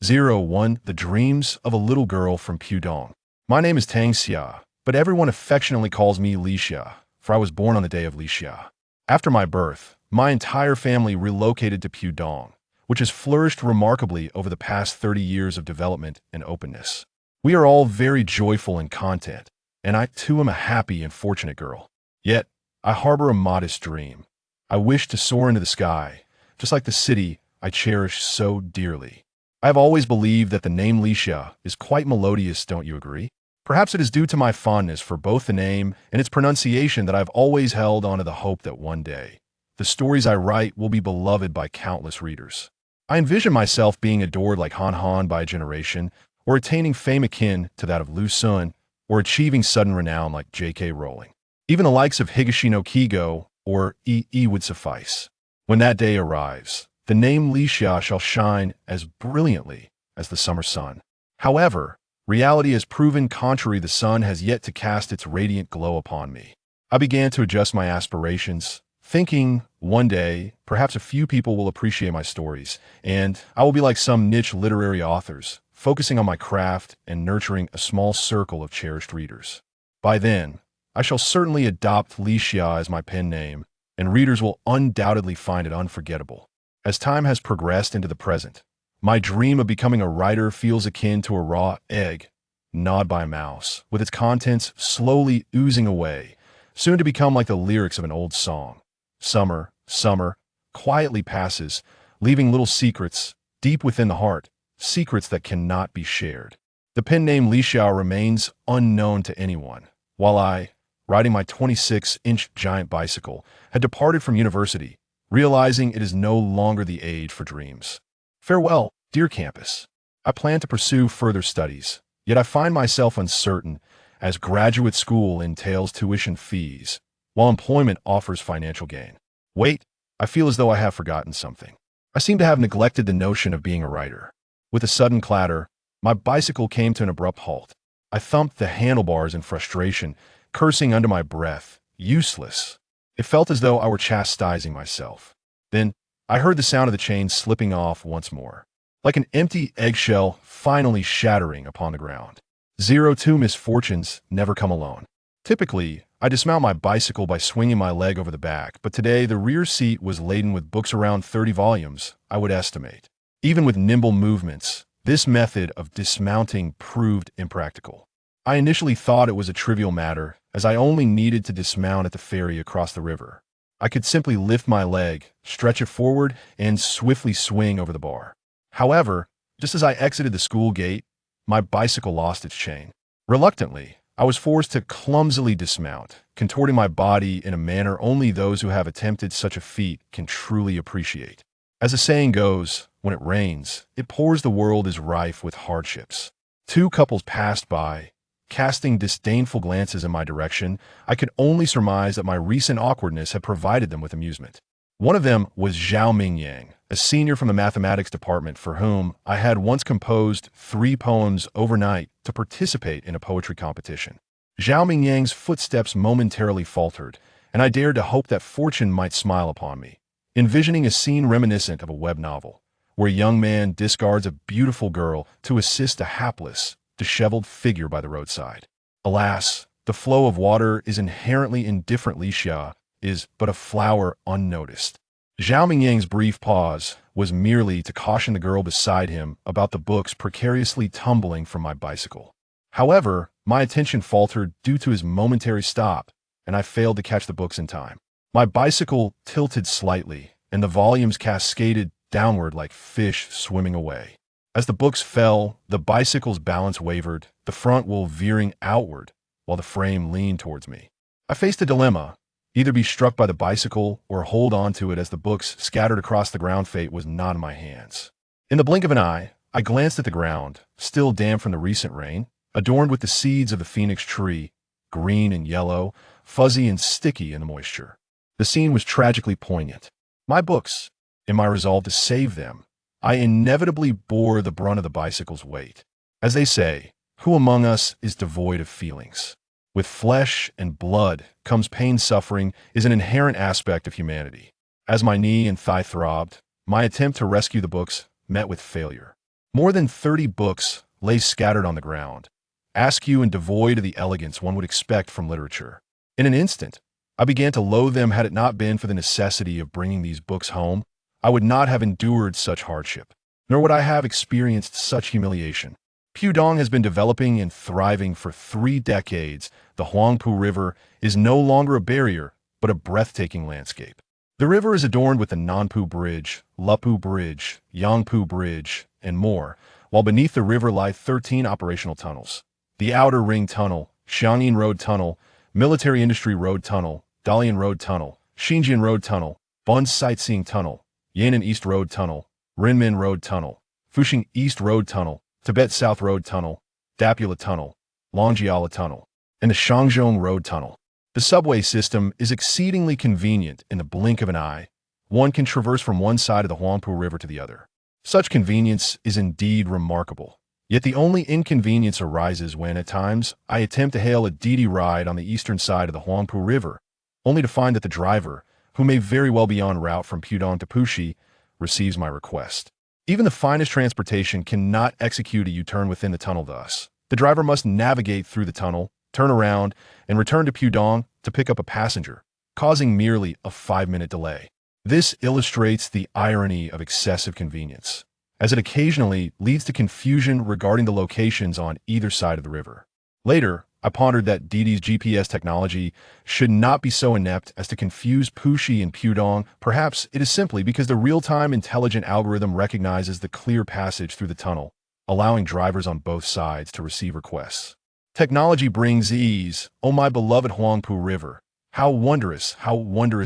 01. The Dreams of a Little Girl from Pudong. My name is Tang Xia, but everyone affectionately calls me Li Xia, for I was born on the day of Li Xia. After my birth, my entire family relocated to Pudong, which has flourished remarkably over the past 30 years of development and openness. We are all very joyful and content, and I too am a happy and fortunate girl. Yet, I harbor a modest dream. I wish to soar into the sky, just like the city I cherish so dearly. I have always believed that the name Licia is quite melodious, don't you agree? Perhaps it is due to my fondness for both the name and its pronunciation that I've always held on to the hope that one day, the stories I write will be beloved by countless readers. I envision myself being adored like Han Han by a generation, or attaining fame akin to that of Lu Sun, or achieving sudden renown like J.K. Rowling. Even the likes of Higashi no Kigo or E would suffice. When that day arrives, the name Li Xia shall shine as brilliantly as the summer sun. However, reality has proven contrary. The sun has yet to cast its radiant glow upon me. I began to adjust my aspirations, thinking one day, perhaps a few people will appreciate my stories, and I will be like some niche literary authors, focusing on my craft and nurturing a small circle of cherished readers. By then, I shall certainly adopt Li Xia as my pen name, and readers will undoubtedly find it unforgettable. As time has progressed into the present, my dream of becoming a writer feels akin to a raw egg, gnawed by a mouse, with its contents slowly oozing away, soon to become like the lyrics of an old song. Summer, summer, quietly passes, leaving little secrets deep within the heart, secrets that cannot be shared. The pen name Li Xiao remains unknown to anyone, while I, riding my 26-inch giant bicycle, had departed from university, realizing it is no longer the age for dreams. Farewell, dear campus. I plan to pursue further studies, yet I find myself uncertain, as graduate school entails tuition fees, while employment offers financial gain. Wait, I feel as though I have forgotten something. I seem to have neglected the notion of being a writer. With a sudden clatter, my bicycle came to an abrupt halt. I thumped the handlebars in frustration, cursing under my breath. Useless. It felt as though I were chastising myself. Then, I heard the sound of the chain slipping off once more, like an empty eggshell finally shattering upon the ground. 02 misfortunes never come alone. Typically, I dismount my bicycle by swinging my leg over the back, but today the rear seat was laden with books, around 30 volumes, I would estimate. Even with nimble movements, this method of dismounting proved impractical. I initially thought it was a trivial matter, as I only needed to dismount at the ferry across the river. I could simply lift my leg, stretch it forward, and swiftly swing over the bar. However, just as I exited the school gate, my bicycle lost its chain. Reluctantly, I was forced to clumsily dismount, contorting my body in a manner only those who have attempted such a feat can truly appreciate. As the saying goes, when it rains, it pours. The world is rife with hardships. Two couples passed by, casting disdainful glances in my direction. I could only surmise that my recent awkwardness had provided them with amusement. One of them was Zhao Mingyang, a senior from the mathematics department for whom I had once composed 3 poems overnight to participate in a poetry competition. Zhao Mingyang's footsteps momentarily faltered, and I dared to hope that fortune might smile upon me, envisioning a scene reminiscent of a web novel, where a young man discards a beautiful girl to assist a hapless, disheveled figure by the roadside. Alas, the flow of water is inherently indifferent. Li Xia is but a flower unnoticed. Zhao Mingyang's brief pause was merely to caution the girl beside him about the books precariously tumbling from my bicycle. However, my attention faltered due to his momentary stop, and I failed to catch the books in time. My bicycle tilted slightly, and the volumes cascaded downward like fish swimming away. As the books fell, the bicycle's balance wavered, the front wheel veering outward, while the frame leaned towards me. I faced a dilemma: either be struck by the bicycle or hold on to it as the books scattered across the ground. Fate was not in my hands. In the blink of an eye, I glanced at the ground, still damp from the recent rain, adorned with the seeds of the phoenix tree, green and yellow, fuzzy and sticky in the moisture. The scene was tragically poignant. My books, in my resolve to save them, I inevitably bore the brunt of the bicycle's weight. As they say, who among us is devoid of feelings? With flesh and blood comes pain. Suffering is an inherent aspect of humanity. As my knee and thigh throbbed, my attempt to rescue the books met with failure. More than 30 books lay scattered on the ground, askew and devoid of the elegance one would expect from literature. In an instant, I began to loathe them. Had it not been for the necessity of bringing these books home, I would not have endured such hardship, nor would I have experienced such humiliation. Pudong has been developing and thriving for 3 decades. The Huangpu River is no longer a barrier, but a breathtaking landscape. The river is adorned with the Nanpu Bridge, Lupu Bridge, Yangpu Bridge, and more, while beneath the river lie 13 operational tunnels. The Outer Ring Tunnel, Xiangyin Road Tunnel, Military Industry Road Tunnel, Dalian Road Tunnel, Xinjian Road Tunnel, Bun Sightseeing Tunnel, Yan'an East Road Tunnel, Renmin Road Tunnel, Fuxing East Road Tunnel, Tibet South Road Tunnel, Dapula Tunnel, Longjiala Tunnel, and the Shangzhong Road Tunnel. The subway system is exceedingly convenient. In the blink of an eye, one can traverse from one side of the Huangpu River to the other. Such convenience is indeed remarkable. Yet the only inconvenience arises when, at times, I attempt to hail a Didi ride on the eastern side of the Huangpu River, only to find that the driver, who may very well be en route from Pudong to Puxi, receives my request. Even the finest transportation cannot execute a U-turn within the tunnel thus. The driver must navigate through the tunnel, turn around, and return to Pudong to pick up a passenger, causing merely a 5-minute delay. This illustrates the irony of excessive convenience, as it occasionally leads to confusion regarding the locations on either side of the river. Later, I pondered that Didi's GPS technology should not be so inept as to confuse Puxi and Pudong. Perhaps it is simply because the real-time intelligent algorithm recognizes the clear passage through the tunnel, allowing drivers on both sides to receive requests. Technology brings ease, oh my beloved Huangpu River. How wondrous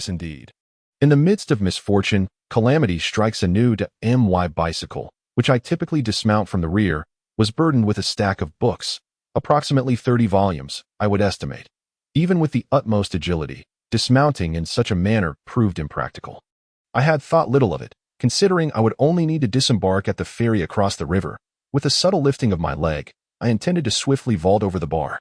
indeed. In the midst of misfortune, calamity strikes anew. The MY bicycle, which I typically dismount from the rear, was burdened with a stack of books, approximately 30 volumes, I would estimate. Even with the utmost agility, dismounting in such a manner proved impractical. I had thought little of it, considering I would only need to disembark at the ferry across the river. With a subtle lifting of my leg, I intended to swiftly vault over the bar.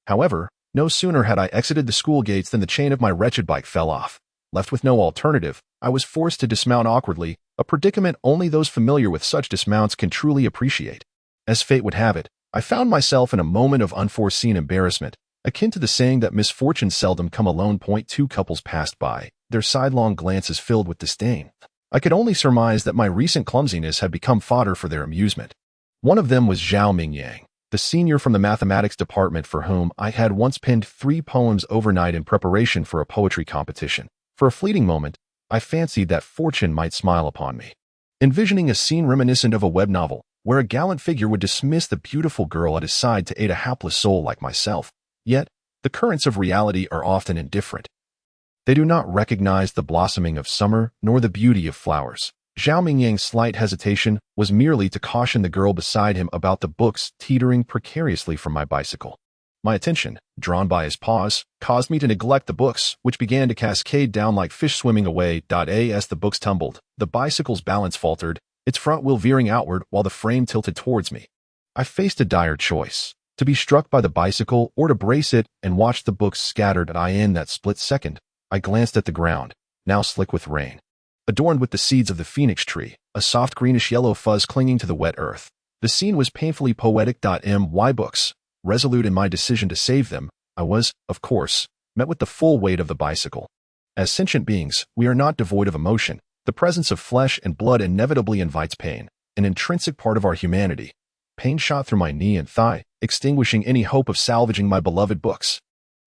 However, no sooner had I exited the school gates than the chain of my wretched bike fell off. Left with no alternative, I was forced to dismount awkwardly, a predicament only those familiar with such dismounts can truly appreciate. As fate would have it, I found myself in a moment of unforeseen embarrassment, akin to the saying that misfortunes seldom come alone. Two couples passed by, their sidelong glances filled with disdain. I could only surmise that my recent clumsiness had become fodder for their amusement. One of them was Zhao Mingyang, the senior from the mathematics department for whom I had once penned 3 poems overnight in preparation for a poetry competition. For a fleeting moment, I fancied that fortune might smile upon me. Envisioning a scene reminiscent of a web novel, where a gallant figure would dismiss the beautiful girl at his side to aid a hapless soul like myself. Yet, the currents of reality are often indifferent. They do not recognize the blossoming of summer nor the beauty of flowers. Zhao Mingyang's slight hesitation was merely to caution the girl beside him about the books teetering precariously from my bicycle. My attention, drawn by his pause, caused me to neglect the books, which began to cascade down like fish swimming away. As the books tumbled, the bicycle's balance faltered, its front wheel veering outward while the frame tilted towards me. I faced a dire choice, to be struck by the bicycle or to brace it and watch the books scattered. In that split second, I glanced at the ground, now slick with rain, adorned with the seeds of the phoenix tree, a soft greenish-yellow fuzz clinging to the wet earth. The scene was painfully poetic. My books. Resolute in my decision to save them, I was, of course, met with the full weight of the bicycle. As sentient beings, we are not devoid of emotion. The presence of flesh and blood inevitably invites pain, an intrinsic part of our humanity. Pain shot through my knee and thigh, extinguishing any hope of salvaging my beloved books.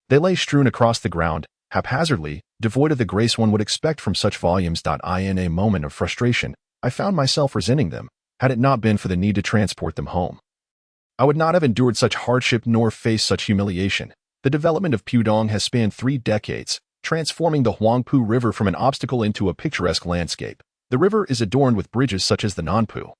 They lay strewn across the ground, haphazardly, devoid of the grace one would expect from such volumes. In a moment of frustration, I found myself resenting them, had it not been for the need to transport them home. I would not have endured such hardship nor faced such humiliation. The development of Pudong has spanned 3 decades, transforming the Huangpu River from an obstacle into a picturesque landscape. The river is adorned with bridges such as the Nanpu,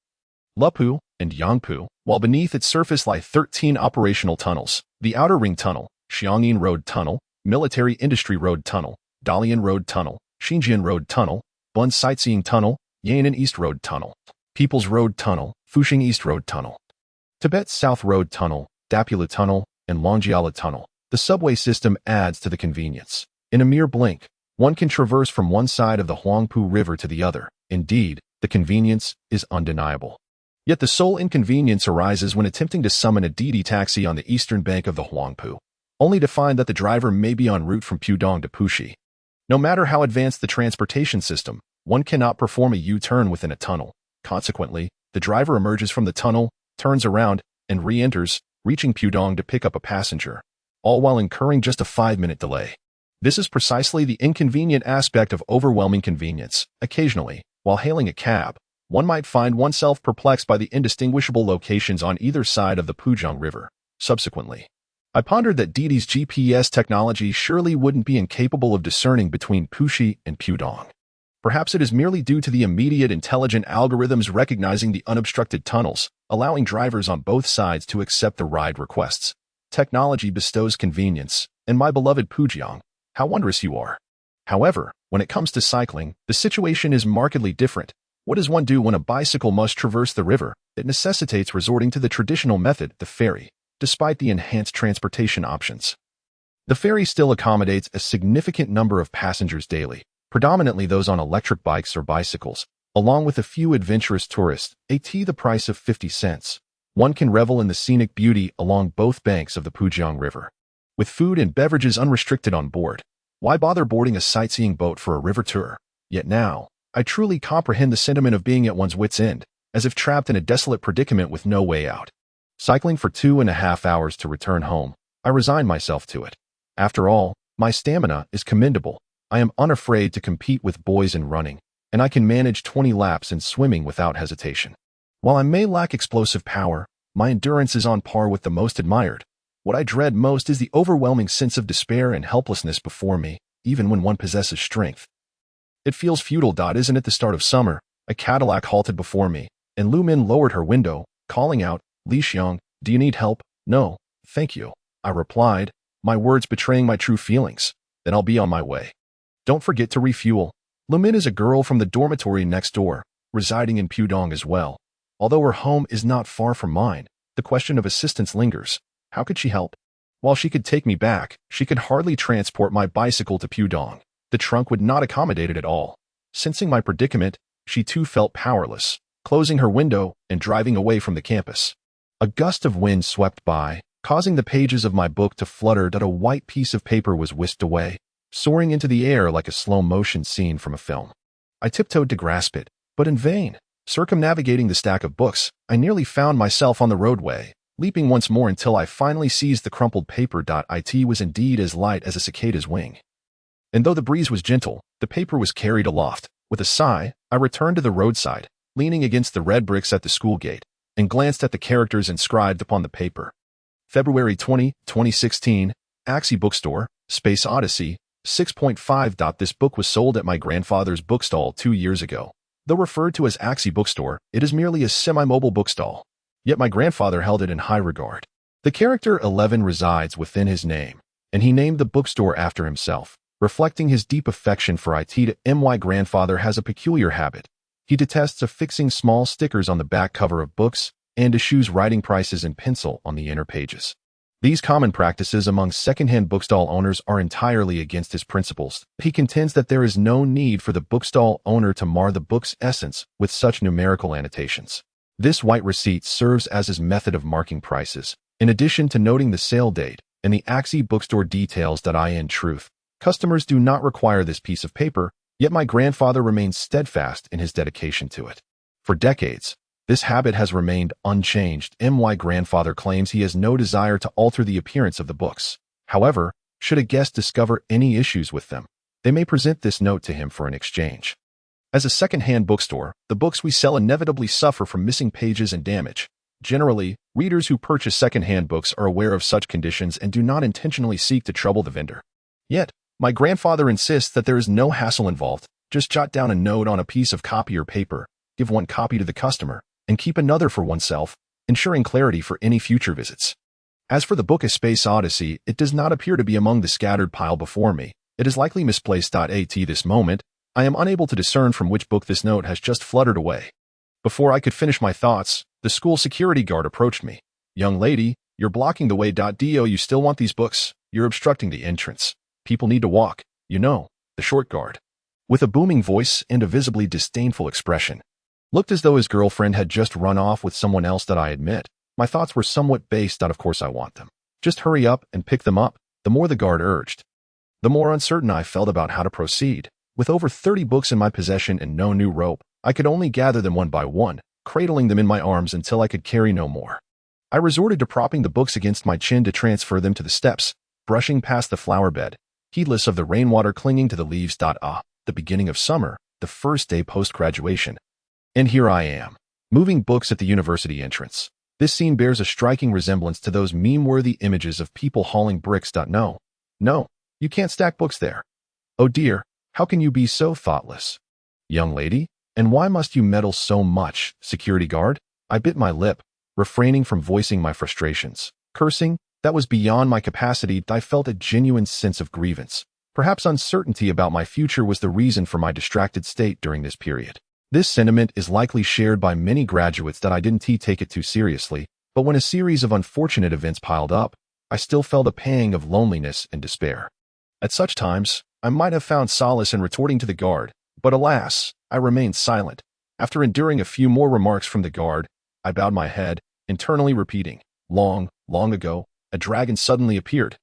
Lupu, and Yangpu, while beneath its surface lie 13 operational tunnels: the Outer Ring Tunnel, Xiangyin Road Tunnel, Military Industry Road Tunnel, Dalian Road Tunnel, Xinjian Road Tunnel, Bun Sightseeing Tunnel, Yan'an East Road Tunnel, People's Road Tunnel, Fuxing East Road Tunnel, Tibet South Road Tunnel, Dapula Tunnel, and Longjiala Tunnel. The subway system adds to the convenience. In a mere blink, one can traverse from one side of the Huangpu River to the other. Indeed, the convenience is undeniable. Yet the sole inconvenience arises when attempting to summon a DD taxi on the eastern bank of the Huangpu, only to find that the driver may be en route from Pudong to Puxi. No matter how advanced the transportation system, one cannot perform a U-turn within a tunnel. Consequently, the driver emerges from the tunnel, turns around, and re-enters, reaching Pudong to pick up a passenger, all while incurring just a 5-minute delay. This is precisely the inconvenient aspect of overwhelming convenience. Occasionally, while hailing a cab, one might find oneself perplexed by the indistinguishable locations on either side of the Pujong River. Subsequently, I pondered that DD's GPS technology surely wouldn't be incapable of discerning between Puxi and Pudong. Perhaps it is merely due to the immediate intelligent algorithms recognizing the unobstructed tunnels, allowing drivers on both sides to accept the ride requests. Technology bestows convenience, and my beloved Pujong, how wondrous you are. However, when it comes to cycling, the situation is markedly different. What does one do when a bicycle must traverse the river? It necessitates resorting to the traditional method, the ferry, despite the enhanced transportation options. The ferry still accommodates a significant number of passengers daily, predominantly those on electric bikes or bicycles, along with a few adventurous tourists, at the price of 50 cents. One can revel in the scenic beauty along both banks of the Pujong River. With food and beverages unrestricted on board, why bother boarding a sightseeing boat for a river tour? Yet now, I truly comprehend the sentiment of being at one's wit's end, as if trapped in a desolate predicament with no way out. Cycling for 2.5 hours to return home, I resign myself to it. After all, my stamina is commendable. I am unafraid to compete with boys in running, and I can manage 20 laps in swimming without hesitation. While I may lack explosive power, my endurance is on par with the most admired. What I dread most is the overwhelming sense of despair and helplessness before me, even when one possesses strength. It feels futile. Isn't it the start of summer? A Cadillac halted before me, and Lu Min lowered her window, calling out, "Li Xiang, do you need help?" "No, thank you," I replied, my words betraying my true feelings. "Then I'll be on my way. Don't forget to refuel." Lu Min is a girl from the dormitory next door, residing in Pudong as well. Although her home is not far from mine, the question of assistance lingers. How could she help? While she could take me back, she could hardly transport my bicycle to Pudong. The trunk would not accommodate it at all. Sensing my predicament, she too felt powerless, closing her window and driving away from the campus. A gust of wind swept by, causing the pages of my book to flutter. A white piece of paper was whisked away, soaring into the air like a slow-motion scene from a film. I tiptoed to grasp it, but in vain. Circumnavigating the stack of books, I nearly found myself on the roadway, leaping once more until I finally seized the crumpled paper. It was indeed as light as a cicada's wing. And though the breeze was gentle, the paper was carried aloft. With a sigh, I returned to the roadside, leaning against the red bricks at the school gate, and glanced at the characters inscribed upon the paper. February 20, 2016, Axie Bookstore, Space Odyssey, 6.5. This book was sold at my grandfather's bookstall 2 years ago. Though referred to as Axie Bookstore, it is merely a semi-mobile bookstall. Yet my grandfather held it in high regard. The character 11 resides within his name, and he named the bookstore after himself, reflecting his deep affection for it. My grandfather has a peculiar habit. He detests affixing small stickers on the back cover of books and eschews writing prices in pencil on the inner pages. These common practices among second-hand bookstall owners are entirely against his principles. He contends that there is no need for the bookstall owner to mar the book's essence with such numerical annotations. This white receipt serves as his method of marking prices, in addition to noting the sale date and the Axie Bookstore details. In truth, customers do not require this piece of paper, yet my grandfather remains steadfast in his dedication to it. For decades, this habit has remained unchanged. My grandfather claims he has no desire to alter the appearance of the books. However, should a guest discover any issues with them, they may present this note to him for an exchange. As a second-hand bookstore, the books we sell inevitably suffer from missing pages and damage. Generally, readers who purchase second-hand books are aware of such conditions and do not intentionally seek to trouble the vendor. Yet, my grandfather insists that there is no hassle involved. Just jot down a note on a piece of copy or paper, give one copy to the customer, and keep another for oneself, ensuring clarity for any future visits. As for the book A Space Odyssey, it does not appear to be among the scattered pile before me. It is likely misplaced. At this moment, I am unable to discern from which book this note has just fluttered away. Before I could finish my thoughts, the school security guard approached me. "Young lady, you're blocking the way. Do you still want these books? You're obstructing the entrance. People need to walk, you know," the short guard, with a booming voice and a visibly disdainful expression, Looked as though his girlfriend had just run off with someone else that I admit. My thoughts were somewhat based on of course I want them. Just hurry up and pick them up, the more the guard urged. The more uncertain I felt about how to proceed. With over 30 books in my possession and no new rope, I could only gather them one by one, cradling them in my arms until I could carry no more. I resorted to propping the books against my chin to transfer them to the steps, brushing past the flower bed, heedless of the rainwater clinging to the leaves. The beginning of summer, the first day post-graduation. And here I am, moving books at the university entrance. This scene bears a striking resemblance to those meme-worthy images of people hauling bricks. No, you can't stack books there. Oh dear, how can you be so thoughtless? Young lady, and why must you meddle so much, security guard? I bit my lip, refraining from voicing my frustrations. Cursing, that was beyond my capacity. I felt a genuine sense of grievance. Perhaps uncertainty about my future was the reason for my distracted state during this period. This sentiment is likely shared by many graduates that I didn't take it too seriously, but when a series of unfortunate events piled up, I still felt a pang of loneliness and despair. At such times, I might have found solace in retorting to the guard, but alas, I remained silent. After enduring a few more remarks from the guard, I bowed my head, internally repeating, long ago, a dragon suddenly appeared,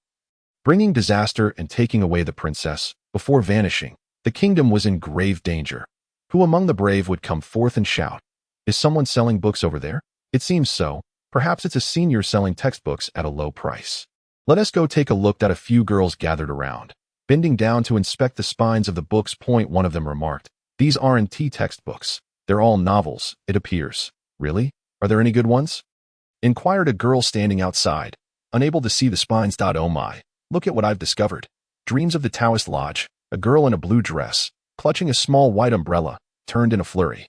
bringing disaster and taking away the princess. Before vanishing, the kingdom was in grave danger. Who among the brave would come forth and shout, "Is someone selling books over there?" It seems so. Perhaps it's a senior selling textbooks at a low price. Let us go take a look at a few girls gathered around. Bending down to inspect the spines of the books, one of them remarked, "These aren't textbooks. They're all novels, it appears." "Really? Are there any good ones?" inquired a girl standing outside, unable to see the spines. Oh my, look at what I've discovered. Dreams of the Taoist Lodge, a girl in a blue dress, clutching a small white umbrella, turned in a flurry,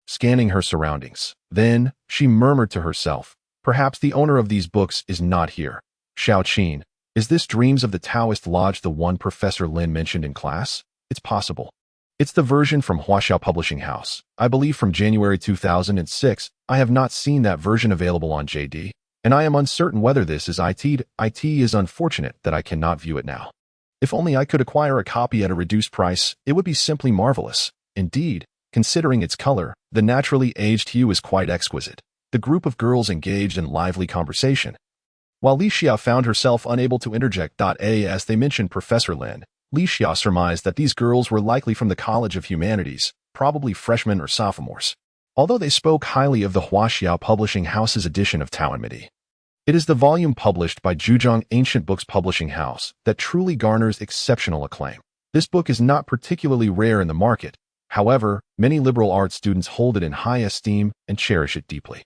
scanning her surroundings. Then, she murmured to herself, "Perhaps the owner of these books is not here." Xiao Qin, is this Dreams of the Taoist Lodge the one Professor Lin mentioned in class? It's possible. It's the version from Huaxiao Publishing House, I believe from January 2006. I have not seen that version available on JD, and I am uncertain whether this is IT. It is unfortunate that I cannot view it now. If only I could acquire a copy at a reduced price, it would be simply marvelous. Indeed, considering its color, the naturally aged hue is quite exquisite. The group of girls engaged in lively conversation, while Li Xia found herself unable to interject. As they mentioned Professor Lin, Li Xia surmised that these girls were likely from the College of Humanities, probably freshmen or sophomores, although they spoke highly of the Huaxiao Publishing House's edition of Tao and Midi. It is the volume published by Zhujiang Ancient Books Publishing House that truly garners exceptional acclaim. This book is not particularly rare in the market. However, many liberal arts students hold it in high esteem and cherish it deeply.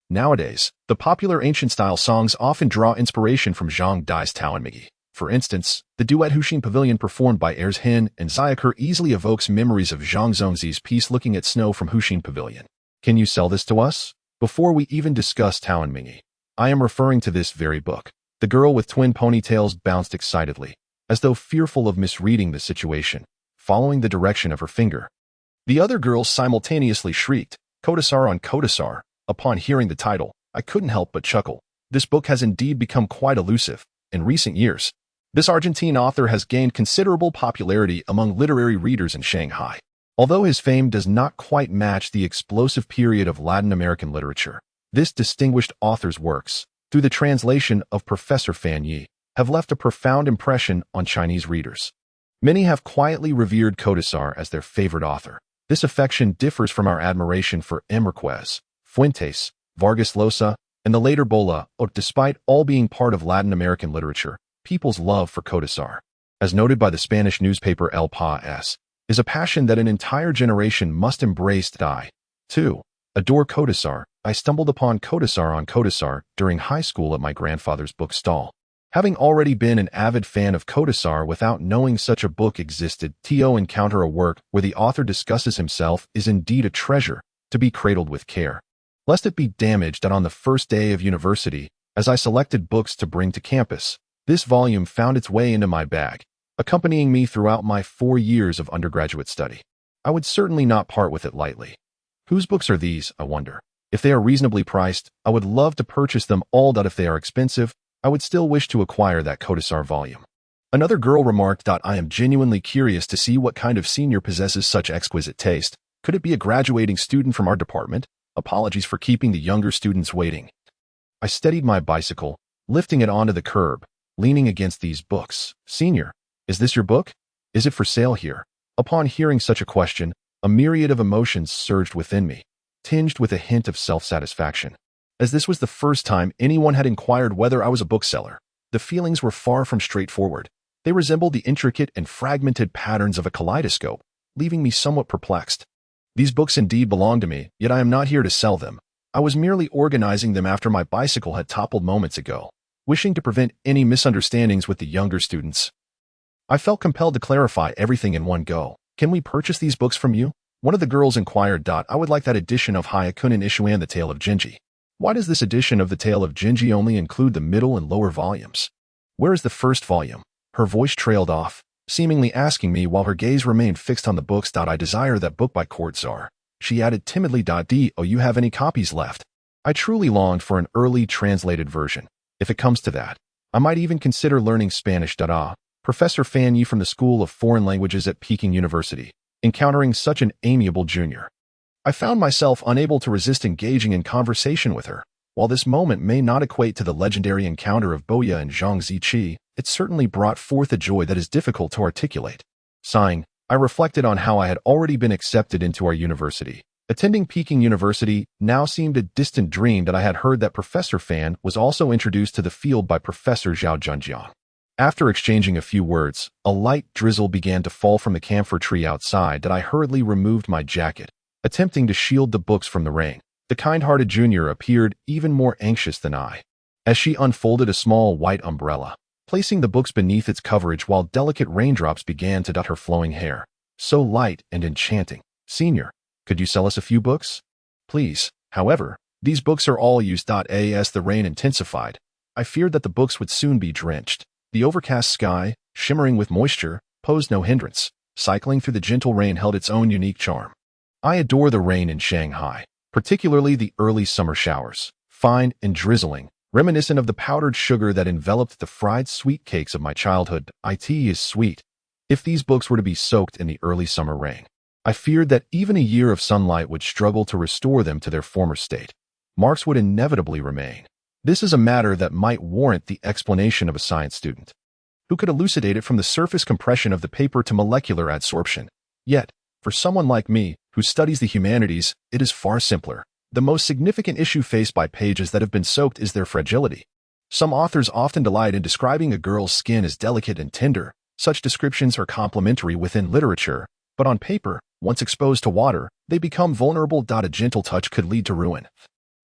Nowadays, the popular ancient-style songs often draw inspiration from Zhang Dai's Tao and Migi. For instance, the duet Huxin Pavilion performed by heirs Hin and Xiaoke easily evokes memories of Zhang Zongzi's piece Looking at Snow from Huxin Pavilion. Can you sell this to us? Before we even discuss Tao and Migi, I am referring to this very book. The girl with twin ponytails bounced excitedly, as though fearful of misreading the situation, following the direction of her finger. The other girls simultaneously shrieked, "Kodasar on Kodasar." Upon hearing the title, I couldn't help but chuckle. This book has indeed become quite elusive. In recent years, this Argentine author has gained considerable popularity among literary readers in Shanghai. Although his fame does not quite match the explosive period of Latin American literature, this distinguished author's works, through the translation of Professor Fan Yi, have left a profound impression on Chinese readers. Many have quietly revered Kodasar as their favorite author. This affection differs from our admiration for Marquez, Fuentes, Vargas Llosa, and the later Bola. Despite all being part of Latin American literature, people's love for Kodasar, as noted by the Spanish newspaper El País, is a passion that an entire generation must embrace. I, too, adore Kodasar. I stumbled upon Kodasar on Kodasar during high school at my grandfather's bookstall. Having already been an avid fan of Kodasar without knowing such a book existed, to encounter a work where the author discusses himself is indeed a treasure to be cradled with care, lest it be damaged. On the first day of university, as I selected books to bring to campus, this volume found its way into my bag, accompanying me throughout my 4 years of undergraduate study. I would certainly not part with it lightly. Whose books are these, I wonder? If they are reasonably priced, I would love to purchase them all. If they are expensive, I would still wish to acquire that Kodasar volume. Another girl remarked, "I am genuinely curious to see what kind of senior possesses such exquisite taste." Could it be a graduating student from our department? Apologies for keeping the younger students waiting. I steadied my bicycle, lifting it onto the curb, leaning against these books. Senior, is this your book? Is it for sale here? Upon hearing such a question, a myriad of emotions surged within me, tinged with a hint of self-satisfaction. As this was the first time anyone had inquired whether I was a bookseller, the feelings were far from straightforward. They resembled the intricate and fragmented patterns of a kaleidoscope, leaving me somewhat perplexed. These books indeed belong to me, yet I am not here to sell them. I was merely organizing them after my bicycle had toppled moments ago, wishing to prevent any misunderstandings with the younger students. I felt compelled to clarify everything in one go. Can we purchase these books from you? One of the girls inquired. I would like that edition of Hyakunin Ishuan The Tale of Genji. Why does this edition of The Tale of Genji only include the middle and lower volumes? Where is the first volume? Her voice trailed off, seemingly asking me while her gaze remained fixed on the books. I desire that book by Court Czar. She added timidly. Do you have any copies left? I truly longed for an early translated version. If it comes to that, I might even consider learning Spanish. Professor Fan Yi from the School of Foreign Languages at Peking University, encountering such an amiable junior. I found myself unable to resist engaging in conversation with her. While this moment may not equate to the legendary encounter of Boya and Zhang Ziqi, it certainly brought forth a joy that is difficult to articulate. Sighing, I reflected on how I had already been accepted into our university. Attending Peking University now seemed a distant dream. I had heard that Professor Fan was also introduced to the field by Professor Zhao Junjiang. After exchanging a few words, a light drizzle began to fall from the camphor tree outside. I hurriedly removed my jacket, attempting to shield the books from the rain. The kind-hearted junior appeared even more anxious than I, as she unfolded a small white umbrella, placing the books beneath its coverage while delicate raindrops began to dot her flowing hair. So light and enchanting. Senior, could you sell us a few books? Please. However, these books are all used. As the rain intensified, I feared that the books would soon be drenched. The overcast sky, shimmering with moisture, posed no hindrance. Cycling through the gentle rain held its own unique charm. I adore the rain in Shanghai, particularly the early summer showers, fine and drizzling, reminiscent of the powdered sugar that enveloped the fried sweet cakes of my childhood. It is sweet. If these books were to be soaked in the early summer rain, I feared that even a year of sunlight would struggle to restore them to their former state. Marks would inevitably remain. This is a matter that might warrant the explanation of a science student, who could elucidate it from the surface compression of the paper to molecular adsorption. Yet, for someone like me, who studies the humanities, it is far simpler. The most significant issue faced by pages that have been soaked is their fragility. Some authors often delight in describing a girl's skin as delicate and tender. Such descriptions are complimentary within literature, but on paper, once exposed to water, they become vulnerable. A gentle touch could lead to ruin.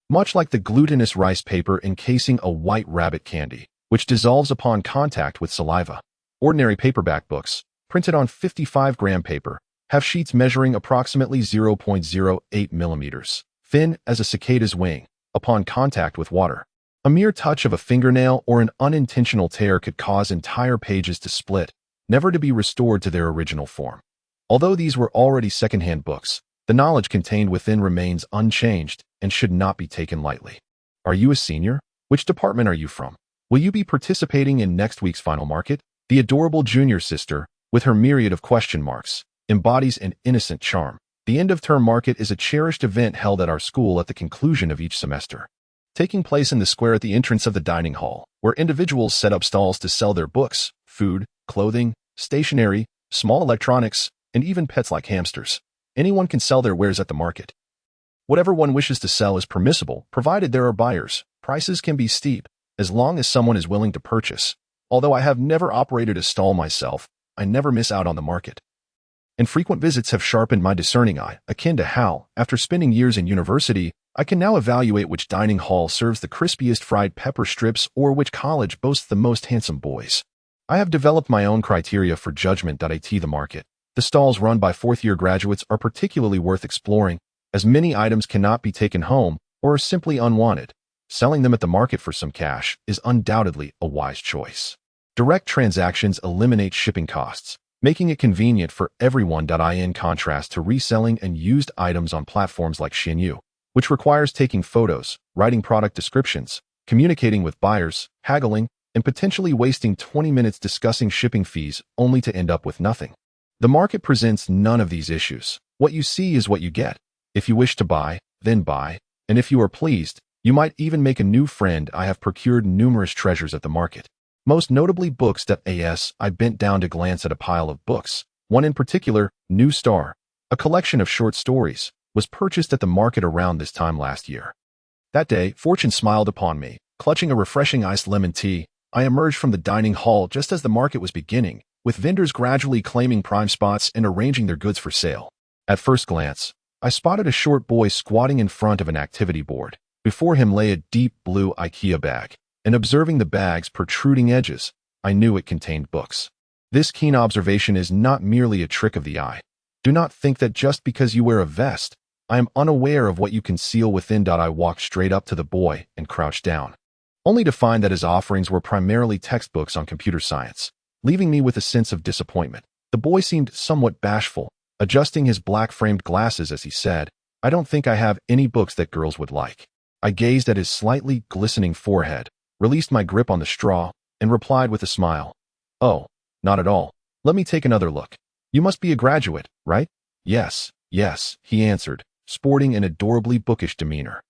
Much like the glutinous rice paper encasing a white rabbit candy, which dissolves upon contact with saliva. Ordinary paperback books, printed on 55-gram paper, have sheets measuring approximately 0.08 millimeters, thin as a cicada's wing, upon contact with water. A mere touch of a fingernail or an unintentional tear could cause entire pages to split, never to be restored to their original form. Although these were already second-hand books, the knowledge contained within remains unchanged and should not be taken lightly. Are you a senior? Which department are you from? Will you be participating in next week's final market? The adorable junior sister, with her myriad of question marks, embodies an innocent charm. The end-of-term market is a cherished event held at our school at the conclusion of each semester, taking place in the square at the entrance of the dining hall, where individuals set up stalls to sell their books, food, clothing, stationery, small electronics, and even pets like hamsters. Anyone can sell their wares at the market. Whatever one wishes to sell is permissible, provided there are buyers. Prices can be steep, as long as someone is willing to purchase. Although I have never operated a stall myself, I never miss out on the market. Infrequent visits have sharpened my discerning eye, akin to how, after spending years in university, I can now evaluate which dining hall serves the crispiest fried pepper strips or which college boasts the most handsome boys. I have developed my own criteria for judgment. The market. The stalls run by fourth-year graduates are particularly worth exploring, as many items cannot be taken home or are simply unwanted. Selling them at the market for some cash is undoubtedly a wise choice. Direct transactions eliminate shipping costs, making it convenient for everyone. In contrast to reselling and used items on platforms like Xinyu, which requires taking photos, writing product descriptions, communicating with buyers, haggling, and potentially wasting 20 minutes discussing shipping fees only to end up with nothing. The market presents none of these issues. What you see is what you get. If you wish to buy, then buy, and if you are pleased, you might even make a new friend. I have procured numerous treasures at the market. Most notably books.as. I bent down to glance at a pile of books. One in particular, New Star, a collection of short stories, was purchased at the market around this time last year. That day, fortune smiled upon me. Clutching a refreshing iced lemon tea, I emerged from the dining hall just as the market was beginning, with vendors gradually claiming prime spots and arranging their goods for sale. At first glance, I spotted a short boy squatting in front of an activity board. Before him lay a deep blue IKEA bag, and observing the bag's protruding edges, I knew it contained books. This keen observation is not merely a trick of the eye. Do not think that just because you wear a vest, I am unaware of what you conceal within. I walked straight up to the boy and crouched down, only to find that his offerings were primarily textbooks on computer science, leaving me with a sense of disappointment. The boy seemed somewhat bashful, adjusting his black-framed glasses as he said, "I don't think I have any books that girls would like." I gazed at his slightly glistening forehead, released my grip on the straw, and replied with a smile, "Oh, not at all. Let me take another look. You must be a graduate, right?" Yes, he answered, sporting an adorably bookish demeanor.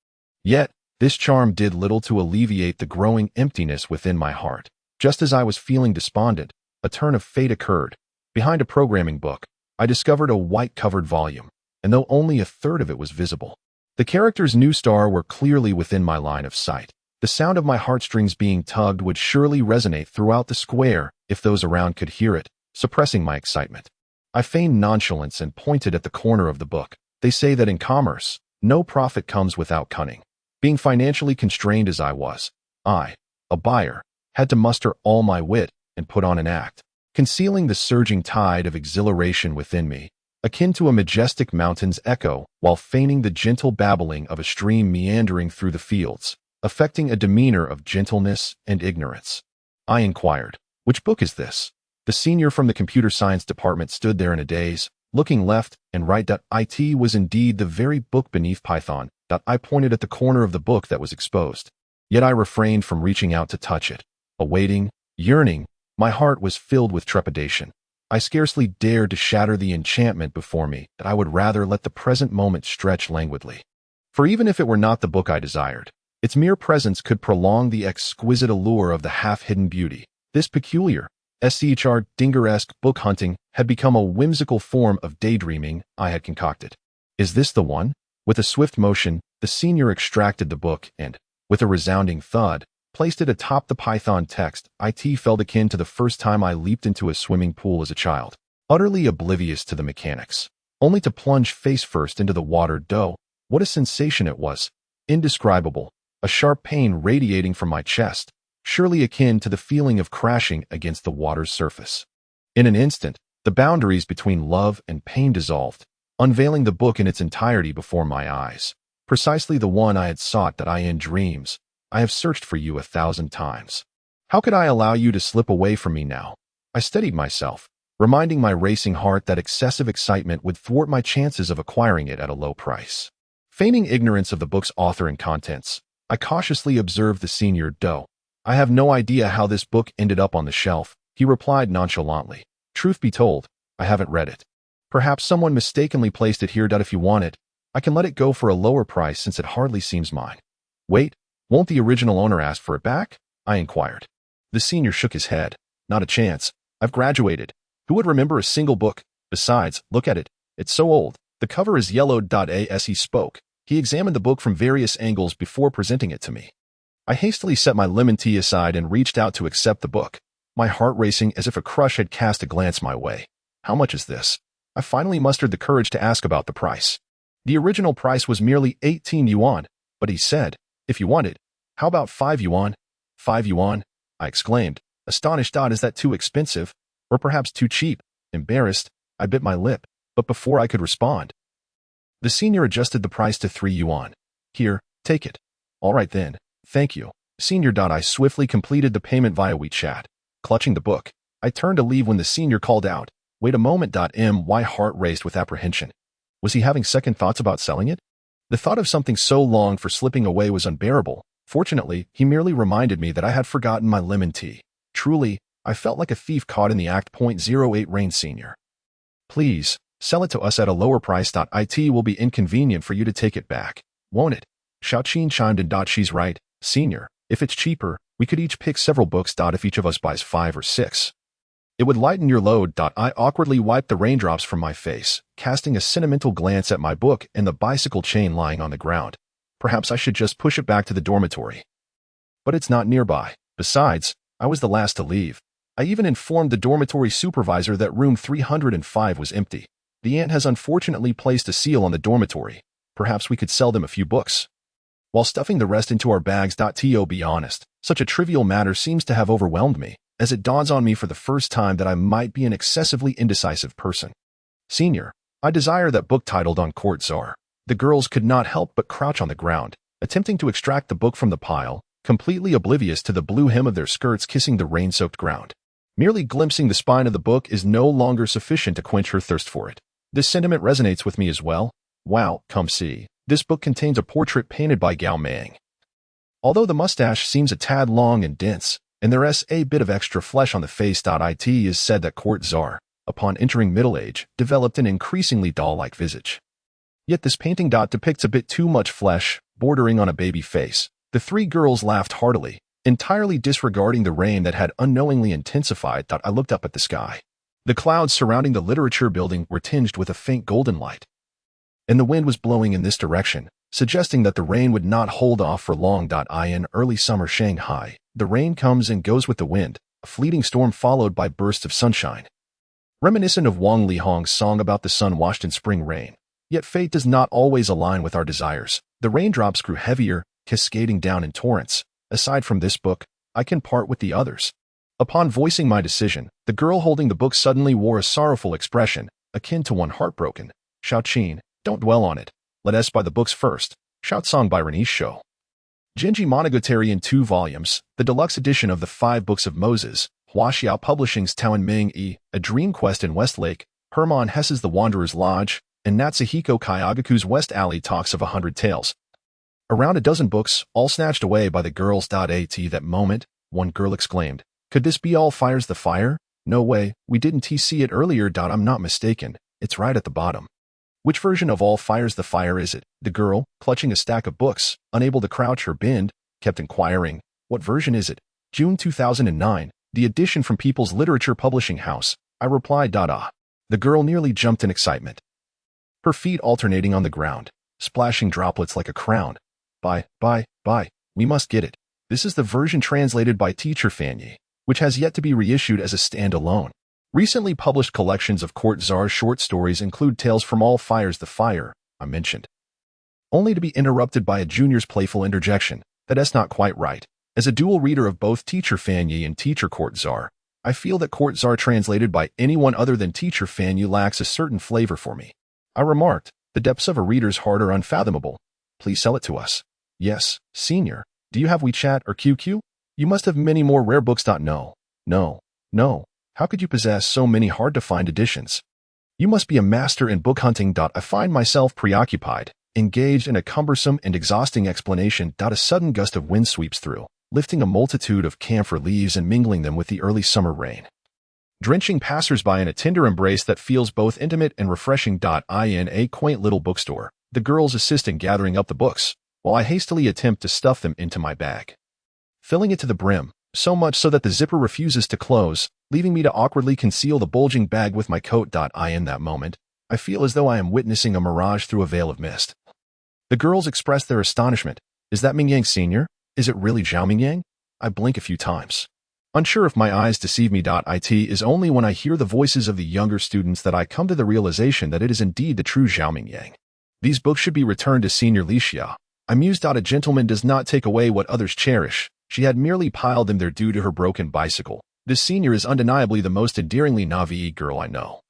Yet, this charm did little to alleviate the growing emptiness within my heart. Just as I was feeling despondent, a turn of fate occurred. Behind a programming book, I discovered a white-covered volume, and though only a third of it was visible, the characters New Star were clearly within my line of sight. The sound of my heartstrings being tugged would surely resonate throughout the square if those around could hear it, suppressing my excitement. I feigned nonchalance and pointed at the corner of the book. They say that in commerce, no profit comes without cunning. Being financially constrained as I was, I, a buyer, had to muster all my wit and put on an act, concealing the surging tide of exhilaration within me, akin to a majestic mountain's echo, while feigning the gentle babbling of a stream meandering through the fields, affecting a demeanor of gentleness and ignorance. I inquired, "Which book is this?" The senior from the computer science department stood there in a daze, looking left and right. It was indeed the very book beneath Python. I pointed at the corner of the book that was exposed. Yet I refrained from reaching out to touch it. Awaiting, yearning, my heart was filled with trepidation. I scarcely dared to shatter the enchantment before me, that I would rather let the present moment stretch languidly. For even if it were not the book I desired, its mere presence could prolong the exquisite allure of the half-hidden beauty. This peculiar, Dinger-esque book hunting had become a whimsical form of daydreaming I had concocted. "Is this the one?" With a swift motion, the senior extracted the book and, with a resounding thud, placed it atop the Python text. It felt akin to the first time I leaped into a swimming pool as a child, utterly oblivious to the mechanics, only to plunge face first into the water. What a sensation it was! Indescribable, a sharp pain radiating from my chest, surely akin to the feeling of crashing against the water's surface. In an instant, the boundaries between love and pain dissolved, unveiling the book in its entirety before my eyes. Precisely the one I had sought. In dreams, I have searched for you 1,000 times. How could I allow you to slip away from me now? I steadied myself, reminding my racing heart that excessive excitement would thwart my chances of acquiring it at a low price. Feigning ignorance of the book's author and contents, I cautiously observed the senior. "I have no idea how this book ended up on the shelf," he replied nonchalantly. "Truth be told, I haven't read it. Perhaps someone mistakenly placed it here. If you want it, I can let it go for a lower price since it hardly seems mine." "Wait, won't the original owner ask for it back?" I inquired. The senior shook his head. "Not a chance. I've graduated. Who would remember a single book? Besides, look at it. It's so old. The cover is yellowed." As he spoke, he examined the book from various angles before presenting it to me. I hastily set my lemon tea aside and reached out to accept the book, my heart racing as if a crush had cast a glance my way. "How much is this?" I finally mustered the courage to ask about the price. The original price was merely 18 yuan, but he said, "If you want it, how about 5 yuan? 5 yuan? I exclaimed, astonished. "Is that too expensive? Or perhaps too cheap?" Embarrassed, I bit my lip, but before I could respond, the senior adjusted the price to 3 yuan. "Here, take it." "All right then, thank you, senior." I swiftly completed the payment via WeChat. Clutching the book, I turned to leave when the senior called out, "Wait a moment." My heart raced with apprehension. Was he having second thoughts about selling it? The thought of something so long for slipping away was unbearable. Fortunately, he merely reminded me that I had forgotten my lemon tea. Truly, I felt like a thief caught in the act. 08 Rain Senior. "Please, Sell it to us at a lower price. It will be inconvenient for you to take it back, won't it? Xiaoqin chimed in. She's right, senior. If it's cheaper, we could each pick several books. If each of us buys 5 or 6. It would lighten your load. I awkwardly wiped the raindrops from my face, casting a sentimental glance at my book and the bicycle chain lying on the ground. Perhaps I should just push it back to the dormitory. But it's not nearby. Besides, I was the last to leave. I even informed the dormitory supervisor that room 305 was empty. The aunt has unfortunately placed a seal on the dormitory. Perhaps we could sell them a few books. While stuffing the rest into our bags. To be honest, such a trivial matter seems to have overwhelmed me, as it dawns on me for the first time that I might be an excessively indecisive person. Senior, I desire that book titled On Court Czar. The girls could not help but crouch on the ground, attempting to extract the book from the pile, completely oblivious to the blue hem of their skirts kissing the rain-soaked ground. Merely glimpsing the spine of the book is no longer sufficient to quench her thirst for it. This sentiment resonates with me as well. Wow, come see. This book contains a portrait painted by Gao Mang. Although the mustache seems a tad long and dense, and there's a bit of extra flesh on the face. It is said that Court Czar, upon entering middle age, developed an increasingly doll-like visage. Yet this painting depicts a bit too much flesh, bordering on a baby face. The 3 girls laughed heartily, entirely disregarding the rain that had unknowingly intensified. I looked up at the sky. The clouds surrounding the literature building were tinged with a faint golden light, and the wind was blowing in this direction, suggesting that the rain would not hold off for long. In early summer Shanghai, the rain comes and goes with the wind, a fleeting storm followed by bursts of sunshine. Reminiscent of Wang Lihong's song about the sun washed in spring rain. Yet fate does not always align with our desires. The raindrops grew heavier, cascading down in torrents. Aside from this book, I can part with the others. Upon voicing my decision, the girl holding the book suddenly wore a sorrowful expression, akin to one heartbroken. Xiaoqin, don't dwell on it. Let us buy the books first. Shout song by Renice Show. Genji Monogatari in 2 volumes, the deluxe edition of the 5 Books of Moses, Huaxiao Publishing's Tao and Ming E, A Dream Quest in Westlake, Hermann Hesse's The Wanderer's Lodge, and Natsuhiko Kayagaku's West Alley Talks of 100 Tales. Around a dozen books, all snatched away by the girls. At that moment, one girl exclaimed, "Could this be All Fires the Fire? No way, we didn't see it earlier. I'm not mistaken, it's right at the bottom." Which version of All Fires the Fire is it? The girl, clutching a stack of books, unable to crouch or bend, kept inquiring, "What version is it?" June 2009, the edition from People's Literature Publishing House. I replied. The girl nearly jumped in excitement, her feet alternating on the ground, splashing droplets like a crown. Bye, we must get it. This is the version translated by Teacher Fanyi, which has yet to be reissued as a standalone. Recently published collections of Court Czar's short stories include Tales from All Fires the Fire, I mentioned, only to be interrupted by a junior's playful interjection. That's not quite right. As a dual reader of both Teacher Fanyi and Teacher Court Czar, I feel that Court Czar translated by anyone other than Teacher Fanyi lacks a certain flavor for me. I remarked, the depths of a reader's heart are unfathomable. Please sell it to us. Yes, senior. Do you have WeChat or QQ? You must have many more rare books. No. How could you possess so many hard-to-find editions? You must be a master in book hunting. I find myself preoccupied, engaged in a cumbersome and exhausting explanation. A sudden gust of wind sweeps through, lifting a multitude of camphor leaves and mingling them with the early summer rain, drenching passers-by in a tender embrace that feels both intimate and refreshing. In a quaint little bookstore, the girls assist in gathering up the books, while I hastily attempt to stuff them into my bag, filling it to the brim, so much so that the zipper refuses to close, leaving me to awkwardly conceal the bulging bag with my coat. In that moment, I feel as though I am witnessing a mirage through a veil of mist. The girls express their astonishment. Is that Mingyang Sr.? Is it really Zhao Mingyang? I blink a few times, unsure if my eyes deceive me. It is only when I hear the voices of the younger students that I come to the realization that it is indeed the true Zhao Mingyang. These books should be returned to Senior Lixia. I mused. A gentleman does not take away what others cherish. She had merely piled them there due to her broken bicycle. This senior is undeniably the most endearingly naive girl I know,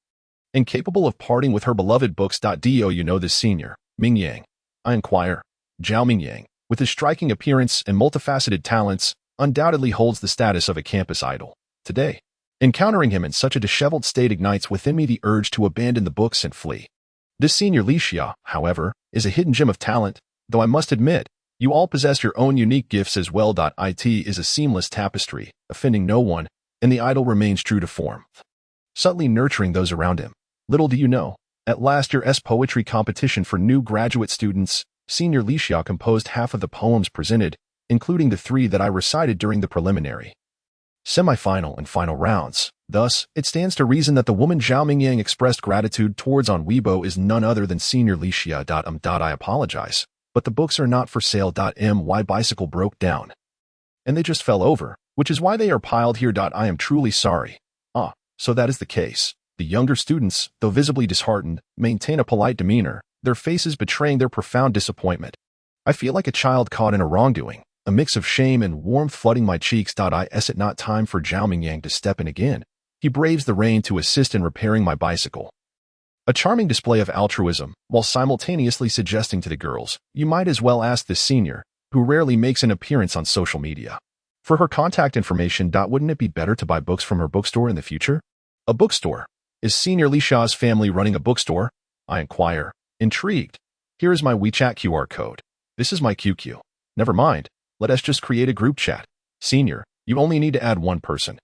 incapable of parting with her beloved books. Do you know this senior, Mingyang? I inquire. Zhao Mingyang, with his striking appearance and multifaceted talents, undoubtedly holds the status of a campus idol. Today, encountering him in such a disheveled state ignites within me the urge to abandon the books and flee. This Senior Lixia, however, is a hidden gem of talent, though I must admit, you all possess your own unique gifts as well. It is a seamless tapestry, offending no one, and the idol remains true to form, subtly nurturing those around him. Little do you know, At last year's poetry competition for new graduate students, Senior Licia composed half of the poems presented, including the 3 that I recited during the preliminary, semi-final, and final rounds. Thus, it stands to reason that the woman Zhao Mingyang expressed gratitude towards on Weibo is none other than Senior Licia. I apologize, but the books are not for sale. My bicycle broke down, and they just fell over, which is why they are piled here. I am truly sorry. Ah, so that is the case. The younger students, though visibly disheartened, maintain a polite demeanor, their faces betraying their profound disappointment. I feel like a child caught in a wrongdoing, a mix of shame and warmth flooding my cheeks. Is it not time for Zhao Mingyang to step in again? He braves the rain to assist in repairing my bicycle. A charming display of altruism, while simultaneously suggesting to the girls, you might as well ask this senior, who rarely makes an appearance on social media, for her contact information. Wouldn't it be better to buy books from her bookstore in the future? A bookstore? Is Senior Licia's family running a bookstore? I inquire, intrigued. Here is my WeChat QR code. This is my QQ. Never mind, let us just create a group chat. Senior, you only need to add 1 person.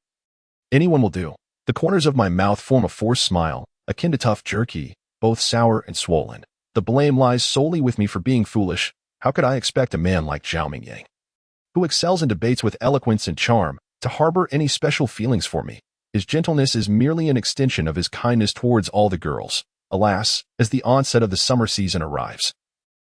Anyone will do. The corners of my mouth form a forced smile, akin to tough jerky, both sour and swollen. The blame lies solely with me for being foolish. How could I expect a man like Zhao Mingyang, who excels in debates with eloquence and charm, to harbor any special feelings for me? His gentleness is merely an extension of his kindness towards all the girls. Alas, as the onset of the summer season arrives,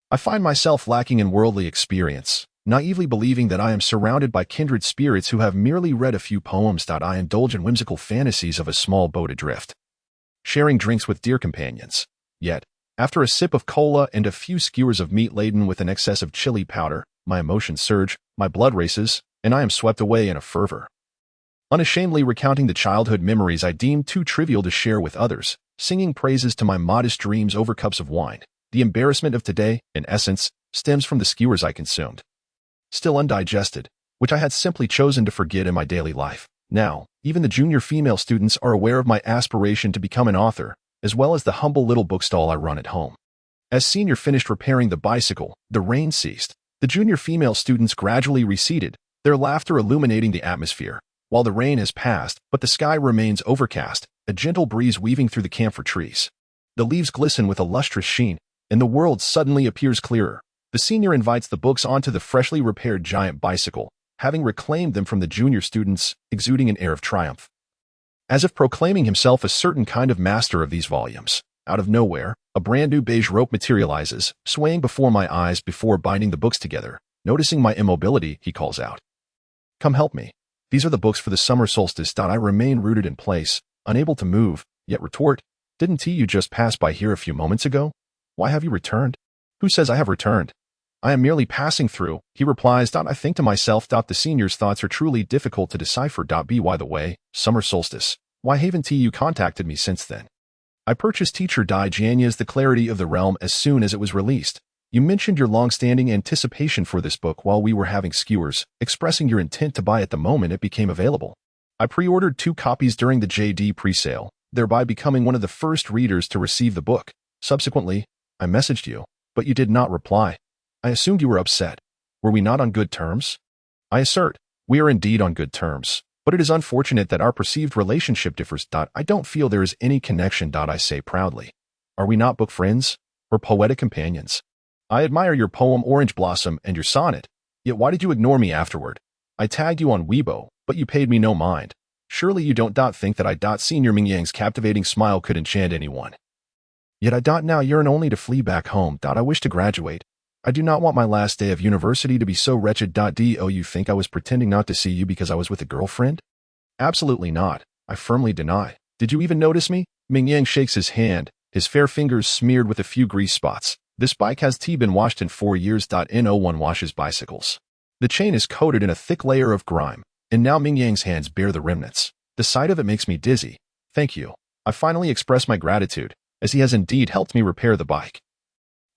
I find myself lacking in worldly experience, naively believing that I am surrounded by kindred spirits who have merely read a few poems. I indulge in whimsical fantasies of a small boat adrift, sharing drinks with dear companions. Yet, after a sip of cola and a few skewers of meat laden with an excess of chili powder, my emotions surge, my blood races, and I am swept away in a fervor, unashamedly recounting the childhood memories I deemed too trivial to share with others, singing praises to my modest dreams over cups of wine. The embarrassment of today, in essence, stems from the skewers I consumed, still undigested, which I had simply chosen to forget in my daily life. Now, even the junior female students are aware of my aspiration to become an author, as well as the humble little bookstall I run at home. As Senior finished repairing the bicycle, the rain ceased. The junior female students gradually receded, their laughter illuminating the atmosphere, while the rain has passed, but the sky remains overcast, a gentle breeze weaving through the camphor trees. The leaves glisten with a lustrous sheen, and the world suddenly appears clearer. The senior invites the books onto the freshly repaired giant bicycle, having reclaimed them from the junior students, exuding an air of triumph, as if proclaiming himself a certain kind of master of these volumes. Out of nowhere, a brand new beige rope materializes, swaying before my eyes before binding the books together. Noticing my immobility, he calls out, "Come help me. These are the books for the summer solstice." I remain rooted in place, unable to move, yet retort, "Didn't you just pass by here a few moments ago? Why have you returned?" "Who says I have returned? I am merely passing through," he replies. I think to myself, the senior's thoughts are truly difficult to decipher. By the way, summer solstice, why haven't you contacted me since then? I purchased Teacher Dai Jianya's The Clarity of the Realm as soon as it was released. You mentioned your long-standing anticipation for this book while we were having skewers, expressing your intent to buy it the moment it became available. I pre-ordered 2 copies during the JD pre-sale, thereby becoming one of the first readers to receive the book. Subsequently, I messaged you, but you did not reply. I assumed you were upset. Were we not on good terms? I assert, we are indeed on good terms, but it is unfortunate that our perceived relationship differs. I don't feel there is any connection. I say proudly. Are we not book friends? Or poetic companions? I admire your poem Orange Blossom and your sonnet, yet why did you ignore me afterward? I tagged you on Weibo, but you paid me no mind. Surely you don't think that I Senior Mingyang's captivating smile could enchant anyone. Yet I now yearn only to flee back home. I wish to graduate. I do not want my last day of university to be so wretched. Do you think I was pretending not to see you because I was with a girlfriend? Absolutely not. I firmly deny. Did you even notice me? Mingyang shakes his hand, his fair fingers smeared with a few grease spots. This bike has been washed in 4 years. No one washes bicycles. The chain is coated in a thick layer of grime, and now Mingyang's hands bear the remnants. The sight of it makes me dizzy. Thank you. I finally express my gratitude, as he has indeed helped me repair the bike.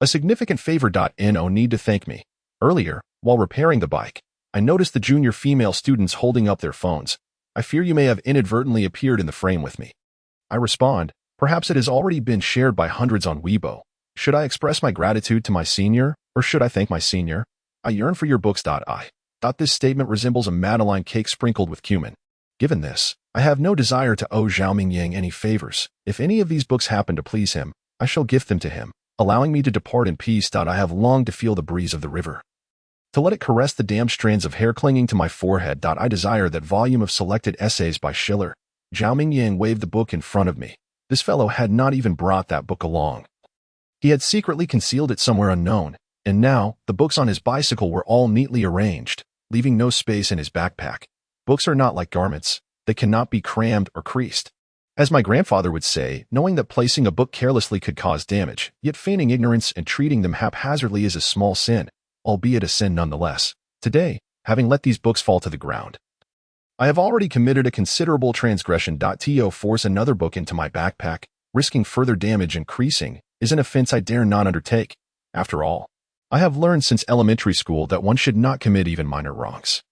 A significant favor. No need to thank me. Earlier, while repairing the bike, I noticed the junior female students holding up their phones. I fear you may have inadvertently appeared in the frame with me. I respond, perhaps it has already been shared by hundreds on Weibo. Should I express my gratitude to my senior, or should I thank my senior? I yearn for your books. This statement resembles a Madeleine cake sprinkled with cumin. Given this, I have no desire to owe Zhao Mingyang any favors. If any of these books happen to please him, I shall gift them to him, allowing me to depart in peace. I have longed to feel the breeze of the river, to let it caress the damp strands of hair clinging to my forehead. I desire that volume of selected essays by Schiller. Zhao Mingyang waved the book in front of me. This fellow had not even brought that book along. He had secretly concealed it somewhere unknown, and now the books on his bicycle were all neatly arranged, leaving no space in his backpack. Books are not like garments. They cannot be crammed or creased. As my grandfather would say, knowing that placing a book carelessly could cause damage, yet feigning ignorance and treating them haphazardly is a small sin, albeit a sin nonetheless. Today, having let these books fall to the ground, I have already committed a considerable transgression. To force another book into my backpack, risking further damage and creasing, is an offense I dare not undertake. After all, I have learned since elementary school that one should not commit even minor wrongs.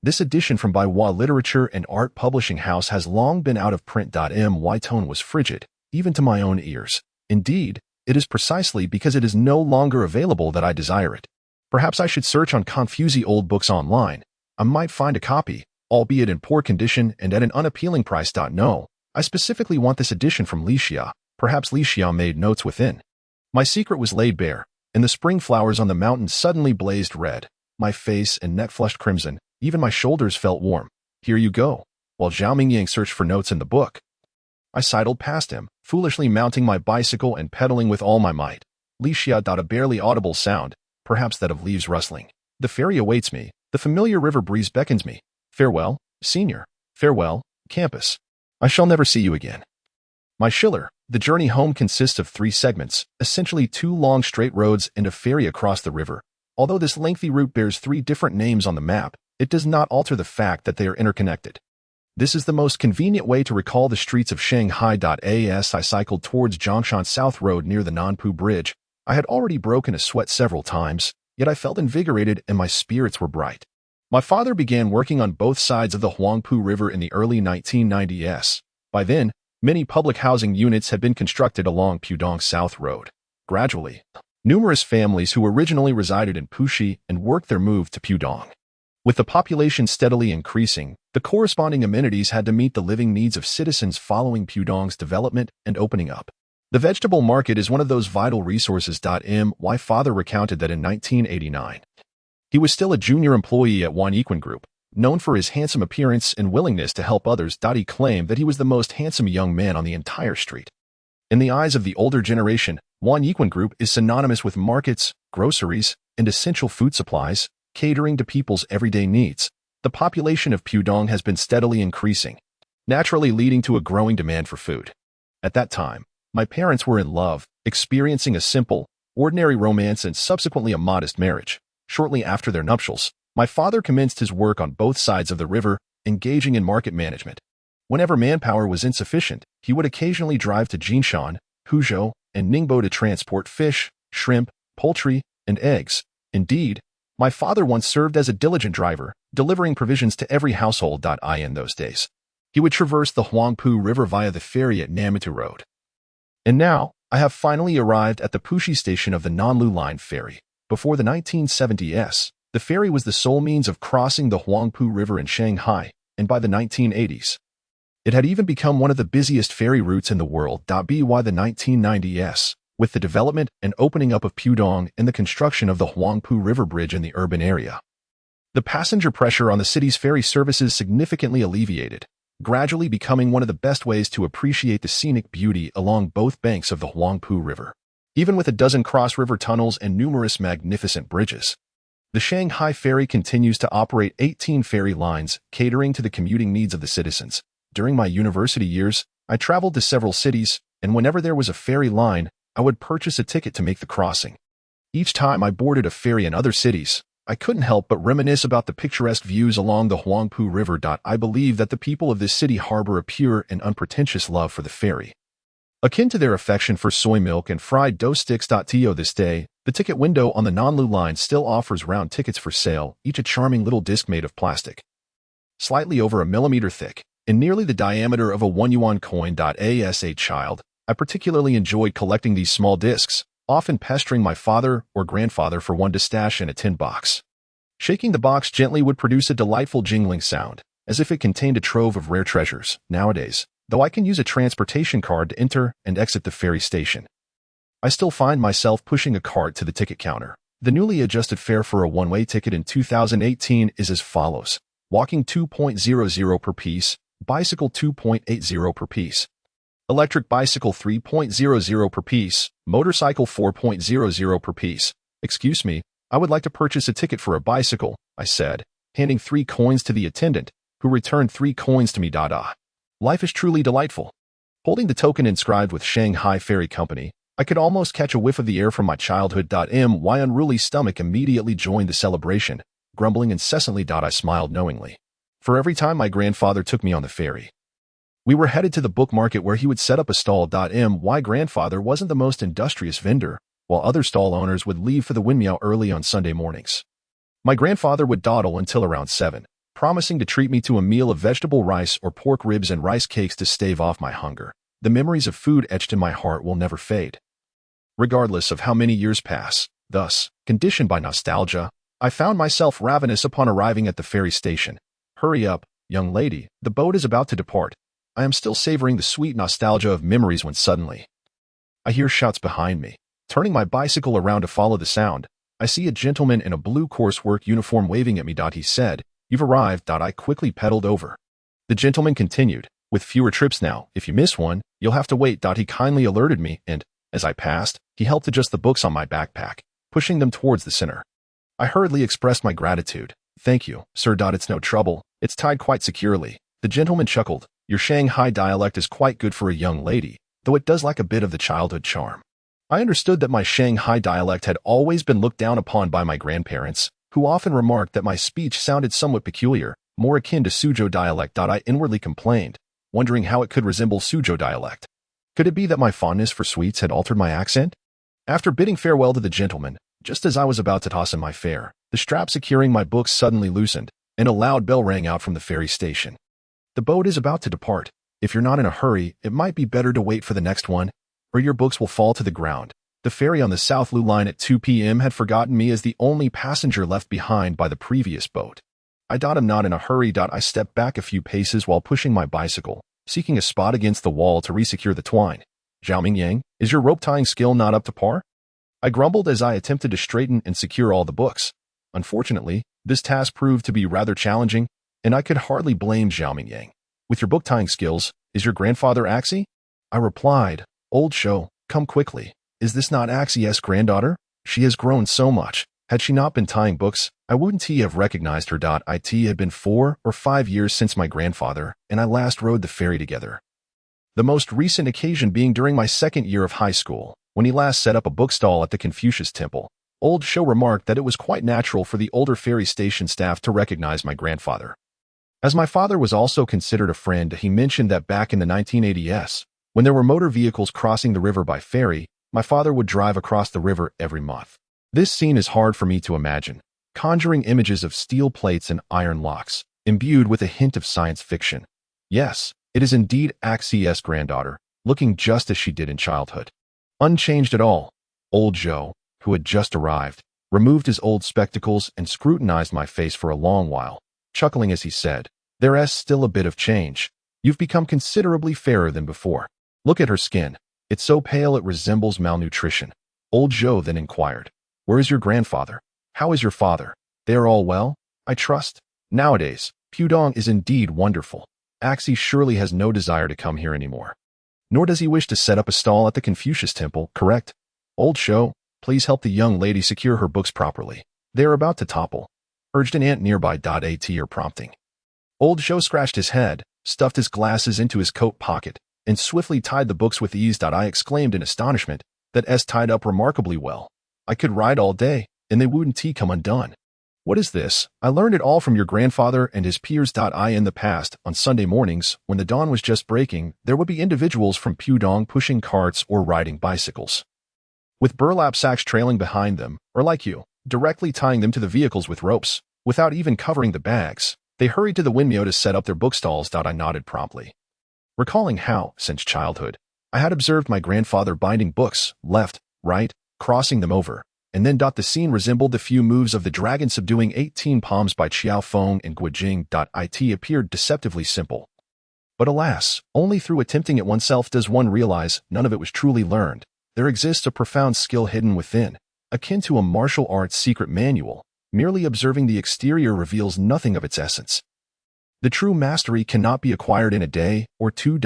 This edition from Baiwa Literature and Art Publishing House has long been out of print. My tone was frigid, even to my own ears. Indeed, it is precisely because it is no longer available that I desire it. Perhaps I should search on Confusi old books online. I might find a copy, albeit in poor condition and at an unappealing price. No, I specifically want this edition from Lixia. Perhaps Lixia made notes within. My secret was laid bare, and the spring flowers on the mountain suddenly blazed red. My face and neck flushed crimson. Even my shoulders felt warm. Here you go. While Zhao Mingyang searched for notes in the book, I sidled past him, foolishly mounting my bicycle and pedaling with all my might. Lixia. A barely audible sound, perhaps that of leaves rustling. The ferry awaits me. The familiar river breeze beckons me. Farewell, senior. Farewell, campus. I shall never see you again. My Schiller. The journey home consists of 3 segments, essentially 2 long straight roads and a ferry across the river. Although this lengthy route bears 3 different names on the map, it does not alter the fact that they are interconnected. This is the most convenient way to recall the streets of Shanghai. As I cycled towards Zhongshan South Road near the Nanpu Bridge, I had already broken a sweat several times, yet I felt invigorated and my spirits were bright. My father began working on both sides of the Huangpu River in the early 1990s. By then, many public housing units had been constructed along Pudong South Road. Gradually, numerous families who originally resided in Puxi and worked their move to Pudong. With the population steadily increasing, the corresponding amenities had to meet the living needs of citizens following Pudong's development and opening up. The vegetable market is one of those vital resources. My father recounted that in 1989, he was still a junior employee at Wan Yiquan Group, known for his handsome appearance and willingness to help others. He claimed that he was the most handsome young man on the entire street. In the eyes of the older generation, Wan Yiquan Group is synonymous with markets, groceries, and essential food supplies, catering to people's everyday needs. The population of Pudong has been steadily increasing, naturally leading to a growing demand for food. At that time, my parents were in love, experiencing a simple, ordinary romance and subsequently a modest marriage. Shortly after their nuptials, my father commenced his work on both sides of the river, engaging in market management. Whenever manpower was insufficient, he would occasionally drive to Jinshan, Huzhou, and Ningbo to transport fish, shrimp, poultry, and eggs. Indeed, my father once served as a diligent driver, delivering provisions to every household. In those days, he would traverse the Huangpu River via the ferry at Namitu Road. And now, I have finally arrived at the Puxi station of the Nanlu Line ferry. Before the 1970s, the ferry was the sole means of crossing the Huangpu River in Shanghai, and by the 1980s, it had even become one of the busiest ferry routes in the world. By the 1990s, with the development and opening up of Pudong and the construction of the Huangpu River Bridge in the urban area, the passenger pressure on the city's ferry services significantly alleviated, gradually becoming one of the best ways to appreciate the scenic beauty along both banks of the Huangpu River. Even with a dozen cross-river tunnels and numerous magnificent bridges, the Shanghai ferry continues to operate 18 ferry lines, catering to the commuting needs of the citizens. During my university years, I traveled to several cities, and whenever there was a ferry line, I would purchase a ticket to make the crossing. Each time I boarded a ferry in other cities, I couldn't help but reminisce about the picturesque views along the Huangpu River. I believe that the people of this city harbor a pure and unpretentious love for the ferry, akin to their affection for soy milk and fried dough sticks. To this day, the ticket window on the Nanlu line still offers round tickets for sale, each a charming little disc made of plastic, slightly over a millimeter thick, and nearly the diameter of a 1 yuan coin. As a child, I particularly enjoyed collecting these small discs, often pestering my father or grandfather for one to stash in a tin box. Shaking the box gently would produce a delightful jingling sound, as if it contained a trove of rare treasures. Nowadays, though I can use a transportation card to enter and exit the ferry station, I still find myself pushing a cart to the ticket counter. The newly adjusted fare for a one-way ticket in 2018 is as follows. Walking 2.00 per piece, bicycle 2.80 per piece. Electric bicycle 3.00 per piece, motorcycle 4.00 per piece. Excuse me, I would like to purchase a ticket for a bicycle, I said, handing 3 coins to the attendant, who returned 3 coins to me. Life is truly delightful. Holding the token inscribed with Shanghai Ferry Company, I could almost catch a whiff of the air from my childhood. My unruly stomach immediately joined the celebration, grumbling incessantly. I smiled knowingly. For every time my grandfather took me on the ferry, we were headed to the book market where he would set up a stall. My grandfather wasn't the most industrious vendor, while other stall owners would leave for the windmill early on Sunday mornings. My grandfather would dawdle until around 7, promising to treat me to a meal of vegetable rice or pork ribs and rice cakes to stave off my hunger. The memories of food etched in my heart will never fade. Regardless of how many years pass, thus, conditioned by nostalgia, I found myself ravenous upon arriving at the ferry station. Hurry up, young lady, the boat is about to depart. I am still savoring the sweet nostalgia of memories when suddenly I hear shouts behind me. Turning my bicycle around to follow the sound, I see a gentleman in a blue coursework uniform waving at me. He said, "You've arrived." I quickly pedaled over. The gentleman continued, "With fewer trips now, if you miss one, you'll have to wait." He kindly alerted me, and, as I passed, he helped adjust the books on my backpack, pushing them towards the center. I hurriedly expressed my gratitude. "Thank you, sir. It's no trouble. It's tied quite securely." The gentleman chuckled. "Your Shanghai dialect is quite good for a young lady, though it does lack a bit of the childhood charm." I understood that my Shanghai dialect had always been looked down upon by my grandparents, who often remarked that my speech sounded somewhat peculiar, more akin to Suzhou dialect. I inwardly complained, wondering how it could resemble Suzhou dialect. Could it be that my fondness for sweets had altered my accent? After bidding farewell to the gentleman, just as I was about to toss in my fare, the strap securing my books suddenly loosened, and a loud bell rang out from the ferry station. The boat is about to depart. If you're not in a hurry, it might be better to wait for the next one, or your books will fall to the ground. The ferry on the South Lu line at 2 p.m. had forgotten me as the only passenger left behind by the previous boat. I'm not in a hurry. I stepped back a few paces while pushing my bicycle, seeking a spot against the wall to resecure the twine. "Zhao Yang, is your rope-tying skill not up to par?" I grumbled as I attempted to straighten and secure all the books. Unfortunately, this task proved to be rather challenging, and I could hardly blame Zhao Yang. "With your book-tying skills, is your grandfather Axie?" I replied, "Old show, come quickly. Is this not Axie's granddaughter? She has grown so much. Had she not been tying books, I wouldn't have recognized her. It had been 4 or 5 years since my grandfather and I last rode the ferry together. The most recent occasion being during my second year of high school, when he last set up a bookstall at the Confucius Temple. Old Show remarked that it was quite natural for the older ferry station staff to recognize my grandfather. As my father was also considered a friend, he mentioned that back in the 1980s, when there were motor vehicles crossing the river by ferry, my father would drive across the river every month. This scene is hard for me to imagine, conjuring images of steel plates and iron locks, imbued with a hint of science fiction. Yes, it is indeed Axie's granddaughter, looking just as she did in childhood. Unchanged at all, old Joe, who had just arrived, removed his old spectacles and scrutinized my face for a long while, chuckling as he said, "There's still a bit of change. You've become considerably fairer than before. Look at her skin. It's so pale it resembles malnutrition." Old Joe then inquired, "Where is your grandfather? How is your father? They are all well, I trust? Nowadays, Pudong is indeed wonderful. Axie surely has no desire to come here anymore. Nor does he wish to set up a stall at the Confucius Temple, correct? Old Show, please help the young lady secure her books properly. They are about to topple," urged an ant nearby. At prompting. Old Show scratched his head, stuffed his glasses into his coat pocket, and swiftly tied the books with ease. I exclaimed in astonishment, "That S tied up remarkably well. I could ride all day, and they wouldn't come undone. What is this? I learned it all from your grandfather and his peers. In the past, on Sunday mornings, when the dawn was just breaking, there would be individuals from Pudong pushing carts or riding bicycles, with burlap sacks trailing behind them, or like you, directly tying them to the vehicles with ropes, without even covering the bags. They hurried to the windmill to set up their bookstalls. I nodded promptly, recalling how, since childhood, I had observed my grandfather binding books, left, right, crossing them over, and then the scene resembled the few moves of the dragon subduing 18 palms by Qiao Feng and Guijing. It appeared deceptively simple. But alas, only through attempting it oneself does one realize none of it was truly learned. there exists a profound skill hidden within, akin to a martial arts secret manual. Merely observing the exterior reveals nothing of its essence. The true mastery cannot be acquired in a day or two.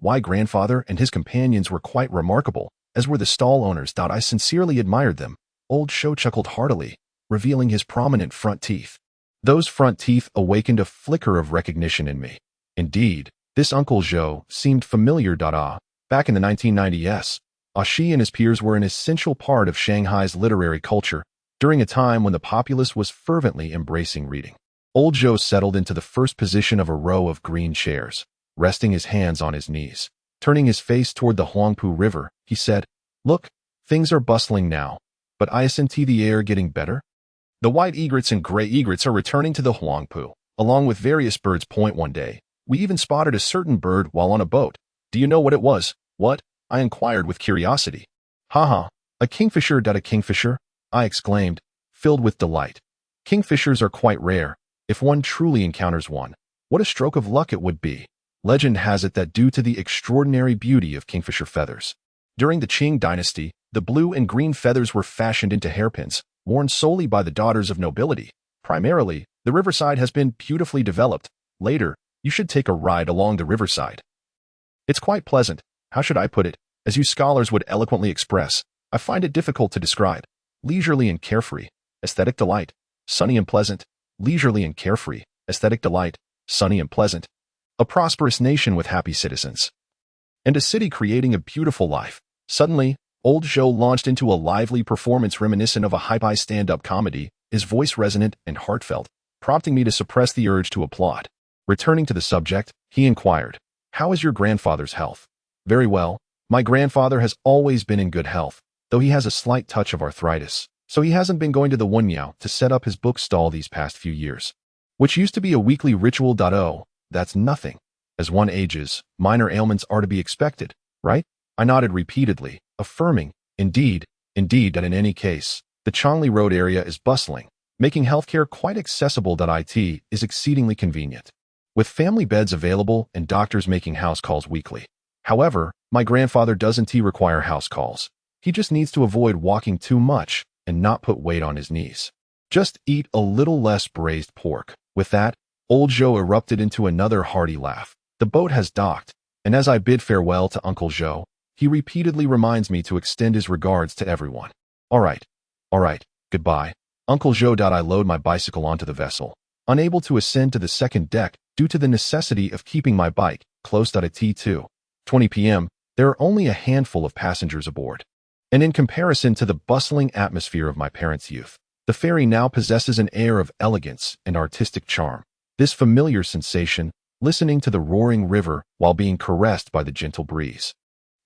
My grandfather and his companions were quite remarkable, as were the stall owners. I sincerely admired them. Old Zhou chuckled heartily, revealing his prominent front teeth. Those front teeth awakened a flicker of recognition in me. Indeed, this Uncle Zhou seemed familiar. Back in the 1990s, Shi and his peers were an essential part of Shanghai's literary culture, during a time when the populace was fervently embracing reading. Old Zhou settled into the first position of a row of green chairs, resting his hands on his knees. Turning his face toward the Huangpu River, he said, "Look, things are bustling now, but isn't the air getting better? The white egrets and gray egrets are returning to the Huangpu, along with various birds. One day, we even spotted a certain bird while on a boat. Do you know what it was?" "What?" I inquired with curiosity. "Haha, a kingfisher." "A kingfisher?" I exclaimed, filled with delight. Kingfishers are quite rare. If one truly encounters one, what a stroke of luck it would be. Legend has it that due to the extraordinary beauty of kingfisher feathers, during the Qing dynasty, the blue and green feathers were fashioned into hairpins, worn solely by the daughters of nobility. Primarily, the riverside has been beautifully developed. Later, you should take a ride along the riverside. It's quite pleasant. How should I put it? As you scholars would eloquently express, I find it difficult to describe. Leisurely and carefree, aesthetic delight, sunny and pleasant. Leisurely and carefree, aesthetic delight, sunny and pleasant. A prosperous nation with happy citizens. And a city creating a beautiful life. Suddenly, Old Zhou launched into a lively performance reminiscent of a high stand-up comedy, his voice resonant and heartfelt, prompting me to suppress the urge to applaud. Returning to the subject, he inquired, "How is your grandfather's health?" "Very well. My grandfather has always been in good health, though he has a slight touch of arthritis. So he hasn't been going to the Wunyao to set up his book stall these past few years, which used to be a weekly ritual. Oh, that's nothing. As one ages, minor ailments are to be expected, right?" I nodded repeatedly, affirming, indeed, that in any case, the Chongli Road area is bustling, making healthcare quite accessible. It is exceedingly convenient, with family beds available and doctors making house calls weekly. However, my grandfather doesn't require house calls. He just needs to avoid walking too much and not put weight on his knees. Just eat a little less braised pork. With that, Old Zhou erupted into another hearty laugh. The boat has docked, and as I bid farewell to Uncle Zhou, he repeatedly reminds me to extend his regards to everyone. All right, goodbye, Uncle Zhou. I load my bicycle onto the vessel, unable to ascend to the second deck due to the necessity of keeping my bike close. At 2:20 p.m., there are only a handful of passengers aboard. And in comparison to the bustling atmosphere of my parents' youth, the ferry now possesses an air of elegance and artistic charm. This familiar sensation, listening to the roaring river while being caressed by the gentle breeze,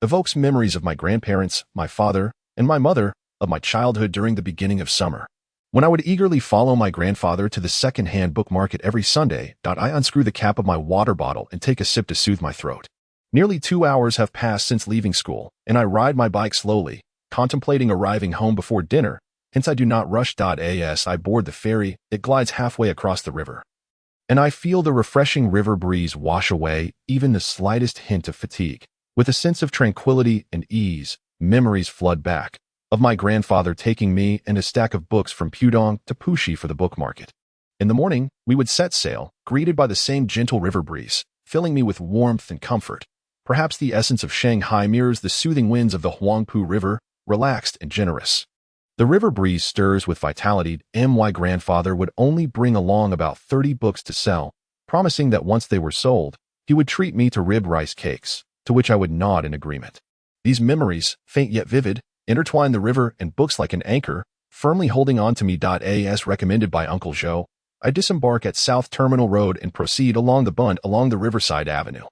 evokes memories of my grandparents, my father, and my mother, of my childhood during the beginning of summer, when I would eagerly follow my grandfather to the second-hand book market every Sunday. I unscrew the cap of my water bottle and take a sip to soothe my throat. Nearly 2 hours have passed since leaving school, and I ride my bike slowly, contemplating arriving home before dinner. Hence I do not rush. As I board the ferry, it glides halfway across the river, and I feel the refreshing river breeze wash away even the slightest hint of fatigue. With a sense of tranquility and ease, memories flood back, of my grandfather taking me and a stack of books from Pudong to Puxi for the book market. In the morning, we would set sail, greeted by the same gentle river breeze, filling me with warmth and comfort. Perhaps the essence of Shanghai mirrors the soothing winds of the Huangpu River, relaxed and generous. The river breeze stirs with vitality. My grandfather would only bring along about 30 books to sell, promising that once they were sold, he would treat me to rib rice cakes, to which I would nod in agreement. These memories, faint yet vivid, intertwine the river and books like an anchor, firmly holding on to me. As recommended by Uncle Zhou, I disembark at South Terminal Road and proceed along the bund along the Riverside Avenue.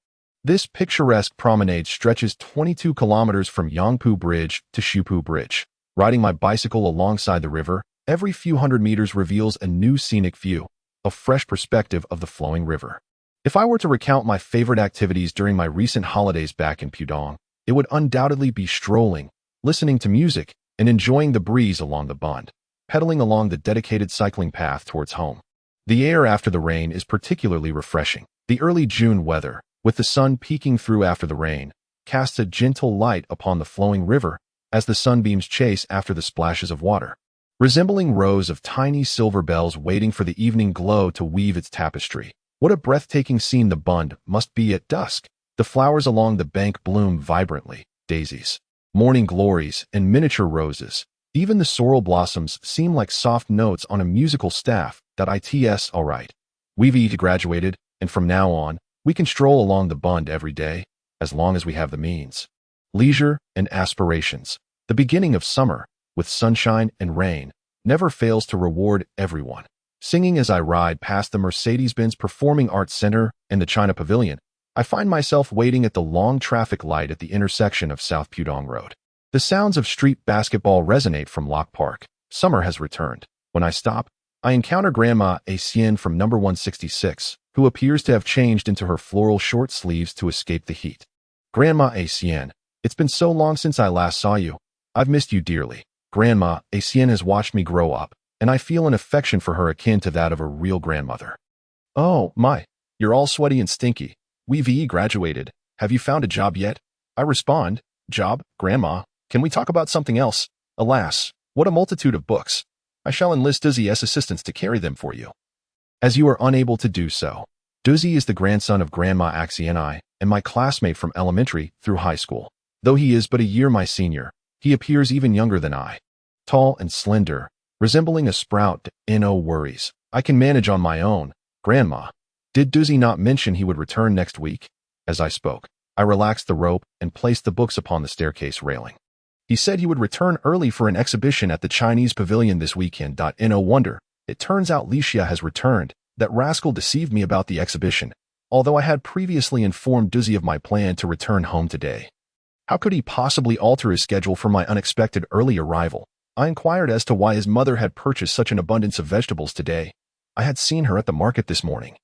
This picturesque promenade stretches 22 kilometers from Yangpu Bridge to Shupu Bridge. Riding my bicycle alongside the river, every few hundred meters reveals a new scenic view, a fresh perspective of the flowing river. If I were to recount my favorite activities during my recent holidays back in Pudong, it would undoubtedly be strolling, listening to music, and enjoying the breeze along the bund, pedaling along the dedicated cycling path towards home. The air after the rain is particularly refreshing. The early June weather, with the sun peeking through after the rain, casts a gentle light upon the flowing river as the sunbeams chase after the splashes of water, resembling rows of tiny silver bells waiting for the evening glow to weave its tapestry. What a breathtaking scene the Bund must be at dusk. The flowers along the bank bloom vibrantly, daisies, morning glories, and miniature roses. Even the sorrel blossoms seem like soft notes on a musical staff. It's all right. We've graduated, and from now on, we can stroll along the Bund every day, as long as we have the means. Leisure and aspirations. The beginning of summer, with sunshine and rain, never fails to reward everyone. Singing as I ride past the Mercedes-Benz Performing Arts Center and the China Pavilion, I find myself waiting at the long traffic light at the intersection of South Pudong Road. The sounds of street basketball resonate from Lock Park. Summer has returned. When I stop, I encounter Grandma Acien from number 166, who appears to have changed into her floral short sleeves to escape the heat. Grandma Acien, it's been so long since I last saw you. I've missed you dearly. Grandma Acien has watched me grow up, and I feel an affection for her akin to that of a real grandmother. Oh, my. You're all sweaty and stinky. We've graduated. Have you found a job yet? I respond, job, Grandma. Can we talk about something else? Alas, what a multitude of books. I shall enlist Duzzy's assistants to carry them for you. As you are unable to do so, Duzzy is the grandson of Grandma Axieni and my classmate from elementary through high school. Though he is but a year my senior, he appears even younger than I. Tall and slender, resembling a sprout. No worries. I can manage on my own. Grandma, did Duzzy not mention he would return next week? As I spoke, I relaxed the rope and placed the books upon the staircase railing. He said he would return early for an exhibition at the Chinese Pavilion this weekend. No wonder. It turns out Licia has returned. That rascal deceived me about the exhibition, although I had previously informed Duzzy of my plan to return home today. How could he possibly alter his schedule for my unexpected early arrival? I inquired as to why his mother had purchased such an abundance of vegetables today. I had seen her at the market this morning,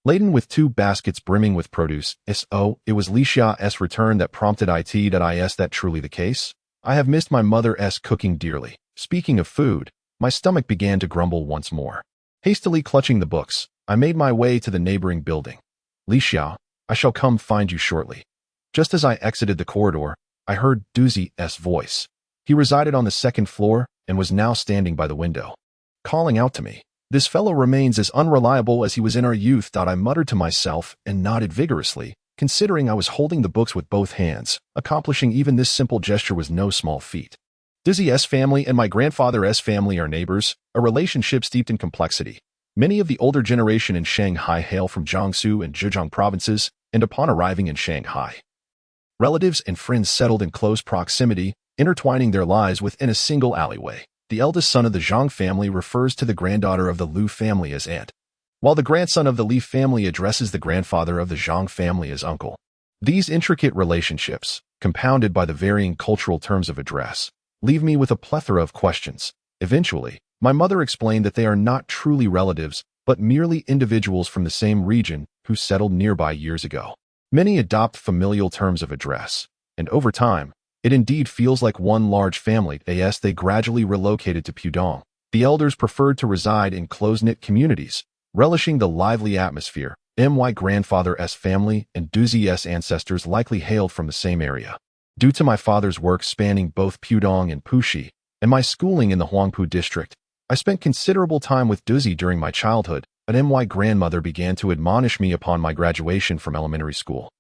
laden with 2 baskets brimming with produce. It was Licia's return that prompted it. Is that truly the case? I have missed my mother's cooking dearly. Speaking of food, my stomach began to grumble once more. Hastily clutching the books, I made my way to the neighboring building. Licia, I shall come find you shortly. Just as I exited the corridor, I heard Duzzy's voice. He resided on the 2nd floor and was now standing by the window, calling out to me. This fellow remains as unreliable as he was in our youth. I muttered to myself and nodded vigorously, considering I was holding the books with both hands. Accomplishing even this simple gesture was no small feat. Dizzy's family and my grandfather's family are neighbors, a relationship steeped in complexity. Many of the older generation in Shanghai hail from Jiangsu and Zhejiang provinces, and upon arriving in Shanghai, relatives and friends settled in close proximity, intertwining their lives within a single alleyway. The eldest son of the Zhang family refers to the granddaughter of the Liu family as aunt, while the grandson of the Li family addresses the grandfather of the Zhang family as uncle. These intricate relationships, compounded by the varying cultural terms of address, leave me with a plethora of questions. Eventually, my mother explained that they are not truly relatives, but merely individuals from the same region who settled nearby years ago. Many adopt familial terms of address, and over time, it indeed feels like one large family. As they gradually relocated to Pudong, the elders preferred to reside in close-knit communities, relishing the lively atmosphere. My grandfather's family and Duzzy's ancestors likely hailed from the same area. Due to my father's work spanning both Pudong and Puxi, and my schooling in the Huangpu district, I spent considerable time with Duzzy during my childhood, but my grandmother began to admonish me upon my graduation from elementary school,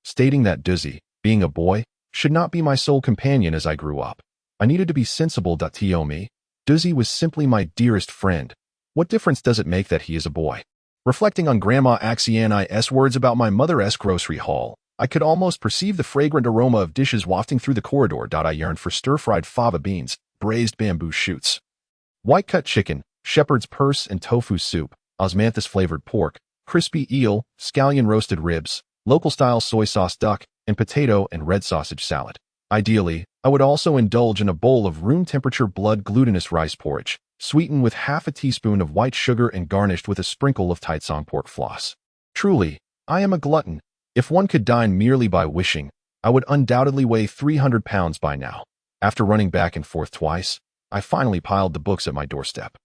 stating that Duzzy, being a boy, should not be my sole companion as I grew up. I needed to be sensible. Me, Duzzy was simply my dearest friend. What difference does it make that he is a boy? Reflecting on Grandma Axiani's words about my mother's grocery haul, I could almost perceive the fragrant aroma of dishes wafting through the corridor. I yearned for stir-fried fava beans, braised bamboo shoots, white-cut chicken, shepherd's purse and tofu soup, osmanthus-flavored pork, crispy eel, scallion roasted ribs, local-style soy sauce duck, and potato and red sausage salad. Ideally, I would also indulge in a bowl of room-temperature blood-glutinous rice porridge, sweetened with half a teaspoon of white sugar and garnished with a sprinkle of taitsong pork floss. Truly, I am a glutton. If one could dine merely by wishing, I would undoubtedly weigh 300 pounds by now. After running back and forth twice, I finally piled the books at my doorstep.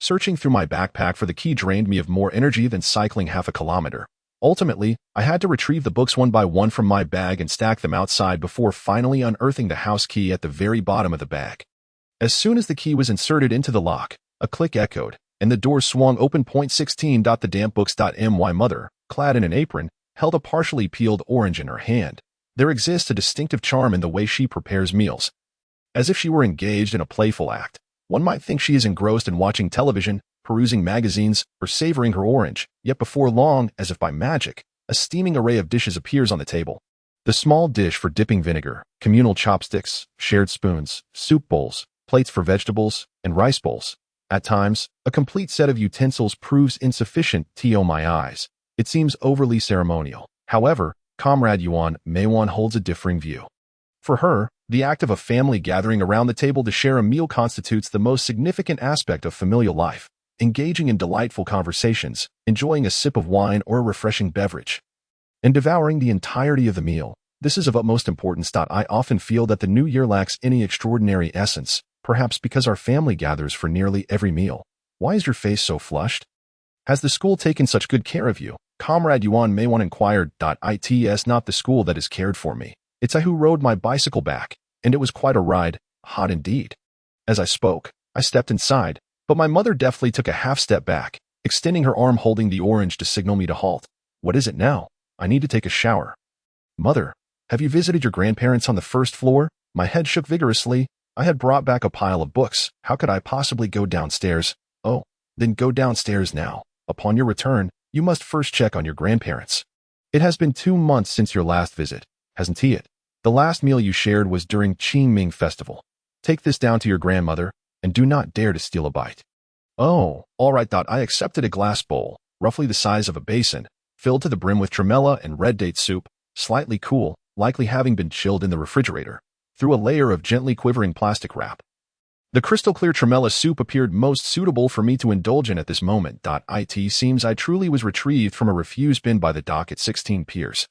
Searching through my backpack for the key drained me of more energy than cycling half a kilometer. Ultimately, I had to retrieve the books one by one from my bag and stack them outside before finally unearthing the house key at the very bottom of the bag. As soon as the key was inserted into the lock, a click echoed, and the door swung open. 16. The damp books. My mother, clad in an apron, held a partially peeled orange in her hand. There exists a distinctive charm in the way she prepares meals. As if she were engaged in a playful act, one might think she is engrossed in watching television, perusing magazines, or savoring her orange, yet before long, as if by magic, a steaming array of dishes appears on the table. The small dish for dipping vinegar, communal chopsticks, shared spoons, soup bowls, plates for vegetables, and rice bowls. At times, a complete set of utensils proves insufficient. To my eyes, it seems overly ceremonial. However, Comrade Yuan Meiwan holds a differing view. For her, the act of a family gathering around the table to share a meal constitutes the most significant aspect of familial life, engaging in delightful conversations, enjoying a sip of wine or a refreshing beverage, and devouring the entirety of the meal. This is of utmost importance. I often feel that the new year lacks any extraordinary essence, perhaps because our family gathers for nearly every meal. Why is your face so flushed? Has the school taken such good care of you? Comrade Yuan Meiwan inquired. It's not the school that has cared for me. It's I who rode my bicycle back, and it was quite a ride, hot indeed. As I spoke, I stepped inside, but my mother deftly took a half step back, extending her arm holding the orange to signal me to halt. What is it now? I need to take a shower. Mother, have you visited your grandparents on the first floor? My head shook vigorously. I had brought back a pile of books. How could I possibly go downstairs? Oh, then go downstairs now. Upon your return, you must first check on your grandparents. It has been 2 months since your last visit, hasn't it? The last meal you shared was during Qingming Festival. Take this down to your grandmother, and do not dare to steal a bite. Oh, all right. I accepted a glass bowl, roughly the size of a basin, filled to the brim with tremella and red date soup, slightly cool, likely having been chilled in the refrigerator, through a layer of gently quivering plastic wrap. The crystal-clear tremella soup appeared most suitable for me to indulge in at this moment. It seems I truly was retrieved from a refuse bin by the dock at 16 Piers.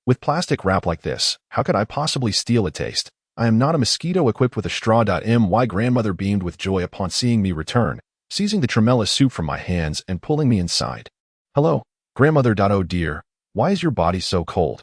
With plastic wrap like this, how could I possibly steal a taste? I am not a mosquito equipped with a straw. My grandmother beamed with joy upon seeing me return, seizing the tremella soup from my hands and pulling me inside. Hello, grandmother. Oh dear, why is your body so cold?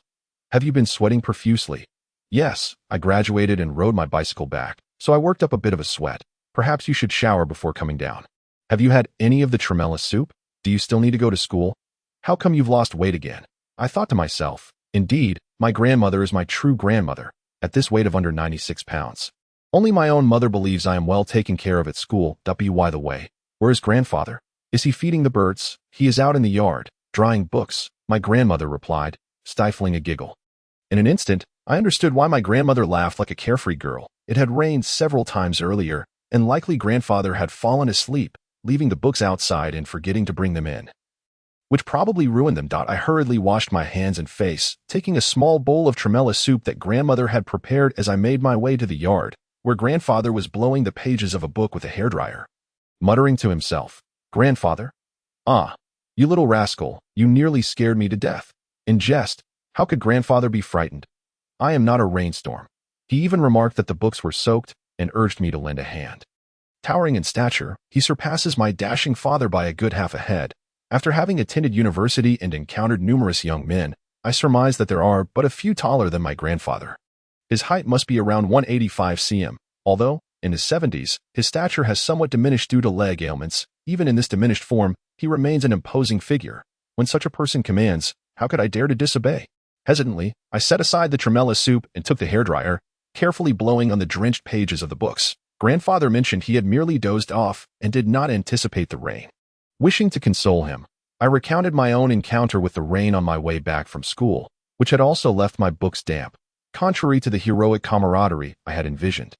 Have you been sweating profusely? Yes, I graduated and rode my bicycle back, so I worked up a bit of a sweat. Perhaps you should shower before coming down. Have you had any of the tremella soup? Do you still need to go to school? How come you've lost weight again? I thought to myself, indeed, my grandmother is my true grandmother, at this weight of under 96 pounds. Only my own mother believes I am well taken care of at school. By the way, where is grandfather? Is he feeding the birds? He is out in the yard, drying books, my grandmother replied, stifling a giggle. In an instant, I understood why my grandmother laughed like a carefree girl. It had rained several times earlier, and likely grandfather had fallen asleep, leaving the books outside and forgetting to bring them in, which probably ruined them. I hurriedly washed my hands and face, taking a small bowl of tremella soup that grandmother had prepared as I made my way to the yard, where grandfather was blowing the pages of a book with a hairdryer. Muttering to himself, "Grandfather? Ah, you little rascal, you nearly scared me to death." In jest, how could grandfather be frightened? I am not a rainstorm. He even remarked that the books were soaked and urged me to lend a hand. Towering in stature, he surpasses my dashing father by a good half a head. After having attended university and encountered numerous young men, I surmise that there are but a few taller than my grandfather. His height must be around 185 cm, although, in his 70s, his stature has somewhat diminished due to leg ailments. Even in this diminished form, he remains an imposing figure. When such a person commands, how could I dare to disobey? Hesitantly, I set aside the tremella soup and took the hairdryer, carefully blowing on the drenched pages of the books. Grandfather mentioned he had merely dozed off and did not anticipate the rain. Wishing to console him, I recounted my own encounter with the rain on my way back from school, which had also left my books damp, contrary to the heroic camaraderie I had envisioned.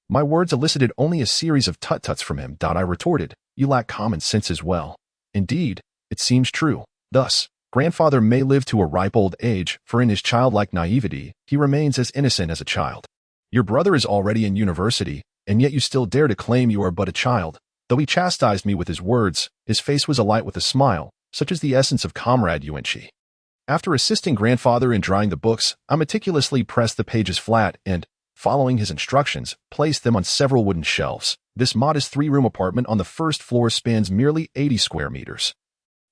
My words elicited only a series of tut-tuts from him. I retorted, "You lack common sense as well." Indeed, it seems true. Thus, grandfather may live to a ripe old age, for in his childlike naivety, he remains as innocent as a child. Your brother is already in university, and yet you still dare to claim you are but a child. Though he chastised me with his words, his face was alight with a smile, such as the essence of Comrade Yuanqi. After assisting grandfather in drying the books, I meticulously pressed the pages flat and, following his instructions, placed them on several wooden shelves. This modest 3-room apartment on the first floor spans merely 80 square meters.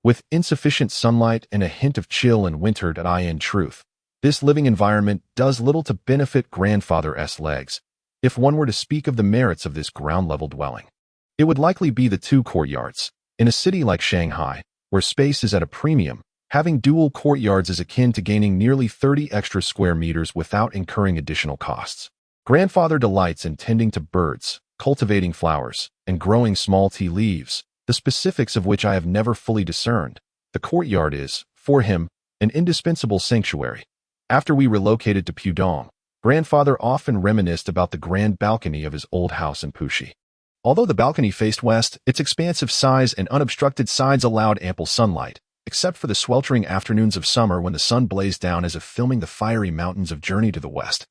with insufficient sunlight and a hint of chill in winter. In truth, this living environment does little to benefit grandfather's legs. If one were to speak of the merits of this ground-level dwelling, it would likely be the two courtyards. In a city like Shanghai, where space is at a premium, having dual courtyards is akin to gaining nearly 30 extra square meters without incurring additional costs. Grandfather delights in tending to birds, cultivating flowers, and growing small tea leaves, the specifics of which I have never fully discerned. The courtyard is, for him, an indispensable sanctuary. After we relocated to Pudong, grandfather often reminisced about the grand balcony of his old house in Puxi. Although the balcony faced west, its expansive size and unobstructed sides allowed ample sunlight, except for the sweltering afternoons of summer when the sun blazed down as if filming the fiery mountains of Journey to the West,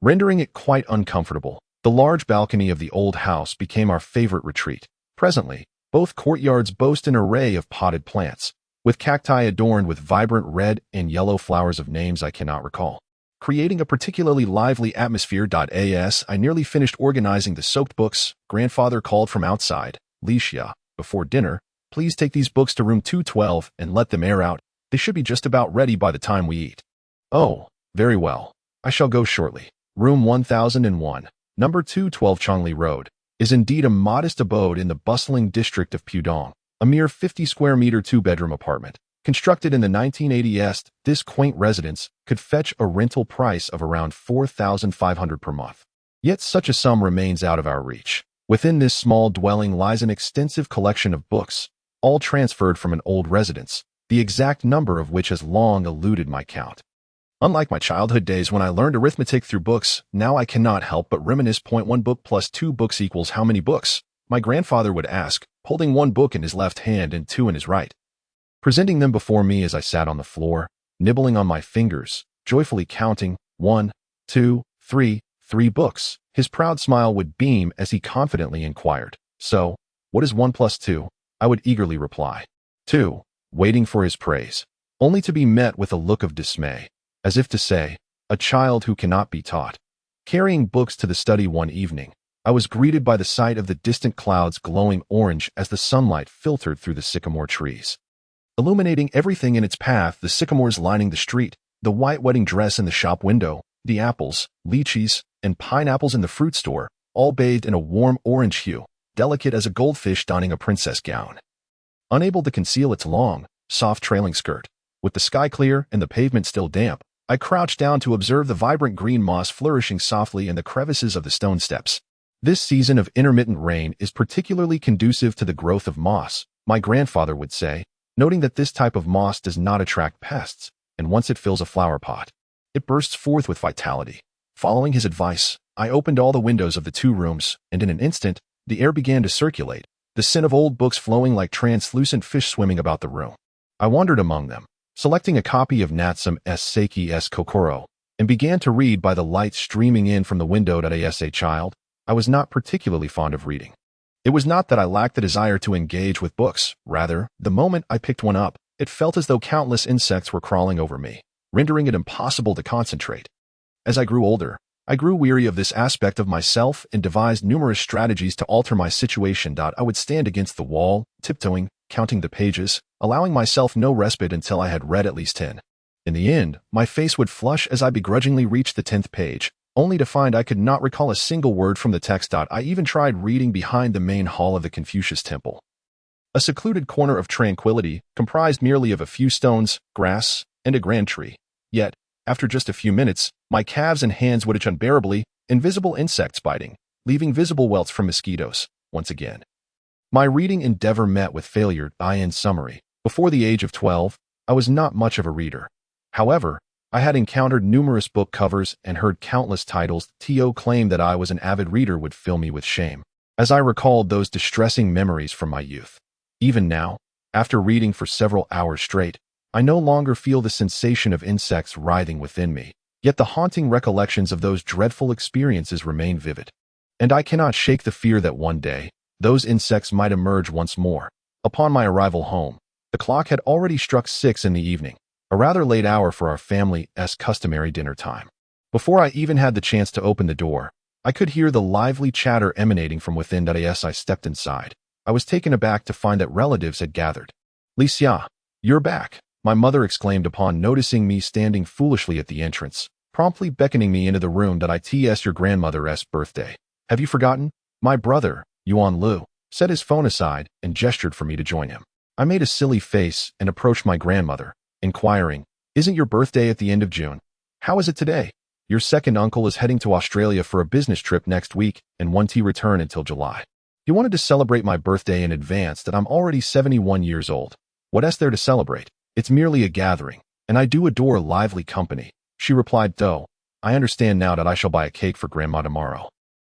rendering it quite uncomfortable. The large balcony of the old house became our favorite retreat. Presently, both courtyards boast an array of potted plants, with cacti adorned with vibrant red and yellow flowers of names I cannot recall, creating a particularly lively atmosphere. I nearly finished organizing the soaked books. Grandfather called from outside. Licia, before dinner, please take these books to room 212 and let them air out. They should be just about ready by the time we eat. Oh, very well. I shall go shortly. Room 1001, number 212 Chongli Road, is indeed a modest abode in the bustling district of Pudong, a mere 50 square meter two-bedroom apartment. Constructed in the 1980s, this quaint residence could fetch a rental price of around 4,500 per month. Yet such a sum remains out of our reach. Within this small dwelling lies an extensive collection of books, all transferred from an old residence, the exact number of which has long eluded my count. Unlike my childhood days when I learned arithmetic through books, now I cannot help but reminisce. 1 book plus 2 books equals how many books? My grandfather would ask, holding 1 book in his left hand and 2 in his right, presenting them before me as I sat on the floor, nibbling on my fingers, joyfully counting 1, 2, 3 books. His proud smile would beam as he confidently inquired, "So, what is 1 plus 2? I would eagerly reply, 2, waiting for his praise, only to be met with a look of dismay, as if to say, a child who cannot be taught. Carrying books to the study one evening, I was greeted by the sight of the distant clouds glowing orange as the sunlight filtered through the sycamore trees, illuminating everything in its path. The sycamores lining the street, the white wedding dress in the shop window, the apples, lychees, and pineapples in the fruit store, all bathed in a warm orange hue, delicate as a goldfish donning a princess gown. Unable to conceal its long, soft trailing skirt, with the sky clear and the pavement still damp, I crouched down to observe the vibrant green moss flourishing softly in the crevices of the stone steps. This season of intermittent rain is particularly conducive to the growth of moss, my grandfather would say, noting that this type of moss does not attract pests, and once it fills a flower pot, it bursts forth with vitality. Following his advice, I opened all the windows of the 2 rooms, and in an instant, the air began to circulate, the scent of old books flowing like translucent fish swimming about the room. I wandered among them, selecting a copy of Natsume Seiki's Kokoro, and began to read by the light streaming in from the window. As a child, I was not particularly fond of reading. It was not that I lacked the desire to engage with books. Rather, the moment I picked one up, it felt as though countless insects were crawling over me, rendering it impossible to concentrate. As I grew older, I grew weary of this aspect of myself and devised numerous strategies to alter my situation. I would stand against the wall, tiptoeing, counting the pages, allowing myself no respite until I had read at least 10. In the end, my face would flush as I begrudgingly reached the 10th page, only to find I could not recall a single word from the text. I even tried reading behind the main hall of the Confucius Temple, a secluded corner of tranquility comprised merely of a few stones, grass, and a grand tree. Yet, after just a few minutes, my calves and hands would itch unbearably, invisible insects biting, leaving visible welts from mosquitoes. Once again, my reading endeavor met with failure. In summary, before the age of 12, I was not much of a reader. However, I had encountered numerous book covers and heard countless titles. To claim that I was an avid reader would fill me with shame, as I recalled those distressing memories from my youth. Even now, after reading for several hours straight, I no longer feel the sensation of insects writhing within me, yet the haunting recollections of those dreadful experiences remain vivid. And I cannot shake the fear that one day, those insects might emerge once more. Upon my arrival home, the clock had already struck 6 in the evening, a rather late hour for our family's customary dinner time. Before I even had the chance to open the door, I could hear the lively chatter emanating from within. As I stepped inside, I was taken aback to find that relatives had gathered. Li Xia, you're back, my mother exclaimed upon noticing me standing foolishly at the entrance, promptly beckoning me into the room that it's your grandmother's birthday. Have you forgotten? My brother, Yuan Lu, set his phone aside and gestured for me to join him. I made a silly face and approached my grandmother, inquiring, isn't your birthday at the end of June? How is it today? Your second uncle is heading to Australia for a business trip next week and won't return until July. He wanted to celebrate my birthday in advance that I'm already 71 years old. What's there to celebrate? It's merely a gathering, and I do adore lively company. She replied, though, I understand now that I shall buy a cake for Grandma tomorrow.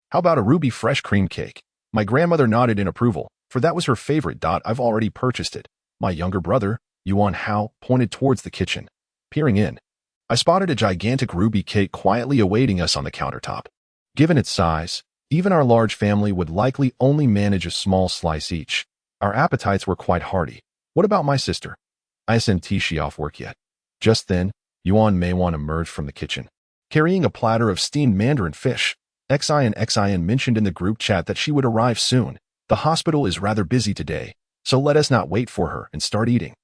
How about a ruby fresh cream cake? My grandmother nodded in approval, for that was her favorite. I've already purchased it. My younger brother, Yuan Hao, pointed towards the kitchen. Peering in, I spotted a gigantic ruby cake quietly awaiting us on the countertop. Given its size, even our large family would likely only manage a small slice each. Our appetites were quite hearty. What about my sister? Isn't she off work yet? Just then, Yuan Meiwan emerged from the kitchen, carrying a platter of steamed mandarin fish. Xin mentioned in the group chat that she would arrive soon. The hospital is rather busy today, so let us not wait for her and start eating.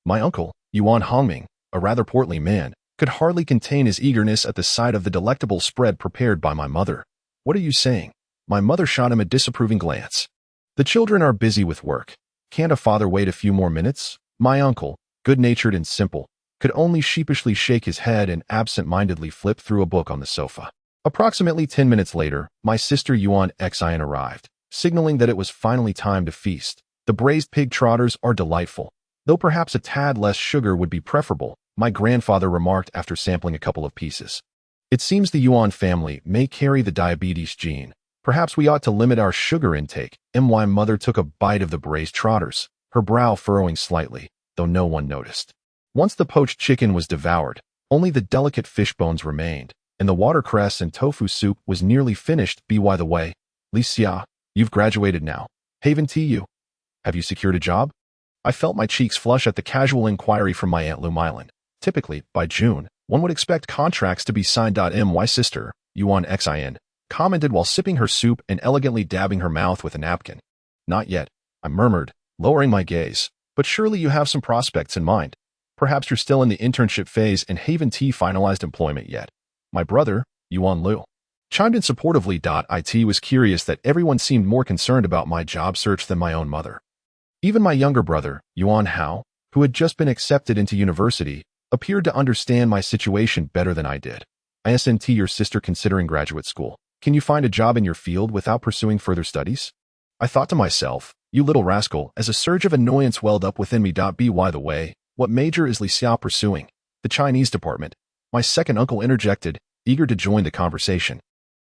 My uncle, Yuan Hongming, a rather portly man, could hardly contain his eagerness at the sight of the delectable spread prepared by my mother. What are you saying? My mother shot him a disapproving glance. The children are busy with work. Can't a father wait a few more minutes? My uncle, good-natured and simple, could only sheepishly shake his head and absent-mindedly flip through a book on the sofa. Approximately 10 minutes later, my sister Yuan Xin arrived, signaling that it was finally time to feast. The braised pig trotters are delightful, though perhaps a tad less sugar would be preferable, my grandfather remarked after sampling a couple of pieces. It seems the Yuan family may carry the diabetes gene. Perhaps we ought to limit our sugar intake. My mother took a bite of the braised trotters, her brow furrowing slightly, though no one noticed. Once the poached chicken was devoured, only the delicate fish bones remained, and the watercress and tofu soup was nearly finished. By the way, Li Xia, you've graduated now. Haven't you? Have you secured a job? I felt my cheeks flush at the casual inquiry from my Aunt Lu Mylan. Typically, by June, one would expect contracts to be signed. My sister, Yuan Xin, commented while sipping her soup and elegantly dabbing her mouth with a napkin. Not yet, I murmured, lowering my gaze. But surely you have some prospects in mind. Perhaps you're still in the internship phase and haven't finalized employment yet. My brother, Yuan Lu, chimed in supportively. It was curious that everyone seemed more concerned about my job search than my own mother. Even my younger brother, Yuan Hao, who had just been accepted into university, appeared to understand my situation better than I did. Isn't your sister considering graduate school? Can you find a job in your field without pursuing further studies? I thought to myself, you little rascal, as a surge of annoyance welled up within me. By the way, what major is Li Xiao pursuing? The Chinese department. My second uncle interjected, eager to join the conversation.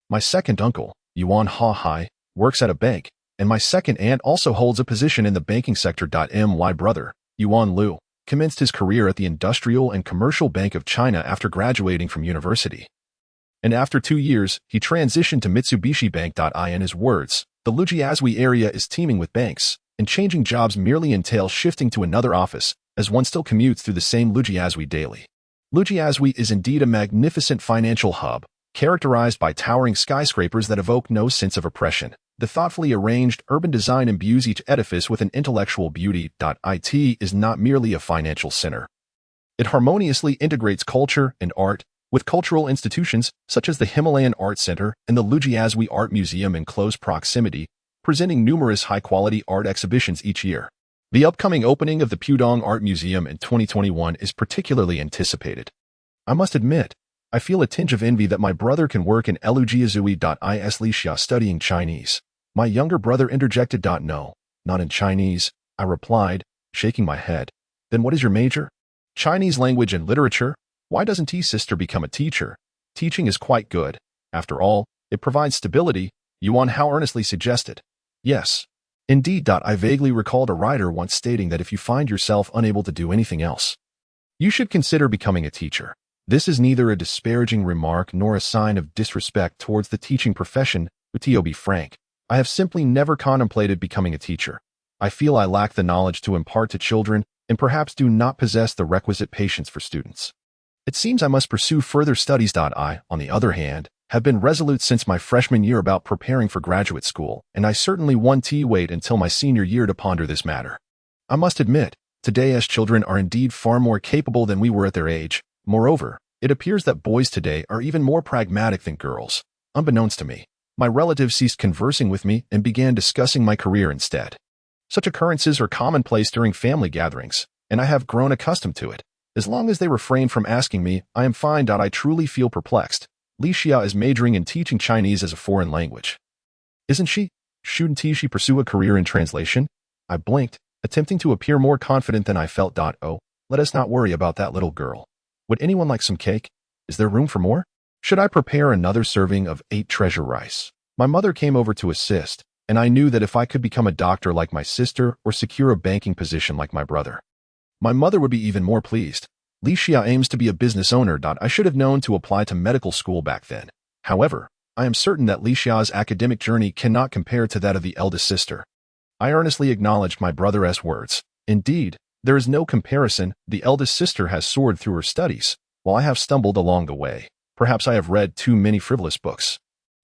My second uncle, Yuan Hai, works at a bank, and my second aunt also holds a position in the banking sector. My brother, Yuan Lu, commenced his career at the Industrial and Commercial Bank of China after graduating from university. And after 2 years, he transitioned to Mitsubishi Bank. In his words, the Lujiazui area is teeming with banks, and changing jobs merely entails shifting to another office, as one still commutes through the same Lujiazui daily. Lujiazui is indeed a magnificent financial hub, characterized by towering skyscrapers that evoke no sense of oppression. The thoughtfully arranged urban design imbues each edifice with an intellectual beauty. It is not merely a financial center. It harmoniously integrates culture and art, with cultural institutions such as the Himalayan Art Center and the Lujiazui Art Museum in close proximity, presenting numerous high-quality art exhibitions each year. The upcoming opening of the Pudong Art Museum in 2021 is particularly anticipated. I must admit, I feel a tinge of envy that my brother can work in Lujiazui. Li Xia studying Chinese. My younger brother interjected. No, not in Chinese, I replied, shaking my head. Then what is your major? Chinese language and literature? Why doesn't sister become a teacher? Teaching is quite good. After all, it provides stability, Yuan Hao earnestly suggested. Yes. Indeed. I vaguely recalled a writer once stating that if you find yourself unable to do anything else, you should consider becoming a teacher. This is neither a disparaging remark nor a sign of disrespect towards the teaching profession, but to be frank, I have simply never contemplated becoming a teacher. I feel I lack the knowledge to impart to children and perhaps do not possess the requisite patience for students. It seems I must pursue further studies. I, on the other hand, have been resolute since my freshman year about preparing for graduate school, and I certainly won't wait until my senior year to ponder this matter. I must admit, Today's children are indeed far more capable than we were at their age. Moreover, it appears that boys today are even more pragmatic than girls. Unbeknownst to me, my relatives ceased conversing with me and began discussing my career instead. Such occurrences are commonplace during family gatherings, and I have grown accustomed to it. As long as they refrain from asking me, I am fine. I truly feel perplexed. Li Xia is majoring in teaching Chinese as a foreign language. Isn't she? Shouldn't she pursue a career in translation? I blinked, attempting to appear more confident than I felt. Oh, let us not worry about that little girl. Would anyone like some cake? Is there room for more? Should I prepare another serving of 8 treasure rice? My mother came over to assist, and I knew that if I could become a doctor like my sister or secure a banking position like my brother, my mother would be even more pleased. Li Xia aims to be a business owner. I should have known to apply to medical school back then. However, I am certain that Li Xia's academic journey cannot compare to that of the eldest sister. I earnestly acknowledged my brother's words. Indeed, there is no comparison. The eldest sister has soared through her studies, while I have stumbled along the way. Perhaps I have read too many frivolous books.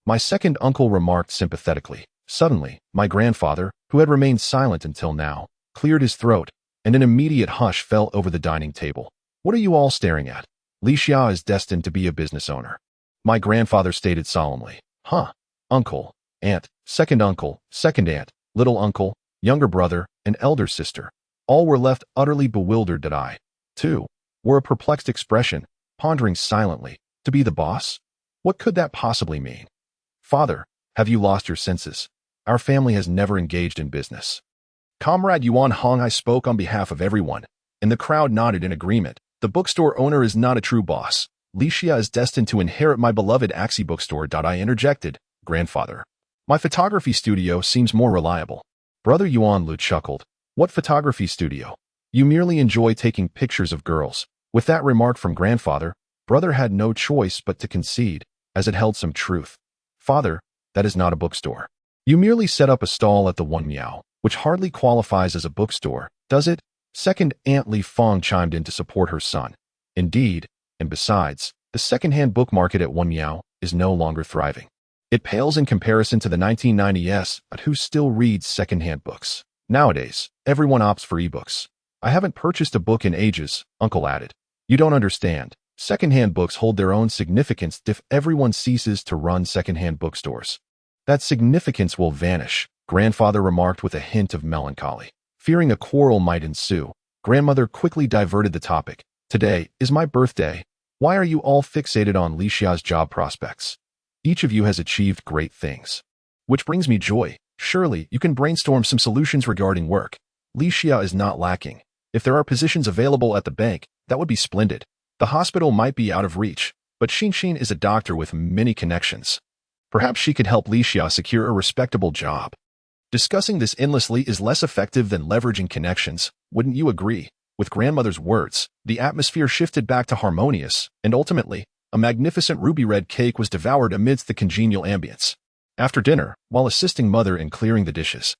My second uncle remarked sympathetically. Suddenly, my grandfather, who had remained silent until now, cleared his throat, and an immediate hush fell over the dining table. What are you all staring at? Li Xia is destined to be a business owner. My grandfather stated solemnly. Huh. Uncle, aunt, second aunt, little uncle, younger brother, and elder sister. All were left utterly bewildered. I, too, wore a perplexed expression, pondering silently. To be the boss? What could that possibly mean? Father, have you lost your senses? Our family has never engaged in business. Comrade Yuan Hong, I spoke on behalf of everyone, and the crowd nodded in agreement. The bookstore owner is not a true boss. Li Xia is destined to inherit my beloved Axie bookstore. I interjected. Grandfather, my photography studio seems more reliable. Brother Yuan Lu chuckled. What photography studio? You merely enjoy taking pictures of girls. With that remark from grandfather, brother had no choice but to concede, as it held some truth. Father, that is not a bookstore. You merely set up a stall at the One Miao, which hardly qualifies as a bookstore, does it? Second Aunt Li Fong chimed in to support her son. Indeed, and besides, the second-hand book market at One Miao is no longer thriving. It pales in comparison to the 1990s, but who still reads second-hand books? Nowadays, everyone opts for ebooks. I haven't purchased a book in ages, Uncle added. You don't understand. Second-hand books hold their own significance if everyone ceases to run second-hand bookstores. That significance will vanish, grandfather remarked with a hint of melancholy. Fearing a quarrel might ensue, grandmother quickly diverted the topic. Today is my birthday. Why are you all fixated on Li Xia's job prospects? Each of you has achieved great things. Which brings me joy. Surely you can brainstorm some solutions regarding work. Li Xia is not lacking. If there are positions available at the bank, that would be splendid. The hospital might be out of reach, but Xin is a doctor with many connections. Perhaps she could help Li Xia secure a respectable job. Discussing this endlessly is less effective than leveraging connections, wouldn't you agree? With grandmother's words, the atmosphere shifted back to harmonious, and ultimately, a magnificent ruby-red cake was devoured amidst the congenial ambience. After dinner, while assisting mother in clearing the dishes,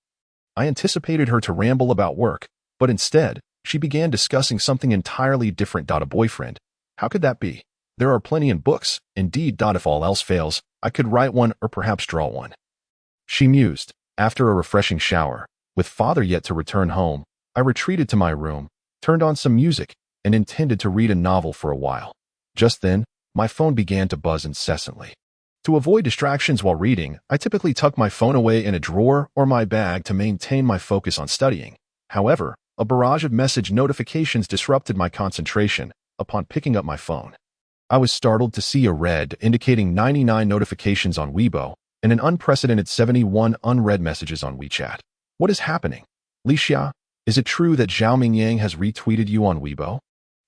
I anticipated her to ramble about work, but instead, she began discussing something entirely different. A boyfriend. How could that be? There are plenty in books. Indeed, if all else fails, I could write one or perhaps draw one. She mused. After a refreshing shower, with father yet to return home, I retreated to my room, turned on some music, and intended to read a novel for a while. Just then, my phone began to buzz incessantly. To avoid distractions while reading, I typically tuck my phone away in a drawer or my bag to maintain my focus on studying. However, a barrage of message notifications disrupted my concentration upon picking up my phone. I was startled to see a red indicating 99 notifications on Weibo and an unprecedented 71 unread messages on WeChat. What is happening? Li Xia, is it true that Zhao Mingyang has retweeted you on Weibo?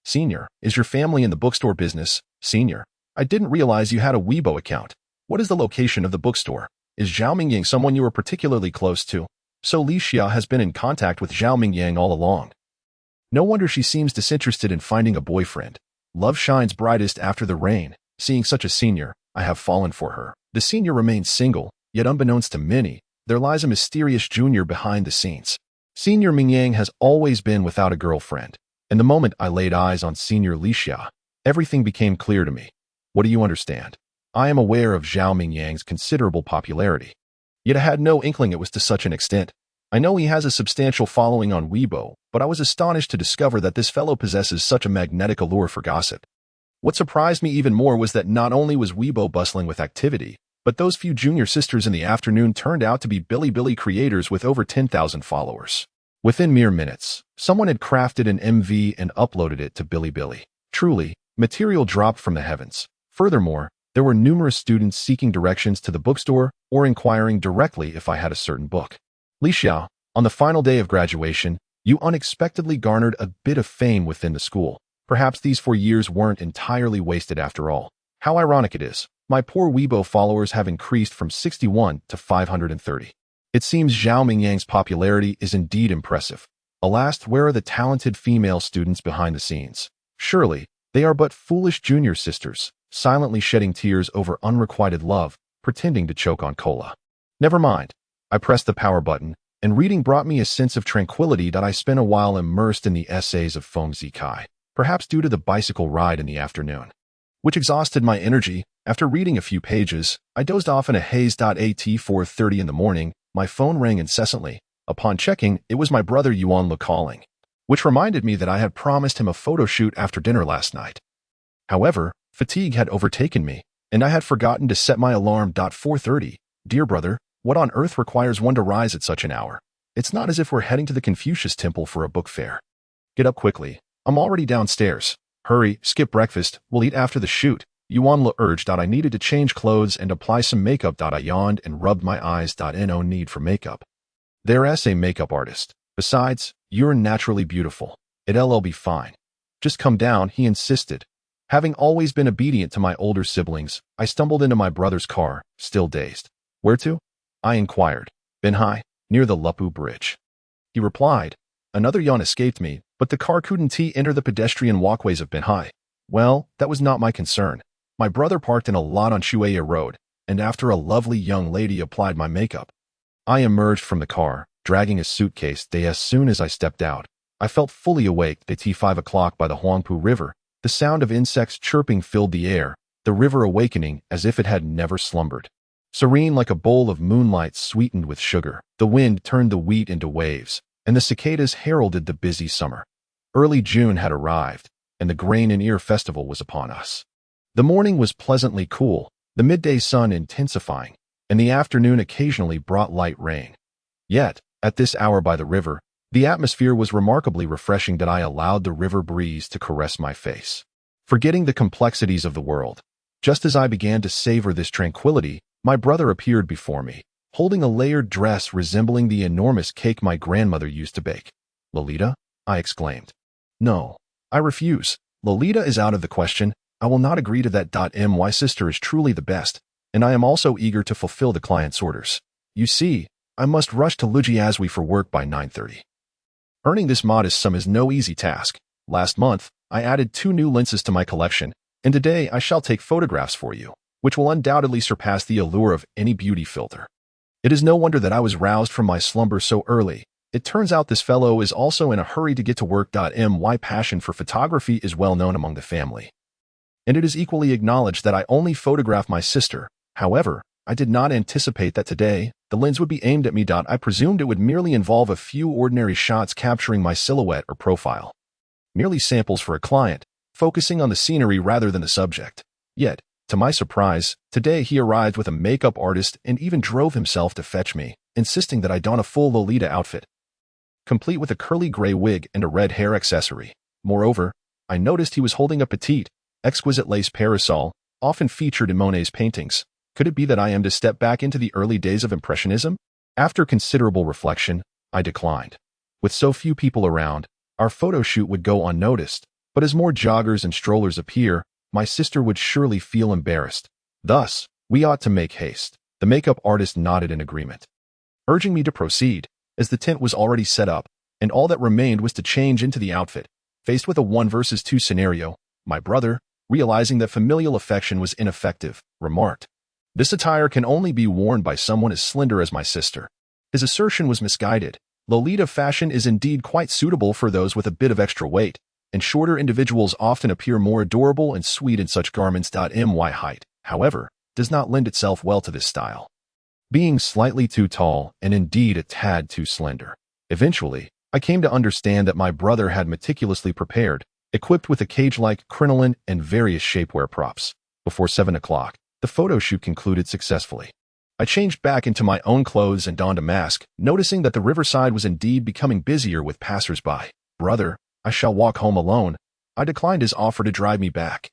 Senior, is your family in the bookstore business? Senior, I didn't realize you had a Weibo account. What is the location of the bookstore? Is Zhao Mingyang someone you are particularly close to? So Li Xia has been in contact with Zhao Mingyang all along. No wonder she seems disinterested in finding a boyfriend. Love shines brightest after the rain. Seeing such a senior, I have fallen for her. The senior remains single, yet unbeknownst to many, there lies a mysterious junior behind the scenes. Senior Mingyang has always been without a girlfriend, and the moment I laid eyes on Senior Li Xia, everything became clear to me. What do you understand? I am aware of Zhao Mingyang's considerable popularity, yet I had no inkling it was to such an extent. I know he has a substantial following on Weibo, but I was astonished to discover that this fellow possesses such a magnetic allure for gossip. What surprised me even more was that not only was Weibo bustling with activity, but those few junior sisters in the afternoon turned out to be Bilibili creators with over 10,000 followers. Within mere minutes, someone had crafted an MV and uploaded it to Bilibili. Truly, material dropped from the heavens. Furthermore, there were numerous students seeking directions to the bookstore or inquiring directly if I had a certain book. Li Xiao, on the final day of graduation, you unexpectedly garnered a bit of fame within the school. Perhaps these 4 years weren't entirely wasted after all. How ironic it is. My poor Weibo followers have increased from 61 to 530. It seems Zhao Mingyang's popularity is indeed impressive. Alas, where are the talented female students behind the scenes? Surely, they are but foolish junior sisters, silently shedding tears over unrequited love, pretending to choke on cola. Never mind. I pressed the power button, and reading brought me a sense of tranquility that I spent a while immersed in the essays of Feng Zikai, perhaps due to the bicycle ride in the afternoon, which exhausted my energy. After reading a few pages, I dozed off in a haze. At 4:30 in the morning, my phone rang incessantly. Upon checking, it was my brother Yuan Lu calling, which reminded me that I had promised him a photo shoot after dinner last night. However, fatigue had overtaken me, and I had forgotten to set my alarm. 4:30. Dear brother, what on earth requires one to rise at such an hour? It's not as if we're heading to the Confucius Temple for a book fair. Get up quickly. I'm already downstairs. Hurry, skip breakfast, we'll eat after the shoot. Yuan Lu urged. I needed to change clothes and apply some makeup. I yawned and rubbed my eyes. No need for makeup. There's a makeup artist. Besides, you're naturally beautiful. It'll be fine. Just come down, he insisted. Having always been obedient to my older siblings, I stumbled into my brother's car, still dazed. Where to? I inquired. Binhai, near the Lupu Bridge. He replied. Another yawn escaped me, but the car couldn't enter the pedestrian walkways of Binhai. Well, that was not my concern. My brother parked in a lot on Shueya Road, and after a lovely young lady applied my makeup, I emerged from the car, dragging a suitcase. As soon as I stepped out, I felt fully awake. At 5 o'clock by the Huangpu River, the sound of insects chirping filled the air, the river awakening as if it had never slumbered. Serene like a bowl of moonlight sweetened with sugar, the wind turned the wheat into waves, and the cicadas heralded the busy summer. Early June had arrived, and the Grain and Ear Festival was upon us. The morning was pleasantly cool, the midday sun intensifying, and the afternoon occasionally brought light rain. Yet, at this hour by the river, the atmosphere was remarkably refreshing. I allowed the river breeze to caress my face, forgetting the complexities of the world. Just as I began to savor this tranquility, my brother appeared before me, holding a layered dress resembling the enormous cake my grandmother used to bake. Lolita? I exclaimed. No, I refuse. Lolita is out of the question. I will not agree to that. My sister is truly the best, and I am also eager to fulfill the client's orders. You see, I must rush to Lujiazui for work by 9:30. Earning this modest sum is no easy task. Last month, I added 2 new lenses to my collection, and today I shall take photographs for you, which will undoubtedly surpass the allure of any beauty filter. It is no wonder that I was roused from my slumber so early. It turns out this fellow is also in a hurry to get to work. My passion for photography is well known among the family, and it is equally acknowledged that I only photograph my sister. However, I did not anticipate that today the lens would be aimed at me. I presumed it would merely involve a few ordinary shots capturing my silhouette or profile, merely samples for a client, focusing on the scenery rather than the subject. Yet, to my surprise, today he arrived with a makeup artist and even drove himself to fetch me, insisting that I don a full Lolita outfit, complete with a curly gray wig and a red hair accessory. Moreover, I noticed he was holding a petite, exquisite lace parasol, often featured in Monet's paintings. Could it be that I am to step back into the early days of Impressionism? After considerable reflection, I declined. With so few people around, our photo shoot would go unnoticed, but as more joggers and strollers appear, my sister would surely feel embarrassed. Thus, we ought to make haste. The makeup artist nodded in agreement, urging me to proceed, as the tent was already set up, and all that remained was to change into the outfit. Faced with a 1 versus 2 scenario, my brother, realizing that familial affection was ineffective, remarked, "This attire can only be worn by someone as slender as my sister." His assertion was misguided. Lolita fashion is indeed quite suitable for those with a bit of extra weight, and shorter individuals often appear more adorable and sweet in such garments. My height, however, does not lend itself well to this style. being slightly too tall and indeed a tad too slender. Eventually, I came to understand that my brother had meticulously prepared, equipped with a cage-like crinoline and various shapewear props. Before 7 o'clock, the photo shoot concluded successfully. I changed back into my own clothes and donned a mask, noticing that the riverside was indeed becoming busier with passers-by. "Brother, I shall walk home alone." I declined his offer to drive me back.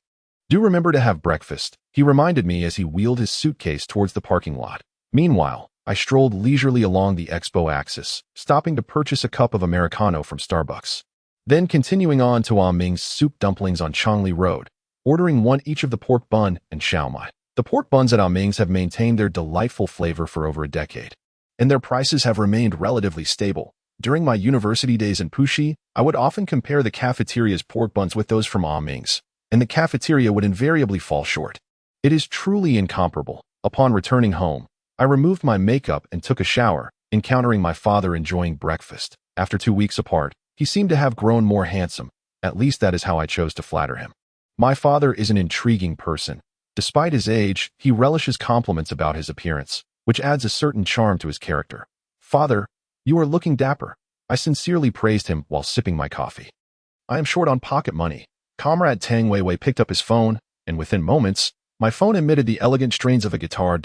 "Do remember to have breakfast," he reminded me as he wheeled his suitcase towards the parking lot. Meanwhile, I strolled leisurely along the expo axis, stopping to purchase a cup of Americano from Starbucks. Then continuing on to Ming's soup dumplings on Chongli Road, ordering one each of the pork bun and shao mai. The pork buns at Ming's have maintained their delightful flavor for over a decade, and their prices have remained relatively stable. During my university days in Puxi, I would often compare the cafeteria's pork buns with those from Ming's, and the cafeteria would invariably fall short. It is truly incomparable. Upon returning home, I removed my makeup and took a shower, encountering my father enjoying breakfast. After 2 weeks apart, he seemed to have grown more handsome. At least that is how I chose to flatter him. My father is an intriguing person. Despite his age, he relishes compliments about his appearance, which adds a certain charm to his character. "Father, you are looking dapper." I sincerely praised him while sipping my coffee. "I am short on pocket money." Comrade Tang Weiwei picked up his phone, and within moments, my phone emitted the elegant strains of a guitar.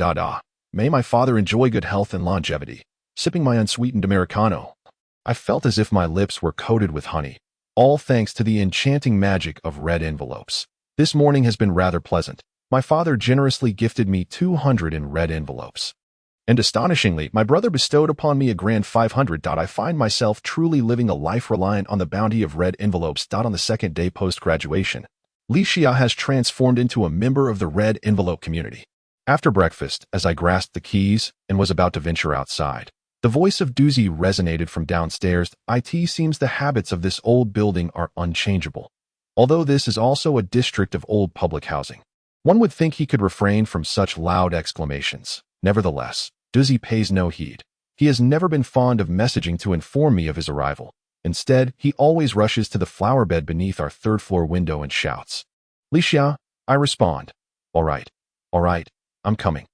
May my father enjoy good health and longevity. Sipping my unsweetened Americano, I felt as if my lips were coated with honey, all thanks to the enchanting magic of red envelopes. This morning has been rather pleasant. My father generously gifted me 200 in red envelopes. And astonishingly, my brother bestowed upon me a grand 500. I find myself truly living a life reliant on the bounty of red envelopes. On the second day post-graduation, Li Xia has transformed into a member of the red envelope community. After breakfast, as I grasped the keys and was about to venture outside, the voice of Duzi resonated from downstairs. "It seems the habits of this old building are unchangeable. Although this is also a district of old public housing." One would think he could refrain from such loud exclamations. Nevertheless, Duzi pays no heed. He has never been fond of messaging to inform me of his arrival. Instead, he always rushes to the flower bed beneath our third-floor window and shouts, "Li Xia," I respond, All right, I'm coming."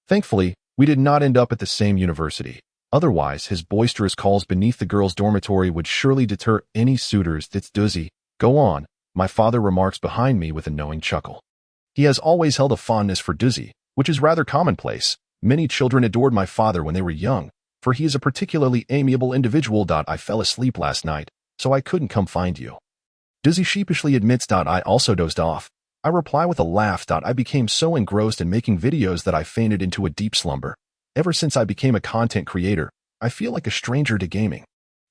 Thankfully, we did not end up at the same university. Otherwise, his boisterous calls beneath the girls' dormitory would surely deter any suitors. "That's Duzi. Go on," my father remarks behind me with a knowing chuckle. He has always held a fondness for Duzi, which is rather commonplace. Many children adored my father when they were young, for he is a particularly amiable individual. "I fell asleep last night, so I couldn't come find you." Duzi sheepishly admits. "I also dozed off." I reply with a laugh. "I became so engrossed in making videos that I fainted into a deep slumber. Ever since I became a content creator, I feel like a stranger to gaming."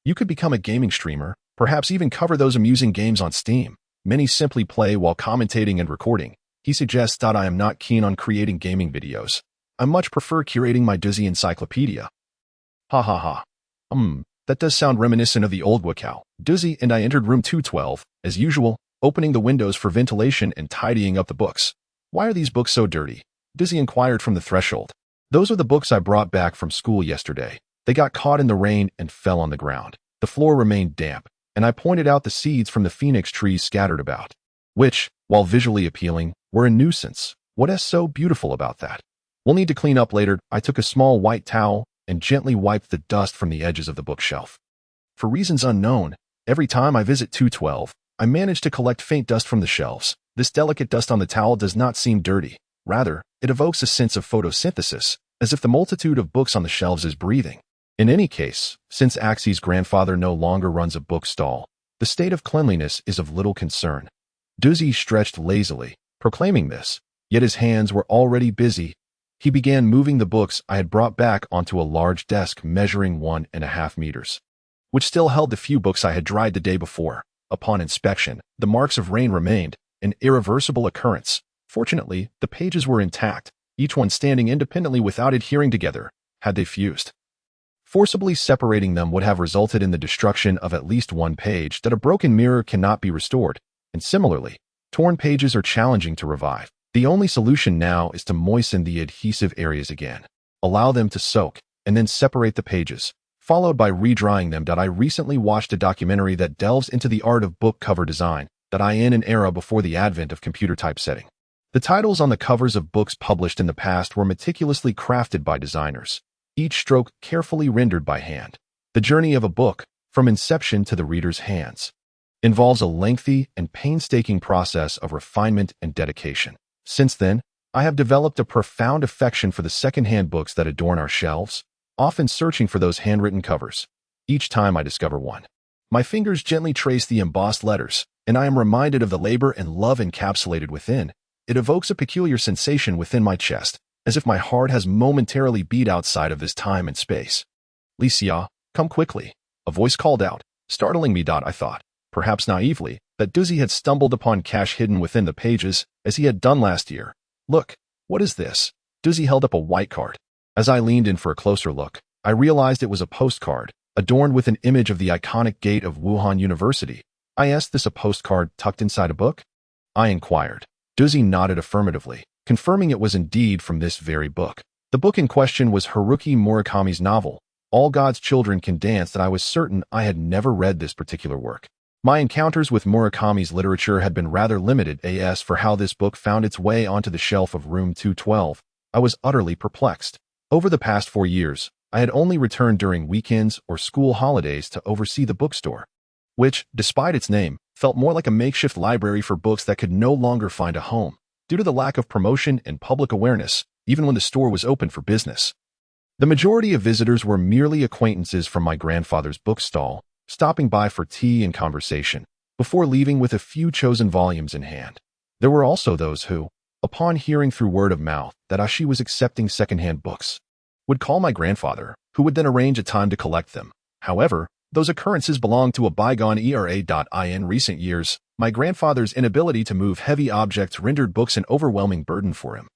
You could become a gaming streamer, perhaps even cover those amusing games on Steam. Many simply play while commentating and recording. He suggests. "I am not keen on creating gaming videos. I much prefer curating my Duzi encyclopedia." Ha ha ha. That does sound reminiscent of the old Wakao. Duzi and I entered room 212, as usual, opening the windows for ventilation and tidying up the books. "Why are these books so dirty?" Duzi inquired from the threshold. "Those are the books I brought back from school yesterday. They got caught in the rain and fell on the ground. The floor remained damp, and I pointed out the seeds from the phoenix trees scattered about, which, while visually appealing, were a nuisance. What is so beautiful about that? We'll need to clean up later." I took a small white towel and gently wiped the dust from the edges of the bookshelf. For reasons unknown, every time I visit 212, I manage to collect faint dust from the shelves. This delicate dust on the towel does not seem dirty. Rather, it evokes a sense of photosynthesis, as if the multitude of books on the shelves is breathing. In any case, since Axi's grandfather no longer runs a bookstall, the state of cleanliness is of little concern. Duzi stretched lazily, proclaiming this, yet his hands were already busy. He began moving the books I had brought back onto a large desk measuring 1.5 meters, which still held the few books I had dried the day before. Upon inspection, the marks of rain remained, an irreversible occurrence. Fortunately, the pages were intact, each one standing independently without adhering together. Had they fused, forcibly separating them would have resulted in the destruction of at least one page. That a broken mirror cannot be restored, and similarly, torn pages are challenging to revive. The only solution now is to moisten the adhesive areas again, allow them to soak, and then separate the pages, followed by redrawing them. I recently watched a documentary that delves into the art of book cover design, in an era before the advent of computer typesetting. The The titles on the covers of books published in the past were meticulously crafted by designers, each stroke carefully rendered by hand. The journey of a book, from inception to the reader's hands, involves a lengthy and painstaking process of refinement and dedication. Since then, I have developed a profound affection for the second-hand books that adorn our shelves, often searching for those handwritten covers. Each time I discover one, my fingers gently trace the embossed letters, and I am reminded of the labor and love encapsulated within. It evokes a peculiar sensation within my chest, as if my heart has momentarily beat outside of this time and space. "Licia, come quickly," a voice called out, startling me. I thought, perhaps naively, that Duzi had stumbled upon cash hidden within the pages, as he had done last year. "Look, what is this?" Duzi held up a white card. As I leaned in for a closer look, I realized it was a postcard, adorned with an image of the iconic gate of Wuhan University. I asked, "This a postcard tucked inside a book?" I inquired. Duzi nodded affirmatively, confirming it was indeed from this very book. The book in question was Haruki Murakami's novel, All God's Children Can Dance, and I was certain I had never read this particular work. My encounters with Murakami's literature had been rather limited. As for how this book found its way onto the shelf of room 212, I was utterly perplexed. Over the past 4 years, I had only returned during weekends or school holidays to oversee the bookstore, which, despite its name, felt more like a makeshift library for books that could no longer find a home, due to the lack of promotion and public awareness, even when the store was open for business. The majority of visitors were merely acquaintances from my grandfather's bookstall, stopping by for tea and conversation, before leaving with a few chosen volumes in hand. There were also those who, upon hearing through word of mouth that Ashi was accepting secondhand books, would call my grandfather, who would then arrange a time to collect them. However, those occurrences belonged to a bygone era. In recent years, my grandfather's inability to move heavy objects rendered books an overwhelming burden for him.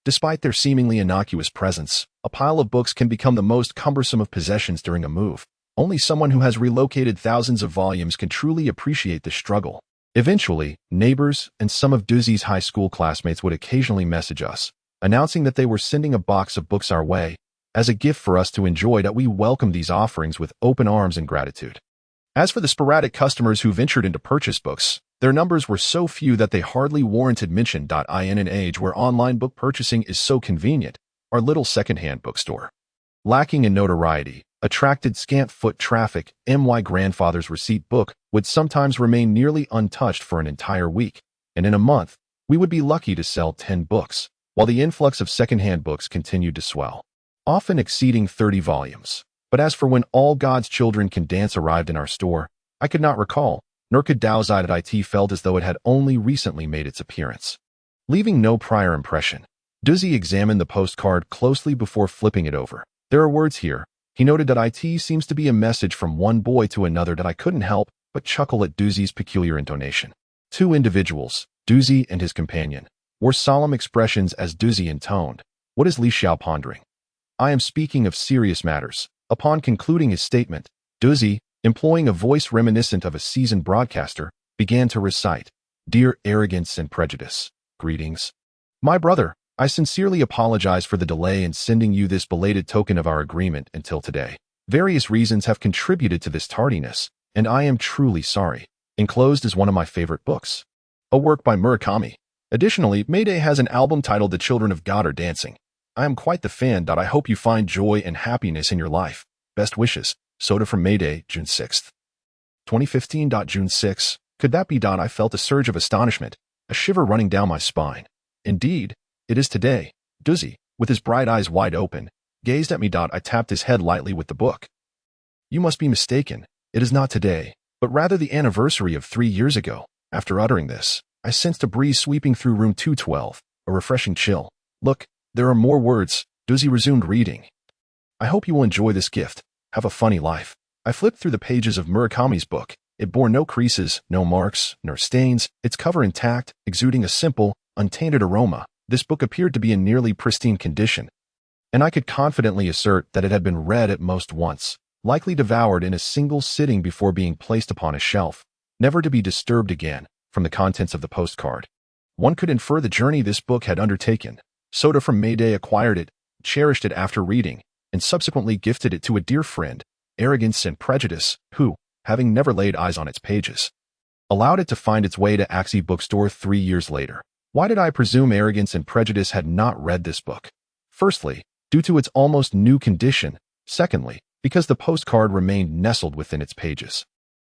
Despite their seemingly innocuous presence, a pile of books can become the most cumbersome of possessions during a move. Only someone who has relocated thousands of volumes can truly appreciate the struggle. Eventually, neighbors and some of Duzi's high school classmates would occasionally message us, announcing that they were sending a box of books our way, as a gift for us to enjoy. That we welcomed these offerings with open arms and gratitude. As for the sporadic customers who ventured in to purchase books, their numbers were so few that they hardly warranted mention. In an age where online book purchasing is so convenient, our little secondhand bookstore, lacking in notoriety, attracted scant foot traffic. My grandfather's receipt book would sometimes remain nearly untouched for an entire week, and in a month, we would be lucky to sell 10 books, while the influx of secondhand books continued to swell, often exceeding 30 volumes. But as for when All God's Children Can Dance arrived in our store, I could not recall, nor could Daozai. It felt as though it had only recently made its appearance. Leaving no prior impression, Duzi examined the postcard closely before flipping it over. "There are words here," he noted. "It seems to be a message from one boy to another." I couldn't help but chuckle at Duzi's peculiar intonation. Two individuals, Duzi and his companion, wore solemn expressions as Duzi intoned, "What is Li Xiao pondering?" "I am speaking of serious matters." Upon concluding his statement, Duzi, employing a voice reminiscent of a seasoned broadcaster, began to recite, "Dear Arrogance and Prejudice, greetings. My brother, I sincerely apologize for the delay in sending you this belated token of our agreement until today. Various reasons have contributed to this tardiness, and I am truly sorry. Enclosed is one of my favorite books, a work by Murakami. Additionally, Mayday has an album titled The Children of God Are Dancing. I am quite the fan. I hope you find joy and happiness in your life. Best wishes. Soda from Mayday, June 6th, 2015. June 6. Could that be? I felt a surge of astonishment, a shiver running down my spine. Indeed, it is today. Duzi, with his bright eyes wide open, gazed at me. I tapped his head lightly with the book. "You must be mistaken. It is not today, but rather the anniversary of 3 years ago." After uttering this, I sensed a breeze sweeping through room 212, a refreshing chill. "Look, there are more words." Duzi resumed reading. "I hope you will enjoy this gift. Have a funny life." I flipped through the pages of Murakami's book. It bore no creases, no marks, nor stains, its cover intact, exuding a simple, untainted aroma. This book appeared to be in nearly pristine condition, and I could confidently assert that it had been read at most once, likely devoured in a single sitting before being placed upon a shelf, never to be disturbed again. From the contents of the postcard, one could infer the journey this book had undertaken. Soda from Mayday acquired it, cherished it after reading, and subsequently gifted it to a dear friend, Arrogance and Prejudice, who, having never laid eyes on its pages, allowed it to find its way to Axie Bookstore 3 years later. Why did I presume arrogance and prejudice had not read this book? Firstly, due to its almost new condition. Secondly, because the postcard remained nestled within its pages.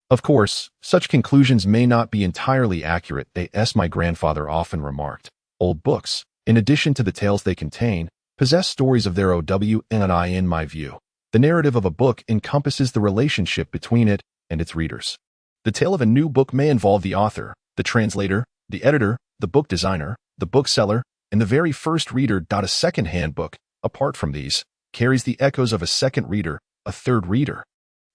Of course, such conclusions may not be entirely accurate, as my grandfather often remarked. Old books, in addition to the tales they contain, possess stories of their own. In my view, the narrative of a book encompasses the relationship between it and its readers. The tale of a new book may involve the author, the translator, the editor, the book designer, the bookseller, and the very first reader. A second-hand book, apart from these, carries the echoes of a second reader, a third reader.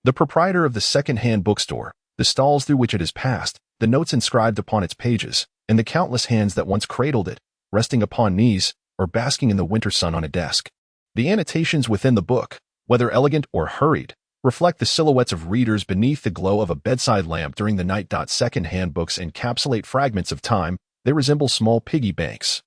The proprietor of the second-hand bookstore, the stalls through which it has passed, the notes inscribed upon its pages, and the countless hands that once cradled it, resting upon knees, or basking in the winter sun on a desk. The annotations within the book, whether elegant or hurried, reflect the silhouettes of readers beneath the glow of a bedside lamp during the night. Second-hand books encapsulate fragments of time. They resemble small piggy banks,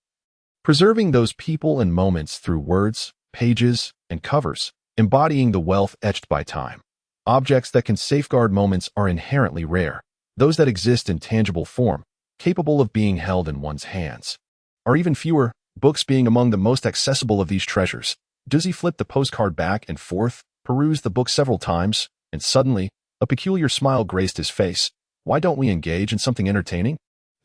preserving those people and moments through words, pages, and covers, embodying the wealth etched by time. Objects that can safeguard moments are inherently rare. Those that exist in tangible form, capable of being held in one's hands, are even fewer, books being among the most accessible of these treasures. Dizzy flipped the postcard back and forth, perused the book several times, and suddenly, a peculiar smile graced his face. Why don't we engage in something entertaining?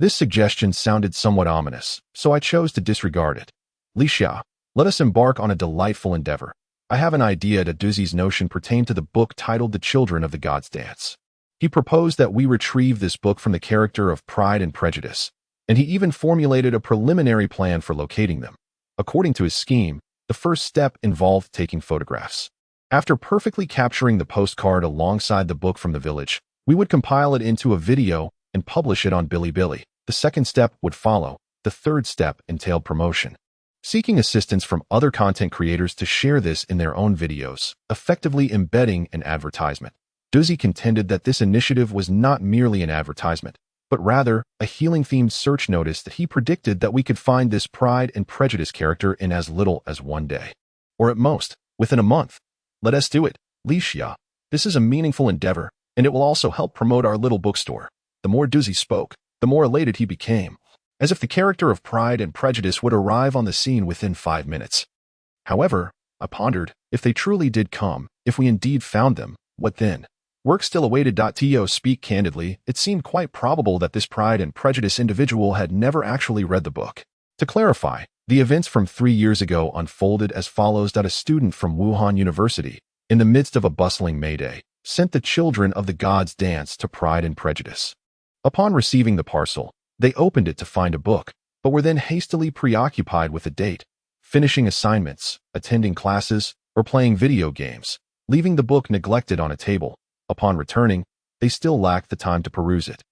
This suggestion sounded somewhat ominous, so I chose to disregard it. Licia, let us embark on a delightful endeavor. I have an idea that Dizzy's notion pertained to the book titled The Children of the Gods Dance. He proposed that we retrieve this book from the character of Pride and Prejudice, and he even formulated a preliminary plan for locating them. According to his scheme, the first step involved taking photographs. After perfectly capturing the postcard alongside the book from the village, we would compile it into a video and publish it on Bilibili. The second step would follow. The third step entailed promotion. Seeking assistance from other content creators to share this in their own videos, effectively embedding an advertisement. Dizzy contended that this initiative was not merely an advertisement, but rather a healing-themed search notice that he predicted that we could find this Pride and Prejudice character in as little as one day. Or at most, within a month. Let us do it, Licia. This is a meaningful endeavor, and it will also help promote our little bookstore. The more Dizzy spoke, the more elated he became, as if the character of Pride and Prejudice would arrive on the scene within 5 minutes. However, I pondered, if they truly did come, if we indeed found them, what then? Work still awaited. To speak candidly, it seemed quite probable that this Pride and Prejudice individual had never actually read the book. To clarify, the events from 3 years ago unfolded as follows. A student from Wuhan University, in the midst of a bustling May Day, sent the Children of the Gods Dance to Pride and Prejudice. Upon receiving the parcel, they opened it to find a book, but were then hastily preoccupied with a date, finishing assignments, attending classes, or playing video games, leaving the book neglected on a table. Upon returning, they still lacked the time to peruse it,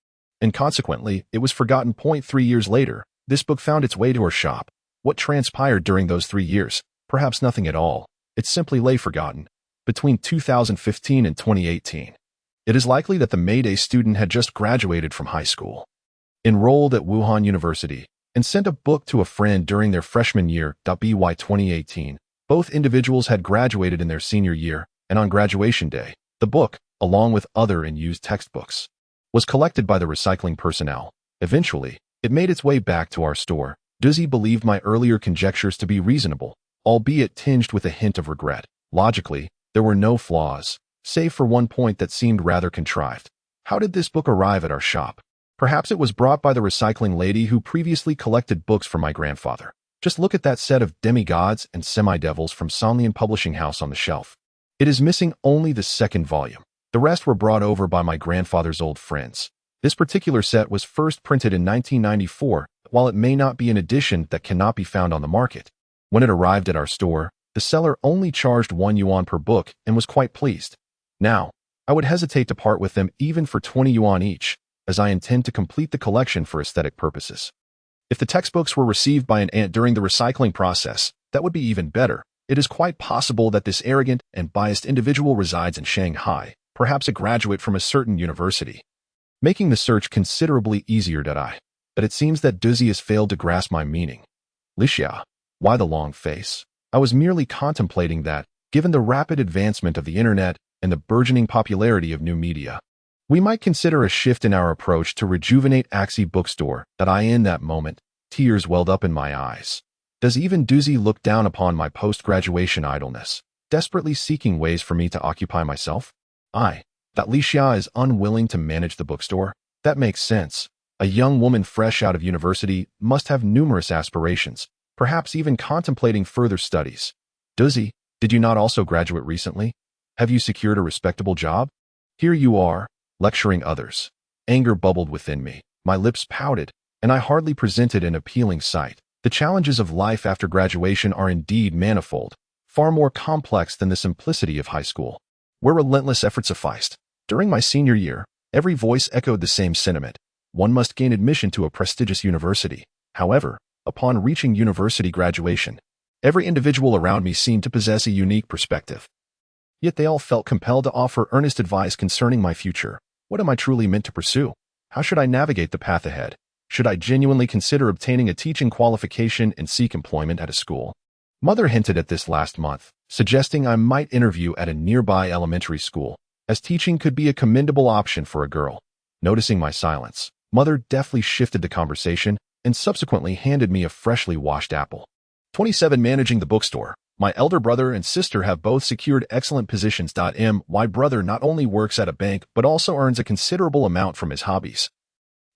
and consequently, it was forgotten. 3 years later, this book found its way to her shop. What transpired during those 3 years? Perhaps nothing at all. It simply lay forgotten. Between 2015 and 2018, it is likely that the Mayday student had just graduated from high school, enrolled at Wuhan University, and sent a book to a friend during their freshman year. By 2018, both individuals had graduated in their senior year, and on graduation day, the book, along with other unused textbooks, was collected by the recycling personnel. Eventually, it made its way back to our store. Dizzy believed my earlier conjectures to be reasonable, albeit tinged with a hint of regret. Logically, there were no flaws, save for one point that seemed rather contrived. How did this book arrive at our shop? Perhaps it was brought by the recycling lady who previously collected books for my grandfather. Just look at that set of demigods and semi-devils from Sonlian Publishing House on the shelf. It is missing only the second volume. The rest were brought over by my grandfather's old friends. This particular set was first printed in 1994, while it may not be an edition that cannot be found on the market. When it arrived at our store, the seller only charged 1 yuan per book and was quite pleased. Now, I would hesitate to part with them even for 20 yuan each, as I intend to complete the collection for aesthetic purposes. If the textbooks were received by an aunt during the recycling process, that would be even better. It is quite possible that this arrogant and biased individual resides in Shanghai, perhaps a graduate from a certain university, making the search considerably easier. But it seems that Dizzy has failed to grasp my meaning. Licia, why the long face? I was merely contemplating that, given the rapid advancement of the internet and the burgeoning popularity of new media, we might consider a shift in our approach to rejuvenate Axie Bookstore. In that moment, Tears welled up in my eyes. Does even Doozy look down upon my post-graduation idleness, desperately seeking ways for me to occupy myself? That Lixia is unwilling to manage the bookstore? That makes sense. A young woman fresh out of university must have numerous aspirations, perhaps even contemplating further studies. Doozy, did you not also graduate recently? Have you secured a respectable job? Here you are, lecturing others. Anger bubbled within me. My lips pouted, and I hardly presented an appealing sight. The challenges of life after graduation are indeed manifold, far more complex than the simplicity of high school, where relentless effort sufficed. During my senior year, every voice echoed the same sentiment. One must gain admission to a prestigious university. However, upon reaching university graduation, every individual around me seemed to possess a unique perspective. Yet they all felt compelled to offer earnest advice concerning my future. What am I truly meant to pursue? How should I navigate the path ahead? Should I genuinely consider obtaining a teaching qualification and seek employment at a school? Mother hinted at this last month, suggesting I might interview at a nearby elementary school, as teaching could be a commendable option for a girl. Noticing my silence, Mother deftly shifted the conversation and subsequently handed me a freshly washed apple. 27 Managing the bookstore. My elder brother and sister have both secured excellent positions. My brother not only works at a bank but also earns a considerable amount from his hobbies,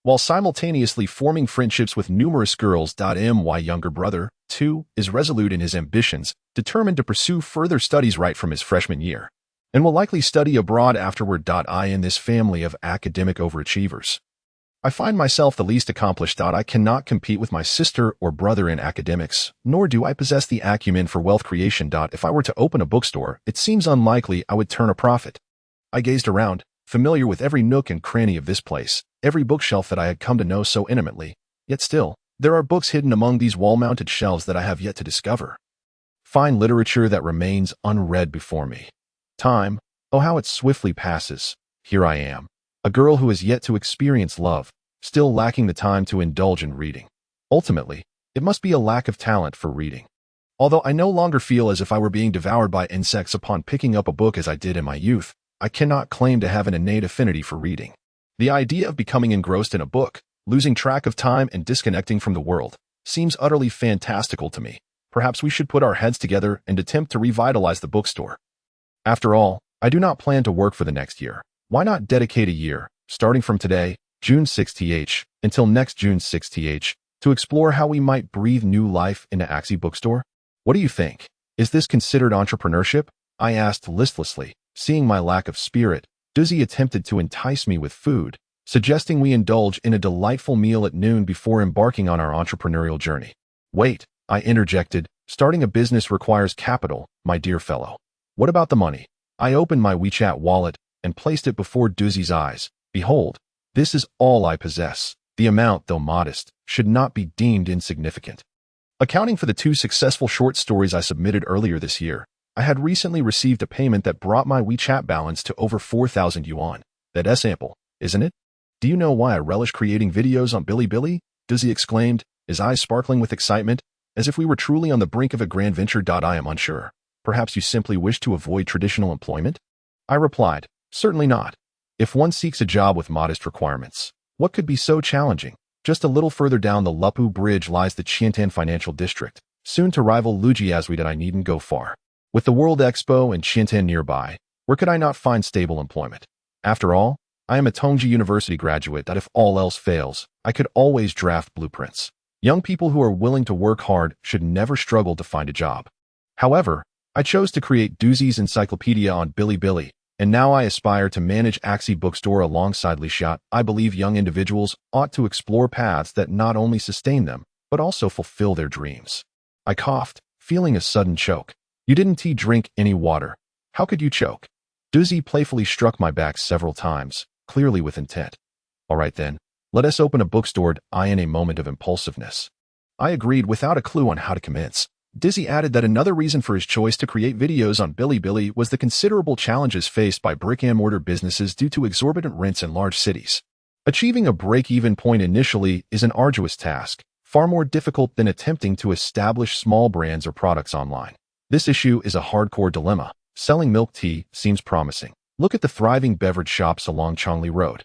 while simultaneously forming friendships with numerous girls. My younger brother, too, is resolute in his ambitions, determined to pursue further studies right from his freshman year, and will likely study abroad afterward. In this family of academic overachievers, I find myself the least accomplished. I cannot compete with my sister or brother in academics, nor do I possess the acumen for wealth creation. If I were to open a bookstore, it seems unlikely I would turn a profit. I gazed around, familiar with every nook and cranny of this place, every bookshelf that I had come to know so intimately. Yet still, there are books hidden among these wall-mounted shelves that I have yet to discover. Fine literature that remains unread before me. Time, oh how it swiftly passes. Here I am, a girl who has yet to experience love, still lacking the time to indulge in reading. Ultimately, it must be a lack of talent for reading. Although I no longer feel as if I were being devoured by insects upon picking up a book as I did in my youth, I cannot claim to have an innate affinity for reading. The idea of becoming engrossed in a book, losing track of time and disconnecting from the world, seems utterly fantastical to me. Perhaps we should put our heads together and attempt to revitalize the bookstore. After all, I do not plan to work for the next year. Why not dedicate a year, starting from today, June 6th, until next June 6th, to explore how we might breathe new life into Axie Bookstore? What do you think? Is this considered entrepreneurship? I asked listlessly. Seeing my lack of spirit, Doozy attempted to entice me with food, suggesting we indulge in a delightful meal at noon before embarking on our entrepreneurial journey. Wait, I interjected, starting a business requires capital, my dear fellow. What about the money? I opened my WeChat wallet and placed it before Doozy's eyes. Behold, this is all I possess. The amount, though modest, should not be deemed insignificant. Accounting for the 2 successful short stories I submitted earlier this year, I had recently received a payment that brought my WeChat balance to over 4,000 yuan. That's ample, isn't it? Do you know why I relish creating videos on Bilibili? Doozy exclaimed, his eyes sparkling with excitement, as if we were truly on the brink of a grand venture. I am unsure. Perhaps you simply wish to avoid traditional employment? I replied, certainly not. If one seeks a job with modest requirements, what could be so challenging? Just a little further down the Lupu Bridge lies the Qiantan Financial District, soon to rival Lujiazui. I needn't go far. With the World Expo and Qiantan nearby, where could I not find stable employment? After all, I am a Tongji University graduate. If all else fails, I could always draft blueprints. Young people who are willing to work hard should never struggle to find a job. However, I chose to create Doozy's encyclopedia on Bilibili, and now I aspire to manage Axie Bookstore alongside Lixiat. I believe young individuals ought to explore paths that not only sustain them, but also fulfill their dreams. I coughed, feeling a sudden choke. You didn't drink any water. How could you choke? Doozy playfully struck my back several times, clearly with intent. All right then, let us open a bookstore. In a moment of impulsiveness, I agreed without a clue on how to commence. Doozy added that another reason for his choice to create videos on Bilibili was the considerable challenges faced by brick-and-mortar businesses due to exorbitant rents in large cities. Achieving a break-even point initially is an arduous task, far more difficult than attempting to establish small brands or products online. This issue is a hardcore dilemma. Selling milk tea seems promising. Look at the thriving beverage shops along Chongli Road.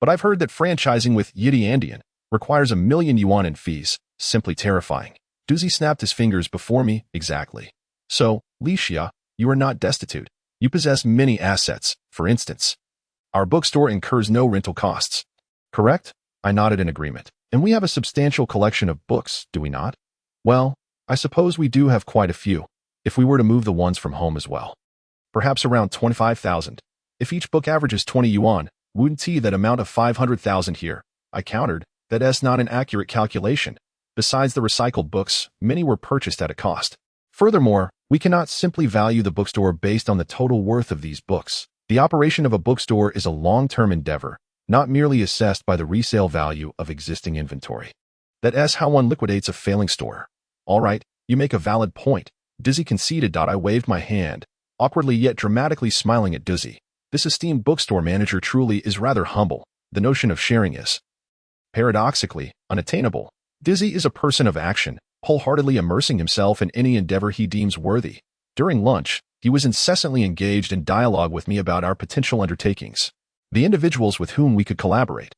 But I've heard that franchising with Yidi Andean requires 1 million yuan in fees. Simply terrifying. Doozy snapped his fingers before me. Exactly. So, Licia, you are not destitute. You possess many assets. For instance, our bookstore incurs no rental costs. Correct? I nodded in agreement. And we have a substantial collection of books, do we not? Well, I suppose we do have quite a few, if we were to move the ones from home as well. Perhaps around 25,000. If each book averages 20 yuan, wouldn't see that amount of 500,000 here. I countered, that's not an accurate calculation. Besides the recycled books, many were purchased at a cost. Furthermore, we cannot simply value the bookstore based on the total worth of these books. The operation of a bookstore is a long-term endeavor, not merely assessed by the resale value of existing inventory. That's how one liquidates a failing store. All right, you make a valid point. Dizzy conceded. I waved my hand, awkwardly yet dramatically smiling at Dizzy. This esteemed bookstore manager truly is rather humble. The notion of sharing is, paradoxically, unattainable. Dizzy is a person of action, wholeheartedly immersing himself in any endeavor he deems worthy. During lunch, he was incessantly engaged in dialogue with me about our potential undertakings, the individuals with whom we could collaborate,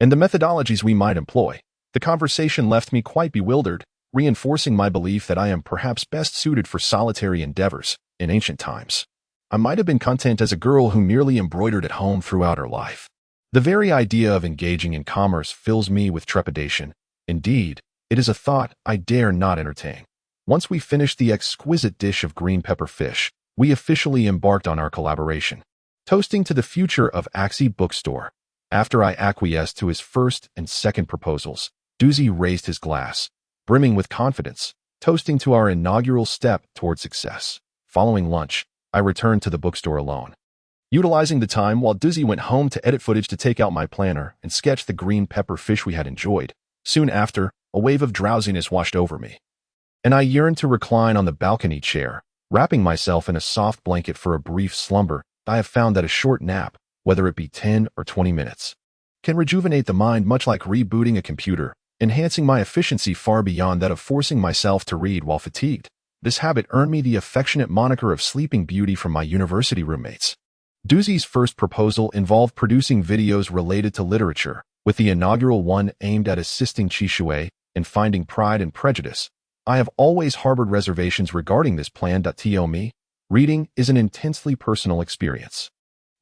and the methodologies we might employ. The conversation left me quite bewildered, reinforcing my belief that I am perhaps best suited for solitary endeavors. In ancient times, I might have been content as a girl who merely embroidered at home throughout her life. The very idea of engaging in commerce fills me with trepidation. Indeed, it is a thought I dare not entertain. Once we finished the exquisite dish of green pepper fish, we officially embarked on our collaboration, toasting to the future of Axie Bookstore. After I acquiesced to his first and second proposals, Doozy raised his glass, brimming with confidence, toasting to our inaugural step toward success. Following lunch, I returned to the bookstore alone, utilizing the time while Doozy went home to edit footage to take out my planner and sketch the green pepper fish we had enjoyed. Soon after, a wave of drowsiness washed over me, and I yearned to recline on the balcony chair, wrapping myself in a soft blanket for a brief slumber. I have found that a short nap, whether it be 10 or 20 minutes, can rejuvenate the mind much like rebooting a computer, enhancing my efficiency far beyond that of forcing myself to read while fatigued. This habit earned me the affectionate moniker of Sleeping Beauty from my university roommates. Doozy's first proposal involved producing videos related to literature, with the inaugural one aimed at assisting Qishui in finding Pride and Prejudice. I have always harbored reservations regarding this plan. To me, reading is an intensely personal experience.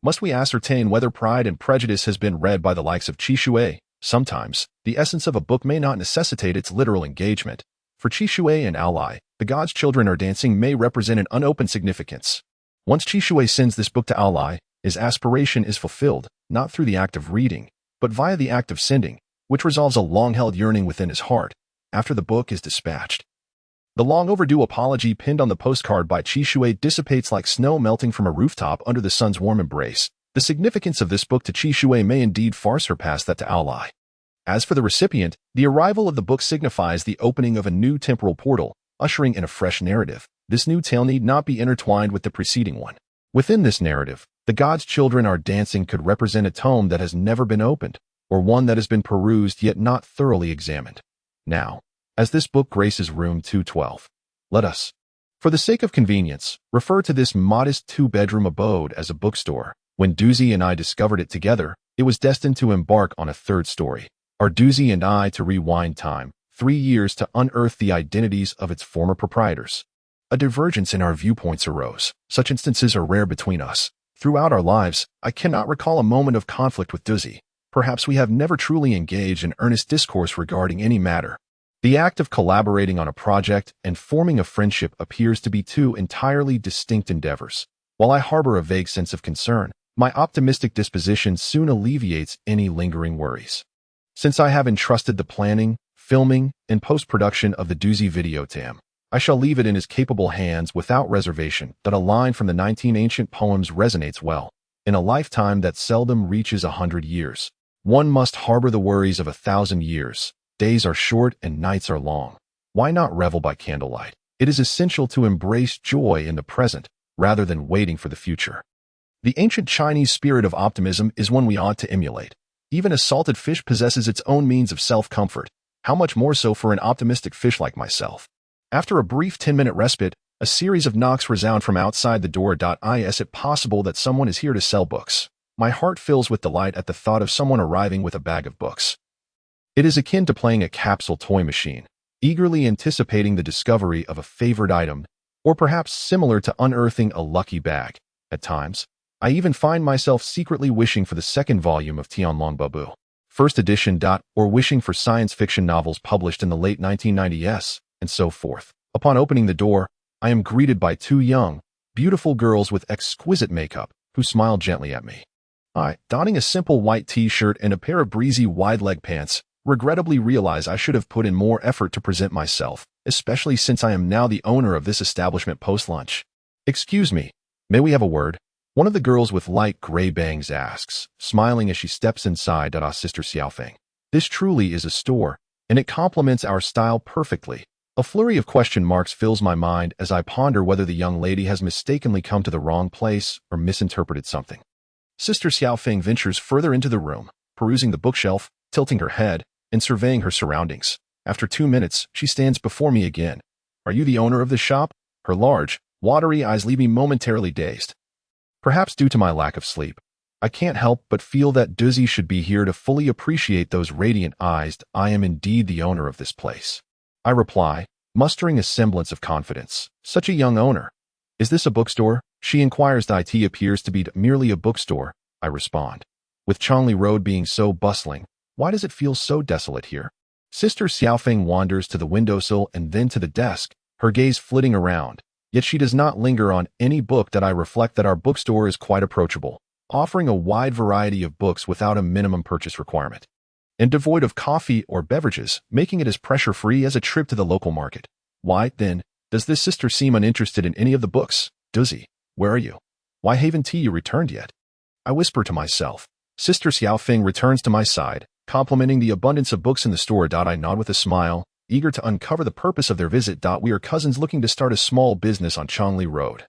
Must we ascertain whether Pride and Prejudice has been read by the likes of Qishui? Sometimes, the essence of a book may not necessitate its literal engagement. For Qishui and Ally, The God's Children Are Dancing may represent an unopened significance. Once Qishui sends this book to Ally, his aspiration is fulfilled, not through the act of reading, but via the act of sending, which resolves a long-held yearning within his heart, after the book is dispatched. The long-overdue apology pinned on the postcard by Qishui dissipates like snow melting from a rooftop under the sun's warm embrace. The significance of this book to Qishui may indeed far surpass that to Ally. As for the recipient, the arrival of the book signifies the opening of a new temporal portal, ushering in a fresh narrative. This new tale need not be intertwined with the preceding one. Within this narrative, The God's Children Are Dancing could represent a tome that has never been opened, or one that has been perused yet not thoroughly examined. Now, as this book graces room 212, let us, for the sake of convenience, refer to this modest two-bedroom abode as a bookstore. When Doozy and I discovered it together, it was destined to embark on a third story. Are Doozy and I to rewind time 3 years to unearth the identities of its former proprietors? A divergence in our viewpoints arose. Such instances are rare between us. Throughout our lives, I cannot recall a moment of conflict with Doozy. Perhaps we have never truly engaged in earnest discourse regarding any matter. The act of collaborating on a project and forming a friendship appears to be two entirely distinct endeavors. While I harbor a vague sense of concern, my optimistic disposition soon alleviates any lingering worries. Since I have entrusted the planning, filming, and post-production of the Doozy video to him, I shall leave it in his capable hands without reservation. That a line from the 19 ancient poems resonates well. In a lifetime that seldom reaches 100 years, one must harbor the worries of 1,000 years. Days are short and nights are long. Why not revel by candlelight? It is essential to embrace joy in the present, rather than waiting for the future. The ancient Chinese spirit of optimism is one we ought to emulate. Even a salted fish possesses its own means of self-comfort. How much more so for an optimistic fish like myself? After a brief 10-minute respite, a series of knocks resound from outside the door. Is it possible that someone is here to sell books? My heart fills with delight at the thought of someone arriving with a bag of books. It is akin to playing a capsule toy machine, eagerly anticipating the discovery of a favorite item, or perhaps similar to unearthing a lucky bag. At times, I even find myself secretly wishing for the second volume of Tianlong Babu, first edition. Or wishing for science fiction novels published in the late 1990s, and so forth. Upon opening the door, I am greeted by two young, beautiful girls with exquisite makeup, who smile gently at me. I, donning a simple white t-shirt and a pair of breezy wide-leg pants, regrettably realize I should have put in more effort to present myself, especially since I am now the owner of this establishment post-lunch. "Excuse me, may we have a word?" One of the girls with light gray bangs asks, smiling as she steps inside. Sister Xiaofeng. This truly is a store, and it complements our style perfectly. A flurry of question marks fills my mind as I ponder whether the young lady has mistakenly come to the wrong place or misinterpreted something. Sister Xiaofeng ventures further into the room, perusing the bookshelf, tilting her head, and surveying her surroundings. After 2 minutes, she stands before me again. "Are you the owner of this shop?" Her large, watery eyes leave me momentarily dazed. Perhaps due to my lack of sleep, I can't help but feel that Dizzy should be here to fully appreciate those radiant eyes. "I am indeed the owner of this place," I reply, mustering a semblance of confidence. "Such a young owner. Is this a bookstore?" She inquires. "It appears to be merely a bookstore," I respond. "With Chongli Road being so bustling, why does it feel so desolate here?" Sister Xiaofeng wanders to the windowsill and then to the desk, her gaze flitting around. Yet she does not linger on any book. I reflect that our bookstore is quite approachable, offering a wide variety of books without a minimum purchase requirement, and devoid of coffee or beverages, making it as pressure-free as a trip to the local market. Why, then, does this sister seem uninterested in any of the books? "Dizzy, where are you? Why haven't you returned yet?" I whisper to myself. Sister Xiaofeng returns to my side, complimenting the abundance of books in the store. I nod with a smile, eager to uncover the purpose of their visit. "We are cousins looking to start a small business on Chongli Road,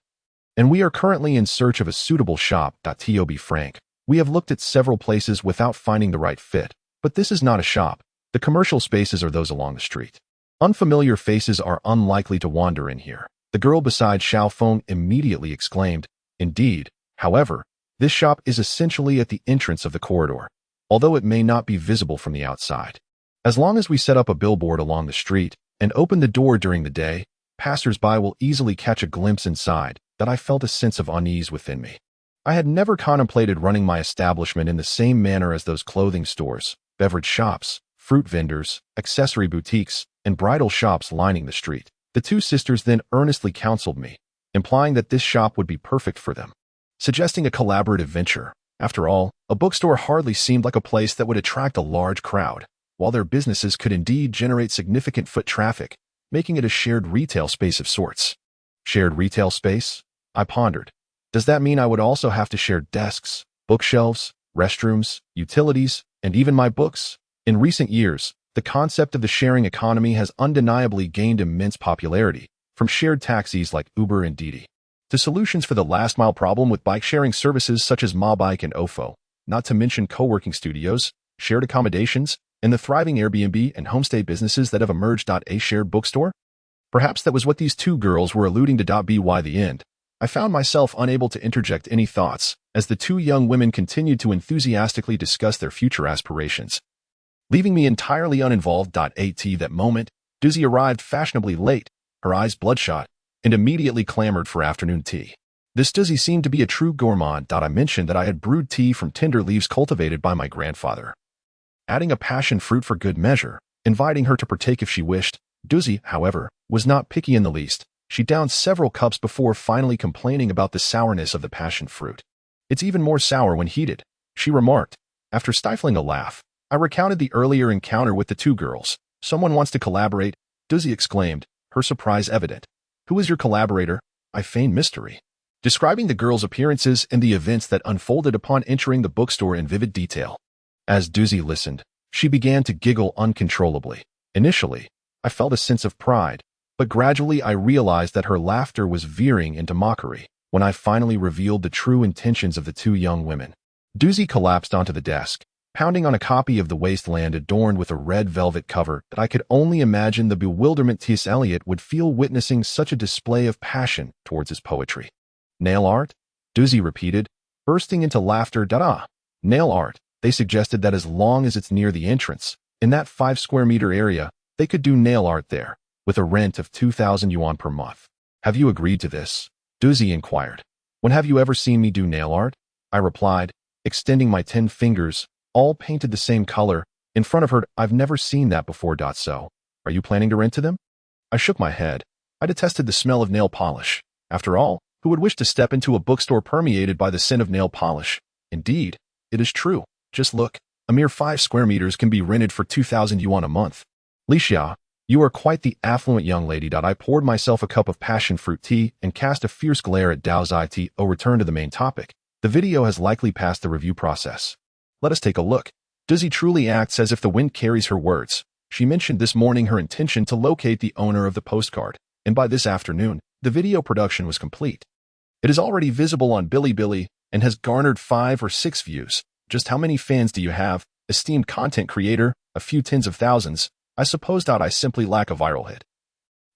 and we are currently in search of a suitable shop. To be frank, we have looked at several places without finding the right fit, but this is not a shop. The commercial spaces are those along the street. Unfamiliar faces are unlikely to wander in here." The girl beside Xiaofeng immediately exclaimed. "Indeed, however, this shop is essentially at the entrance of the corridor, although it may not be visible from the outside. As long as we set up a billboard along the street and open the door during the day, passers-by will easily catch a glimpse inside." That I felt a sense of unease within me. I had never contemplated running my establishment in the same manner as those clothing stores, beverage shops, fruit vendors, accessory boutiques, and bridal shops lining the street. The two sisters then earnestly counseled me, implying that this shop would be perfect for them, suggesting a collaborative venture. After all, a bookstore hardly seemed like a place that would attract a large crowd, while their businesses could indeed generate significant foot traffic, making it a shared retail space of sorts. Shared retail space? I pondered. Does that mean I would also have to share desks, bookshelves, restrooms, utilities, and even my books? In recent years, the concept of the sharing economy has undeniably gained immense popularity, from shared taxis like Uber and Didi, to solutions for the last-mile problem with bike-sharing services such as Mobike and Ofo, not to mention co-working studios, shared accommodations, and the thriving Airbnb and homestay businesses that have emerged. A shared bookstore? Perhaps that was what these two girls were alluding to. By the end, I found myself unable to interject any thoughts, as the two young women continued to enthusiastically discuss their future aspirations, leaving me entirely uninvolved. At that moment, Dizzy arrived fashionably late, her eyes bloodshot, and immediately clamored for afternoon tea. This Dizzy seemed to be a true gourmand. I mentioned that I had brewed tea from tender leaves cultivated by my grandfather, adding a passion fruit for good measure, inviting her to partake if she wished. Dizzy, however, was not picky in the least. She downed several cups before finally complaining about the sourness of the passion fruit. "It's even more sour when heated," she remarked. After stifling a laugh, I recounted the earlier encounter with the two girls. "Someone wants to collaborate," Dizzy exclaimed, her surprise evident. "Who is your collaborator?" I feigned mystery, describing the girls' appearances and the events that unfolded upon entering the bookstore in vivid detail. As Dizzy listened, she began to giggle uncontrollably. Initially, I felt a sense of pride, but gradually I realized that her laughter was veering into mockery. When I finally revealed the true intentions of the two young women, Dizzy collapsed onto the desk, pounding on a copy of The Wasteland adorned with a red velvet cover that I could only imagine the bewilderment T.S. Eliot would feel witnessing such a display of passion towards his poetry. "Nail art?" Dizzy repeated, bursting into laughter. Nail art. They suggested that as long as it's near the entrance, In that 5 square meter area, they could do nail art there, with a rent of 2,000 yuan per month. Have you agreed to this? Duzi inquired. When have you ever seen me do nail art? I replied, extending my 10 fingers, all painted the same color, in front of her. I've never seen that before. So, are you planning to rent to them? I shook my head. I detested the smell of nail polish. After all, who would wish to step into a bookstore permeated by the scent of nail polish? Indeed, it is true. Just look, a mere 5 square meters can be rented for 2,000 yuan a month. Lixia, you are quite the affluent young lady. I poured myself a cup of passion fruit tea and cast a fierce glare at Dao Zai. Return to the main topic. The video has likely passed the review process. Let us take a look. Duzi truly acts as if the wind carries her words. She mentioned this morning her intention to locate the owner of the postcard, and by this afternoon, the video production was complete. It is already visible on Bilibili and has garnered 5 or 6 views. Just how many fans do you have, esteemed content creator? A few tens of thousands. I suppose. I simply lack a viral hit.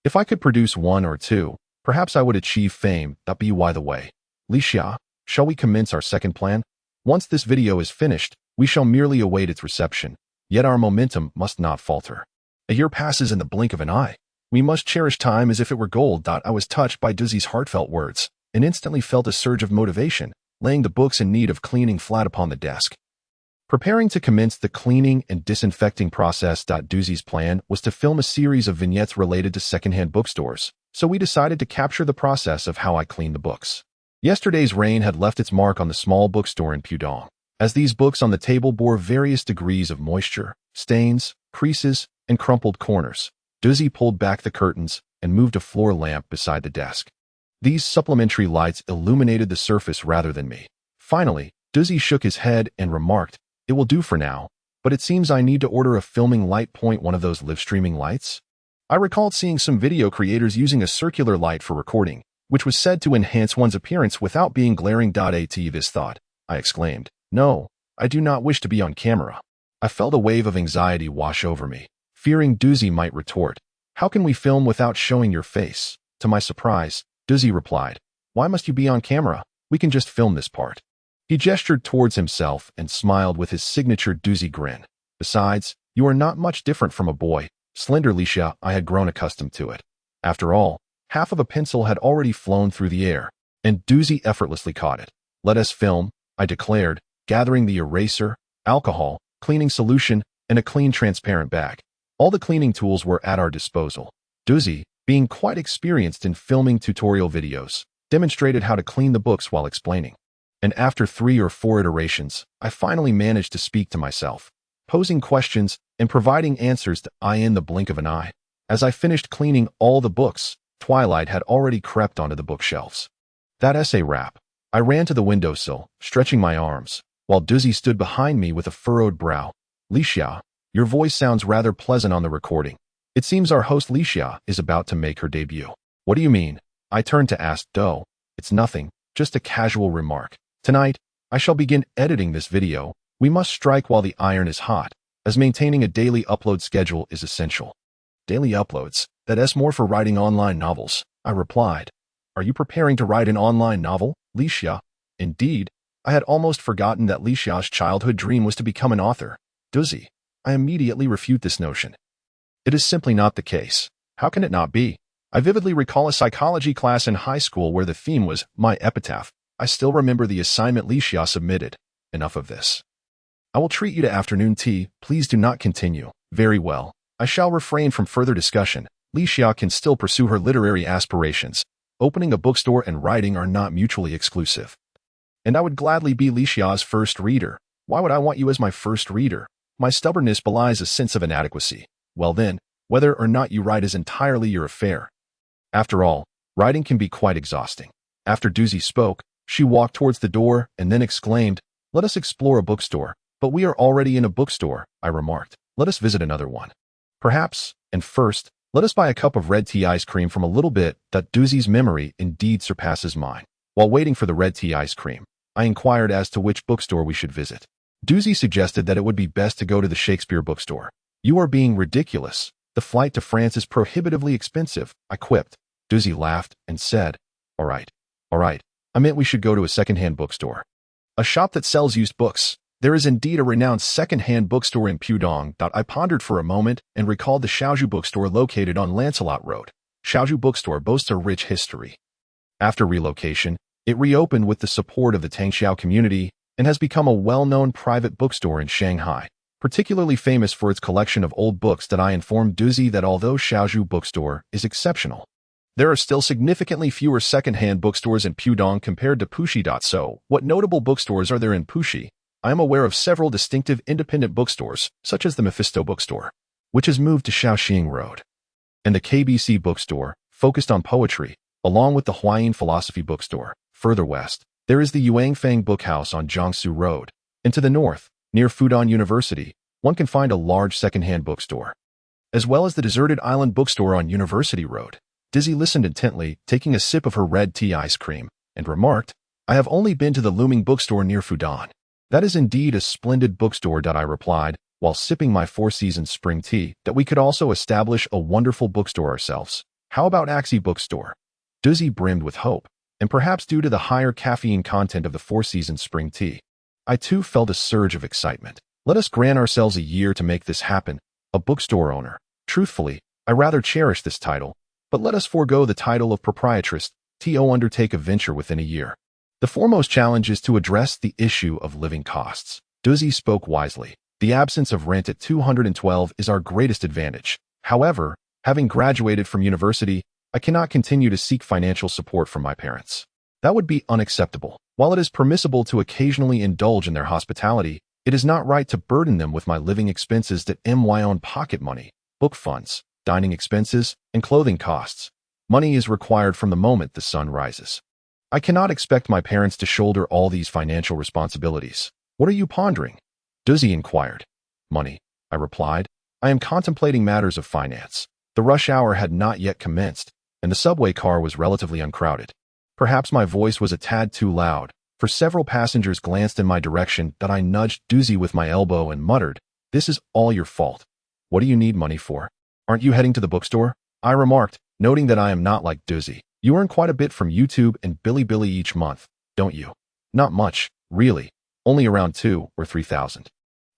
If I could produce 1 or 2, perhaps I would achieve fame. By the way, Lixia, shall we commence our second plan? Once this video is finished, we shall merely await its reception. Yet our momentum must not falter. A year passes in the blink of an eye. We must cherish time as if it were gold. I was touched by Duzi's heartfelt words and instantly felt a surge of motivation, laying the books in need of cleaning flat upon the desk. Preparing to commence the cleaning and disinfecting process. Duzi's plan was to film a series of vignettes related to secondhand bookstores, so we decided to capture the process of how I clean the books. Yesterday's rain had left its mark on the small bookstore in Pudong, as these books on the table bore various degrees of moisture, stains, creases, and crumpled corners. Duzi pulled back the curtains and moved a floor lamp beside the desk. These supplementary lights illuminated the surface rather than me. Finally, Duzi shook his head and remarked, "It will do for now, but it seems I need to order a filming light. One of those live streaming lights?" I recalled seeing some video creators using a circular light for recording, which was said to enhance one's appearance without being glaring. At this thought, I exclaimed, "No, I do not wish to be on camera." I felt a wave of anxiety wash over me, fearing Duzi might retort, "How can we film without showing your face?" To my surprise, Duzi replied, "Why must you be on camera? We can just film this part." He gestured towards himself and smiled with his signature Duzi grin. "Besides, you are not much different from a boy." Slender Lixia, I had grown accustomed to it. After all, half of a pencil had already flown through the air, and Duzi effortlessly caught it. "Let us film," I declared, gathering the eraser, alcohol, cleaning solution, and a clean transparent bag. All the cleaning tools were at our disposal. Duzi, being quite experienced in filming tutorial videos, demonstrated how to clean the books while explaining. And after 3 or 4 iterations, I finally managed to speak to myself, posing questions and providing answers in the blink of an eye. As I finished cleaning all the books, twilight had already crept onto the bookshelves. That essay wrap, I ran to the windowsill, stretching my arms, while Duzi stood behind me with a furrowed brow. "Lixia, your voice sounds rather pleasant on the recording. It seems our host Lixia is about to make her debut." "What do you mean?" I turned to ask Do. "It's nothing, just a casual remark. Tonight, I shall begin editing this video. We must strike while the iron is hot, as maintaining a daily upload schedule is essential." "Daily uploads? That's more for writing online novels," I replied. "Are you preparing to write an online novel, Lixia?" "Indeed, I had almost forgotten that Lixia's childhood dream was to become an author." "Duzi, I immediately refute this notion. It is simply not the case." "How can it not be? I vividly recall a psychology class in high school where the theme was my epitaph. I still remember the assignment Lixia submitted. Enough of this. I will treat you to afternoon tea. Please do not continue." "Very well. I shall refrain from further discussion. Lixia can still pursue her literary aspirations. Opening a bookstore and writing are not mutually exclusive. And I would gladly be Lixia's first reader." "Why would I want you as my first reader? My stubbornness belies a sense of inadequacy." "Well then, whether or not you write is entirely your affair. After all, writing can be quite exhausting." After Duzi spoke, she walked towards the door and then exclaimed, "Let us explore a bookstore." "But we are already in a bookstore," I remarked. "Let us visit another one." "Perhaps, and first, let us buy a cup of red tea ice cream from a little bit." Duzi's memory indeed surpasses mine. While waiting for the red tea ice cream, I inquired as to which bookstore we should visit. Duzi suggested that it would be best to go to the Shakespeare bookstore. "You are being ridiculous. The flight to France is prohibitively expensive," I quipped. Duzi laughed and said, All right. I meant we should go to a second-hand bookstore. A shop that sells used books. There is indeed a renowned second-hand bookstore in Pudong. I pondered for a moment and recalled the Xiaozhu bookstore located on Lancelot Road. Xiaozhu bookstore boasts a rich history. After relocation, it reopened with the support of the Tangxiao community and has become a well-known private bookstore in Shanghai, particularly famous for its collection of old books. I informed Duzi that although Xiaozhu bookstore is exceptional, there are still significantly fewer second-hand bookstores in Pudong compared to Puxi. So, what notable bookstores are there in Puxi? I am aware of several distinctive independent bookstores, such as the Mephisto bookstore, which has moved to Shaoxing Road, and the KBC bookstore, focused on poetry, along with the Huayin Philosophy bookstore. Further west, there is the Yuanfang Bookhouse on Jiangsu Road, and to the north, near Fudan University, one can find a large second-hand bookstore, as well as the deserted Island bookstore on University Road. Dizzy listened intently, taking a sip of her red tea ice cream, and remarked, "I have only been to the Looming bookstore near Fudan." "That is indeed a splendid bookstore," I replied, while sipping my Four Seasons spring tea, "that we could also establish a wonderful bookstore ourselves. How about Axie bookstore?" Dizzy brimmed with hope, and perhaps due to the higher caffeine content of the Four Seasons spring tea, I too felt a surge of excitement. "Let us grant ourselves a year to make this happen, a bookstore owner. Truthfully, I rather cherish this title, but let us forego the title of proprietress, undertake a venture within a year. The foremost challenge is to address the issue of living costs." Duzzy spoke wisely. "The absence of rent at 212 is our greatest advantage. However, having graduated from university, I cannot continue to seek financial support from my parents. That would be unacceptable. While it is permissible to occasionally indulge in their hospitality, it is not right to burden them with my living expenses my own pocket money, book funds, dining expenses, and clothing costs. Money is required from the moment the sun rises. I cannot expect my parents to shoulder all these financial responsibilities." "What are you pondering?" Duzzy inquired. "Money," I replied. "I am contemplating matters of finance." The rush hour had not yet commenced, and the subway car was relatively uncrowded. Perhaps my voice was a tad too loud, for several passengers glanced in my direction. I nudged Duzzy with my elbow and muttered, "This is all your fault. What do you need money for? Aren't you heading to the bookstore?" I remarked, noting that I am not like Duzzy. "You earn quite a bit from YouTube and Bilibili each month, don't you?" "Not much, really. Only around 2 or 3,000.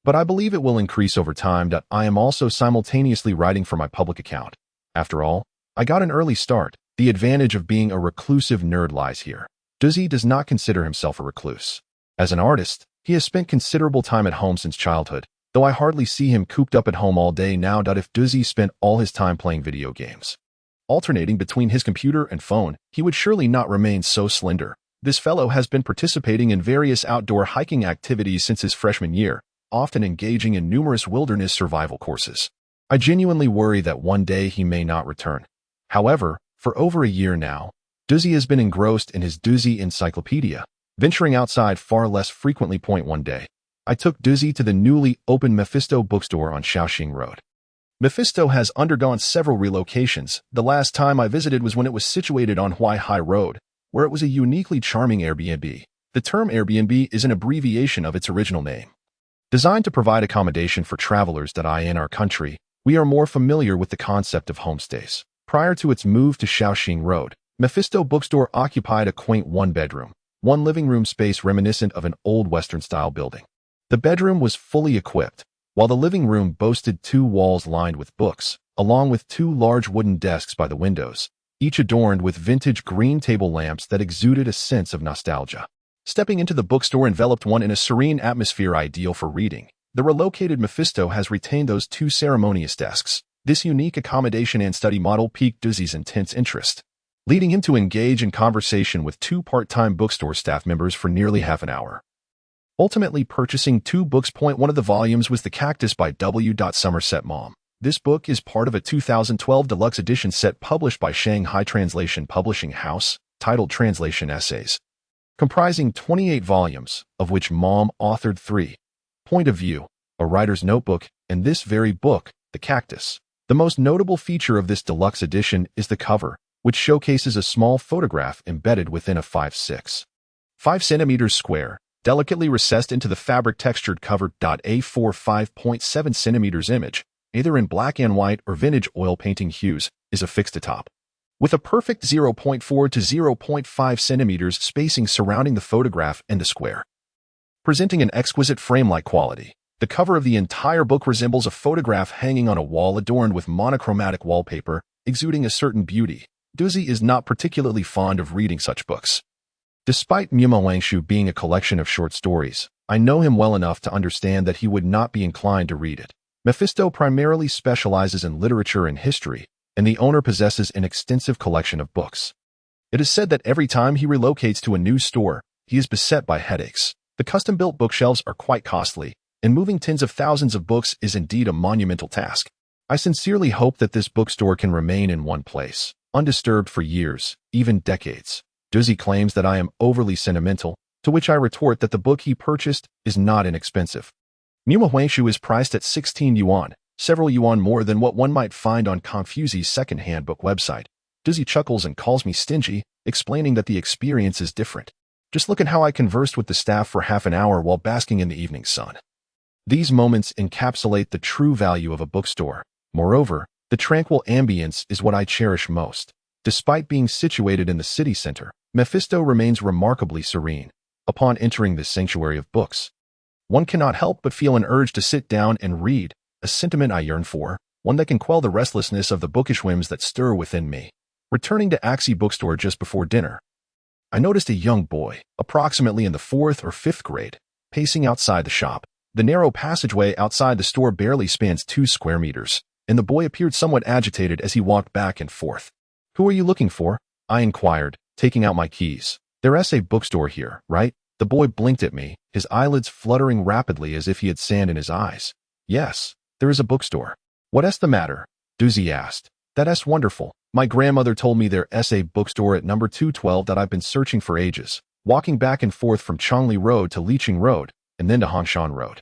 But I believe it will increase over time. I am also simultaneously writing for my public account. After all, I got an early start. The advantage of being a reclusive nerd lies here." Duzzy does not consider himself a recluse. As an artist, he has spent considerable time at home since childhood, though I hardly see him cooped up at home all day now. If Duzzy spent all his time playing video games, alternating between his computer and phone, he would surely not remain so slender. This fellow has been participating in various outdoor hiking activities since his freshman year, often engaging in numerous wilderness survival courses. I genuinely worry that one day he may not return. However, for over a year now, Duzzy has been engrossed in his Duzzy encyclopedia, venturing outside far less frequently. One day, I took Duzzy to the newly opened Mephisto bookstore on Shaoxing Road. Mephisto has undergone several relocations. The last time I visited was when it was situated on Huaihai Road, where it was a uniquely charming Airbnb. The term Airbnb is an abbreviation of its original name. Designed to provide accommodation for travelers in our country, we are more familiar with the concept of homestays. Prior to its move to Shaoxing Road, Mephisto bookstore occupied a quaint one-bedroom, one living room space reminiscent of an old Western-style building. The bedroom was fully equipped, while the living room boasted 2 walls lined with books, along with 2 large wooden desks by the windows, each adorned with vintage green table lamps that exuded a sense of nostalgia. Stepping into the bookstore enveloped one in a serene atmosphere ideal for reading. The relocated Mephisto has retained those 2 ceremonious desks. This unique accommodation and study model piqued Duzzy's intense interest, leading him to engage in conversation with 2 part-time bookstore staff members for nearly half an hour. Ultimately purchasing 2 books. One of the volumes was The Cactus by W. Somerset Maugham. This book is part of a 2012 deluxe edition set published by Shanghai Translation Publishing House, titled Translation Essays, comprising 28 volumes, of which Maugham authored 3. Point of View, A Writer's Notebook, and this very book, The Cactus. The most notable feature of this deluxe edition is the cover, which showcases a small photograph embedded within a 5 centimeters square, delicately recessed into the fabric-textured cover. A4 5.7 centimeters image, either in black and white or vintage oil painting hues, is affixed atop, with a perfect 0.4 to 0.5 centimeters spacing surrounding the photograph and the square. presenting an exquisite frame-like quality. The cover of the entire book resembles a photograph hanging on a wall adorned with monochromatic wallpaper, exuding a certain beauty. Duzi is not particularly fond of reading such books. Despite Muma Wangshu being a collection of short stories, I know him well enough to understand that he would not be inclined to read it. Mephisto primarily specializes in literature and history, and the owner possesses an extensive collection of books. It is said that every time he relocates to a new store, he is beset by headaches. The custom-built bookshelves are quite costly, and moving tens of thousands of books is indeed a monumental task. I sincerely hope that this bookstore can remain in one place, undisturbed for years, even decades. Duzi claims that I am overly sentimental, to which I retort that the book he purchased is not inexpensive. Muma Wangshu is priced at 16 yuan, several yuan more than what one might find on Confucius' second-hand book website. Duzi chuckles and calls me stingy, explaining that the experience is different. Just look at how I conversed with the staff for half an hour while basking in the evening sun. These moments encapsulate the true value of a bookstore. Moreover, the tranquil ambience is what I cherish most. Despite being situated in the city center, Mephisto remains remarkably serene. Upon entering this sanctuary of books, one cannot help but feel an urge to sit down and read, a sentiment I yearn for, one that can quell the restlessness of the bookish whims that stir within me. Returning to Axie Bookstore just before dinner, I noticed a young boy, approximately in the 4th or 5th grade, pacing outside the shop. The narrow passageway outside the store barely spans 2 square meters, and the boy appeared somewhat agitated as he walked back and forth. "Who are you looking for?" I inquired, taking out my keys. "There's a bookstore here, right?" The boy blinked at me, his eyelids fluttering rapidly as if he had sand in his eyes. "Yes, there is a bookstore." "What's the matter?" Duzi asked. "That's wonderful. My grandmother told me there's a bookstore at number 212 that I've been searching for ages, walking back and forth from Chongli Road to Liqing Road, and then to Hanshan Road.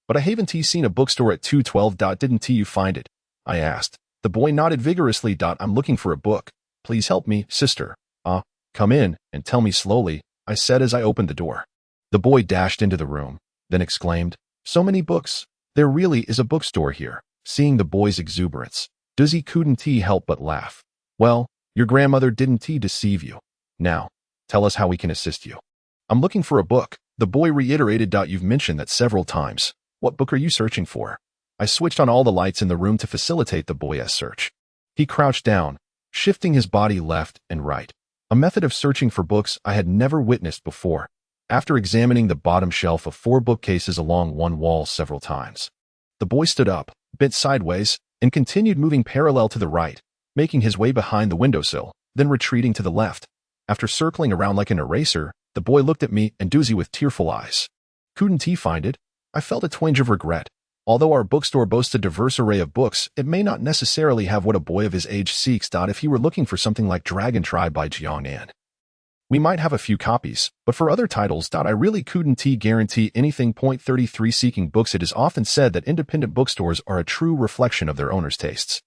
But I haven't seen a bookstore at 212. Didn't you find it?" I asked. The boy nodded vigorously. "I'm looking for a book. Please help me, sister." Come in and tell me slowly," I said as I opened the door. The boy dashed into the room, then exclaimed, "So many books. There really is a bookstore here." Seeing the boy's exuberance, Duzi couldn't help but laugh. "Well, your grandmother didn't deceive you. Now, tell us how we can assist you." "I'm looking for a book," the boy reiterated. "You've mentioned that several times. What book are you searching for?" I switched on all the lights in the room to facilitate the boy's search. He crouched down, shifting his body left and right, a method of searching for books I had never witnessed before. After examining the bottom shelf of 4 bookcases along one wall several times, the boy stood up, bent sideways, and continued moving parallel to the right, making his way behind the windowsill, then retreating to the left. After circling around like an eraser, the boy looked at me and Duzi with tearful eyes. "Couldn't he find it?" I felt a twinge of regret. Although our bookstore boasts a diverse array of books, it may not necessarily have what a boy of his age seeks. If he were looking for something like Dragon Tribe by Jiang An, we might have a few copies, but for other titles, I really couldn't guarantee anything. Point 33. Seeking books. It is often said that independent bookstores are a true reflection of their owners' tastes.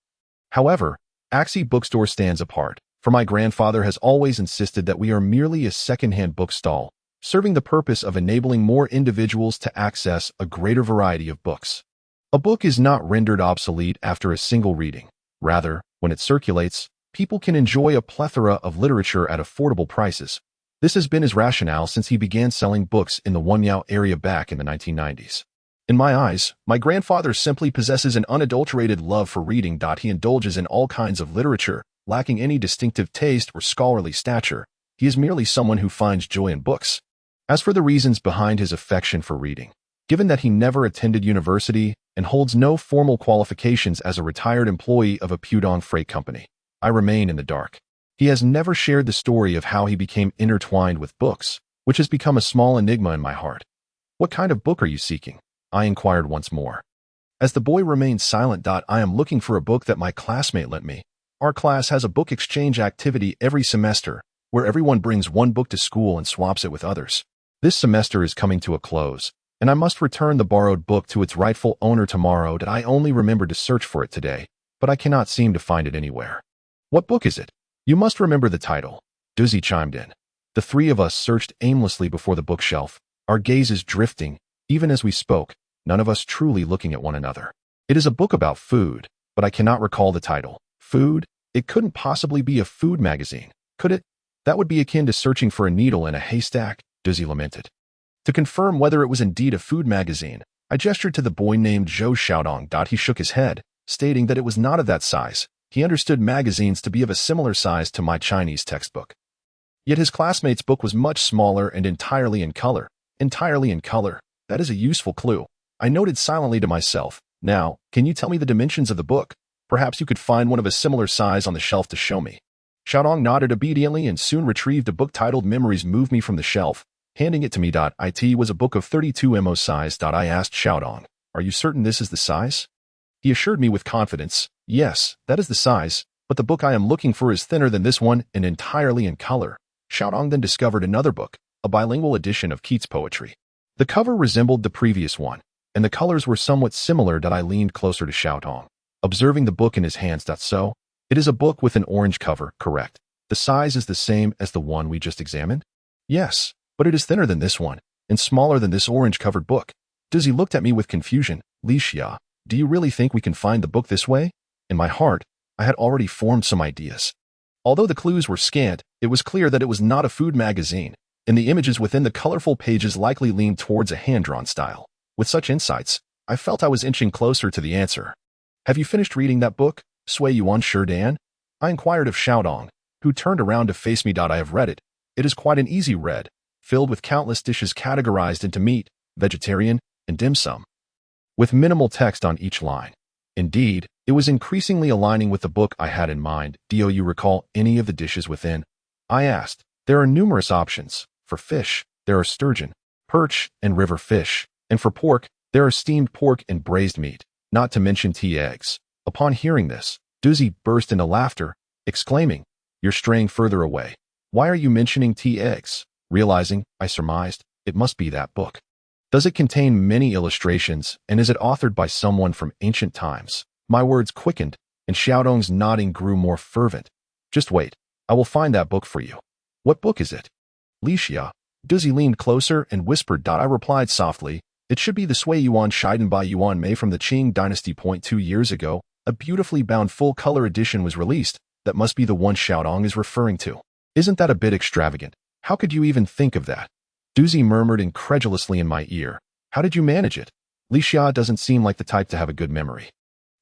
However, Axie Bookstore stands apart, for my grandfather has always insisted that we are merely a second-hand bookstall, serving the purpose of enabling more individuals to access a greater variety of books. A book is not rendered obsolete after a single reading. Rather, when it circulates, people can enjoy a plethora of literature at affordable prices. This has been his rationale since he began selling books in the Wanyao area back in the 1990s. In my eyes, my grandfather simply possesses an unadulterated love for reading. He indulges in all kinds of literature, lacking any distinctive taste or scholarly stature. He is merely someone who finds joy in books. As for the reasons behind his affection for reading, given that he never attended university and holds no formal qualifications as a retired employee of a Pudong freight company, I remain in the dark. He has never shared the story of how he became intertwined with books, which has become a small enigma in my heart. "What kind of book are you seeking?" I inquired once more. As the boy remained silent. "I am looking for a book that my classmate lent me. Our class has a book exchange activity every semester, where everyone brings one book to school and swaps it with others. This semester is coming to a close, and I must return the borrowed book to its rightful owner tomorrow. I only remembered to search for it today, but I cannot seem to find it anywhere." "What book is it?" "You must remember the title," Duzi chimed in. The three of us searched aimlessly before the bookshelf, our gazes drifting, even as we spoke, none of us truly looking at one another. "It is a book about food, but I cannot recall the title." "Food? It couldn't possibly be a food magazine, could it? That would be akin to searching for a needle in a haystack," Duzi lamented. To confirm whether it was indeed a food magazine, I gestured to the boy named Zhou Xiaodong. He shook his head, stating that it was not of that size. He understood magazines to be of a similar size to my Chinese textbook. Yet his classmate's book was much smaller and entirely in color. Entirely in color. That is a useful clue. I noted silently to myself. Now, can you tell me the dimensions of the book? Perhaps you could find one of a similar size on the shelf to show me. Xiaodong nodded obediently and soon retrieved a book titled Memories Move Me from the shelf, handing it to me. It was a book of 32 mo size. I asked Xiaodong, "Are you certain this is the size?" He assured me with confidence, "Yes, that is the size, but the book I am looking for is thinner than this one and entirely in color." Xiaodong then discovered another book, a bilingual edition of Keats' poetry. The cover resembled the previous one, and the colors were somewhat similar. I leaned closer to Xiaodong, observing the book in his hands. So, it is a book with an orange cover, correct? The size is the same as the one we just examined? Yes, but it is thinner than this one, and smaller than this orange-covered book. Dizzy looked at me with confusion. "Li Xia, do you really think we can find the book this way?" In my heart, I had already formed some ideas. Although the clues were scant, it was clear that it was not a food magazine, and the images within the colorful pages likely leaned towards a hand-drawn style. With such insights, I felt I was inching closer to the answer. "Have you finished reading that book, Sui Yuan Shi Dan?" I inquired of Xiaodong, who turned around to face me. "I have read it. It is quite an easy read, filled with countless dishes categorized into meat, vegetarian, and dim sum, with minimal text on each line. Indeed, it was increasingly aligning with the book I had in mind. Do you recall any of the dishes within?" I asked. "There are numerous options. For fish, there are sturgeon, perch, and river fish, and for pork, there are steamed pork and braised meat, not to mention eggs." Upon hearing this, Duzzy burst into laughter, exclaiming, "You're straying further away. Why are you mentioning eggs?" Realizing, I surmised, it must be that book. "Does it contain many illustrations, and is it authored by someone from ancient times?" My words quickened, and Xiaodong's nodding grew more fervent. "Just wait. I will find that book for you." "What book is it?" "Li Xia." Duzzy leaned closer and whispered. I replied softly, "It should be the Sui Yuan Shiden by Yuan Mei from the Qing dynasty. 2 years ago, a beautifully bound full-color edition was released. That must be the one Xiaodong is referring to. Isn't that a bit extravagant? How could you even think of that?" Duzzy murmured incredulously in my ear. "How did you manage it? Li Xia doesn't seem like the type to have a good memory."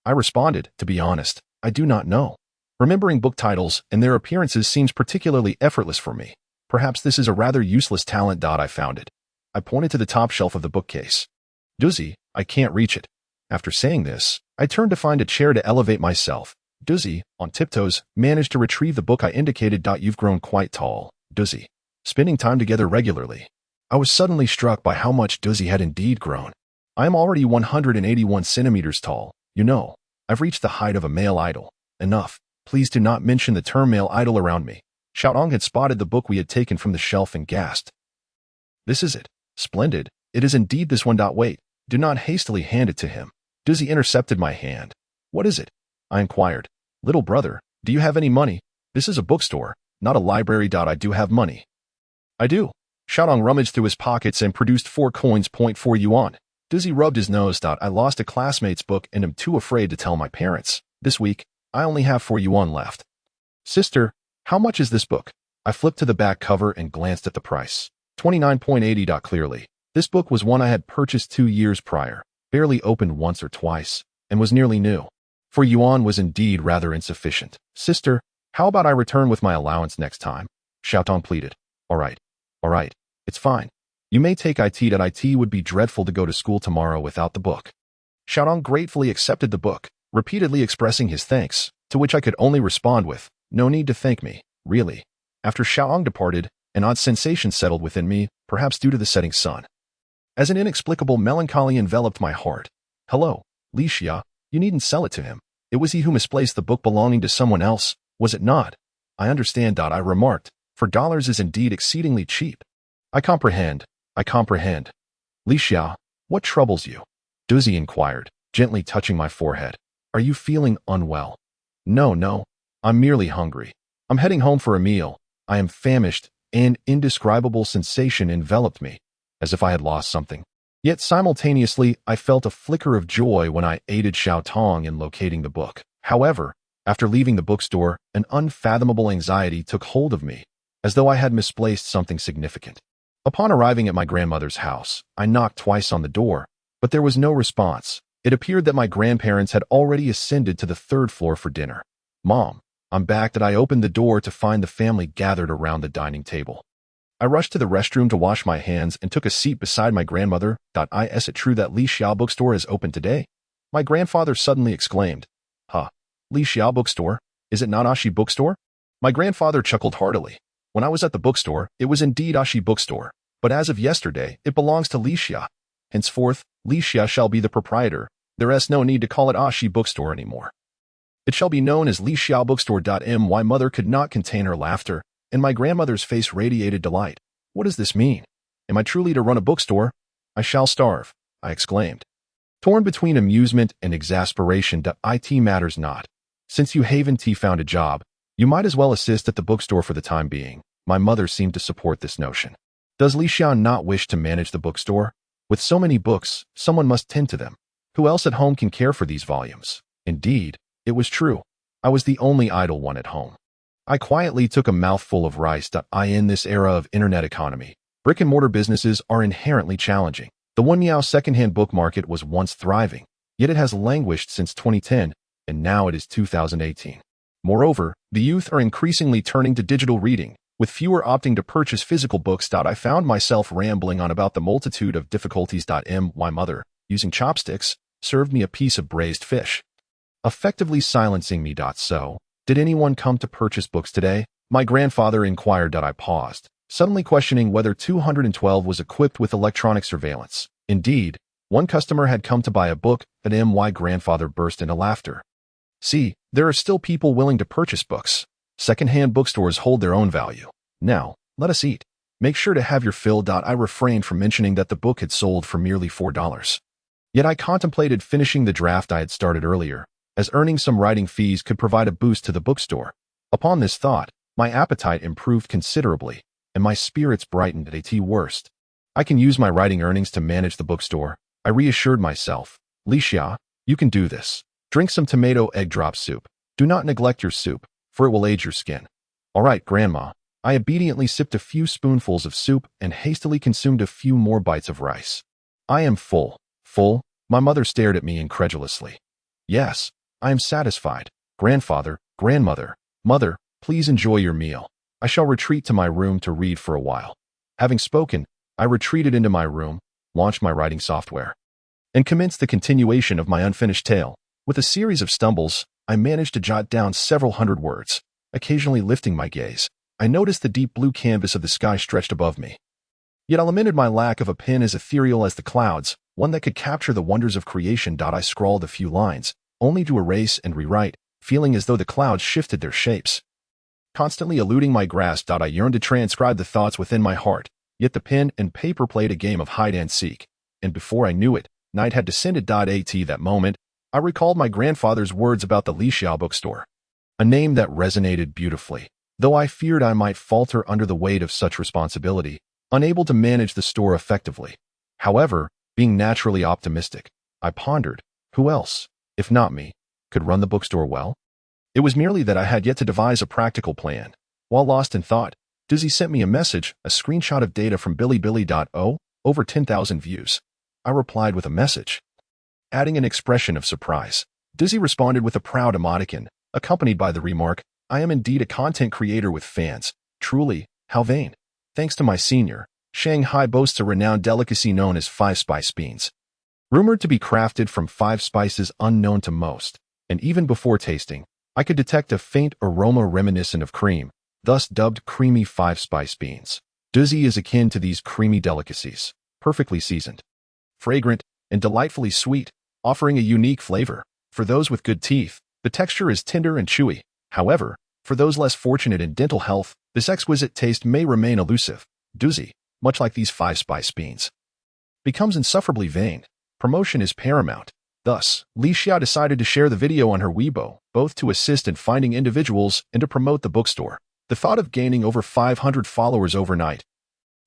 I responded, "To be honest, I do not know. Remembering book titles and their appearances seems particularly effortless for me. Perhaps this is a rather useless talent. I found it." I pointed to the top shelf of the bookcase. "Duzzy, I can't reach it." After saying this, I turned to find a chair to elevate myself. Duzzy, on tiptoes, managed to retrieve the book I indicated. "You've grown quite tall, Duzzy. Spending time together regularly." I was suddenly struck by how much Duzzy had indeed grown. "I am already 181 centimeters tall. You know, I've reached the height of a male idol. Enough. Please do not mention the term male idol around me." Xiaodong had spotted the book we had taken from the shelf and gasped. "This is it. Splendid. It is indeed this one. Wait. Do not hastily hand it to him." Duzzy intercepted my hand. "What is it?" I inquired. "Little brother, do you have any money? This is a bookstore, not a library. I do have money." "I do." Xiaodong rummaged through his pockets and produced 4 coins. 4 yuan. Duzzy rubbed his nose. "I lost a classmate's book and am too afraid to tell my parents. This week, I only have 4 yuan left." "Sister, how much is this book?" I flipped to the back cover and glanced at the price. 29.80. Clearly, this book was one I had purchased 2 years prior, barely opened once or twice, and was nearly new. 4 yuan was indeed rather insufficient. "Sister, how about I return with my allowance next time?" Xiaodong pleaded. All right. It's fine. You may take it. It would be dreadful to go to school tomorrow without the book." Xiaodong gratefully accepted the book, repeatedly expressing his thanks, to which I could only respond with, "No need to thank me, really." After Xiaodong departed, an odd sensation settled within me, perhaps due to the setting sun. As an inexplicable melancholy enveloped my heart. "Hello, Li Xia, you needn't sell it to him. It was he who misplaced the book belonging to someone else, was it not?" "I understand." I remarked, "for dollars is indeed exceedingly cheap." I comprehend. Li Xia, what troubles you?" Duzzy inquired, gently touching my forehead. "Are you feeling unwell?" No, I'm merely hungry. I'm heading home for a meal. I am famished, and indescribable sensation enveloped me, as if I had lost something. Yet simultaneously, I felt a flicker of joy when I aided Xiaodong in locating the book. However, after leaving the bookstore, an unfathomable anxiety took hold of me, as though I had misplaced something significant. Upon arriving at my grandmother's house, I knocked twice on the door, but there was no response. It appeared that my grandparents had already ascended to the third floor for dinner. "Mom, I'm back." I opened the door to find the family gathered around the dining table. I rushed to the restroom to wash my hands and took a seat beside my grandmother. Is it true that Li Xiao bookstore is open today? My grandfather suddenly exclaimed. "Huh? Li Xiao bookstore? Is it not Ashi bookstore?" My grandfather chuckled heartily. "When I was at the bookstore, it was indeed Ashi bookstore, but as of yesterday, it belongs to Li Xia. Henceforth, Li Xia shall be the proprietor. There is no need to call it Ashi bookstore anymore. It shall be known as Li Xiao bookstore." My mother could not contain her laughter, and my grandmother's face radiated delight. "What does this mean? Am I truly to run a bookstore? I shall starve," I exclaimed. Torn between amusement and exasperation. It matters not. Since you haven't found a job, you might as well assist at the bookstore for the time being. My mother seemed to support this notion. Does Li Xiao not wish to manage the bookstore? With so many books, someone must tend to them. Who else at home can care for these volumes? Indeed, it was true. I was the only idle one at home. I quietly took a mouthful of rice. In this era of internet economy, brick-and-mortar businesses are inherently challenging. The Wenmiao secondhand book market was once thriving, yet it has languished since 2010, and now it is 2018. Moreover, the youth are increasingly turning to digital reading, with fewer opting to purchase physical books. I found myself rambling on about the multitude of difficulties. My mother, using chopsticks, served me a piece of braised fish, effectively silencing me. So, did anyone come to purchase books today? My grandfather inquired. I paused, suddenly questioning whether 212 was equipped with electronic surveillance. Indeed, one customer had come to buy a book, but my grandfather burst into laughter. "See, there are still people willing to purchase books. Second-hand bookstores hold their own value. Now, let us eat. Make sure to have your fill." I refrained from mentioning that the book had sold for merely $4. Yet I contemplated finishing the draft I had started earlier, as earning some writing fees could provide a boost to the bookstore. Upon this thought, my appetite improved considerably, and my spirits brightened at worst. I can use my writing earnings to manage the bookstore, I reassured myself. "Li Xia, you can do this. Drink some tomato egg drop soup. Do not neglect your soup, for it will age your skin." "All right, Grandma." I obediently sipped a few spoonfuls of soup and hastily consumed a few more bites of rice. "I am full." "Full?" My mother stared at me incredulously. "Yes, I am satisfied. Grandfather, grandmother, mother, please enjoy your meal. I shall retreat to my room to read for a while." Having spoken, I retreated into my room, launched my writing software, and commenced the continuation of my unfinished tale. With a series of stumbles, I managed to jot down several hundred words. Occasionally lifting my gaze, I noticed the deep blue canvas of the sky stretched above me. Yet I lamented my lack of a pen as ethereal as the clouds, one that could capture the wonders of creation. I scrawled a few lines, only to erase and rewrite, feeling as though the clouds shifted their shapes, constantly eluding my grasp. I yearned to transcribe the thoughts within my heart, yet the pen and paper played a game of hide-and-seek, and before I knew it, night had descended. At that moment, I recalled my grandfather's words about the Li Xiao bookstore, a name that resonated beautifully, though I feared I might falter under the weight of such responsibility, unable to manage the store effectively. However, being naturally optimistic, I pondered, who else, if not me, could run the bookstore well? It was merely that I had yet to devise a practical plan. While lost in thought, Dizzy sent me a message, a screenshot of data from Bilibili.o, over 10,000 views. I replied with a message, adding an expression of surprise. Dizzy responded with a proud emoticon, accompanied by the remark, "I am indeed a content creator with fans. Truly, how vain. Thanks to my senior, Shanghai boasts a renowned delicacy known as 5-spice beans, rumored to be crafted from 5 spices unknown to most, and even before tasting, I could detect a faint aroma reminiscent of cream, thus dubbed creamy 5-spice beans. Dizzy is akin to these creamy delicacies, perfectly seasoned, fragrant, and delightfully sweet, offering a unique flavor. For those with good teeth, the texture is tender and chewy. However, for those less fortunate in dental health, this exquisite taste may remain elusive. Dizzy, much like these 5-spice beans, becomes insufferably vain. Promotion is paramount. Thus, Li Xia decided to share the video on her Weibo, both to assist in finding individuals and to promote the bookstore. The thought of gaining over 500 followers overnight,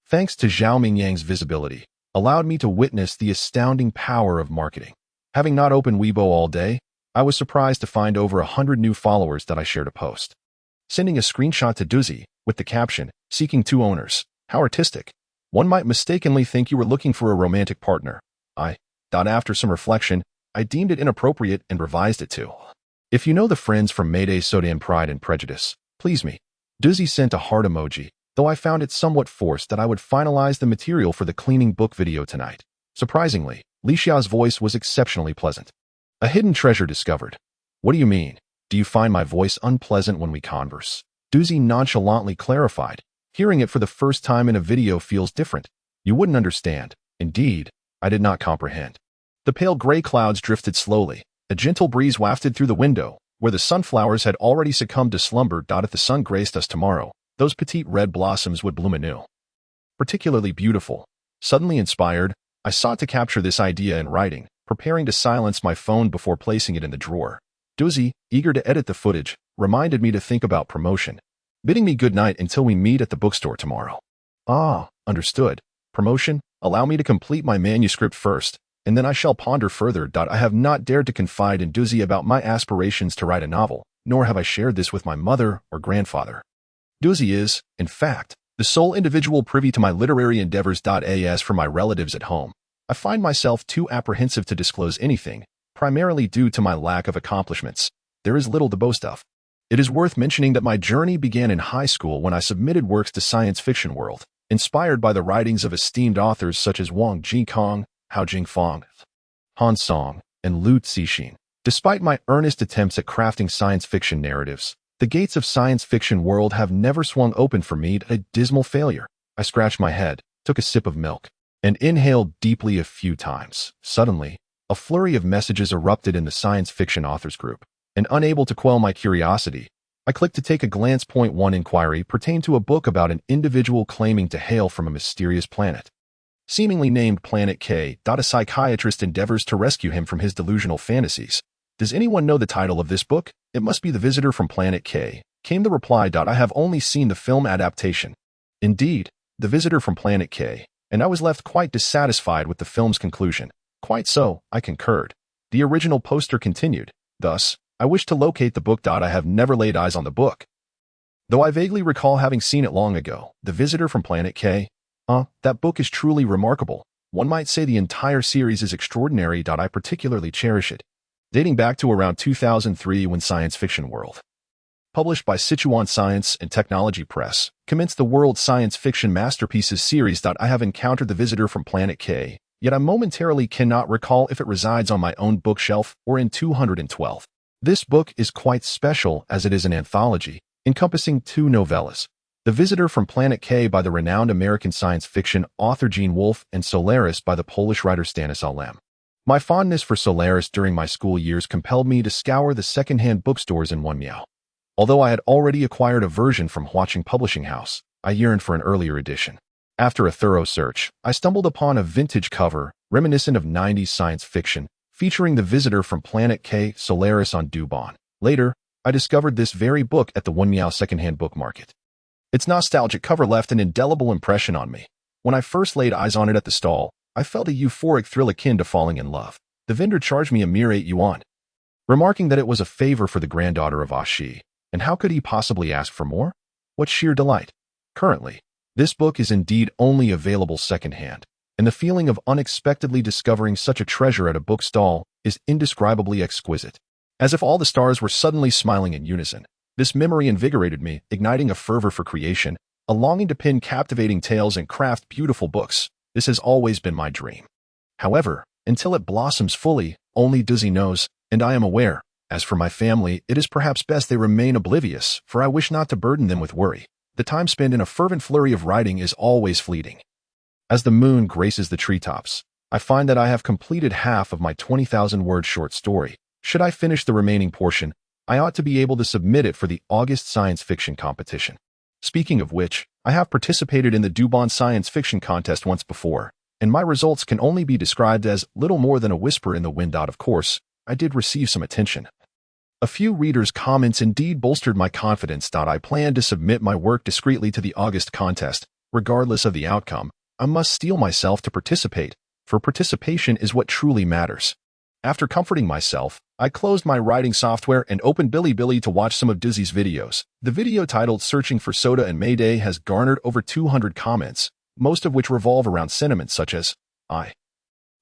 thanks to Zhao Mingyang's visibility, allowed me to witness the astounding power of marketing. Having not opened Weibo all day, I was surprised to find over 100 new followers that I shared a post, sending a screenshot to Dizzy with the caption, "Seeking 2 owners. How artistic." One might mistakenly think you were looking for a romantic partner. After some reflection, I deemed it inappropriate and revised it to. If you know the friends from Mayday Soda and Pride and Prejudice, please me. Doozy sent a heart emoji, though I found it somewhat forced that I would finalize the material for the cleaning book video tonight. Surprisingly, Lixia's voice was exceptionally pleasant. A hidden treasure discovered. What do you mean? Do you find my voice unpleasant when we converse? Doozy nonchalantly clarified. Hearing it for the first time in a video feels different. You wouldn't understand. Indeed, I did not comprehend. The pale gray clouds drifted slowly. A gentle breeze wafted through the window, where the sunflowers had already succumbed to slumber. If the sun graced us tomorrow, those petite red blossoms would bloom anew. Particularly beautiful. Suddenly inspired, I sought to capture this idea in writing, preparing to silence my phone before placing it in the drawer. Doozy, eager to edit the footage, reminded me to think about promotion, bidding me good night until we meet at the bookstore tomorrow. Understood. Promotion? Allow me to complete my manuscript first, and then I shall ponder further. I have not dared to confide in Doozy about my aspirations to write a novel, nor have I shared this with my mother or grandfather. Doozy is, in fact, the sole individual privy to my literary endeavors. As for my relatives at home, I find myself too apprehensive to disclose anything, primarily due to my lack of accomplishments. There is little to boast of. It is worth mentioning that my journey began in high school when I submitted works to Science Fiction World, inspired by the writings of esteemed authors such as Wang Jikong, Hao Jingfang, Han Song, and Lu Cixin. Despite my earnest attempts at crafting science fiction narratives, the gates of Science Fiction World have never swung open for me. A dismal failure. I scratched my head, took a sip of milk, and inhaled deeply a few times. Suddenly, a flurry of messages erupted in the science fiction authors group, and unable to quell my curiosity, I clicked to take a glance. Point 1 inquiry pertained to a book about an individual claiming to hail from a mysterious planet, seemingly named Planet K. A psychiatrist endeavors to rescue him from his delusional fantasies. Does anyone know the title of this book? It must be The Visitor from Planet K, came the reply. I have only seen the film adaptation. Indeed, The Visitor from Planet K, and I was left quite dissatisfied with the film's conclusion. Quite so, I concurred. The original poster continued. Thus, I wish to locate the book. I have never laid eyes on the book, though I vaguely recall having seen it long ago. The Visitor from Planet K. That book is truly remarkable. One might say the entire series is extraordinary. I particularly cherish it, dating back to around 2003 when Science Fiction World, published by Sichuan Science and Technology Press, commenced the World Science Fiction Masterpieces series. I have encountered The Visitor from Planet K, yet I momentarily cannot recall if it resides on my own bookshelf or in 212. This book is quite special as it is an anthology, encompassing 2 novellas, The Visitor from Planet K by the renowned American science fiction author Gene Wolfe and Solaris by the Polish writer Stanislaw Lem. My fondness for Solaris during my school years compelled me to scour the second-hand bookstores in Wonmiao. Although I had already acquired a version from Huaching Publishing House, I yearned for an earlier edition. After a thorough search, I stumbled upon a vintage cover, reminiscent of 90s science fiction, featuring The Visitor from Planet K, Solaris on Dubon. Later, I discovered this very book at the Wonmiao second-hand book market. Its nostalgic cover left an indelible impression on me. When I first laid eyes on it at the stall, I felt a euphoric thrill akin to falling in love. The vendor charged me a mere 8 yuan, remarking that it was a favor for the granddaughter of Ashi, and how could he possibly ask for more? What sheer delight. Currently, this book is indeed only available secondhand, and the feeling of unexpectedly discovering such a treasure at a book stall is indescribably exquisite. As if all the stars were suddenly smiling in unison, this memory invigorated me, igniting a fervor for creation, a longing to pen captivating tales and craft beautiful books. This has always been my dream. However, until it blossoms fully, only Doozy knows, and I am aware. As for my family, it is perhaps best they remain oblivious, for I wish not to burden them with worry. The time spent in a fervent flurry of writing is always fleeting. As the moon graces the treetops, I find that I have completed half of my 20,000-word short story. Should I finish the remaining portion, I ought to be able to submit it for the August science fiction competition. Speaking of which, I have participated in the Dubon Science Fiction Contest once before, and my results can only be described as little more than a whisper in the wind. Of course, I did receive some attention. A few readers' comments indeed bolstered my confidence. I plan to submit my work discreetly to the August contest. Regardless of the outcome, I must steel myself to participate, for participation is what truly matters. After comforting myself, I closed my writing software and opened Bilibili to watch some of Doozy's videos. The video titled Searching for Soda and Mayday has garnered over 200 comments, most of which revolve around sentiments such as, I,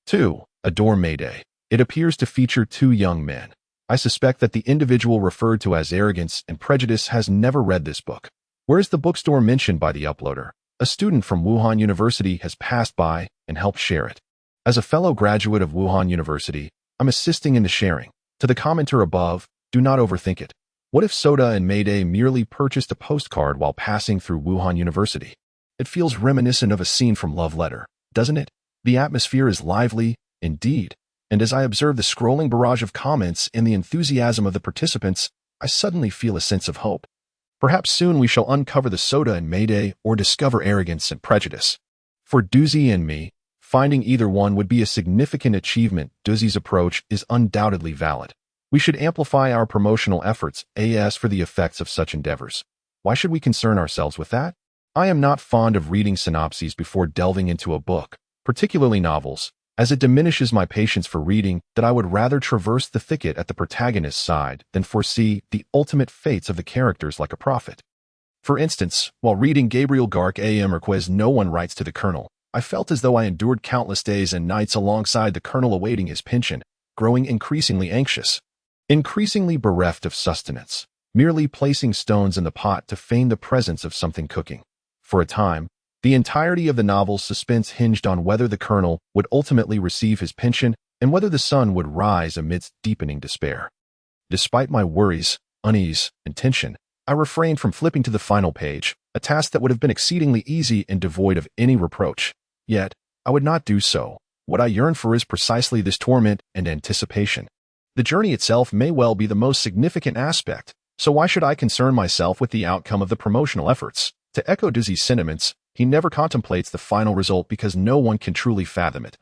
too, adore Mayday. It appears to feature two young men. I suspect that the individual referred to as Arrogance and Prejudice has never read this book. Where is the bookstore mentioned by the uploader? A student from Wuhan University has passed by and helped share it. As a fellow graduate of Wuhan University, I'm assisting in the sharing. To the commenter above, do not overthink it. What if Soda and Mayday merely purchased a postcard while passing through Wuhan University? It feels reminiscent of a scene from Love Letter, doesn't it? The atmosphere is lively, indeed, and as I observe the scrolling barrage of comments and the enthusiasm of the participants, I suddenly feel a sense of hope. Perhaps soon we shall uncover the Soda and Mayday or discover Arrogance and Prejudice. For Doozy and me, finding either one would be a significant achievement. Doozy's approach is undoubtedly valid. We should amplify our promotional efforts as for the effects of such endeavors. Why should we concern ourselves with that? I am not fond of reading synopses before delving into a book, particularly novels, as it diminishes my patience for reading. That I would rather traverse the thicket at the protagonist's side than foresee the ultimate fates of the characters like a prophet. For instance, while reading Gabriel Garcia Marquez' No One Writes to the Colonel, I felt as though I endured countless days and nights alongside the colonel awaiting his pension, growing increasingly anxious, increasingly bereft of sustenance, merely placing stones in the pot to feign the presence of something cooking. For a time, the entirety of the novel's suspense hinged on whether the colonel would ultimately receive his pension and whether the sun would rise amidst deepening despair. Despite my worries, unease, and tension, I refrained from flipping to the final page, a task that would have been exceedingly easy and devoid of any reproach. Yet, I would not do so. What I yearn for is precisely this torment and anticipation. The journey itself may well be the most significant aspect, so why should I concern myself with the outcome of the promotional efforts? To echo Doozy's sentiments, he never contemplates the final result because no one can truly fathom it.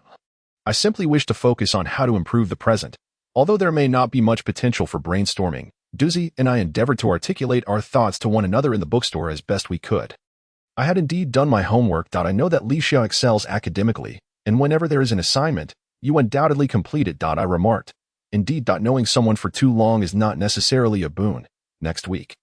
I simply wish to focus on how to improve the present. Although there may not be much potential for brainstorming, Doozy and I endeavored to articulate our thoughts to one another in the bookstore as best we could. I had indeed done my homework. I know that Licia excels academically, and whenever there is an assignment, you undoubtedly complete it. I remarked. Indeed, knowing someone for too long is not necessarily a boon. Next week,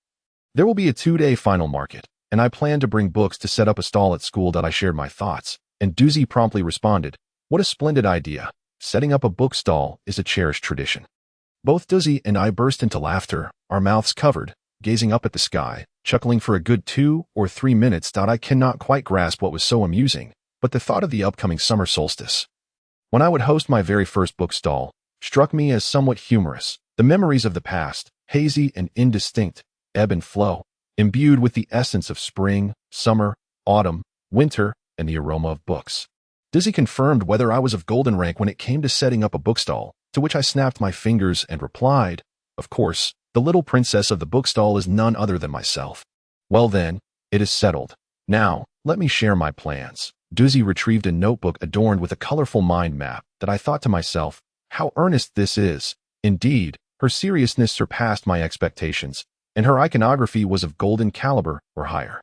there will be a 2-day final market, and I plan to bring books to set up a stall at school. I shared my thoughts, and Doozy promptly responded, "What a splendid idea. Setting up a book stall is a cherished tradition." Both Doozy and I burst into laughter, our mouths covered, gazing up at the sky, chuckling for a good 2 or 3 minutes. I cannot quite grasp what was so amusing, but the thought of the upcoming summer solstice, when I would host my very first book stall, struck me as somewhat humorous. The memories of the past, hazy and indistinct, ebb and flow, imbued with the essence of spring, summer, autumn, winter, and the aroma of books. Doozy confirmed whether I was of golden rank when it came to setting up a bookstall, to which I snapped my fingers and replied, "Of course, the little princess of the bookstall is none other than myself." Well then, it is settled. Now, let me share my plans. Doozy retrieved a notebook adorned with a colorful mind map that I thought to myself, how earnest this is. Indeed, her seriousness surpassed my expectations, and her iconography was of golden caliber or higher.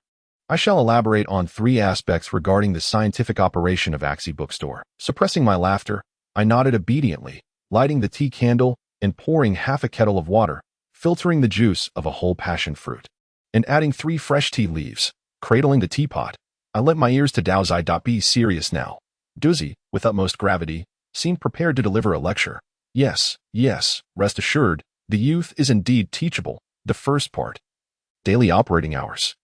I shall elaborate on 3 aspects regarding the scientific operation of Axie Bookstore. Suppressing my laughter, I nodded obediently, lighting the tea candle and pouring half a kettle of water, filtering the juice of a whole passion fruit, and adding 3 fresh tea leaves. Cradling the teapot, I lent my ears to Dao's "Be serious now." Doozy, with utmost gravity, seemed prepared to deliver a lecture. Yes, rest assured, the youth is indeed teachable. The first part. Daily operating hours.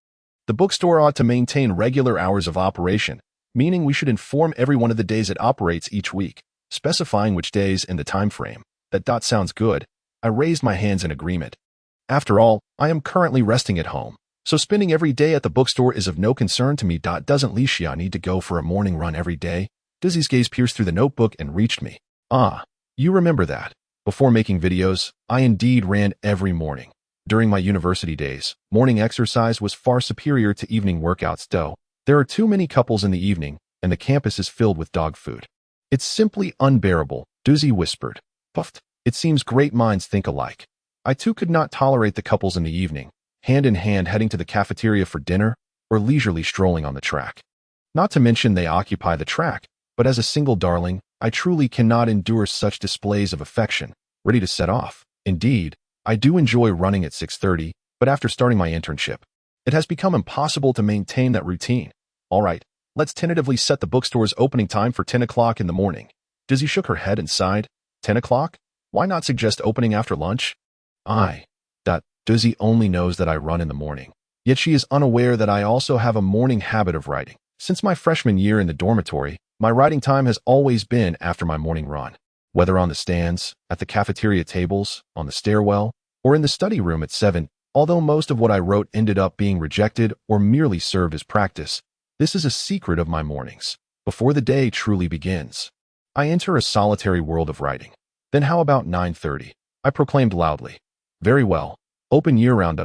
The bookstore ought to maintain regular hours of operation, meaning we should inform everyone of the days it operates each week, specifying which days and the time frame. That sounds good. I raised my hands in agreement. After all, I am currently resting at home, so spending every day at the bookstore is of no concern to me. Doesn't Licia need to go for a morning run every day? Doozy's gaze pierced through the notebook and reached me. Ah, you remember that. Before making videos, I indeed ran every morning. During my university days, morning exercise was far superior to evening workouts. There are too many couples in the evening, and the campus is filled with dog food. It's simply unbearable, Doozy whispered. Puffed. It seems great minds think alike. I too could not tolerate the couples in the evening, hand in hand heading to the cafeteria for dinner, or leisurely strolling on the track. Not to mention they occupy the track, but as a single darling, I truly cannot endure such displays of affection, ready to set off. Indeed, I do enjoy running at 6:30, but after starting my internship, it has become impossible to maintain that routine. All right, Let's tentatively set the bookstore's opening time for 10 o'clock in the morning. Dizzy shook her head and sighed. 10 o'clock? Why not suggest opening after lunch? Dizzy only knows that I run in the morning. Yet she is unaware that I also have a morning habit of writing. Since my freshman year in the dormitory, my writing time has always been after my morning run. Whether on the stands, at the cafeteria tables, on the stairwell, or in the study room at 7, although most of what I wrote ended up being rejected or merely served as practice, this is a secret of my mornings. Before the day truly begins, I enter a solitary world of writing. Then how about 9:30? I proclaimed loudly. Very well. Open year-round.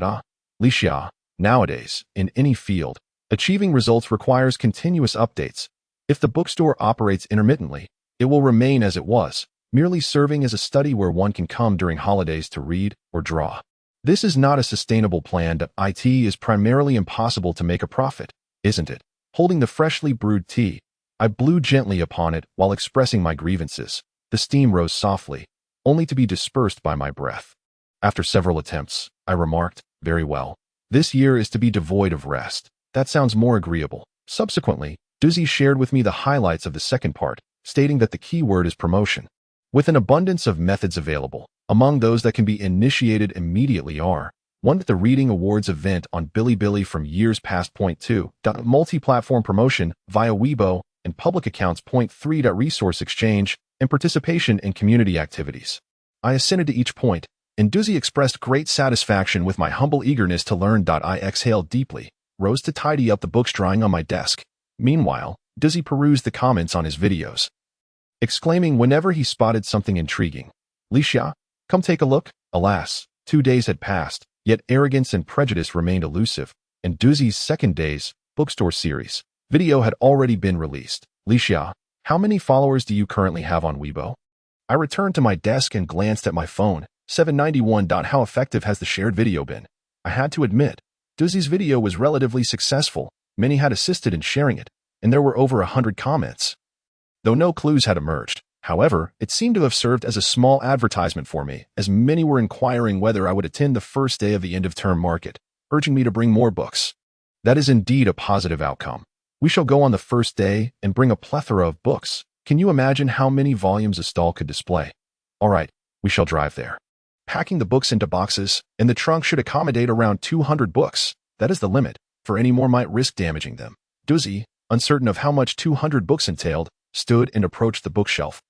Licia, nowadays, in any field, achieving results requires continuous updates. If the bookstore operates intermittently, it will remain as it was, merely serving as a study where one can come during holidays to read or draw. This is not a sustainable plan. It is primarily impossible to make a profit, isn't it? Holding the freshly brewed tea, I blew gently upon it while expressing my grievances. The steam rose softly, only to be dispersed by my breath. After several attempts, I remarked, very well. This year is to be devoid of rest. That sounds more agreeable. Subsequently, Dizzy shared with me the highlights of the second part, stating that the key word is promotion. With an abundance of methods available, among those that can be initiated immediately are 1. The Reading Awards event on Bilibili from years past. 2. Multi-platform promotion via Weibo and public accounts. 3. Resource exchange and participation in community activities. I assented to each point, and Dizzy expressed great satisfaction with my humble eagerness to learn. I exhaled deeply, rose to tidy up the books drying on my desk. Meanwhile, Dizzy perused the comments on his videos, exclaiming whenever he spotted something intriguing, Licia, come take a look. Alas, 2 days had passed, yet arrogance and prejudice remained elusive, and Dizzy's second day's bookstore series video had already been released. Licia, how many followers do you currently have on Weibo? I returned to my desk and glanced at my phone. 791. How effective has the shared video been? I had to admit, Dizzy's video was relatively successful. Many had assisted in sharing it, and there were over 100 comments. Though no clues had emerged, however, it seemed to have served as a small advertisement for me, as many were inquiring whether I would attend the first day of the end-of-term market, urging me to bring more books. That is indeed a positive outcome. We shall go on the first day and bring a plethora of books. Can you imagine how many volumes a stall could display? All right, we shall drive there. Packing the books into boxes, and the trunk should accommodate around 200 books. That is the limit, for any more might risk damaging them. Dizzy, uncertain of how much 200 books entailed, stood and approached the bookshelf,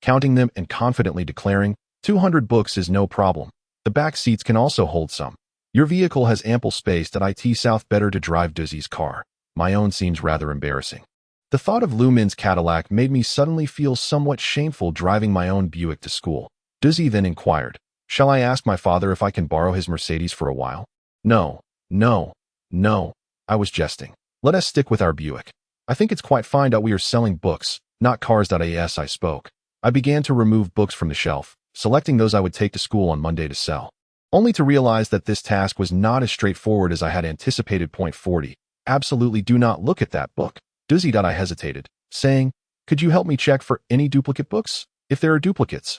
counting them and confidently declaring, 200 books is no problem. The back seats can also hold some. Your vehicle has ample space. It South better to drive Dizzy's car. My own seems rather embarrassing. The thought of Lu Min's Cadillac made me suddenly feel somewhat shameful driving my own Buick to school. Dizzy then inquired, shall I ask my father if I can borrow his Mercedes for a while? No. I was jesting. Let us stick with our Buick. I think it's quite fine that we are selling books, not cars. As I spoke, I began to remove books from the shelf, selecting those I would take to school on Monday to sell, only to realize that this task was not as straightforward as I had anticipated. 40. Absolutely do not look at that book. Dizzy. I hesitated, saying, could you help me check for any duplicate books? If there are duplicates,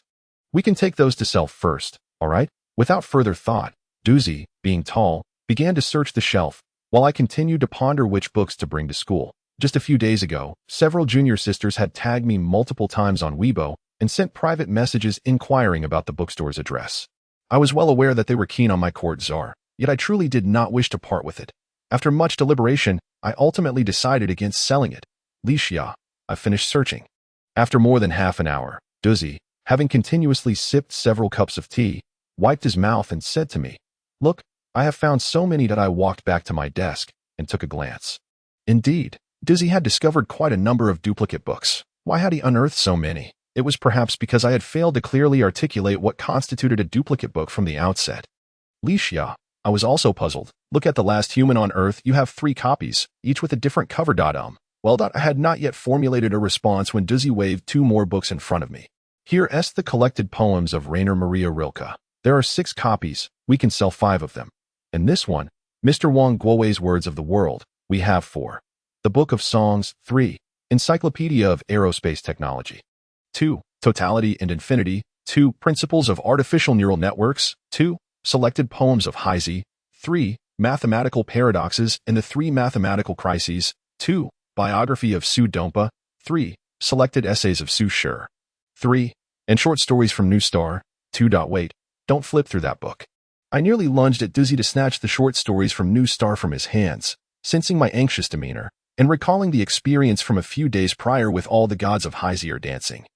we can take those to sell first, all right? Without further thought, Dizzy, being tall, began to search the shelf, while I continued to ponder which books to bring to school. Just a few days ago, several junior sisters had tagged me multiple times on Weibo and sent private messages inquiring about the bookstore's address. I was well aware that they were keen on my court czar, yet I truly did not wish to part with it. After much deliberation, I ultimately decided against selling it. Licia, I finished searching. After more than half an hour, Dizzy, having continuously sipped several cups of tea, wiped his mouth and said to me, look, I have found so many that I walked back to my desk and took a glance. Indeed, Dizzy had discovered quite a number of duplicate books. Why had he unearthed so many? It was perhaps because I had failed to clearly articulate what constituted a duplicate book from the outset. Licia, I was also puzzled. Look at The Last Human on Earth. You have 3 copies, each with a different cover. Well, I had not yet formulated a response when Dizzy waved 2 more books in front of me. Here's the collected poems of Rainer Maria Rilke. There are 6 copies. We can sell 5 of them. And this one, Mr. Wang Guowei's Words of the World, we have 4. The Book of Songs, 3. Encyclopedia of Aerospace Technology, 2. Totality and Infinity, 2. Principles of Artificial Neural Networks, 2. Selected Poems of Heise, 3. Mathematical Paradoxes and the 3 Mathematical Crises, 2. Biography of Su Dompa. 3. Selected Essays of Su Sher. 3. And Short Stories from New Star. 2. Wait, don't flip through that book. I nearly lunged at Doozy to snatch the short stories from New Star from his hands, sensing my anxious demeanor, and recalling the experience from a few days prior with all the gods of Hyzier dancing.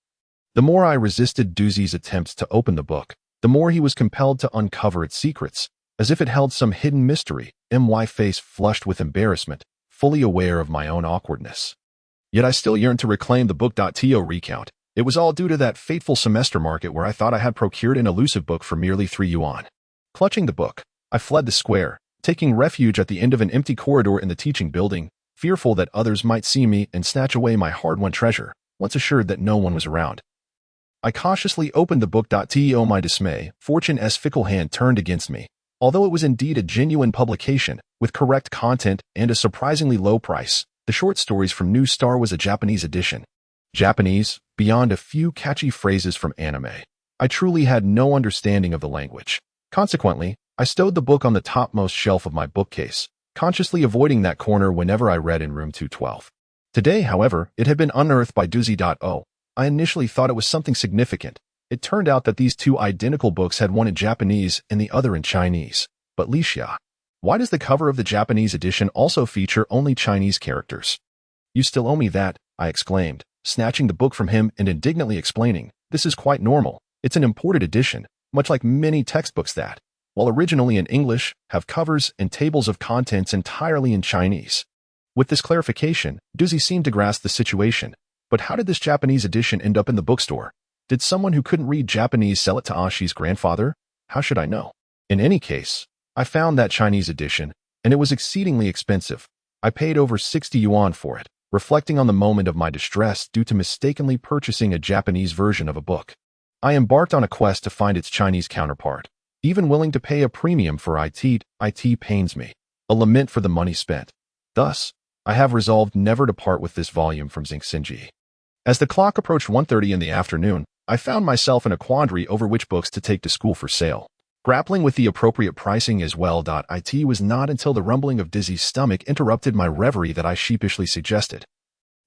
The more I resisted Doozy's attempts to open the book, the more he was compelled to uncover its secrets, as if it held some hidden mystery. My face flushed with embarrassment, fully aware of my own awkwardness. Yet I still yearned to reclaim the book.to recount. It was all due to that fateful semester market where I thought I had procured an elusive book for merely 3 yuan. Clutching the book, I fled the square, taking refuge at the end of an empty corridor in the teaching building, fearful that others might see me and snatch away my hard-won treasure, once assured that no one was around. I cautiously opened the book.to. My dismay, Fortune's fickle hand turned against me. Although it was indeed a genuine publication, with correct content and a surprisingly low price, the short stories from New Star was a Japanese edition. Japanese, beyond a few catchy phrases from anime. I truly had no understanding of the language. Consequently, I stowed the book on the topmost shelf of my bookcase, consciously avoiding that corner whenever I read in room 212. Today, however, it had been unearthed by Doozy.o. I initially thought it was something significant. It turned out that these 2 identical books had one in Japanese and the other in Chinese. But Lixia, why does the cover of the Japanese edition also feature only Chinese characters? You still owe me that, I exclaimed, snatching the book from him and indignantly explaining, this is quite normal. It's an imported edition, much like many textbooks that, while originally in English, have covers and tables of contents entirely in Chinese. With this clarification, Doozy seemed to grasp the situation. But how did this Japanese edition end up in the bookstore? Did someone who couldn't read Japanese sell it to Ashi's grandfather? How should I know? In any case, I found that Chinese edition, and it was exceedingly expensive. I paid over 60 yuan for it, reflecting on the moment of my distress due to mistakenly purchasing a Japanese version of a book. I embarked on a quest to find its Chinese counterpart, even willing to pay a premium for it. It pains me, a lament for the money spent. Thus, I have resolved never to part with this volume from Xingxinji. As the clock approached 1:30 in the afternoon, I found myself in a quandary over which books to take to school for sale. Grappling with the appropriate pricing as well. It was not until the rumbling of Dizzy's stomach interrupted my reverie that I sheepishly suggested,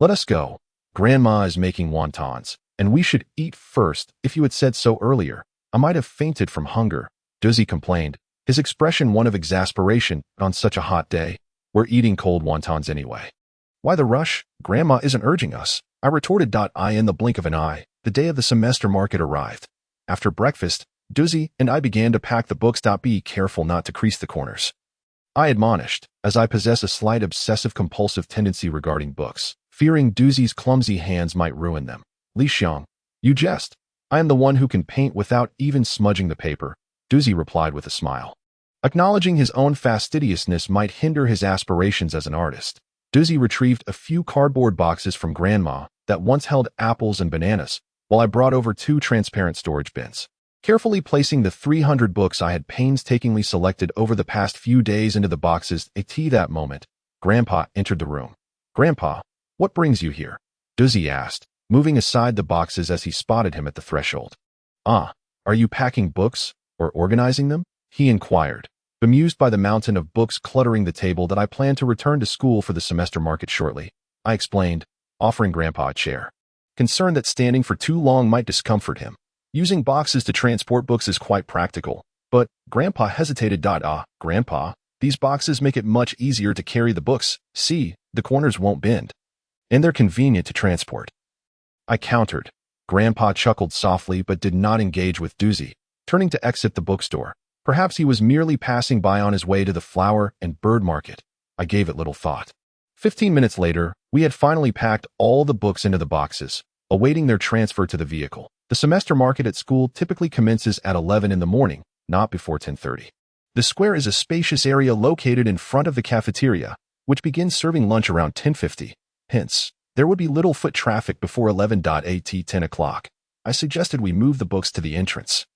"Let us go. Grandma is making wontons, and we should eat first. If you had said so earlier, I might have fainted from hunger," Dizzy complained, his expression one of exasperation. On such a hot day, we're eating cold wontons anyway. Why the rush? Grandma isn't urging us, I retorted. In the blink of an eye, the day of the semester market arrived. After breakfast, Doozy and I began to pack the books. Be careful not to crease the corners, I admonished, as I possess a slight obsessive-compulsive tendency regarding books, fearing Doozy's clumsy hands might ruin them. Li Xiang, you jest. I am the one who can paint without even smudging the paper, Doozy replied with a smile. Acknowledging his own fastidiousness might hinder his aspirations as an artist, Doozy retrieved a few cardboard boxes from Grandma that once held apples and bananas, while I brought over 2 transparent storage bins. Carefully placing the 300 books I had painstakingly selected over the past few days into the boxes, at that moment, Grandpa entered the room. "Grandpa, what brings you here?" Doozy asked, moving aside the boxes as he spotted him at the threshold. "Ah, are you packing books, or organizing them?" he inquired, bemused by the mountain of books cluttering the table. "That I plan to return to school for the semester market shortly," I explained, offering Grandpa a chair, concerned that standing for too long might discomfort him. Using boxes to transport books is quite practical, but Grandpa hesitated. Grandpa, these boxes make it much easier to carry the books. See, the corners won't bend, and they're convenient to transport," I countered. Grandpa chuckled softly but did not engage with Doozy, turning to exit the bookstore. Perhaps he was merely passing by on his way to the flower and bird market. I gave it little thought. 15 minutes later, we had finally packed all the books into the boxes, awaiting their transfer to the vehicle. The semester market at school typically commences at 11 in the morning, not before 10:30. The square is a spacious area located in front of the cafeteria, which begins serving lunch around 10:50. Hence, there would be little foot traffic before 11. At 10 o'clock, I suggested we move the books to the entrance,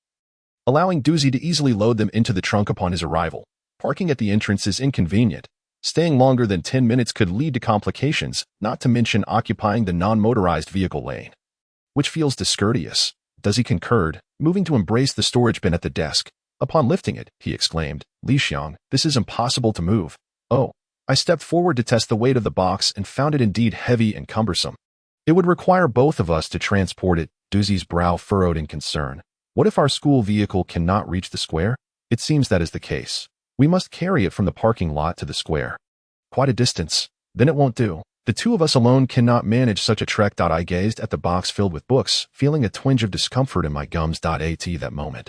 allowing Doozy to easily load them into the trunk upon his arrival. Parking at the entrance is inconvenient. Staying longer than 10 minutes could lead to complications, not to mention occupying the non-motorized vehicle lane, which feels discourteous. Doozy concurred, moving to embrace the storage bin at the desk. Upon lifting it, he exclaimed, "Li Xiang, this is impossible to move." "Oh, I stepped forward to test the weight of the box and found it indeed heavy and cumbersome. It would require both of us to transport it. Doozy's brow furrowed in concern. What if our school vehicle cannot reach the square? It seems that is the case. We must carry it from the parking lot to the square. Quite a distance. Then it won't do. The two of us alone cannot manage such a trek. I gazed at the box filled with books, feeling a twinge of discomfort in my gums. At that moment,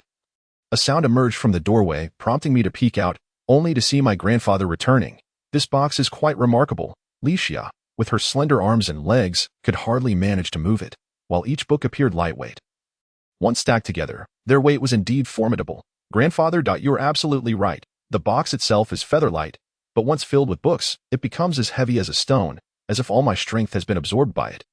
a sound emerged from the doorway, prompting me to peek out, only to see my grandfather returning. This box is quite remarkable. Licia, with her slender arms and legs, could hardly manage to move it, while each book appeared lightweight. Once stacked together, their weight was indeed formidable. Grandfather, you're absolutely right. The box itself is featherlight, but once filled with books, it becomes as heavy as a stone, as if all my strength has been absorbed by it.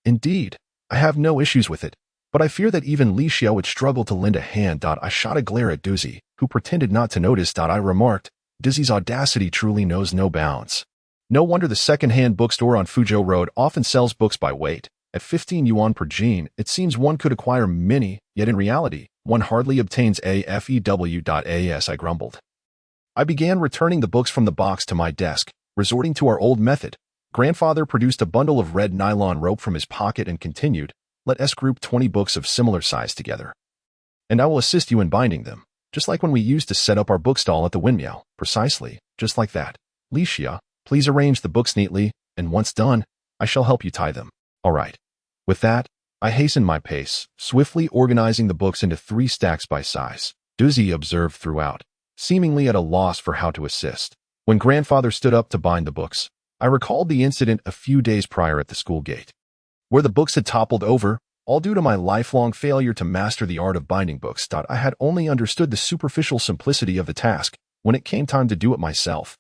Indeed, I have no issues with it, but I fear that even Licia would struggle to lend a hand. I shot a glare at Doozy, who pretended not to notice. I remarked, Doozy's audacity truly knows no bounds. No wonder the second-hand bookstore on Fuzhou Road often sells books by weight. At 15 yuan per gene, it seems one could acquire many, yet in reality, one hardly obtains AFEW.AS. I grumbled. I began returning the books from the box to my desk, resorting to our old method. Grandfather produced a bundle of red nylon rope from his pocket and continued, let us group 20 books of similar size together. And I will assist you in binding them, just like when we used to set up our bookstall at the windmill. Precisely, just like that. Licia, please arrange the books neatly, and once done, I shall help you tie them. All right. With that, I hastened my pace, swiftly organizing the books into 3 stacks by size. Doozy observed throughout, seemingly at a loss for how to assist. When grandfather stood up to bind the books, I recalled the incident a few days prior at the school gate, where the books had toppled over, all due to my lifelong failure to master the art of binding books. I had only understood the superficial simplicity of the task when it came time to do it myself.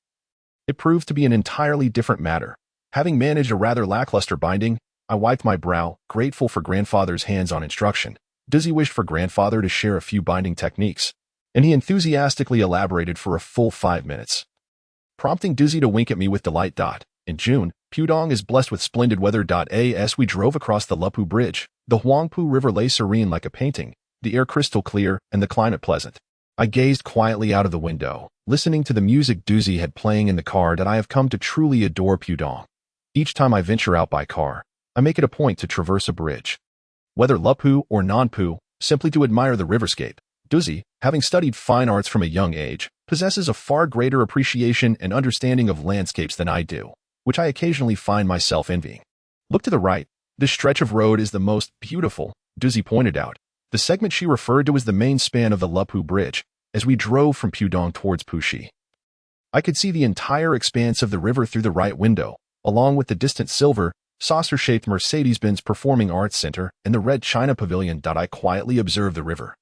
It proved to be an entirely different matter. Having managed a rather lackluster binding, I wiped my brow, grateful for grandfather's hands-on instruction. Doozy wished for grandfather to share a few binding techniques, and he enthusiastically elaborated for a full 5 minutes, prompting Doozy to wink at me with delight. In June, Pudong is blessed with splendid weather. As we drove across the Lupu Bridge, the Huangpu River lay serene like a painting, the air crystal clear and the climate pleasant. I gazed quietly out of the window, listening to the music Doozy had playing in the car. I have come to truly adore Pudong. Each time I venture out by car, I make it a point to traverse a bridge, whether Lupu or Nanpu, simply to admire the riverscape. Doozy, having studied fine arts from a young age, possesses a far greater appreciation and understanding of landscapes than I do, which I occasionally find myself envying. Look to the right. This stretch of road is the most beautiful, Doozy pointed out. The segment she referred to as the main span of the Lupu Bridge, as we drove from Pudong towards Puxi. I could see the entire expanse of the river through the right window, along with the distant silver, saucer-shaped Mercedes-Benz Performing Arts Center and the red China Pavilion. I quietly observed the river,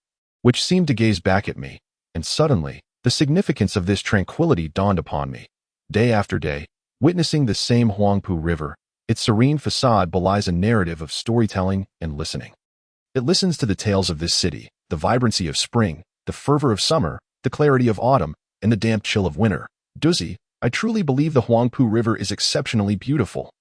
which seemed to gaze back at me, and suddenly, the significance of this tranquility dawned upon me. Day after day, witnessing the same Huangpu River, its serene facade belies a narrative of storytelling and listening. It listens to the tales of this city, the vibrancy of spring, the fervor of summer, the clarity of autumn, and the damp chill of winter. Doozy, I truly believe the Huangpu River is exceptionally beautiful.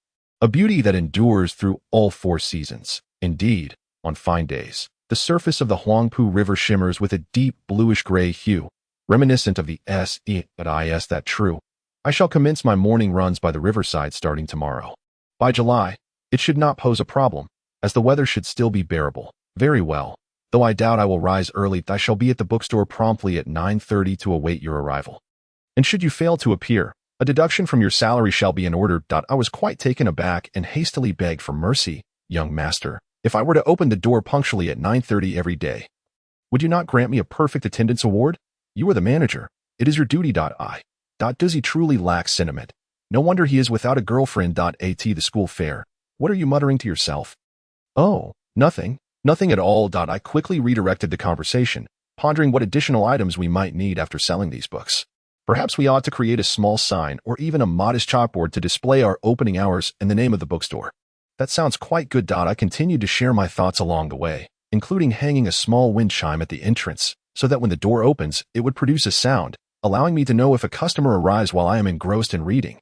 A beauty that endures through all 4 seasons. Indeed, on fine days, the surface of the Huangpu River shimmers with a deep bluish-gray hue, reminiscent of the S.E. But is that true? I shall commence my morning runs by the riverside starting tomorrow. By July, it should not pose a problem, as the weather should still be bearable. Very well. Though I doubt I will rise early, I shall be at the bookstore promptly at 9:30 to await your arrival. And should you fail to appear, a deduction from your salary shall be in order. I was quite taken aback and hastily begged for mercy, young master. If I were to open the door punctually at 9:30 every day, would you not grant me a perfect attendance award? You are the manager. It is your duty. Doozy truly lacks sentiment. No wonder he is without a girlfriend. At the school fair. What are you muttering to yourself? Oh, nothing. Nothing at all. I quickly redirected the conversation, pondering what additional items we might need after selling these books. Perhaps we ought to create a small sign or even a modest chalkboard to display our opening hours and the name of the bookstore. That sounds quite good. I continued to share my thoughts along the way, including hanging a small wind chime at the entrance, so that when the door opens, it would produce a sound, allowing me to know if a customer arrives while I am engrossed in reading.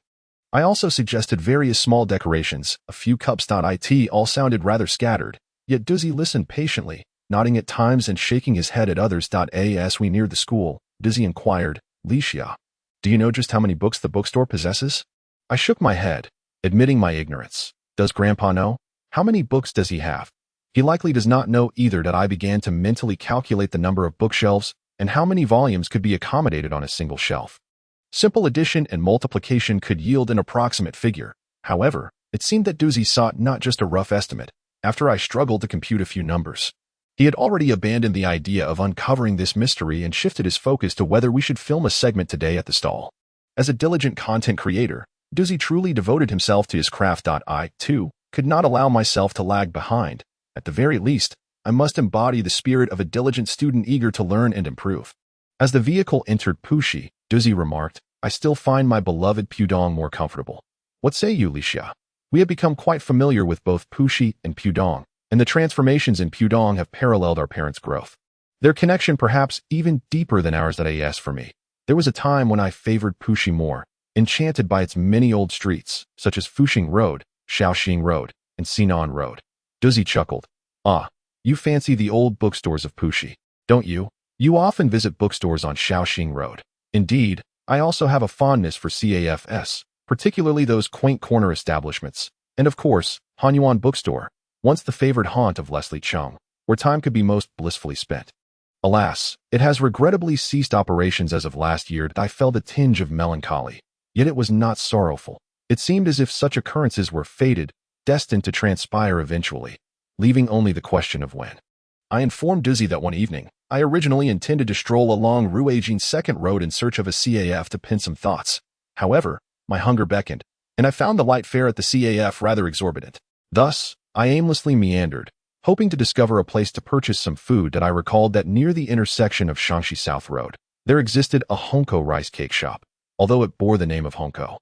I also suggested various small decorations, a few cups. It all sounded rather scattered, yet Doozy listened patiently, nodding at times and shaking his head at others. As we neared the school, Doozy inquired, Licia, Do you know just how many books the bookstore possesses? I shook my head, admitting my ignorance. Does Grandpa know? How many books does he have? He likely does not know either. That I began to mentally calculate the number of bookshelves and how many volumes could be accommodated on a single shelf. Simple addition and multiplication could yield an approximate figure. However, it seemed that Doozy sought not just a rough estimate. After I struggled to compute a few numbers, he had already abandoned the idea of uncovering this mystery and shifted his focus to whether we should film a segment today at the stall. As a diligent content creator, Doozy truly devoted himself to his craft. I, too, could not allow myself to lag behind. At the very least, I must embody the spirit of a diligent student eager to learn and improve. As the vehicle entered Puxi, Doozy remarked, I still find my beloved Pudong more comfortable. What say you, Licia? We have become quite familiar with both Puxi and Pudong, and the transformations in Pudong have paralleled our parents' growth. Their connection perhaps even deeper than ours. As for me, there was a time when I favored Puxi more, enchanted by its many old streets, such as Fuxing Road, Shaoxing Road, and Sinan Road. Doozy chuckled. Ah, you fancy the old bookstores of Puxi, don't you? You often visit bookstores on Shaoxing Road. Indeed, I also have a fondness for CAFS, particularly those quaint corner establishments, and of course, Hanyuan Bookstore, once the favored haunt of Leslie Chung, where time could be most blissfully spent. Alas, it has regrettably ceased operations as of last year. I felt a tinge of melancholy, yet it was not sorrowful. It seemed as if such occurrences were fated, destined to transpire eventually, leaving only the question of when. I informed Doozy that one evening, I originally intended to stroll along Ruijin 2nd Road in search of a CAF to pin some thoughts. However, my hunger beckoned, and I found the light fare at the CAF rather exorbitant. Thus, I aimlessly meandered, hoping to discover a place to purchase some food. That I recalled that near the intersection of Shangxi South Road, there existed a Honko rice cake shop, although it bore the name of Honko.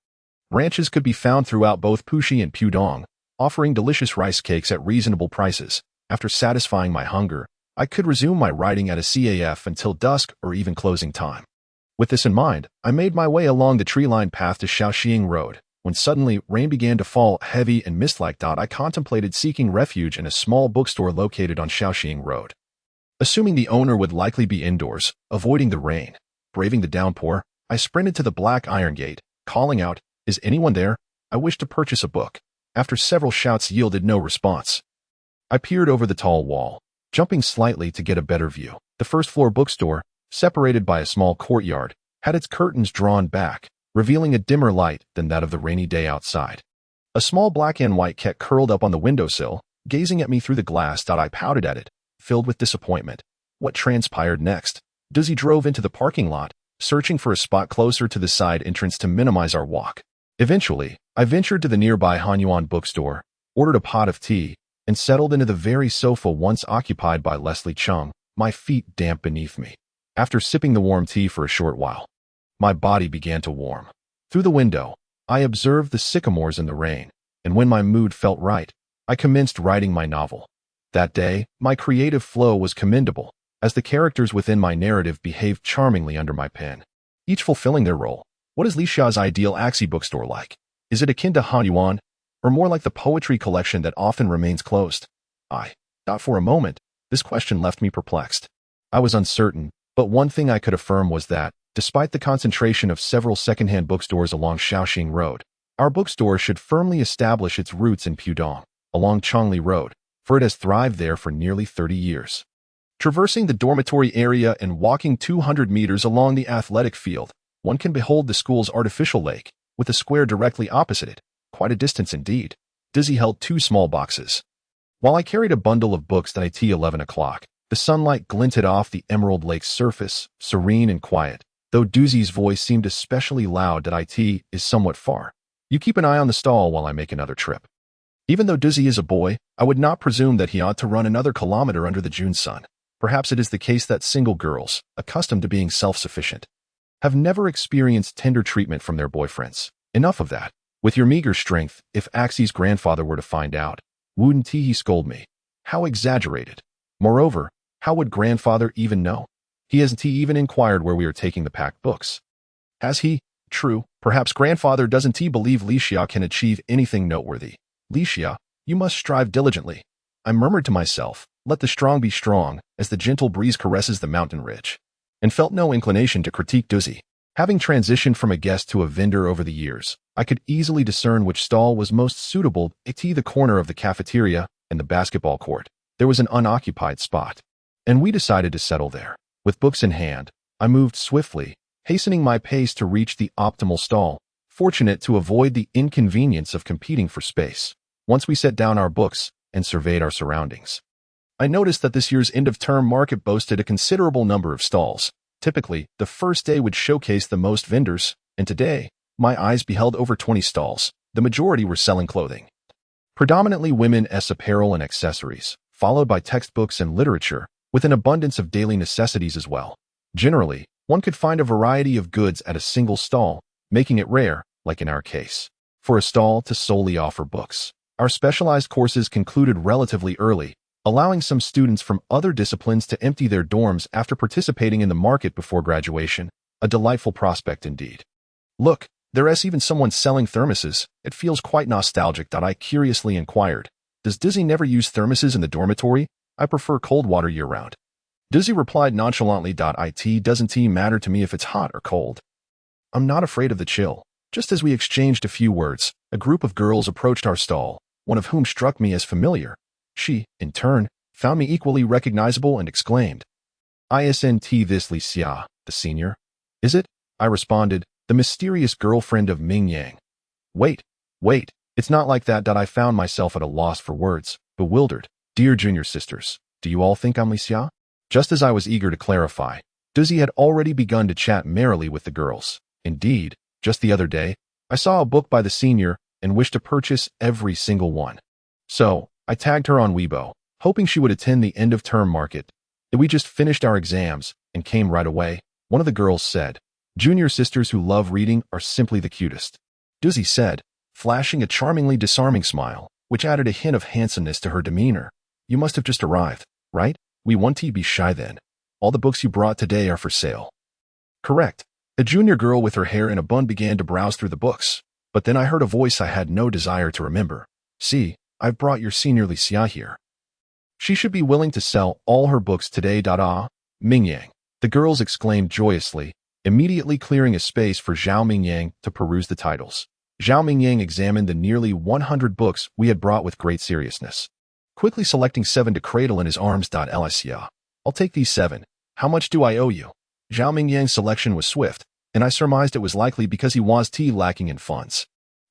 Ranches could be found throughout both Puxi and Pudong, offering delicious rice cakes at reasonable prices. After satisfying my hunger, I could resume my riding at a CAF until dusk or even closing time. With this in mind, I made my way along the tree-lined path to Shaoxing Road, when suddenly rain began to fall heavy and mist-like. I contemplated seeking refuge in a small bookstore located on Shaoxing Road. Assuming the owner would likely be indoors, avoiding the rain, braving the downpour, I sprinted to the black iron gate, calling out, "Is anyone there? I wish to purchase a book." After several shouts yielded no response, I peered over the tall wall, jumping slightly to get a better view. The first-floor bookstore, separated by a small courtyard, had its curtains drawn back, revealing a dimmer light than that of the rainy day outside. A small black and white cat curled up on the windowsill, gazing at me through the glass. I pouted at it, filled with disappointment. What transpired next? Doozy drove into the parking lot, searching for a spot closer to the side entrance to minimize our walk. Eventually, I ventured to the nearby Hanyuan bookstore, ordered a pot of tea, and settled into the very sofa once occupied by Leslie Chung, my feet damp beneath me. After sipping the warm tea for a short while, my body began to warm. Through the window, I observed the sycamores in the rain, and when my mood felt right, I commenced writing my novel. That day, my creative flow was commendable, as the characters within my narrative behaved charmingly under my pen, each fulfilling their role. What is Licia's ideal Axie bookstore like? Is it akin to Hanyuan, or more like the poetry collection that often remains closed? I thought for a moment. This question left me perplexed. I was uncertain, but one thing I could affirm was that, despite the concentration of several secondhand bookstores along Shaoxing Road, our bookstore should firmly establish its roots in Pudong, along Chongli Road, for it has thrived there for nearly 30 years. Traversing the dormitory area and walking 200 meters along the athletic field, one can behold the school's artificial lake, with a square directly opposite it. Quite a distance indeed. Doozy held 2 small boxes. While I carried a bundle of books at 11 o'clock, the sunlight glinted off the emerald lake's surface, serene and quiet, though Doozy's voice seemed especially loud. That it is somewhat far. You keep an eye on the stall while I make another trip. Even though Doozy is a boy, I would not presume that he ought to run another kilometer under the June sun. Perhaps it is the case that single girls, accustomed to being self-sufficient, have never experienced tender treatment from their boyfriends. Enough of that. With your meager strength, if Axie's grandfather were to find out, wouldn't he scold me? How exaggerated. Moreover, how would grandfather even know? He hasn't even inquired where we are taking the packed books. Has he? True, perhaps grandfather doesn't believe Licia can achieve anything noteworthy. Licia, you must strive diligently. I murmured to myself, let the strong be strong, as the gentle breeze caresses the mountain ridge, and felt no inclination to critique Doozy. Having transitioned from a guest to a vendor over the years, I could easily discern which stall was most suitable. At the corner of the cafeteria and the basketball court, there was an unoccupied spot, and we decided to settle there. With books in hand, I moved swiftly, hastening my pace to reach the optimal stall, fortunate to avoid the inconvenience of competing for space. Once we set down our books and surveyed our surroundings, I noticed that this year's end-of-term market boasted a considerable number of stalls. Typically, the first day would showcase the most vendors, and today, my eyes beheld over 20 stalls. The majority were selling clothing, predominantly women's apparel and accessories, followed by textbooks and literature, with an abundance of daily necessities as well. Generally, one could find a variety of goods at a single stall, making it rare, like in our case, for a stall to solely offer books. Our specialized courses concluded relatively early, allowing some students from other disciplines to empty their dorms after participating in the market before graduation. A delightful prospect indeed. Look, there's even someone selling thermoses. It feels quite nostalgic. I curiously inquired. Does Dizzy never use thermoses in the dormitory? I prefer cold water year-round. Dizzy replied nonchalantly. It doesn't matter to me if it's hot or cold. I'm not afraid of the chill. Just as we exchanged a few words, a group of girls approached our stall, one of whom struck me as familiar. She, in turn, found me equally recognizable and exclaimed, "Isn't this Licia, the senior?" "Is it?" I responded, "the mysterious girlfriend of Ming Yang." Wait, it's not like that. I found myself at a loss for words, bewildered. "Dear junior sisters, do you all think I'm Licia?" Just as I was eager to clarify, Dizzy had already begun to chat merrily with the girls. Indeed, just the other day, I saw a book by the senior and wished to purchase every single one. So, I tagged her on Weibo, hoping she would attend the end-of-term market. We just finished our exams and came right away. One of the girls said, "Junior sisters who love reading are simply the cutest," Dizzy said, flashing a charmingly disarming smile, which added a hint of handsomeness to her demeanor. "You must have just arrived, right? We won't be shy then. All the books you brought today are for sale." "Correct." A junior girl with her hair in a bun began to browse through the books, but then I heard a voice I had no desire to remember. "See, I've brought your senior Licia here. She should be willing to sell all her books today." Ming Yang, the girls exclaimed joyously, immediately clearing a space for Zhao Mingyang to peruse the titles. Zhao Mingyang examined the nearly 100 books we had brought with great seriousness, quickly selecting 7 to cradle in his arms. "Licia, I'll take these 7. How much do I owe you?" Zhao Mingyang's selection was swift, and I surmised it was likely because he was lacking in funds.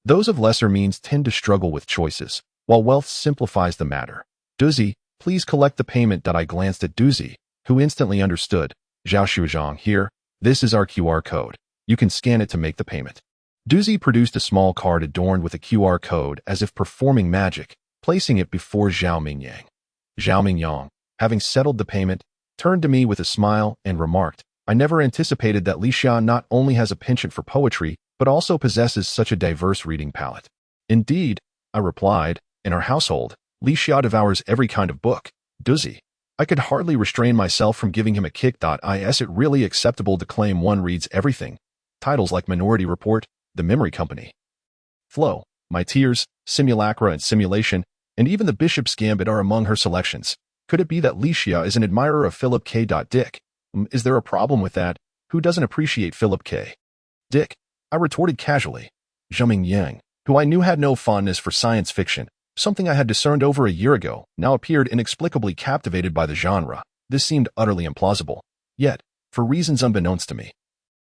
Those of lesser means tend to struggle with choices, while wealth simplifies the matter. "Duzzy, please collect the payment." I glanced at Duzzy, who instantly understood. "Zhao Shuzhang, here, this is our QR code. You can scan it to make the payment." Duzzy produced a small card adorned with a QR code as if performing magic, placing it before Zhao Mingyang. Zhao Mingyang, having settled the payment, turned to me with a smile and remarked, "I never anticipated that Licia not only has a penchant for poetry, but also possesses such a diverse reading palette." "Indeed," I replied, "in our household, Licia devours every kind of book." Duzzy, I could hardly restrain myself from giving him a kick. Is it really acceptable to claim one reads everything? Titles like Minority Report, The Memory Company, Flow, My Tears, Simulacra and Simulation, and even The Bishop's Gambit are among her selections. Could it be that Licia is an admirer of Philip K. Dick? Is there a problem with that? Who doesn't appreciate Philip K. Dick? I retorted casually. Zhao Mingyang, who I knew had no fondness for science fiction, something I had discerned over a year ago, now appeared inexplicably captivated by the genre. This seemed utterly implausible. Yet, for reasons unbeknownst to me,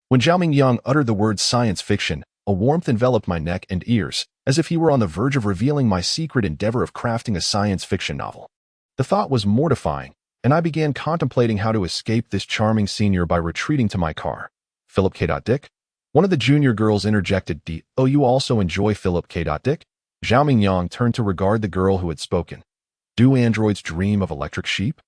when Zhao Mingyang uttered the word science fiction, a warmth enveloped my neck and ears, as if he were on the verge of revealing my secret endeavor of crafting a science fiction novel. The thought was mortifying, and I began contemplating how to escape this charming senior by retreating to my car. Philip K. Dick? One of the junior girls interjected. "Oh, you also enjoy Philip K. Dick?" Zhao Mingyang turned to regard the girl who had spoken. "Do androids dream of electric sheep?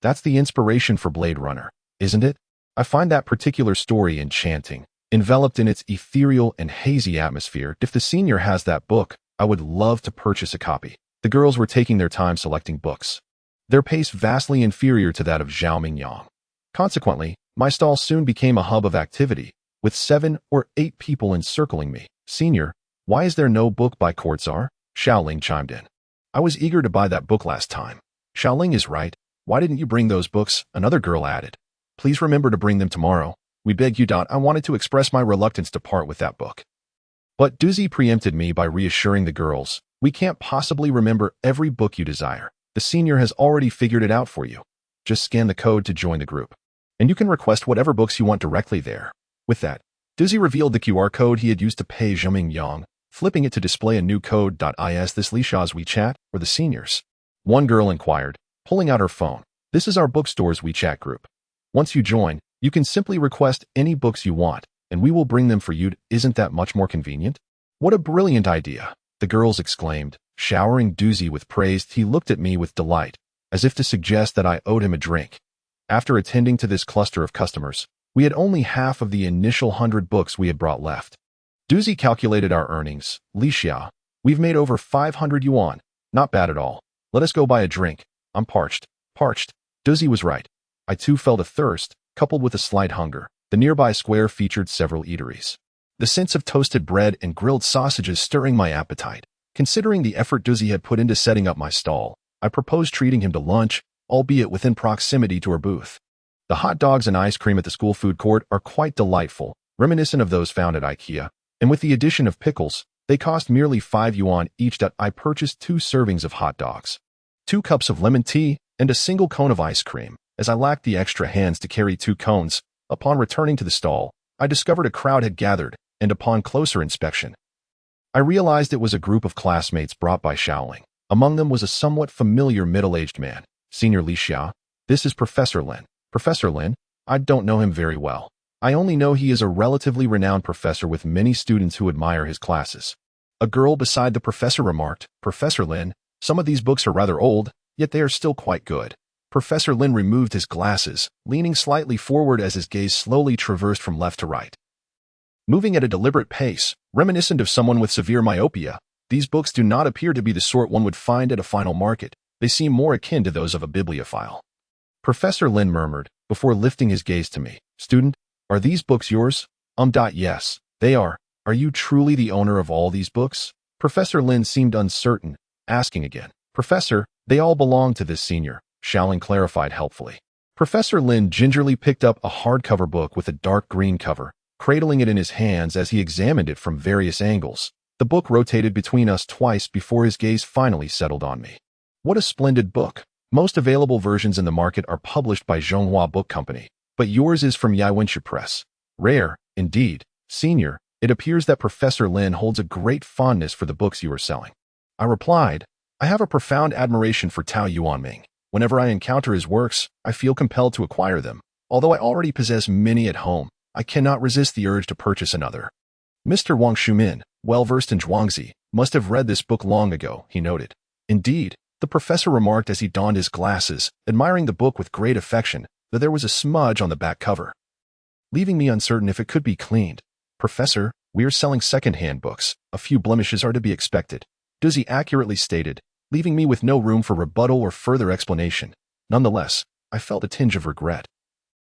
That's the inspiration for Blade Runner, isn't it? I find that particular story enchanting, enveloped in its ethereal and hazy atmosphere. If the senior has that book, I would love to purchase a copy." The girls were taking their time selecting books, their pace vastly inferior to that of Zhao Mingyang. Consequently, my stall soon became a hub of activity, with 7 or 8 people encircling me. "Senior, why is there no book by Kortzar?" Xiaoling chimed in. "I was eager to buy that book last time." "Xiaoling is right. Why didn't you bring those books?" another girl added. "Please remember to bring them tomorrow. we beg you. I wanted to express my reluctance to part with that book. But Doozy preempted me by reassuring the girls, we can't possibly remember every book you desire. The senior has already figured it out for you. Just scan the code to join the group. And you can request whatever books you want directly there. With that, Doozy revealed the QR code he had used to pay Zhengming Yang, flipping it to display a new code. Is this Lisha's WeChat or the senior's? One girl inquired, pulling out her phone. This is our bookstore's WeChat group. Once you join, you can simply request any books you want, and we will bring them for you. Isn't that much more convenient? What a brilliant idea, the girls exclaimed, showering Doozy with praise. He looked at me with delight, as if to suggest that I owed him a drink. After attending to this cluster of customers, we had only half of the initial 100 books we had brought left. Doozy calculated our earnings. Lixia, we've made over 500 yuan. Not bad at all. Let us go buy a drink. I'm parched. Parched. Doozy was right. I too felt a thirst, coupled with a slight hunger. The nearby square featured several eateries. The scents of toasted bread and grilled sausages stirring my appetite. Considering the effort Doozy had put into setting up my stall, I proposed treating him to lunch, albeit within proximity to our booth. The hot dogs and ice cream at the school food court are quite delightful, reminiscent of those found at IKEA, and with the addition of pickles, they cost merely 5 yuan each. I purchased 2 servings of hot dogs, 2 cups of lemon tea, and a single cone of ice cream, as I lacked the extra hands to carry 2 cones. Upon returning to the stall, I discovered a crowd had gathered, and upon closer inspection, I realized it was a group of classmates brought by Shaoling. Among them was a somewhat familiar middle-aged man. Senior Lixia, this is Professor Lin. Professor Lin? I don't know him very well. I only know he is a relatively renowned professor with many students who admire his classes. A girl beside the professor remarked, Professor Lin, some of these books are rather old, yet they are still quite good. Professor Lin removed his glasses, leaning slightly forward as his gaze slowly traversed from left to right. Moving at a deliberate pace, reminiscent of someone with severe myopia, these books do not appear to be the sort one would find at a final market. They seem more akin to those of a bibliophile. Professor Lin murmured, before lifting his gaze to me, Student, are these books yours? Yes, they are. Are you truly the owner of all these books? Professor Lin seemed uncertain, asking again. Professor, they all belong to this senior, Shaoling clarified helpfully. Professor Lin gingerly picked up a hardcover book with a dark green cover, cradling it in his hands as he examined it from various angles. The book rotated between us twice before his gaze finally settled on me. What a splendid book. Most available versions in the market are published by Zhonghua Book Company, but yours is from Yaiwenshu Press. Rare, indeed. Senior, it appears that Professor Lin holds a great fondness for the books you are selling. I replied, I have a profound admiration for Tao Yuanming. Whenever I encounter his works, I feel compelled to acquire them. Although I already possess many at home, I cannot resist the urge to purchase another. Mr. Wang Shumin, well-versed in Zhuangzi, must have read this book long ago, he noted. Indeed, the professor remarked as he donned his glasses, admiring the book with great affection, that there was a smudge on the back cover, leaving me uncertain if it could be cleaned. Professor, we are selling second-hand books. A few blemishes are to be expected. Doozy accurately stated, leaving me with no room for rebuttal or further explanation. Nonetheless, I felt a tinge of regret.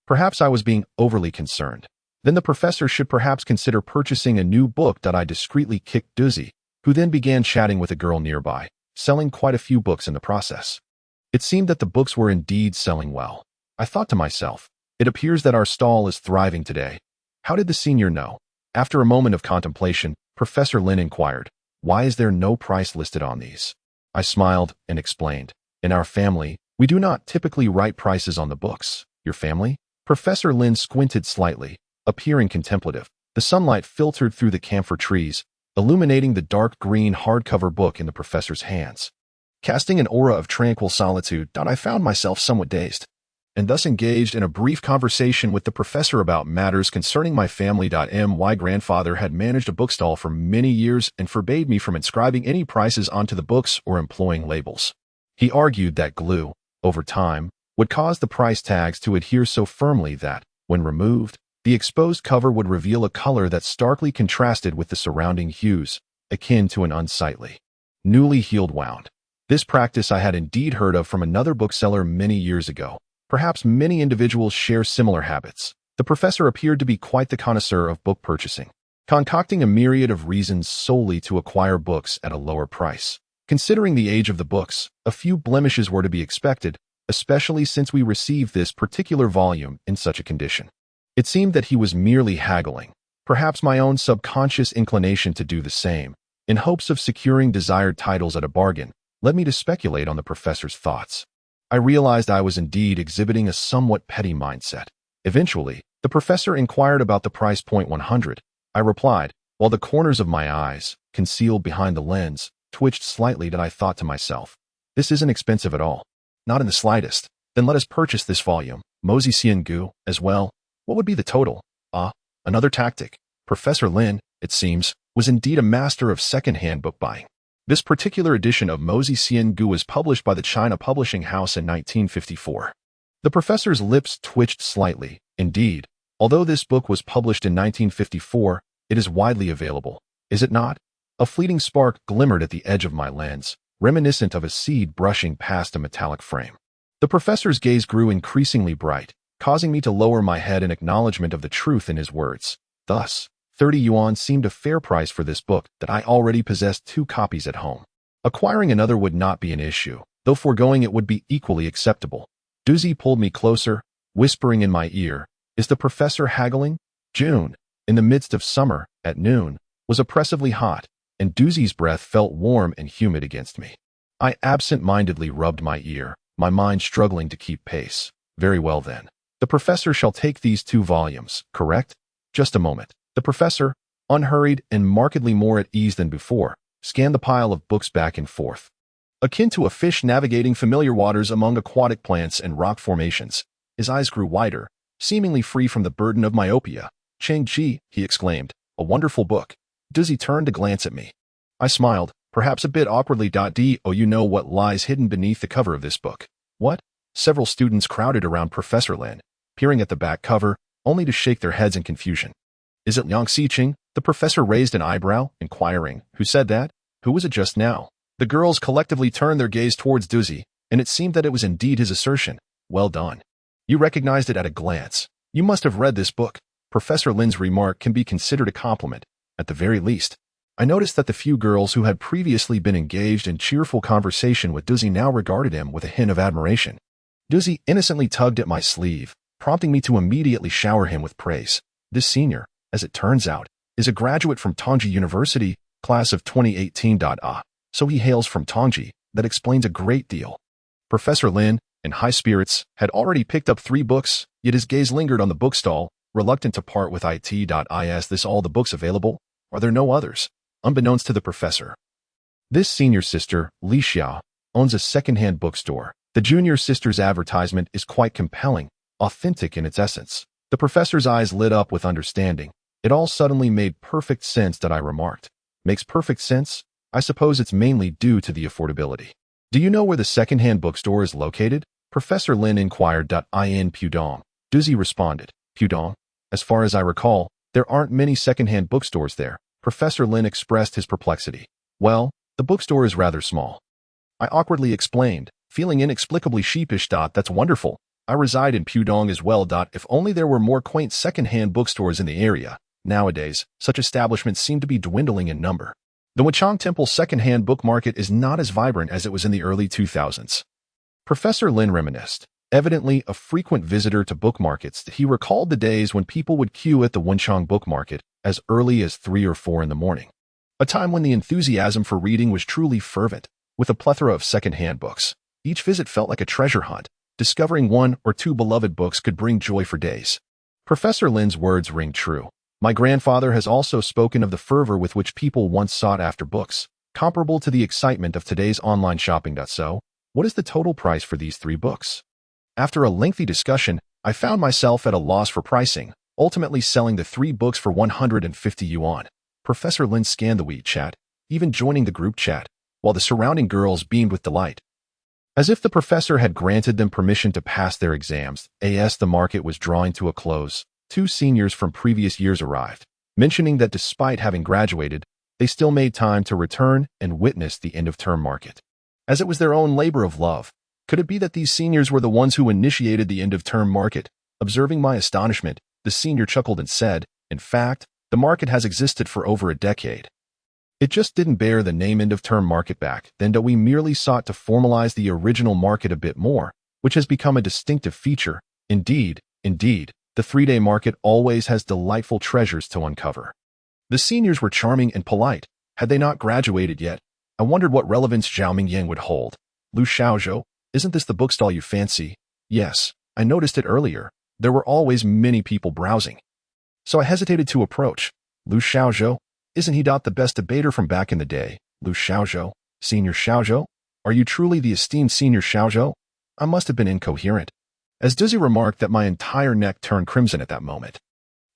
Perhaps I was being overly concerned. Then the professor should perhaps consider purchasing a new book. I discreetly kicked Doozy, who then began chatting with a girl nearby, selling quite a few books in the process. It seemed that the books were indeed selling well. I thought to myself, it appears that our stall is thriving today. How did the senior know? After a moment of contemplation, Professor Lin inquired, why is there no price listed on these? I smiled and explained, in our family, we do not typically write prices on the books. Your family? Professor Lin squinted slightly, appearing contemplative. The sunlight filtered through the camphor trees, illuminating the dark green hardcover book in the professor's hands, casting an aura of tranquil solitude. I found myself somewhat dazed, and thus engaged in a brief conversation with the professor about matters concerning my family. My grandfather had managed a bookstall for many years and forbade me from inscribing any prices onto the books or employing labels. He argued that glue, over time, would cause the price tags to adhere so firmly that, when removed, the exposed cover would reveal a color that starkly contrasted with the surrounding hues, akin to an unsightly, newly healed wound. This practice I had indeed heard of from another bookseller many years ago. Perhaps many individuals share similar habits. The professor appeared to be quite the connoisseur of book purchasing, concocting a myriad of reasons solely to acquire books at a lower price. Considering the age of the books, a few blemishes were to be expected, especially since we received this particular volume in such a condition. It seemed that he was merely haggling, perhaps my own subconscious inclination to do the same, in hopes of securing desired titles at a bargain, led me to speculate on the professor's thoughts. I realized I was indeed exhibiting a somewhat petty mindset. Eventually, the professor inquired about the price point 100. I replied, while the corners of my eyes, concealed behind the lens, twitched slightly that I thought to myself, this isn't expensive at all. Not in the slightest. Then let us purchase this volume, Mozi Xiangu, as well. What would be the total? Another tactic. Professor Lin, it seems, was indeed a master of second-hand book buying. This particular edition of Mozi Xiangu was published by the China Publishing House in 1954. The professor's lips twitched slightly. Indeed, although this book was published in 1954, it is widely available, is it not? A fleeting spark glimmered at the edge of my lens, reminiscent of a seed brushing past a metallic frame. The professor's gaze grew increasingly bright, causing me to lower my head in acknowledgement of the truth in his words. Thus, 30 yuan seemed a fair price for this book that I already possessed 2 copies at home. Acquiring another would not be an issue, though foregoing it would be equally acceptable. Duzi pulled me closer, whispering in my ear, is the professor haggling? June, in the midst of summer, at noon, was oppressively hot, and Duzi's breath felt warm and humid against me. I absent-mindedly rubbed my ear, my mind struggling to keep pace. Very well then. The professor shall take these 2 volumes, correct? Just a moment. The professor, unhurried and markedly more at ease than before, scanned the pile of books back and forth. Akin to a fish navigating familiar waters among aquatic plants and rock formations, his eyes grew wider, seemingly free from the burden of myopia. Cheng Ji, he exclaimed, a wonderful book. Duzi turned to glance at me. I smiled, perhaps a bit awkwardly. Do you know what lies hidden beneath the cover of this book? What? Several students crowded around Professor Lin, peering at the back cover, only to shake their heads in confusion. Is it Liang Xiqing? The professor raised an eyebrow, inquiring, who said that? Who was it just now? The girls collectively turned their gaze towards Duzi, and it seemed that it was indeed his assertion. Well done. You recognized it at a glance. You must have read this book. Professor Lin's remark can be considered a compliment, at the very least. I noticed that the few girls who had previously been engaged in cheerful conversation with Duzi now regarded him with a hint of admiration. Duzi innocently tugged at my sleeve, prompting me to immediately shower him with praise. This senior, as it turns out, is a graduate from Tongji University, class of 2018. So he hails from Tongji. That explains a great deal. Professor Lin, in high spirits, had already picked up 3 books, yet his gaze lingered on the bookstall, reluctant to part with it. Is this all the books available? Are there no others? Unbeknownst to the professor, this senior sister, Li Xia, owns a second-hand bookstore. The junior sister's advertisement is quite compelling, authentic in its essence. The professor's eyes lit up with understanding. It all suddenly made perfect sense that I remarked. Makes perfect sense? I suppose it's mainly due to the affordability. Do you know where the second-hand bookstore is located? Professor Lin inquired. In Pudong. Duzi responded. Pudong? As far as I recall, there aren't many second-hand bookstores there. Professor Lin expressed his perplexity. Well, the bookstore is rather small. I awkwardly explained, feeling inexplicably sheepish. That's wonderful. I reside in Pudong as well. If only there were more quaint second-hand bookstores in the area. Nowadays, such establishments seem to be dwindling in number. The Wuchang Temple second-hand book market is not as vibrant as it was in the early 2000s. Professor Lin reminisced. Evidently a frequent visitor to book markets, he recalled the days when people would queue at the Wuchang book market as early as 3 or 4 in the morning. A time when the enthusiasm for reading was truly fervent, with a plethora of second-hand books. Each visit felt like a treasure hunt. Discovering 1 or 2 beloved books could bring joy for days. Professor Lin's words ring true. My grandfather has also spoken of the fervor with which people once sought after books, comparable to the excitement of today's online shopping. So, what is the total price for these 3 books? After a lengthy discussion, I found myself at a loss for pricing, ultimately selling the 3 books for 150 yuan. Professor Lin scanned the WeChat, even joining the group chat, while the surrounding girls beamed with delight. As if the professor had granted them permission to pass their exams, the market was drawing to a close. 2 seniors from previous years arrived, mentioning that despite having graduated, they still made time to return and witness the end-of-term market. As it was their own labor of love, could it be that these seniors were the ones who initiated the end-of-term market? Observing my astonishment, the senior chuckled and said, in fact, the market has existed for over a decade. It just didn't bear the name end-of-term market back then. We merely sought to formalize the original market a bit more, which has become a distinctive feature. Indeed, The 3-day market always has delightful treasures to uncover. The seniors were charming and polite. Had they not graduated yet, I wondered what relevance Zhao Mingyang would hold. Lu Xiaozhou, isn't this the bookstall you fancy? Yes, I noticed it earlier. There were always many people browsing. So I hesitated to approach. Lu Xiaozhou, isn't he the best debater from back in the day? Lu Xiaozhou, Senior Xiaozhou? Are you truly the esteemed Senior Xiaozhou? I must have been incoherent. As Dizzy remarked that my entire neck turned crimson at that moment.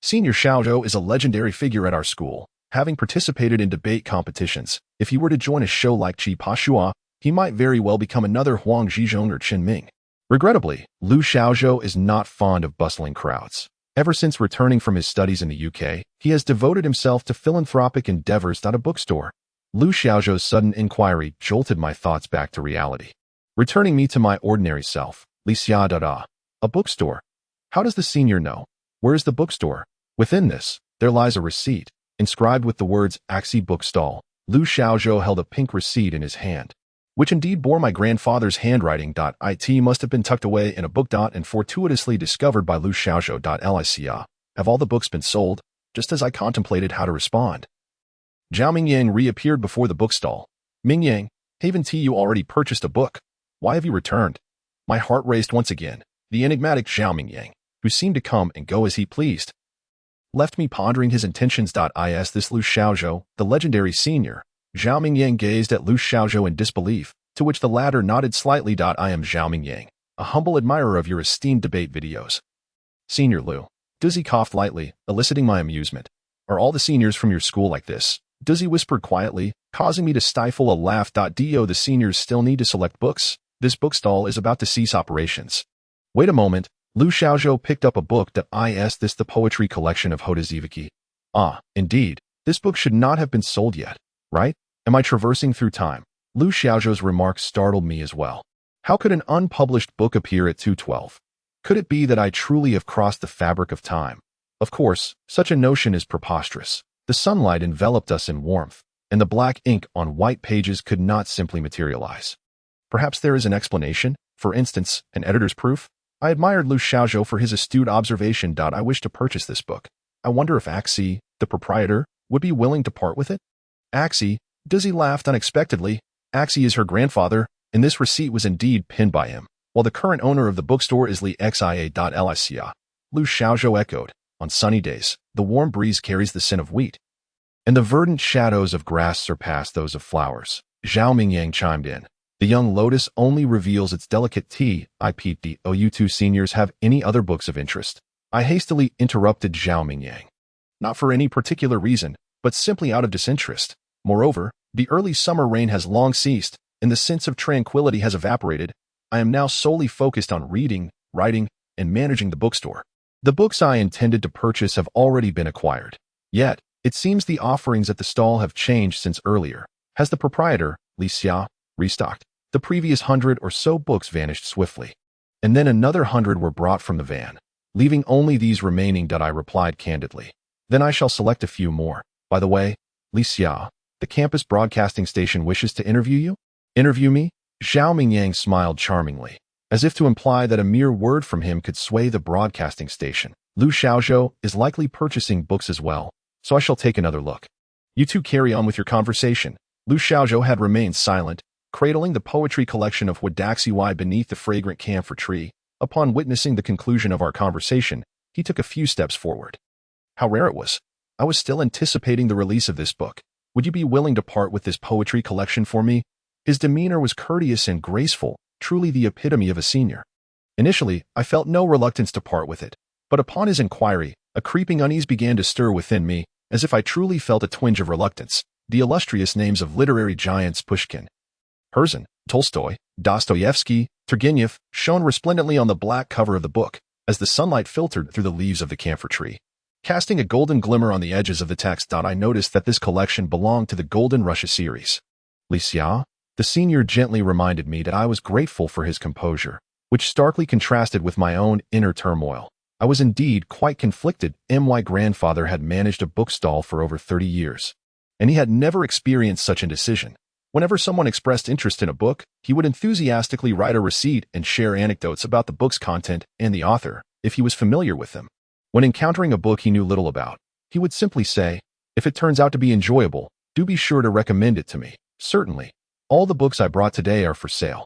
Senior Xiaozhou is a legendary figure at our school, having participated in debate competitions. If he were to join a show like Qi Pa Shua, he might very well become another Huang Zhizhong or Qin Ming. Regrettably, Lu Xiaozhou is not fond of bustling crowds. Ever since returning from his studies in the UK, he has devoted himself to philanthropic endeavors at a bookstore. Lu Xiaozhou's sudden inquiry jolted my thoughts back to reality, returning me to my ordinary self. Li Xia da. A bookstore? How does the senior know? Where is the bookstore? Within this, there lies a receipt, inscribed with the words Axi Bookstall. Lu Xiaozhou held a pink receipt in his hand, which indeed bore my grandfather's handwriting. It must have been tucked away in a book. And fortuitously discovered by Lu Xiaozhou. Licia. Have all the books been sold? Just as I contemplated how to respond, Zhao Mingyang reappeared before the bookstall. Mingyang, haven't you already purchased a book? Why have you returned? My heart raced once again. The enigmatic Zhao Mingyang, who seemed to come and go as he pleased, left me pondering his intentions. Is this Lu Xiaozhou, the legendary senior? Zhao Mingyang gazed at Lu Xiaozhou in disbelief, to which the latter nodded slightly. I am Zhao Mingyang, a humble admirer of your esteemed debate videos. Senior Lu. Dizzy coughed lightly, eliciting my amusement. Are all the seniors from your school like this? Dizzy whispered quietly, causing me to stifle a laugh. Do the seniors still need to select books? This bookstall is about to cease operations. Wait a moment. Lu Xiaozhou picked up a book. Is this the poetry collection of Hoda Ziviki? Ah, indeed. This book should not have been sold yet, right? Am I traversing through time? Lu Xiaozhou's remarks startled me as well. How could an unpublished book appear at 212? Could it be that I truly have crossed the fabric of time? Of course, such a notion is preposterous. The sunlight enveloped us in warmth, and the black ink on white pages could not simply materialize. Perhaps there is an explanation, for instance, an editor's proof? I admired Lu Xiaozhou for his astute observation. I wish to purchase this book. I wonder if Axi, the proprietor, would be willing to part with it? Axi, Dizzy laughed unexpectedly. Axi is her grandfather, and this receipt was indeed pinned by him, while the current owner of the bookstore is Li Xia. Licia. Lu Xiaozhou echoed. On sunny days, the warm breeze carries the scent of wheat, and the verdant shadows of grass surpass those of flowers. Zhao Mingyang chimed in. The young lotus only reveals its delicate tea. You two seniors have any other books of interest? I hastily interrupted Zhao Mingyang. Not for any particular reason, but simply out of disinterest. Moreover, the early summer rain has long ceased, and the sense of tranquility has evaporated. I am now solely focused on reading, writing, and managing the bookstore. The books I intended to purchase have already been acquired. Yet, it seems the offerings at the stall have changed since earlier. Has the proprietor, Li Xia, restocked? The previous 100 or so books vanished swiftly, and then another 100 were brought from the van, leaving only these remaining. I replied candidly. Then I shall select a few more. By the way, Li Xia, the campus broadcasting station wishes to interview you? Interview me? Zhao Mingyang smiled charmingly, as if to imply that a mere word from him could sway the broadcasting station. Lu Xiaozhou is likely purchasing books as well, so I shall take another look. You two carry on with your conversation. Lu Xiaozhou had remained silent, cradling the poetry collection of Wadaxi beneath the fragrant camphor tree. Upon witnessing the conclusion of our conversation, he took a few steps forward. How rare it was. I was still anticipating the release of this book. Would you be willing to part with this poetry collection for me? His demeanor was courteous and graceful, truly the epitome of a senior. Initially, I felt no reluctance to part with it, but upon his inquiry, a creeping unease began to stir within me, as if I truly felt a twinge of reluctance. The illustrious names of literary giants Pushkin, Herzen, Tolstoy, Dostoevsky, Turgenev shone resplendently on the black cover of the book, as the sunlight filtered through the leaves of the camphor tree, casting a golden glimmer on the edges of the text. I noticed that this collection belonged to the Golden Russia series. Li Xia, the senior gently reminded me that I was grateful for his composure, which starkly contrasted with my own inner turmoil. I was indeed quite conflicted. My grandfather had managed a bookstall for over 30 years, and he had never experienced such indecision. Whenever someone expressed interest in a book, he would enthusiastically write a receipt and share anecdotes about the book's content and the author, if he was familiar with them. When encountering a book he knew little about, he would simply say, "If it turns out to be enjoyable, do be sure to recommend it to me." Certainly, all the books I brought today are for sale.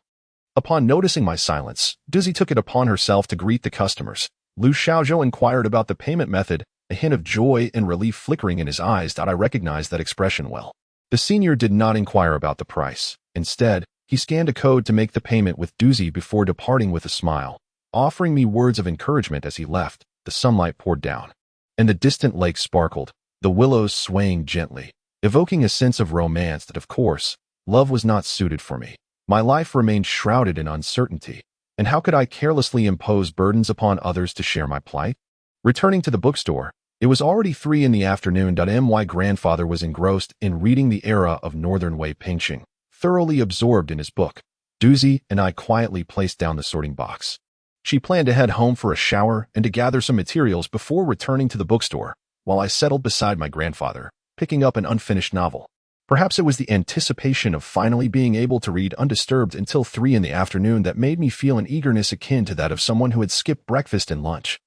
Upon noticing my silence, Dizzy took it upon herself to greet the customers. Lu Xiaozhou inquired about the payment method, a hint of joy and relief flickering in his eyes. I recognized that expression well. The senior did not inquire about the price. Instead, he scanned a code to make the payment with Doozy before departing with a smile, offering me words of encouragement as he left. The sunlight poured down, and the distant lake sparkled, the willows swaying gently, evoking a sense of romance that, of course, love was not suited for me. My life remained shrouded in uncertainty, and how could I carelessly impose burdens upon others to share my plight? Returning to the bookstore, it was already 3 in the afternoon. My grandfather was engrossed in reading The Era of Northern Wei Pingxing, thoroughly absorbed in his book. Doozy and I quietly placed down the sorting box. She planned to head home for a shower and to gather some materials before returning to the bookstore, while I settled beside my grandfather, picking up an unfinished novel. Perhaps it was the anticipation of finally being able to read undisturbed until 3 in the afternoon that made me feel an eagerness akin to that of someone who had skipped breakfast and lunch.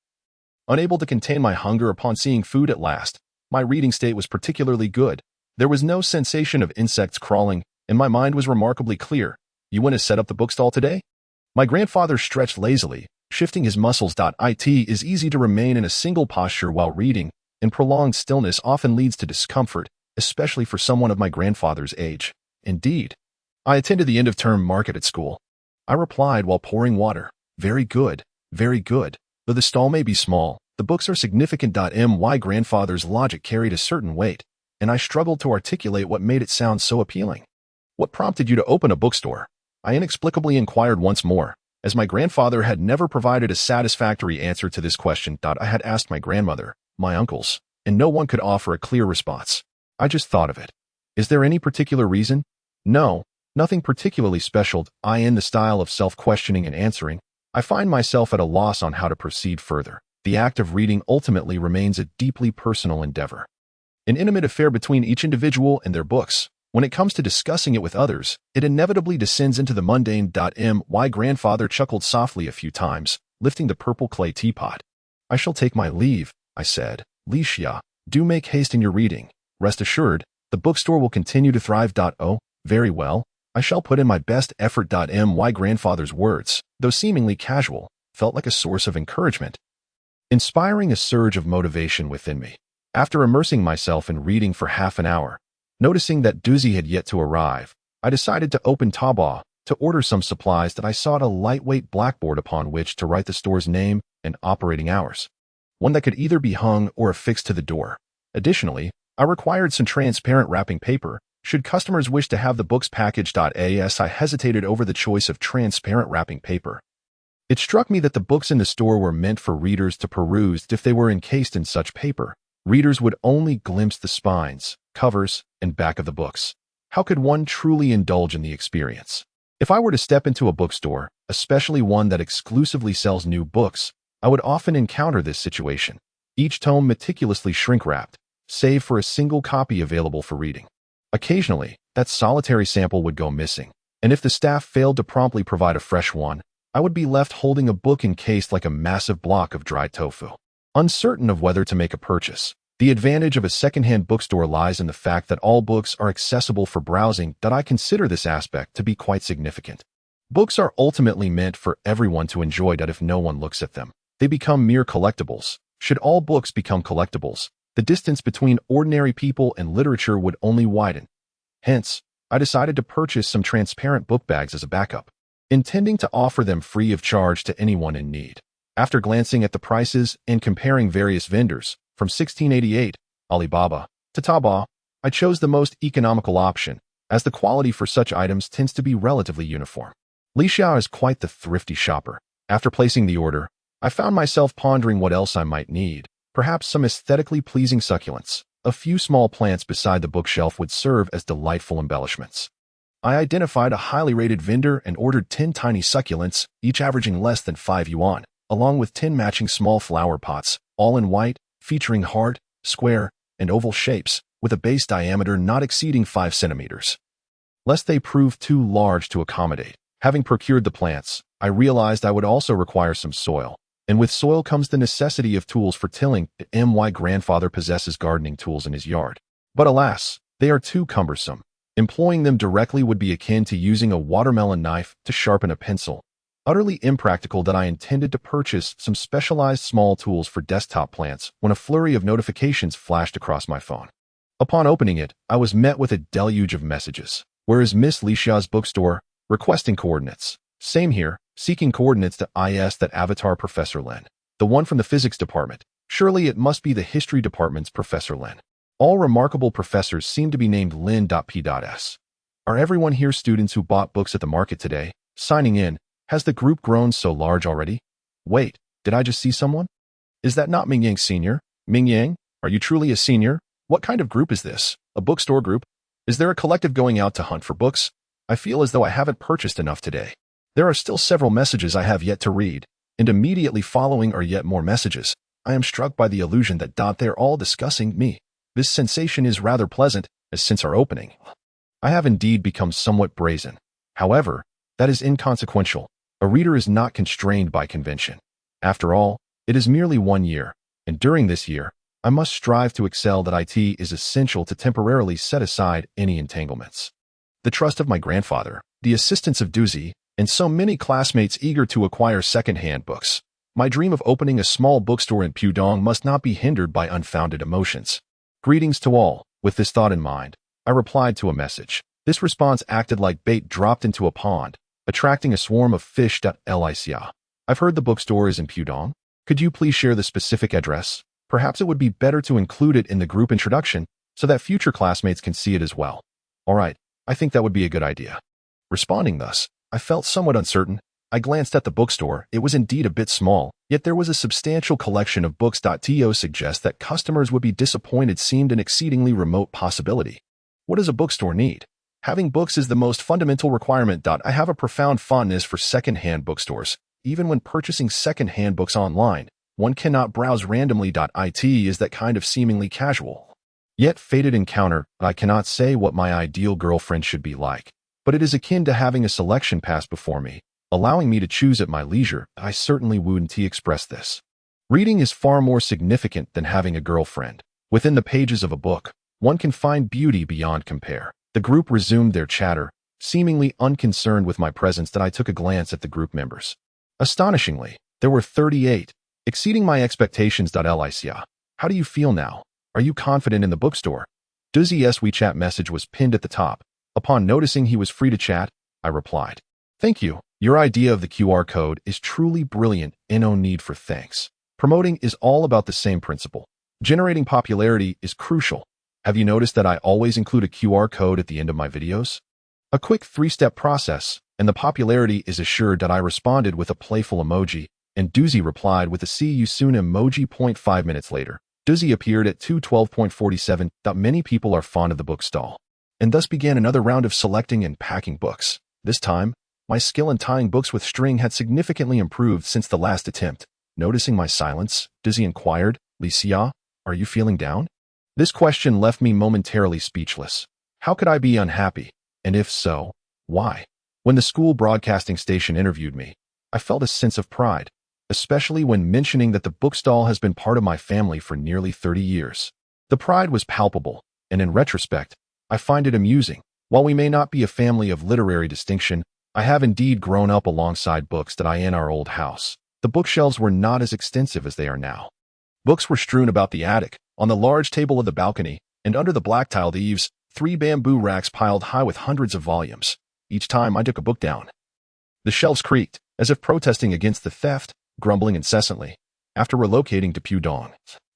Unable to contain my hunger upon seeing food at last, my reading state was particularly good. There was no sensation of insects crawling, and my mind was remarkably clear. "You want to set up the bookstall today?" My grandfather stretched lazily, shifting his muscles. It is easy to remain in a single posture while reading, and prolonged stillness often leads to discomfort, especially for someone of my grandfather's age. Indeed, I attended the end-of-term market at school. I replied while pouring water. "Very good, very good. Though the stall may be small, the books are significant." My grandfather's logic carried a certain weight, and I struggled to articulate what made it sound so appealing. "What prompted you to open a bookstore?" I inexplicably inquired once more, as my grandfather had never provided a satisfactory answer to this question. I had asked my grandmother, my uncles, and no one could offer a clear response. "I just thought of it." "Is there any particular reason?" "No, nothing particularly special." In the style of self-questioning and answering, I find myself at a loss on how to proceed further. The act of reading ultimately remains a deeply personal endeavor, an intimate affair between each individual and their books. When it comes to discussing it with others, it inevitably descends into the mundane. My grandfather chuckled softly a few times, lifting the purple clay teapot. "I shall take my leave," I said. "Li Xia, do make haste in your reading. Rest assured, the bookstore will continue to thrive." "Oh, very well. I shall put in my best effort." My grandfather's words, though seemingly casual, felt like a source of encouragement, inspiring a surge of motivation within me. After immersing myself in reading for half an hour, noticing that Doozy had yet to arrive, I decided to open Taobao to order some supplies. I sought a lightweight blackboard upon which to write the store's name and operating hours, one that could either be hung or affixed to the door. Additionally, I required some transparent wrapping paper, should customers wish to have the books packaged. I hesitated over the choice of transparent wrapping paper. It struck me that the books in the store were meant for readers to peruse. If they were encased in such paper, readers would only glimpse the spines, covers, and back of the books. How could one truly indulge in the experience? If I were to step into a bookstore, especially one that exclusively sells new books, I would often encounter this situation. Each tome meticulously shrink-wrapped, save for a single copy available for reading. Occasionally, that solitary sample would go missing, and if the staff failed to promptly provide a fresh one, I would be left holding a book encased like a massive block of dried tofu. Uncertain of whether to make a purchase, the advantage of a secondhand bookstore lies in the fact that all books are accessible for browsing. I consider this aspect to be quite significant. Books are ultimately meant for everyone to enjoy. If no one looks at them, they become mere collectibles. Should all books become collectibles, the distance between ordinary people and literature would only widen. Hence, I decided to purchase some transparent book bags as a backup, intending to offer them free of charge to anyone in need. After glancing at the prices and comparing various vendors, from 1688, Alibaba, to Taobao, I chose the most economical option, as the quality for such items tends to be relatively uniform. Li Xiao is quite the thrifty shopper. After placing the order, I found myself pondering what else I might need. Perhaps some aesthetically pleasing succulents. A few small plants beside the bookshelf would serve as delightful embellishments. I identified a highly rated vendor and ordered 10 tiny succulents, each averaging less than 5 yuan, along with 10 matching small flower pots, all in white, featuring heart, square, and oval shapes, with a base diameter not exceeding 5 centimeters. Lest they prove too large to accommodate. Having procured the plants, I realized I would also require some soil, And with soil comes the necessity of tools for tilling. My grandfather possesses gardening tools in his yard. But alas, they are too cumbersome. Employing them directly would be akin to using a watermelon knife to sharpen a pencil. Utterly impractical that I intended to purchase some specialized small tools for desktop plants when a flurry of notifications flashed across my phone. Upon opening it, I was met with a deluge of messages. Where is Miss Leisha's bookstore? Requesting coordinates. Same here, seeking coordinates to that avatar Professor Len. The one from the physics department. Surely it must be the history department's Professor Len. All remarkable professors seem to be named Lin.P.S. Are everyone here students who bought books at the market today? Signing in. Has the group grown so large already? Wait, did I just see someone? Is that not Ming Yang Sr.? Ming Yang, are you truly a senior? What kind of group is this? A bookstore group? Is there a collective going out to hunt for books? I feel as though I haven't purchased enough today. There are still several messages I have yet to read, and immediately following are yet more messages. I am struck by the illusion that they're all discussing me. This sensation is rather pleasant, as since our opening, I have indeed become somewhat brazen. However, that is inconsequential. A reader is not constrained by convention. After all, it is merely 1 year, and during this year, I must strive to excel. That IT is essential to temporarily set aside any entanglements. The trust of my grandfather, the assistance of Doozy, and so many classmates eager to acquire second-hand books. My dream of opening a small bookstore in Pudong must not be hindered by unfounded emotions. Greetings to all. With this thought in mind, I replied to a message. This response acted like bait dropped into a pond, attracting a swarm of fish. Licia. I've heard the bookstore is in Pudong. Could you please share the specific address? Perhaps it would be better to include it in the group introduction so that future classmates can see it as well. All right, I think that would be a good idea. Responding thus, I felt somewhat uncertain. I glanced at the bookstore. It was indeed a bit small, yet there was a substantial collection of books. To suggest that customers would be disappointed seemed an exceedingly remote possibility. What does a bookstore need? Having books is the most fundamental requirement. I have a profound fondness for second-hand bookstores. Even when purchasing second-hand books online, one cannot browse randomly. It is that kind of seemingly casual, yet fated encounter. I cannot say what my ideal girlfriend should be like, but it is akin to having a selection pass before me, allowing me to choose at my leisure. I certainly wouldn't express this. Reading is far more significant than having a girlfriend. Within the pages of a book, one can find beauty beyond compare. The group resumed their chatter, seemingly unconcerned with my presence. I took a glance at the group members. Astonishingly, there were 38, exceeding my expectations. Licia, how do you feel now? Are you confident in the bookstore? Doozy's WeChat message was pinned at the top. Upon noticing he was free to chat, I replied, "Thank you. Your idea of the QR code is truly brilliant and no need for thanks. Promoting is all about the same principle. Generating popularity is crucial. Have you noticed that I always include a QR code at the end of my videos? A quick 3-step process, and the popularity is assured." I responded with a playful emoji, and Doozy replied with a "see you soon" emoji. 5 minutes later, Doozy appeared at 2:12.47. Many people are fond of the book stall, and thus began another round of selecting and packing books. This time, my skill in tying books with string had significantly improved since the last attempt. Noticing my silence, Doozy inquired, "Licia, are you feeling down?" This question left me momentarily speechless. How could I be unhappy? And if so, why? When the school broadcasting station interviewed me, I felt a sense of pride, especially when mentioning that the bookstall has been part of my family for nearly 30 years. The pride was palpable, and in retrospect, I find it amusing. While we may not be a family of literary distinction, I have indeed grown up alongside books. In our old house, the bookshelves were not as extensive as they are now. Books were strewn about the attic, on the large table of the balcony, and under the black-tiled eaves, 3 bamboo racks piled high with hundreds of volumes. Each time I took a book down, the shelves creaked, as if protesting against the theft, grumbling incessantly. After relocating to Pudong,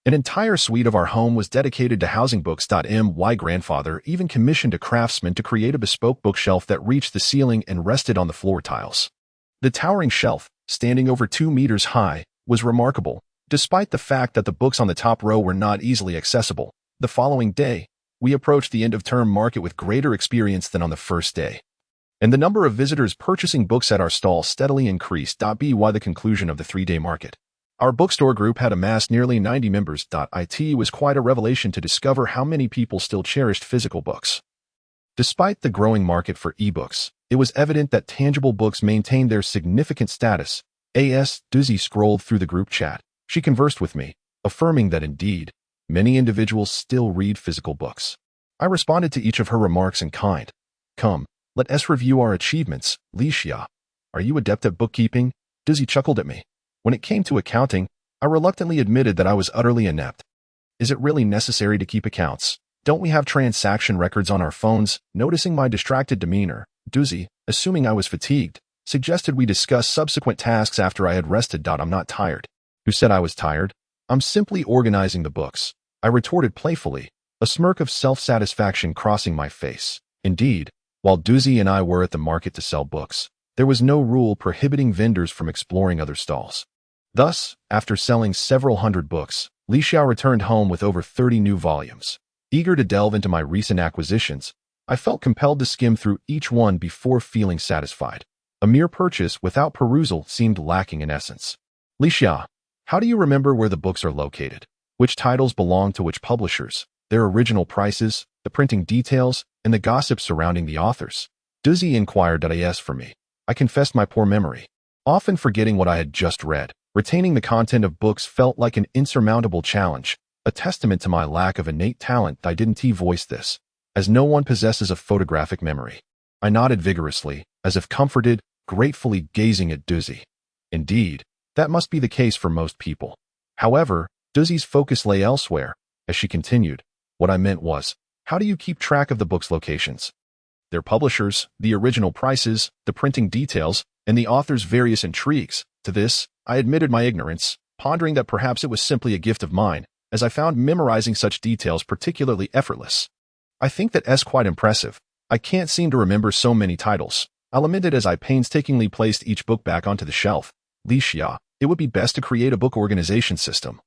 an entire suite of our home was dedicated to housing books. My grandfather even commissioned a craftsman to create a bespoke bookshelf that reached the ceiling and rested on the floor tiles. The towering shelf, standing over 2 meters high, was remarkable, despite the fact that the books on the top row were not easily accessible. The following day, we approached the end-of-term market with greater experience than on the first day, and the number of visitors purchasing books at our stall steadily increased. By the conclusion of the 3-day market, our bookstore group had amassed nearly 90 members. It was quite a revelation to discover how many people still cherished physical books. Despite the growing market for ebooks, it was evident that tangible books maintained their significant status, As Dizzy scrolled through the group chat, she conversed with me, affirming that indeed, many individuals still read physical books. I responded to each of her remarks in kind. Come, let us review our achievements, Licia. Are you adept at bookkeeping? Dizzy chuckled at me. When it came to accounting, I reluctantly admitted that I was utterly inept. Is it really necessary to keep accounts? Don't we have transaction records on our phones? Noticing my distracted demeanor, Dizzy, assuming I was fatigued, suggested we discuss subsequent tasks after I had rested. I'm not tired. Who said I was tired? I'm simply organizing the books, I retorted playfully, a smirk of self-satisfaction crossing my face. Indeed, while Dizzy and I were at the market to sell books, there was no rule prohibiting vendors from exploring other stalls. Thus, after selling several hundred books, Li Xiao returned home with over 30 new volumes. Eager to delve into my recent acquisitions, I felt compelled to skim through each one before feeling satisfied. A mere purchase without perusal seemed lacking in essence. Li Xiao, how do you remember where the books are located? Which titles belong to which publishers? Their original prices, the printing details, and the gossip surrounding the authors? Dizzy inquired. As for me, I confessed my poor memory. Often forgetting what I had just read, retaining the content of books felt like an insurmountable challenge, a testament to my lack of innate talent. I didn't voice this, as no one possesses a photographic memory. I nodded vigorously, as if comforted, gratefully gazing at Dizzy. Indeed, that must be the case for most people. However, Dizzy's focus lay elsewhere, as she continued. What I meant was, how do you keep track of the book's locations? Their publishers, the original prices, the printing details, and the author's various intrigues. To this, I admitted my ignorance, pondering that perhaps it was simply a gift of mine, as I found memorizing such details particularly effortless. I think that's quite impressive. I can't seem to remember so many titles, I lamented as I painstakingly placed each book back onto the shelf. Li Xia, it would be best to create a book organization system.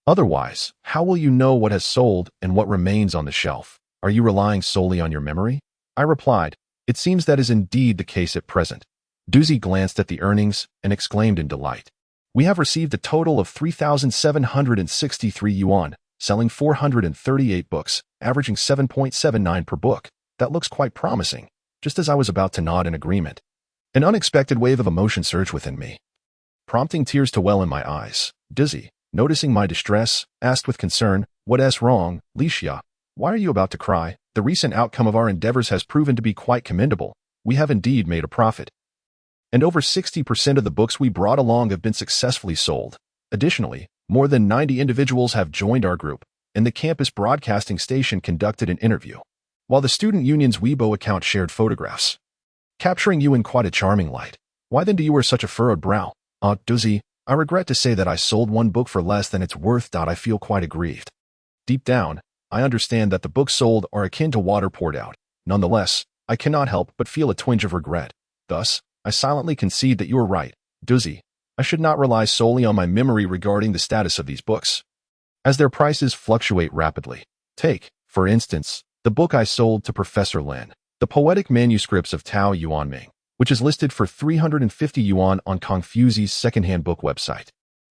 Otherwise, how will you know what has sold and what remains on the shelf? Are you relying solely on your memory? I replied, it seems that is indeed the case at present. Dizzy glanced at the earnings and exclaimed in delight. We have received a total of 3,763 yuan, selling 438 books, averaging 7.79 per book. That looks quite promising. Just as I was about to nod in agreement, an unexpected wave of emotion surged within me, prompting tears to well in my eyes. Dizzy, noticing my distress, asked with concern, "What's wrong, Li Xia? Why are you about to cry? The recent outcome of our endeavors has proven to be quite commendable. We have indeed made a profit. And over 60% of the books we brought along have been successfully sold. Additionally, more than 90 individuals have joined our group, and the campus broadcasting station conducted an interview, while the student union's Weibo account shared photographs, capturing you in quite a charming light. Why then do you wear such a furrowed brow? Dizzy, I regret to say that I sold one book for less than its worth. I feel quite aggrieved. Deep down, I understand that the books sold are akin to water poured out. Nonetheless, I cannot help but feel a twinge of regret. Thus, I silently concede that you are right. Dizzy, I should not rely solely on my memory regarding the status of these books, as their prices fluctuate rapidly. Take, for instance, the book I sold to Professor Lin, the poetic manuscripts of Tao Yuanming, which is listed for 350 yuan on Confucius' secondhand book website.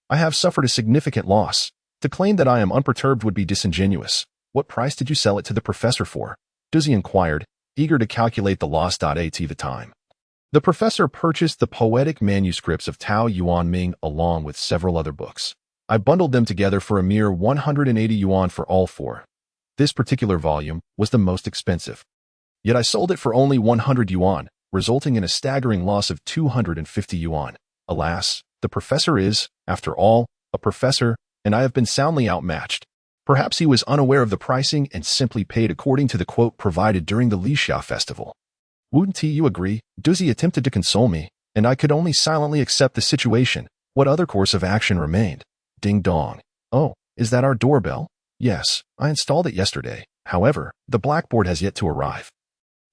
I have suffered a significant loss. To claim that I am unperturbed would be disingenuous. What price did you sell it to the professor for? Dizzy inquired, eager to calculate the loss. At the time, the professor purchased the poetic manuscripts of Tao Yuanming along with several other books. I bundled them together for a mere 180 yuan for all four. This particular volume was the most expensive. Yet I sold it for only 100 yuan, resulting in a staggering loss of 250 yuan. Alas, the professor is, after all, a professor, and I have been soundly outmatched. Perhaps he was unaware of the pricing and simply paid according to the quote provided during the Lixia festival. Wouldn't you agree? Dizzy attempted to console me, and I could only silently accept the situation. What other course of action remained? Ding dong. Oh, is that our doorbell? Yes, I installed it yesterday. However, the blackboard has yet to arrive.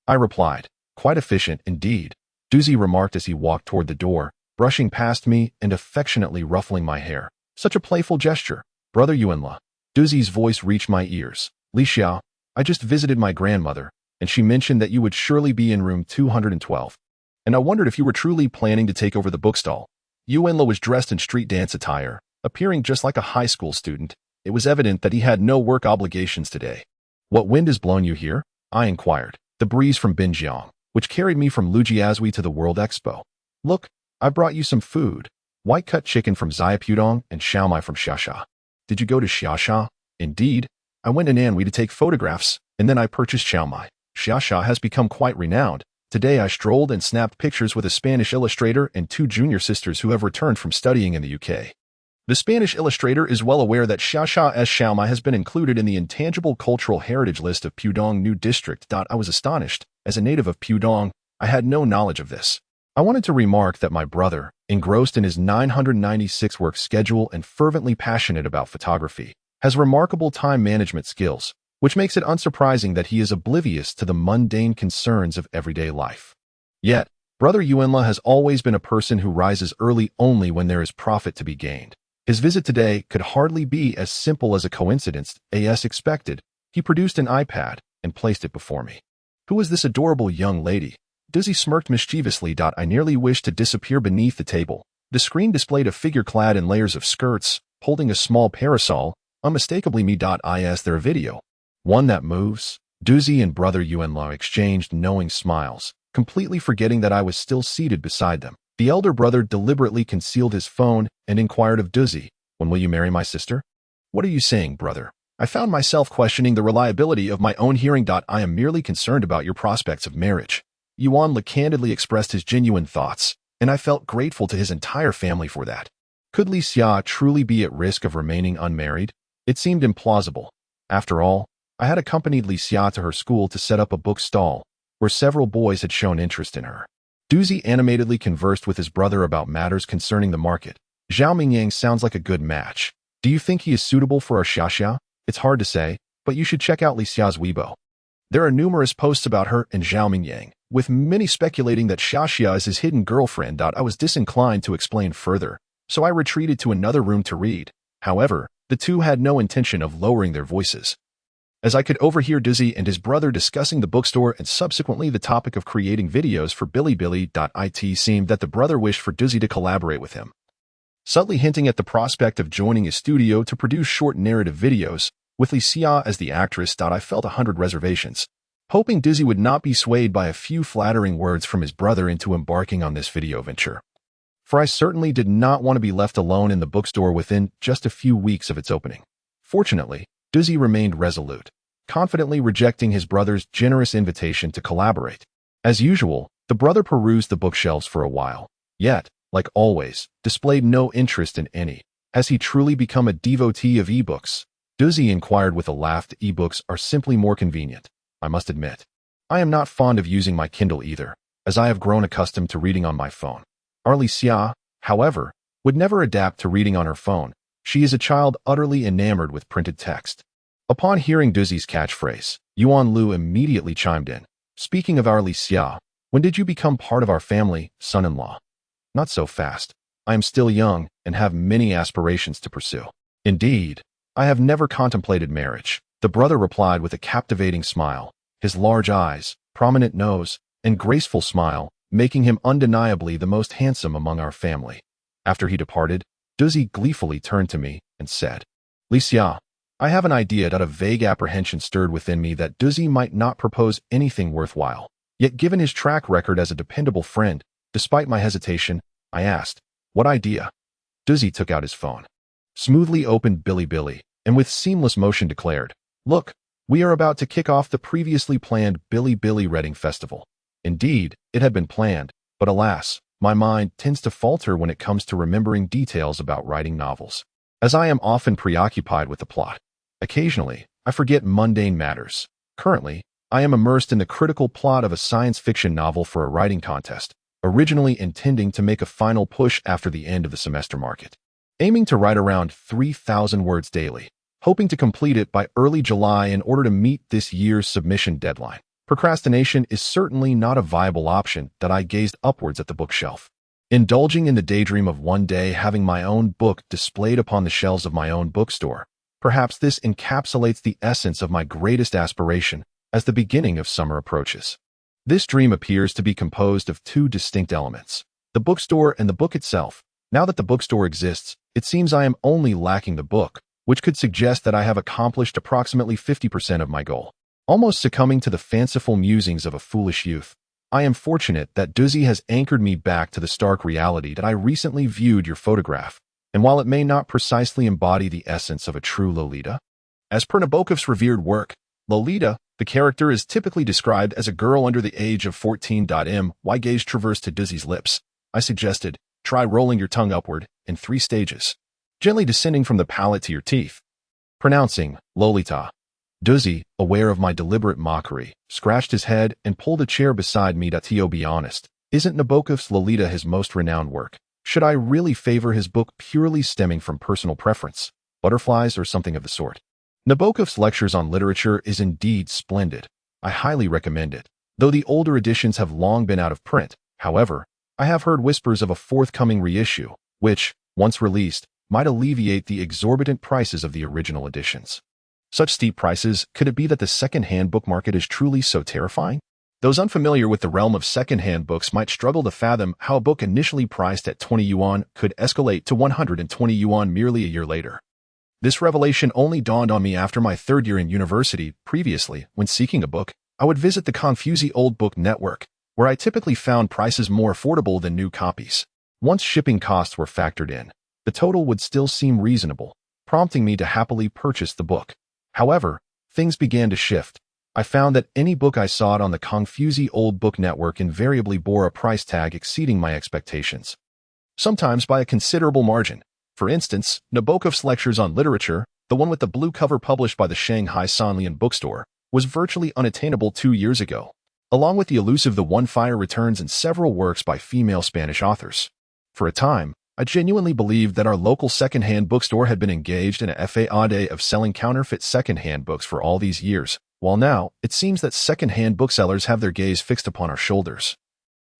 I replied, quite efficient indeed. Dizzy remarked as he walked toward the door, brushing past me and affectionately ruffling my hair. Such a playful gesture. Brother Yuanla. Dizzy's voice reached my ears. Li Xiao, I just visited my grandmother, and she mentioned that you would surely be in room 212. And I wondered if you were truly planning to take over the bookstall. Yuanla was dressed in street dance attire, appearing just like a high school student. It was evident that he had no work obligations today. What wind has blown you here? I inquired. The breeze from Binjiang, which carried me from Lujiazui to the World Expo. Look, I brought you some food. White cut chicken from Zaya Pudong and xiaomai from Xiaxia. Did you go to Xiaxia? Indeed. I went in Anhui to take photographs, and then I purchased xiaomai. Xiaxia has become quite renowned. Today I strolled and snapped pictures with a Spanish illustrator and two junior sisters who have returned from studying in the UK. The Spanish illustrator is well aware that Xiaxia's xiaomai has been included in the Intangible Cultural Heritage list of Pudong New District. I was astonished. As a native of Pudong, I had no knowledge of this. I wanted to remark that my brother, engrossed in his 996 work schedule and fervently passionate about photography, has remarkable time management skills, which makes it unsurprising that he is oblivious to the mundane concerns of everyday life. Yet, Brother Yuenla has always been a person who rises early only when there is profit to be gained. His visit today could hardly be as simple as a coincidence. As expected, he produced an iPad and placed it before me. Who is this adorable young lady? Dizzy smirked mischievously. I nearly wished to disappear beneath the table. The screen displayed a figure clad in layers of skirts, holding a small parasol, unmistakably me. Is there a video? One that moves? Duzzy and Brother Yuenla exchanged knowing smiles, completely forgetting that I was still seated beside them. The elder brother deliberately concealed his phone and inquired of Duzzy, "When will you marry my sister?" "What are you saying, brother?" I found myself questioning the reliability of my own hearing. "I am merely concerned about your prospects of marriage." Yuanla candidly expressed his genuine thoughts, and I felt grateful to his entire family for that. Could Li Xia truly be at risk of remaining unmarried? It seemed implausible. After all, I had accompanied Li Xia to her school to set up a book stall, where several boys had shown interest in her. Duzzy animatedly conversed with his brother about matters concerning the market. Zhao Mingyang sounds like a good match. Do you think he is suitable for our Xiaxia? It's hard to say, but you should check out Li Xia's Weibo. There are numerous posts about her and Zhao Mingyang, with many speculating that Xiaxia is his hidden girlfriend. I was disinclined to explain further, so I retreated to another room to read. However, the two had no intention of lowering their voices. As I could overhear Dizzy and his brother discussing the bookstore and subsequently the topic of creating videos for Bilibili. It seemed that the brother wished for Dizzy to collaborate with him, subtly hinting at the prospect of joining his studio to produce short narrative videos. With Li Xia as the actress. I felt 100 reservations, hoping Dizzy would not be swayed by a few flattering words from his brother into embarking on this video venture. For I certainly did not want to be left alone in the bookstore within just a few weeks of its opening. Fortunately, Dizzy remained resolute, confidently rejecting his brother's generous invitation to collaborate. As usual, the brother perused the bookshelves for a while, yet, like always, displayed no interest in any. Has he truly become a devotee of ebooks? Dizzy inquired with a laugh. Ebooks are simply more convenient, I must admit. I am not fond of using my Kindle either, as I have grown accustomed to reading on my phone. Our Li Xia, however, would never adapt to reading on her phone. She is a child utterly enamored with printed text. Upon hearing Dizzy's catchphrase, Yuan Lu immediately chimed in. "Speaking of our Li Xia, when did you become part of our family, son-in-law?" "Not so fast. I am still young and have many aspirations to pursue." "Indeed, I have never contemplated marriage," the brother replied with a captivating smile, his large eyes, prominent nose, and graceful smile making him undeniably the most handsome among our family. After he departed, Duzzy gleefully turned to me and said, "Li Xia, I have an idea." A vague apprehension stirred within me that Duzzy might not propose anything worthwhile. Yet given his track record as a dependable friend, despite my hesitation, I asked, "What idea?" Duzzy took out his phone, smoothly opened Bilibili, and with seamless motion declared, "Look, we are about to kick off the previously planned Bilibili Reading Festival." Indeed, it had been planned, but alas, my mind tends to falter when it comes to remembering details about writing novels, as I am often preoccupied with the plot. Occasionally, I forget mundane matters. Currently, I am immersed in the critical plot of a science fiction novel for a writing contest, originally intending to make a final push after the end of the semester market. Aiming to write around 3,000 words daily, hoping to complete it by early July in order to meet this year's submission deadline. Procrastination is certainly not a viable option. I gazed upwards at the bookshelf, indulging in the daydream of one day having my own book displayed upon the shelves of my own bookstore. Perhaps this encapsulates the essence of my greatest aspiration as the beginning of summer approaches. This dream appears to be composed of two distinct elements, the bookstore and the book itself. Now that the bookstore exists, it seems I am only lacking the book, which could suggest that I have accomplished approximately 50% of my goal. Almost succumbing to the fanciful musings of a foolish youth, I am fortunate that Duzzy has anchored me back to the stark reality that I recently viewed your photograph, and while it may not precisely embody the essence of a true Lolita, as per Nabokov's revered work, Lolita, the character is typically described as a girl under the age of 14. My gaze traversed to Duzzy's lips. I suggested, try rolling your tongue upward in 3 stages, gently descending from the palate to your teeth. Pronouncing Lolita. Duzzy, aware of my deliberate mockery, scratched his head and pulled a chair beside me. To be honest, isn't Nabokov's Lolita his most renowned work? Should I really favor his book purely stemming from personal preference, butterflies or something of the sort? Nabokov's lectures on literature is indeed splendid. I highly recommend it. Though the older editions have long been out of print, however, I have heard whispers of a forthcoming reissue, which, once released, might alleviate the exorbitant prices of the original editions. Such steep prices, could it be that the second-hand book market is truly so terrifying? Those unfamiliar with the realm of second-hand books might struggle to fathom how a book initially priced at 20 yuan could escalate to 120 yuan merely a year later. This revelation only dawned on me after my 3rd year in university. Previously, when seeking a book, I would visit the Confusey Old Book Network, where I typically found prices more affordable than new copies. Once shipping costs were factored in, the total would still seem reasonable, prompting me to happily purchase the book. However, things began to shift. I found that any book I sought on the Confusey Old Book Network invariably bore a price tag exceeding my expectations, sometimes by a considerable margin. For instance, Nabokov's lectures on literature, the one with the blue cover published by the Shanghai Sanlian bookstore, was virtually unattainable 2 years ago, along with the elusive The One Fire Returns and several works by female Spanish authors. For a time, I genuinely believed that our local second-hand bookstore had been engaged in a fade of selling counterfeit second-hand books for all these years, while now, it seems that second-hand booksellers have their gaze fixed upon our shoulders,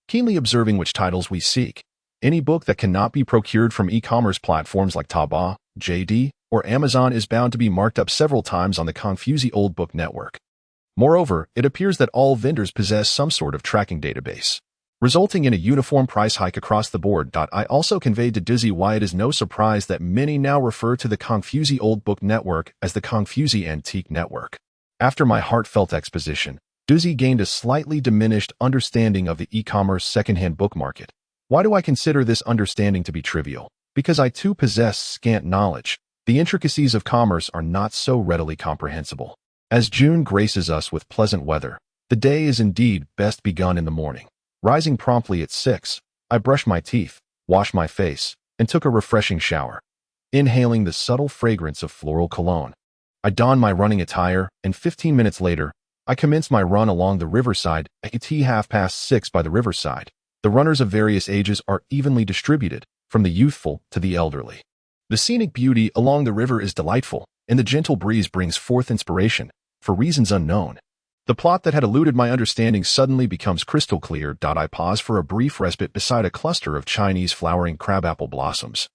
keenly observing which titles we seek. Any book that cannot be procured from e-commerce platforms like Taobao, JD, or Amazon is bound to be marked up several times on the Confusey Old Book Network. Moreover, it appears that all vendors possess some sort of tracking database, resulting in a uniform price hike across the board. I also conveyed to Dizzy why it is no surprise that many now refer to the Confusey Old Book Network as the Confusey Antique Network. After my heartfelt exposition, Dizzy gained a slightly diminished understanding of the e-commerce second-hand book market. Why do I consider this understanding to be trivial? Because I too possess scant knowledge. The intricacies of commerce are not so readily comprehensible. As June graces us with pleasant weather, the day is indeed best begun in the morning. Rising promptly at 6, I brushed my teeth, washed my face, and took a refreshing shower, inhaling the subtle fragrance of floral cologne. I donned my running attire, and 15 minutes later, I commenced my run along the riverside at 6:30 by the riverside. The runners of various ages are evenly distributed, from the youthful to the elderly. The scenic beauty along the river is delightful, and the gentle breeze brings forth inspiration, for reasons unknown. The plot that had eluded my understanding suddenly becomes crystal clear. I pause for a brief respite beside a cluster of Chinese flowering crabapple blossoms,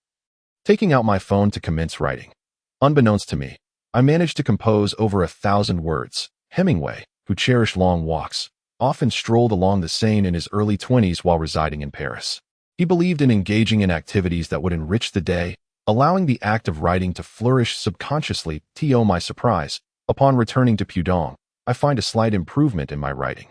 taking out my phone to commence writing. Unbeknownst to me, I managed to compose over 1,000 words. Hemingway, who cherished long walks, often strolled along the Seine in his early 20s while residing in Paris. He believed in engaging in activities that would enrich the day, allowing the act of writing to flourish subconsciously. To my surprise, upon returning to Pudong, I find a slight improvement in my writing.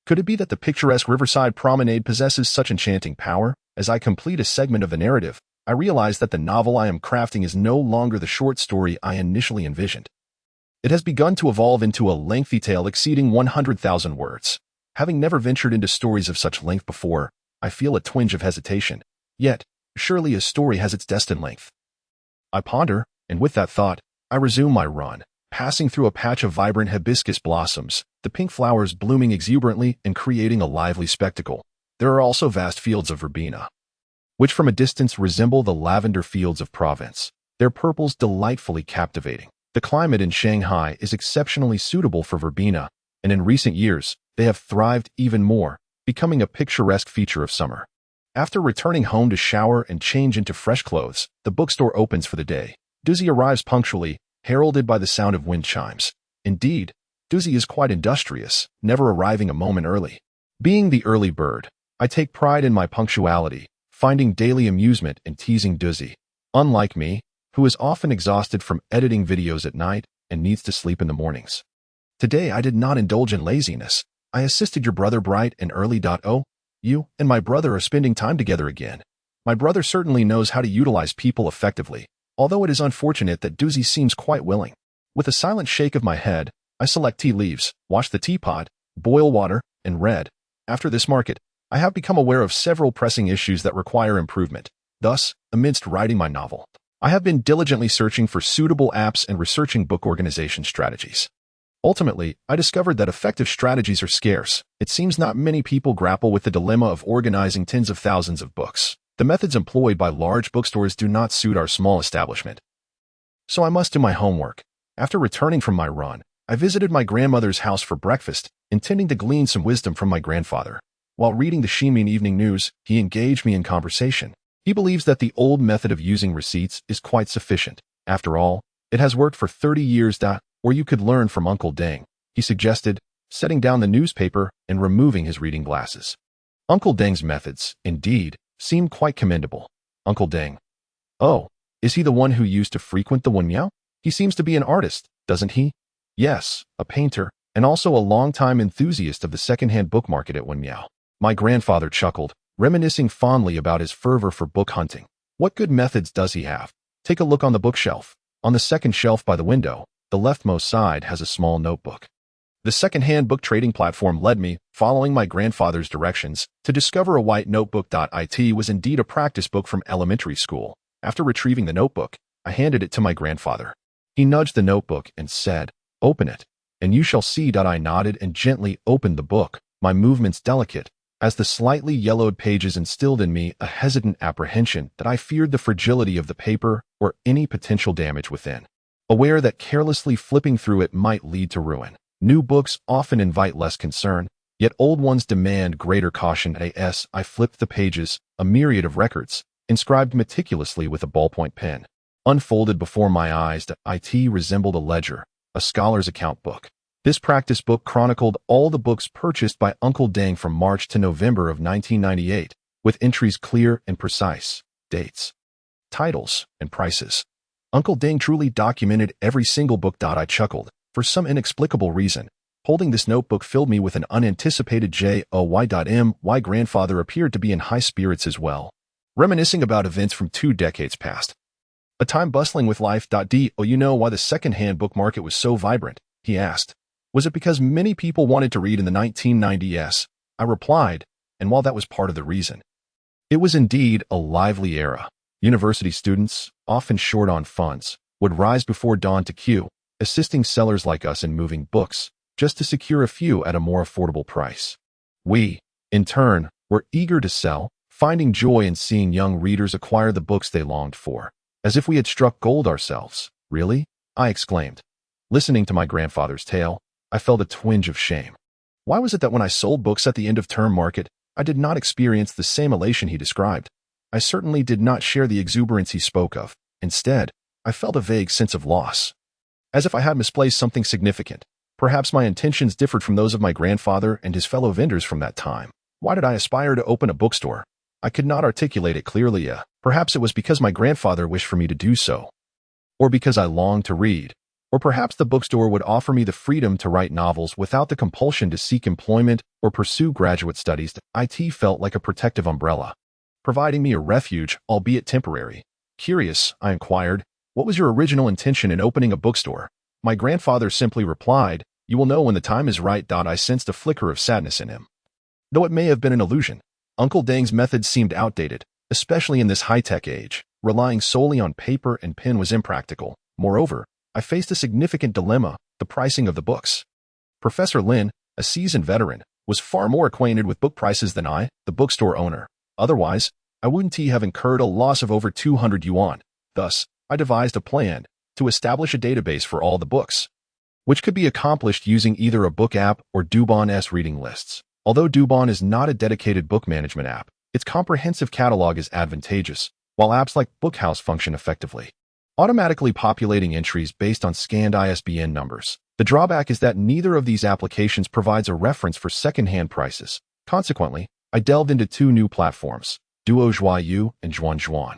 Could it be that the picturesque riverside promenade possesses such enchanting power? As I complete a segment of the narrative, I realize that the novel I am crafting is no longer the short story I initially envisioned. It has begun to evolve into a lengthy tale exceeding 100,000 words. Having never ventured into stories of such length before, I feel a twinge of hesitation. Yet, surely a story has its destined length. I ponder, and with that thought, I resume my run, passing through a patch of vibrant hibiscus blossoms, the pink flowers blooming exuberantly and creating a lively spectacle. There are also vast fields of verbena, which from a distance resemble the lavender fields of Provence, their purples delightfully captivating. The climate in Shanghai is exceptionally suitable for verbena, and in recent years, they have thrived even more, becoming a picturesque feature of summer. After returning home to shower and change into fresh clothes, the bookstore opens for the day. Duzzy arrives punctually, heralded by the sound of wind chimes. Indeed, Duzzy is quite industrious, never arriving a moment early. Being the early bird, I take pride in my punctuality, finding daily amusement in teasing Duzzy. Unlike me, who is often exhausted from editing videos at night and needs to sleep in the mornings. Today I did not indulge in laziness. I assisted your brother bright and early. Oh, you and my brother are spending time together again. My brother certainly knows how to utilize people effectively, although it is unfortunate that Doozy seems quite willing. With a silent shake of my head, I select tea leaves, wash the teapot, boil water, and read. After this market, I have become aware of several pressing issues that require improvement. Thus, amidst writing my novel, I have been diligently searching for suitable apps and researching book organization strategies. Ultimately, I discovered that effective strategies are scarce. It seems not many people grapple with the dilemma of organizing tens of thousands of books. The methods employed by large bookstores do not suit our small establishment. So I must do my homework. After returning from my run, I visited my grandmother's house for breakfast, intending to glean some wisdom from my grandfather. While reading the Shimin Evening News, he engaged me in conversation. He believes that the old method of using receipts is quite sufficient. After all, it has worked for 30 years. Or you could learn from Uncle Deng, he suggested, setting down the newspaper and removing his reading glasses. Uncle Deng's methods, indeed, seemed quite commendable. Uncle Deng. Oh, is he the one who used to frequent the Wenmiao? He seems to be an artist, doesn't he? Yes, a painter, and also a long-time enthusiast of the second-hand book market at Wenmiao. My grandfather chuckled, reminiscing fondly about his fervor for book hunting. What good methods does he have? Take a look on the bookshelf. On the second shelf by the window, the leftmost side has a small notebook. The second-hand book trading platform led me, following my grandfather's directions, to discover a white notebook. It was indeed a practice book from elementary school. After retrieving the notebook, I handed it to my grandfather. He nudged the notebook and said, "Open it, and you shall see." I nodded and gently opened the book, my movements delicate, as the slightly yellowed pages instilled in me a hesitant apprehension that I feared the fragility of the paper or any potential damage within. Aware that carelessly flipping through it might lead to ruin. New books often invite less concern, yet old ones demand greater caution. As I flipped the pages, a myriad of records, inscribed meticulously with a ballpoint pen, unfolded before my eyes. It resembled a ledger, a scholar's account book. This practice book chronicled all the books purchased by Uncle Deng from March to November of 1998, with entries clear and precise, dates, titles, and prices. Uncle Deng truly documented every single book. I chuckled. For some inexplicable reason, holding this notebook filled me with an unanticipated joy. My grandfather appeared to be in high spirits as well, reminiscing about events from 2 decades past. A time bustling with life. Do you know why the second-hand book market was so vibrant? He asked. Was it because many people wanted to read in the 1990s? I replied, and while that was part of the reason, it was indeed a lively era. University students, often short on funds, would rise before dawn to queue, assisting sellers like us in moving books, just to secure a few at a more affordable price. We, in turn, were eager to sell, finding joy in seeing young readers acquire the books they longed for, as if we had struck gold ourselves. Really? I exclaimed. Listening to my grandfather's tale, I felt a twinge of shame. Why was it that when I sold books at the end-of-term market, I did not experience the same elation he described? I certainly did not share the exuberance he spoke of. Instead, I felt a vague sense of loss, as if I had misplaced something significant. Perhaps my intentions differed from those of my grandfather and his fellow vendors from that time. Why did I aspire to open a bookstore? I could not articulate it clearly. Perhaps it was because my grandfather wished for me to do so, or because I longed to read, or perhaps the bookstore would offer me the freedom to write novels without the compulsion to seek employment or pursue graduate studies. It felt like a protective umbrella, providing me a refuge, albeit temporary. Curious, I inquired, what was your original intention in opening a bookstore? My grandfather simply replied, "You will know when the time is right." I sensed a flicker of sadness in him, though it may have been an illusion. Uncle Deng's methods seemed outdated, especially in this high-tech age. Relying solely on paper and pen was impractical. Moreover, I faced a significant dilemma: the pricing of the books. Professor Lin, a seasoned veteran, was far more acquainted with book prices than I, the bookstore owner. Otherwise, I wouldn't have incurred a loss of over 200 yuan. Thus, I devised a plan to establish a database for all the books, which could be accomplished using either a book app or Dubon's reading lists. Although Dubon is not a dedicated book management app, its comprehensive catalog is advantageous, while apps like Bookhouse function effectively, automatically populating entries based on scanned ISBN numbers. The drawback is that neither of these applications provides a reference for second-hand prices. Consequently, I delved into 2 new platforms, Duozhuayu and Zhuanzhuan,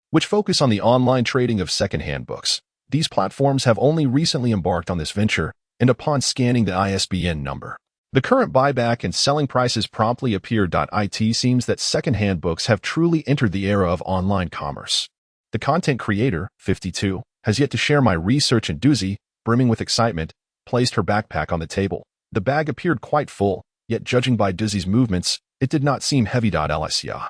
which focus on the online trading of second-hand books. These platforms have only recently embarked on this venture, and upon scanning the ISBN number, The current buyback and selling prices promptly appear. It seems that secondhand books have truly entered the era of online commerce. The content creator, 52, has yet to share my research, and Doozy, brimming with excitement, placed her backpack on the table. The bag appeared quite full, yet judging by Doozy's movements, it did not seem heavy. Alicia.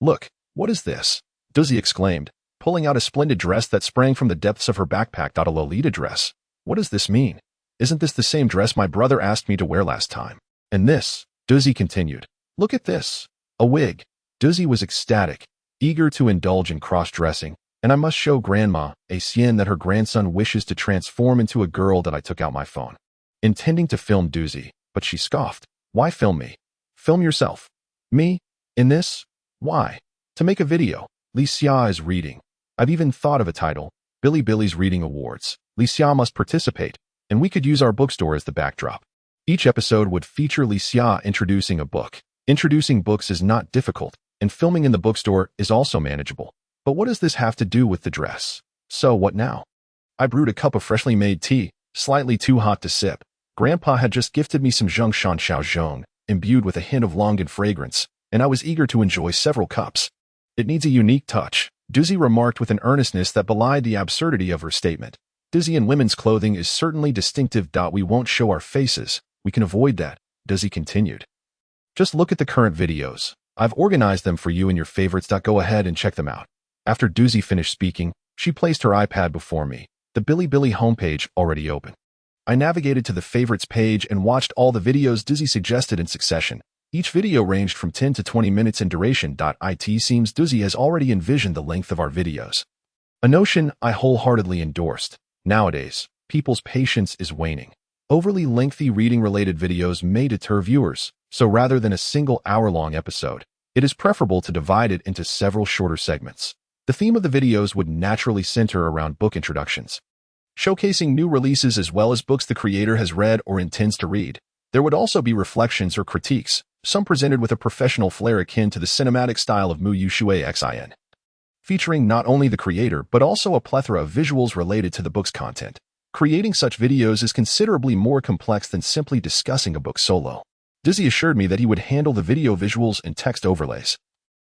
Look, what is this? Doozy exclaimed, pulling out a splendid dress that sprang from the depths of her backpack. A Lolita dress. What does this mean? Isn't this the same dress my brother asked me to wear last time? And this, Doozy continued. Look at this. A wig. Doozy was ecstatic, eager to indulge in cross-dressing, and I must show Grandma, Acien, that her grandson wishes to transform into a girl. I took out my phone, intending to film Doozy, but she scoffed. Why film me? Film yourself. Me? In this? Why? To make a video. Licia is reading. I've even thought of a title, Billy's Reading Awards. Licia must participate, and we could use our bookstore as the backdrop. Each episode would feature Licia introducing a book. Introducing books is not difficult, and filming in the bookstore is also manageable. But what does this have to do with the dress? So what now? I brewed a cup of freshly made tea, slightly too hot to sip. Grandpa had just gifted me some Zhongshan Xiaozhong, imbued with a hint of Longan fragrance, and I was eager to enjoy several cups. It needs a unique touch, Doozy remarked with an earnestness that belied the absurdity of her statement. Doozy in women's clothing is certainly distinctive. We won't show our faces. We can avoid that, Doozy continued. Just look at the current videos. I've organized them for you in your favorites. Go ahead and check them out. After Doozy finished speaking, she placed her iPad before me, the Billy homepage already open. I navigated to the favorites page and watched all the videos Doozy suggested in succession. Each video ranged from 10 to 20 minutes in duration. It seems Doozy has already envisioned the length of our videos. A notion I wholeheartedly endorsed. Nowadays, people's patience is waning. Overly lengthy reading-related videos may deter viewers, so rather than a single hour-long episode, it is preferable to divide it into several shorter segments. The theme of the videos would naturally center around book introductions, showcasing new releases as well as books the creator has read or intends to read. There would also be reflections or critiques, some presented with a professional flair akin to the cinematic style of Mu Yu Shui Xin, featuring not only the creator but also a plethora of visuals related to the book's content. Creating such videos is considerably more complex than simply discussing a book solo. Doozy assured me that he would handle the video visuals and text overlays,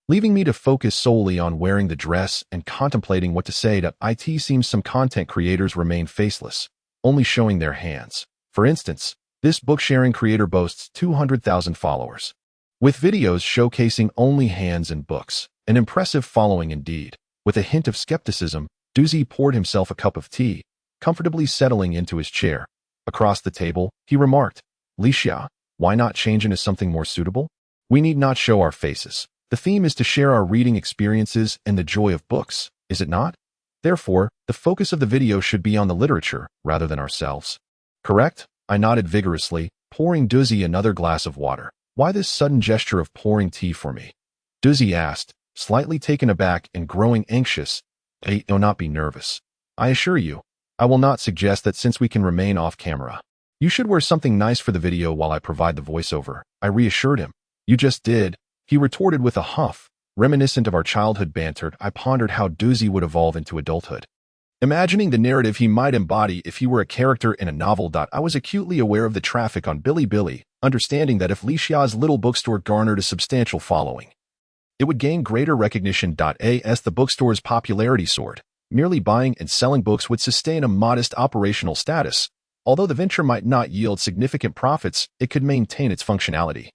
leaving me to focus solely on wearing the dress and contemplating what to say. It seems some content creators remain faceless, only showing their hands. For instance, this book-sharing creator boasts 200,000 followers, with videos showcasing only hands and books. An impressive following indeed. With a hint of skepticism, Doozy poured himself a cup of tea, comfortably settling into his chair. Across the table, he remarked, Licia, why not change into something more suitable? We need not show our faces. The theme is to share our reading experiences and the joy of books, is it not? Therefore, the focus of the video should be on the literature rather than ourselves. Correct? I nodded vigorously, pouring Doozy another glass of water. Why this sudden gesture of pouring tea for me? Doozy asked, slightly taken aback and growing anxious. Hey, do not be nervous. I assure you, I will not suggest that since we can remain off camera. You should wear something nice for the video while I provide the voiceover, I reassured him. You just did, he retorted with a huff. Reminiscent of our childhood banter, I pondered how Doozy would evolve into adulthood, imagining the narrative he might embody if he were a character in a novel. I was acutely aware of the traffic on Billy, understanding that if Licia's little bookstore garnered a substantial following, it would gain greater recognition. As the bookstore's popularity soared, merely buying and selling books would sustain a modest operational status. Although the venture might not yield significant profits, it could maintain its functionality,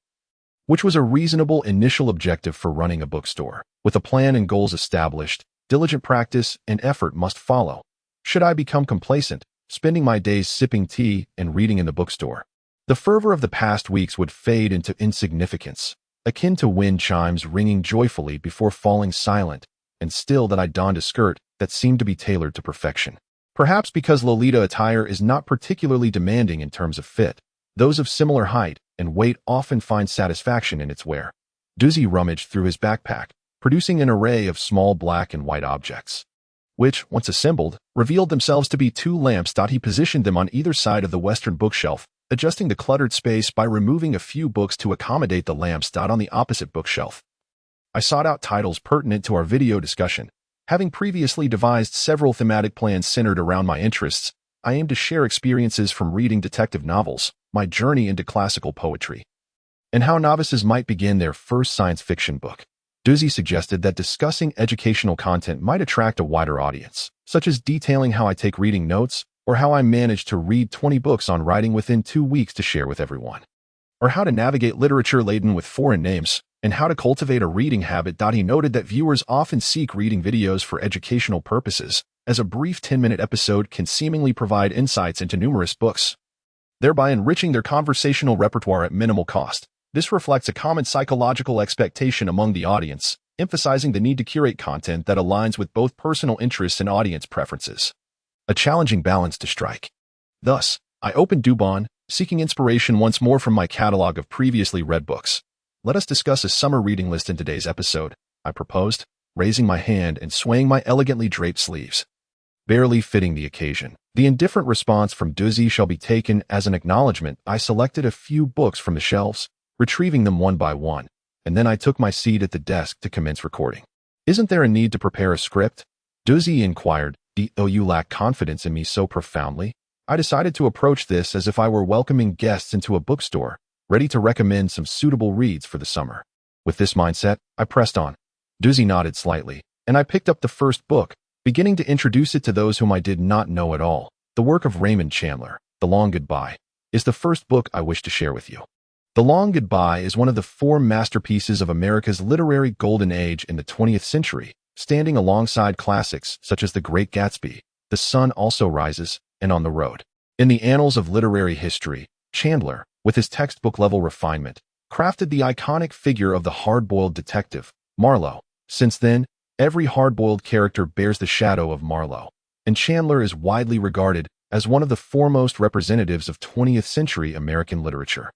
which was a reasonable initial objective for running a bookstore. With a plan and goals established, diligent practice and effort must follow. Should I become complacent, spending my days sipping tea and reading in the bookstore, the fervor of the past weeks would fade into insignificance, akin to wind chimes ringing joyfully before falling silent, and still that I donned a skirt that seemed to be tailored to perfection. Perhaps because Lolita attire is not particularly demanding in terms of fit, those of similar height and weight often find satisfaction in its wear. Doozy rummaged through his backpack, producing an array of small black and white objects, which, once assembled, revealed themselves to be two lamps. He positioned them on either side of the western bookshelf, adjusting the cluttered space by removing a few books to accommodate the lamps. On the opposite bookshelf, I sought out titles pertinent to our video discussion. Having previously devised several thematic plans centered around my interests, I aim to share experiences from reading detective novels, my journey into classical poetry, and how novices might begin their first science fiction book. Doozy suggested that discussing educational content might attract a wider audience, such as detailing how I take reading notes, or how I managed to read 20 books on writing within 2 weeks to share with everyone, or how to navigate literature laden with foreign names, and how to cultivate a reading habit. He noted that viewers often seek reading videos for educational purposes, as a brief 10-minute episode can seemingly provide insights into numerous books, thereby enriching their conversational repertoire at minimal cost. This reflects a common psychological expectation among the audience, emphasizing the need to curate content that aligns with both personal interests and audience preferences. A challenging balance to strike. Thus, I opened Dubon, seeking inspiration once more from my catalog of previously read books. Let us discuss a summer reading list in today's episode, I proposed, raising my hand and swaying my elegantly draped sleeves. Barely fitting the occasion. The indifferent response from Doozy shall be taken as an acknowledgement. I selected a few books from the shelves, retrieving them one by one, and then I took my seat at the desk to commence recording. Isn't there a need to prepare a script? Doozy inquired. Though you lack confidence in me so profoundly? I decided to approach this as if I were welcoming guests into a bookstore, ready to recommend some suitable reads for the summer. With this mindset, I pressed on. Doozy nodded slightly, and I picked up the first book, beginning to introduce it to those whom I did not know at all. The work of Raymond Chandler, The Long Goodbye, is the first book I wish to share with you. The Long Goodbye is one of the 4 masterpieces of America's literary golden age in the 20th century, standing alongside classics such as The Great Gatsby, The Sun Also Rises, and On the Road. In the annals of literary history, Chandler, with his textbook-level refinement, crafted the iconic figure of the hard-boiled detective, Marlowe. Since then, every hard-boiled character bears the shadow of Marlowe, and Chandler is widely regarded as one of the foremost representatives of 20th century American literature.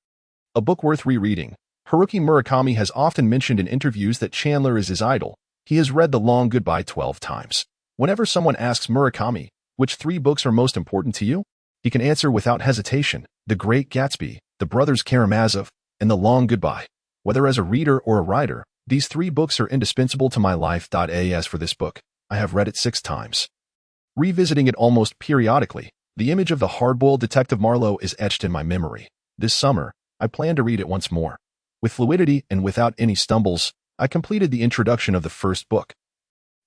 A book worth rereading. Haruki Murakami has often mentioned in interviews that Chandler is his idol. He has read The Long Goodbye 12 times. Whenever someone asks Murakami, which 3 books are most important to you, he can answer without hesitation: The Great Gatsby, The Brothers Karamazov, and The Long Goodbye. Whether as a reader or a writer, these 3 books are indispensable to my life. As for this book, I have read it 6 times. Revisiting it almost periodically, the image of the hard-boiled detective Marlowe is etched in my memory. This summer, I plan to read it once more. With fluidity and without any stumbles, I completed the introduction of the first book.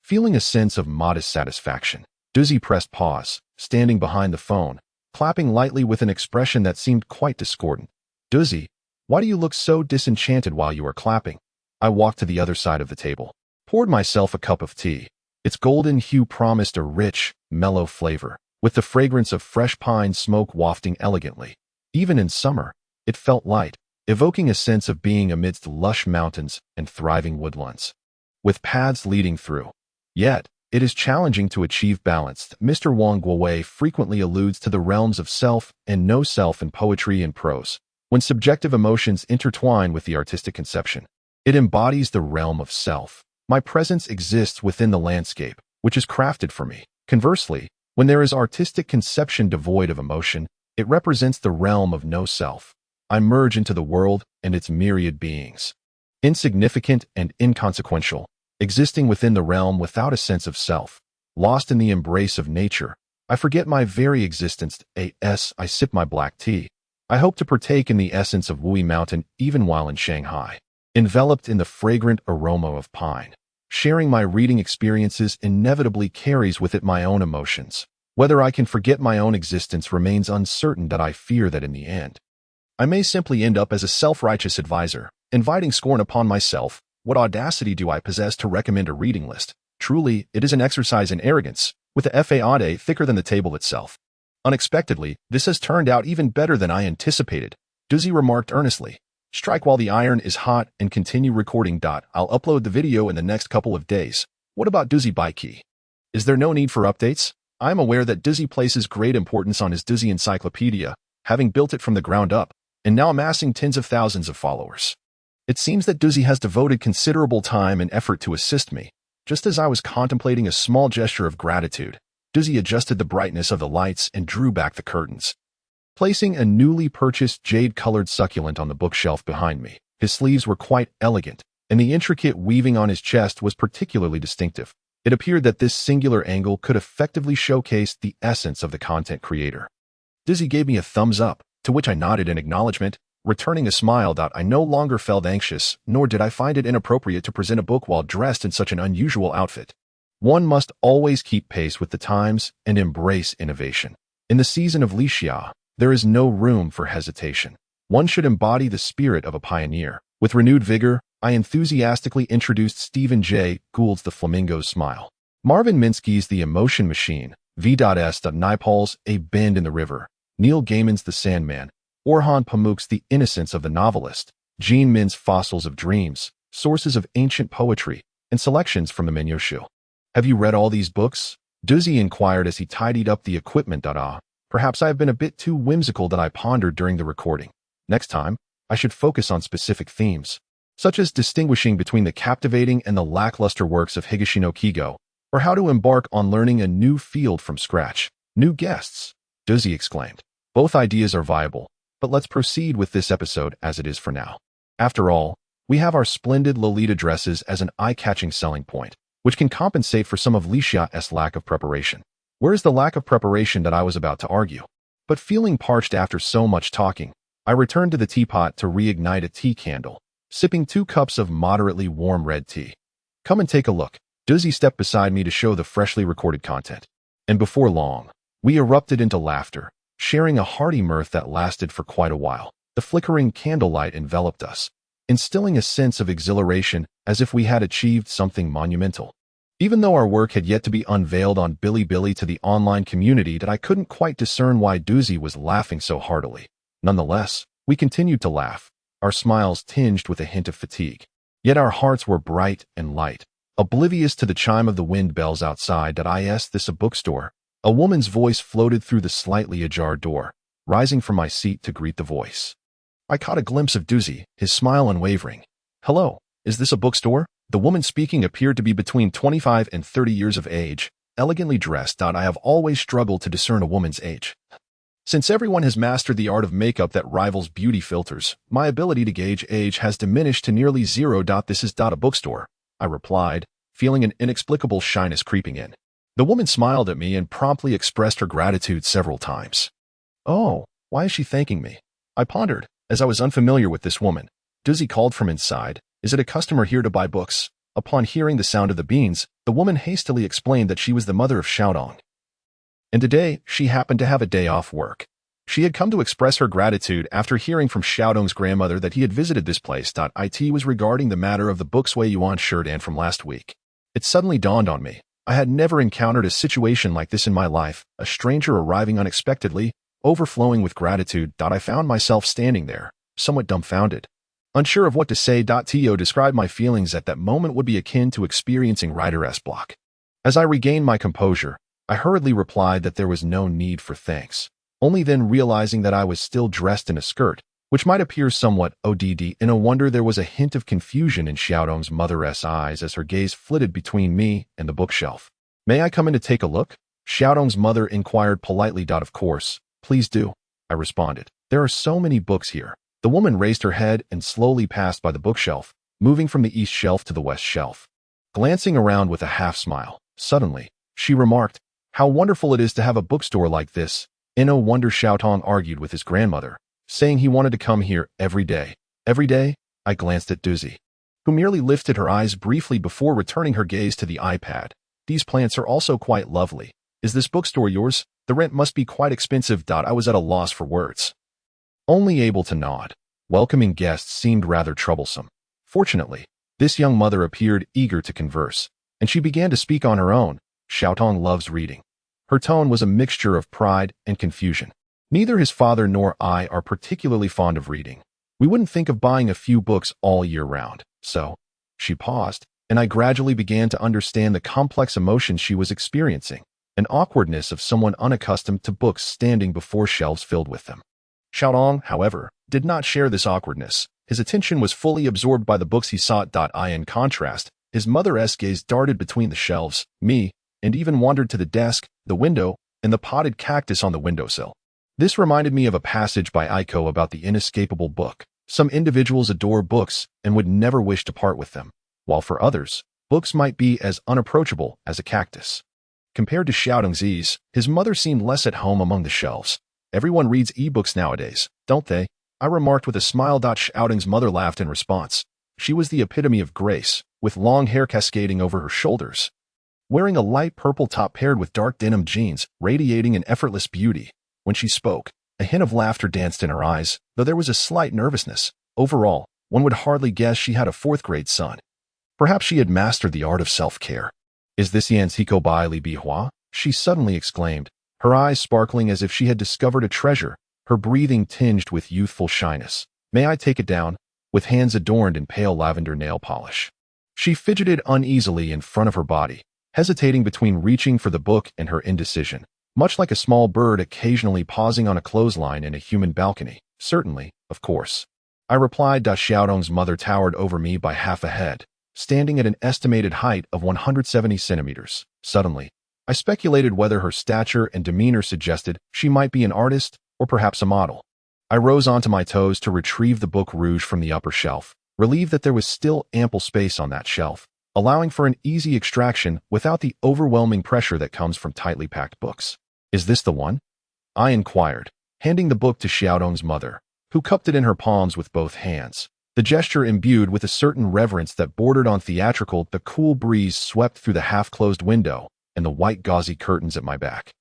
Feeling a sense of modest satisfaction, Doozy pressed pause, standing behind the phone, clapping lightly with an expression that seemed quite discordant. Doozy, why do you look so disenchanted while you are clapping? I walked to the other side of the table, poured myself a cup of tea. Its golden hue promised a rich, mellow flavor, with the fragrance of fresh pine smoke wafting elegantly. Even in summer, it felt light, evoking a sense of being amidst lush mountains and thriving woodlands, with paths leading through. Yet, it is challenging to achieve balance. Mr. Wang Guowei frequently alludes to the realms of self and no self in poetry and prose. When subjective emotions intertwine with the artistic conception, it embodies the realm of self. My presence exists within the landscape, which is crafted for me. Conversely, when there is artistic conception devoid of emotion, it represents the realm of no self. I merge into the world and its myriad beings, insignificant and inconsequential, existing within the realm without a sense of self. Lost in the embrace of nature, I forget my very existence. I sip my black tea. I hope to partake in the essence of Wui Mountain even while in Shanghai, enveloped in the fragrant aroma of pine. Sharing my reading experiences inevitably carries with it my own emotions. Whether I can forget my own existence remains uncertain. I fear that in the end, I may simply end up as a self-righteous advisor, inviting scorn upon myself. What audacity do I possess to recommend a reading list? Truly, it is an exercise in arrogance, with the FAAD thicker than the table itself. Unexpectedly, this has turned out even better than I anticipated, Doozy remarked earnestly. Strike while the iron is hot and continue recording. I'll upload the video in the next couple of days. What about Doozy Baiki? Is there no need for updates? I'm aware that Doozy places great importance on his Doozy Encyclopedia, having built it from the ground up, and now amassing tens of thousands of followers. It seems that Doozy has devoted considerable time and effort to assist me. Just as I was contemplating a small gesture of gratitude, Doozy adjusted the brightness of the lights and drew back the curtains, placing a newly purchased jade-colored succulent on the bookshelf behind me. His sleeves were quite elegant, and the intricate weaving on his chest was particularly distinctive. It appeared that this singular angle could effectively showcase the essence of the content creator. Dizzy gave me a thumbs up, to which I nodded in acknowledgement, returning a smile. I no longer felt anxious, nor did I find it inappropriate to present a book while dressed in such an unusual outfit. One must always keep pace with the times and embrace innovation. In the season of Lixia, there is no room for hesitation. One should embody the spirit of a pioneer. With renewed vigor, I enthusiastically introduced Stephen J. Gould's The Flamingo's Smile, Marvin Minsky's The Emotion Machine, V.S. Naipaul's A Bend in the River, Neil Gaiman's The Sandman, Orhan Pamuk's The Innocence of the Novelist, Jean Min's Fossils of Dreams, Sources of Ancient Poetry, and selections from the Menyoshu. Have you read all these books? Duzzy inquired as he tidied up the equipment. Perhaps I have been a bit too whimsical, I pondered during the recording. Next time, I should focus on specific themes, such as distinguishing between the captivating and the lackluster works of Higashino Kigo, or how to embark on learning a new field from scratch. New guests, Duzzy exclaimed. Both ideas are viable, but let's proceed with this episode as it is for now. After all, we have our splendid Lolita dresses as an eye-catching selling point, which can compensate for some of Lixia's lack of preparation. Where is the lack of preparation that I was about to argue? But feeling parched after so much talking, I returned to the teapot to reignite a tea candle, sipping 2 cups of moderately warm red tea. Come and take a look. Duzzy stepped beside me to show the freshly recorded content. And before long, we erupted into laughter, sharing a hearty mirth that lasted for quite a while. The flickering candlelight enveloped us, instilling a sense of exhilaration as if we had achieved something monumental. Even though our work had yet to be unveiled on Bilibili to the online community, I couldn't quite discern why Duzzy was laughing so heartily. Nonetheless, we continued to laugh, our smiles tinged with a hint of fatigue. Yet our hearts were bright and light, oblivious to the chime of the wind bells outside. Is this a bookstore? A woman's voice floated through the slightly ajar door, rising from my seat to greet the voice. I caught a glimpse of Duzzy, his smile unwavering. Hello, is this a bookstore? The woman speaking appeared to be between 25 and 30 years of age, elegantly dressed. I have always struggled to discern a woman's age. Since everyone has mastered the art of makeup that rivals beauty filters, my ability to gauge age has diminished to nearly zero. This is a bookstore, I replied, feeling an inexplicable shyness creeping in. The woman smiled at me and promptly expressed her gratitude several times. Oh, why is she thanking me? I pondered, as I was unfamiliar with this woman. Duzzy called from inside. Is it a customer here to buy books? Upon hearing the sound of the beans, the woman hastily explained that she was the mother of Xiaodong, and today she happened to have a day off work. She had come to express her gratitude after hearing from Xiaodong's grandmother that he had visited this place. It was regarding the matter of the Books Wei Yuan shirt and from last week. It suddenly dawned on me. I had never encountered a situation like this in my life, a stranger arriving unexpectedly, overflowing with gratitude. I found myself standing there, somewhat dumbfounded, unsure of what to say. To describe my feelings at that moment would be akin to experiencing writer's block. As I regained my composure, I hurriedly replied that there was no need for thanks, only then realizing that I was still dressed in a skirt, which might appear somewhat ODD. In a wonder there was a hint of confusion in Xiaodong's mother's eyes as her gaze flitted between me and the bookshelf. May I come in to take a look? Xiaodong's mother inquired politely. Of course, please do, I responded. There are so many books here. The woman raised her head and slowly passed by the bookshelf, moving from the east shelf to the west shelf. Glancing around with a half smile, suddenly, she remarked, how wonderful it is to have a bookstore like this. In no wonder Xiaodong argued with his grandmother, saying he wanted to come here every day. Every day? I glanced at Duzzy, who merely lifted her eyes briefly before returning her gaze to the iPad. These plants are also quite lovely. Is this bookstore yours? The rent must be quite expensive. I was at a loss for words, only able to nod. Welcoming guests seemed rather troublesome. Fortunately, this young mother appeared eager to converse, and she began to speak on her own. Xiaodong loves reading. Her tone was a mixture of pride and confusion. Neither his father nor I are particularly fond of reading. We wouldn't think of buying a few books all year round. So, she paused, and I gradually began to understand the complex emotions she was experiencing, an awkwardness of someone unaccustomed to books standing before shelves filled with them. Xiaodong, however, did not share this awkwardness. His attention was fully absorbed by the books he sought. In contrast, his mother's gaze darted between the shelves, me, and even wandered to the desk, the window, and the potted cactus on the windowsill. This reminded me of a passage by Aiko about the inescapable book. Some individuals adore books and would never wish to part with them, while for others, books might be as unapproachable as a cactus. Compared to Xiaodong's, his mother seemed less at home among the shelves. Everyone reads ebooks nowadays, don't they? I remarked with a smile. Xiaodong's mother laughed in response. She was the epitome of grace, with long hair cascading over her shoulders. Wearing a light purple top paired with dark denim jeans, radiating an effortless beauty. When she spoke, a hint of laughter danced in her eyes, though there was a slight nervousness. Overall, one would hardly guess she had a fourth-grade son. Perhaps she had mastered the art of self-care. Is this Yansiko by Li Bihua? She suddenly exclaimed, her eyes sparkling as if she had discovered a treasure, her breathing tinged with youthful shyness. May I take it down? With hands adorned in pale lavender nail polish. She fidgeted uneasily in front of her body, hesitating between reaching for the book and her indecision, much like a small bird occasionally pausing on a clothesline in a human balcony. Certainly, of course. I replied. Xiaodong's mother towered over me by half a head, standing at an estimated height of 170 centimeters. Suddenly, I speculated whether her stature and demeanor suggested she might be an artist or perhaps a model. I rose onto my toes to retrieve the book Rouge from the upper shelf, relieved that there was still ample space on that shelf, allowing for an easy extraction without the overwhelming pressure that comes from tightly packed books. Is this the one? I inquired, handing the book to Xiaodong's mother, who cupped it in her palms with both hands. The gesture imbued with a certain reverence that bordered on theatrical. The cool breeze swept through the half-closed window and the white gauzy curtains at my back.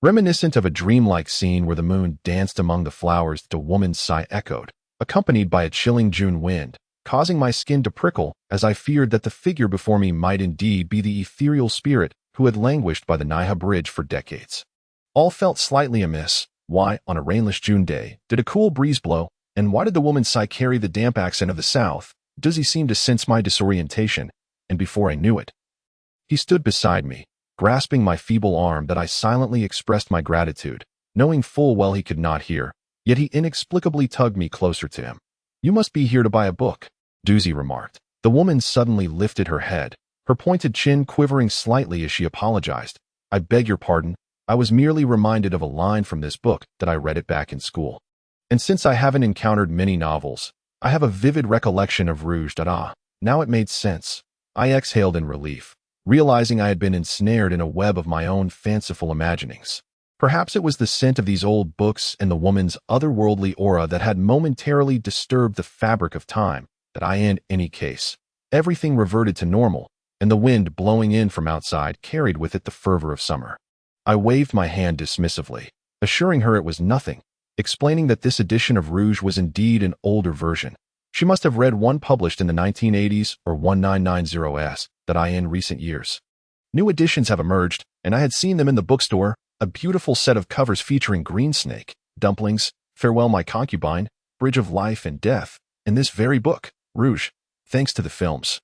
Reminiscent of a dreamlike scene where the moon danced among the flowers, the woman's sigh echoed, accompanied by a chilling June wind, causing my skin to prickle as I feared that the figure before me might indeed be the ethereal spirit who had languished by the Naiha Bridge for decades. All felt slightly amiss. Why, on a rainless June day, did a cool breeze blow, and why did the woman's sigh carry the damp accent of the South? Dizzy seemed to sense my disorientation, and before I knew it, he stood beside me, grasping my feeble arm that I silently expressed my gratitude, knowing full well he could not hear, yet he inexplicably tugged me closer to him. You must be here to buy a book, Doozy remarked. The woman suddenly lifted her head, her pointed chin quivering slightly as she apologized. I beg your pardon, I was merely reminded of a line from this book that I read it back in school. And since I haven't encountered many novels, I have a vivid recollection of Rouge. Now it made sense. I exhaled in relief, realizing I had been ensnared in a web of my own fanciful imaginings. Perhaps it was the scent of these old books and the woman's otherworldly aura that had momentarily disturbed the fabric of time, that in any case, everything reverted to normal, and the wind blowing in from outside carried with it the fervor of summer. I waved my hand dismissively, assuring her it was nothing, explaining that this edition of Rouge was indeed an older version. She must have read one published in the 1980s or 1990s in recent years. New editions have emerged, and I had seen them in the bookstore, a beautiful set of covers featuring green snake, dumplings, Farewell My Concubine, Bridge of Life and Death, and this very book, Rouge, thanks to the films.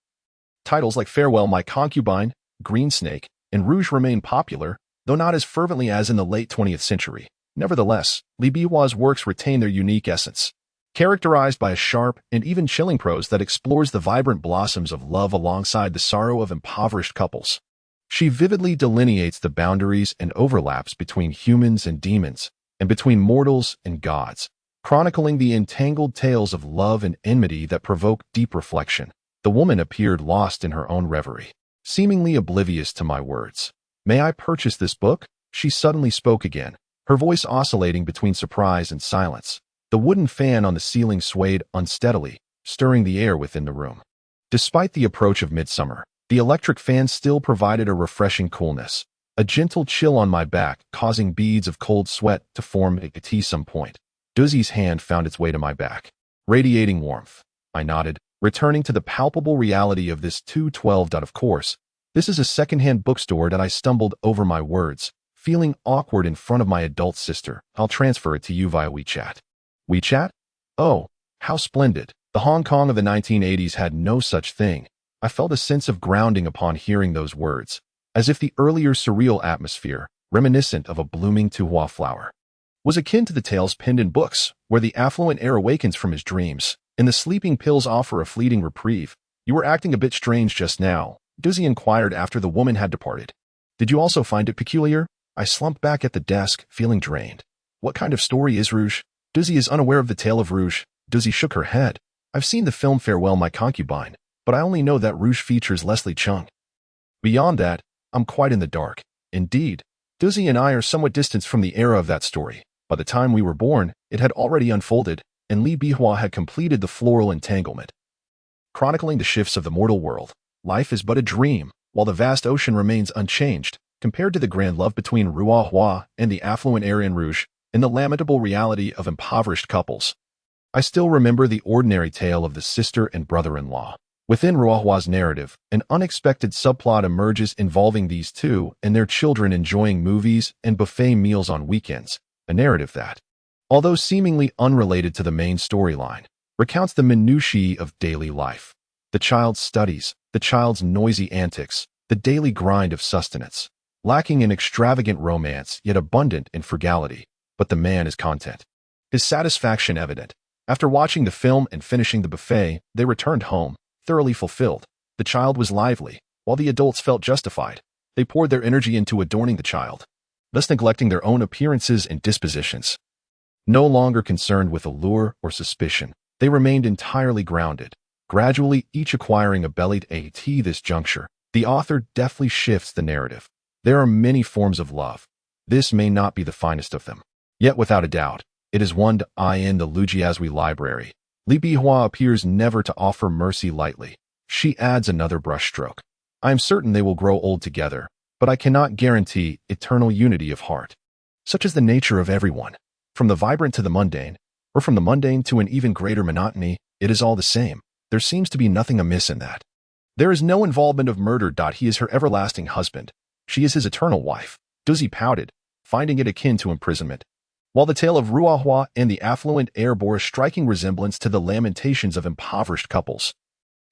Titles like Farewell My Concubine, Green Snake, and Rouge remain popular, though not as fervently as in the late 20th century. Nevertheless, Li Bihua's works retain their unique essence, characterized by a sharp and even chilling prose that explores the vibrant blossoms of love alongside the sorrow of impoverished couples. She vividly delineates the boundaries and overlaps between humans and demons, and between mortals and gods, chronicling the entangled tales of love and enmity that provoke deep reflection. The woman appeared lost in her own reverie, seemingly oblivious to my words. May I purchase this book? She suddenly spoke again, her voice oscillating between surprise and silence. The wooden fan on the ceiling swayed unsteadily, stirring the air within the room. Despite the approach of midsummer, the electric fan still provided a refreshing coolness, a gentle chill on my back, causing beads of cold sweat to form at some point. Doozy's hand found its way to my back, radiating warmth. I nodded, returning to the palpable reality of this 212. Of course, this is a second-hand bookstore that I stumbled over my words, feeling awkward in front of my adult sister. I'll transfer it to you via WeChat. WeChat? Oh, how splendid. The Hong Kong of the 1980s had no such thing. I felt a sense of grounding upon hearing those words, as if the earlier surreal atmosphere, reminiscent of a blooming tuhua flower, was akin to the tales penned in books, where the affluent heir awakens from his dreams, and the sleeping pills offer a fleeting reprieve. You were acting a bit strange just now, Doozy inquired after the woman had departed. Did you also find it peculiar? I slumped back at the desk, feeling drained. What kind of story is Rouge? Doozy is unaware of the tale of Rouge. Doozy shook her head. I've seen the film Farewell My Concubine, but I only know that Rouge features Leslie Chung. Beyond that, I'm quite in the dark. Indeed, Duzi and I are somewhat distanced from the era of that story. By the time we were born, it had already unfolded, and Li Bihua had completed the floral entanglement. Chronicling the shifts of the mortal world, life is but a dream, while the vast ocean remains unchanged, compared to the grand love between Rua Hua and the affluent Aryan Rouge, and the lamentable reality of impoverished couples. I still remember the ordinary tale of the sister and brother-in-law. Within Rua Hua's narrative, an unexpected subplot emerges involving these two and their children enjoying movies and buffet meals on weekends, a narrative that, although seemingly unrelated to the main storyline, recounts the minutiae of daily life. The child's studies, the child's noisy antics, the daily grind of sustenance, lacking in extravagant romance yet abundant in frugality, but the man is content. His satisfaction evident. After watching the film and finishing the buffet, they returned home, thoroughly fulfilled. The child was lively, while the adults felt justified. They poured their energy into adorning the child, thus neglecting their own appearances and dispositions. No longer concerned with allure or suspicion, they remained entirely grounded, gradually each acquiring a bellied at this juncture. The author deftly shifts the narrative. There are many forms of love. This may not be the finest of them. Yet without a doubt, it is one to eye in the Lujiazui library. Li Bihua appears never to offer mercy lightly. She adds another brushstroke. I am certain they will grow old together, but I cannot guarantee eternal unity of heart. Such is the nature of everyone. From the vibrant to the mundane, or from the mundane to an even greater monotony, it is all the same. There seems to be nothing amiss in that. There is no involvement of murder. He is her everlasting husband. She is his eternal wife. Duzi pouted, finding it akin to imprisonment. While the tale of Rua Hua and the affluent heir bore a striking resemblance to the lamentations of impoverished couples,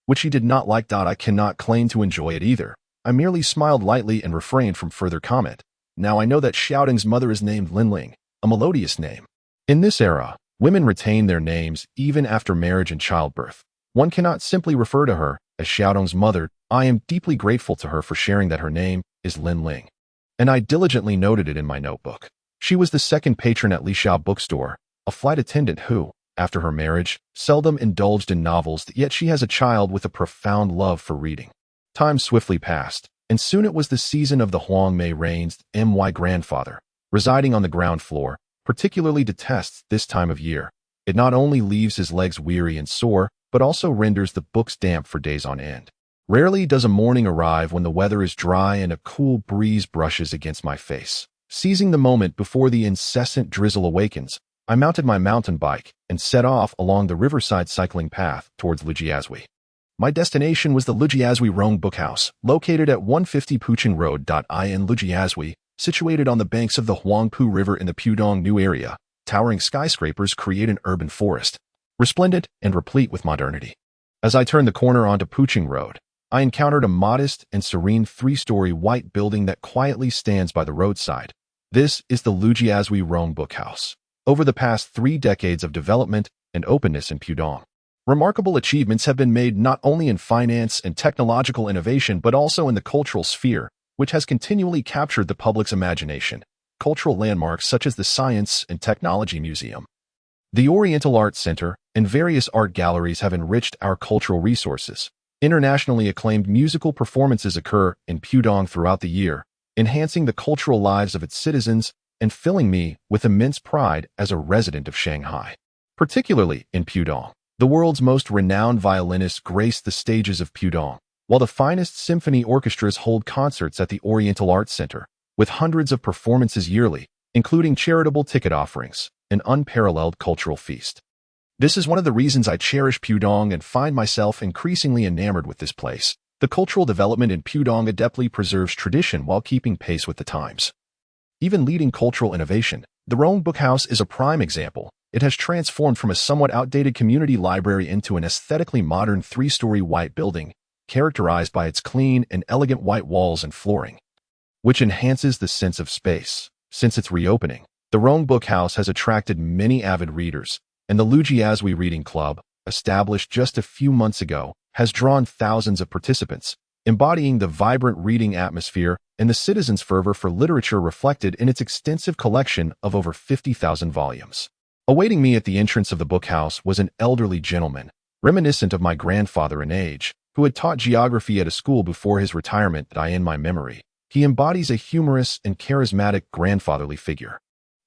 which he did not like. I cannot claim to enjoy it either. I merely smiled lightly and refrained from further comment. Now I know that Xiaodong's mother is named Linling, a melodious name. In this era, women retain their names even after marriage and childbirth. One cannot simply refer to her as Xiaodong's mother. I am deeply grateful to her for sharing that her name is Linling, and I diligently noted it in my notebook. She was the second patron at Lixiao bookstore, a flight attendant who, after her marriage, seldom indulged in novels, yet she has a child with a profound love for reading. Time swiftly passed, and soon it was the season of the Huang Mei Rain's my grandfather, residing on the ground floor, particularly detests this time of year. It not only leaves his legs weary and sore, but also renders the books damp for days on end. Rarely does a morning arrive when the weather is dry and a cool breeze brushes against my face. Seizing the moment before the incessant drizzle awakens, I mounted my mountain bike and set off along the riverside cycling path towards Lujiazui. My destination was the Lujiazui Rong Bookhouse, located at 150 Pucheng Road. In Lujiazui, situated on the banks of the Huangpu River in the Pudong New Area, towering skyscrapers create an urban forest, resplendent and replete with modernity. As I turned the corner onto Pucheng Road, I encountered a modest and serene three-story white building that quietly stands by the roadside. This is the Lujiazui Rong Bookhouse. Over the past 3 decades of development and openness in Pudong, remarkable achievements have been made not only in finance and technological innovation but also in the cultural sphere, which has continually captured the public's imagination. Cultural landmarks such as the Science and Technology Museum, the Oriental Art Center, and various art galleries have enriched our cultural resources. Internationally acclaimed musical performances occur in Pudong throughout the year, enhancing the cultural lives of its citizens and filling me with immense pride as a resident of Shanghai. Particularly in Pudong, the world's most renowned violinists grace the stages of Pudong, while the finest symphony orchestras hold concerts at the Oriental Art Center, with hundreds of performances yearly, including charitable ticket offerings, an unparalleled cultural feast. This is one of the reasons I cherish Pudong and find myself increasingly enamored with this place. The cultural development in Pudong adeptly preserves tradition while keeping pace with the times. Even leading cultural innovation, the Rong Bookhouse is a prime example. It has transformed from a somewhat outdated community library into an aesthetically modern 3-story white building, characterized by its clean and elegant white walls and flooring, which enhances the sense of space. Since its reopening, the Rong Bookhouse has attracted many avid readers, and the Lujiazui Reading Club, established just a few months ago, has drawn thousands of participants, embodying the vibrant reading atmosphere and the citizens' fervor for literature reflected in its extensive collection of over 50,000 volumes. Awaiting me at the entrance of the bookhouse was an elderly gentleman, reminiscent of my grandfather in age, who had taught geography at a school before his retirement that I in my memory. He embodies a humorous and charismatic grandfatherly figure.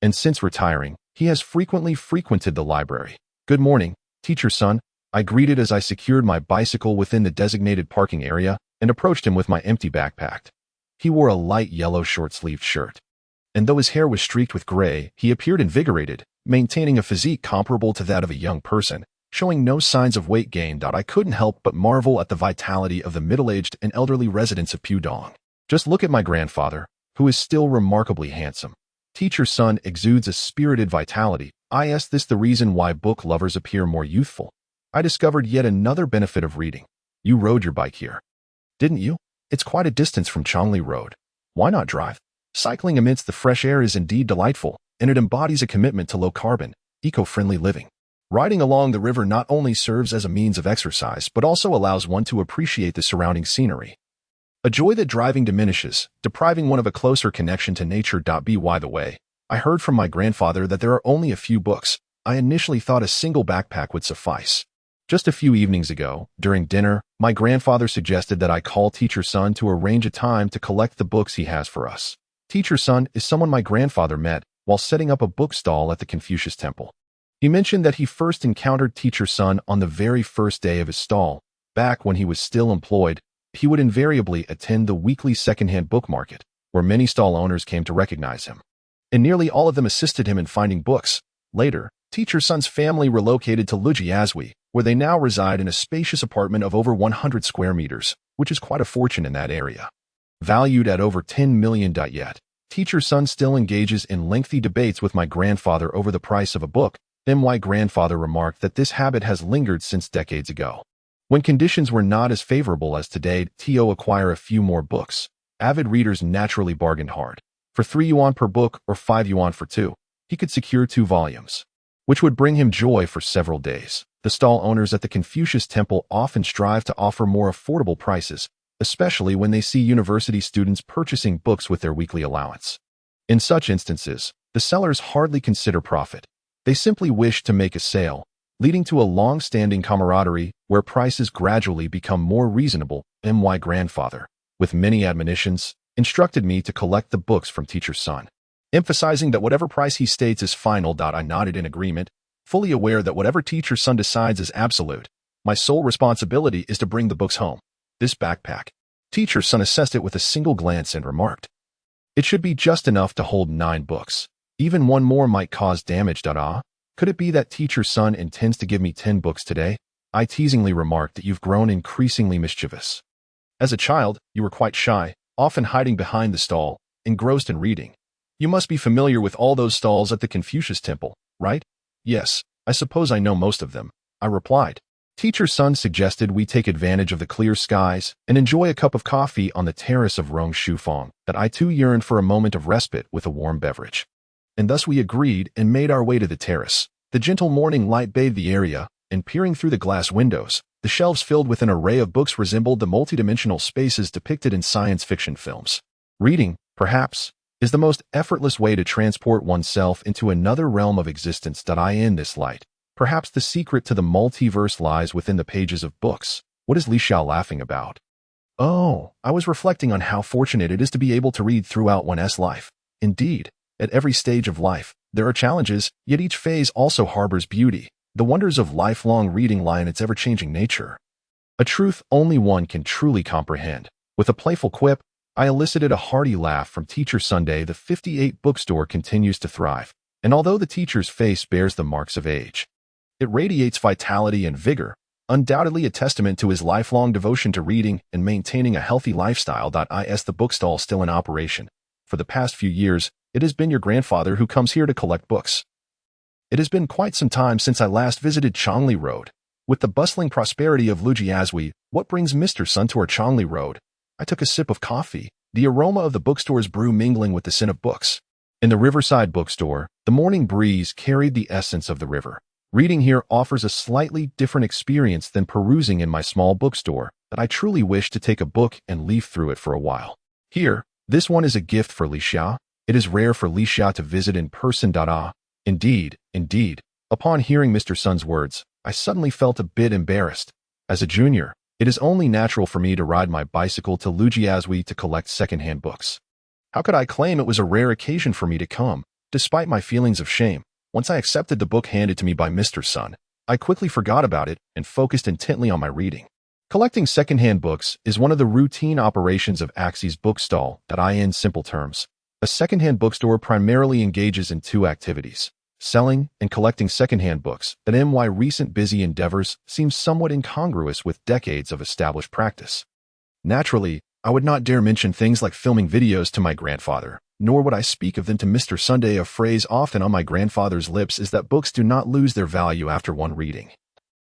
And since retiring, he has frequently frequented the library. "Good morning, teacher son," I greeted as I secured my bicycle within the designated parking area and approached him with my empty backpack. He wore a light yellow short-sleeved shirt, and though his hair was streaked with gray, he appeared invigorated, maintaining a physique comparable to that of a young person, showing no signs of weight gain. I couldn't help but marvel at the vitality of the middle-aged and elderly residents of Pudong. Just look at my grandfather, who is still remarkably handsome. Teacher's son exudes a spirited vitality. I asked this the reason why book lovers appear more youthful. I discovered yet another benefit of reading. You rode your bike here, didn't you? It's quite a distance from Chongli Road. Why not drive? Cycling amidst the fresh air is indeed delightful, and it embodies a commitment to low-carbon, eco-friendly living. Riding along the river not only serves as a means of exercise, but also allows one to appreciate the surrounding scenery. A joy that driving diminishes, depriving one of a closer connection to nature. By the way, I heard from my grandfather that there are only a few books. I initially thought a single backpack would suffice. Just a few evenings ago, during dinner, my grandfather suggested that I call Teacher Son to arrange a time to collect the books he has for us. Teacher Son is someone my grandfather met while setting up a bookstall at the Confucius Temple. He mentioned that he first encountered Teacher Son on the very first day of his stall. Back when he was still employed, he would invariably attend the weekly secondhand book market, where many stall owners came to recognize him. And nearly all of them assisted him in finding books. Later, Teacher Son's family relocated to Lujiazui, where they now reside in a spacious apartment of over 100 square meters, which is quite a fortune in that area. Valued at over 10 million. Yet, Teacher Son still engages in lengthy debates with my grandfather over the price of a book. Then my grandfather remarked that this habit has lingered since decades ago. When conditions were not as favorable as today to acquire a few more books, avid readers naturally bargained hard. For 3 yuan per book or 5 yuan for 2, he could secure 2 volumes, which would bring him joy for several days. The stall owners at the Confucius Temple often strive to offer more affordable prices, especially when they see university students purchasing books with their weekly allowance. In such instances, the sellers hardly consider profit. They simply wish to make a sale, leading to a long-standing camaraderie where prices gradually become more reasonable. My grandfather, with many admonitions, instructed me to collect the books from Teacher Son, emphasizing that whatever price he states is final. I nodded in agreement, fully aware that whatever Teacher Son decides is absolute. My sole responsibility is to bring the books home. This backpack. Teacher Son assessed it with a single glance and remarked, "It should be just enough to hold 9 books. Even one more might cause damage. Could it be that Teacher Son intends to give me 10 books today?" I teasingly remarked that you've grown increasingly mischievous. As a child, you were quite shy, often hiding behind the stall, engrossed in reading. You must be familiar with all those stalls at the Confucius Temple, right? "Yes, I suppose I know most of them," I replied. Teacher Son suggested we take advantage of the clear skies and enjoy a cup of coffee on the terrace of Rong Shufang, that I too yearned for a moment of respite with a warm beverage. And thus we agreed and made our way to the terrace. The gentle morning light bathed the area, and peering through the glass windows, the shelves filled with an array of books resembled the multidimensional spaces depicted in science fiction films. Reading, perhaps, is the most effortless way to transport oneself into another realm of existence. In this light, perhaps the secret to the multiverse lies within the pages of books. What is Li Xiao laughing about? Oh, I was reflecting on how fortunate it is to be able to read throughout one's life. Indeed, at every stage of life, there are challenges, yet each phase also harbors beauty. The wonders of lifelong reading lie in its ever-changing nature. A truth only one can truly comprehend. With a playful quip, I elicited a hearty laugh from Teacher Sunday. The 58 bookstore continues to thrive, and although the teacher's face bears the marks of age, it radiates vitality and vigor, undoubtedly a testament to his lifelong devotion to reading and maintaining a healthy lifestyle. Is the bookstall still in operation? For the past few years, it has been your grandfather who comes here to collect books. It has been quite some time since I last visited Chongli Road. With the bustling prosperity of Lujiazui, what brings Mr. Sun to our Chongli Road? I took a sip of coffee, the aroma of the bookstore's brew mingling with the scent of books. In the Riverside bookstore, the morning breeze carried the essence of the river. Reading here offers a slightly different experience than perusing in my small bookstore, but I truly wish to take a book and leaf through it for a while. Here, this one is a gift for Li Xia. It is rare for Li Xia to visit in person. Indeed. Upon hearing Mr. Sun's words, I suddenly felt a bit embarrassed. As a junior, It is only natural for me to ride my bicycle to Lujiazui to collect secondhand books. How could I claim it was a rare occasion for me to come, despite my feelings of shame? Once I accepted the book handed to me by Mr. Sun, I quickly forgot about it and focused intently on my reading. Collecting secondhand books is one of the routine operations of Axie's bookstall that in simple terms. A secondhand bookstore primarily engages in two activities: selling and collecting secondhand books. That my recent busy endeavors seem somewhat incongruous with decades of established practice. Naturally, I would not dare mention things like filming videos to my grandfather, nor would I speak of them to Mr. Sunday. A phrase often on my grandfather's lips is that books do not lose their value after one reading.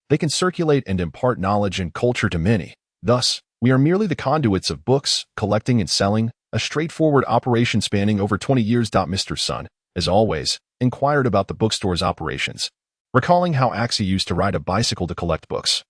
They can circulate and impart knowledge and culture to many. Thus, we are merely the conduits of books, collecting and selling, a straightforward operation spanning over 20 years. Mr. Sun, as always, inquired about the bookstore's operations, recalling how Axie used to ride a bicycle to collect books.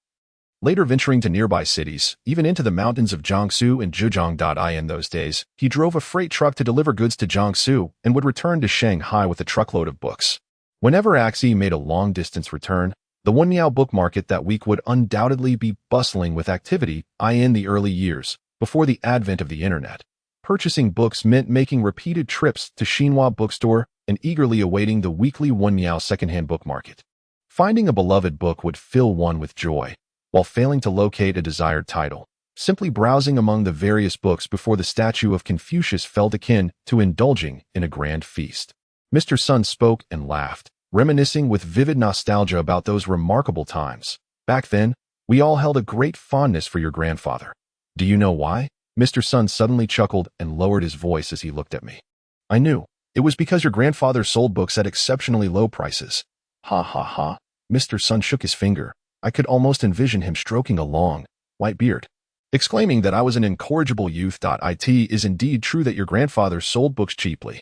Later venturing to nearby cities, even into the mountains of Jiangsu and Zhejiang. In those days, he drove a freight truck to deliver goods to Jiangsu and would return to Shanghai with a truckload of books. Whenever Axie made a long-distance return, the Wenmiao book market that week would undoubtedly be bustling with activity. In the early years, before the advent of the internet, purchasing books meant making repeated trips to Xinhua bookstore and eagerly awaiting the weekly Wenmiao secondhand book market. Finding a beloved book would fill one with joy, while failing to locate a desired title. Simply browsing among the various books before the statue of Confucius felt akin to indulging in a grand feast. Mr. Sun spoke and laughed, reminiscing with vivid nostalgia about those remarkable times. Back then, we all held a great fondness for your grandfather. Do you know why? Mr. Sun suddenly chuckled and lowered his voice as he looked at me. I knew. It was because your grandfather sold books at exceptionally low prices. Ha ha ha. Mr. Sun shook his finger. I could almost envision him stroking a long, white beard, exclaiming that I was an incorrigible youth. It is indeed true that your grandfather sold books cheaply.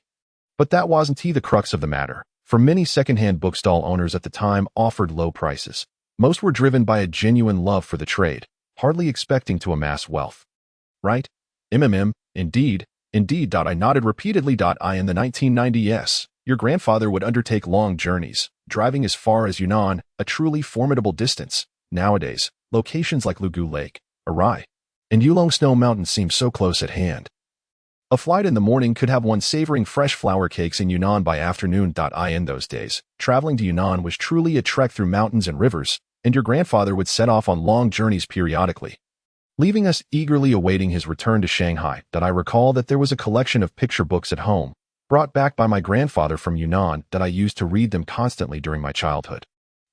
But that wasn't the crux of the matter. For many secondhand bookstall owners at the time offered low prices. Most were driven by a genuine love for the trade, hardly expecting to amass wealth. Right? Indeed. I nodded repeatedly. In the 1990s, your grandfather would undertake long journeys, driving as far as Yunnan, a truly formidable distance. Nowadays, locations like Lugu Lake, Arai, and Yulong Snow Mountain seem so close at hand. A flight in the morning could have one savoring fresh flour cakes in Yunnan by afternoon. In those days, traveling to Yunnan was truly a trek through mountains and rivers, and your grandfather would set off on long journeys periodically, leaving us eagerly awaiting his return to Shanghai. I recall that there was a collection of picture books at home, brought back by my grandfather from Yunnan, that I used to read them constantly during my childhood.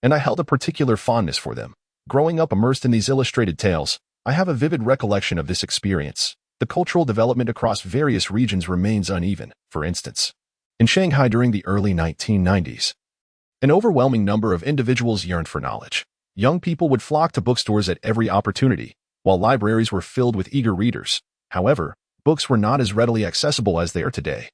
And I held a particular fondness for them. Growing up immersed in these illustrated tales, I have a vivid recollection of this experience. The cultural development across various regions remains uneven. For instance, in Shanghai during the early 1990s, an overwhelming number of individuals yearned for knowledge. Young people would flock to bookstores at every opportunity, while libraries were filled with eager readers. However, books were not as readily accessible as they are today.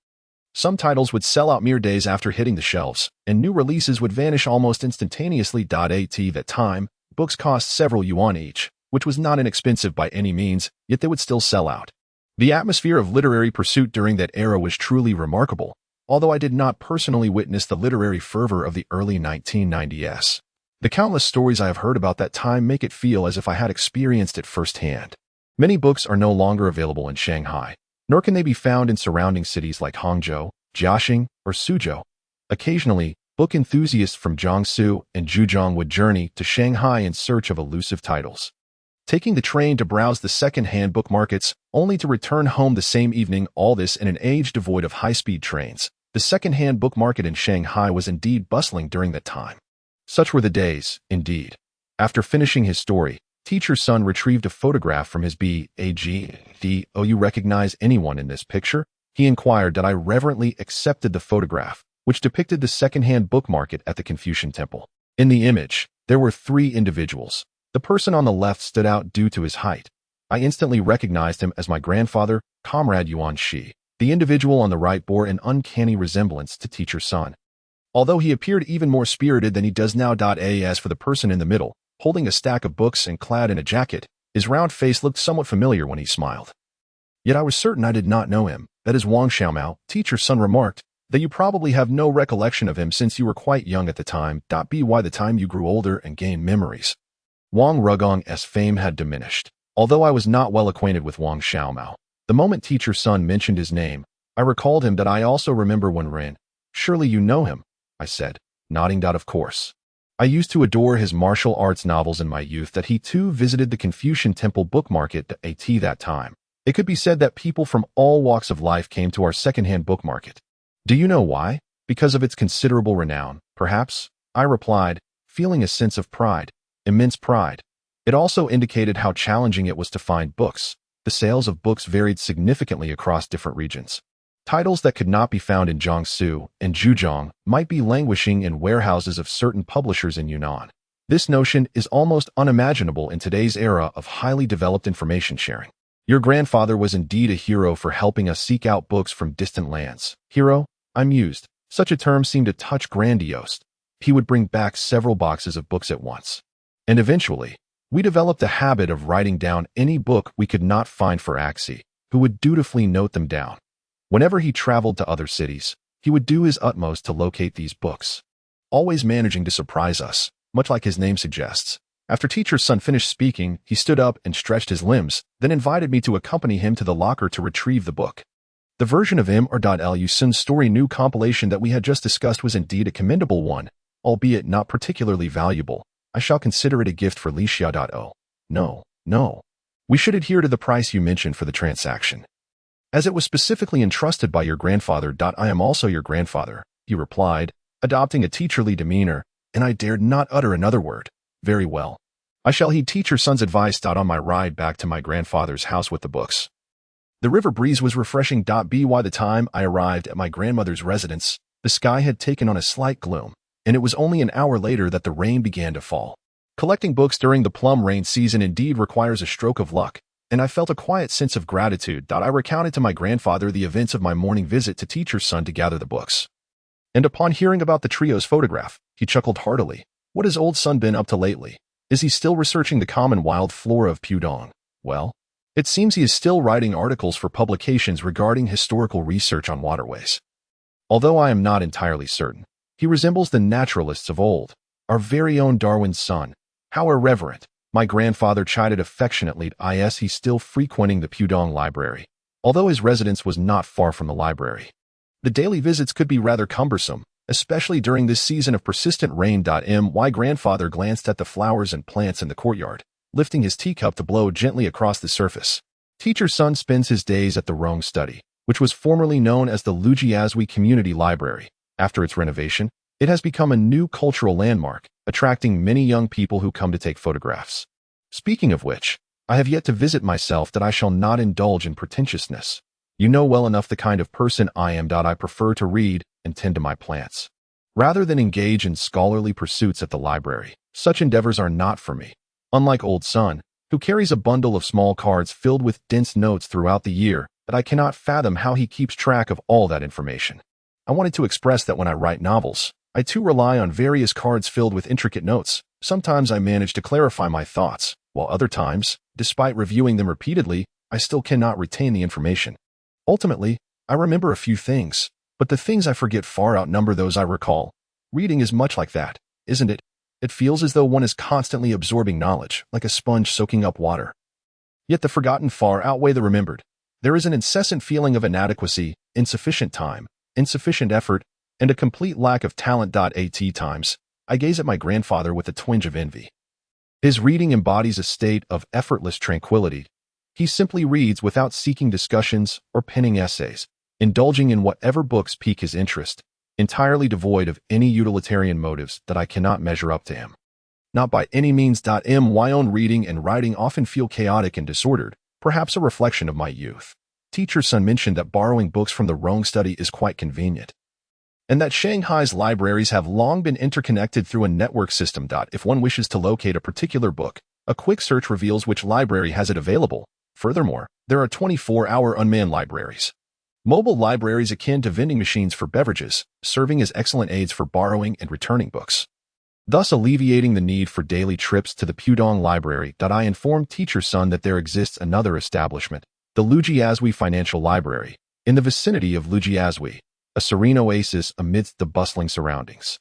Some titles would sell out mere days after hitting the shelves, and new releases would vanish almost instantaneously. At that time, books cost several yuan each, which was not inexpensive by any means, yet they would still sell out. The atmosphere of literary pursuit during that era was truly remarkable, although I did not personally witness the literary fervor of the early 1990s. The countless stories I have heard about that time make it feel as if I had experienced it firsthand. Many books are no longer available in Shanghai, nor can they be found in surrounding cities like Hangzhou, Jiaxing, or Suzhou. Occasionally, book enthusiasts from Jiangsu and Zhejiang would journey to Shanghai in search of elusive titles, taking the train to browse the second-hand book markets, only to return home the same evening. All this in an age devoid of high-speed trains. The second-hand book market in Shanghai was indeed bustling during that time. Such were the days, indeed. After finishing his story, Teacher's Son retrieved a photograph from his bag. "Oh, you recognize anyone in this picture?" he inquired. I reverently accepted the photograph, which depicted the second-hand book market at the Confucian Temple. In the image, there were three individuals. The person on the left stood out due to his height. I instantly recognized him as my grandfather, Comrade Yuan Shi. The individual on the right bore an uncanny resemblance to Teacher's Son, although he appeared even more spirited than he does now. As for the person in the middle, holding a stack of books and clad in a jacket, his round face looked somewhat familiar when he smiled. Yet I was certain I did not know him. "That is Wang Xiaomao," Teacher's Son remarked, "that you probably have no recollection of him since you were quite young at the time. By the time you grew older and gained memories, Wang Rugong's fame had diminished, although I was not well acquainted with Wang Xiaomao. The moment Teacher Sun mentioned his name, I recalled him that I also remember Wen Rin. Surely you know him, I said, nodding. Of course. I used to adore his martial arts novels in my youth. That he too visited the Confucian Temple book market at that time. It could be said that people from all walks of life came to our second-hand book market. Do you know why? Because of its considerable renown, perhaps? I replied, feeling a sense of pride, immense pride. It also indicated how challenging it was to find books. The sales of books varied significantly across different regions. Titles that could not be found in Jiangsu and Zhejiang might be languishing in warehouses of certain publishers in Yunnan. This notion is almost unimaginable in today's era of highly developed information sharing. Your grandfather was indeed a hero for helping us seek out books from distant lands. Hero? I mused. Such a term seemed a touch grandiose. He would bring back several boxes of books at once. And eventually, we developed a habit of writing down any book we could not find for Axie, who would dutifully note them down. Whenever he traveled to other cities, he would do his utmost to locate these books, always managing to surprise us, much like his name suggests. After Teacher Sun finished speaking, he stood up and stretched his limbs, then invited me to accompany him to the locker to retrieve the book. The version of Mr. Sun's story new compilation that we had just discussed was indeed a commendable one, albeit not particularly valuable. I shall consider it a gift for Lixia. No. We should adhere to the price you mentioned for the transaction, as it was specifically entrusted by your grandfather. I am also your grandfather, he replied, adopting a teacherly demeanor, and I dared not utter another word. Very well. I shall heed Teacher Sun's advice. On my ride back to my grandfather's house with the books, the river breeze was refreshing. By the time I arrived at my grandmother's residence, the sky had taken on a slight gloom, and it was only an hour later that the rain began to fall. Collecting books during the plum rain season indeed requires a stroke of luck, and I felt a quiet sense of gratitude. I recounted to my grandfather the events of my morning visit to Teacher Sun to gather the books. And upon hearing about the trio's photograph, he chuckled heartily. What has old Sun been up to lately? Is he still researching the common wild flora of Pudong? Well, it seems he is still writing articles for publications regarding historical research on waterways. Although I am not entirely certain, he resembles the naturalists of old, our very own Darwin's son. How irreverent. My grandfather chided affectionately. He's still frequenting the Pudong library, although his residence was not far from the library. The daily visits could be rather cumbersome, especially during this season of persistent rain. My grandfather glanced at the flowers and plants in the courtyard, lifting his teacup to blow gently across the surface. Teacher Sun spends his days at the Rong Study, which was formerly known as the Lujiazui Community Library. After its renovation, it has become a new cultural landmark, attracting many young people who come to take photographs. Speaking of which, I have yet to visit myself. I shall not indulge in pretentiousness. You know well enough the kind of person I am. I prefer to read and tend to my plants, rather than engage in scholarly pursuits at the library. Such endeavors are not for me. Unlike old Sun, who carries a bundle of small cards filled with dense notes throughout the year, that I cannot fathom how he keeps track of all that information. I wanted to express that when I write novels, I too rely on various cards filled with intricate notes. Sometimes I manage to clarify my thoughts, while other times, despite reviewing them repeatedly, I still cannot retain the information. Ultimately, I remember a few things, but the things I forget far outnumber those I recall. Reading is much like that, isn't it? It feels as though one is constantly absorbing knowledge, like a sponge soaking up water. Yet the forgotten far outweigh the remembered. There is an incessant feeling of inadequacy, insufficient time, insufficient effort, and a complete lack of talent. At times, I gaze at my grandfather with a twinge of envy. His reading embodies a state of effortless tranquility. He simply reads without seeking discussions or penning essays, indulging in whatever books pique his interest, entirely devoid of any utilitarian motives that I cannot measure up to him. Not by any means. My own reading and writing often feel chaotic and disordered, perhaps a reflection of my youth. Teacher Sun mentioned that borrowing books from the Rong Study is quite convenient, and that Shanghai's libraries have long been interconnected through a network system. If one wishes to locate a particular book, a quick search reveals which library has it available. Furthermore, there are 24-hour unmanned libraries, mobile libraries akin to vending machines for beverages, serving as excellent aids for borrowing and returning books, thus alleviating the need for daily trips to the Pudong Library. I informed Teacher Sun that there exists another establishment, the Lujiazui Financial Library, in the vicinity of Lujiazui, a serene oasis amidst the bustling surroundings.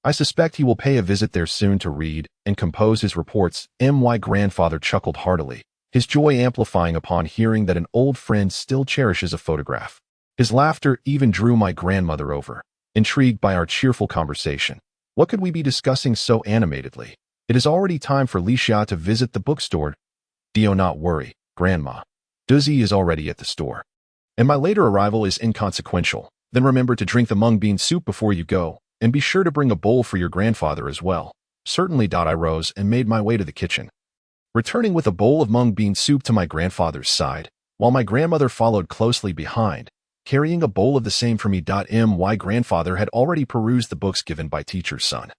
I suspect he will pay a visit there soon to read and compose his reports. My grandfather chuckled heartily, his joy amplifying upon hearing that an old friend still cherishes a photograph. His laughter even drew my grandmother over, intrigued by our cheerful conversation. What could we be discussing so animatedly? It is already time for Licia to visit the bookstore. Do not worry, Grandma. Duzzy is already at the store. And my later arrival is inconsequential. Then remember to drink the mung bean soup before you go, and be sure to bring a bowl for your grandfather as well. Certainly. I rose and made my way to the kitchen, returning with a bowl of mung bean soup to my grandfather's side, while my grandmother followed closely behind, carrying a bowl of the same for me. My grandfather had already perused the books given by teacher's son,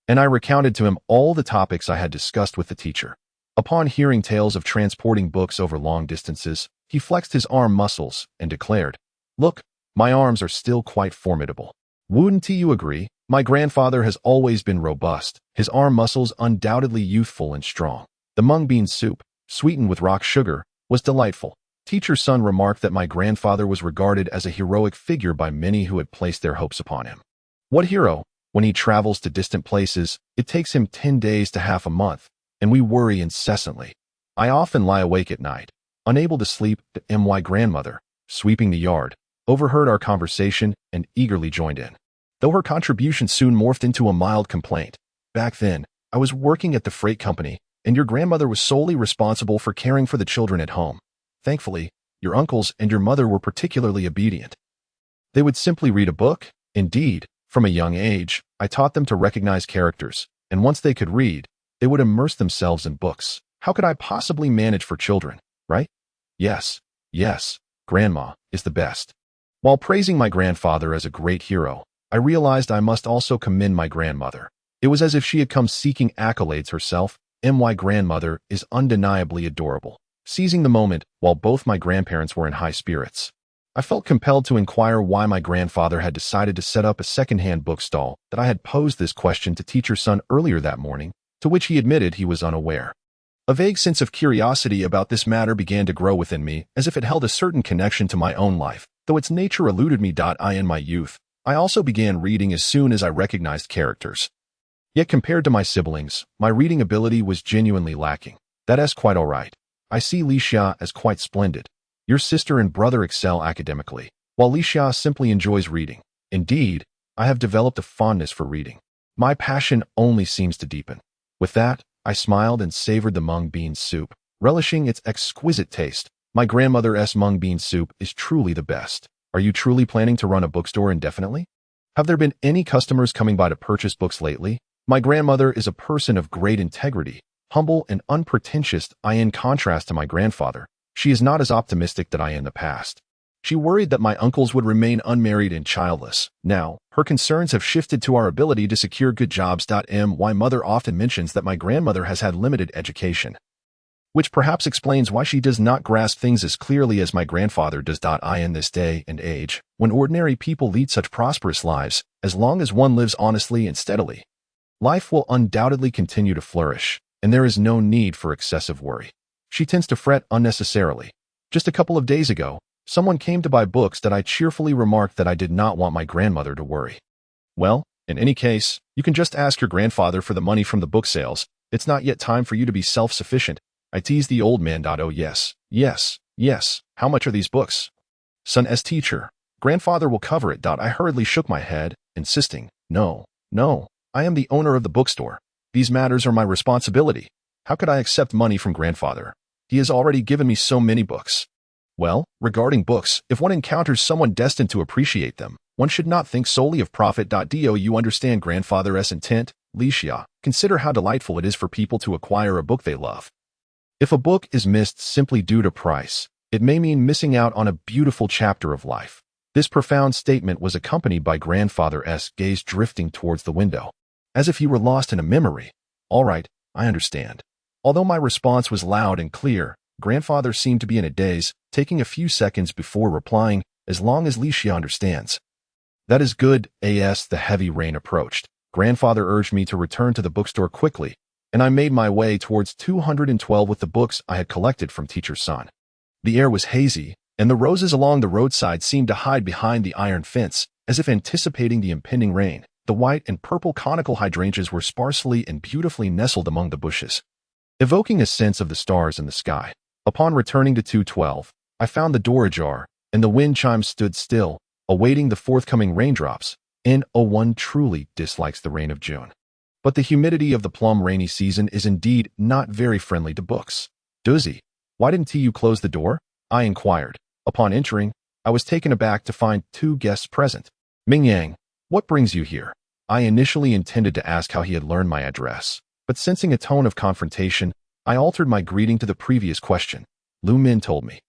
and I recounted to him all the topics I had discussed with the teacher. Upon hearing tales of transporting books over long distances, he flexed his arm muscles and declared, "Look, my arms are still quite formidable. Wouldn't you agree? My grandfather has always been robust, his arm muscles undoubtedly youthful and strong." The mung bean soup, sweetened with rock sugar, was delightful. Teacher's son remarked that my grandfather was regarded as a heroic figure by many who had placed their hopes upon him. What hero? When he travels to distant places, it takes him 10 days to half a month, and we worry incessantly. I often lie awake at night, unable to sleep. My grandmother, sweeping the yard, overheard our conversation and eagerly joined in, though her contribution soon morphed into a mild complaint. "Back then, I was working at the freight company, and your grandmother was solely responsible for caring for the children at home. Thankfully, your uncles and your mother were particularly obedient. They would simply read a book. Indeed, from a young age, I taught them to recognize characters, and once they could read, they would immerse themselves in books. How could I possibly manage for children, right? Yes, Grandma is the best." While praising my grandfather as a great hero, I realized I must also commend my grandmother. It was as if she had come seeking accolades herself. My grandmother is undeniably adorable. Seizing the moment, while both my grandparents were in high spirits, I felt compelled to inquire why my grandfather had decided to set up a second-hand bookstall. That I had posed this question to teacher's son earlier that morning, to which he admitted he was unaware. A vague sense of curiosity about this matter began to grow within me, as if it held a certain connection to my own life, though its nature eluded me. In my youth, I also began reading as soon as I recognized characters. Yet compared to my siblings, my reading ability was genuinely lacking. That's quite all right. I see Licia as quite splendid. Your sister and brother excel academically, while Licia simply enjoys reading. Indeed, I have developed a fondness for reading. My passion only seems to deepen. With that, I smiled and savored the mung bean soup, relishing its exquisite taste. My grandmother's mung bean soup is truly the best. Are you truly planning to run a bookstore indefinitely? Have there been any customers coming by to purchase books lately? My grandmother is a person of great integrity, humble and unpretentious. In contrast to my grandfather, she is not as optimistic that I in the past. She worried that my uncles would remain unmarried and childless. Now, her concerns have shifted to our ability to secure good jobs. My mother often mentions that my grandmother has had limited education, which perhaps explains why she does not grasp things as clearly as my grandfather does. In this day and age, when ordinary people lead such prosperous lives, as long as one lives honestly and steadily, life will undoubtedly continue to flourish, and there is no need for excessive worry. She tends to fret unnecessarily. Just a couple of days ago, someone came to buy books that I cheerfully remarked that I did not want my grandmother to worry. Well, in any case, you can just ask your grandfather for the money from the book sales. It's not yet time for you to be self-sufficient. I teased the old man. Oh yes. How much are these books? Son's teacher. Grandfather will cover it. I hurriedly shook my head, insisting, No, I am the owner of the bookstore. These matters are my responsibility. How could I accept money from grandfather? He has already given me so many books. Well, regarding books, if one encounters someone destined to appreciate them, one should not think solely of profit. Do you understand grandfather's intent, Licia? Consider how delightful it is for people to acquire a book they love. If a book is missed simply due to price, it may mean missing out on a beautiful chapter of life. This profound statement was accompanied by grandfather's gaze drifting towards the window, as if he were lost in a memory. All right, I understand. Although my response was loud and clear, grandfather seemed to be in a daze, taking a few seconds before replying, as long as Licia understands. That is good. As the heavy rain approached, grandfather urged me to return to the bookstore quickly, and I made my way towards 212 with the books I had collected from teacher's son. The air was hazy, and the roses along the roadside seemed to hide behind the iron fence, as if anticipating the impending rain. The white and purple conical hydrangeas were sparsely and beautifully nestled among the bushes, evoking a sense of the stars in the sky. Upon returning to 212, I found the door ajar, and the wind chimes stood still, awaiting the forthcoming raindrops. One truly dislikes the rain of June. But the humidity of the plum rainy season is indeed not very friendly to books. Duzi, why didn't you close the door? I inquired. Upon entering, I was taken aback to find two guests present. Ming Yang, what brings you here? I initially intended to ask how he had learned my address, but sensing a tone of confrontation, I altered my greeting to the previous question. Lu Min told me.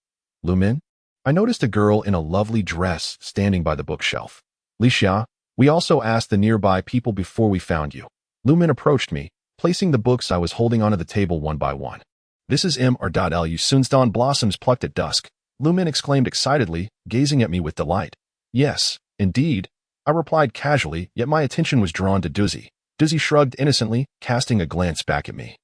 Lu Min? I noticed a girl in a lovely dress standing by the bookshelf. Li Xia, we also asked the nearby people before we found you. Lu Min approached me, placing the books I was holding onto the table one by one. This is Lu Sunsdan blossoms plucked at dusk, Lu Min exclaimed excitedly, gazing at me with delight. Yes, indeed, I replied casually, yet my attention was drawn to Duzi. Duzi shrugged innocently, casting a glance back at me.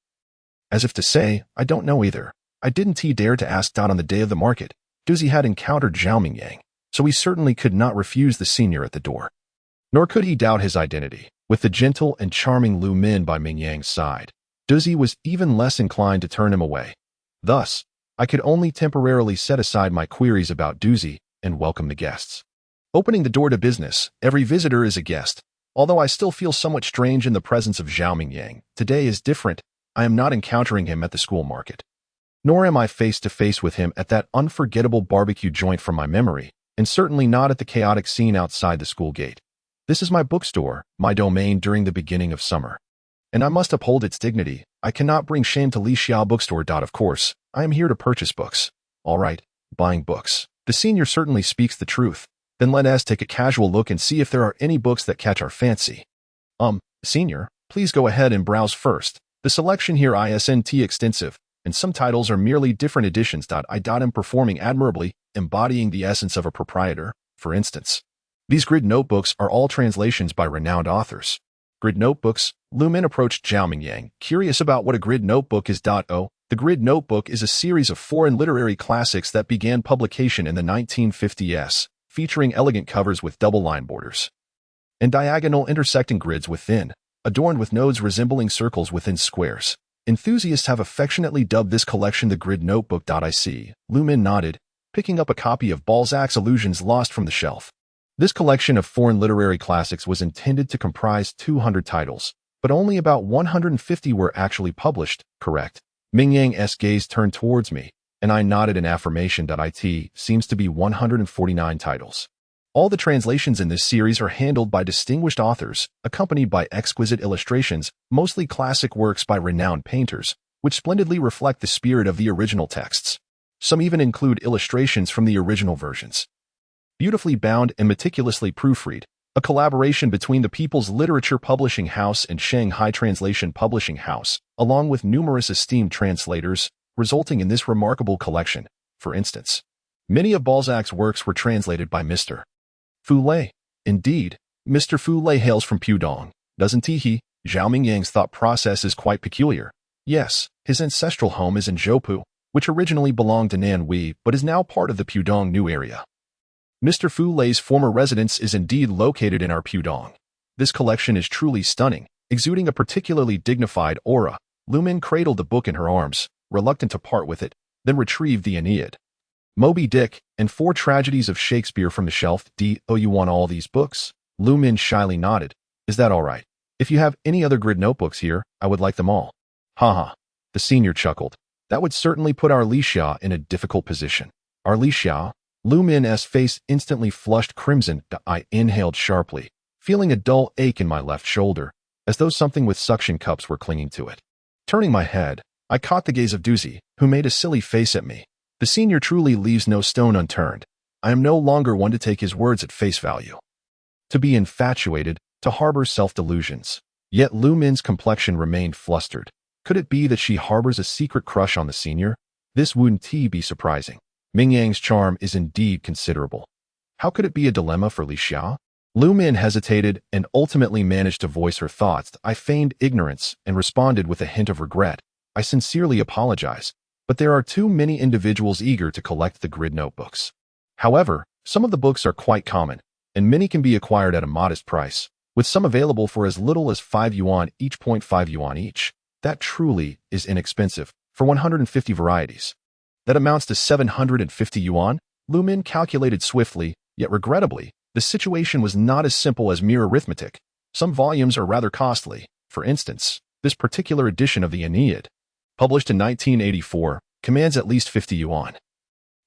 As if to say, I don't know either. I didn't dare to ask on the day of the market. Duzi had encountered Zhao Mingyang, so he certainly could not refuse the senior at the door. Nor could he doubt his identity. With the gentle and charming Lu Min by Mingyang's side, Duzi was even less inclined to turn him away. Thus, I could only temporarily set aside my queries about Duzi and welcome the guests. Opening the door to business, every visitor is a guest. Although I still feel somewhat strange in the presence of Zhao Mingyang, today is different. I am not encountering him at the school market. Nor am I face to face with him at that unforgettable barbecue joint from my memory, and certainly not at the chaotic scene outside the school gate. This is my bookstore, my domain during the beginning of summer. And I must uphold its dignity. I cannot bring shame to Li Xia Bookstore. Of course, I am here to purchase books. All right, buying books. The senior certainly speaks the truth. Then let us take a casual look and see if there are any books that catch our fancy. Senior, please go ahead and browse first. The selection here isn't extensive, and some titles are merely different editions. I am performing admirably, embodying the essence of a proprietor, for instance. These grid notebooks are all translations by renowned authors. Grid notebooks, Lu Min approached Zhao Mingyang, curious about what a grid notebook is. The grid notebook is a series of foreign literary classics that began publication in the 1950s, featuring elegant covers with double-line borders and diagonal intersecting grids within, adorned with nodes resembling circles within squares. Enthusiasts have affectionately dubbed this collection the grid notebook. I see. Lu Min nodded, picking up a copy of Balzac's Illusions lost from the shelf. This collection of foreign literary classics was intended to comprise 200 titles, but only about 150 were actually published, correct? Mingyang's gaze turned towards me, and I nodded in affirmation. It seems to be 149 titles. All the translations in this series are handled by distinguished authors, accompanied by exquisite illustrations, mostly classic works by renowned painters, which splendidly reflect the spirit of the original texts. Some even include illustrations from the original versions. Beautifully bound and meticulously proofread, a collaboration between the People's Literature Publishing House and Shanghai Translation Publishing House, along with numerous esteemed translators, resulting in this remarkable collection. For instance, many of Balzac's works were translated by Mr. Fu Lei. Indeed, Mr. Fu Lei hails from Pudong, doesn't he? Zhao Mingyang's thought process is quite peculiar. Yes, his ancestral home is in Zhoupu, which originally belonged to Nanhui but is now part of the Pudong New area. Mr. Fu Lei's former residence is indeed located in our Pudong. This collection is truly stunning, exuding a particularly dignified aura. Lu Min cradled the book in her arms, reluctant to part with it, then retrieved the Aeneid, Moby Dick, and 4 tragedies of Shakespeare from the shelf. You want all these books? Lu Min shyly nodded. Is that all right? If you have any other grid notebooks here, I would like them all. Haha. The senior chuckled. That would certainly put our Li Xia in a difficult position. Our Li Xia? Lu Min's face instantly flushed crimson. I inhaled sharply, feeling a dull ache in my left shoulder, as though something with suction cups were clinging to it. Turning my head, I caught the gaze of Duzi, who made a silly face at me. The senior truly leaves no stone unturned. I am no longer one to take his words at face value. To be infatuated, to harbor self-delusions. Yet Lu Min's complexion remained flustered. Could it be that she harbors a secret crush on the senior? This wouldn't be surprising. Mingyang's charm is indeed considerable. How could it be a dilemma for Li Xia? Lu Min hesitated and ultimately managed to voice her thoughts. I feigned ignorance and responded with a hint of regret. I sincerely apologize, but there are too many individuals eager to collect the grid notebooks. However, some of the books are quite common, and many can be acquired at a modest price. with some available for as little as 5 yuan each. 0.5 yuan each. That truly is inexpensive for 150 varieties. That amounts to 750 yuan. Lu Min calculated swiftly, yet regrettably, the situation was not as simple as mere arithmetic. Some volumes are rather costly. For instance, this particular edition of the Aeneid, published in 1984, commands at least 50 yuan.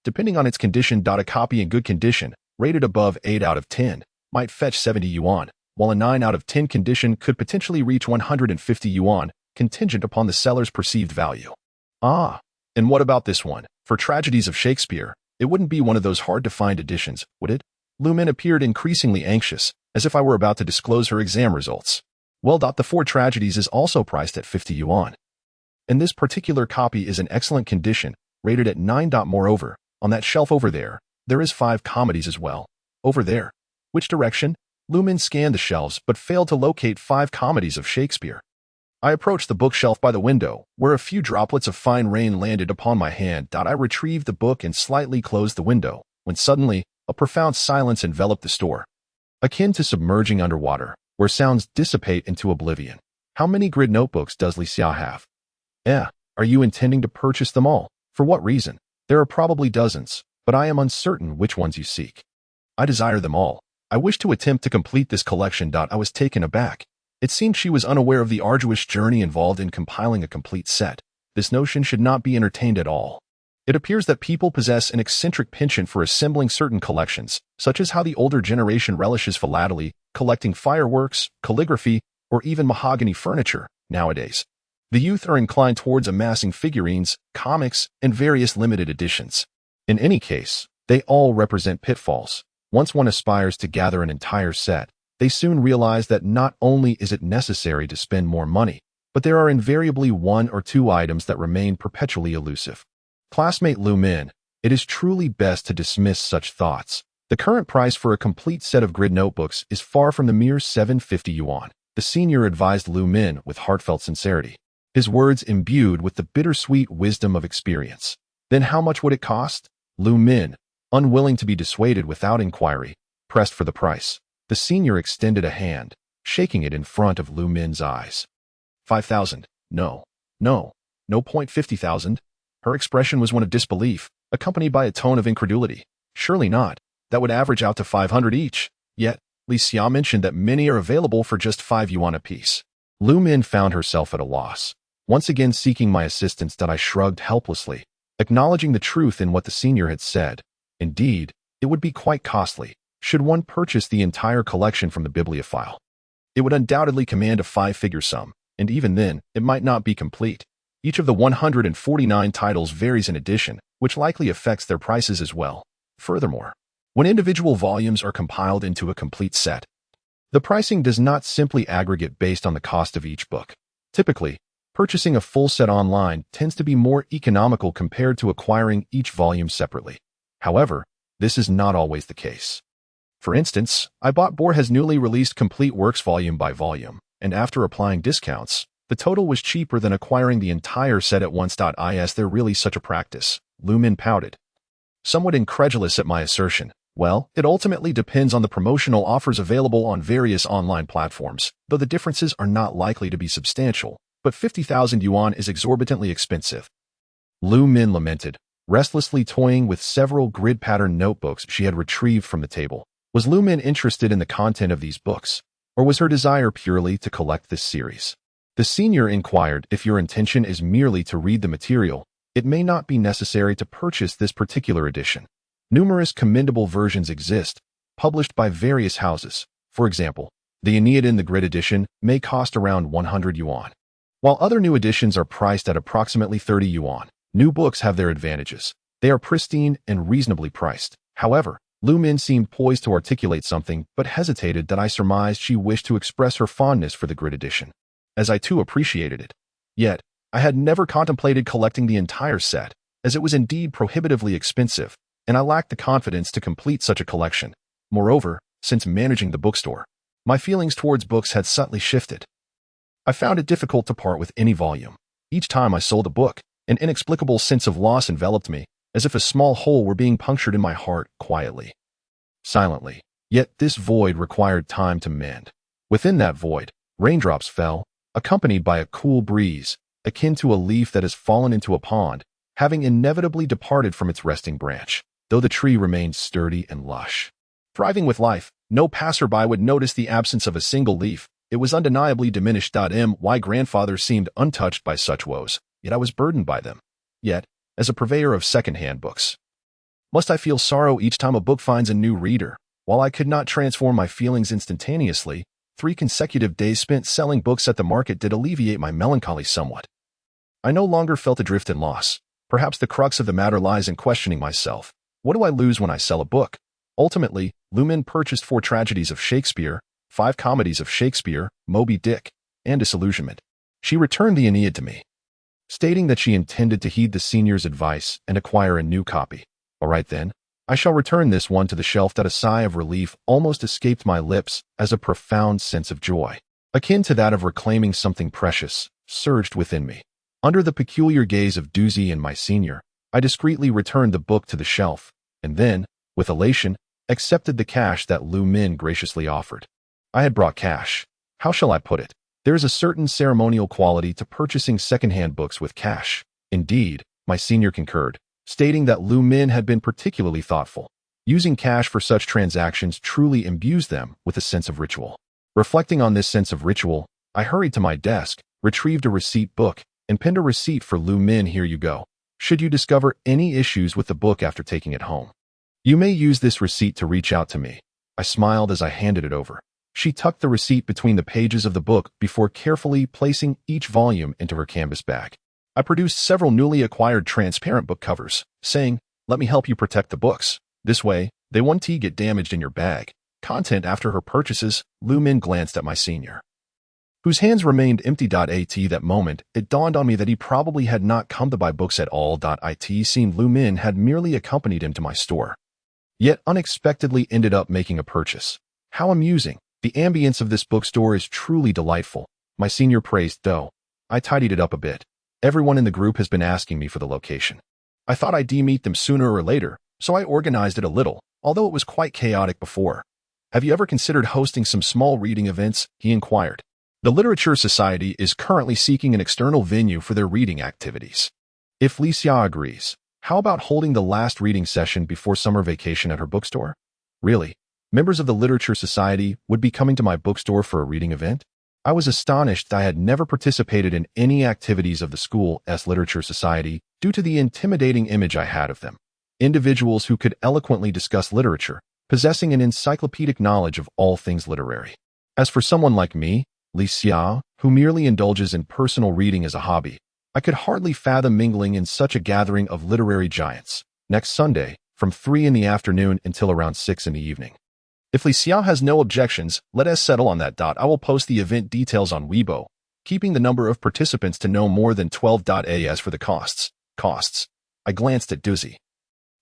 Depending on its condition, a copy in good condition, rated above 8 out of 10, might fetch 70 yuan, while a 9 out of 10 condition could potentially reach 150 yuan, contingent upon the seller's perceived value. Ah, and what about this one? For tragedies of Shakespeare, it wouldn't be one of those hard-to-find editions, would it? Lu Min appeared increasingly anxious, as if I were about to disclose her exam results. Well, the Four Tragedies is also priced at 50 yuan. And this particular copy is in excellent condition, rated at 9. Moreover, on that shelf over there is 5 comedies as well. Over there. Which direction? Lu Min scanned the shelves but failed to locate 5 comedies of Shakespeare. I approached the bookshelf by the window, where a few droplets of fine rain landed upon my hand. I retrieved the book and slightly closed the window, when suddenly, a profound silence enveloped the store, akin to submerging underwater, where sounds dissipate into oblivion. How many grid notebooks does Li Xia have? Are you intending to purchase them all? For what reason? There are probably dozens, but I am uncertain which ones you seek. I desire them all. I wish to attempt to complete this collection. I was taken aback. It seemed she was unaware of the arduous journey involved in compiling a complete set. This notion should not be entertained at all. It appears that people possess an eccentric penchant for assembling certain collections, such as how the older generation relishes philately, collecting fireworks, calligraphy, or even mahogany furniture. Nowadays, the youth are inclined towards amassing figurines, comics, and various limited editions. In any case, they all represent pitfalls. Once one aspires to gather an entire set, they soon realize that not only is it necessary to spend more money, but there are invariably 1 or 2 items that remain perpetually elusive. Classmate Lu Min, it is truly best to dismiss such thoughts. The current price for a complete set of grid notebooks is far from the mere 750 yuan. The senior advised Lu Min with heartfelt sincerity, his words imbued with the bittersweet wisdom of experience. Then how much would it cost? Lu Min, unwilling to be dissuaded without inquiry, pressed for the price. The senior extended a hand, shaking it in front of Lu Min's eyes. 5,000. No. 50,000. Her expression was one of disbelief, accompanied by a tone of incredulity. Surely not. That would average out to 500 each. Yet, Li Xia mentioned that many are available for just 5 yuan apiece. Lu Min found herself at a loss. Once again seeking my assistance, I shrugged helplessly, acknowledging the truth in what the senior had said. Indeed, it would be quite costly, should one purchase the entire collection from the bibliophile. It would undoubtedly command a 5-figure sum, and even then, it might not be complete. Each of the 149 titles varies in edition, which likely affects their prices as well. Furthermore, when individual volumes are compiled into a complete set, the pricing does not simply aggregate based on the cost of each book. Typically, purchasing a full set online tends to be more economical compared to acquiring each volume separately. However, this is not always the case. For instance, I bought Borges' newly released complete works volume by volume, and after applying discounts, the total was cheaper than acquiring the entire set at once. Is there really such a practice? Lu Min pouted, somewhat incredulous at my assertion. Well, it ultimately depends on the promotional offers available on various online platforms, though the differences are not likely to be substantial, but 50,000 yuan is exorbitantly expensive. Lu Min lamented, restlessly toying with several grid-pattern notebooks she had retrieved from the table. Was Lu Min interested in the content of these books, or was her desire purely to collect this series? The senior inquired, if your intention is merely to read the material, it may not be necessary to purchase this particular edition. Numerous commendable versions exist, published by various houses. For example, the Aeneid in the grid edition may cost around 100 yuan, while other new editions are priced at approximately 30 yuan. New books have their advantages. They are pristine and reasonably priced. However, Lu Min seemed poised to articulate something, but hesitated. I surmised she wished to express her fondness for the grid edition, as I too appreciated it. Yet, I had never contemplated collecting the entire set, as it was indeed prohibitively expensive, and I lacked the confidence to complete such a collection. Moreover, since managing the bookstore, my feelings towards books had subtly shifted. I found it difficult to part with any volume. Each time I sold a book, an inexplicable sense of loss enveloped me, as if a small hole were being punctured in my heart quietly, silently. Yet this void required time to mend. Within that void, raindrops fell, accompanied by a cool breeze, akin to a leaf that has fallen into a pond, having inevitably departed from its resting branch, though the tree remained sturdy and lush. Thriving with life, no passerby would notice the absence of a single leaf. It was undeniably diminished. My grandfather seemed untouched by such woes, yet I was burdened by them. Yet, as a purveyor of second-hand books, must I feel sorrow each time a book finds a new reader? While I could not transform my feelings instantaneously, 3 consecutive days spent selling books at the market did alleviate my melancholy somewhat. I no longer felt adrift in loss. Perhaps the crux of the matter lies in questioning myself. What do I lose when I sell a book? Ultimately, Lu Min purchased 4 tragedies of Shakespeare, 5 comedies of Shakespeare, Moby Dick, and Disillusionment. She returned the Aeneid to me, stating that she intended to heed the senior's advice and acquire a new copy. All right then, I shall return this one to the shelf. A sigh of relief almost escaped my lips as a profound sense of joy, akin to that of reclaiming something precious, surged within me. Under the peculiar gaze of Doozy and my senior, I discreetly returned the book to the shelf, and then, with elation, accepted the cash that Lu Min graciously offered. I had brought cash. How shall I put it? There is a certain ceremonial quality to purchasing second-hand books with cash. Indeed, my senior concurred, stating that Lu Min had been particularly thoughtful. Using cash for such transactions truly imbues them with a sense of ritual. Reflecting on this sense of ritual, I hurried to my desk, retrieved a receipt book, and pinned a receipt for Lu Min. Here you go. Should you discover any issues with the book after taking it home, you may use this receipt to reach out to me. I smiled as I handed it over. She tucked the receipt between the pages of the book before carefully placing each volume into her canvas bag. I produced several newly acquired transparent book covers, saying, "Let me help you protect the books. This way, they won't get damaged in your bag." Content after her purchases, Lu Min glanced at my senior, whose hands remained empty. At that moment, it dawned on me that he probably had not come to buy books at all. It seemed Lu Min had merely accompanied him to my store, yet unexpectedly ended up making a purchase. How amusing. The ambience of this bookstore is truly delightful, my senior praised, though I tidied it up a bit. Everyone in the group has been asking me for the location. I thought I'd meet them sooner or later, so I organized it a little, although it was quite chaotic before. Have you ever considered hosting some small reading events? He inquired. The Literature Society is currently seeking an external venue for their reading activities. If Licia agrees, how about holding the last reading session before summer vacation at her bookstore? Really? Members of the Literature Society would be coming to my bookstore for a reading event? I was astonished that I had never participated in any activities of the school's Literature Society due to the intimidating image I had of them. Individuals who could eloquently discuss literature, possessing an encyclopedic knowledge of all things literary. As for someone like me, Licia, who merely indulges in personal reading as a hobby, I could hardly fathom mingling in such a gathering of literary giants. Next Sunday, from 3 in the afternoon until around 6 in the evening. If Licia has no objections, let us settle on that. I will post the event details on Weibo, keeping the number of participants to no more than 12. As for the costs. I glanced at Doozy,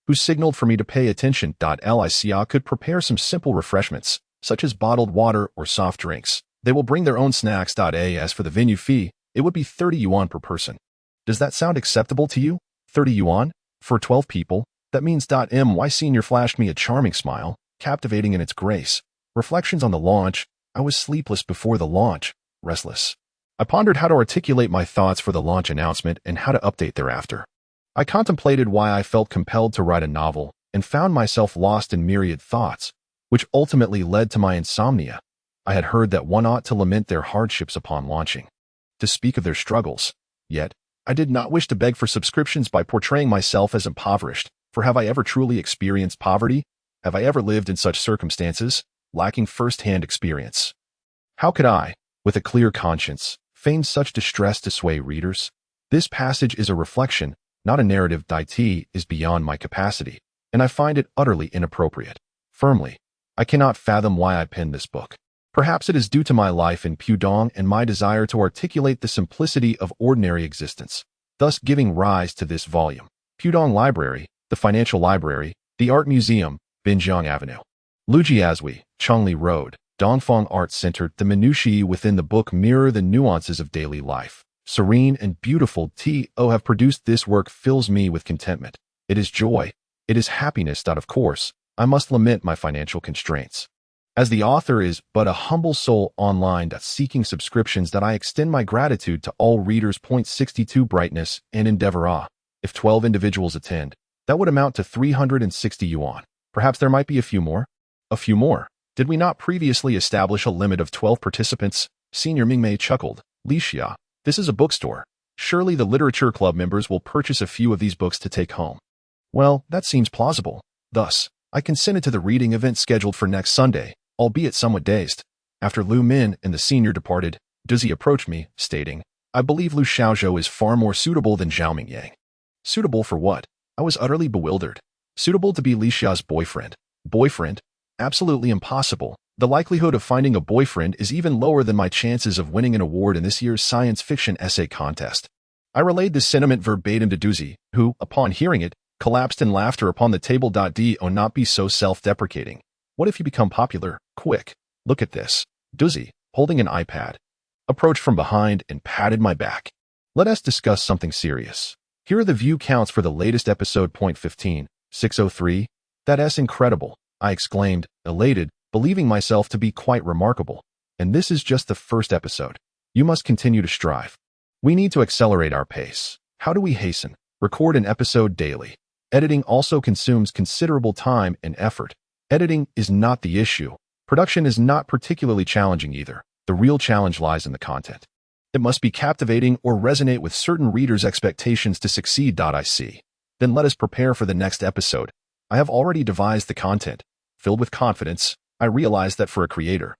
who signaled for me to pay attention. Licia could prepare some simple refreshments, such as bottled water or soft drinks. They will bring their own snacks. As for the venue fee, it would be 30 yuan per person. Does that sound acceptable to you? 30 yuan? For 12 people? That means. My senior flashed me a charming smile, captivating in its grace. Reflections on the launch. I was sleepless before the launch, restless. I pondered how to articulate my thoughts for the launch announcement and how to update thereafter. I contemplated why I felt compelled to write a novel and found myself lost in myriad thoughts, which ultimately led to my insomnia. I had heard that one ought to lament their hardships upon launching, to speak of their struggles. Yet, I did not wish to beg for subscriptions by portraying myself as impoverished, for have I ever truly experienced poverty? Have I ever lived in such circumstances, lacking first-hand experience? How could I, with a clear conscience, feign such distress to sway readers? This passage is a reflection, not a narrative. It is beyond my capacity, and I find it utterly inappropriate. Firmly, I cannot fathom why I penned this book. Perhaps it is due to my life in Pudong and my desire to articulate the simplicity of ordinary existence, thus giving rise to this volume. Pudong Library, the Financial Library, the Art Museum, Binjiang Avenue, Lujiazui, Chongli Road, Dongfang Art Center. The minutiae within the book mirror the nuances of daily life. Serene and beautiful have produced this work fills me with contentment. It is joy. It is happiness. Of course, I must lament my financial constraints. As the author is but a humble soul online seeking subscriptions, that I extend my gratitude to all readers. 62 Brightness and Endeavor. If 12 individuals attend, that would amount to 360 yuan. Perhaps there might be a few more. A few more. Did we not previously establish a limit of 12 participants? Senior Mingmei chuckled. Li Xia, this is a bookstore. Surely the literature club members will purchase a few of these books to take home. Well, that seems plausible. Thus, I consented to the reading event scheduled for next Sunday, albeit somewhat dazed. After Lu Min and the senior departed, Duzi approached me, stating, I believe Lu Xiaozhou is far more suitable than Zhao Mingyang. Suitable for what? I was utterly bewildered. Suitable to be Li Xia's boyfriend. Boyfriend? Absolutely impossible. The likelihood of finding a boyfriend is even lower than my chances of winning an award in this year's science fiction essay contest. I relayed this sentiment verbatim to Duzi, who, upon hearing it, collapsed in laughter upon the table. Do not be so self-deprecating. What if you become popular? Quick, look at this. Duzi, holding an iPad, approached from behind and patted my back. Let us discuss something serious. Here are the view counts for the latest episode. 15, 603. That's incredible, I exclaimed, elated, believing myself to be quite remarkable. And this is just the first episode. You must continue to strive. We need to accelerate our pace. How do we hasten? Record an episode daily. Editing also consumes considerable time and effort. Editing is not the issue. Production is not particularly challenging either. The real challenge lies in the content. It must be captivating or resonate with certain readers' expectations to succeed. I see. Then let us prepare for the next episode. I have already devised the content. Filled with confidence, I realized that for a creator,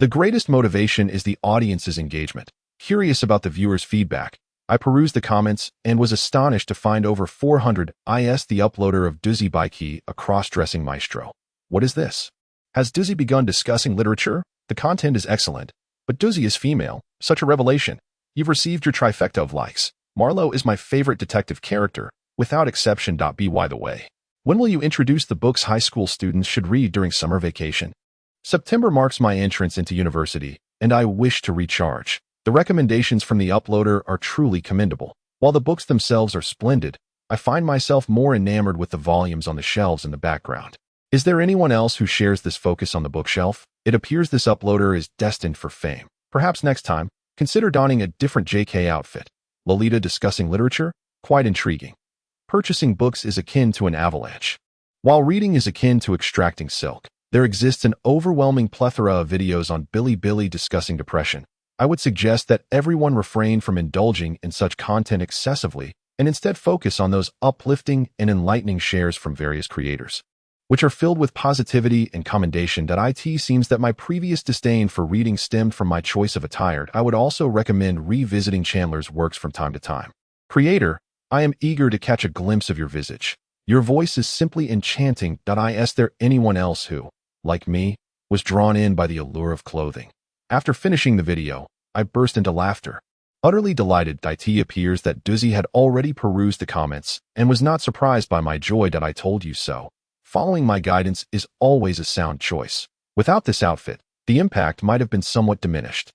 the greatest motivation is the audience's engagement. Curious about the viewer's feedback, I perused the comments and was astonished to find over 400 is the uploader of Duzi Baiki, a cross-dressing maestro. What is this? Has Duzi begun discussing literature? The content is excellent, but Duzi is female. Such a revelation. You've received your trifecta of likes. Marlowe is my favorite detective character, without exception. By the way, when will you introduce the books high school students should read during summer vacation? September marks my entrance into university, and I wish to recharge. The recommendations from the uploader are truly commendable. While the books themselves are splendid, I find myself more enamored with the volumes on the shelves in the background. Is there anyone else who shares this focus on the bookshelf? It appears this uploader is destined for fame. Perhaps next time, consider donning a different JK outfit. Lolita discussing literature? Quite intriguing. Purchasing books is akin to an avalanche. While reading is akin to extracting silk, there exists an overwhelming plethora of videos on Bilibili discussing depression. I would suggest that everyone refrain from indulging in such content excessively and instead focus on those uplifting and enlightening shares from various creators, which are filled with positivity and commendation. It seems that my previous disdain for reading stemmed from my choice of attire. I would also recommend revisiting Chandler's works from time to time. Creator, I am eager to catch a glimpse of your visage. Your voice is simply enchanting. Is there anyone else who, like me, was drawn in by the allure of clothing? After finishing the video, I burst into laughter. Utterly delighted, it appears that Duzi had already perused the comments and was not surprised by my joy. I told you so. Following my guidance is always a sound choice. Without this outfit, the impact might have been somewhat diminished.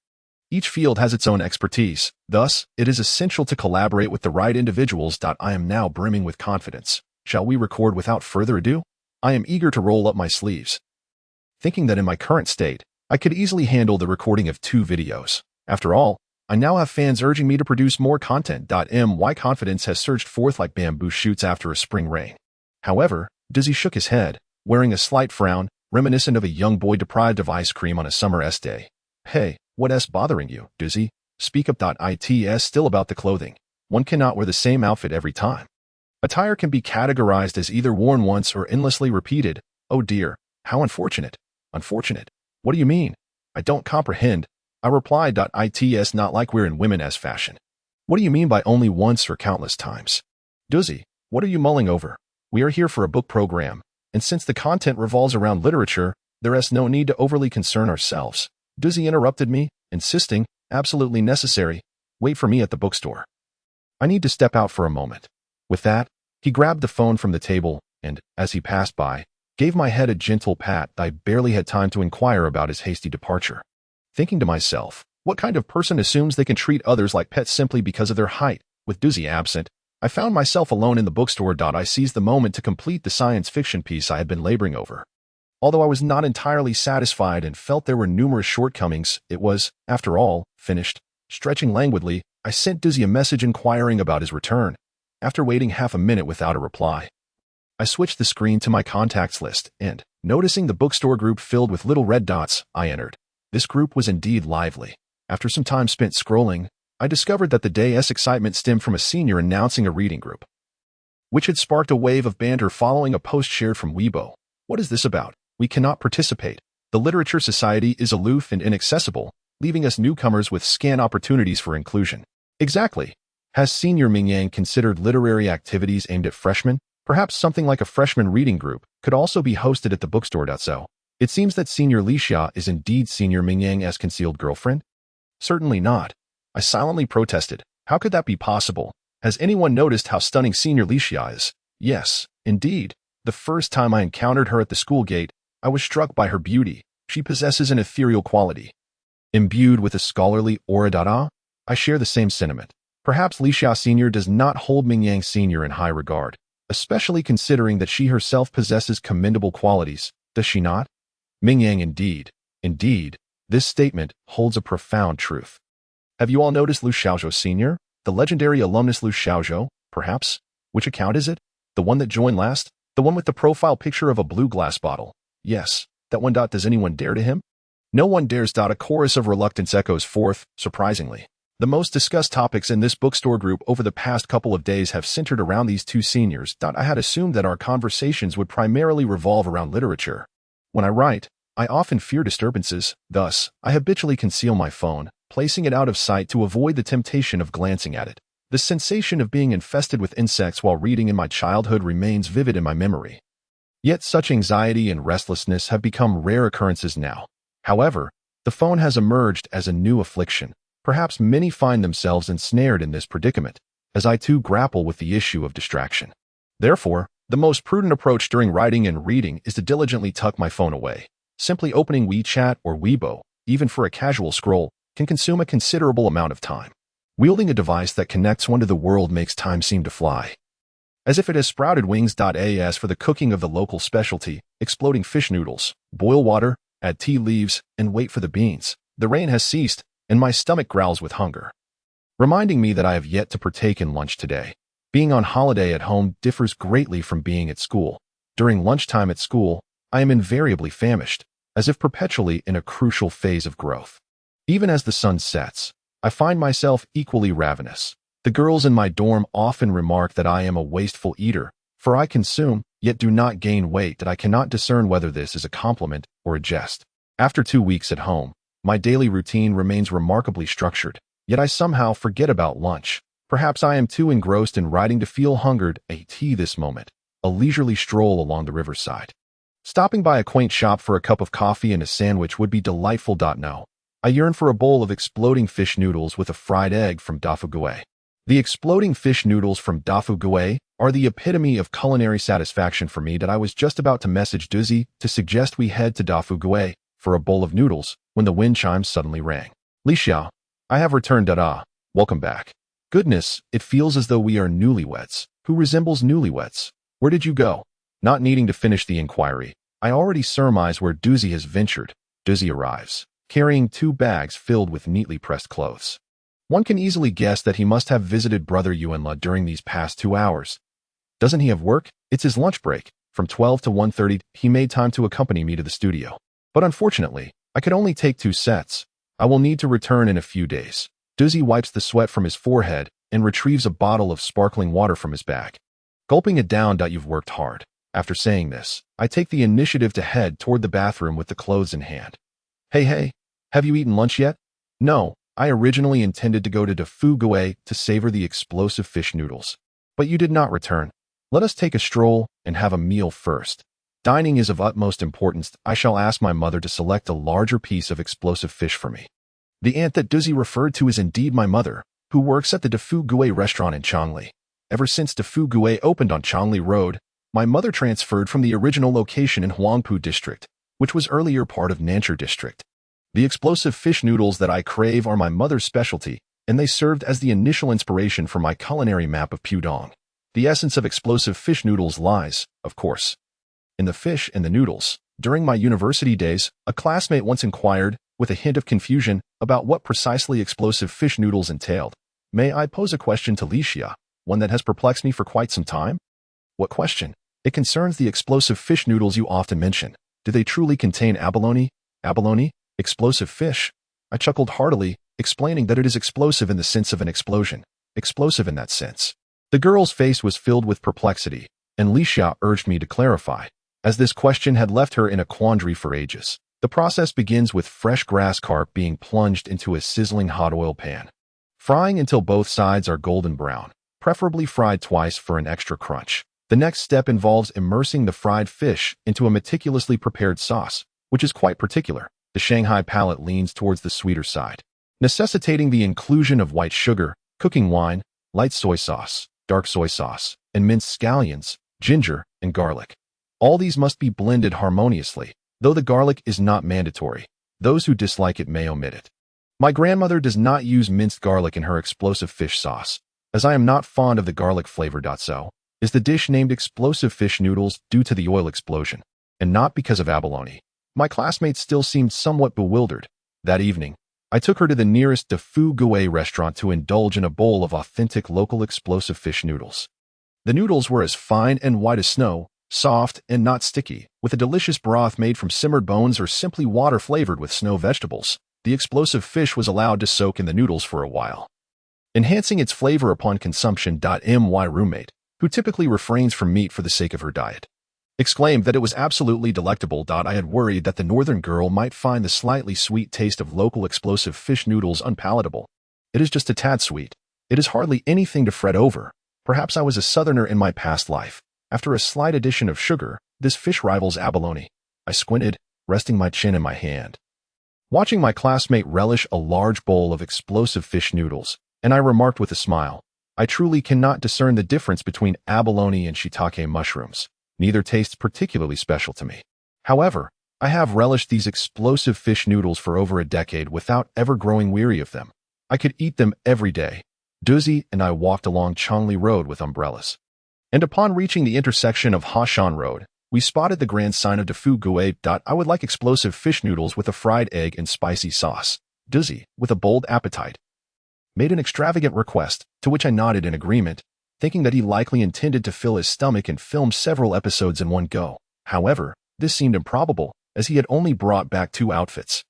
Each field has its own expertise. Thus, it is essential to collaborate with the right individuals. I am now brimming with confidence. Shall we record without further ado? I am eager to roll up my sleeves, thinking that in my current state, I could easily handle the recording of 2 videos. After all, I now have fans urging me to produce more content. My confidence has surged forth like bamboo shoots after a spring rain. However, Duzi shook his head, wearing a slight frown, reminiscent of a young boy deprived of ice cream on a summer day. Hey, what's bothering you, Duzi? Speak up. It's still about the clothing. One cannot wear the same outfit every time. Attire can be categorized as either worn once or endlessly repeated. Oh dear, how unfortunate. Unfortunate. What do you mean? I don't comprehend. I replied. It's not like we're in women as fashion. What do you mean by only once or countless times? Duzi, what are you mulling over? We are here for a book program, and since the content revolves around literature, there is no need to overly concern ourselves. Duzi interrupted me, insisting, absolutely necessary. Wait for me at the bookstore. I need to step out for a moment. With that, he grabbed the phone from the table and, as he passed by, gave my head a gentle pat. I barely had time to inquire about his hasty departure. Thinking to myself, what kind of person assumes they can treat others like pets simply because of their height? With Duzi absent, I found myself alone in the bookstore. I seized the moment to complete the science fiction piece I had been laboring over. Although I was not entirely satisfied and felt there were numerous shortcomings, it was, after all, finished. Stretching languidly, I sent Dizzy a message inquiring about his return. After waiting half a minute without a reply, I switched the screen to my contacts list and, noticing the bookstore group filled with little red dots, I entered. This group was indeed lively. After some time spent scrolling, I discovered that the day's excitement stemmed from a senior announcing a reading group, which had sparked a wave of banter following a post shared from Weibo. What is this about? We cannot participate. The Literature Society is aloof and inaccessible, leaving us newcomers with scant opportunities for inclusion. Exactly. Has Senior Mingyang considered literary activities aimed at freshmen? Perhaps something like a freshman reading group could also be hosted at the bookstore. So, it seems that Senior Lixia is indeed Senior Mingyang's concealed girlfriend? Certainly not. I silently protested. How could that be possible? Has anyone noticed how stunning Senior Lixia is? Yes, indeed. The first time I encountered her at the school gate, I was struck by her beauty. She possesses an ethereal quality, imbued with a scholarly aura. I share the same sentiment. Perhaps Lixia Senior does not hold Mingyang Senior in high regard, especially considering that she herself possesses commendable qualities, does she not? Mingyang indeed. Indeed, this statement holds a profound truth. Have you all noticed Lu Xiaozhou Senior? The legendary alumnus Lu Xiaozhou, perhaps? Which account is it? The one that joined last? The one with the profile picture of a blue glass bottle? Yes, that one. Does anyone dare to him? No one dares. A chorus of reluctance echoes forth, surprisingly. The most discussed topics in this bookstore group over the past couple of days have centered around these two seniors. I had assumed that our conversations would primarily revolve around literature. When I write, I often fear disturbances, thus, I habitually conceal my phone, placing it out of sight to avoid the temptation of glancing at it. The sensation of being infested with insects while reading in my childhood remains vivid in my memory. Yet such anxiety and restlessness have become rare occurrences now. However, the phone has emerged as a new affliction. Perhaps many find themselves ensnared in this predicament, as I too grapple with the issue of distraction. Therefore, the most prudent approach during writing and reading is to diligently tuck my phone away. Simply opening WeChat or Weibo, even for a casual scroll, can consume a considerable amount of time. Wielding a device that connects one to the world makes time seem to fly, as if it has sprouted wings. As for the cooking of the local specialty, exploding fish noodles, boil water, add tea leaves, and wait for the beans. The rain has ceased, and my stomach growls with hunger, reminding me that I have yet to partake in lunch today. Being on holiday at home differs greatly from being at school. During lunchtime at school, I am invariably famished, as if perpetually in a crucial phase of growth. Even as the sun sets, I find myself equally ravenous. The girls in my dorm often remark that I am a wasteful eater, for I consume, yet do not gain weight. That I cannot discern whether this is a compliment or a jest. After 2 weeks at home, my daily routine remains remarkably structured, yet I somehow forget about lunch. Perhaps I am too engrossed in writing to feel hungered. A tea this moment, a leisurely stroll along the riverside. Stopping by a quaint shop for a cup of coffee and a sandwich would be delightful. No, I yearn for a bowl of exploding fish noodles with a fried egg from Dafugue. The exploding fish noodles from Dafugue are the epitome of culinary satisfaction for me. That I was just about to message Duzzy to suggest we head to Dafugue for a bowl of noodles when the wind chimes suddenly rang. Lixia, I have returned. Welcome back. Goodness, it feels as though we are newlyweds. Who resembles newlyweds? Where did you go? Not needing to finish the inquiry, I already surmise where Duzzy has ventured. Duzzy arrives, carrying 2 bags filled with neatly pressed clothes. One can easily guess that he must have visited brother Yuanla during these past 2 hours. Doesn't he have work? It's his lunch break. From 12 to 1:30, he made time to accompany me to the studio. But unfortunately, I could only take 2 sets. I will need to return in a few days. Duzzy wipes the sweat from his forehead and retrieves a bottle of sparkling water from his bag. Gulping it down. You've worked hard. After saying this, I take the initiative to head toward the bathroom with the clothes in hand. Hey, have you eaten lunch yet? No, I originally intended to go to Dafugue to savor the explosive fish noodles. But you did not return. Let us take a stroll and have a meal first. Dining is of utmost importance. I shall ask my mother to select a larger piece of explosive fish for me. The aunt that Duzzy referred to is indeed my mother, who works at the Dafugue restaurant in Changli. Ever since Dafugue opened on Changli Road, my mother transferred from the original location in Huangpu District, which was earlier part of Nanchur District. The explosive fish noodles that I crave are my mother's specialty, and they served as the initial inspiration for my culinary map of Pudong. The essence of explosive fish noodles lies, of course, in the fish and the noodles. During my university days, a classmate once inquired, with a hint of confusion, about what precisely explosive fish noodles entailed. May I pose a question to Licia, one that has perplexed me for quite some time? What question? It concerns the explosive fish noodles you often mention. Do they truly contain abalone? Abalone? Explosive fish? I chuckled heartily, explaining that it is explosive in the sense of an explosion. Explosive in that sense. The girl's face was filled with perplexity, and Licia urged me to clarify, as this question had left her in a quandary for ages. The process begins with fresh grass carp being plunged into a sizzling hot oil pan. Frying until both sides are golden brown, preferably fried twice for an extra crunch. The next step involves immersing the fried fish into a meticulously prepared sauce, which is quite particular. The Shanghai palate leans towards the sweeter side, necessitating the inclusion of white sugar, cooking wine, light soy sauce, dark soy sauce, and minced scallions, ginger, and garlic. All these must be blended harmoniously, though the garlic is not mandatory. Those who dislike it may omit it. My grandmother does not use minced garlic in her explosive fish sauce, as I am not fond of the garlic flavor. So, is the dish named explosive fish noodles due to the oil explosion, and not because of abalone? My classmates still seemed somewhat bewildered. That evening, I took her to the nearest de Fou Gouet restaurant to indulge in a bowl of authentic local explosive fish noodles. The noodles were as fine and white as snow, soft and not sticky, with a delicious broth made from simmered bones or simply water flavored with snow vegetables. The explosive fish was allowed to soak in the noodles for a while, enhancing its flavor upon consumption. My roommate, who typically refrains from meat for the sake of her diet, exclaimed that it was absolutely delectable. I had worried that the northern girl might find the slightly sweet taste of local explosive fish noodles unpalatable. It is just a tad sweet. It is hardly anything to fret over. Perhaps I was a southerner in my past life. After a slight addition of sugar, this fish rivals abalone. I squinted, resting my chin in my hand, watching my classmate relish a large bowl of explosive fish noodles, and I remarked with a smile, I truly cannot discern the difference between abalone and shiitake mushrooms. Neither tastes particularly special to me. However, I have relished these explosive fish noodles for over a decade without ever growing weary of them. I could eat them every day. Duzi and I walked along Chongli Road with umbrellas, and upon reaching the intersection of Hashan Road, we spotted the grand sign of de Fou Gouet. I would like explosive fish noodles with a fried egg and spicy sauce. Duzi, with a bold appetite, made an extravagant request, to which I nodded in agreement, thinking that he likely intended to fill his stomach and film several episodes in one go. However, this seemed improbable, as he had only brought back 2 outfits.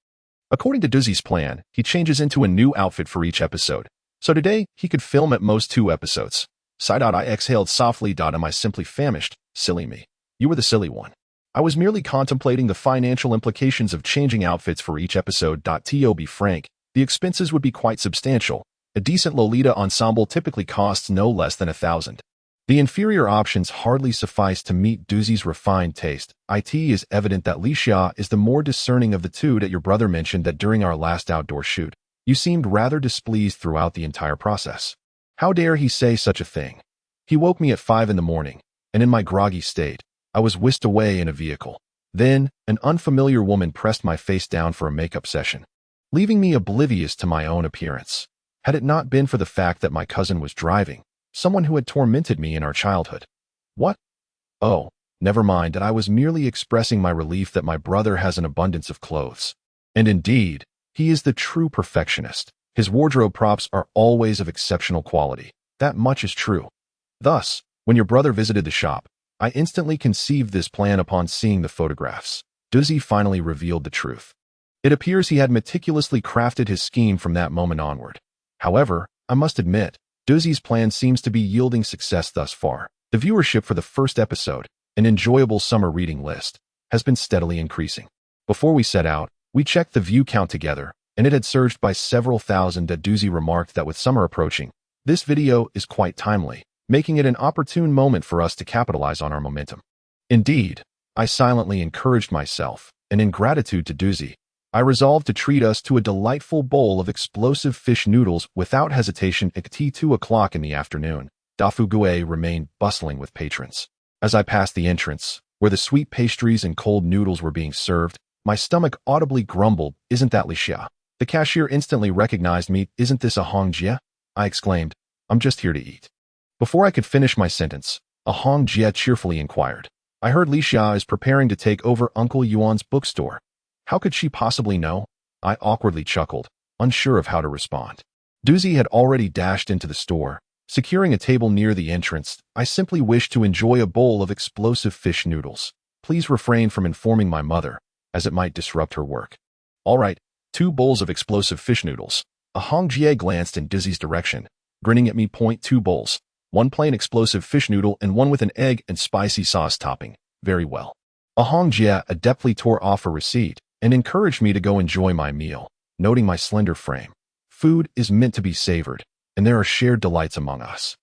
According to Duzi's plan, he changes into a new outfit for each episode, so today he could film at most 2 episodes. I exhaled softly. Am I simply famished? Silly me. You were the silly one. I was merely contemplating the financial implications of changing outfits for each episode. To be frank, the expenses would be quite substantial. A decent Lolita ensemble typically costs no less than 1,000. The inferior options hardly suffice to meet Duzi's refined taste. It is evident that Licia is the more discerning of the two. That your brother mentioned that during our last outdoor shoot, you seemed rather displeased throughout the entire process. How dare he say such a thing? He woke me at 5 in the morning, and in my groggy state, I was whisked away in a vehicle. Then, an unfamiliar woman pressed my face down for a makeup session, leaving me oblivious to my own appearance. Had it not been for the fact that my cousin was driving, someone who had tormented me in our childhood. What? Oh, never mind. That I was merely expressing my relief that my brother has an abundance of clothes. And indeed, he is the true perfectionist. His wardrobe props are always of exceptional quality. That much is true. Thus, when your brother visited the shop, I instantly conceived this plan upon seeing the photographs. Duzi finally revealed the truth. It appears he had meticulously crafted his scheme from that moment onward. However, I must admit, Duzi's plan seems to be yielding success thus far. The viewership for the first episode, an enjoyable summer reading list, has been steadily increasing. Before we set out, we checked the view count together, and it had surged by several thousand. Duzi remarked that with summer approaching, this video is quite timely, making it an opportune moment for us to capitalize on our momentum. Indeed, I silently encouraged myself, and in gratitude to Duzi, I resolved to treat us to a delightful bowl of explosive fish noodles without hesitation at 2 o'clock in the afternoon. De Fou Gouet remained bustling with patrons. As I passed the entrance, where the sweet pastries and cold noodles were being served, my stomach audibly grumbled, "Isn't that Licia?" The cashier instantly recognized me. "Isn't this a Hongjie?" I exclaimed. "I'm just here to eat." Before I could finish my sentence, a Hongjie cheerfully inquired, I heard Li Xia is preparing to take over Uncle Yuan's bookstore. How could she possibly know? I awkwardly chuckled, unsure of how to respond. Duzi had already dashed into the store. Securing a table near the entrance, I simply wished to enjoy a bowl of explosive fish noodles. Please refrain from informing my mother, as it might disrupt her work. All right, 2 bowls of explosive fish noodles. A Hong Jie glanced in Duzi's direction, grinning at me. 2 bowls. 1 plain explosive fish noodle and 1 with an egg and spicy sauce topping. Very well. A Hong Jie adeptly tore off a receipt and encouraged me to go enjoy my meal, noting my slender frame. Food is meant to be savored, and there are shared delights among us.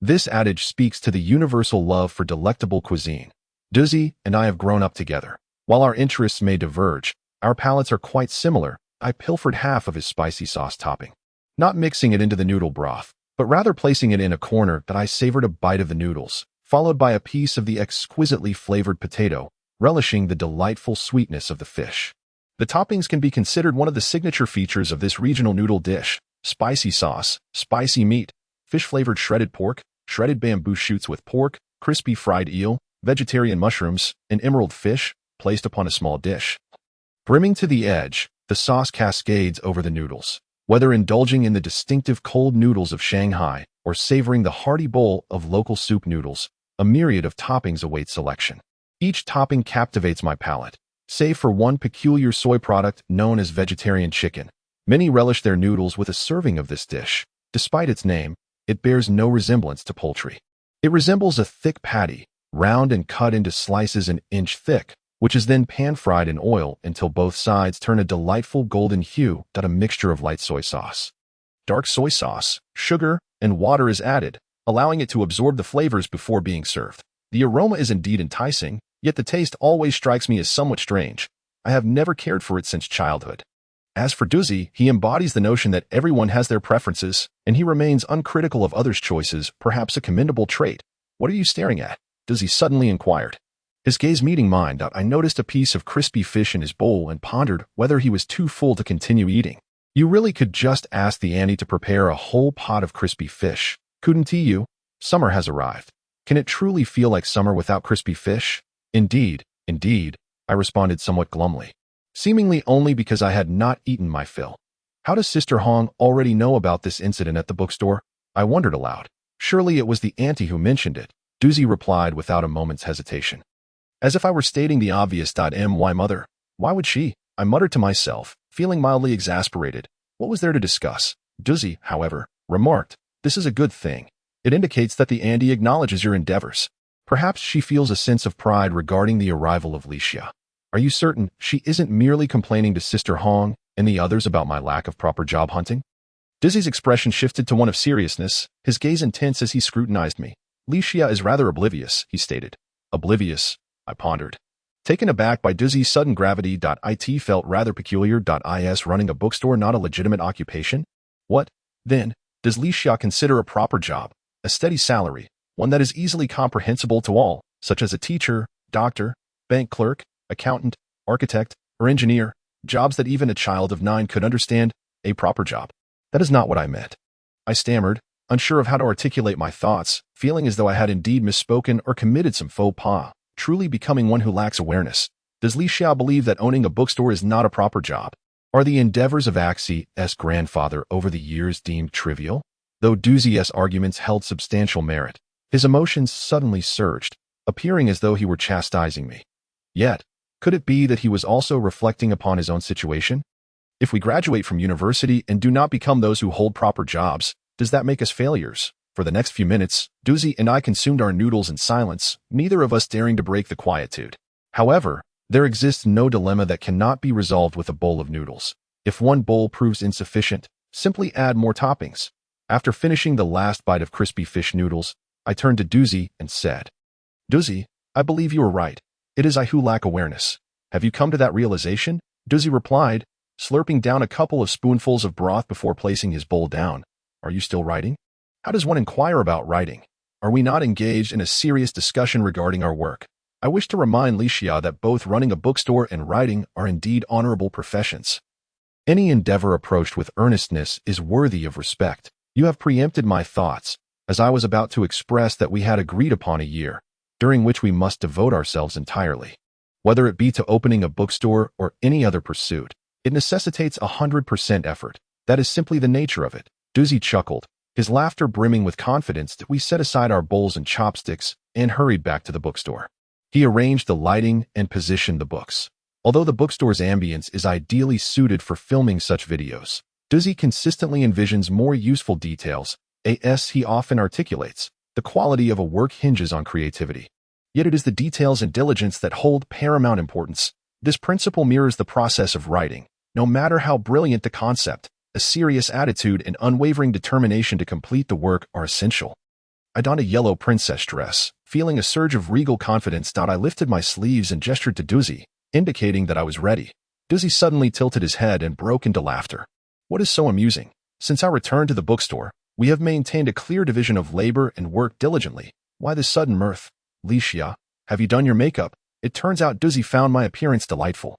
This adage speaks to the universal love for delectable cuisine. Duzi and I have grown up together. While our interests may diverge, our palates are quite similar. I pilfered half of his spicy sauce topping, not mixing it into the noodle broth, but rather placing it in a corner that I savored a bite of the noodles, followed by a piece of the exquisitely flavored potato, relishing the delightful sweetness of the fish. The toppings can be considered one of the signature features of this regional noodle dish. Spicy sauce, spicy meat, fish-flavored shredded pork, shredded bamboo shoots with pork, crispy fried eel, vegetarian mushrooms, and emerald fish, placed upon a small dish. Brimming to the edge, the sauce cascades over the noodles. Whether indulging in the distinctive cold noodles of Shanghai or savoring the hearty bowl of local soup noodles, a myriad of toppings await selection. Each topping captivates my palate, save for one peculiar soy product known as vegetarian chicken. Many relish their noodles with a serving of this dish. Despite its name, it bears no resemblance to poultry. It resembles a thick patty, round and cut into slices an inch thick, which is then pan-fried in oil until both sides turn a delightful golden hue. A mixture of light soy sauce, dark soy sauce, sugar, and water is added, allowing it to absorb the flavors before being served. The aroma is indeed enticing, yet the taste always strikes me as somewhat strange. I have never cared for it since childhood. As for Duzi, he embodies the notion that everyone has their preferences, and he remains uncritical of others' choices, perhaps a commendable trait. What are you staring at? Duzi suddenly inquired. His gaze meeting mine, I noticed a piece of crispy fish in his bowl and pondered whether he was too full to continue eating. You really could just ask the auntie to prepare a whole pot of crispy fish, couldn't you? Summer has arrived. Can it truly feel like summer without crispy fish? Indeed, I responded somewhat glumly, seemingly only because I had not eaten my fill. How does Sister Hong already know about this incident at the bookstore? I wondered aloud. Surely it was the auntie who mentioned it, Duzi replied without a moment's hesitation. As if I were stating the obvious. My mother? Why would she? I muttered to myself, feeling mildly exasperated. What was there to discuss? Duzi, however, remarked, this is a good thing. It indicates that the auntie acknowledges your endeavors. Perhaps she feels a sense of pride regarding the arrival of Li Xia. Are you certain she isn't merely complaining to Sister Hong and the others about my lack of proper job hunting? Duzi's expression shifted to one of seriousness, his gaze intense as he scrutinized me. Li Xia is rather oblivious, he stated. Oblivious, I pondered. Taken aback by Duzi's sudden gravity. It felt rather peculiar. Is running a bookstore not a legitimate occupation? What, then, does Li Xia consider a proper job? A steady salary, one that is easily comprehensible to all, such as a teacher, doctor, bank clerk, accountant, architect, or engineer, jobs that even a child of 9 could understand, a proper job. That is not what I meant. I stammered, unsure of how to articulate my thoughts, feeling as though I had indeed misspoken or committed some faux pas, truly becoming one who lacks awareness. Does Li Xia believe that owning a bookstore is not a proper job? Are the endeavors of Axi's grandfather over the years deemed trivial? Though Duzi's arguments held substantial merit, his emotions suddenly surged, appearing as though he were chastising me. Yet, could it be that he was also reflecting upon his own situation? If we graduate from university and do not become those who hold proper jobs, does that make us failures? For the next few minutes, Duzi and I consumed our noodles in silence, neither of us daring to break the quietude. However, there exists no dilemma that cannot be resolved with a bowl of noodles. If one bowl proves insufficient, simply add more toppings. After finishing the last bite of crispy fish noodles, I turned to Duzi and said, Duzi, I believe you are right. It is I who lack awareness. Have you come to that realization? Duzi replied, slurping down a couple of spoonfuls of broth before placing his bowl down. Are you still writing? How does one inquire about writing? Are we not engaged in a serious discussion regarding our work? I wish to remind Li Xia that both running a bookstore and writing are indeed honorable professions. Any endeavor approached with earnestness is worthy of respect. You have preempted my thoughts, as I was about to express that we had agreed upon a year. during which we must devote ourselves entirely. Whether it be to opening a bookstore or any other pursuit, it necessitates 100% effort. That is simply the nature of it. Duzi chuckled, his laughter brimming with confidence that we set aside our bowls and chopsticks and hurried back to the bookstore. He arranged the lighting and positioned the books. Although the bookstore's ambience is ideally suited for filming such videos, Duzi consistently envisions more useful details. As he often articulates, the quality of a work hinges on creativity. Yet it is the details and diligence that hold paramount importance. This principle mirrors the process of writing. No matter how brilliant the concept, a serious attitude and unwavering determination to complete the work are essential. I donned a yellow princess dress. Feeling a surge of regal confidence, I lifted my sleeves and gestured to Duzi, indicating that I was ready. Duzi suddenly tilted his head and broke into laughter. What is so amusing? Since our return to the bookstore, we have maintained a clear division of labor and worked diligently. Why this sudden mirth? Licia, have you done your makeup? It turns out Duzi found my appearance delightful.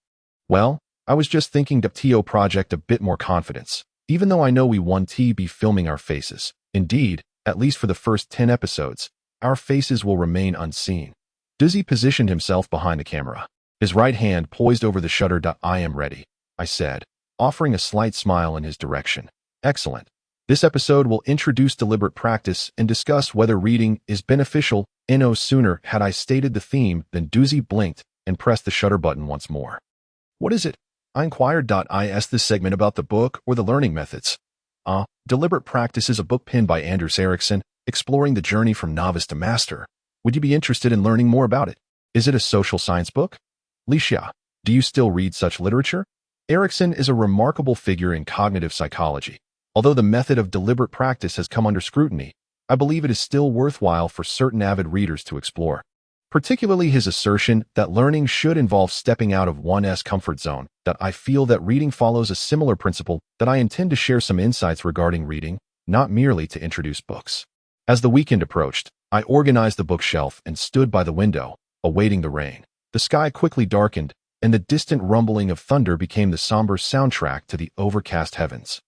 Well, I was just thinking to TO project a bit more confidence, even though I know we won't be filming our faces. Indeed, at least for the first 10 episodes, our faces will remain unseen. Duzi positioned himself behind the camera, his right hand poised over the shutter. I am ready, I said, offering a slight smile in his direction. Excellent. This episode will introduce deliberate practice and discuss whether reading is beneficial. No sooner had I stated the theme than Duzi blinked and pressed the shutter button once more. What is it? I inquired. I asked this segment about the book or the learning methods. Deliberate Practice is a book penned by Anders Ericsson, exploring the journey from novice to master. Would you be interested in learning more about it? Is it a social science book? Licia, do you still read such literature? Ericsson is a remarkable figure in cognitive psychology. Although the method of deliberate practice has come under scrutiny, I believe it is still worthwhile for certain avid readers to explore. Particularly his assertion that learning should involve stepping out of one's comfort zone. I feel that reading follows a similar principle. I intend to share some insights regarding reading, not merely to introduce books. As the weekend approached, I organized the bookshelf and stood by the window, awaiting the rain. The sky quickly darkened, and the distant rumbling of thunder became the somber soundtrack to the overcast heavens.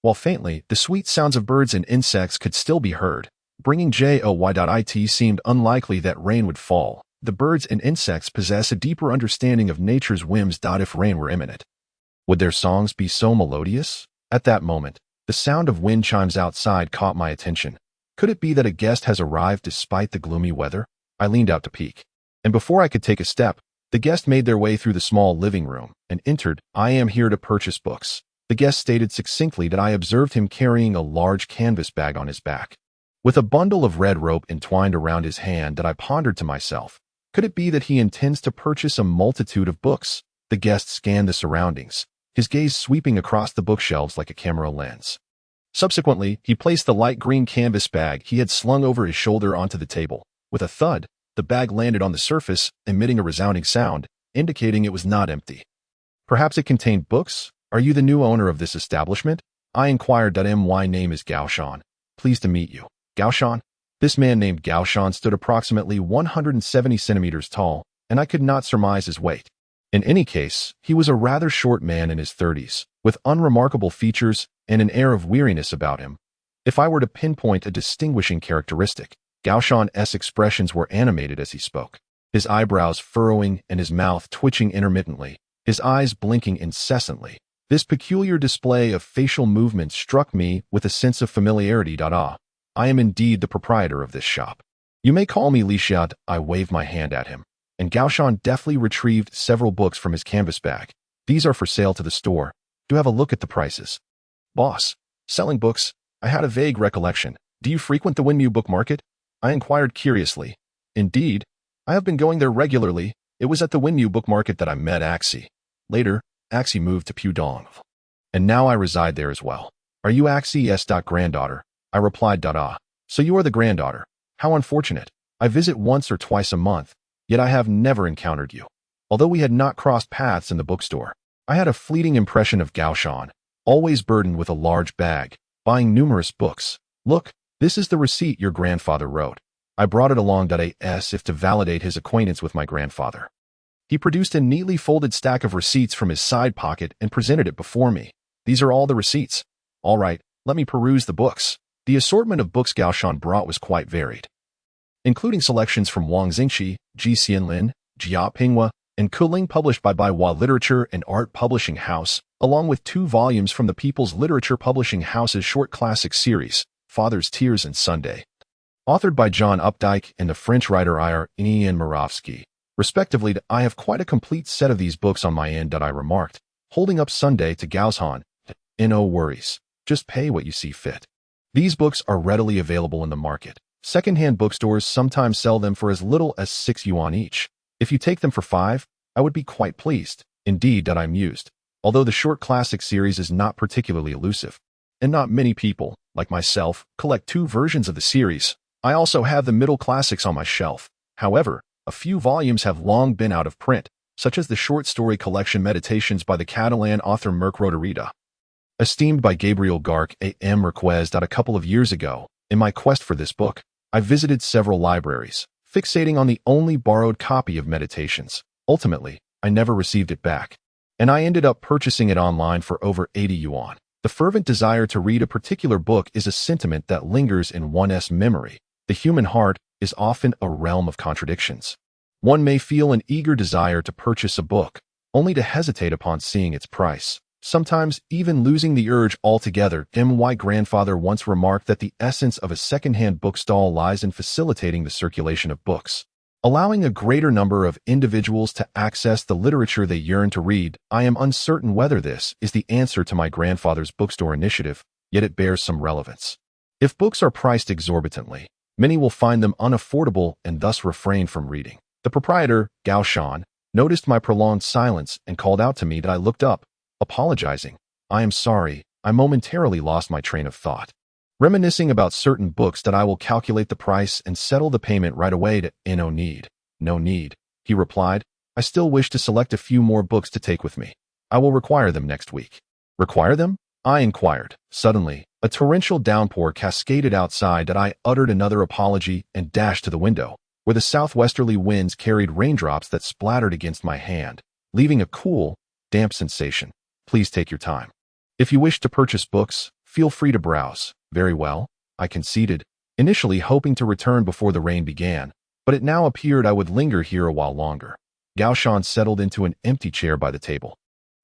While faintly, the sweet sounds of birds and insects could still be heard. Bringing joy. It seemed unlikely that rain would fall. The birds and insects possess a deeper understanding of nature's whims. If rain were imminent, would their songs be so melodious? At that moment, the sound of wind chimes outside caught my attention. Could it be that a guest has arrived despite the gloomy weather? I leaned out to peek, and before I could take a step, the guest made their way through the small living room and entered. I am here to purchase books. The guest stated succinctly. I observed him carrying a large canvas bag on his back, with a bundle of red rope entwined around his hand. I pondered to myself, could it be that he intends to purchase a multitude of books? The guest scanned the surroundings, his gaze sweeping across the bookshelves like a camera lens. Subsequently, he placed the light green canvas bag he had slung over his shoulder onto the table. With a thud, the bag landed on the surface, emitting a resounding sound, indicating it was not empty. Perhaps it contained books? Are you the new owner of this establishment? I inquired. My name is Gaoshan. Pleased to meet you. Gaoshan? This man named Gaoshan stood approximately 170 centimeters tall, and I could not surmise his weight. In any case, he was a rather short man in his 30s, with unremarkable features and an air of weariness about him. If I were to pinpoint a distinguishing characteristic, Gaoshan's expressions were animated as he spoke, his eyebrows furrowing and his mouth twitching intermittently, his eyes blinking incessantly. This peculiar display of facial movement struck me with a sense of familiarity. I am indeed the proprietor of this shop. You may call me Licia. I waved my hand at him, and Gaoshan deftly retrieved several books from his canvas bag. These are for sale to the store. Do have a look at the prices. Boss, selling books? I had a vague recollection. Do you frequent the Winmu book market? I inquired curiously. Indeed, I have been going there regularly. It was at the Winmu book market that I met Axie. Later, Axie moved to Pudong, and now I reside there as well. Are you Axie's granddaughter? I replied. So you are the granddaughter. How unfortunate. I visit once or twice a month, yet I have never encountered you. Although we had not crossed paths in the bookstore, I had a fleeting impression of Gaoshan, always burdened with a large bag, buying numerous books. Look, this is the receipt your grandfather wrote. I brought it along as if to validate his acquaintance with my grandfather. He produced a neatly folded stack of receipts from his side pocket and presented it before me. These are all the receipts. All right, let me peruse the books. The assortment of books Gaoshan brought was quite varied. including selections from Wang Xingqi, Ji Xianlin, Jia Pinghua, and Kuling published by Baihua Literature and Art Publishing House, along with 2 volumes from the People's Literature Publishing House's short classic series, Father's Tears and Sunday, authored by John Updike and the French writer Ian Murawski. Respectively, I have quite a complete set of these books on my end, I remarked, holding up Sunday to Gaohan. No worries. Just pay what you see fit. These books are readily available in the market. Second-hand bookstores sometimes sell them for as little as 6 yuan each. If you take them for 5, I would be quite pleased. Indeed, I mused. Although the short classic series is not particularly elusive, and not many people, like myself, collect 2 versions of the series, I also have the middle classics on my shelf. However, a few volumes have long been out of print, such as the short story collection Meditations by the Catalan author Merc Roderita, esteemed by Gabriel Garc A.M. Marquez. A couple of years ago, in my quest for this book, I visited several libraries, fixating on the only borrowed copy of Meditations. Ultimately, I never received it back, and I ended up purchasing it online for over 80 yuan. The fervent desire to read a particular book is a sentiment that lingers in one's memory. The human heart is often a realm of contradictions. One may feel an eager desire to purchase a book, only to hesitate upon seeing its price, sometimes even losing the urge altogether. My grandfather once remarked that the essence of a second-hand bookstall lies in facilitating the circulation of books, allowing a greater number of individuals to access the literature they yearn to read. I am uncertain whether this is the answer to my grandfather's bookstore initiative, yet it bears some relevance. If books are priced exorbitantly, many will find them unaffordable and thus refrain from reading. The proprietor, Gao Shan, noticed my prolonged silence and called out to me. I looked up, apologizing. I am sorry, I momentarily lost my train of thought. Reminiscing about certain books, I will calculate the price and settle the payment right away. No need, he replied. I still wish to select a few more books to take with me. I will require them next week. Require them? I inquired. Suddenly, a torrential downpour cascaded outside. I uttered another apology and dashed to the window, where the southwesterly winds carried raindrops that splattered against my hand, leaving a cool, damp sensation. Please take your time. If you wish to purchase books, feel free to browse. Very well, I conceded, initially hoping to return before the rain began, but it now appeared I would linger here a while longer. Gao Shan settled into an empty chair by the table,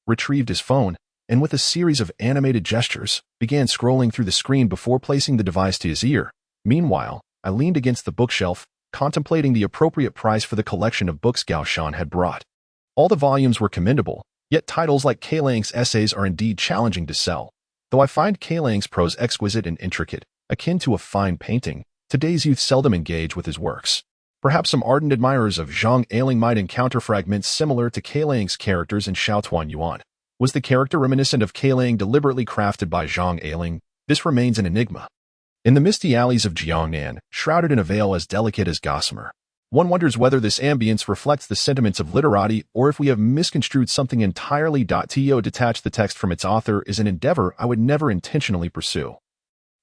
retrieved his phone, and with a series of animated gestures, began scrolling through the screen before placing the device to his ear. Meanwhile, I leaned against the bookshelf, contemplating the appropriate price for the collection of books Gao Shan had brought. All the volumes were commendable, yet titles like Kalang's essays are indeed challenging to sell. Though I find Kalang's prose exquisite and intricate, akin to a fine painting, today's youth seldom engage with his works. Perhaps some ardent admirers of Zhang Ailing might encounter fragments similar to Kalang's characters in Xiaotuan Yuan. Was the character reminiscent of Kalang deliberately crafted by Zhang Ailing? This remains an enigma. In the misty alleys of Jiangnan, shrouded in a veil as delicate as gossamer, one wonders whether this ambience reflects the sentiments of literati or if we have misconstrued something entirely. To detach the text from its author is an endeavor I would never intentionally pursue,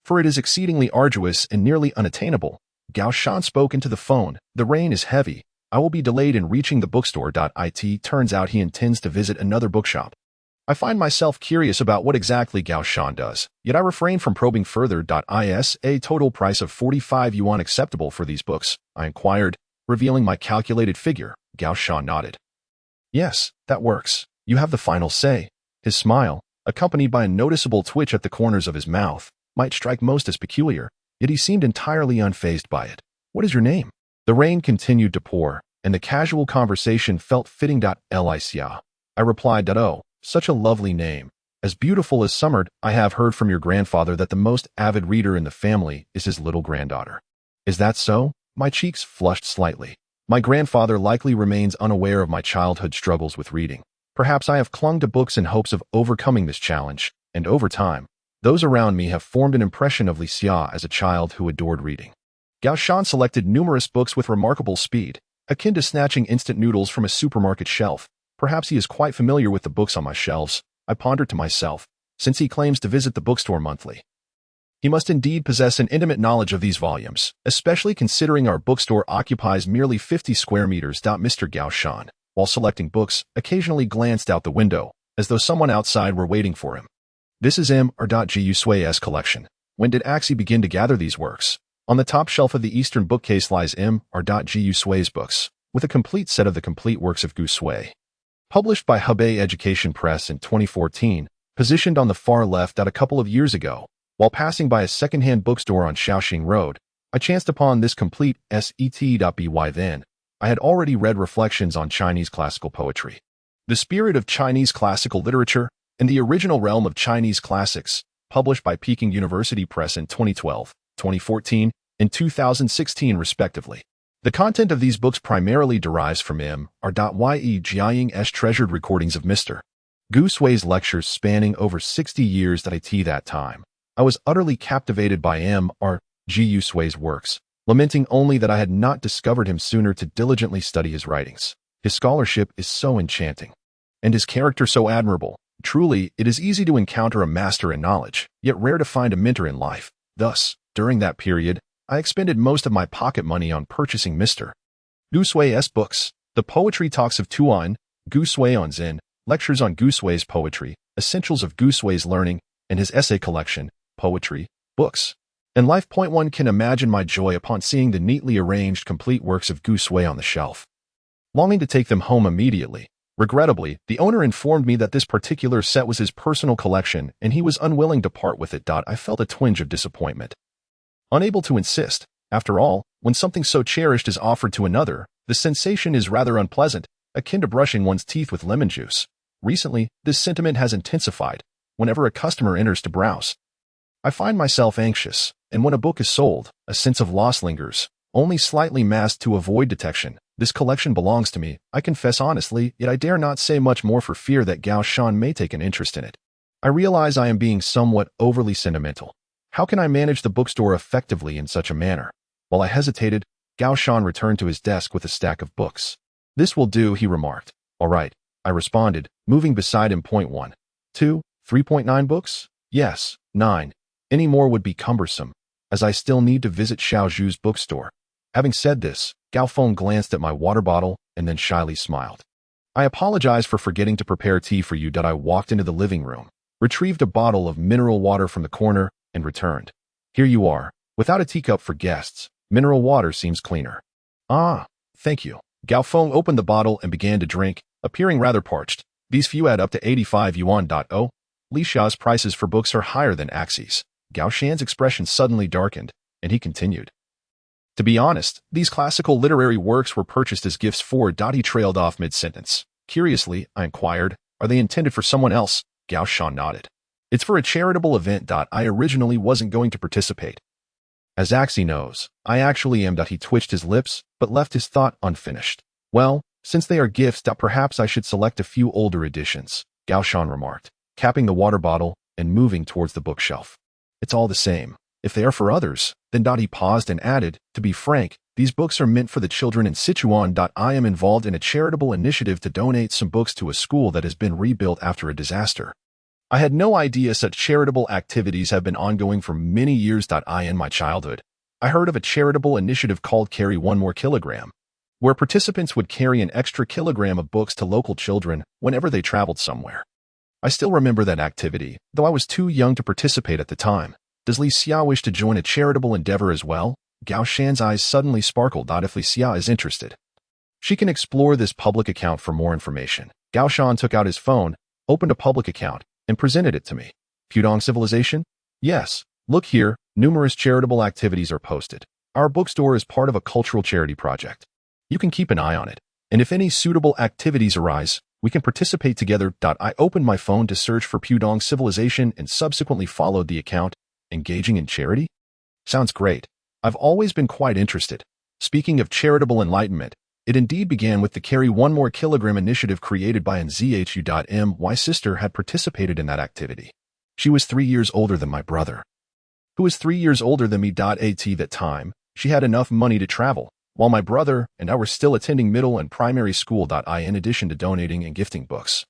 for it is exceedingly arduous and nearly unattainable. Gao Shan spoke into the phone. The rain is heavy. I will be delayed in reaching the bookstore. It turns out he intends to visit another bookshop. I find myself curious about what exactly Gao Shan does, yet I refrain from probing further. Is a total price of 45 yuan acceptable for these books? I inquired, revealing my calculated figure. Gao Shan nodded. Yes, that works. You have the final say. His smile, accompanied by a noticeable twitch at the corners of his mouth, might strike most as peculiar, yet he seemed entirely unfazed by it. What is your name? The rain continued to pour, and the casual conversation felt fitting. Licia. I replied. Oh, such a lovely name. As beautiful as summer. I have heard from your grandfather that the most avid reader in the family is his little granddaughter. Is that so? My cheeks flushed slightly. My grandfather likely remains unaware of my childhood struggles with reading. Perhaps I have clung to books in hopes of overcoming this challenge, and over time, those around me have formed an impression of Licia as a child who adored reading. Gao Shan selected numerous books with remarkable speed, akin to snatching instant noodles from a supermarket shelf. Perhaps he is quite familiar with the books on my shelves, I pondered to myself, since he claims to visit the bookstore monthly. He must indeed possess an intimate knowledge of these volumes, especially considering our bookstore occupies merely 50 square meters. Mr. Gao Shan, while selecting books, occasionally glanced out the window, as though someone outside were waiting for him. This is M.R.G. Sui's collection. When did Axie begin to gather these works? On the top shelf of the eastern bookcase lies M.Gu Sui's books, with a complete set of the complete works of Gu Sui. Published by Hebei Education Press in 2014, positioned on the far left a couple of years ago, while passing by a second-hand bookstore on Shaoxing Road, I chanced upon this complete set.by then. I had already read reflections on Chinese classical poetry, the spirit of Chinese classical literature, and the original realm of Chinese classics, published by Peking University Press in 2012, 2014, and 2016 respectively. The content of these books primarily derives from M.Ye Jiaying's treasured recordings of Mr. Gu Sui's lectures spanning over 60 years at that time. I was utterly captivated by M.Gu Sui's works, lamenting only that I had not discovered him sooner to diligently study his writings. His scholarship is so enchanting, and his character so admirable. Truly, it is easy to encounter a master in knowledge, yet rare to find a mentor in life. Thus, during that period, I expended most of my pocket money on purchasing Mr. Gu Sui's books. The Poetry Talks of Tuan, Gu Sui on Zen, Lectures on Gu Sui's Poetry, Essentials of Gu Sui's Learning, and his essay collection, Poetry, Books, and Life. One can imagine my joy upon seeing the neatly arranged complete works of Gu Sui on the shelf. Longing to take them home immediately, regrettably, the owner informed me that this particular set was his personal collection and he was unwilling to part with it. I felt a twinge of disappointment. Unable to insist, after all, when something so cherished is offered to another, the sensation is rather unpleasant, akin to brushing one's teeth with lemon juice. Recently, this sentiment has intensified. Whenever a customer enters to browse, I find myself anxious, and when a book is sold, a sense of loss lingers, only slightly masked to avoid detection. This collection belongs to me, I confess honestly, yet I dare not say much more for fear that Gao Shan may take an interest in it. I realize I am being somewhat overly sentimental. How can I manage the bookstore effectively in such a manner? While I hesitated, Gao Shan returned to his desk with a stack of books. This will do, he remarked. All right, I responded, moving beside him. 1, 2, 3.9 books? Yes, 9. Any more would be cumbersome, as I still need to visit Xiaozhu's bookstore. Having said this, Gao Feng glanced at my water bottle and then shyly smiled. I apologize for forgetting to prepare tea for you. I walked into the living room, retrieved a bottle of mineral water from the corner, and returned. Here you are, without a teacup for guests. Mineral water seems cleaner. Ah, thank you. Gao Feng opened the bottle and began to drink, appearing rather parched. These few add up to 85 yuan. Li Xia's prices for books are higher than Axi's. Gao Shan's expression suddenly darkened, and he continued. To be honest, these classical literary works were purchased as gifts for. He trailed off mid-sentence. Curiously, I inquired, are they intended for someone else? Gao Shan nodded. It's for a charitable event. I originally wasn't going to participate. As Axie knows, I actually am. He twitched his lips, but left his thought unfinished. Well, since they are gifts, perhaps I should select a few older editions, Gao Shan remarked, capping the water bottle and moving towards the bookshelf. It's all the same. If they are for others, then. He paused and added, to be frank, these books are meant for the children in Sichuan. I am involved in a charitable initiative to donate some books to a school that has been rebuilt after a disaster. I had no idea such charitable activities have been ongoing for many years. In my childhood, I heard of a charitable initiative called Carry One More Kilogram, where participants would carry an extra kilogram of books to local children whenever they traveled somewhere. I still remember that activity, though I was too young to participate at the time. Does Li Xia wish to join a charitable endeavor as well? Gao Shan's eyes suddenly sparkled. If Li Xia is interested, she can explore this public account for more information. Gao Shan took out his phone, opened a public account, and presented it to me. Pudong Civilization? Yes. Look here, numerous charitable activities are posted. Our bookstore is part of a cultural charity project. You can keep an eye on it, and if any suitable activities arise, we can participate together. I opened my phone to search for Pudong Civilization and subsequently followed the account. Engaging in charity? Sounds great. I've always been quite interested. Speaking of charitable enlightenment, it indeed began with the Carry One More Kilogram initiative created by an ZHU. My sister had participated in that activity. She was 3 years older than my brother, who was 3 years older than me. At that time, she had enough money to travel, while my brother and I were still attending middle and primary school. In addition to donating and gifting books,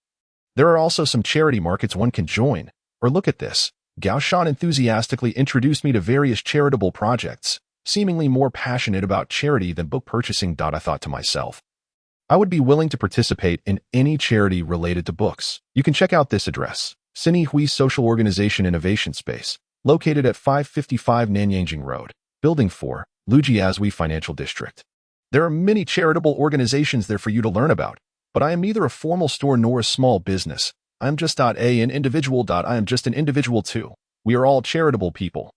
there are also some charity markets one can join. Or look at this. Gao Shan enthusiastically introduced me to various charitable projects, seemingly more passionate about charity than book purchasing. I thought to myself, I would be willing to participate in any charity related to books. You can check out this address, Sini Hui Social Organization Innovation Space, located at 555 Nanyang Road, Building 4, Lujiazui Financial District. There are many charitable organizations there for you to learn about, but I am neither a formal store nor a small business. I am just an individual. I am just an individual too. We are all charitable people.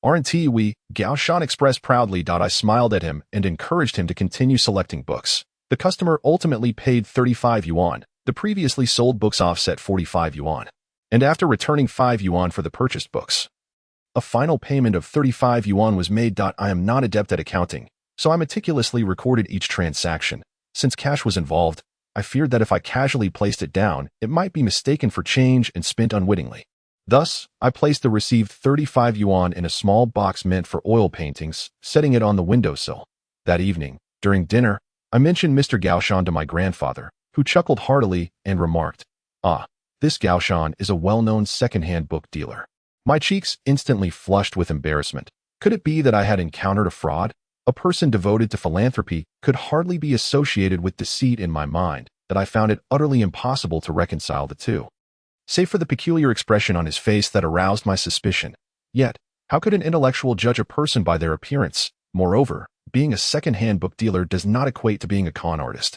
Aren't we? Gaoshan expressed proudly. I smiled at him and encouraged him to continue selecting books. The customer ultimately paid 35 yuan. The previously sold books offset 45 yuan. And after returning 5 yuan for the purchased books, a final payment of 35 yuan was made. I am not adept at accounting, so I meticulously recorded each transaction. Since cash was involved, I feared that if I casually placed it down, it might be mistaken for change and spent unwittingly. Thus, I placed the received 35 yuan in a small box meant for oil paintings, setting it on the windowsill. That evening, during dinner, I mentioned Mr. Gaoshan to my grandfather, who chuckled heartily and remarked, "Ah, this Gaoshan is a well-known second-hand book dealer." My cheeks instantly flushed with embarrassment. Could it be that I had encountered a fraud? A person devoted to philanthropy could hardly be associated with deceit. In my mind, that I found it utterly impossible to reconcile the two. Save for the peculiar expression on his face that aroused my suspicion. Yet, how could an intellectual judge a person by their appearance? Moreover, being a second-hand book dealer does not equate to being a con artist.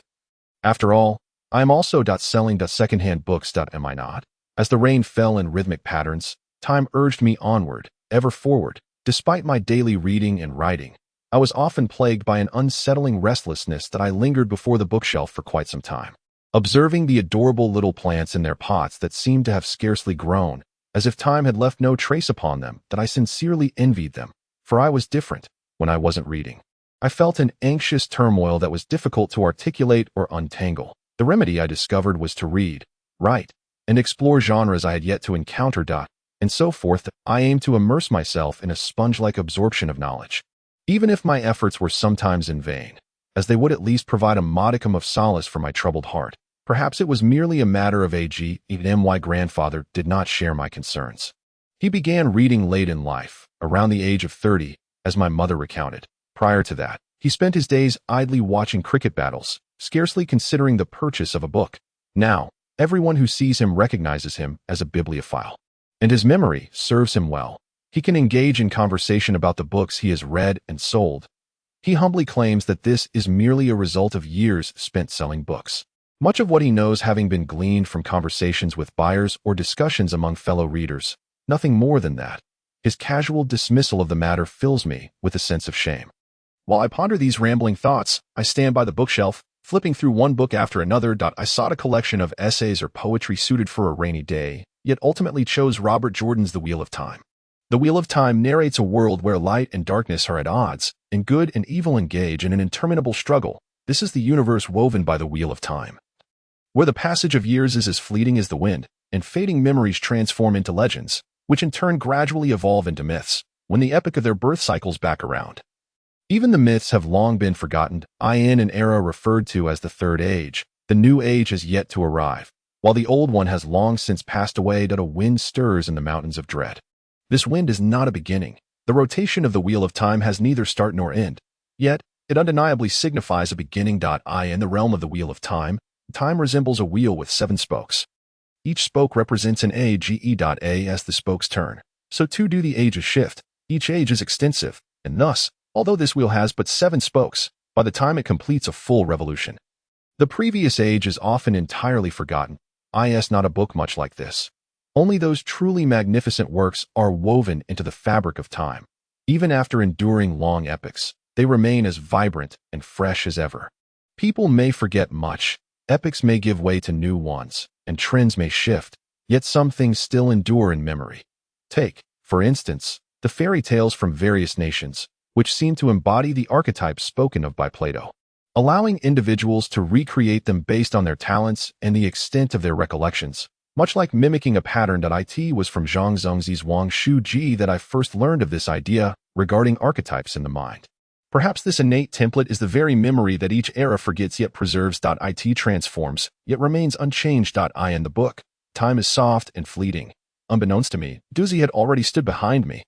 After all, I am also selling second-hand books, am I not? As the rain fell in rhythmic patterns, time urged me onward, ever forward. Despite my daily reading and writing, I was often plagued by an unsettling restlessness that I lingered before the bookshelf for quite some time, observing the adorable little plants in their pots that seemed to have scarcely grown, as if time had left no trace upon them. That I sincerely envied them, for I was different when I wasn't reading. I felt an anxious turmoil that was difficult to articulate or untangle. The remedy I discovered was to read, write, and explore genres I had yet to encounter. And so forth, I aimed to immerse myself in a sponge-like absorption of knowledge, even if my efforts were sometimes in vain, as they would at least provide a modicum of solace for my troubled heart. Perhaps it was merely a matter of age, even my grandfather did not share my concerns. He began reading late in life, around the age of 30, as my mother recounted. Prior to that, he spent his days idly watching cricket battles, scarcely considering the purchase of a book. Now, everyone who sees him recognizes him as a bibliophile, and his memory serves him well. He can engage in conversation about the books he has read and sold. He humbly claims that this is merely a result of years spent selling books, much of what he knows having been gleaned from conversations with buyers or discussions among fellow readers. Nothing more than that. His casual dismissal of the matter fills me with a sense of shame. While I ponder these rambling thoughts, I stand by the bookshelf, flipping through one book after another. I sought a collection of essays or poetry suited for a rainy day, yet ultimately chose Robert Jordan's The Wheel of Time. The Wheel of Time narrates a world where light and darkness are at odds, and good and evil engage in an interminable struggle. This is the universe woven by the Wheel of Time, where the passage of years is as fleeting as the wind, and fading memories transform into legends, which in turn gradually evolve into myths, when the epoch of their birth cycles back around. Even the myths have long been forgotten. In an era referred to as the Third Age, the new age has yet to arrive, while the old one has long since passed away. A wind stirs in the mountains of dread. This wind is not a beginning. The rotation of the Wheel of Time has neither start nor end, yet it undeniably signifies a beginning. In the realm of the Wheel of Time, time resembles a wheel with 7 spokes. Each spoke represents an age. As the spokes turn, so too do the ages shift. Each age is extensive, and thus, although this wheel has but 7 spokes, by the time it completes a full revolution, the previous age is often entirely forgotten. Not a book much like this. Only those truly magnificent works are woven into the fabric of time. Even after enduring long epochs, they remain as vibrant and fresh as ever. People may forget much, epochs may give way to new ones, and trends may shift, yet some things still endure in memory. Take, for instance, the fairy tales from various nations, which seem to embody the archetypes spoken of by Plato, allowing individuals to recreate them based on their talents and the extent of their recollections. Much like mimicking a pattern. It was from Zhang Zongzi's Wang Shu Ji that I first learned of this idea regarding archetypes in the mind. Perhaps this innate template is the very memory that each era forgets yet preserves. It transforms, yet remains unchanged. In the book, time is soft and fleeting. Unbeknownst to me, Duzi had already stood behind me,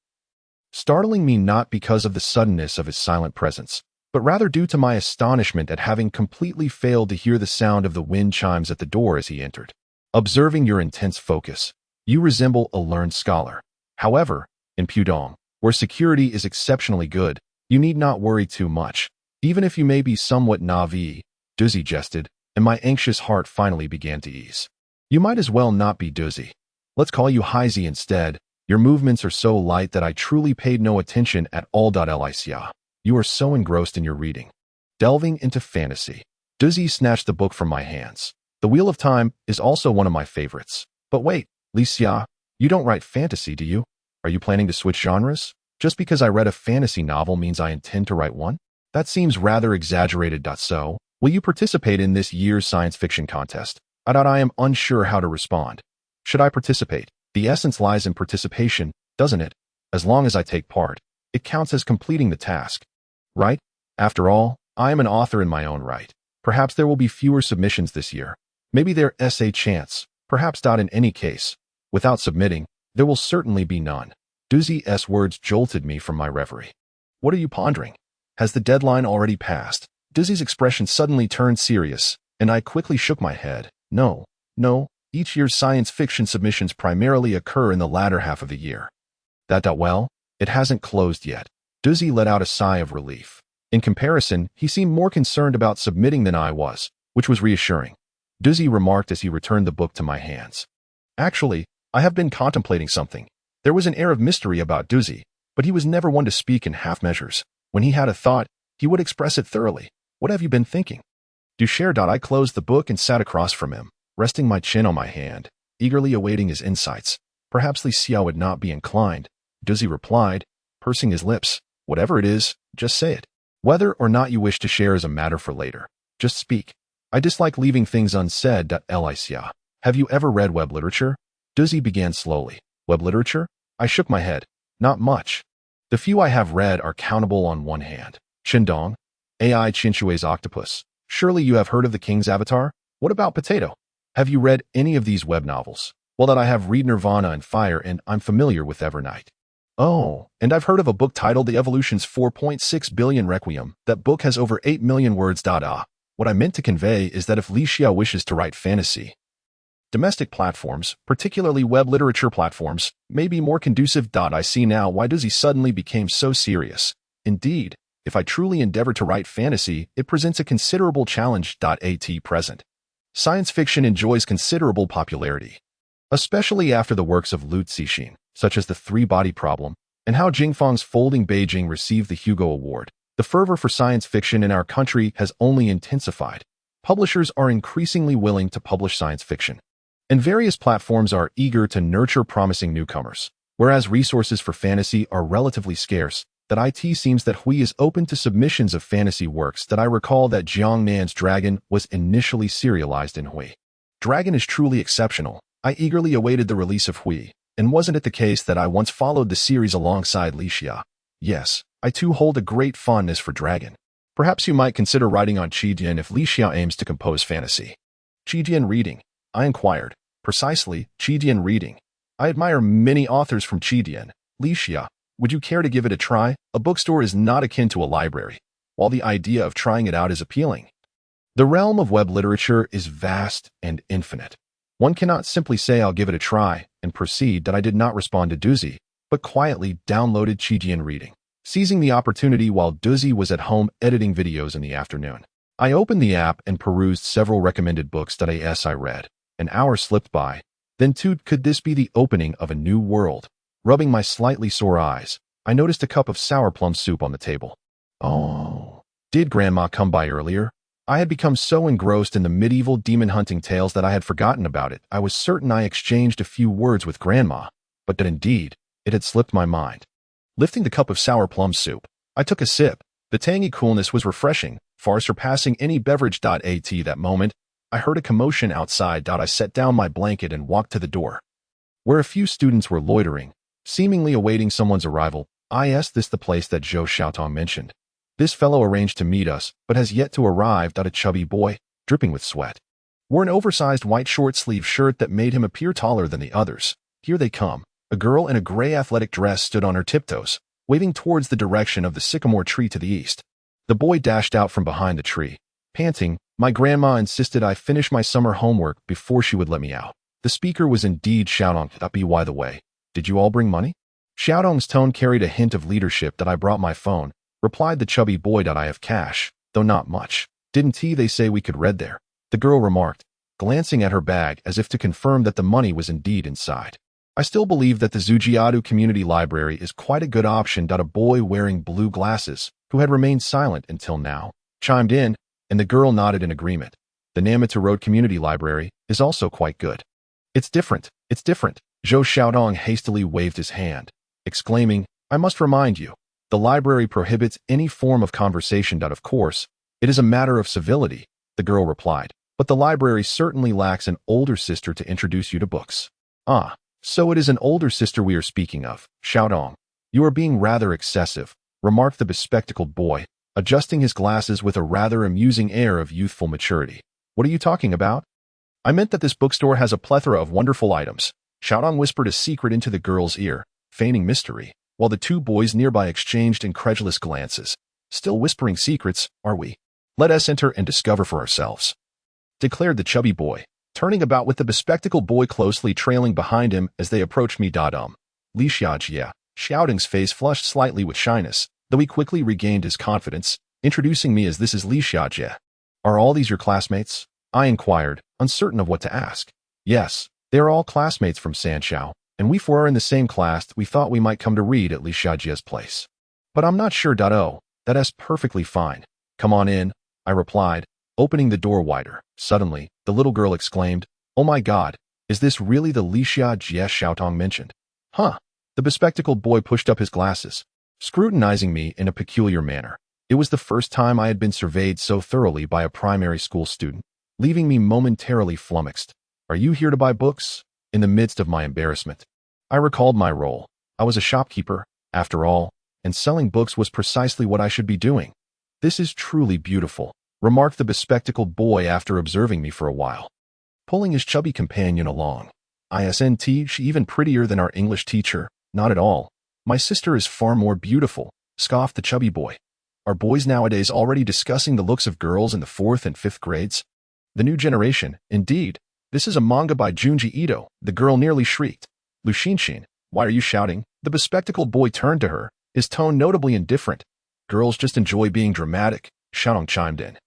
startling me not because of the suddenness of his silent presence, but rather due to my astonishment at having completely failed to hear the sound of the wind chimes at the door as he entered. Observing your intense focus, you resemble a learned scholar. However, in Pudong, where security is exceptionally good, you need not worry too much, even if you may be somewhat naive, Doozy jested, and my anxious heart finally began to ease. You might as well not be Doozy. Let's call you Heisey instead. Your movements are so light that I truly paid no attention at all. Licia. You are so engrossed in your reading. Delving into fantasy. Doozy snatched the book from my hands. The Wheel of Time is also one of my favorites. But wait, Licia, you don't write fantasy, do you? Are you planning to switch genres? Just because I read a fantasy novel means I intend to write one? That seems rather exaggerated. So, will you participate in this year's science fiction contest? I am unsure how to respond. Should I participate? The essence lies in participation, doesn't it? As long as I take part, it counts as completing the task. Right? After all, I am an author in my own right. Perhaps there will be fewer submissions this year. Maybe there is a chance. Perhaps. In any case, without submitting, there will certainly be none. Doozy's words jolted me from my reverie. What are you pondering? Has the deadline already passed? Doozy's expression suddenly turned serious, and I quickly shook my head. No. Each year's science fiction submissions primarily occur in the latter half of the year. Well, it hasn't closed yet. Doozy let out a sigh of relief. In comparison, he seemed more concerned about submitting than I was, which was reassuring. Doozy remarked as he returned the book to my hands. Actually, I have been contemplating something. There was an air of mystery about Doozy, but he was never one to speak in half measures. When he had a thought, he would express it thoroughly. What have you been thinking? I closed the book and sat across from him, resting my chin on my hand, eagerly awaiting his insights. Perhaps Licia would not be inclined. Doozy replied, pursing his lips. Whatever it is, just say it. Whether or not you wish to share is a matter for later. Just speak. I dislike leaving things unsaid. Licia. Have you ever read web literature? Doozy began slowly. Web literature? I shook my head. Not much. The few I have read are countable on one hand. Qindong, A.I. Chinchue's Octopus. Surely you have heard of The King's Avatar? What about Potato? Have you read any of these web novels? Well, I have read Nirvana and Fire, and I'm familiar with Evernight. Oh, and I've heard of a book titled The Evolution's 4.6 Billion Requiem. That book has over 8 million words. What I meant to convey is that if Licia wishes to write fantasy, domestic platforms, particularly web literature platforms, may be more conducive. I see now why Doozy suddenly became so serious. Indeed, if I truly endeavor to write fantasy, it presents a considerable challenge. At present, science fiction enjoys considerable popularity, especially after the works of Liu Cixin, such as The Three-Body Problem, and How Jingfang's Folding Beijing received the Hugo Award. The fervor for science fiction in our country has only intensified. Publishers are increasingly willing to publish science fiction, and various platforms are eager to nurture promising newcomers. Whereas resources for fantasy are relatively scarce, it seems that Hui is open to submissions of fantasy works. I recall that Jiang Nan's Dragon was initially serialized in Hui. Dragon is truly exceptional. I eagerly awaited the release of Hui, and wasn't it the case that I once followed the series alongside Licia? Yes, I too hold a great fondness for Dragon. Perhaps you might consider writing on Qidian if Licia aims to compose fantasy. Qidian reading? I inquired. Precisely, Qidian reading. I admire many authors from Qidian. Licia, would you care to give it a try? A bookstore is not akin to a library, while the idea of trying it out is appealing. The realm of web literature is vast and infinite. One cannot simply say I'll give it a try and proceed. I did not respond to Doozy, but quietly downloaded Qidian reading, seizing the opportunity while Doozy was at home editing videos in the afternoon. I opened the app and perused several recommended books. I read. An hour slipped by. Then could this be the opening of a new world? Rubbing my slightly sore eyes, I noticed a cup of sour plum soup on the table. Oh, did Grandma come by earlier? I had become so engrossed in the medieval demon-hunting tales that I had forgotten about it. I was certain I exchanged a few words with Grandma, but that indeed, it had slipped my mind. Lifting the cup of sour plum soup, I took a sip. The tangy coolness was refreshing, far surpassing any beverage. At that moment, I heard a commotion outside. I set down my blanket and walked to the door, where a few students were loitering, seemingly awaiting someone's arrival. Is this the place that Zhou Xiaotong mentioned? This fellow arranged to meet us, but has yet to arrive. A chubby boy, dripping with sweat, wore an oversized white short-sleeved shirt that made him appear taller than the others. Here they come. A girl in a gray athletic dress stood on her tiptoes, waving towards the direction of the sycamore tree to the east. The boy dashed out from behind the tree, panting. My grandma insisted I finish my summer homework before she would let me out. The speaker was indeed Xiaotong. By the way, did you all bring money? Xiaodong's tone carried a hint of leadership. That I brought my phone, replied the chubby boy. I have cash, though not much. Didn't they say we could read there? The girl remarked, glancing at her bag as if to confirm that the money was indeed inside. I still believe that the Zujiadu Community Library is quite a good option. A boy wearing blue glasses, who had remained silent until now, chimed in, and the girl nodded in agreement. The Namita Road Community Library is also quite good. It's different. Zhou Xiaodong hastily waved his hand, exclaiming, I must remind you, the library prohibits any form of conversation. Of course, it is a matter of civility, the girl replied, but the library certainly lacks an older sister to introduce you to books. Ah, so it is an older sister we are speaking of, Xiaodong. You are being rather excessive, remarked the bespectacled boy, adjusting his glasses with a rather amusing air of youthful maturity. What are you talking about? I meant that this bookstore has a plethora of wonderful items. Xiaodong whispered a secret into the girl's ear, feigning mystery, while the two boys nearby exchanged incredulous glances. Still whispering secrets, are we? Let us enter and discover for ourselves, declared the chubby boy, turning about with the bespectacled boy closely trailing behind him as they approached me. Li Xiajie, Xiaodong's face flushed slightly with shyness, though he quickly regained his confidence, introducing me as this is Li Xiajie. Are all these your classmates? I inquired, uncertain of what to ask. Yes, they are all classmates from Sanshao, and we four are in the same class. We thought we might come to read at Li Xiajie's place. But I'm not sure. Oh, that's perfectly fine. Come on in, I replied, opening the door wider. Suddenly, the little girl exclaimed, Oh my God, is this really the Li Xiajie Xiaodong mentioned? Huh. The bespectacled boy pushed up his glasses, scrutinizing me in a peculiar manner. It was the first time I had been surveyed so thoroughly by a primary school student, leaving me momentarily flummoxed. Are you here to buy books? In the midst of my embarrassment, I recalled my role. I was a shopkeeper, after all, and selling books was precisely what I should be doing. This is truly beautiful, remarked the bespectacled boy after observing me for a while, pulling his chubby companion along. Isn't she even prettier than our English teacher? Not at all. My sister is far more beautiful, scoffed the chubby boy. Are boys nowadays already discussing the looks of girls in the 4th and 5th grades? The new generation, indeed. This is a manga by Junji Ito, the girl nearly shrieked. Lucinshin, why are you shouting? The bespectacled boy turned to her, his tone notably indifferent. Girls just enjoy being dramatic, Xiaodong chimed in,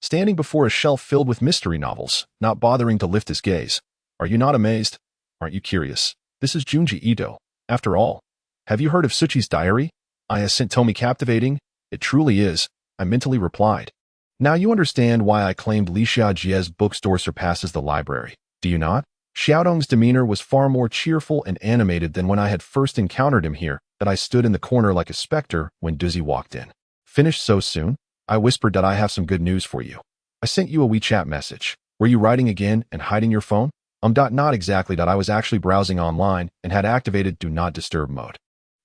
standing before a shelf filled with mystery novels, not bothering to lift his gaze. Are you not amazed? Aren't you curious? This is Junji Ito, after all. Have you heard of Suchi's diary? Isn't Tomi captivating? It truly is, I mentally replied. Now you understand why I claimed Li Xiajie's bookstore surpasses the library, do you not? Xiaodong's demeanor was far more cheerful and animated than when I had first encountered him here, that I stood in the corner like a specter when Dizzy walked in. Finished so soon? I whispered that I have some good news for you. I sent you a WeChat message. Were you writing again and hiding your phone? Not exactly. I was actually browsing online and had activated Do Not Disturb mode.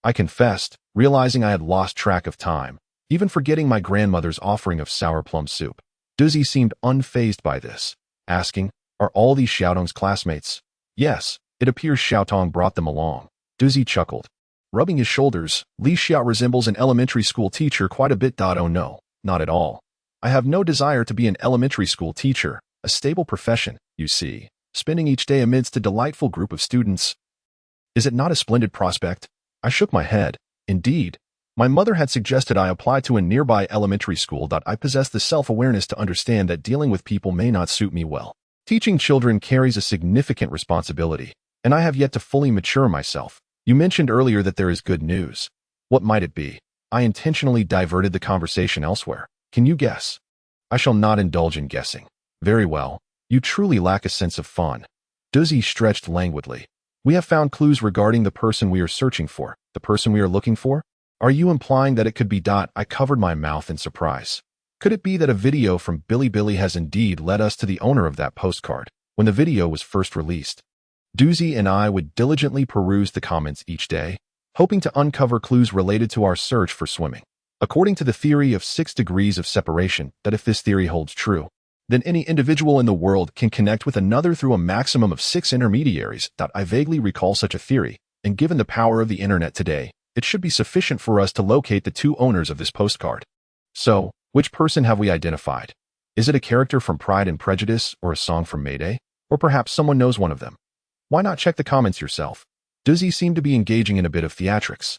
I confessed, realizing I had lost track of time, even forgetting my grandmother's offering of sour plum soup. Dizzy seemed unfazed by this, asking, Are all these Xiaodong's classmates? Yes, it appears Xiaotong brought them along. Dizzy chuckled, rubbing his shoulders. Li Xiao resembles an elementary school teacher quite a bit. Oh no, not at all. I have no desire to be an elementary school teacher, a stable profession, you see, spending each day amidst a delightful group of students. Is it not a splendid prospect? I shook my head. Indeed, my mother had suggested I apply to a nearby elementary school. I possess the self-awareness to understand that dealing with people may not suit me well. Teaching children carries a significant responsibility, and I have yet to fully mature myself. You mentioned earlier that there is good news. What might it be? I intentionally diverted the conversation elsewhere. Can you guess? I shall not indulge in guessing. Very well. You truly lack a sense of fun. Dizzy stretched languidly. We have found clues regarding the person we are searching for. The person we are looking for? Are you implying that it could be? I covered my mouth in surprise. Could it be that a video from Bilibili has indeed led us to the owner of that postcard? When the video was first released, Doozy and I would diligently peruse the comments each day, hoping to uncover clues related to our search for swimming. According to the theory of 6 degrees of separation, that if this theory holds true, then any individual in the world can connect with another through a maximum of 6 intermediaries. I vaguely recall such a theory, and given the power of the internet today, it should be sufficient for us to locate the 2 owners of this postcard. So, which person have we identified? Is it a character from Pride and Prejudice or a song from Mayday? Or perhaps someone knows one of them? Why not check the comments yourself? Duzi seemed to be engaging in a bit of theatrics,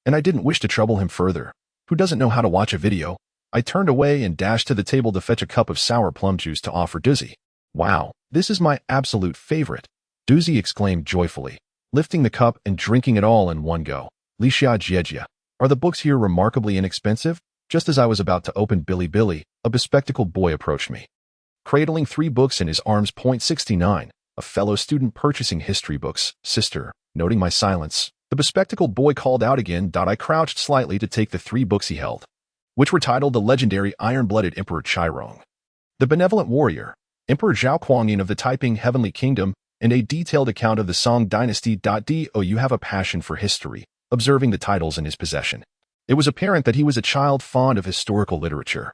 and I didn't wish to trouble him further. Who doesn't know how to watch a video? I turned away and dashed to the table to fetch a cup of sour plum juice to offer Duzi. Wow, this is my absolute favorite, Duzi exclaimed joyfully, lifting the cup and drinking it all in one go. Lixia Jiejia, are the books here remarkably inexpensive? Just as I was about to open Billy, a bespectacled boy approached me. Cradling 3 books in his arms. 69, a fellow student purchasing history books. Sister, noting my silence, the bespectacled boy called out again. I crouched slightly to take the 3 books he held, which were titled The Legendary Iron-Blooded Emperor Chairong, The Benevolent Warrior, Emperor Zhao Kuangyin of the Taiping Heavenly Kingdom, and a detailed account of the Song Dynasty. Do you have a passion for history? Observing the titles in his possession, it was apparent that he was a child fond of historical literature.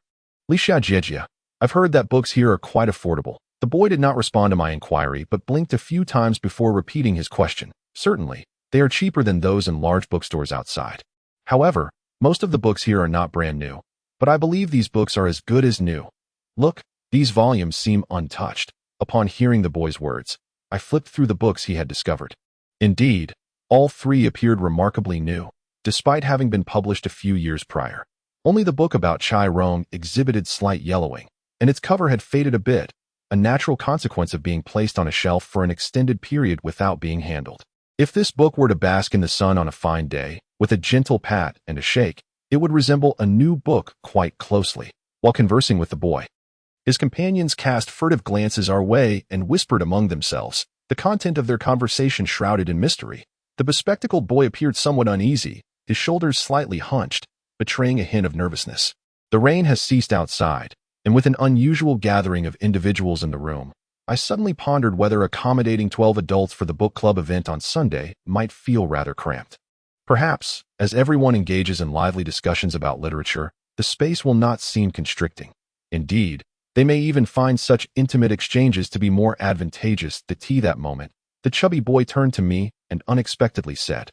Lixia Jiejia, I've heard that books here are quite affordable. The boy did not respond to my inquiry, but blinked a few times before repeating his question. Certainly, they are cheaper than those in large bookstores outside. However, most of the books here are not brand new, but I believe these books are as good as new. Look, these volumes seem untouched. Upon hearing the boy's words, I flipped through the books he had discovered. Indeed, all 3 appeared remarkably new, despite having been published a few years prior. Only the book about Chairong exhibited slight yellowing, and its cover had faded a bit, a natural consequence of being placed on a shelf for an extended period without being handled. If this book were to bask in the sun on a fine day, with a gentle pat and a shake, it would resemble a new book quite closely. While conversing with the boy, his companions cast furtive glances our way and whispered among themselves, the content of their conversation shrouded in mystery. The bespectacled boy appeared somewhat uneasy, his shoulders slightly hunched, betraying a hint of nervousness. The rain has ceased outside, and with an unusual gathering of individuals in the room, I suddenly pondered whether accommodating 12 adults for the book club event on Sunday might feel rather cramped. Perhaps, as everyone engages in lively discussions about literature, the space will not seem constricting. Indeed, they may even find such intimate exchanges to be more advantageous. That moment, the chubby boy turned to me and unexpectedly said,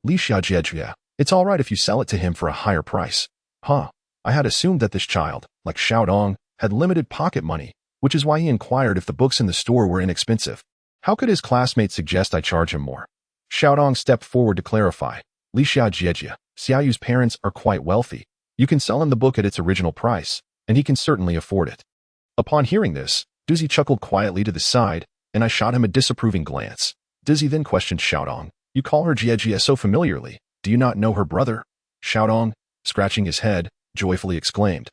Lixia Jiejia, it's all right if you sell it to him for a higher price. Huh, I had assumed that this child, like Xiaodong, had limited pocket money, which is why he inquired if the books in the store were inexpensive. How could his classmates suggest I charge him more? Xiaodong stepped forward to clarify. Lixia Jiejia, Xiaoyu's parents are quite wealthy. You can sell him the book at its original price, and he can certainly afford it. Upon hearing this, Duzi chuckled quietly to the side, and I shot him a disapproving glance. Duzi then questioned Xiaodong. You call her Jiejia so familiarly. Do you not know her brother? Xiaodong, scratching his head, joyfully exclaimed.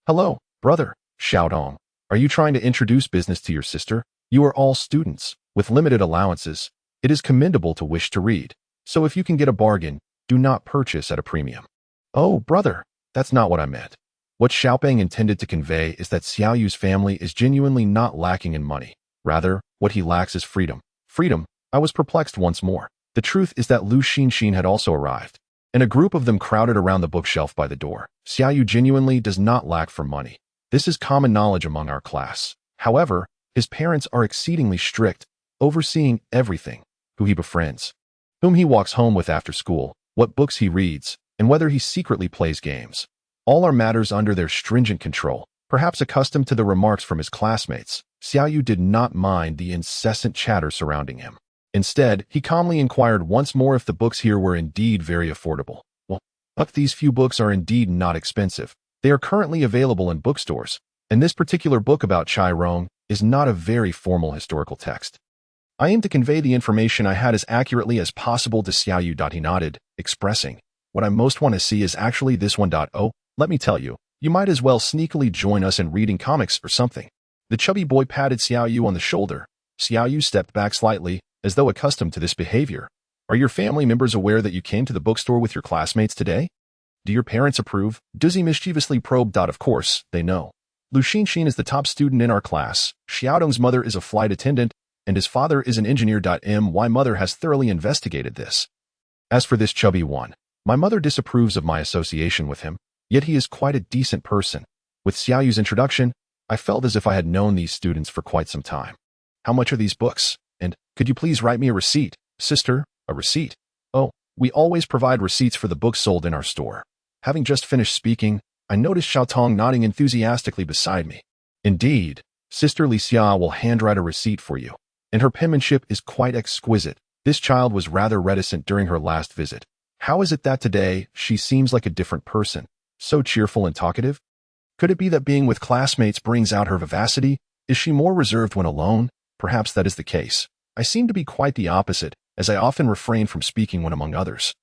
Hello, brother. Xiaodong, are you trying to introduce business to your sister? You are all students, with limited allowances. It is commendable to wish to read. So if you can get a bargain, do not purchase at a premium. Oh, brother, that's not what I meant. What Xiaopeng intended to convey is that Xiaoyu's family is genuinely not lacking in money. Rather, what he lacks is freedom. Freedom? I was perplexed once more. The truth is that Lu Xinxin had also arrived, and a group of them crowded around the bookshelf by the door. Xiaoyu genuinely does not lack for money. This is common knowledge among our class. However, his parents are exceedingly strict, overseeing everything, who he befriends, whom he walks home with after school, what books he reads, and whether he secretly plays games. All are matters under their stringent control. Perhaps accustomed to the remarks from his classmates, Xiaoyu did not mind the incessant chatter surrounding him. Instead, he calmly inquired once more if the books here were indeed very affordable. Well, but these few books are indeed not expensive. They are currently available in bookstores, and this particular book about Chairong is not a very formal historical text. I aim to convey the information I had as accurately as possible to Xiaoyu. He nodded, expressing, what I most want to see is actually this one. Oh, let me tell you, you might as well sneakily join us in reading comics or something. The chubby boy patted Xiaoyu on the shoulder. Xiaoyu stepped back slightly, as though accustomed to this behavior. Are your family members aware that you came to the bookstore with your classmates today? Do your parents approve? Duzi mischievously probed. Of course, they know. Lu Xinxin is the top student in our class. Xiaodong's mother is a flight attendant, and his father is an engineer. My mother has thoroughly investigated this. As for this chubby one, my mother disapproves of my association with him, yet he is quite a decent person. With Xiaoyu's introduction, I felt as if I had known these students for quite some time. How much are these books? And could you please write me a receipt? Sister, a receipt? Oh, we always provide receipts for the books sold in our store. Having just finished speaking, I noticed Xiaotong nodding enthusiastically beside me. Indeed, Sister Lixia will handwrite a receipt for you, and her penmanship is quite exquisite. This child was rather reticent during her last visit. How is it that today she seems like a different person, so cheerful and talkative? Could it be that being with classmates brings out her vivacity? Is she more reserved when alone? Perhaps that is the case. I seem to be quite the opposite, as I often refrain from speaking when among others.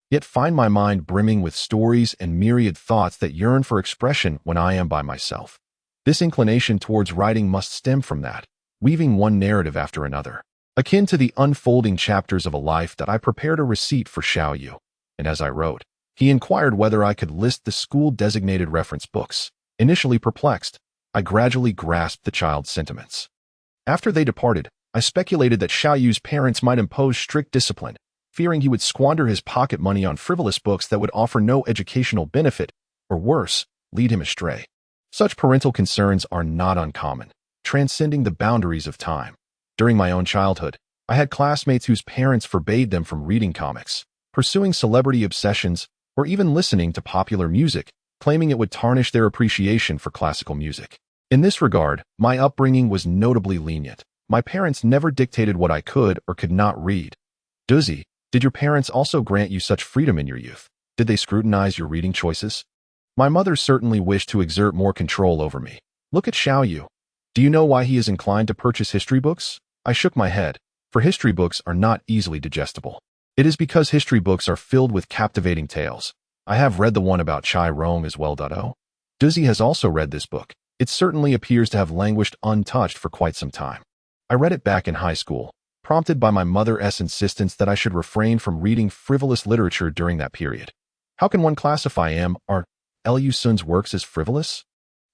Yet find my mind brimming with stories and myriad thoughts that yearn for expression when I am by myself. This inclination towards writing must stem from that, weaving one narrative after another, akin to the unfolding chapters of a life that I prepared a receipt for Xiao Yu. And as I wrote, he inquired whether I could list the school-designated reference books. Initially perplexed, I gradually grasped the child's sentiments. After they departed, I speculated that Xiao Yu's parents might impose strict discipline, fearing he would squander his pocket money on frivolous books that would offer no educational benefit, or worse, lead him astray. Such parental concerns are not uncommon, transcending the boundaries of time. During my own childhood, I had classmates whose parents forbade them from reading comics, pursuing celebrity obsessions, or even listening to popular music, claiming it would tarnish their appreciation for classical music. In this regard, my upbringing was notably lenient. My parents never dictated what I could or could not read. Duzi, did your parents also grant you such freedom in your youth? Did they scrutinize your reading choices? My mother certainly wished to exert more control over me. Look at Xiao Yu. Do you know why he is inclined to purchase history books? I shook my head, for history books are not easily digestible. It is because history books are filled with captivating tales. I have read the one about Chai Rong as well. Duzi has also read this book. It certainly appears to have languished untouched for quite some time. I read it back in high school, prompted by my mother's insistence that I should refrain from reading frivolous literature during that period. How can one classify M.R. Liu Sun's works as frivolous?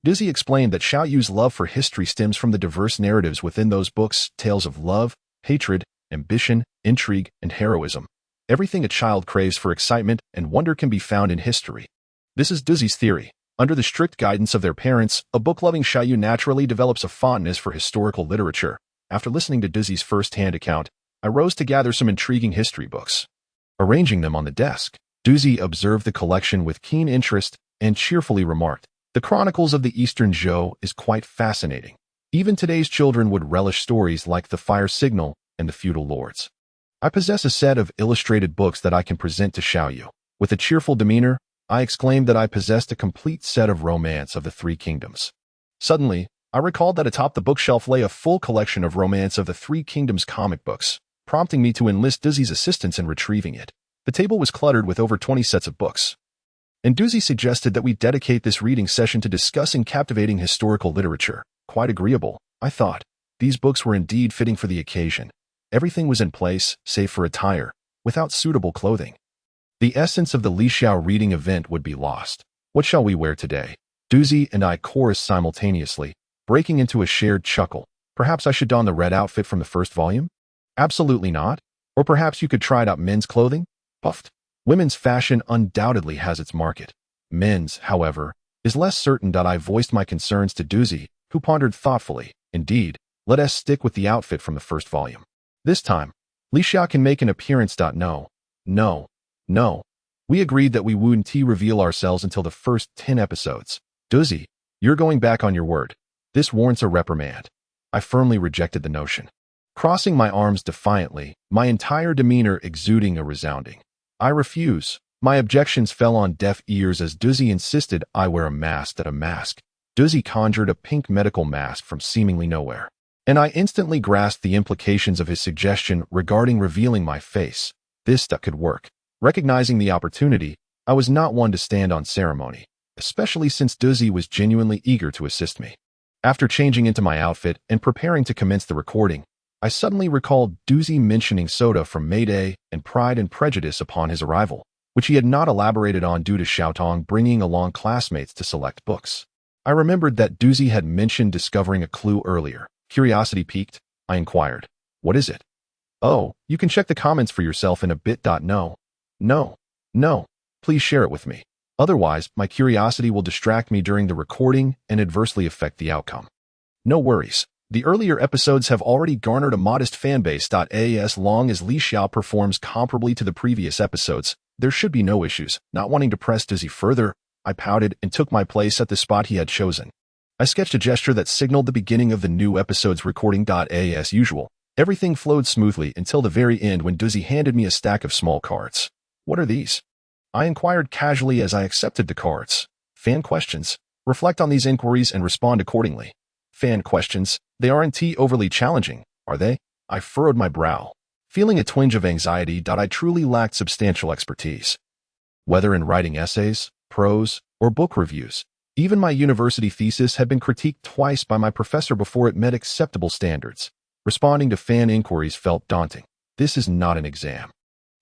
Duzi explained that Xiao Yu's love for history stems from the diverse narratives within those books, tales of love, hatred, ambition, intrigue, and heroism. Everything a child craves for excitement and wonder can be found in history. This is Duzi's theory. Under the strict guidance of their parents, a book-loving Xiao Yu naturally develops a fondness for historical literature. After listening to Duzi's first-hand account, I rose to gather some intriguing history books. Arranging them on the desk, Duzi observed the collection with keen interest and cheerfully remarked, "The Chronicles of the Eastern Zhou is quite fascinating. Even today's children would relish stories like The Fire Signal and The Feudal Lords." I possess a set of illustrated books that I can present to Xiao Yu. With a cheerful demeanor, I exclaimed that I possessed a complete set of Romance of the Three Kingdoms. Suddenly, I recalled that atop the bookshelf lay a full collection of Romance of the Three Kingdoms comic books, prompting me to enlist Duzi's assistance in retrieving it. The table was cluttered with over 20 sets of books. And Duzi suggested that we dedicate this reading session to discussing captivating historical literature. Quite agreeable, I thought. These books were indeed fitting for the occasion. Everything was in place, save for attire, without suitable clothing. The essence of the Li Xiao reading event would be lost. What shall we wear today? Duzi and I chorused simultaneously, breaking into a shared chuckle. Perhaps I should don the red outfit from the first volume? Absolutely not. Or perhaps you could try out men's clothing? Puffed. Women's fashion undoubtedly has its market. Men's, however, is less certain. I voiced my concerns to Duzi, who pondered thoughtfully. Indeed, let us stick with the outfit from the first volume. This time, Li Xiao can make an appearance. No. We agreed that we wouldn't reveal ourselves until the first 10 episodes. Duzi, you're going back on your word. This warrants a reprimand. I firmly rejected the notion, crossing my arms defiantly, my entire demeanor exuding a resounding, "I refuse." My objections fell on deaf ears as Duzi insisted I wear a mask. Duzi conjured a pink medical mask from seemingly nowhere, and I instantly grasped the implications of his suggestion regarding revealing my face. This could work. Recognizing the opportunity, I was not one to stand on ceremony, especially since Duzi was genuinely eager to assist me. After changing into my outfit and preparing to commence the recording, I suddenly recalled Duzi mentioning soda from Mayday and Pride and Prejudice upon his arrival, which he had not elaborated on due to Xiaotong bringing along classmates to select books. I remembered that Duzi had mentioned discovering a clue earlier. Curiosity piqued, I inquired, "What is it?" "Oh, you can check the comments for yourself in a bit. No. Please share it with me. Otherwise, my curiosity will distract me during the recording and adversely affect the outcome." "No worries. The earlier episodes have already garnered a modest fanbase. As long as Li Xiao performs comparably to the previous episodes, there should be no issues." Not wanting to press Duzi further, I pouted and took my place at the spot he had chosen. I sketched a gesture that signaled the beginning of the new episode's recording. As usual, Everything flowed smoothly until the very end when Duzzy handed me a stack of small cards. What are these? I inquired casually as I accepted the cards. Fan questions. Reflect on these inquiries and respond accordingly. Fan questions. They aren't overly challenging, are they? I furrowed my brow, feeling a twinge of anxiety that I truly lacked substantial expertise. Whether in writing essays, prose, or book reviews, even my university thesis had been critiqued twice by my professor before it met acceptable standards. Responding to fan inquiries felt daunting. This is not an exam.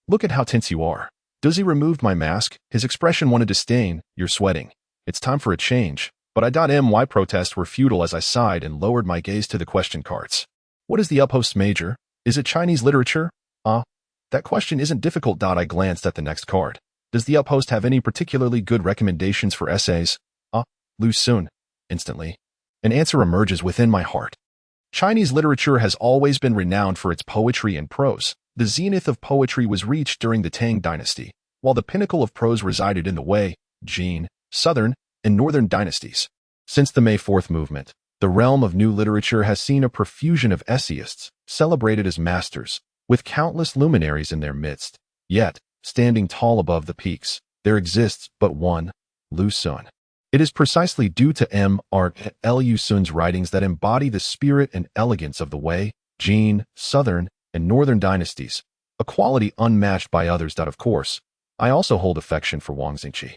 Look at how tense you are. Duzzy removed my mask. His expression wanted to stain. You're sweating. It's time for a change. But my protests were futile as I sighed and lowered my gaze to the question cards. What is the uphost's major? Is it Chinese literature? That question isn't difficult. I glanced at the next card. Does the uphost have any particularly good recommendations for essays? Lu Sun. Instantly, an answer emerges within my heart. Chinese literature has always been renowned for its poetry and prose. The zenith of poetry was reached during the Tang dynasty, while the pinnacle of prose resided in the Wei, Jin, Southern, and Northern dynasties. Since the May 4th movement, the realm of new literature has seen a profusion of essayists, celebrated as masters, with countless luminaries in their midst. Yet, standing tall above the peaks, there exists but one, Lu Sun. It is precisely due to Lu Sun's writings that embody the spirit and elegance of the Wei, Jin, Southern, and Northern dynasties, a quality unmatched by others. Of course, I also hold affection for Wang Xingqi,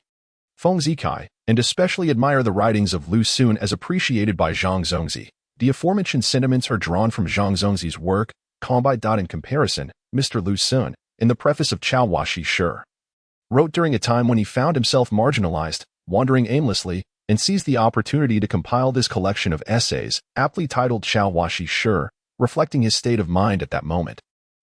Feng Zikai, and especially admire the writings of Lu Sun as appreciated by Zhang Zongzi. The aforementioned sentiments are drawn from Zhang Zongzi's work, In comparison, Mr. Lu Sun, in the preface of Chao Washi Shi, wrote during a time when he found himself marginalized, wandering aimlessly, and seized the opportunity to compile this collection of essays, aptly titled Chao Washi Shi, reflecting his state of mind at that moment.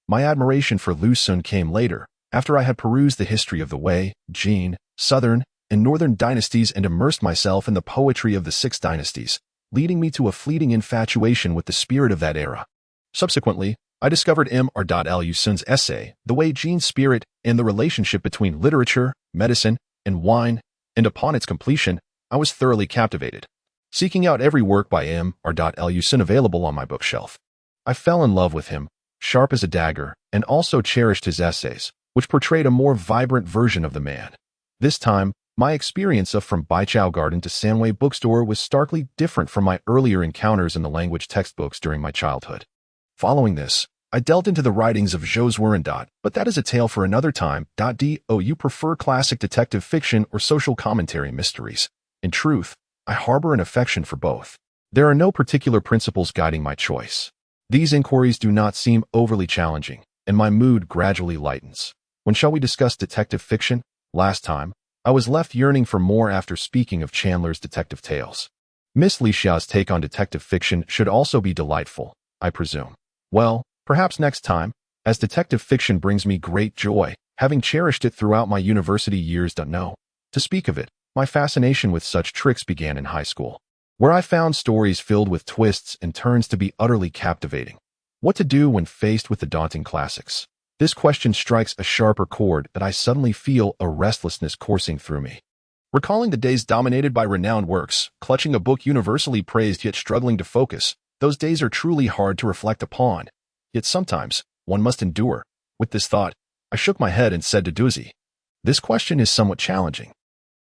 My admiration for Lu Sun came later, after I had perused the history of the Wei, Jin, Southern, and Northern dynasties and immersed myself in the poetry of the six dynasties, leading me to a fleeting infatuation with the spirit of that era. Subsequently, I discovered Lu Sun's essay, The Wei Jin Spirit, and the relationship between literature, medicine, and wine, and upon its completion, I was thoroughly captivated. Seeking out every work by Lu Sun available on my bookshelf, I fell in love with him, sharp as a dagger, and also cherished his essays, which portrayed a more vibrant version of the man. This time, my experience of From Baijiao Garden to Sanwei Bookstore was starkly different from my earlier encounters in the language textbooks during my childhood. Following this, I delved into the writings of Zhou Zuren. But that is a tale for another time. Do you prefer classic detective fiction or social commentary mysteries? In truth, I harbor an affection for both. There are no particular principles guiding my choice. These inquiries do not seem overly challenging, and my mood gradually lightens. When shall we discuss detective fiction? Last time, I was left yearning for more after speaking of Chandler's detective tales. Miss Lixia's take on detective fiction should also be delightful, I presume. Well, perhaps next time, as detective fiction brings me great joy, having cherished it throughout my university years. To speak of it, my fascination with such tricks began in high school, where I found stories filled with twists and turns to be utterly captivating. What to do when faced with the daunting classics? This question strikes a sharper chord that I suddenly feel a restlessness coursing through me. Recalling the days dominated by renowned works, clutching a book universally praised yet struggling to focus, those days are truly hard to reflect upon. Yet sometimes, one must endure. With this thought, I shook my head and said to Duzzy, "This question is somewhat challenging."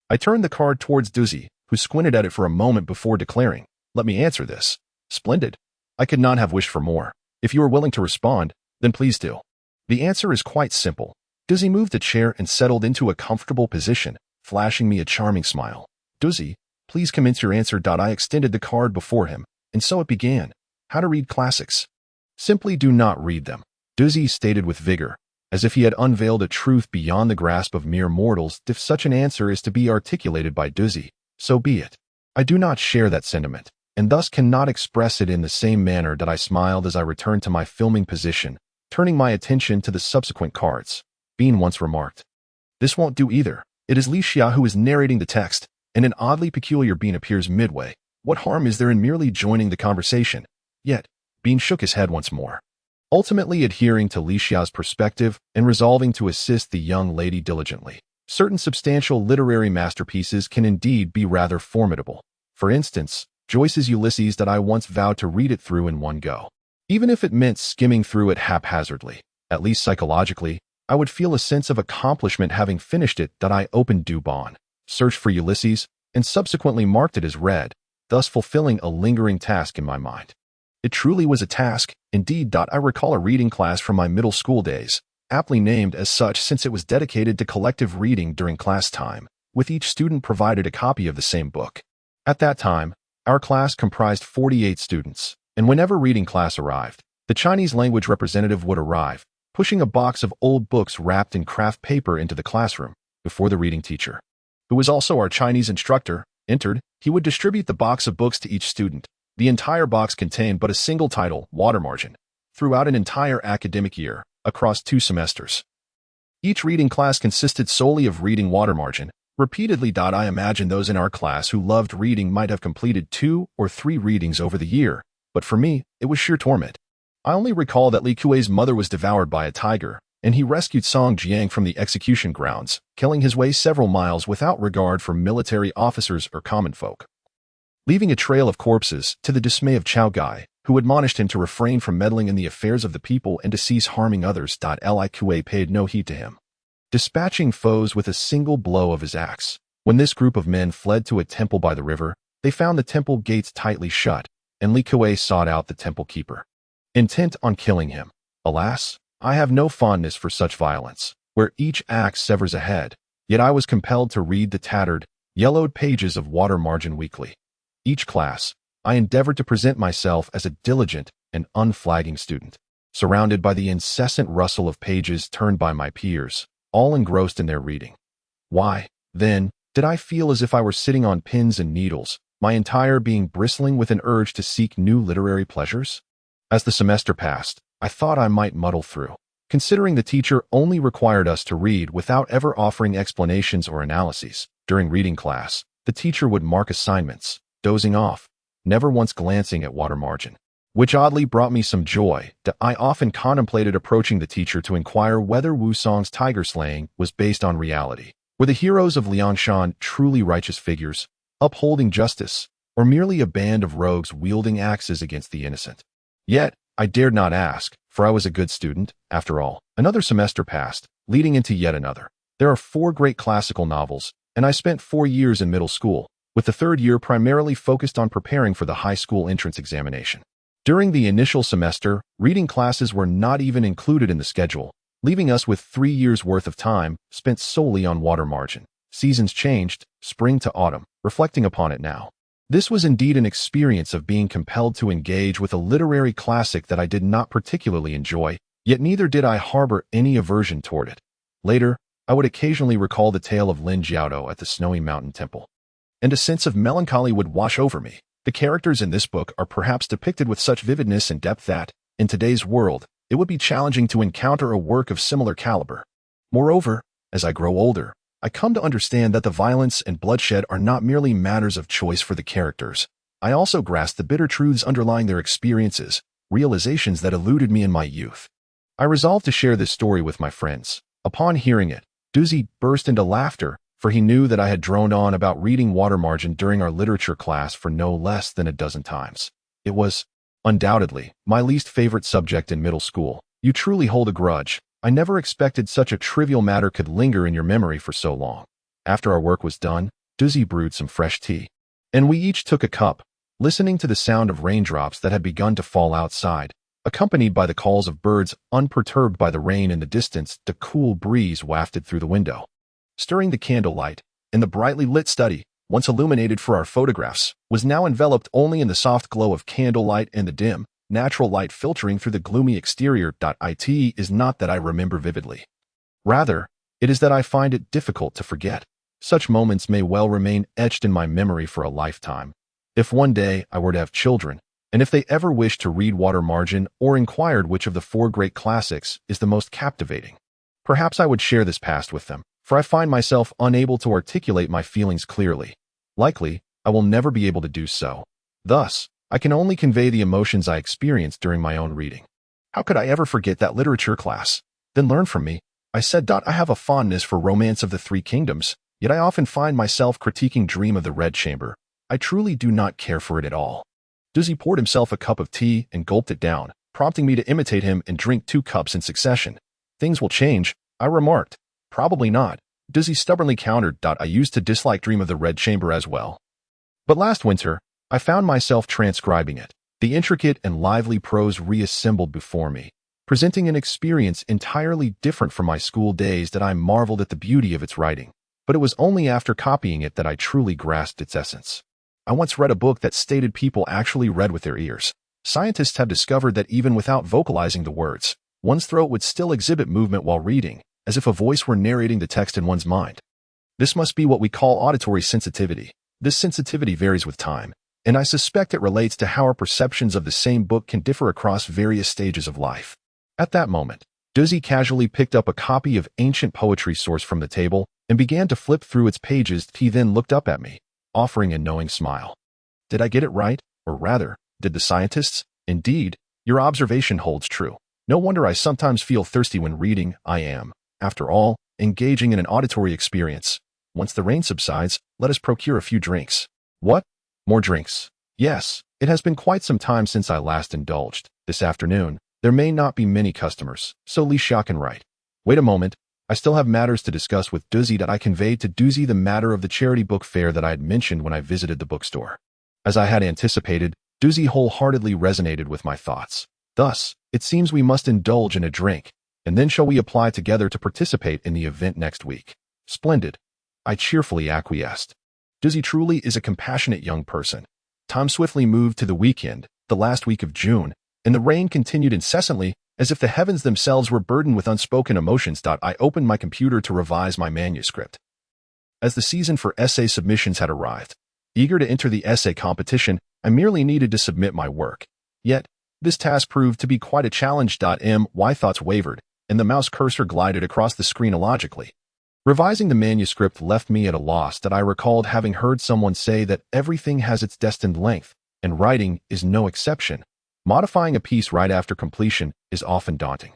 I turned the card towards Duzzy, who squinted at it for a moment before declaring, "Let me answer this." "Splendid. I could not have wished for more. If you are willing to respond, then please do." The answer is quite simple. Duzzy moved a chair and settled into a comfortable position, flashing me a charming smile. "Duzzy, please commence your answer." I extended the card before him, and so it began. How to read classics. Simply do not read them, Duzzy stated with vigor, as if he had unveiled a truth beyond the grasp of mere mortals. If such an answer is to be articulated by Duzzy, so be it. I do not share that sentiment, and thus cannot express it in the same manner. I smiled as I returned to my filming position, turning my attention to the subsequent cards. Bean once remarked, "This won't do either. It is Lixia who is narrating the text, and an oddly peculiar Bean appears midway. What harm is there in merely joining the conversation?" Yet, Bean shook his head once more, ultimately adhering to Lixia's perspective and resolving to assist the young lady diligently. Certain substantial literary masterpieces can indeed be rather formidable. For instance, Joyce's Ulysses. I once vowed to read it through in one go. Even if it meant skimming through it haphazardly. At least psychologically, I would feel a sense of accomplishment having finished it. That I opened Dubon, searched for Ulysses, and subsequently marked it as read, thus fulfilling a lingering task in my mind. It truly was a task, indeed. I recall a reading class from my middle school days, aptly named as such since it was dedicated to collective reading during class time, with each student provided a copy of the same book. At that time, our class comprised 48 students, and whenever reading class arrived, the Chinese language representative would arrive, pushing a box of old books wrapped in craft paper into the classroom, before the reading teacher, who was also our Chinese instructor, entered. He would distribute the box of books to each student. The entire box contained but a single title, Water Margin, throughout an entire academic year, across 2 semesters. Each reading class consisted solely of reading Water Margin, repeatedly. I imagine those in our class who loved reading might have completed 2 or 3 readings over the year, but for me, it was sheer torment. I only recall that Li Kuei's mother was devoured by a tiger, and he rescued Song Jiang from the execution grounds, killing his way several miles without regard for military officers or common folk, leaving a trail of corpses, to the dismay of Chao Gai, who admonished him to refrain from meddling in the affairs of the people and to cease harming others. Li Kuei paid no heed to him, dispatching foes with a single blow of his axe. When this group of men fled to a temple by the river, they found the temple gates tightly shut, and Li Kuei sought out the temple keeper, intent on killing him. Alas, I have no fondness for such violence, where each axe severs a head, yet I was compelled to read the tattered, yellowed pages of Water Margin weekly. Each class, I endeavored to present myself as a diligent and unflagging student, surrounded by the incessant rustle of pages turned by my peers, all engrossed in their reading. Why, then, did I feel as if I were sitting on pins and needles, my entire being bristling with an urge to seek new literary pleasures? As the semester passed, I thought I might muddle through, considering the teacher only required us to read without ever offering explanations or analyses. During reading class, the teacher would mark assignments, dozing off, never once glancing at Water Margin, which oddly brought me some joy. I often contemplated approaching the teacher to inquire whether Wu Song's tiger slaying was based on reality. Were the heroes of Liangshan truly righteous figures, upholding justice, or merely a band of rogues wielding axes against the innocent? Yet, I dared not ask, for I was a good student, after all. Another semester passed, leading into yet another. There are 4 great classical novels, and I spent 4 years in middle school, with the 3rd year primarily focused on preparing for the high school entrance examination. During the initial semester, reading classes were not even included in the schedule, leaving us with 3 years' worth of time spent solely on Water Margin. Seasons changed, spring to autumn. Reflecting upon it now, this was indeed an experience of being compelled to engage with a literary classic that I did not particularly enjoy, yet neither did I harbor any aversion toward it. Later, I would occasionally recall the tale of Lin Jiaodo at the Snowy Mountain Temple, and a sense of melancholy would wash over me. The characters in this book are perhaps depicted with such vividness and depth that, in today's world, it would be challenging to encounter a work of similar caliber. Moreover, as I grow older, I come to understand that the violence and bloodshed are not merely matters of choice for the characters. I also grasp the bitter truths underlying their experiences, realizations that eluded me in my youth. I resolved to share this story with my friends. Upon hearing it, Duzi burst into laughter, for he knew that I had droned on about reading Water Margin during our literature class for no less than a dozen times. It was, undoubtedly, my least favorite subject in middle school. You truly hold a grudge. I never expected such a trivial matter could linger in your memory for so long. After our work was done, Duzi brewed some fresh tea, and we each took a cup, listening to the sound of raindrops that had begun to fall outside, accompanied by the calls of birds unperturbed by the rain in the distance. The cool breeze wafted through the window, stirring the candlelight, and the brightly lit study, once illuminated for our photographs, was now enveloped only in the soft glow of candlelight and the dim, natural light filtering through the gloomy exterior. It is not that I remember vividly. Rather, it is that I find it difficult to forget. Such moments may well remain etched in my memory for a lifetime. If one day I were to have children, and if they ever wished to read Water Margin or inquired which of the 4 great classics is the most captivating, perhaps I would share this past with them, for I find myself unable to articulate my feelings clearly. Likely, I will never be able to do so. Thus, I can only convey the emotions I experienced during my own reading. How could I ever forget that literature class? Then learn from me. I said. I have a fondness for Romance of the 3 Kingdoms, yet I often find myself critiquing Dream of the Red Chamber. I truly do not care for it at all. Duzi poured himself a cup of tea and gulped it down, prompting me to imitate him and drink 2 cups in succession. Things will change, I remarked. Probably not. Dizzy stubbornly countered. I used to dislike Dream of the Red Chamber as well. But last winter, I found myself transcribing it. The intricate and lively prose reassembled before me, presenting an experience entirely different from my school days that I marveled at the beauty of its writing. But it was only after copying it that I truly grasped its essence. I once read a book that stated people actually read with their ears. Scientists have discovered that even without vocalizing the words, one's throat would still exhibit movement while reading, as if a voice were narrating the text in one's mind. This must be what we call auditory sensitivity. This sensitivity varies with time, and I suspect it relates to how our perceptions of the same book can differ across various stages of life. At that moment, Dizzy casually picked up a copy of ancient poetry source from the table and began to flip through its pages. He then looked up at me, offering a knowing smile. Did I get it right? Or rather, did the scientists? Indeed, your observation holds true. No wonder I sometimes feel thirsty when reading. I am, after all, engaging in an auditory experience. Once the rain subsides, let us procure a few drinks. What? More drinks? Yes, it has been quite some time since I last indulged. This afternoon, there may not be many customers, so Li Xia can write. Wait a moment, I still have matters to discuss with Dizzy. That I conveyed to Dizzy the matter of the charity book fair that I had mentioned when I visited the bookstore. As I had anticipated, Dizzy wholeheartedly resonated with my thoughts. Thus, it seems we must indulge in a drink, and then shall we apply together to participate in the event next week. Splendid. I cheerfully acquiesced. Dizzy truly is a compassionate young person. Time swiftly moved to the weekend, the last week of June, and the rain continued incessantly, as if the heavens themselves were burdened with unspoken emotions. I opened my computer to revise my manuscript. As the season for essay submissions had arrived, eager to enter the essay competition, I merely needed to submit my work. Yet, this task proved to be quite a challenge. My thoughts wavered, and the mouse cursor glided across the screen illogically. Revising the manuscript left me at a loss. I recalled having heard someone say that everything has its destined length, and writing is no exception. Modifying a piece right after completion is often daunting.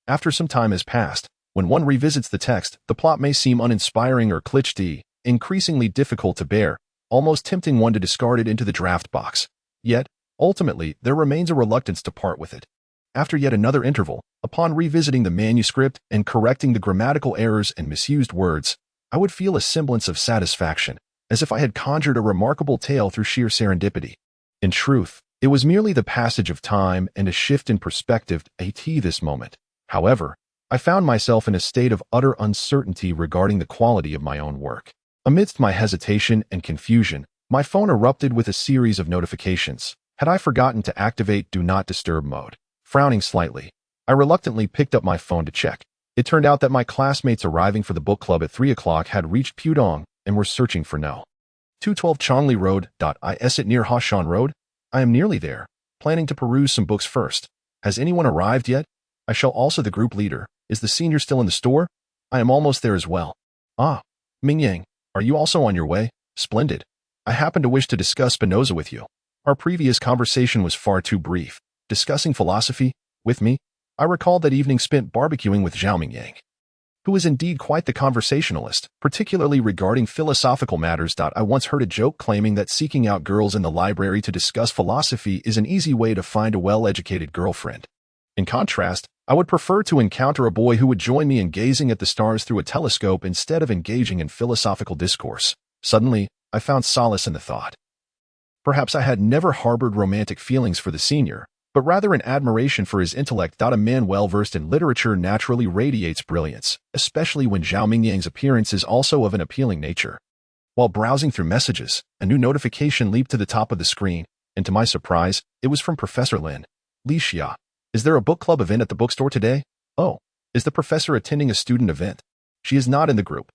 After some time has passed, when one revisits the text, the plot may seem uninspiring or cliché, increasingly difficult to bear, almost tempting one to discard it into the draft box. Yet, ultimately, there remains a reluctance to part with it. After yet another interval, upon revisiting the manuscript and correcting the grammatical errors and misused words, I would feel a semblance of satisfaction, as if I had conjured a remarkable tale through sheer serendipity. In truth, it was merely the passage of time and a shift in perspective at this moment. However, I found myself in a state of utter uncertainty regarding the quality of my own work. Amidst my hesitation and confusion, my phone erupted with a series of notifications. Had I forgotten to activate Do Not Disturb mode? Frowning slightly, I reluctantly picked up my phone to check. It turned out that my classmates arriving for the book club at 3 o'clock had reached Pudong and were searching for No. 212 Chongli Road. Is it near Hoshan Road? I am nearly there, planning to peruse some books first. Has anyone arrived yet? I shall also the group leader. Is the senior still in the store? I am almost there as well. Ah, Ming Yang, are you also on your way? Splendid. I happen to wish to discuss Spinoza with you. Our previous conversation was far too brief. Discussing philosophy with me, I recalled that evening spent barbecuing with Zhao Mingyang, who is indeed quite the conversationalist, particularly regarding philosophical matters. I once heard a joke claiming that seeking out girls in the library to discuss philosophy is an easy way to find a well-educated girlfriend. In contrast, I would prefer to encounter a boy who would join me in gazing at the stars through a telescope instead of engaging in philosophical discourse. Suddenly, I found solace in the thought. Perhaps I had never harbored romantic feelings for the senior, but rather an admiration for his intellect. A man well-versed in literature naturally radiates brilliance, especially when Zhao Mingyang's appearance is also of an appealing nature. While browsing through messages, a new notification leaped to the top of the screen, and to my surprise, it was from Professor Lin. Li Xia, is there a book club event at the bookstore today? Oh, is the professor attending a student event? She is not in the group.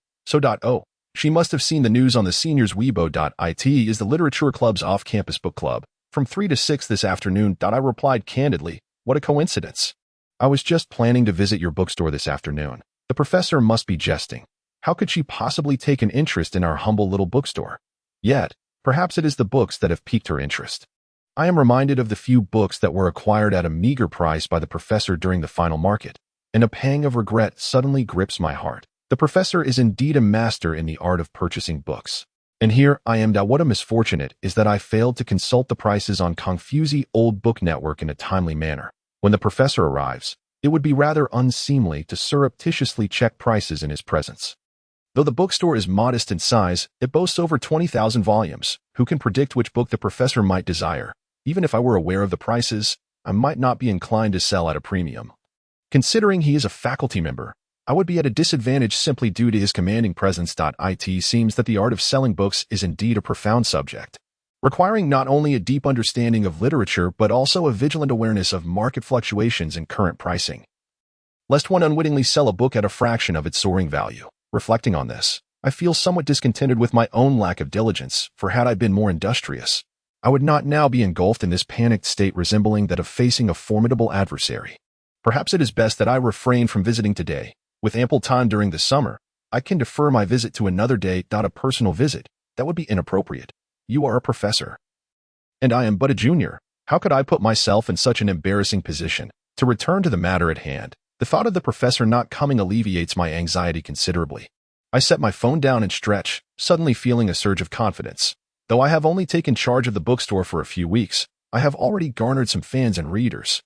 She must have seen the news on the seniors Weibo. It is the literature club's off-campus book club. From 3 to 6 this afternoon. I replied candidly, what a coincidence. I was just planning to visit your bookstore this afternoon. The professor must be jesting. How could she possibly take an interest in our humble little bookstore? Yet, perhaps it is the books that have piqued her interest. I am reminded of the few books that were acquired at a meager price by the professor during the final market, and a pang of regret suddenly grips my heart. The professor is indeed a master in the art of purchasing books. And here I am. What a misfortune it is that I failed to consult the prices on Confusi Old Book Network in a timely manner. When the professor arrives, it would be rather unseemly to surreptitiously check prices in his presence. Though the bookstore is modest in size, it boasts over 20,000 volumes. Who can predict which book the professor might desire? Even if I were aware of the prices, I might not be inclined to sell at a premium. Considering he is a faculty member, I would be at a disadvantage simply due to his commanding presence. It seems that the art of selling books is indeed a profound subject, requiring not only a deep understanding of literature but also a vigilant awareness of market fluctuations and current pricing, lest one unwittingly sell a book at a fraction of its soaring value. Reflecting on this, I feel somewhat discontented with my own lack of diligence, for had I been more industrious, I would not now be engulfed in this panicked state resembling that of facing a formidable adversary. Perhaps it is best that I refrain from visiting today. With ample time during the summer, I can defer my visit to another day. A personal visit, that would be inappropriate. You are a professor, and I am but a junior. How could I put myself in such an embarrassing position? To return to the matter at hand, the thought of the professor not coming alleviates my anxiety considerably. I set my phone down and stretch, suddenly feeling a surge of confidence. Though I have only taken charge of the bookstore for a few weeks, I have already garnered some fans and readers.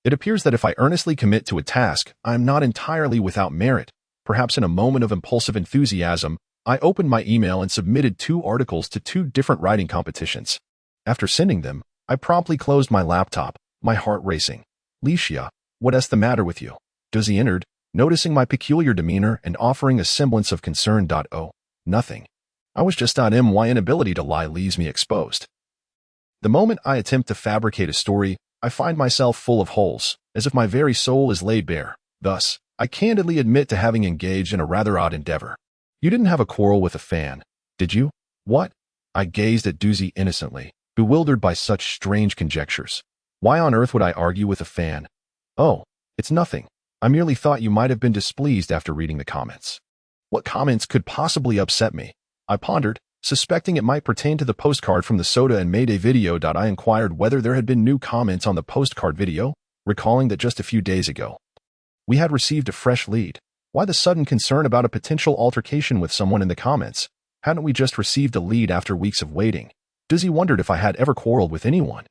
It appears that if I earnestly commit to a task, I am not entirely without merit. Perhaps in a moment of impulsive enthusiasm, I opened my email and submitted 2 articles to 2 different writing competitions. After sending them, I promptly closed my laptop, my heart racing. Licia, what's the matter with you? Duzzy entered, noticing my peculiar demeanor and offering a semblance of concern. Oh, nothing. I was just my inability to lie leaves me exposed. The moment I attempt to fabricate a story, I find myself full of holes, as if my very soul is laid bare. Thus, I candidly admit to having engaged in a rather odd endeavor. You didn't have a quarrel with a fan, did you? What? I gazed at Duzzy innocently, bewildered by such strange conjectures. Why on earth would I argue with a fan? Oh, it's nothing. I merely thought you might have been displeased after reading the comments. What comments could possibly upset me? I pondered, suspecting it might pertain to the postcard from the Soda and Mayday video. I inquired whether there had been new comments on the postcard video, recalling that just a few days ago we had received a fresh lead. Why the sudden concern about a potential altercation with someone in the comments? Hadn't we just received a lead after weeks of waiting? Duzzy wondered if I had ever quarreled with anyone.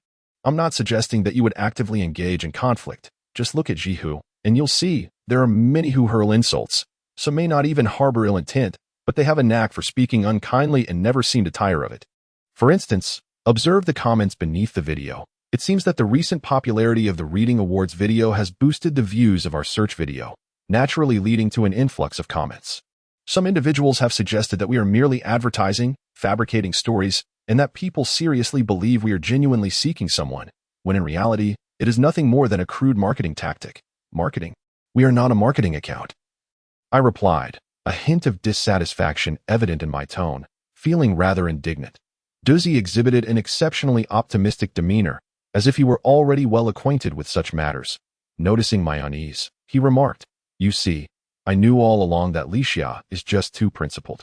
I'm not suggesting that you would actively engage in conflict. Just look at Jihu, and you'll see there are many who hurl insults. Some may not even harbor ill intent, but they have a knack for speaking unkindly and never seem to tire of it. For instance, observe the comments beneath the video. It seems that the recent popularity of the Reading Awards video has boosted the views of our search video, naturally leading to an influx of comments. Some individuals have suggested that we are merely advertising, fabricating stories, and that people seriously believe we are genuinely seeking someone, when in reality, it is nothing more than a crude marketing tactic. Marketing? We are not a marketing account. I replied, a hint of dissatisfaction evident in my tone, feeling rather indignant. Duzzy exhibited an exceptionally optimistic demeanor, as if he were already well acquainted with such matters. Noticing my unease, he remarked, "You see, I knew all along that Licia is just too principled.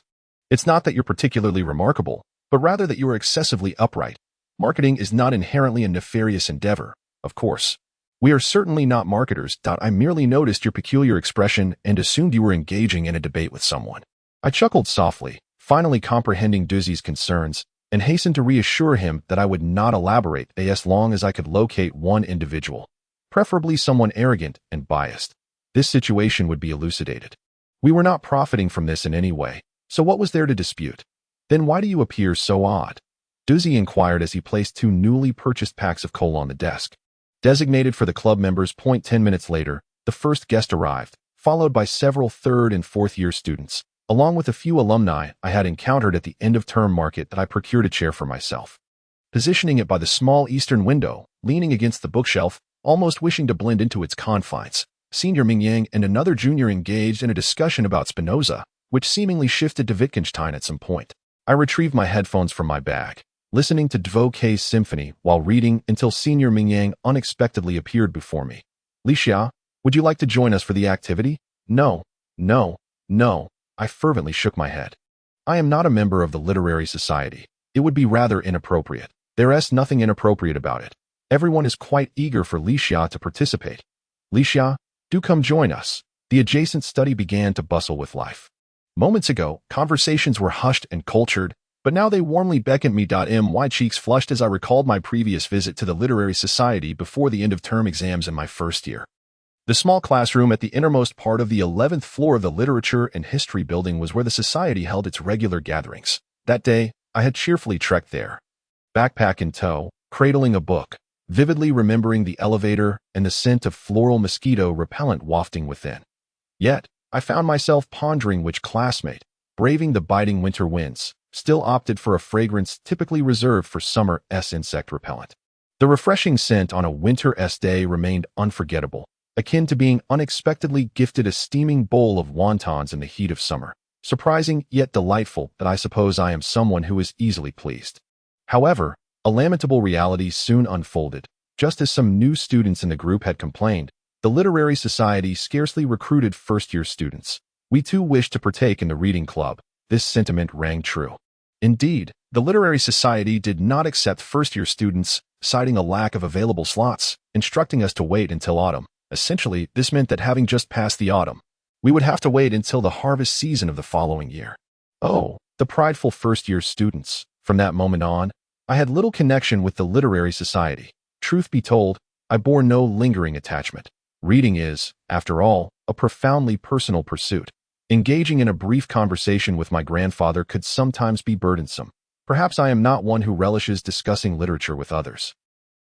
It's not that you're particularly remarkable, but rather that you are excessively upright. Marketing is not inherently a nefarious endeavor, of course. We are certainly not marketers. I merely noticed your peculiar expression and assumed you were engaging in a debate with someone." I chuckled softly, finally comprehending Duzzy's concerns, and hastened to reassure him that I would not elaborate as long as I could locate one individual, preferably someone arrogant and biased. This situation would be elucidated. We were not profiting from this in any way, so what was there to dispute? Then why do you appear so odd? Duzzy inquired as he placed 2 newly purchased packs of coal on the desk. Designated for the club members. 10 minutes later, the first guest arrived, followed by several 3rd and 4th year students, along with a few alumni I had encountered at the end-of-term market. That I procured a chair for myself. Positioning it by the small eastern window, leaning against the bookshelf, almost wishing to blend into its confines, Senior Mingyang and another junior engaged in a discussion about Spinoza, which seemingly shifted to Wittgenstein at some point. I retrieved my headphones from my bag, listening to Dvoke's symphony while reading until Senior Mingyang unexpectedly appeared before me. "Licia, would you like to join us for the activity?" No. I fervently shook my head. I am not a member of the literary society. It would be rather inappropriate. There's nothing inappropriate about it. Everyone is quite eager for Licia to participate. "Licia, do come join us." The adjacent study began to bustle with life. Moments ago, conversations were hushed and cultured, but now they warmly beckoned me. My cheeks flushed as I recalled my previous visit to the Literary Society before the end-of-term exams in my first year. The small classroom at the innermost part of the 11th floor of the Literature and History building was where the society held its regular gatherings. That day, I had cheerfully trekked there, backpack in tow, cradling a book, vividly remembering the elevator and the scent of floral mosquito repellent wafting within. Yet, I found myself pondering which classmate, braving the biting winter winds, still opted for a fragrance typically reserved for summer's insect repellent. The refreshing scent on a winter's day remained unforgettable, akin to being unexpectedly gifted a steaming bowl of wontons in the heat of summer. Surprising yet delightful that I suppose I am someone who is easily pleased. However, a lamentable reality soon unfolded. Just as some new students in the group had complained, the Literary Society scarcely recruited first-year students. We too wished to partake in the reading club. This sentiment rang true. Indeed, the Literary Society did not accept first-year students, citing a lack of available slots, instructing us to wait until autumn. Essentially, this meant that having just passed the autumn, we would have to wait until the harvest season of the following year. Oh, the prideful first-year students. From that moment on, I had little connection with the Literary Society. Truth be told, I bore no lingering attachment. Reading is, after all, a profoundly personal pursuit. Engaging in a brief conversation with my grandfather could sometimes be burdensome. Perhaps I am not one who relishes discussing literature with others.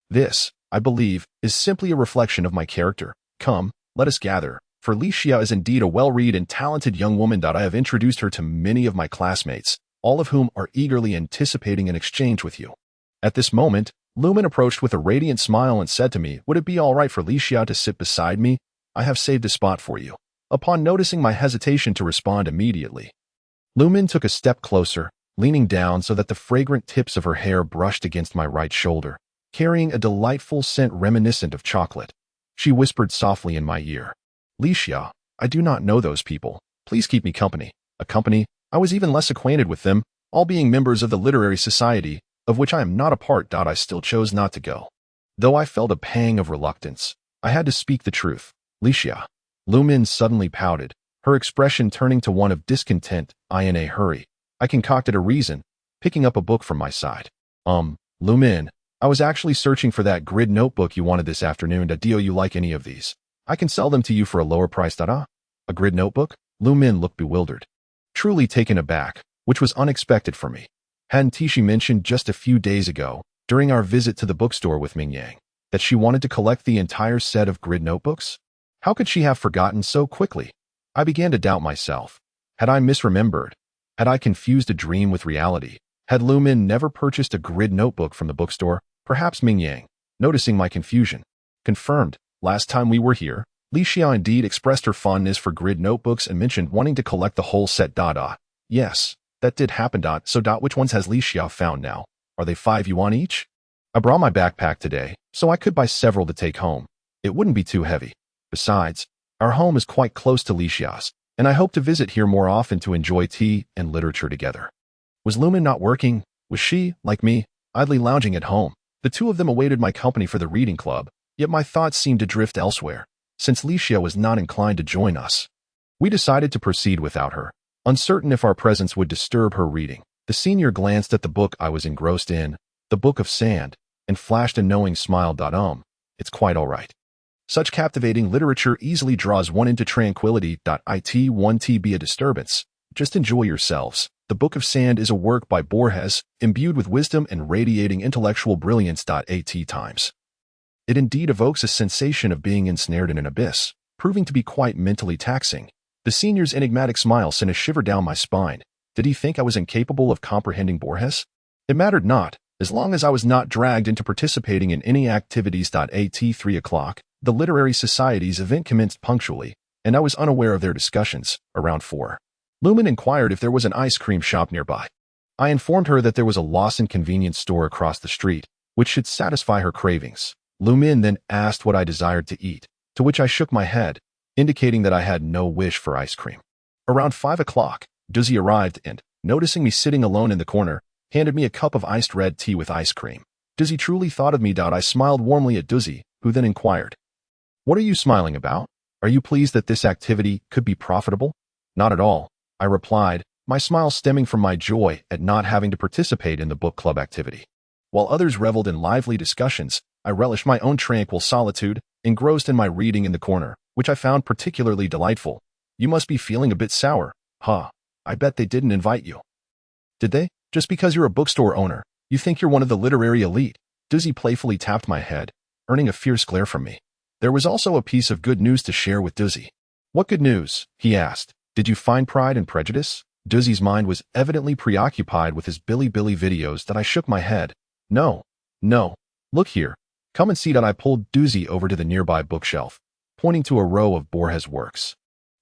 This, I believe, is simply a reflection of my character. Come, let us gather, for Licia is indeed a well-read and talented young woman. I have introduced her to many of my classmates, all of whom are eagerly anticipating an exchange with you. At this moment, Lumen approached with a radiant smile and said to me, "Would it be all right for Licia to sit beside me? I have saved a spot for you." Upon noticing my hesitation to respond immediately, Lumen took a step closer, leaning down so that the fragrant tips of her hair brushed against my right shoulder, carrying a delightful scent reminiscent of chocolate. She whispered softly in my ear, "Licia, I do not know those people. Please keep me company." A company? I was even less acquainted with them, all being members of the Literary Society, of which I am not a part. I still chose not to go. Though I felt a pang of reluctance, I had to speak the truth. "Licia." Lumin suddenly pouted, her expression turning to one of discontent. In a hurry, I concocted a reason, picking up a book from my side. Lumin, I was actually searching for that grid notebook you wanted this afternoon. Do you like any of these? I can sell them to you for a lower price. A grid notebook? Lumin looked bewildered, truly taken aback, which was unexpected for me. Hadn't she mentioned just a few days ago, during our visit to the bookstore with Ming Yang, that she wanted to collect the entire set of grid notebooks? How could she have forgotten so quickly? I began to doubt myself. Had I misremembered? Had I confused a dream with reality? Had Lumin never purchased a grid notebook from the bookstore? Perhaps Ming Yang, noticing my confusion, confirmed, "Last time we were here, Licia indeed expressed her fondness for grid notebooks and mentioned wanting to collect the whole set. Yes, that did happen. So which ones has Licia found now? Are they 5 yuan each? I brought my backpack today, so I could buy several to take home. It wouldn't be too heavy. Besides, our home is quite close to Licia's, and I hope to visit here more often to enjoy tea and literature together." Was Lumin not working? Was she, like me, idly lounging at home? The two of them awaited my company for the reading club, yet my thoughts seemed to drift elsewhere, since Licia was not inclined to join us. We decided to proceed without her, uncertain if our presence would disturb her reading. The senior glanced at the book I was engrossed in, the Book of Sand, and flashed a knowing smile. It's quite all right. Such captivating literature easily draws one into tranquility. It won't be a disturbance. Just enjoy yourselves. The Book of Sand is a work by Borges, imbued with wisdom and radiating intellectual brilliance. At times, it indeed evokes a sensation of being ensnared in an abyss, proving to be quite mentally taxing. The senior's enigmatic smile sent a shiver down my spine. Did he think I was incapable of comprehending Borges? It mattered not, as long as I was not dragged into participating in any activities. At 3 o'clock, the Literary Society's event commenced punctually, and I was unaware of their discussions. Around 4. Lumin inquired if there was an ice cream shop nearby. I informed her that there was a Lawson convenience store across the street, which should satisfy her cravings. Lumin then asked what I desired to eat, to which I shook my head, indicating that I had no wish for ice cream. Around 5 o'clock, Duzzy arrived and, noticing me sitting alone in the corner, handed me a cup of iced red tea with ice cream. Duzzy truly thought of me. I smiled warmly at Duzzy, who then inquired, "What are you smiling about? Are you pleased that this activity could be profitable?" "Not at all," I replied, my smile stemming from my joy at not having to participate in the book club activity. While others reveled in lively discussions, I relished my own tranquil solitude, engrossed in my reading in the corner, which I found particularly delightful. You must be feeling a bit sour, huh? I bet they didn't invite you. Did they? Just because you're a bookstore owner, you think you're one of the literary elite? Dizzy playfully tapped my head, earning a fierce glare from me. There was also a piece of good news to share with Dizzy. What good news? He asked. Did you find Pride and Prejudice? Dizzy's mind was evidently preoccupied with his Billy videos that I shook my head. No. Look here. Come and see that. I pulled Dizzy over to the nearby bookshelf, pointing to a row of Borges works.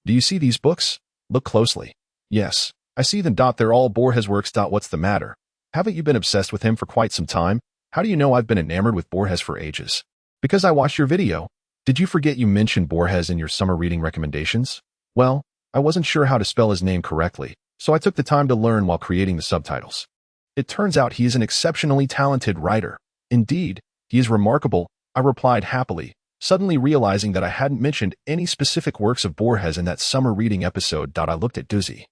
Do you see these books? Look closely. Yes, I see them. They're all Borges works. What's the matter? Haven't you been obsessed with him for quite some time? How do you know I've been enamored with Borges for ages? Because I watched your video. Did you forget you mentioned Borges in your summer reading recommendations? Well, I wasn't sure how to spell his name correctly, so I took the time to learn while creating the subtitles. It turns out he is an exceptionally talented writer. Indeed, he is remarkable, I replied happily, suddenly realizing that I hadn't mentioned any specific works of Borges in that summer reading episode. I looked at Dizzy,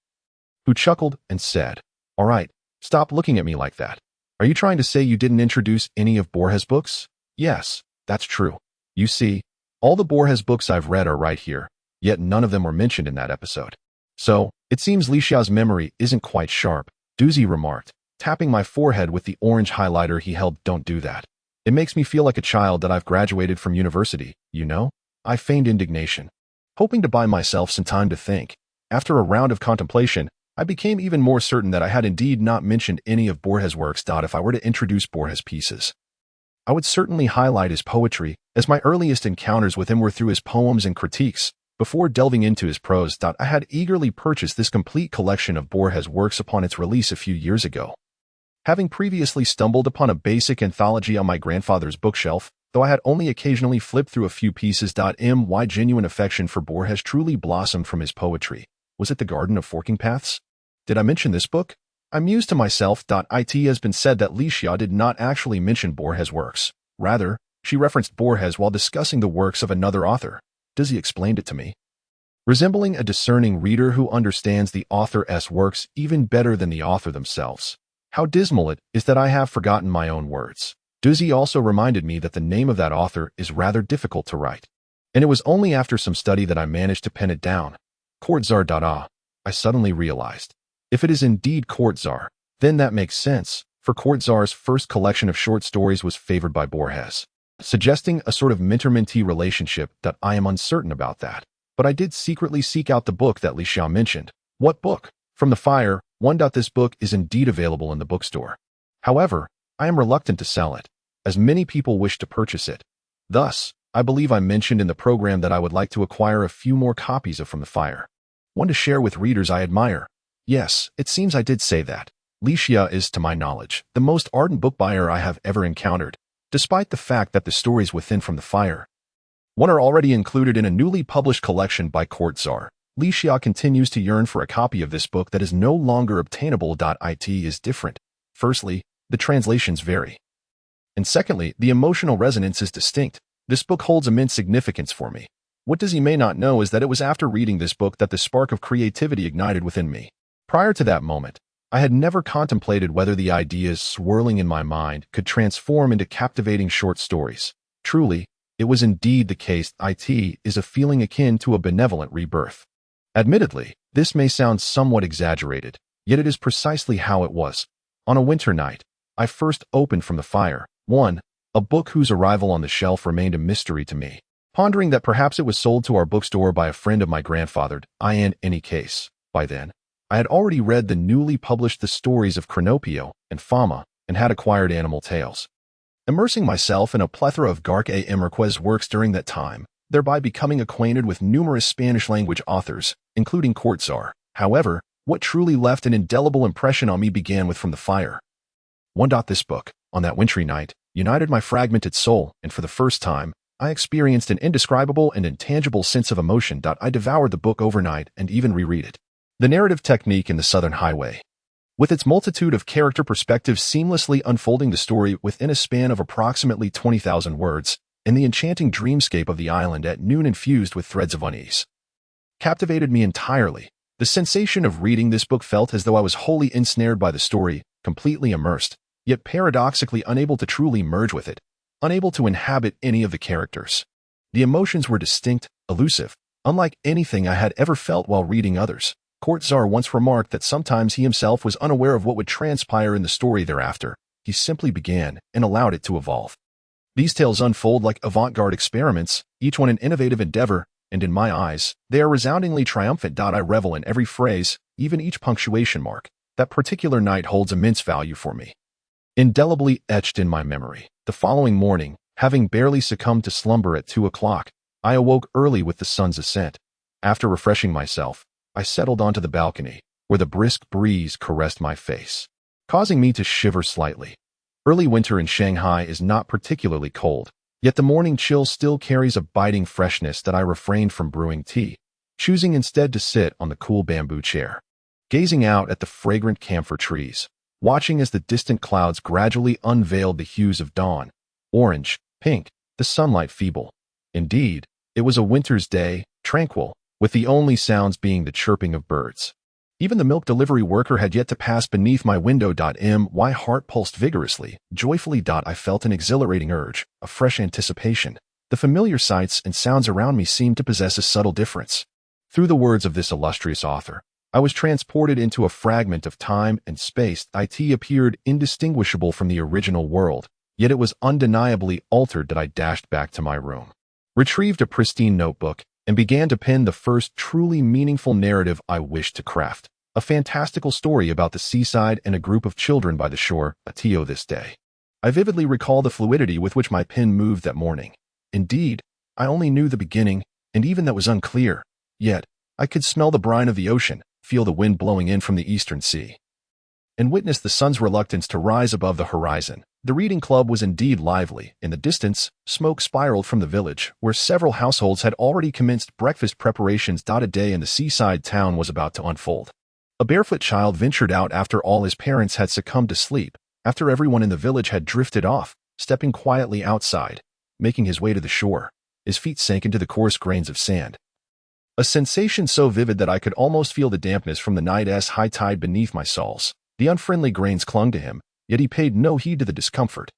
who chuckled and said, "All right, stop looking at me like that. Are you trying to say you didn't introduce any of Borges' books?" Yes, that's true. You see, all the Borges books I've read are right here, yet none of them were mentioned in that episode. So, it seems Lixia's memory isn't quite sharp, Dizzy remarked, tapping my forehead with the orange highlighter he held. Don't do that. It makes me feel like a child that I've graduated from university, you know? I feigned indignation, hoping to buy myself some time to think. After a round of contemplation, I became even more certain that I had indeed not mentioned any of Borges' works. If I were to introduce Borges' pieces, I would certainly highlight his poetry, as my earliest encounters with him were through his poems and critiques. Before delving into his prose, I had eagerly purchased this complete collection of Borges' works upon its release a few years ago. Having previously stumbled upon a basic anthology on my grandfather's bookshelf, though I had only occasionally flipped through a few pieces. My genuine affection for Borges truly blossomed from his poetry. Was it The Garden of Forking Paths? Did I mention this book? I mused to myself. It has been said that Lixia did not actually mention Borges' works. Rather, she referenced Borges while discussing the works of another author. Dizzy explained it to me, resembling a discerning reader who understands the author's works even better than the author themselves. How dismal it is that I have forgotten my own words. Dizzy also reminded me that the name of that author is rather difficult to write, and it was only after some study that I managed to pin it down. Cortázar. I suddenly realized. If it is indeed Cortázar, then that makes sense, for Cortázar's first collection of short stories was favored by Borges, suggesting a sort of mentor-mentee relationship. I am uncertain about that, but I did secretly seek out the book that Lixia mentioned. What book? From the Fire, 1. This book is indeed available in the bookstore. However, I am reluctant to sell it, as many people wish to purchase it. Thus, I believe I mentioned in the program that I would like to acquire a few more copies of From the Fire, one to share with readers I admire. Yes, it seems I did say that. Lixia is, to my knowledge, the most ardent book buyer I have ever encountered, despite the fact that the stories within From the Fire 1 are already included in a newly published collection by Cortázar. Lixia continues to yearn for a copy of this book that is no longer obtainable. It is different. Firstly, the translations vary. And secondly, the emotional resonance is distinct. This book holds immense significance for me. What Dizzy may not know is that it was after reading this book that the spark of creativity ignited within me. Prior to that moment, I had never contemplated whether the ideas swirling in my mind could transform into captivating short stories. Truly, it was indeed the case. It is a feeling akin to a benevolent rebirth. Admittedly, this may sound somewhat exaggerated, yet it is precisely how it was. On a winter night, I first opened From the Fire 1, a book whose arrival on the shelf remained a mystery to me, pondering that perhaps it was sold to our bookstore by a friend of my grandfather. In any case, by then, I had already read the newly published The Stories of Cronopio and Fama and had acquired Animal Tales, immersing myself in a plethora of García Márquez's works during that time, thereby becoming acquainted with numerous Spanish-language authors, including Cortázar. However, what truly left an indelible impression on me began with From the Fire 1. This book, on that wintry night, united my fragmented soul, and for the first time, I experienced an indescribable and intangible sense of emotion. I devoured the book overnight and even reread it. The narrative technique in The Southern Highway, with its multitude of character perspectives seamlessly unfolding the story within a span of approximately 20,000 words, and the enchanting dreamscape of the island at noon infused with threads of unease, captivated me entirely. The sensation of reading this book felt as though I was wholly ensnared by the story, completely immersed, yet paradoxically unable to truly merge with it, unable to inhabit any of the characters. The emotions were distinct, elusive, unlike anything I had ever felt while reading others. Kortzar once remarked that sometimes he himself was unaware of what would transpire in the story thereafter. He simply began and allowed it to evolve. These tales unfold like avant-garde experiments, each one an innovative endeavor, and in my eyes, they are resoundingly triumphant. I revel in every phrase, even each punctuation mark. That particular night holds immense value for me. Indelibly etched in my memory, the following morning, having barely succumbed to slumber at 2 o'clock, I awoke early with the sun's ascent. After refreshing myself, I settled onto the balcony, where the brisk breeze caressed my face, causing me to shiver slightly. Early winter in Shanghai is not particularly cold, yet the morning chill still carries a biting freshness that I refrained from brewing tea, choosing instead to sit on the cool bamboo chair, gazing out at the fragrant camphor trees, watching as the distant clouds gradually unveiled the hues of dawn, orange, pink, the sunlight feeble. Indeed, it was a winter's day, tranquil, with the only sounds being the chirping of birds. Even the milk delivery worker had yet to pass beneath my window. My heart pulsed vigorously, joyfully. I felt an exhilarating urge, a fresh anticipation. The familiar sights and sounds around me seemed to possess a subtle difference. Through the words of this illustrious author, I was transported into a fragment of time and space. It appeared indistinguishable from the original world, yet it was undeniably altered. I dashed back to my room, retrieved a pristine notebook, and began to pen the first truly meaningful narrative I wished to craft. A fantastical story about the seaside and a group of children by the shore. This day, I vividly recall the fluidity with which my pen moved that morning. Indeed, I only knew the beginning, and even that was unclear. Yet, I could smell the brine of the ocean, feel the wind blowing in from the eastern sea, and witness the sun's reluctance to rise above the horizon. The reading club was indeed lively. In the distance, smoke spiraled from the village, where several households had already commenced breakfast preparations. A day in the seaside town was about to unfold. A barefoot child ventured out after all his parents had succumbed to sleep, after everyone in the village had drifted off, stepping quietly outside, making his way to the shore. His feet sank into the coarse grains of sand. A sensation so vivid that I could almost feel the dampness from the night's high tide beneath my soles. The unfriendly grains clung to him, yet he paid no heed to the discomfort,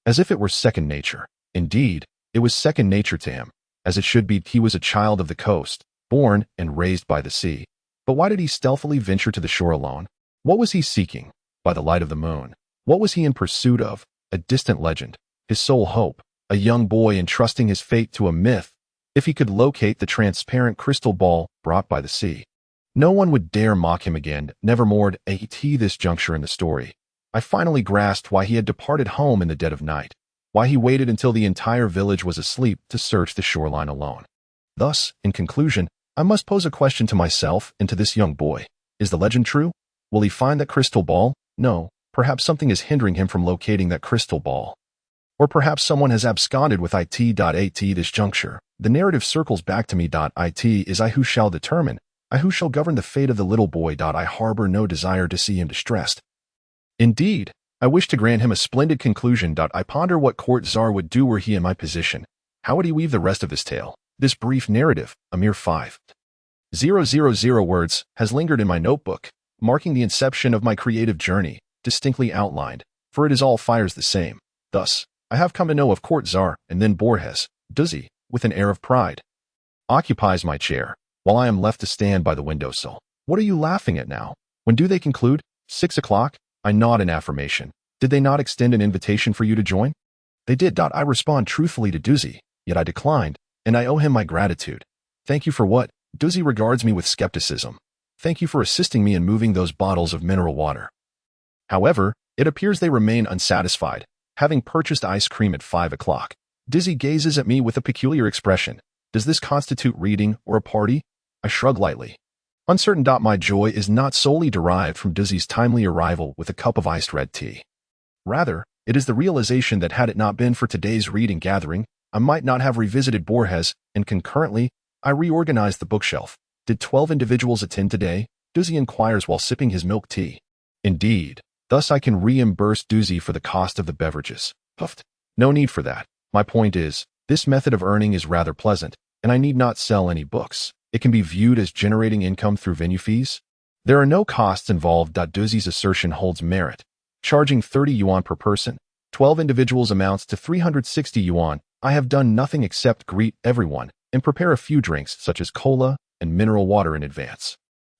as if it were second nature. Indeed, it was second nature to him, as it should be. He was a child of the coast, born and raised by the sea. But why did he stealthily venture to the shore alone? What was he seeking? By the light of the moon, what was he in pursuit of? A distant legend, his sole hope, a young boy entrusting his fate to a myth. If he could locate the transparent crystal ball brought by the sea, no one would dare mock him again. Nevermore. At this juncture in the story, I finally grasped why he had departed home in the dead of night, why he waited until the entire village was asleep to search the shoreline alone. Thus, in conclusion, I must pose a question to myself and to this young boy. Is the legend true? Will he find that crystal ball? No, perhaps something is hindering him from locating that crystal ball. Or perhaps someone has absconded with it. At this juncture, the narrative circles back to me. It is I who shall determine, I who shall govern the fate of the little boy. I harbor no desire to see him distressed. Indeed, I wish to grant him a splendid conclusion. I ponder what Kortzar would do were he in my position. How would he weave the rest of this tale? This brief narrative, a mere 5,000 words, has lingered in my notebook, marking the inception of my creative journey, distinctly outlined, for it is all fires the same. Thus, I have come to know of Kortzar, and then Borges. Duzi, with an air of pride, occupies my chair, while I am left to stand by the windowsill. What are you laughing at now? When do they conclude? 6 o'clock? I nod in affirmation. Did they not extend an invitation for you to join? They did. I respond truthfully to Duzi, yet I declined, and I owe him my gratitude. Thank you for what? Duzi regards me with skepticism. Thank you for assisting me in moving those bottles of mineral water. However, it appears they remain unsatisfied, having purchased ice cream at 5 o'clock. Duzi gazes at me with a peculiar expression. Does this constitute reading or a party? I shrug lightly, uncertain. My joy is not solely derived from Duzi's timely arrival with a cup of iced red tea. Rather, it is the realization that had it not been for today's reading gathering, I might not have revisited Borges, and concurrently, I reorganized the bookshelf. Did 12 individuals attend today? Duzi inquires while sipping his milk tea. Indeed, thus I can reimburse Duzi for the cost of the beverages. Puffed. No need for that. My point is, this method of earning is rather pleasant, and I need not sell any books. it can be viewed as generating income through venue fees? There are no costs involved. Duzi's assertion holds merit. Charging 30 yuan per person, 12 individuals amounts to 360 yuan. I have done nothing except greet everyone and prepare a few drinks such as cola and mineral water in advance.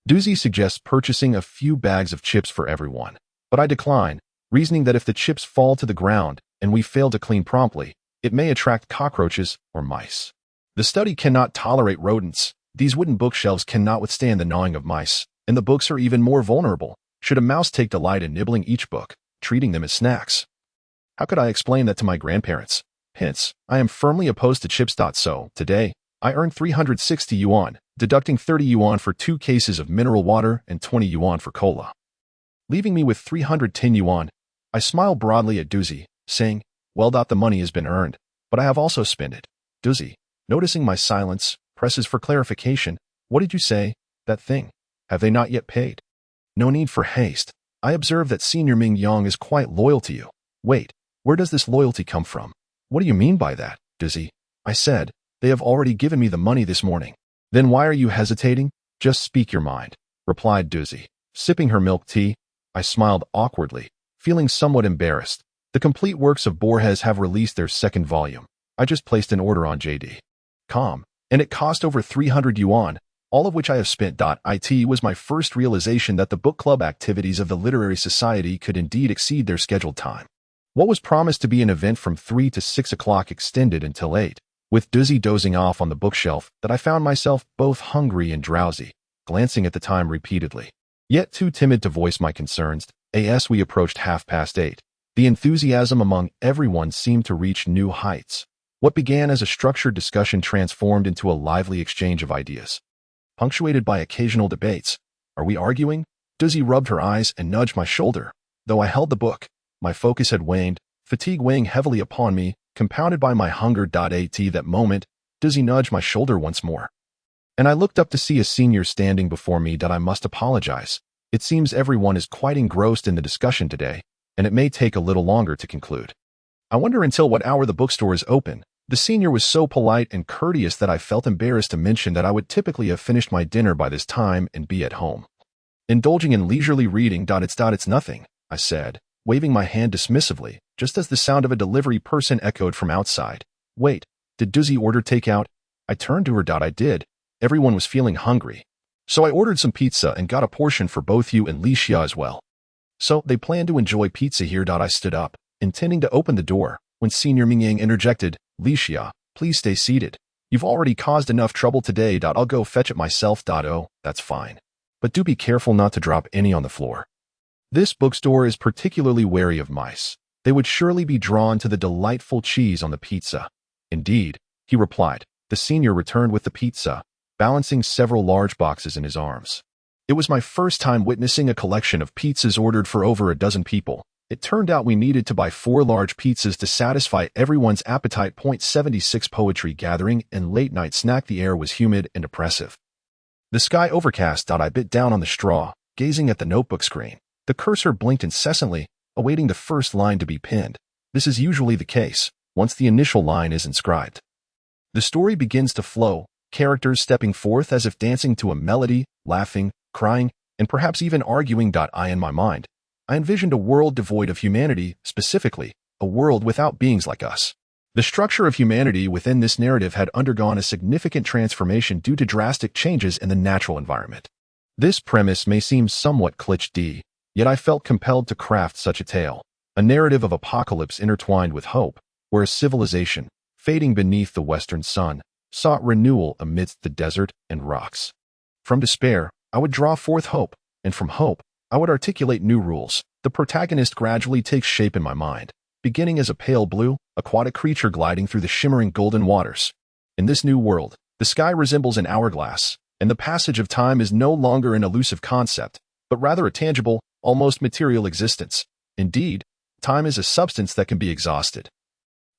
Duzi suggests purchasing a few bags of chips for everyone, but I decline, reasoning that if the chips fall to the ground and we fail to clean promptly, it may attract cockroaches or mice. The study cannot tolerate rodents. These wooden bookshelves cannot withstand the gnawing of mice, and the books are even more vulnerable should a mouse take delight in nibbling each book, treating them as snacks. How could I explain that to my grandparents? Hence, I am firmly opposed to chips. So, today, I earned 360 yuan, deducting 30 yuan for 2 cases of mineral water and 20 yuan for cola. Leaving me with 310 yuan, I smile broadly at Duzi, saying, well, the money has been earned, but I have also spent it. Duzi, noticing my silence, presses for clarification. What did you say? That thing. Have they not yet paid? No need for haste. I observe that Senior Ming Yang is quite loyal to you. Wait, where does this loyalty come from? What do you mean by that, Duzi? I said, they have already given me the money this morning. Then why are you hesitating? Just speak your mind, replied Duzi. Sipping her milk tea, I smiled awkwardly, feeling somewhat embarrassed. The complete works of Borges have released their 2nd volume. I just placed an order on JD.com, and it cost over 300 yuan, all of which I have spent. It was my first realization that the book club activities of the literary society could indeed exceed their scheduled time. What was promised to be an event from 3 to 6 o'clock extended until 8, with Duzi dozing off on the bookshelf that I found myself both hungry and drowsy, glancing at the time repeatedly. Yet too timid to voice my concerns, as we approached 8:30. The enthusiasm among everyone seemed to reach new heights. What began as a structured discussion transformed into a lively exchange of ideas, punctuated by occasional debates. Are we arguing? Duzi rubbed her eyes and nudged my shoulder. Though I held the book, my focus had waned, fatigue weighing heavily upon me, compounded by my hunger. At that moment, Duzi nudged my shoulder once more, and I looked up to see a senior standing before me. I must apologize. It seems everyone is quite engrossed in the discussion today, and it may take a little longer to conclude. I wonder until what hour the bookstore is open. The senior was so polite and courteous that I felt embarrassed to mention that I would typically have finished my dinner by this time and be at home, indulging in leisurely reading. It's nothing, I said, waving my hand dismissively, just as the sound of a delivery person echoed from outside. Wait, did Duzi order takeout? I turned to her. I did. Everyone was feeling hungry, so I ordered some pizza and got a portion for both you and Li Xia as well. So they plan to enjoy pizza here. I stood up, intending to open the door, when Senior Ming Yang interjected, Li Xia, please stay seated. You've already caused enough trouble today. I'll go fetch it myself. Oh, that's fine. But do be careful not to drop any on the floor. This bookstore is particularly wary of mice. They would surely be drawn to the delightful cheese on the pizza. Indeed, he replied. The senior returned with the pizza, balancing several large boxes in his arms. It was my first time witnessing a collection of pizzas ordered for over a dozen people. It turned out we needed to buy 4 large pizzas to satisfy everyone's appetite. 76 Poetry gathering and late-night snack. The air was humid and oppressive, the sky overcast. I bit down on the straw, gazing at the notebook screen. The cursor blinked incessantly, awaiting the first line to be pinned. This is usually the case, once the initial line is inscribed. The story begins to flow, characters stepping forth as if dancing to a melody, laughing, crying, and perhaps even arguing. In my mind, I envisioned a world devoid of humanity, specifically, a world without beings like us. The structure of humanity within this narrative had undergone a significant transformation due to drastic changes in the natural environment. This premise may seem somewhat cliché, yet I felt compelled to craft such a tale, a narrative of apocalypse intertwined with hope, where a civilization, fading beneath the western sun, sought renewal amidst the desert and rocks. From despair, I would draw forth hope, and from hope, I would articulate new rules. The protagonist gradually takes shape in my mind, beginning as a pale blue, aquatic creature gliding through the shimmering golden waters. In this new world, the sky resembles an hourglass, and the passage of time is no longer an elusive concept, but rather a tangible, almost material existence. Indeed, time is a substance that can be exhausted.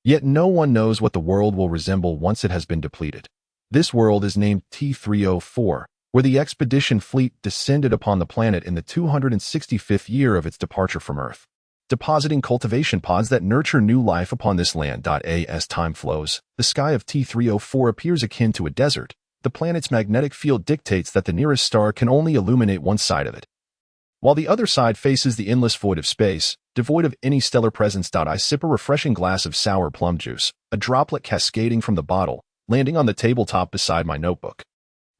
Yet no one knows what the world will resemble once it has been depleted. This world is named T304, where the expedition fleet descended upon the planet in the 265th year of its departure from Earth, depositing cultivation pods that nurture new life upon this land. As time flows, the sky of T304 appears akin to a desert, the planet's magnetic field dictates that the nearest star can only illuminate one side of it, while the other side faces the endless void of space, devoid of any stellar presence. I sip a refreshing glass of sour plum juice, a droplet cascading from the bottle, landing on the tabletop beside my notebook.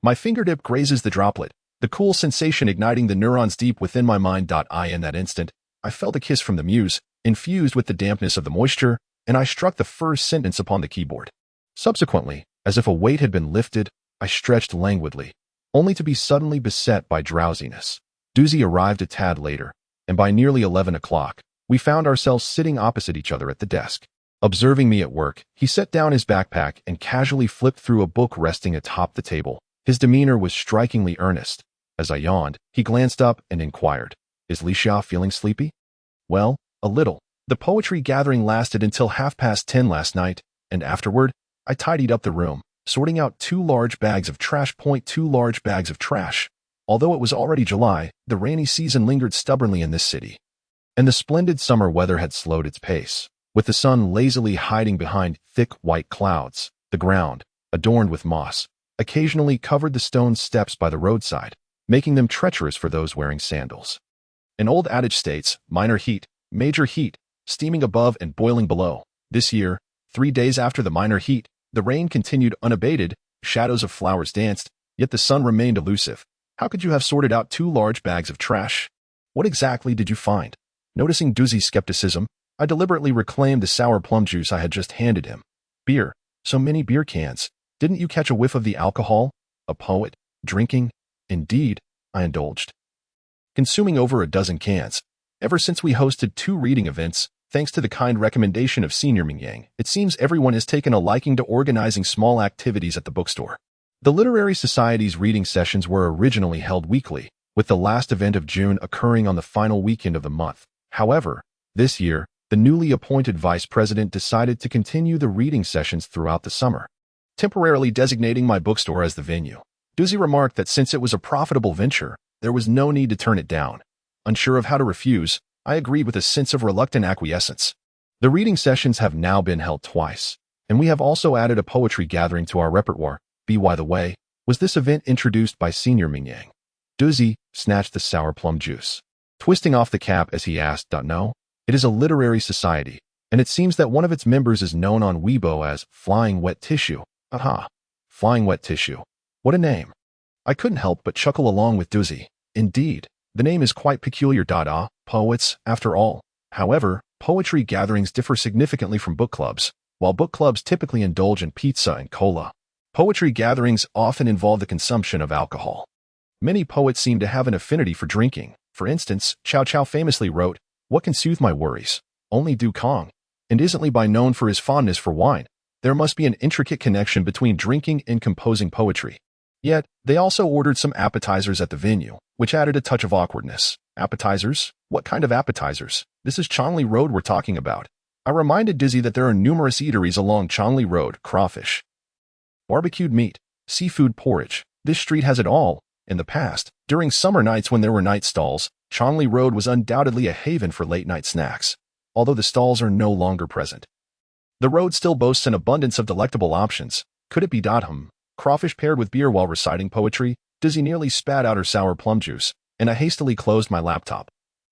My fingertip grazes the droplet, the cool sensation igniting the neurons deep within my mind. In that instant, I felt a kiss from the muse, infused with the dampness of the moisture, and I struck the first sentence upon the keyboard. Subsequently, as if a weight had been lifted, I stretched languidly, only to be suddenly beset by drowsiness. Doozy arrived a tad later, and by nearly 11 o'clock, we found ourselves sitting opposite each other at the desk. Observing me at work, he set down his backpack and casually flipped through a book resting atop the table. His demeanor was strikingly earnest. As I yawned, he glanced up and inquired, "Is Licia feeling sleepy?" "Well, a little. The poetry gathering lasted until 10:30 last night, and afterward, I tidied up the room, sorting out 2 large bags of trash. 2 large bags of trash. Although it was already July, the rainy season lingered stubbornly in this city, and the splendid summer weather had slowed its pace. With the sun lazily hiding behind thick white clouds, the ground, adorned with moss, occasionally covered the stone steps by the roadside, making them treacherous for those wearing sandals. An old adage states, minor heat, major heat, steaming above and boiling below. This year, 3 days after the minor heat, the rain continued unabated, shadows of flowers danced, yet the sun remained elusive. How could you have sorted out 2 large bags of trash? What exactly did you find? Noticing Doozy's skepticism, I deliberately reclaimed the sour plum juice I had just handed him. Beer. So many beer cans. Didn't you catch a whiff of the alcohol? A poet? Drinking? Indeed, I indulged, consuming over a dozen cans. Ever since we hosted 2 reading events, thanks to the kind recommendation of Senior Mingyang, it seems everyone has taken a liking to organizing small activities at the bookstore. The Literary Society's reading sessions were originally held weekly, with the last event of June occurring on the final weekend of the month. However, this year, the newly appointed vice president decided to continue the reading sessions throughout the summer, temporarily designating my bookstore as the venue. Doozy remarked that since it was a profitable venture, there was no need to turn it down. Unsure of how to refuse, I agreed with a sense of reluctant acquiescence. The reading sessions have now been held twice, and we have also added a poetry gathering to our repertoire. By the way, was this event introduced by Senior Mingyang? Doozy snatched the sour plum juice, twisting off the cap as he asked, "No, it is a literary society, and it seems that one of its members is known on Weibo as Flying Wet Tissue." Aha, Flying Wet Tissue. What a name. I couldn't help but chuckle along with Doozy. Indeed, the name is quite peculiar. Poets, after all. However, poetry gatherings differ significantly from book clubs. While book clubs typically indulge in pizza and cola, poetry gatherings often involve the consumption of alcohol. Many poets seem to have an affinity for drinking. For instance, Chow Chow famously wrote, "What can soothe my worries? Only Du Kong," and isn't by known for his fondness for wine. There must be an intricate connection between drinking and composing poetry. Yet, they also ordered some appetizers at the venue, which added a touch of awkwardness. Appetizers? What kind of appetizers? This is Chongli Road we're talking about. I reminded Dizzy that there are numerous eateries along Chongli Road: crawfish, barbecued meat, seafood porridge. This street has it all. In the past, during summer nights when there were night stalls, Chongli Road was undoubtedly a haven for late-night snacks, although the stalls are no longer present. The road still boasts an abundance of delectable options. Could it be crawfish paired with beer while reciting poetry? Dizzy nearly spat out her sour plum juice, and I hastily closed my laptop,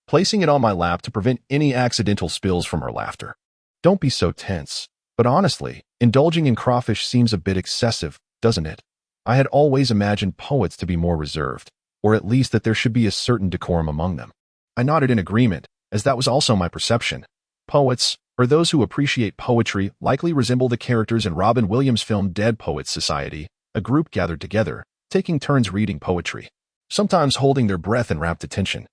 placing it on my lap to prevent any accidental spills from her laughter. Don't be so tense. But honestly, indulging in crawfish seems a bit excessive, doesn't it? I had always imagined poets to be more reserved, or at least that there should be a certain decorum among them. I nodded in agreement, as that was also my perception. Poets, or those who appreciate poetry, likely resemble the characters in Robin Williams' film Dead Poets Society, a group gathered together, taking turns reading poetry, sometimes holding their breath in rapt attention,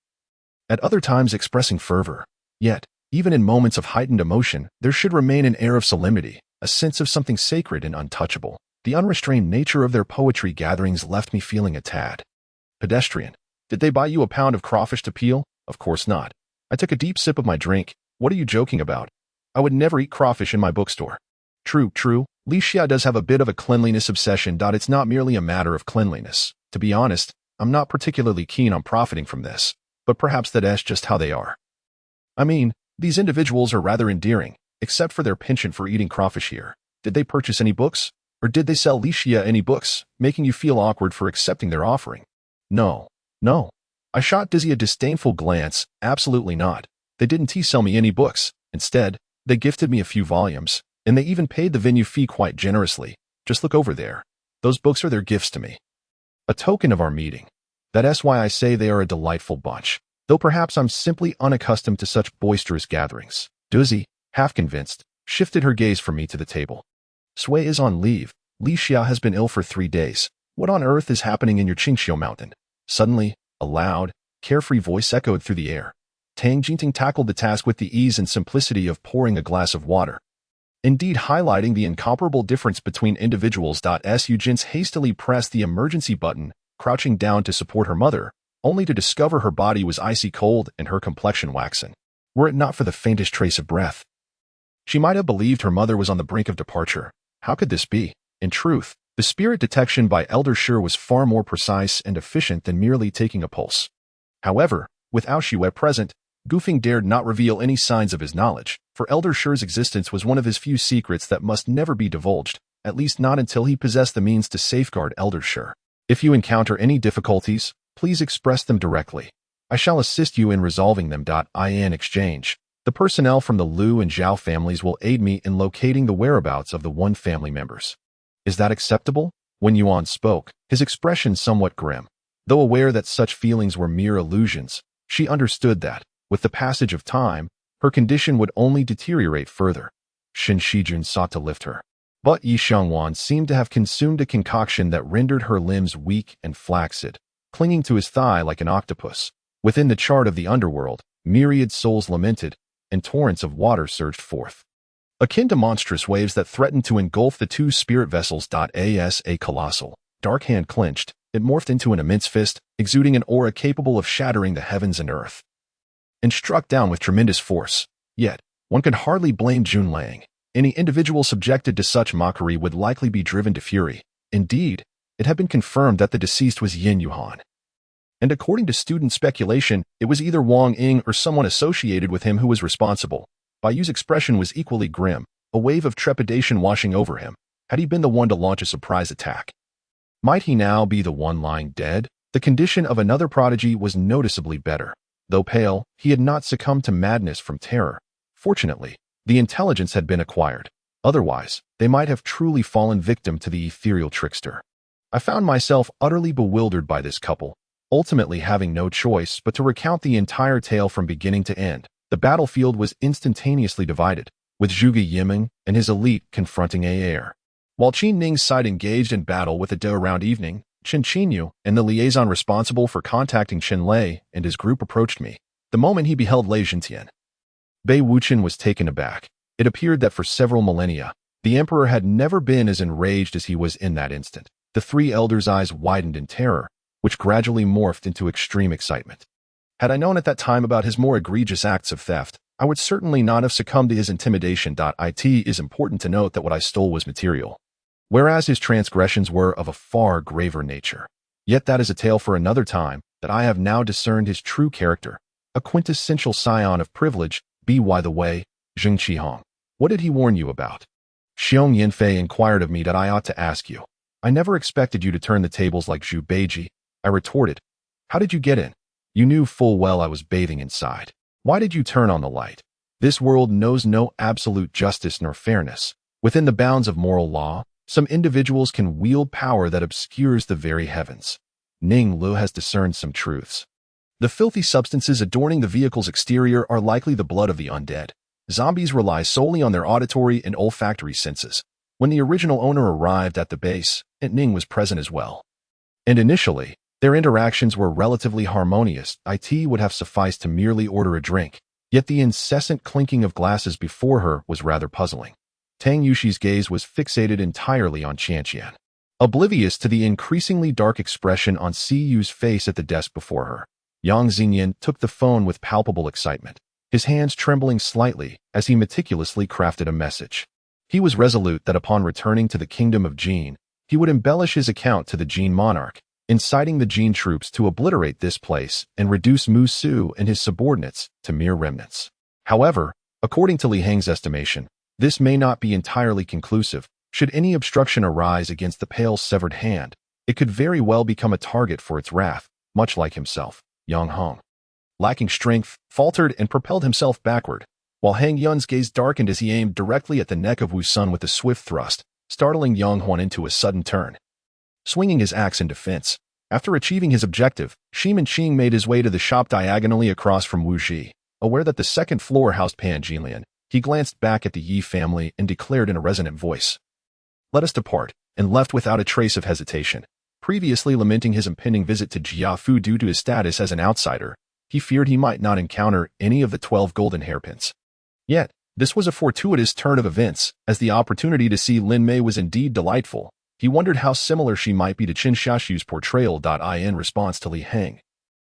at other times expressing fervor. Yet, even in moments of heightened emotion, there should remain an air of solemnity, a sense of something sacred and untouchable. The unrestrained nature of their poetry gatherings left me feeling a tad pedestrian. Did they buy you a pound of crawfish to peel? Of course not. I took a deep sip of my drink. What are you joking about? I would never eat crawfish in my bookstore. True. Licia does have a bit of a cleanliness obsession. It's not merely a matter of cleanliness. To be honest, I'm not particularly keen on profiting from this, but perhaps that's just how they are. I mean, these individuals are rather endearing, except for their penchant for eating crawfish here. Did they purchase any books? Or did they sell Li Xia any books, making you feel awkward for accepting their offering? No, no. I shot Dizzy a disdainful glance. Absolutely not. They didn't sell me any books. Instead, they gifted me a few volumes, and they even paid the venue fee quite generously. Just look over there. Those books are their gifts to me. A token of our meeting. That's why I say they are a delightful bunch, though perhaps I'm simply unaccustomed to such boisterous gatherings. Dizzy, half convinced, shifted her gaze from me to the table. Sui is on leave. Li Xia has been ill for 3 days. What on earth is happening in your Qingxiu mountain? Suddenly, a loud, carefree voice echoed through the air. Tang Jinting tackled the task with the ease and simplicity of pouring a glass of water. Indeed, highlighting the incomparable difference between individuals. Su Jins hastily pressed the emergency button, crouching down to support her mother, only to discover her body was icy cold and her complexion waxen. Were it not for the faintest trace of breath, she might have believed her mother was on the brink of departure. How could this be? In truth, the spirit detection by Elder Shi was far more precise and efficient than merely taking a pulse. However, without Xue present, Gufeng dared not reveal any signs of his knowledge, for Elder Shi's existence was one of his few secrets that must never be divulged, at least not until he possessed the means to safeguard Elder Shi. If you encounter any difficulties, please express them directly. I shall assist you in resolving them. In exchange, the personnel from the Liu and Zhao families will aid me in locating the whereabouts of the one family members. Is that acceptable? When Yuan spoke, his expression somewhat grim. Though aware that such feelings were mere illusions, she understood that, with the passage of time, her condition would only deteriorate further. Shen Shijun sought to lift her, but Yi Xiangwan seemed to have consumed a concoction that rendered her limbs weak and flaccid, clinging to his thigh like an octopus. Within the chart of the underworld, myriad souls lamented, and torrents of water surged forth, akin to monstrous waves that threatened to engulf the two spirit vessels. As a colossal, dark hand clenched, it morphed into an immense fist, exuding an aura capable of shattering the heavens and earth, and struck down with tremendous force. Yet, one could hardly blame Jun Lang. Any individual subjected to such mockery would likely be driven to fury. Indeed, it had been confirmed that the deceased was Yin Yuhan. And according to student speculation, it was either Wang Ying or someone associated with him who was responsible. Bai Yu's expression was equally grim, a wave of trepidation washing over him. Had he been the one to launch a surprise attack? Might he now be the one lying dead? The condition of another prodigy was noticeably better. Though pale, he had not succumbed to madness from terror. Fortunately, the intelligence had been acquired. Otherwise, they might have truly fallen victim to the ethereal trickster. I found myself utterly bewildered by this couple, ultimately having no choice but to recount the entire tale from beginning to end. The battlefield was instantaneously divided, with Zhuge Yiming and his elite confronting Air. While Qin Ning's side engaged in battle with the Dou around evening, Chen Qinyu and the liaison responsible for contacting Chen Lei and his group approached me. The moment he beheld Lei Zhentian, Bei Wuchen was taken aback. It appeared that for several millennia, the emperor had never been as enraged as he was in that instant. The three elders' eyes widened in terror, which gradually morphed into extreme excitement. Had I known at that time about his more egregious acts of theft, I would certainly not have succumbed to his intimidation. It is important to note that what I stole was material, whereas his transgressions were of a far graver nature. Yet that is a tale for another time. That I have now discerned his true character, a quintessential scion of privilege. By the way, Zheng Qihong, what did he warn you about? Xiong Yanfei inquired of me that I ought to ask you. I never expected you to turn the tables like Zhu Beiji, I retorted. How did you get in? You knew full well I was bathing inside. Why did you turn on the light? This world knows no absolute justice nor fairness. Within the bounds of moral law, some individuals can wield power that obscures the very heavens. Ning Lu has discerned some truths. The filthy substances adorning the vehicle's exterior are likely the blood of the undead. Zombies rely solely on their auditory and olfactory senses. When the original owner arrived at the base, Ning was present as well. And initially, their interactions were relatively harmonious. It would have sufficed to merely order a drink, yet the incessant clinking of glasses before her was rather puzzling. Tang Yushi's gaze was fixated entirely on Qianqian, oblivious to the increasingly dark expression on Cuyu's face at the desk before her. Yang Xinyan took the phone with palpable excitement, his hands trembling slightly as he meticulously crafted a message. He was resolute that upon returning to the kingdom of Jin, he would embellish his account to the Jin monarch, inciting the Jin troops to obliterate this place and reduce Mu Su and his subordinates to mere remnants. However, according to Li Heng's estimation, this may not be entirely conclusive, Should any obstruction arise against the pale severed hand, it could very well become a target for its wrath, much like himself. Yang Hong, lacking strength, faltered and propelled himself backward, while Hang Yun's gaze darkened as he aimed directly at the neck of Wu Sun with a swift thrust, startling Yang Huan into a sudden turn. Swinging his axe in defense, after achieving his objective, Shi Minqing made his way to the shop diagonally across from Wu Ji. Aware that the second floor housed Pan Jinlian, he glanced back at the Yi family and declared in a resonant voice, "Let us depart," and left without a trace of hesitation. Previously lamenting his impending visit to Jiafu due to his status as an outsider, he feared he might not encounter any of the 12 golden hairpins. Yet, this was a fortuitous turn of events, as the opportunity to see Lin Mei was indeed delightful. He wondered how similar she might be to Qin Xiaoxu's portrayal. In response to Li Heng,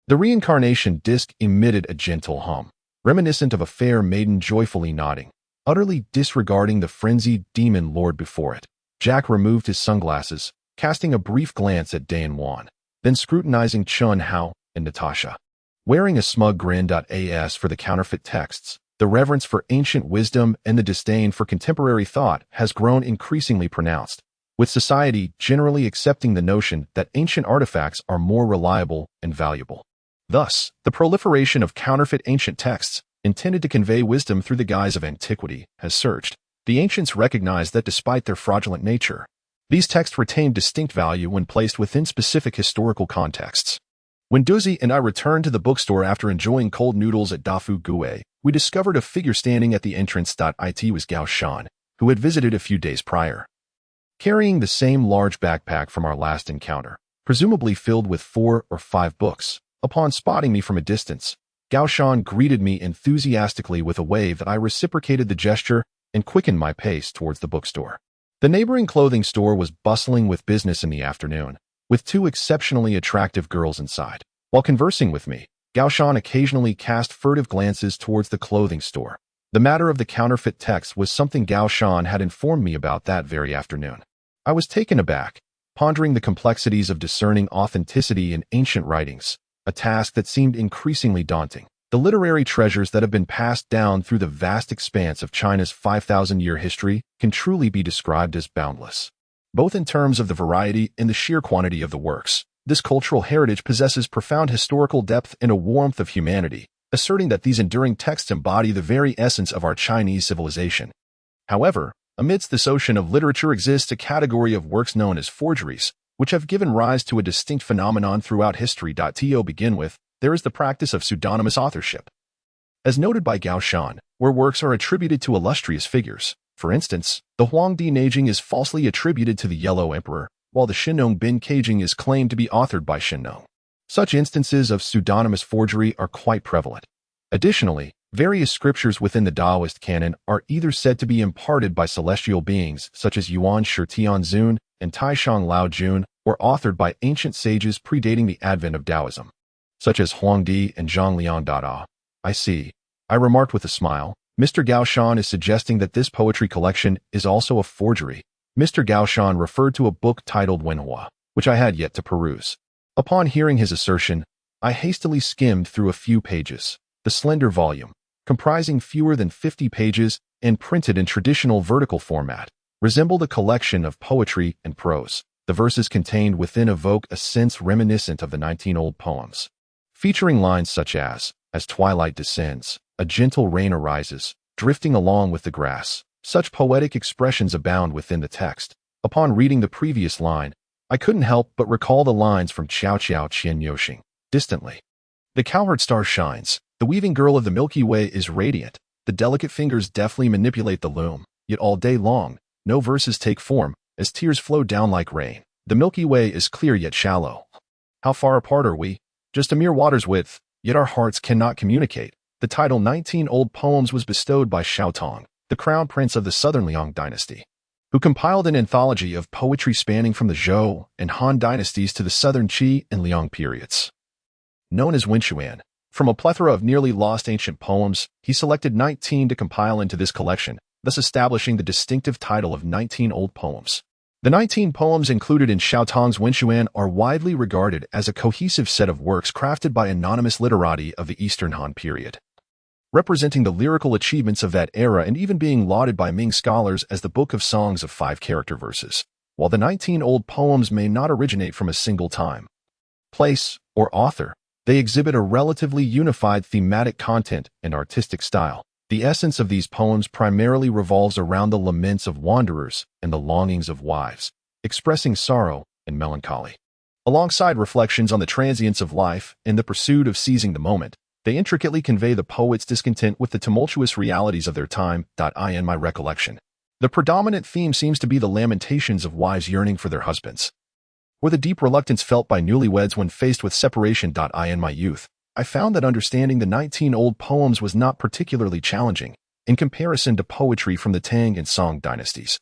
the reincarnation disc emitted a gentle hum, reminiscent of a fair maiden joyfully nodding. Utterly disregarding the frenzied demon lord before it, Jack removed his sunglasses, casting a brief glance at Dan Wan, then scrutinizing Chun Hao and Natasha. Wearing a smug grin. As for the counterfeit texts, the reverence for ancient wisdom and the disdain for contemporary thought has grown increasingly pronounced, with society generally accepting the notion that ancient artifacts are more reliable and valuable. Thus, the proliferation of counterfeit ancient texts, intended to convey wisdom through the guise of antiquity, has surged. The ancients recognized that despite their fraudulent nature, these texts retain distinct value when placed within specific historical contexts. When Duzi and I returned to the bookstore after enjoying cold noodles at Dafu Gue, we discovered a figure standing at the entrance. It was Gao Shan, who had visited a few days prior, carrying the same large backpack from our last encounter, presumably filled with 4 or 5 books. Upon spotting me from a distance, Gao Shan greeted me enthusiastically with a wave that I reciprocated the gesture and quickened my pace towards the bookstore. The neighboring clothing store was bustling with business in the afternoon, with 2 exceptionally attractive girls inside. While conversing with me, Gao Shan occasionally cast furtive glances towards the clothing store. The matter of the counterfeit text was something Gao Shan had informed me about that very afternoon. I was taken aback, pondering the complexities of discerning authenticity in ancient writings, a task that seemed increasingly daunting. The literary treasures that have been passed down through the vast expanse of China's 5,000-year history can truly be described as boundless. Both in terms of the variety and the sheer quantity of the works, this cultural heritage possesses profound historical depth and a warmth of humanity, asserting that these enduring texts embody the very essence of our Chinese civilization. However, amidst this ocean of literature exists a category of works known as forgeries, which have given rise to a distinct phenomenon throughout history. To begin with, there is the practice of pseudonymous authorship. As noted by Gao Shan, where works are attributed to illustrious figures. For instance, the Huangdi Neijing is falsely attributed to the Yellow Emperor, while the Shinnong Bin Keijing is claimed to be authored by Shinnong. Such instances of pseudonymous forgery are quite prevalent. Additionally, various scriptures within the Taoist canon are either said to be imparted by celestial beings such as Yuan Shi Tianzun and Taishang Lao Jun, or authored by ancient sages predating the advent of Taoism, such as Huangdi and Zhang Liang. I see, I remarked with a smile. Mr. Gao Shan is suggesting that this poetry collection is also a forgery. Mr. Gao Shan referred to a book titled Wenhua, which I had yet to peruse. Upon hearing his assertion, I hastily skimmed through a few pages. The slender volume, comprising fewer than 50 pages and printed in traditional vertical format, resembled a collection of poetry and prose. The verses contained within evoke a sense reminiscent of the 19 old poems, featuring lines such as twilight descends, a gentle rain arises, drifting along with the grass. Such poetic expressions abound within the text. Upon reading the previous line, I couldn't help but recall the lines from Qiao Qiao Qian Yoxing, distantly. The cowherd star shines, the weaving girl of the Milky Way is radiant, the delicate fingers deftly manipulate the loom, yet all day long, no verses take form, as tears flow down like rain. The Milky Way is clear yet shallow. How far apart are we? Just a mere water's width, yet our hearts cannot communicate. The title 19 Old Poems was bestowed by Xiao Tong, the crown prince of the Southern Liang dynasty, who compiled an anthology of poetry spanning from the Zhou and Han dynasties to the Southern Qi and Liang periods. Known as Wenxuan, from a plethora of nearly lost ancient poems, he selected 19 to compile into this collection, thus establishing the distinctive title of 19 Old Poems. The 19 poems included in Xiao Tong's Wenxuan are widely regarded as a cohesive set of works crafted by anonymous literati of the Eastern Han period. representing the lyrical achievements of that era and even being lauded by Ming scholars as the book of songs of 5-character verses. While the 19 old poems may not originate from a single time, place, or author, they exhibit a relatively unified thematic content and artistic style. The essence of these poems primarily revolves around the laments of wanderers and the longings of wives, expressing sorrow and melancholy. Alongside reflections on the transience of life and the pursuit of seizing the moment, they intricately convey the poet's discontent with the tumultuous realities of their time. In my recollection, the predominant theme seems to be the lamentations of wives yearning for their husbands, or the deep reluctance felt by newlyweds when faced with separation. In my youth, I found that understanding the 19 old poems was not particularly challenging in comparison to poetry from the Tang and Song dynasties.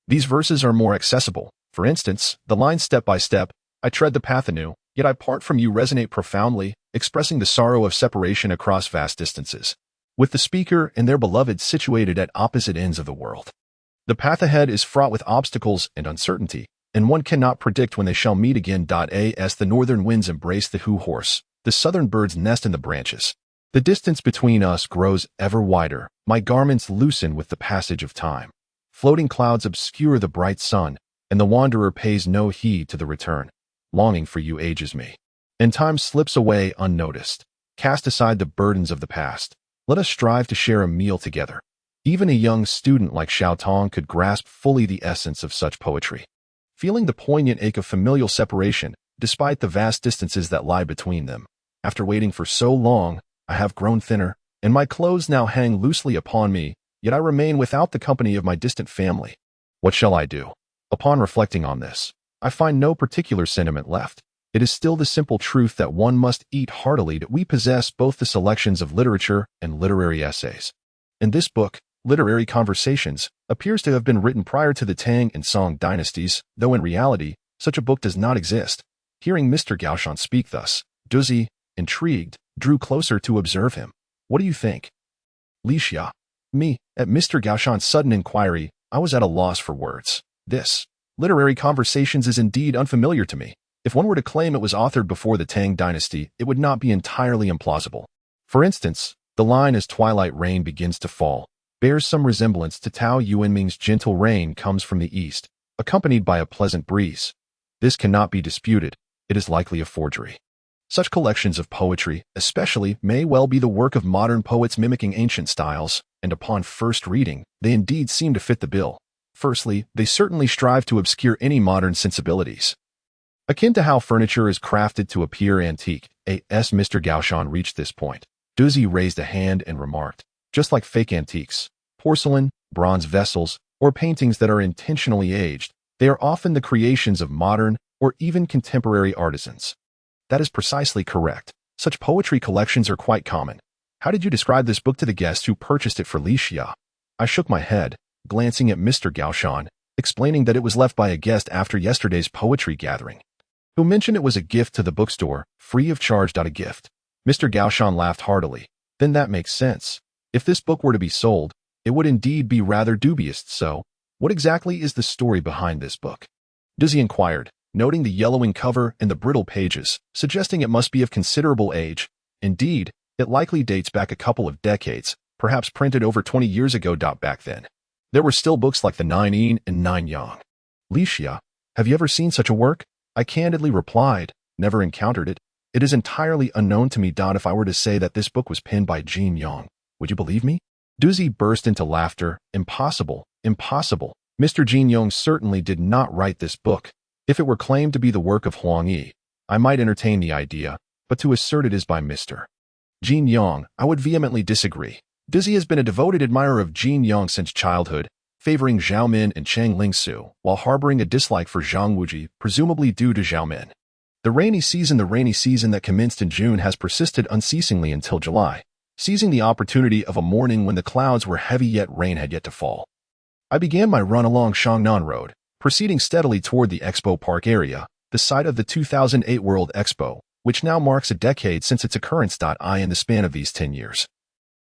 These verses are more accessible. For instance, the line "Step by step, I tread the path anew, yet I part from you" resonate profoundly, expressing the sorrow of separation across vast distances, with the speaker and their beloved situated at opposite ends of the world. The path ahead is fraught with obstacles and uncertainty, and one cannot predict when they shall meet again. As the northern winds embrace the hoo horse, the southern birds nest in the branches. The distance between us grows ever wider, my garments loosen with the passage of time. Floating clouds obscure the bright sun, and the wanderer pays no heed to the return. Longing for you ages me, and time slips away unnoticed. Cast aside the burdens of the past. Let us strive to share a meal together. Even a young student like Xiao Tong could grasp fully the essence of such poetry. Feeling the poignant ache of familial separation, despite the vast distances that lie between them. After waiting for so long, I have grown thinner, and my clothes now hang loosely upon me, yet I remain without the company of my distant family. What shall I do? Upon reflecting on this, I find no particular sentiment left. It is still the simple truth that one must eat heartily that we possess both the selections of literature and literary essays. In this book, Literary Conversations appears to have been written prior to the Tang and Song dynasties, though in reality, such a book does not exist. Hearing Mr. Gaoshan speak thus, Duzi, intrigued, drew closer to observe him. What do you think? Li Xia. Me. At Mr. Gaoshan's sudden inquiry, I was at a loss for words. This, Literary Conversations, is indeed unfamiliar to me. If one were to claim it was authored before the Tang dynasty, it would not be entirely implausible. For instance, the line "As twilight rain begins to fall" bears some resemblance to Tao Yuanming's "Gentle rain comes from the east, accompanied by a pleasant breeze." This cannot be disputed. It is likely a forgery. Such collections of poetry, especially, may well be the work of modern poets mimicking ancient styles, and upon first reading, they indeed seem to fit the bill. Firstly, they certainly strive to obscure any modern sensibilities. Akin to how furniture is crafted to appear antique, as Mr. Gaoshan reached this point, Duzi raised a hand and remarked, just like fake antiques, porcelain, bronze vessels, or paintings that are intentionally aged, they are often the creations of modern or even contemporary artisans. That is precisely correct. Such poetry collections are quite common. How did you describe this book to the guest who purchased it for Li Xia? I shook my head, glancing at Mr. Gaoshan, explaining that it was left by a guest after yesterday's poetry gathering, who mentioned it was a gift to the bookstore, free of charge. A gift. Mr. Gaoshan laughed heartily. Then that makes sense. If this book were to be sold, it would indeed be rather dubious. So, what exactly is the story behind this book? Duzi inquired, noting the yellowing cover and the brittle pages, suggesting it must be of considerable age. Indeed, it likely dates back a couple of decades, perhaps printed over 20 years ago. Back then, there were still books like the Nine Yin and Nine Yang. Li Xia, have you ever seen such a work? I candidly replied, never encountered it. It is entirely unknown to me. If I were to say that this book was penned by Jin Yang, would you believe me? Duzi burst into laughter. Impossible, impossible. Mr. Jin Yang certainly did not write this book. If it were claimed to be the work of Huang Yi, I might entertain the idea, but to assert it is by Mr. Jin Yang, I would vehemently disagree. Duzi has been a devoted admirer of Jin Yang since childhood, favoring Zhao Min and Chang Lingsu, while harboring a dislike for Zhang Wuji, presumably due to Zhao Min. The rainy season that commenced in June has persisted unceasingly until July, seizing the opportunity of a morning when the clouds were heavy yet rain had yet to fall. I began my run along Shangnan Road, proceeding steadily toward the Expo Park area, the site of the 2008 World Expo, which now marks a decade since its occurrence. In the span of these 10 years,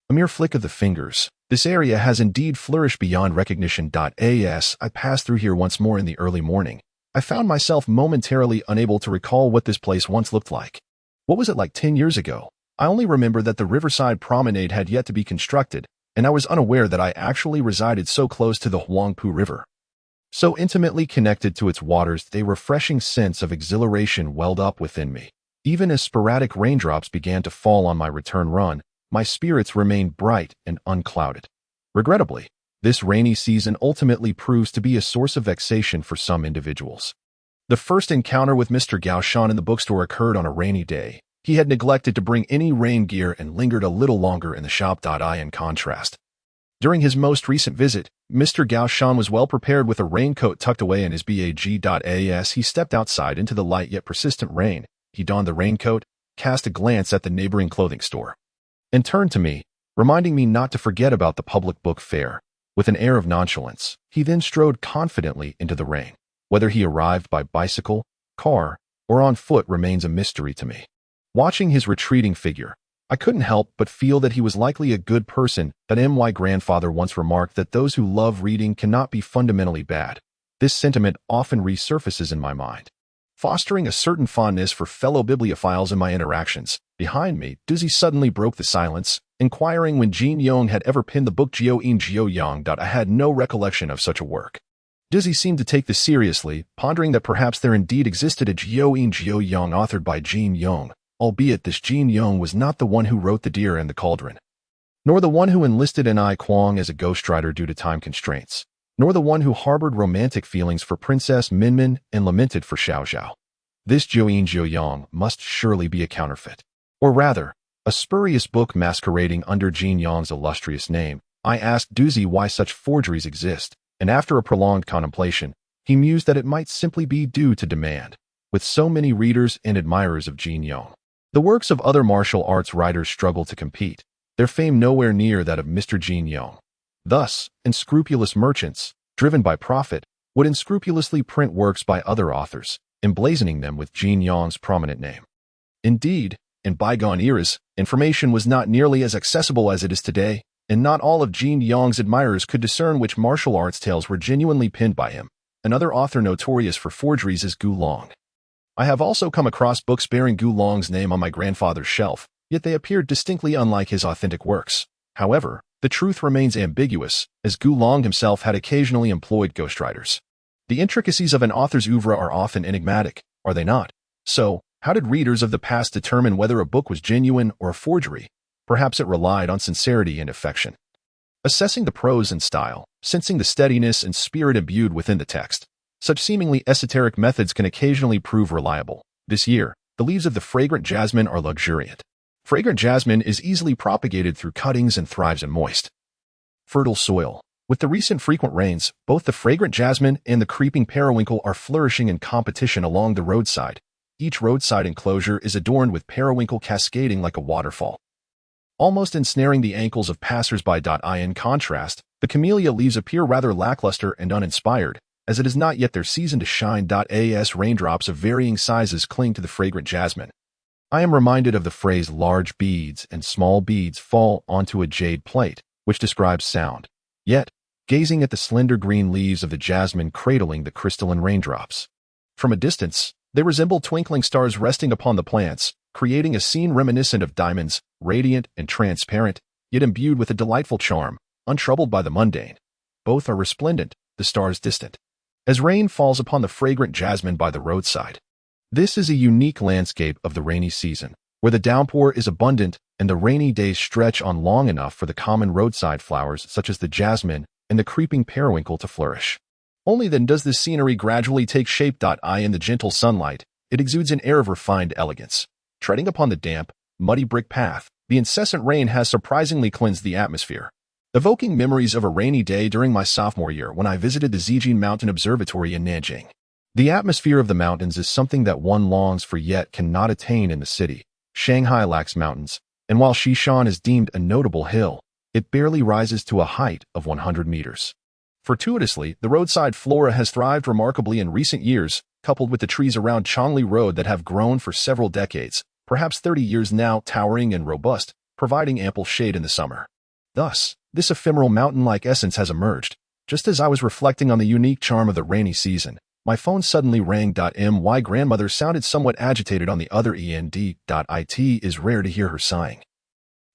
a mere flick of the fingers, this area has indeed flourished beyond recognition. As I passed through here once more in the early morning, I found myself momentarily unable to recall what this place once looked like. What was it like 10 years ago? I only remember that the riverside promenade had yet to be constructed, and I was unaware that I actually resided so close to the Huangpu River. So intimately connected to its waters, a refreshing sense of exhilaration welled up within me. Even as sporadic raindrops began to fall on my return run, my spirits remained bright and unclouded. Regrettably, this rainy season ultimately proves to be a source of vexation for some individuals. The first encounter with Mr. Gaoshan in the bookstore occurred on a rainy day. He had neglected to bring any rain gear and lingered a little longer in the shop. In contrast, during his most recent visit, Mr. Gaoshan was well prepared with a raincoat tucked away in his bag. As he stepped outside into the light yet persistent rain, he donned the raincoat, cast a glance at the neighboring clothing store, and turned to me, reminding me not to forget about the public book fair. With an air of nonchalance, he then strode confidently into the rain. Whether he arrived by bicycle, car, or on foot remains a mystery to me. Watching his retreating figure, I couldn't help but feel that he was likely a good person. My grandfather once remarked that those who love reading cannot be fundamentally bad. This sentiment often resurfaces in my mind, fostering a certain fondness for fellow bibliophiles in my interactions. Behind me, Dizzy suddenly broke the silence, inquiring when Jin Yong had ever penned the book Jiao Yang. I had no recollection of such a work. Dizzy seemed to take this seriously, pondering that perhaps there indeed existed a Jiao Yang authored by Jin Yong, albeit this Jin Yong was not the one who wrote The Deer and the Cauldron, nor the one who enlisted N.I. Kwong as a ghostwriter due to time constraints, nor the one who harbored romantic feelings for Princess Minmin and lamented for Xiao Zhao. This Jiao Yang must surely be a counterfeit, or rather, a spurious book masquerading under Jin Yong's illustrious name. I asked Doozy why such forgeries exist, and after a prolonged contemplation, he mused that it might simply be due to demand. With so many readers and admirers of Jin Yong, the works of other martial arts writers struggle to compete, their fame nowhere near that of Mr. Jin Yong. Thus, unscrupulous merchants, driven by profit, would unscrupulously print works by other authors, emblazoning them with Jin Yong's prominent name. Indeed, in bygone eras, information was not nearly as accessible as it is today, and not all of Jin Yong's admirers could discern which martial arts tales were genuinely penned by him. Another author notorious for forgeries is Gu Long. I have also come across books bearing Gu Long's name on my grandfather's shelf, yet they appeared distinctly unlike his authentic works. However, the truth remains ambiguous, as Gu Long himself had occasionally employed ghostwriters. The intricacies of an author's oeuvre are often enigmatic, are they not? So, how did readers of the past determine whether a book was genuine or a forgery? Perhaps it relied on sincerity and affection. Assessing the prose and style, sensing the steadiness and spirit imbued within the text, such seemingly esoteric methods can occasionally prove reliable. This year, the leaves of the fragrant jasmine are luxuriant. Fragrant jasmine is easily propagated through cuttings and thrives in moist, fertile soil. With the recent frequent rains, both the fragrant jasmine and the creeping periwinkle are flourishing in competition along the roadside. Each roadside enclosure is adorned with periwinkle cascading like a waterfall, almost ensnaring the ankles of passers-by. In contrast, the camellia leaves appear rather lackluster and uninspired, as it is not yet their season to shine. As raindrops of varying sizes cling to the fragrant jasmine, I am reminded of the phrase large beads and small beads fall onto a jade plate, which describes sound. Yet, gazing at the slender green leaves of the jasmine cradling the crystalline raindrops, from a distance, they resemble twinkling stars resting upon the plants, creating a scene reminiscent of diamonds, radiant and transparent, yet imbued with a delightful charm, untroubled by the mundane. Both are resplendent, the stars distant, as rain falls upon the fragrant jasmine by the roadside. This is a unique landscape of the rainy season, where the downpour is abundant and the rainy days stretch on long enough for the common roadside flowers such as the jasmine and the creeping periwinkle to flourish. Only then does this scenery gradually take shape. In the gentle sunlight, it exudes an air of refined elegance. Treading upon the damp, muddy brick path, the incessant rain has surprisingly cleansed the atmosphere, evoking memories of a rainy day during my sophomore year when I visited the Zijin Mountain Observatory in Nanjing. The atmosphere of the mountains is something that one longs for yet cannot attain in the city. Shanghai lacks mountains, and while Xishan is deemed a notable hill, it barely rises to a height of 100 meters. Fortuitously, the roadside flora has thrived remarkably in recent years, coupled with the trees around Chongli Road that have grown for several decades, perhaps 30 years now, towering and robust, providing ample shade in the summer. Thus, this ephemeral mountain-like essence has emerged. Just as I was reflecting on the unique charm of the rainy season, My phone suddenly rang. My grandmother sounded somewhat agitated on the other end. It is rare to hear her sighing.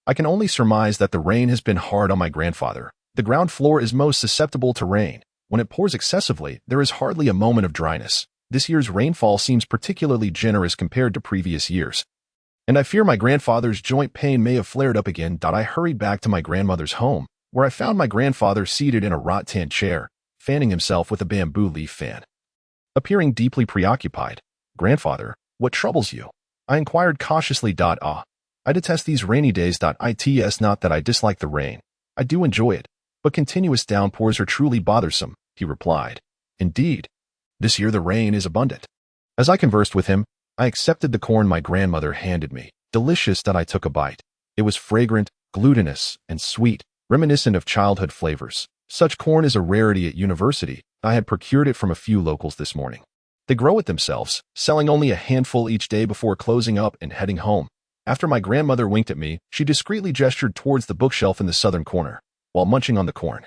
I can only surmise that the rain has been hard on my grandfather. The ground floor is most susceptible to rain. When it pours excessively, there is hardly a moment of dryness. This year's rainfall seems particularly generous compared to previous years. And I fear my grandfather's joint pain may have flared up again. I hurried back to my grandmother's home, where I found my grandfather seated in a rattan chair, fanning himself with a bamboo leaf fan. Appearing deeply preoccupied, "Grandfather, what troubles you?" I inquired cautiously. "Ah, I detest these rainy days. It's not that I dislike the rain. I do enjoy it, but continuous downpours are truly bothersome," he replied. "Indeed, this year the rain is abundant." As I conversed with him, I accepted the corn my grandmother handed me. Delicious. I took a bite. It was fragrant, glutinous, and sweet, reminiscent of childhood flavors. Such corn is a rarity at university. I had procured it from a few locals this morning. They grow it themselves, selling only a handful each day before closing up and heading home. After my grandmother winked at me, she discreetly gestured towards the bookshelf in the southern corner, while munching on the corn.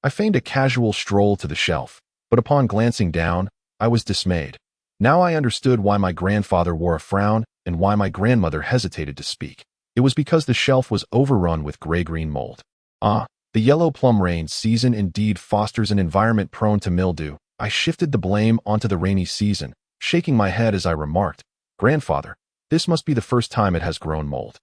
I feigned a casual stroll to the shelf, but upon glancing down, I was dismayed. Now I understood why my grandfather wore a frown and why my grandmother hesitated to speak. It was because the shelf was overrun with gray-green mold. Ah, the yellow plum rain season indeed fosters an environment prone to mildew. I shifted the blame onto the rainy season, shaking my head as I remarked, "Grandfather, this must be the first time it has grown mold."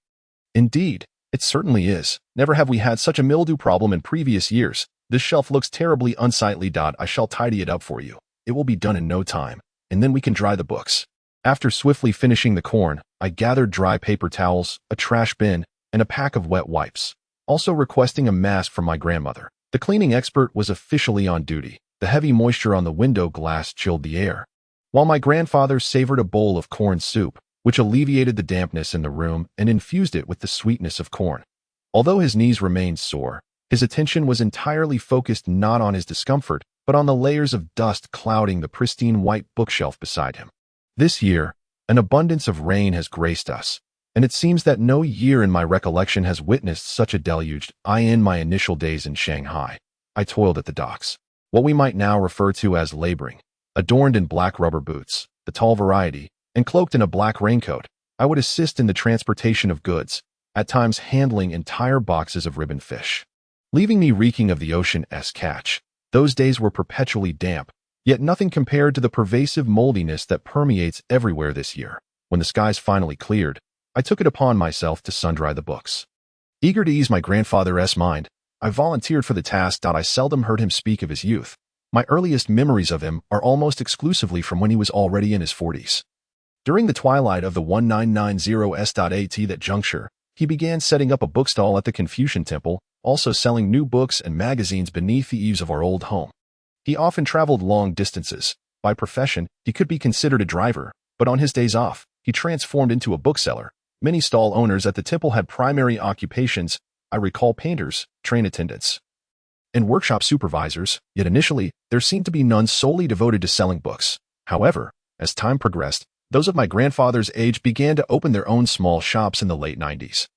"Indeed, it certainly is. Never have we had such a mildew problem in previous years. This shelf looks terribly unsightly. I shall tidy it up for you. It will be done in no time, and then we can dry the books." After swiftly finishing the corn, I gathered dry paper towels, a trash bin, and a pack of wet wipes, also requesting a mask from my grandmother. The cleaning expert was officially on duty. The heavy moisture on the window glass chilled the air, while my grandfather savored a bowl of corn soup, which alleviated the dampness in the room and infused it with the sweetness of corn. Although his knees remained sore, his attention was entirely focused not on his discomfort, but on the layers of dust clouding the pristine white bookshelf beside him. This year, an abundance of rain has graced us, and it seems that no year in my recollection has witnessed such a deluge. In my initial days in Shanghai, I toiled at the docks, what we might now refer to as laboring. Adorned in black rubber boots, the tall variety, and cloaked in a black raincoat, I would assist in the transportation of goods, at times handling entire boxes of ribbon fish, leaving me reeking of the ocean's catch. Those days were perpetually damp, yet nothing compared to the pervasive moldiness that permeates everywhere this year. When the skies finally cleared, I took it upon myself to sun-dry the books. Eager to ease my grandfather's mind, I volunteered for the task. I seldom heard him speak of his youth. My earliest memories of him are almost exclusively from when he was already in his 40s. During the twilight of the 1990s that juncture, he began setting up a bookstall at the Confucian Temple, also selling new books and magazines beneath the eaves of our old home. He often traveled long distances. By profession, he could be considered a driver, but on his days off, he transformed into a bookseller. Many stall owners at the temple had primary occupations. I recall painters, train attendants, and workshop supervisors, yet initially, there seemed to be none solely devoted to selling books. However, as time progressed, those of my grandfather's age began to open their own small shops in the late 90s,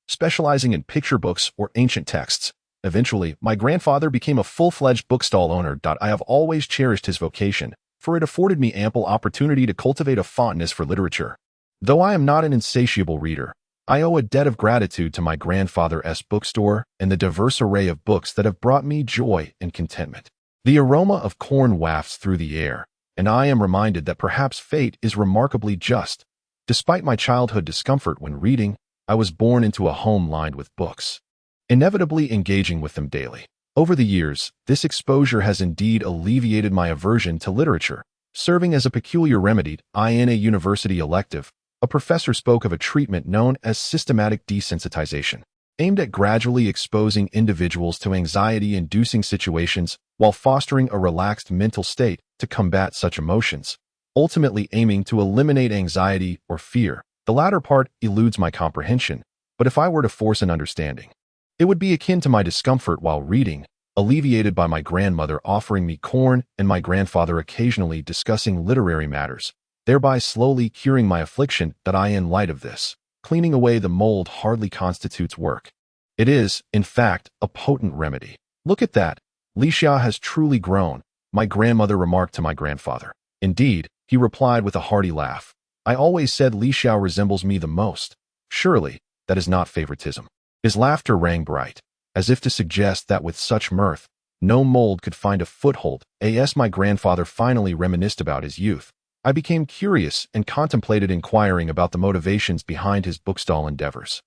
specializing in picture books or ancient texts. Eventually, my grandfather became a full-fledged bookstall owner. I have always cherished his vocation, for it afforded me ample opportunity to cultivate a fondness for literature. Though I am not an insatiable reader, I owe a debt of gratitude to my grandfather's bookstore and the diverse array of books that have brought me joy and contentment. The aroma of corn wafts through the air, and I am reminded that perhaps fate is remarkably just. Despite my childhood discomfort when reading, I was born into a home lined with books, inevitably engaging with them daily. Over the years, this exposure has indeed alleviated my aversion to literature, serving as a peculiar remedy. In a university elective, a professor spoke of a treatment known as systematic desensitization, aimed at gradually exposing individuals to anxiety-inducing situations while fostering a relaxed mental state to combat such emotions, ultimately aiming to eliminate anxiety or fear. The latter part eludes my comprehension, but if I were to force an understanding, it would be akin to my discomfort while reading, alleviated by my grandmother offering me corn and my grandfather occasionally discussing literary matters, thereby slowly curing my affliction. In light of this, cleaning away the mold hardly constitutes work. It is, in fact, a potent remedy. Look at that. Li Xia has truly grown. my grandmother remarked to my grandfather. Indeed, he replied with a hearty laugh. I always said Li Xiao resembles me the most. Surely, that is not favoritism. His laughter rang bright, as if to suggest that with such mirth, no mold could find a foothold. As my grandfather finally reminisced about his youth, I became curious and contemplated inquiring about the motivations behind his bookstall endeavors.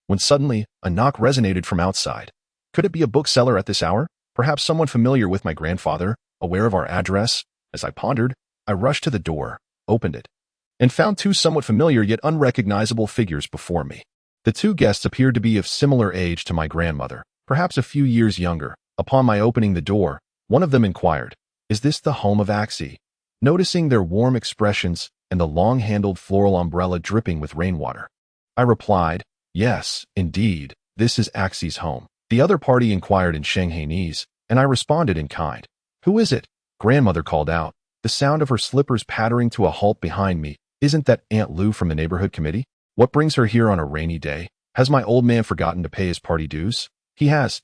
When suddenly, a knock resonated from outside. Could it be a bookseller at this hour? Perhaps someone familiar with my grandfather, aware of our address? As I pondered, I rushed to the door, opened it, and found two somewhat familiar yet unrecognizable figures before me. The two guests appeared to be of similar age to my grandmother, perhaps a few years younger. Upon my opening the door, one of them inquired, "Is this the home of Axie?" Noticing their warm expressions and the long-handled floral umbrella dripping with rainwater, I replied, "Yes, indeed, this is Axie's home." The other party inquired in Shanghainese, and I responded in kind. "Who is it?" Grandmother called out, the sound of her slippers pattering to a halt behind me. "Isn't that Aunt Lou from the neighborhood committee? What brings her here on a rainy day? Has my old man forgotten to pay his party dues?" He has.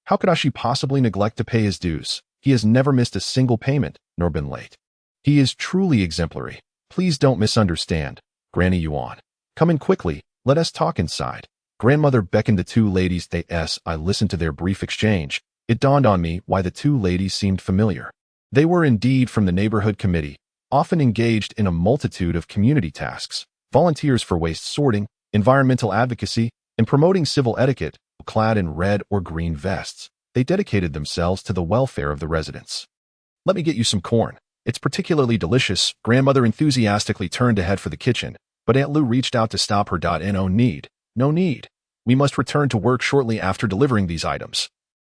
How could she possibly neglect to pay his dues? He has never missed a single payment, nor been late. He is truly exemplary. Please don't misunderstand. Granny Yuan. Come in quickly, let us talk inside. Grandmother beckoned the two ladies. I listened to their brief exchange. It dawned on me why the two ladies seemed familiar. They were indeed from the neighborhood committee, often engaged in a multitude of community tasks, volunteers for waste sorting, environmental advocacy, and promoting civil etiquette. Clad in red or green vests, they dedicated themselves to the welfare of the residents. "Let me get you some corn. It's particularly delicious." Grandmother enthusiastically turned to head for the kitchen, but Aunt Lou reached out to stop her. No need. We must return to work shortly after delivering these items.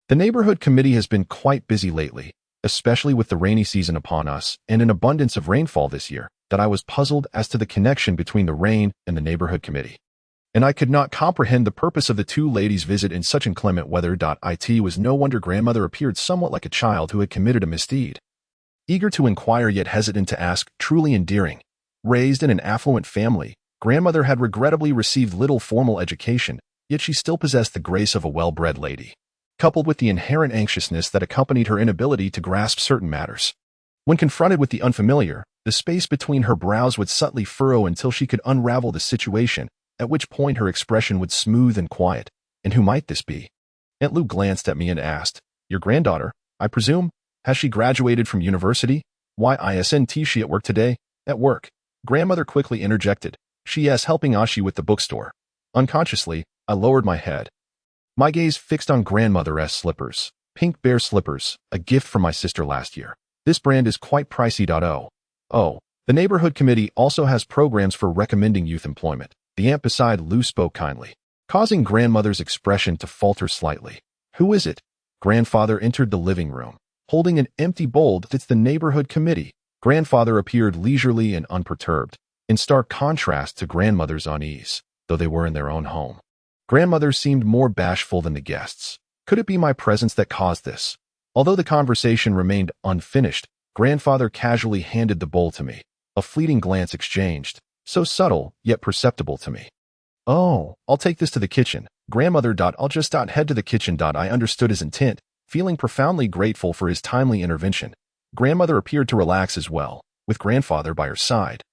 The neighborhood committee has been quite busy lately, especially with the rainy season upon us and an abundance of rainfall this year, that I was puzzled as to the connection between the rain and the neighborhood committee. And I could not comprehend the purpose of the two ladies' visit in such inclement weather. It was no wonder grandmother appeared somewhat like a child who had committed a misdeed. Eager to inquire yet hesitant to ask, truly endearing. Raised in an affluent family, grandmother had regrettably received little formal education, yet she still possessed the grace of a well-bred lady, coupled with the inherent anxiousness that accompanied her inability to grasp certain matters. When confronted with the unfamiliar, the space between her brows would subtly furrow until she could unravel the situation, at which point her expression would smooth and quiet. And who might this be? Aunt Lou glanced at me and asked, "Your granddaughter, I presume? Has she graduated from university? Why isn't she at work today?" "At work," grandmother quickly interjected. "She is helping Ashi with the bookstore." Unconsciously, I lowered my head. My gaze fixed on grandmother's slippers. Pink bear slippers, a gift from my sister last year. This brand is quite pricey. Oh, the neighborhood committee also has programs for recommending youth employment. The aunt beside Lou spoke kindly, causing grandmother's expression to falter slightly. "Who is it?" Grandfather entered the living room, holding an empty bowl. "It's the neighborhood committee." Grandfather appeared leisurely and unperturbed, in stark contrast to grandmother's unease, though they were in their own home. Grandmother seemed more bashful than the guests. Could it be my presence that caused this? Although the conversation remained unfinished, grandfather casually handed the bowl to me. A fleeting glance exchanged, so subtle, yet perceptible to me. "Oh, I'll take this to the kitchen." Grandmother. "I'll just head to the kitchen." I understood his intent, feeling profoundly grateful for his timely intervention. Grandmother appeared to relax as well, with grandfather by her side.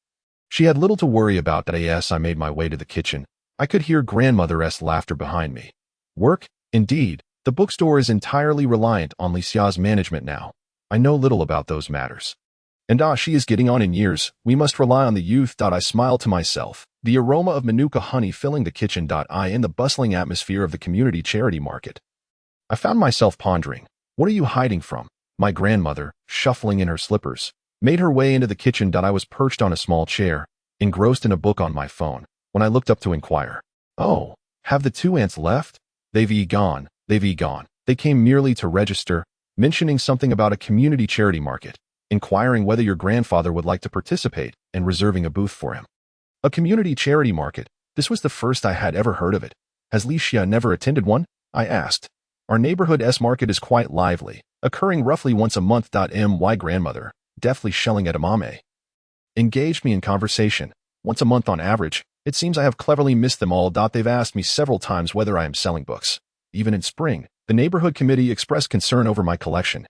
She had little to worry about. As I made my way to the kitchen, I could hear grandmother's laughter behind me. Work? Indeed, the bookstore is entirely reliant on Li Xia's management now. I know little about those matters. And she is getting on in years. We must rely on the youth. I smiled to myself, the aroma of manuka honey filling the kitchen. In the bustling atmosphere of the community charity market, I found myself pondering, what are you hiding from? My grandmother, shuffling in her slippers, made her way into the kitchen. I was perched on a small chair, engrossed in a book on my phone, when I looked up to inquire. "Oh, have the two aunts left?" They've gone. They came merely to register, mentioning something about a community charity market, inquiring whether your grandfather would like to participate, and reserving a booth for him. A community charity market. This was the first I had ever heard of it. "Has Li Xia never attended one?" I asked. "Our neighborhood's market is quite lively, occurring roughly once a month. My grandmother, deftly shelling edamame, engaged me in conversation. "Once a month on average. It seems I have cleverly missed them all. They've asked me several times whether I am selling books. Even in spring, the neighborhood committee expressed concern over my collection.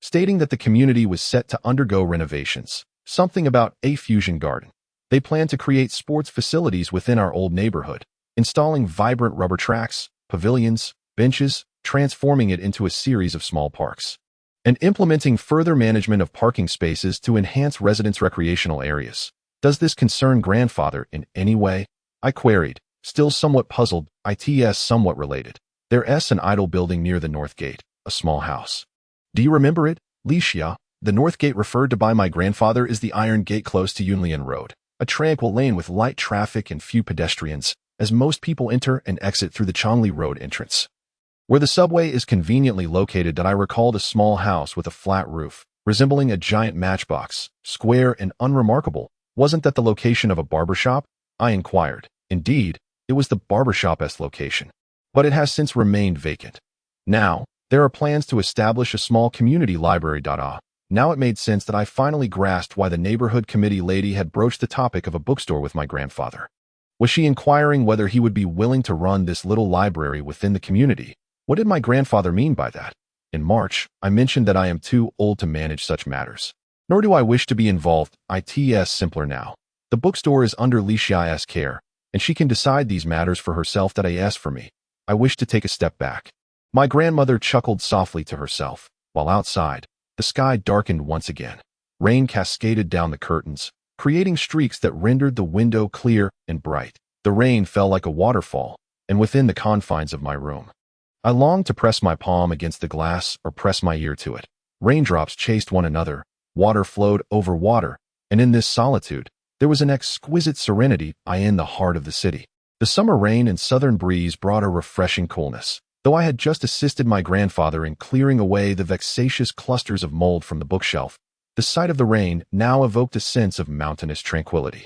stating that the community was set to undergo renovations. Something about a fusion garden. They plan to create sports facilities within our old neighborhood, installing vibrant rubber tracks, pavilions, benches, transforming it into a series of small parks, and implementing further management of parking spaces to enhance residents' recreational areas. Does this concern grandfather in any way? I queried, still somewhat puzzled. It's somewhat related. There's an idle building near the North Gate, a small house. Do you remember it, Licia? The North Gate referred to by my grandfather is the Iron Gate close to Yunlian Road, a tranquil lane with light traffic and few pedestrians, as most people enter and exit through the Chongli Road entrance. Where the subway is conveniently located, I recalled a small house with a flat roof, resembling a giant matchbox, square and unremarkable. Wasn't that the location of a barbershop? I inquired. Indeed, it was the barbershop's location, but it has since remained vacant. Now, there are plans to establish a small community library. Now it made sense that I finally grasped why the neighborhood committee lady had broached the topic of a bookstore with my grandfather. Was she inquiring whether he would be willing to run this little library within the community? What did my grandfather mean by that? In March, I mentioned that I am too old to manage such matters. Nor do I wish to be involved. It's simpler now. The bookstore is under Licia's care, and she can decide these matters for herself. For me, I wish to take a step back. My grandmother chuckled softly to herself, while outside, the sky darkened once again. Rain cascaded down the curtains, creating streaks that rendered the window clear and bright. The rain fell like a waterfall, and within the confines of my room, I longed to press my palm against the glass or press my ear to it. Raindrops chased one another, water flowed over water, and in this solitude, there was an exquisite serenity in the heart of the city. The summer rain and southern breeze brought a refreshing coolness. Though I had just assisted my grandfather in clearing away the vexatious clusters of mold from the bookshelf, the sight of the rain now evoked a sense of mountainous tranquility.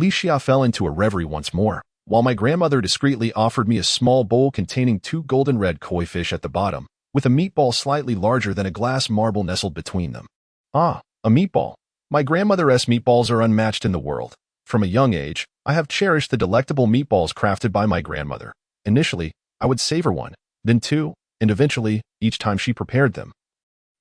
Licia fell into a reverie once more, while my grandmother discreetly offered me a small bowl containing 2 golden red koi fish at the bottom, with a meatball slightly larger than a glass marble nestled between them. Ah, a meatball. My grandmother's meatballs are unmatched in the world. From a young age, I have cherished the delectable meatballs crafted by my grandmother. Initially, I would savor one, then 2, and eventually, each time she prepared them,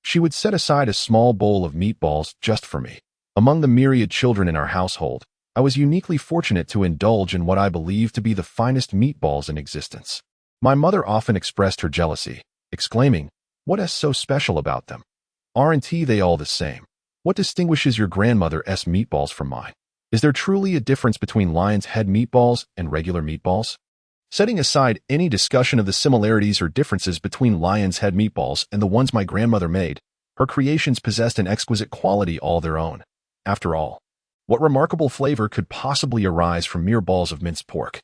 she would set aside a small bowl of meatballs just for me. Among the myriad children in our household, I was uniquely fortunate to indulge in what I believed to be the finest meatballs in existence. My mother often expressed her jealousy, exclaiming, "What is so special about them? Aren't they all the same? What distinguishes your grandmother's meatballs from mine? Is there truly a difference between lion's head meatballs and regular meatballs?" Setting aside any discussion of the similarities or differences between lion's head meatballs and the ones my grandmother made, her creations possessed an exquisite quality all their own. After all, what remarkable flavor could possibly arise from mere balls of minced pork?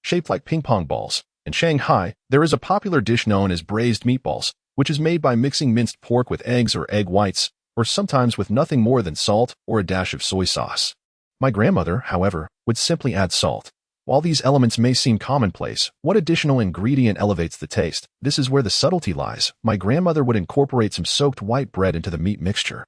Shaped like ping-pong balls, in Shanghai, there is a popular dish known as braised meatballs, which is made by mixing minced pork with eggs or egg whites, or sometimes with nothing more than salt or a dash of soy sauce. My grandmother, however, would simply add salt. While these elements may seem commonplace, what additional ingredient elevates the taste? This is where the subtlety lies. My grandmother would incorporate some soaked white bread into the meat mixture,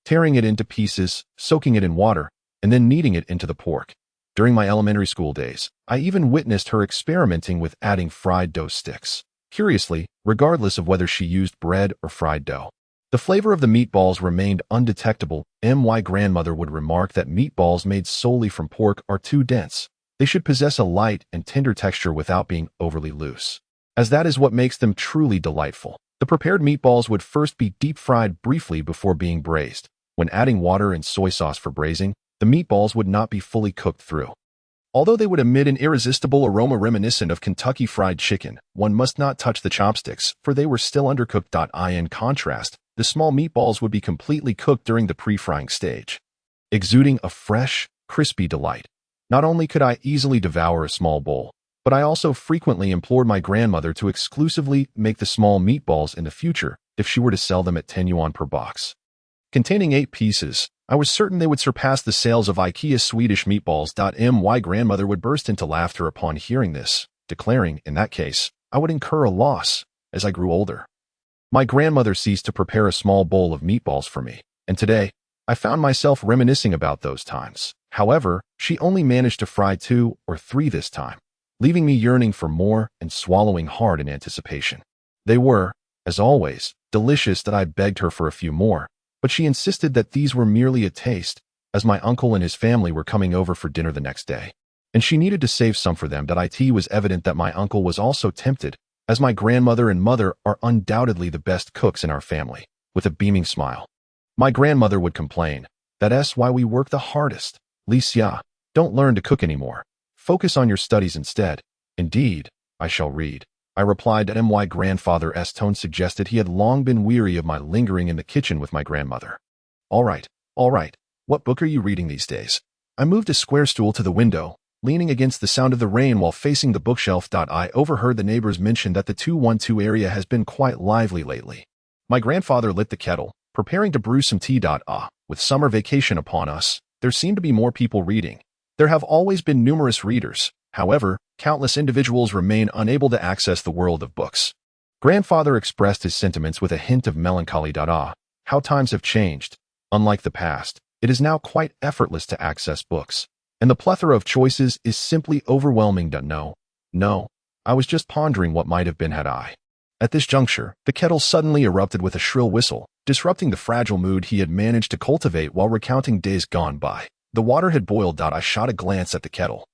tearing it into pieces, soaking it in water, and then kneading it into the pork. During my elementary school days, I even witnessed her experimenting with adding fried dough sticks. Curiously, regardless of whether she used bread or fried dough, the flavor of the meatballs remained undetectable. My grandmother would remark that meatballs made solely from pork are too dense. They should possess a light and tender texture without being overly loose, as that is what makes them truly delightful. The prepared meatballs would first be deep-fried briefly before being braised. When adding water and soy sauce for braising, the meatballs would not be fully cooked through. Although they would emit an irresistible aroma reminiscent of Kentucky Fried Chicken, one must not touch the chopsticks, for they were still undercooked. In contrast, the small meatballs would be completely cooked during the pre-frying stage, exuding a fresh, crispy delight. Not only could I easily devour a small bowl, but I also frequently implored my grandmother to exclusively make the small meatballs in the future if she were to sell them at 10 yuan per box. Containing 8 pieces, I was certain they would surpass the sales of IKEA Swedish meatballs. My grandmother would burst into laughter upon hearing this, declaring, in that case, I would incur a loss as I grew older. My grandmother ceased to prepare a small bowl of meatballs for me, and today, I found myself reminiscing about those times. However, she only managed to fry 2 or 3 this time, leaving me yearning for more and swallowing hard in anticipation. They were, as always, delicious that I begged her for a few more, but she insisted that these were merely a taste, as my uncle and his family were coming over for dinner the next day. And she needed to save some for them. It was evident that my uncle was also tempted, as my grandmother and mother are undoubtedly the best cooks in our family, with a beaming smile. My grandmother would complain, "That's why we work the hardest. Licia, don't learn to cook anymore. Focus on your studies instead." "Indeed, I shall read," I replied. My grandfather's tone suggested he had long been weary of my lingering in the kitchen with my grandmother. All right. What book are you reading these days?" I moved a square stool to the window, leaning against the sound of the rain while facing the bookshelf. I overheard the neighbors mention that the 212 area has been quite lively lately. My grandfather lit the kettle, preparing to brew some tea. With summer vacation upon us, there seem to be more people reading. There have always been numerous readers. However, countless individuals remain unable to access the world of books. Grandfather expressed his sentiments with a hint of melancholy. How times have changed. Unlike the past, it is now quite effortless to access books, and the plethora of choices is simply overwhelming. No, I was just pondering what might have been had I. At this juncture, the kettle suddenly erupted with a shrill whistle, disrupting the fragile mood he had managed to cultivate while recounting days gone by. The water had boiled. I shot a glance at the kettle,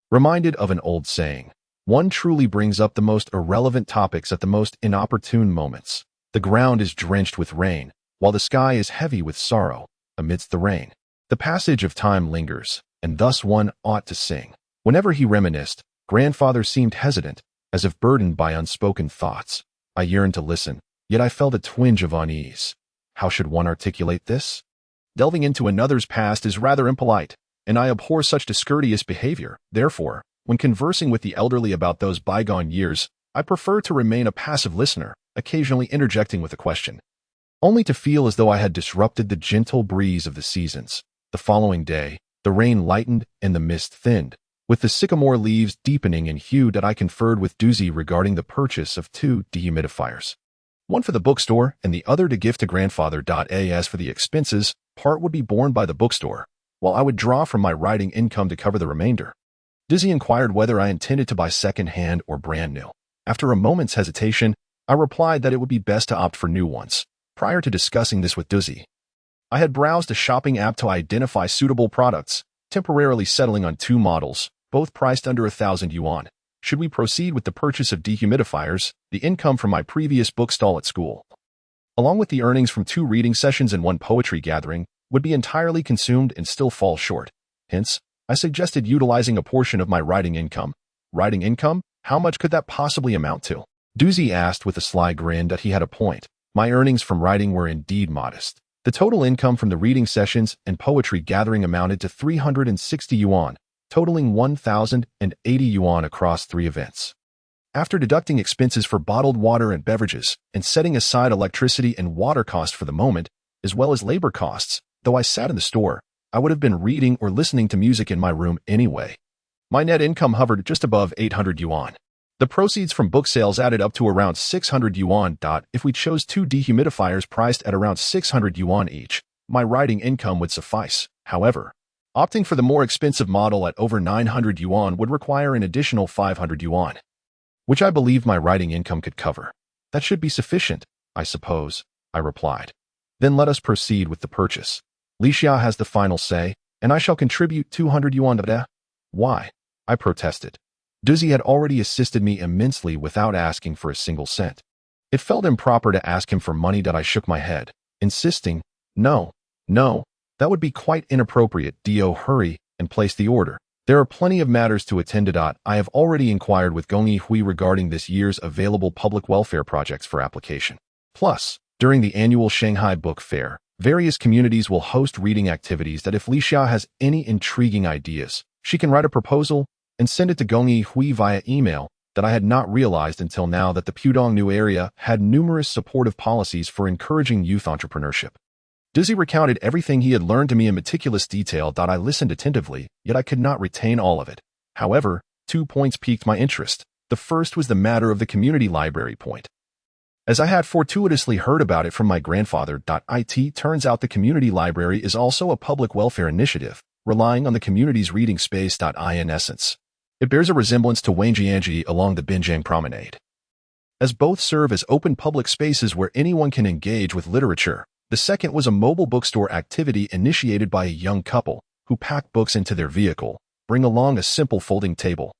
reminded of an old saying. One truly brings up the most irrelevant topics at the most inopportune moments. The ground is drenched with rain, while the sky is heavy with sorrow. Amidst the rain, the passage of time lingers, and thus one ought to sing. Whenever he reminisced, grandfather seemed hesitant, as if burdened by unspoken thoughts. I yearned to listen, yet I felt a twinge of unease. How should one articulate this? Delving into another's past is rather impolite, and I abhor such discourteous behavior. Therefore, when conversing with the elderly about those bygone years, I prefer to remain a passive listener, occasionally interjecting with a question, only to feel as though I had disrupted the gentle breeze of the seasons. The following day, the rain lightened and the mist thinned, with the sycamore leaves deepening in hue. I conferred with Doozy regarding the purchase of 2 dehumidifiers, one for the bookstore and the other to gift to grandfather. As for the expenses, part would be borne by the bookstore, while I would draw from my writing income to cover the remainder. Doozy inquired whether I intended to buy second-hand or brand new. After a moment's hesitation, I replied that it would be best to opt for new ones. Prior to discussing this with Doozy, I had browsed a shopping app to identify suitable products, temporarily settling on 2 models, both priced under 1,000 yuan. Should we proceed with the purchase of dehumidifiers, the income from my previous book stall at school, along with the earnings from 2 reading sessions and 1 poetry gathering, would be entirely consumed and still fall short. Hence, I suggested utilizing a portion of my writing income. Writing income? How much could that possibly amount to? Doozy asked with a sly grin. He had a point. My earnings from writing were indeed modest. The total income from the reading sessions and poetry gathering amounted to 360 yuan, totaling 1,080 yuan across 3 events. After deducting expenses for bottled water and beverages, and setting aside electricity and water costs for the moment, as well as labor costs, though I sat in the store, I would have been reading or listening to music in my room anyway. My net income hovered just above 800 yuan. The proceeds from book sales added up to around 600 yuan. If we chose 2 dehumidifiers priced at around 600 yuan each, my writing income would suffice. However, opting for the more expensive model at over 900 yuan would require an additional 500 yuan, which I believe my writing income could cover. That should be sufficient, I suppose, I replied. Then let us proceed with the purchase. Licia has the final say, and I shall contribute 200 yuan. Why? I protested. Doozy had already assisted me immensely without asking for a single cent. It felt improper to ask him for money. I shook my head, insisting, No, that would be quite inappropriate. Hurry and place the order. There are plenty of matters to attend to. I have already inquired with Gongyi Hui regarding this year's available public welfare projects for application. Plus, during the annual Shanghai Book Fair, various communities will host reading activities. If Licia has any intriguing ideas, she can write a proposal and send it to Gongyi Hui via email. I had not realized until now that the Pudong New area had numerous supportive policies for encouraging youth entrepreneurship. Doozy recounted everything he had learned to me in meticulous detail. I listened attentively, yet I could not retain all of it. However, 2 points piqued my interest. The first was the matter of the community library point. As I had fortuitously heard about it from my grandfather. It turns out the community library is also a public welfare initiative, relying on the community's reading space. In essence, it bears a resemblance to Wangjianji along the Binjiang Promenade. as both serve as open public spaces where anyone can engage with literature. The second was a mobile bookstore activity initiated by a young couple who pack books into their vehicle, bring along a simple folding table,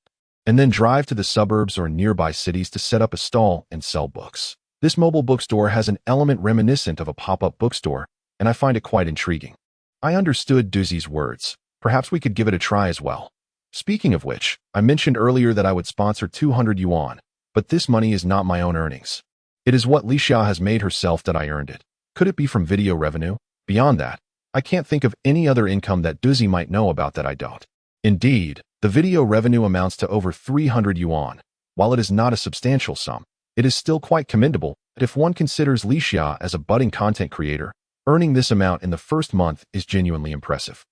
and then drive to the suburbs or nearby cities to set up a stall and sell books. This mobile bookstore has an element reminiscent of a pop-up bookstore, and I find it quite intriguing. I understood Duzi's words. Perhaps we could give it a try as well. Speaking of which, I mentioned earlier that I would sponsor 200 yuan, but this money is not my own earnings. It is what Lixia has made herself that I earned it. Could it be from video revenue? Beyond that, I can't think of any other income that Duzi might know about that I don't. Indeed, the video revenue amounts to over 300 yuan. While it is not a substantial sum, it is still quite commendable that if one considers Lixia as a budding content creator, earning this amount in the first month is genuinely impressive.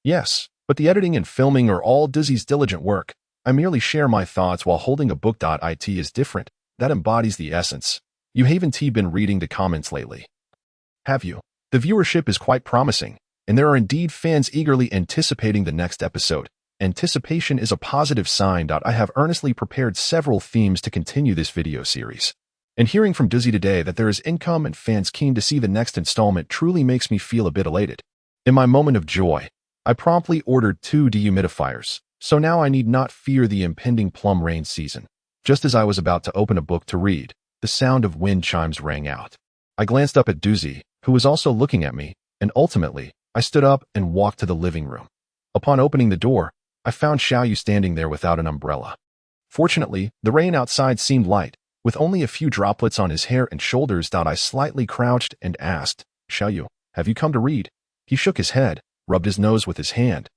Yes, but the editing and filming are all Duzi's diligent work. I merely share my thoughts while holding a book.it is different. That embodies the essence. You haven't been reading the comments lately, have you? The viewership is quite promising, and there are indeed fans eagerly anticipating the next episode. Anticipation is a positive sign. I have earnestly prepared several themes to continue this video series. And hearing from Duzi today that there is income and fans keen to see the next installment truly makes me feel a bit elated. In my moment of joy, I promptly ordered 2 dehumidifiers, so now I need not fear the impending plum rain season. Just as I was about to open a book to read, the sound of wind chimes rang out. I glanced up at Duzi, who was also looking at me, and ultimately, I stood up and walked to the living room. Upon opening the door, I found Xiaoyu standing there without an umbrella. Fortunately, the rain outside seemed light, with only a few droplets on his hair and shoulders. I slightly crouched and asked, "Xiaoyu, have you come to read?" He shook his head, rubbed his nose with his hand,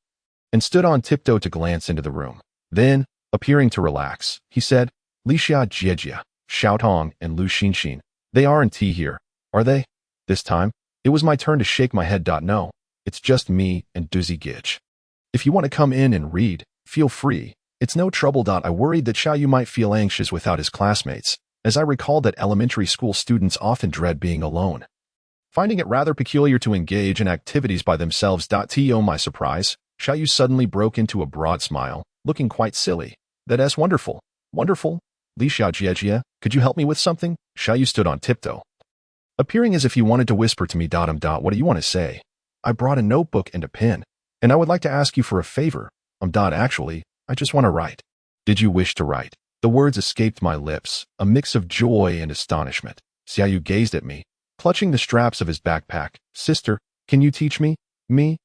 and stood on tiptoe to glance into the room. Then, appearing to relax, he said, "Lixia Jiejia, Xiaotong, and Lu Xinxin, they aren't here, are they?" This time, it was my turn to shake my head. No, it's just me and Duzi Gij. If you want to come in and read, feel free. It's no trouble. I worried that Xiaoyu might feel anxious without his classmates, as I recalled that elementary school students often dread being alone. Finding it rather peculiar to engage in activities by themselves. To my surprise, Xiaoyu suddenly broke into a broad smile, looking quite silly. "That's wonderful. Wonderful. Lixia Jiejia, could you help me with something?" Xiaoyu stood on tiptoe, appearing as if he wanted to whisper to me. "What do you want to say?" "I brought a notebook and a pen, and I would like to ask you for a favor. Actually, I just want to write." "Did you wish to write?" The words escaped my lips, a mix of joy and astonishment. Xiaoyu gazed at me, clutching the straps of his backpack. "Sister, can you teach me?" "Me?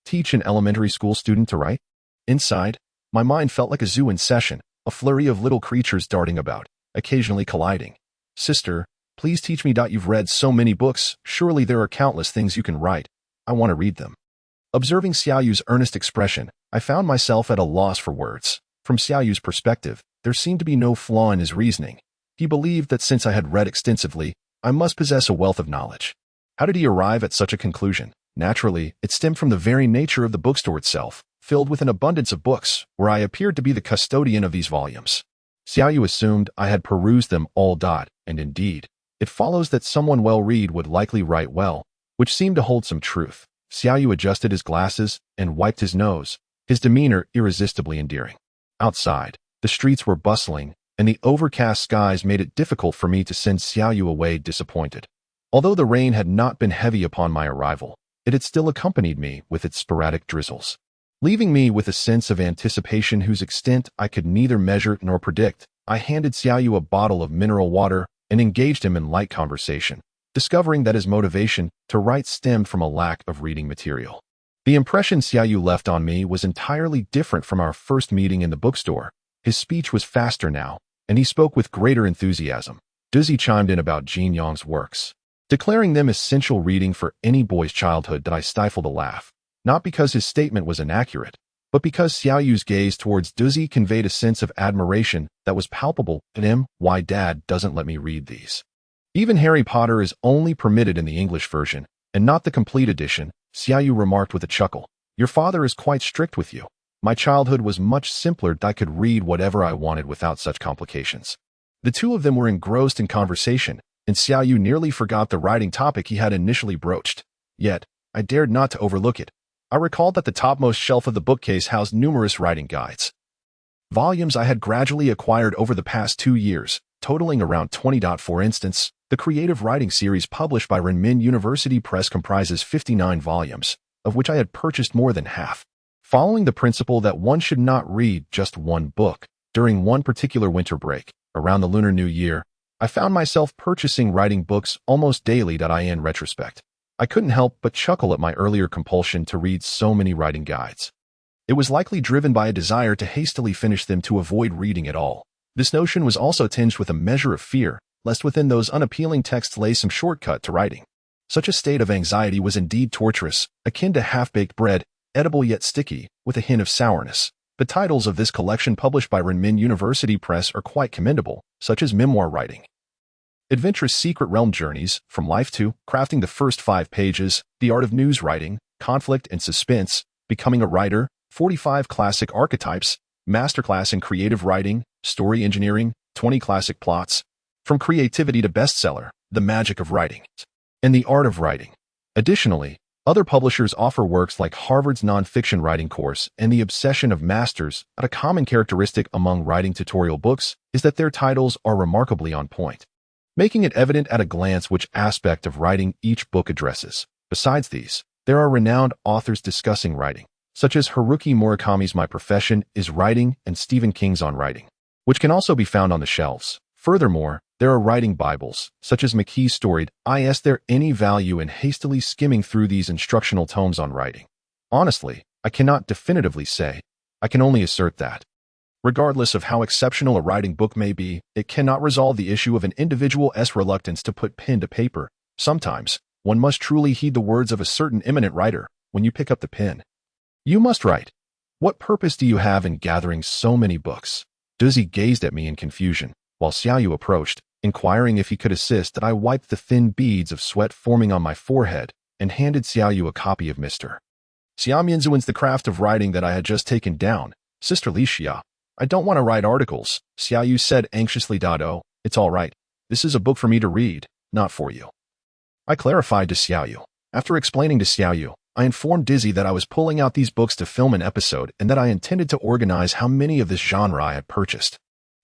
Teach an elementary school student to write?" Inside, my mind felt like a zoo in session, a flurry of little creatures darting about, occasionally colliding. "Sister, please teach me. You've read so many books, surely there are countless things you can write. I want to read them." Observing Xiaoyu's earnest expression, I found myself at a loss for words. From Xiaoyu's perspective, there seemed to be no flaw in his reasoning. He believed that since I had read extensively, I must possess a wealth of knowledge. How did he arrive at such a conclusion? Naturally, it stemmed from the very nature of the bookstore itself, filled with an abundance of books, where I appeared to be the custodian of these volumes. Xiaoyu assumed I had perused them all. And indeed, it follows that someone well-read would likely write well, which seemed to hold some truth. Xiaoyu adjusted his glasses and wiped his nose, his demeanor irresistibly endearing. Outside, the streets were bustling, and the overcast skies made it difficult for me to send Xiaoyu away disappointed. Although the rain had not been heavy upon my arrival, it had still accompanied me with its sporadic drizzles, leaving me with a sense of anticipation whose extent I could neither measure nor predict. I handed Xiaoyu a bottle of mineral water and engaged him in light conversation, discovering that his motivation to write stemmed from a lack of reading material. The impression Xiaoyu left on me was entirely different from our first meeting in the bookstore. His speech was faster now, and he spoke with greater enthusiasm. Duzi chimed in about Jin Yang's works, declaring them essential reading for any boy's childhood. I stifled a laugh, not because his statement was inaccurate, but because Xiaoyu's gaze towards Duzi conveyed a sense of admiration that was palpable in him. "Why Dad doesn't let me read these. Even Harry Potter is only permitted in the English version, and not the complete edition," Xiaoyu remarked with a chuckle. "Your father is quite strict with you. My childhood was much simpler. I could read whatever I wanted without such complications." The two of them were engrossed in conversation, and Xiaoyu nearly forgot the writing topic he had initially broached. Yet, I dared not to overlook it. I recalled that the topmost shelf of the bookcase housed numerous writing guides, volumes I had gradually acquired over the past 2 years. totaling around 20. For instance, the creative writing series published by Renmin University Press comprises 59 volumes, of which I had purchased more than half. Following the principle that one should not read just one book, during one particular winter break, around the Lunar New Year, I found myself purchasing writing books almost daily. In retrospect, I couldn't help but chuckle at my earlier compulsion to read so many writing guides. It was likely driven by a desire to hastily finish them to avoid reading at all. This notion was also tinged with a measure of fear, lest within those unappealing texts lay some shortcut to writing. Such a state of anxiety was indeed torturous, akin to half-baked bread, edible yet sticky, with a hint of sourness. The titles of this collection published by Renmin University Press are quite commendable, such as Memoir Writing, Adventurous Secret Realm Journeys, From Life to Crafting the First 5 Pages, The Art of News Writing, Conflict and Suspense, Becoming a Writer, 45 Classic Archetypes, Masterclass in Creative Writing, Story Engineering, 20 Classic Plots, From Creativity to Bestseller, The Magic of Writing, and The Art of Writing. Additionally, other publishers offer works like Harvard's Nonfiction Writing Course and The Obsession of Masters. A common characteristic among writing tutorial books is that their titles are remarkably on point, making it evident at a glance which aspect of writing each book addresses. Besides these, there are renowned authors discussing writing, such as Haruki Murakami's My Profession is Writing and Stephen King's On Writing, which can also be found on the shelves. Furthermore, there are writing Bibles, such as McKee's Storied. Is there any value in hastily skimming through these instructional tomes on writing? Honestly, I cannot definitively say. I can only assert that, regardless of how exceptional a writing book may be, it cannot resolve the issue of an individual's reluctance to put pen to paper. Sometimes, one must truly heed the words of a certain eminent writer when you pick up the pen. You must write. What purpose do you have in gathering so many books? Dizzy gazed at me in confusion, while Xiaoyu approached, inquiring if he could assist. That I wiped the thin beads of sweat forming on my forehead and handed Xiaoyu a copy of Mr. Xiaomianzuan's The Craft of Writing that I had just taken down. Sister Li Xia, I don't want to write articles, Xiaoyu said anxiously. Oh, it's all right. This is a book for me to read, not for you, I clarified to Xiaoyu. After explaining to Xiaoyu, I informed Dizzy that I was pulling out these books to film an episode and that I intended to organize how many of this genre I had purchased.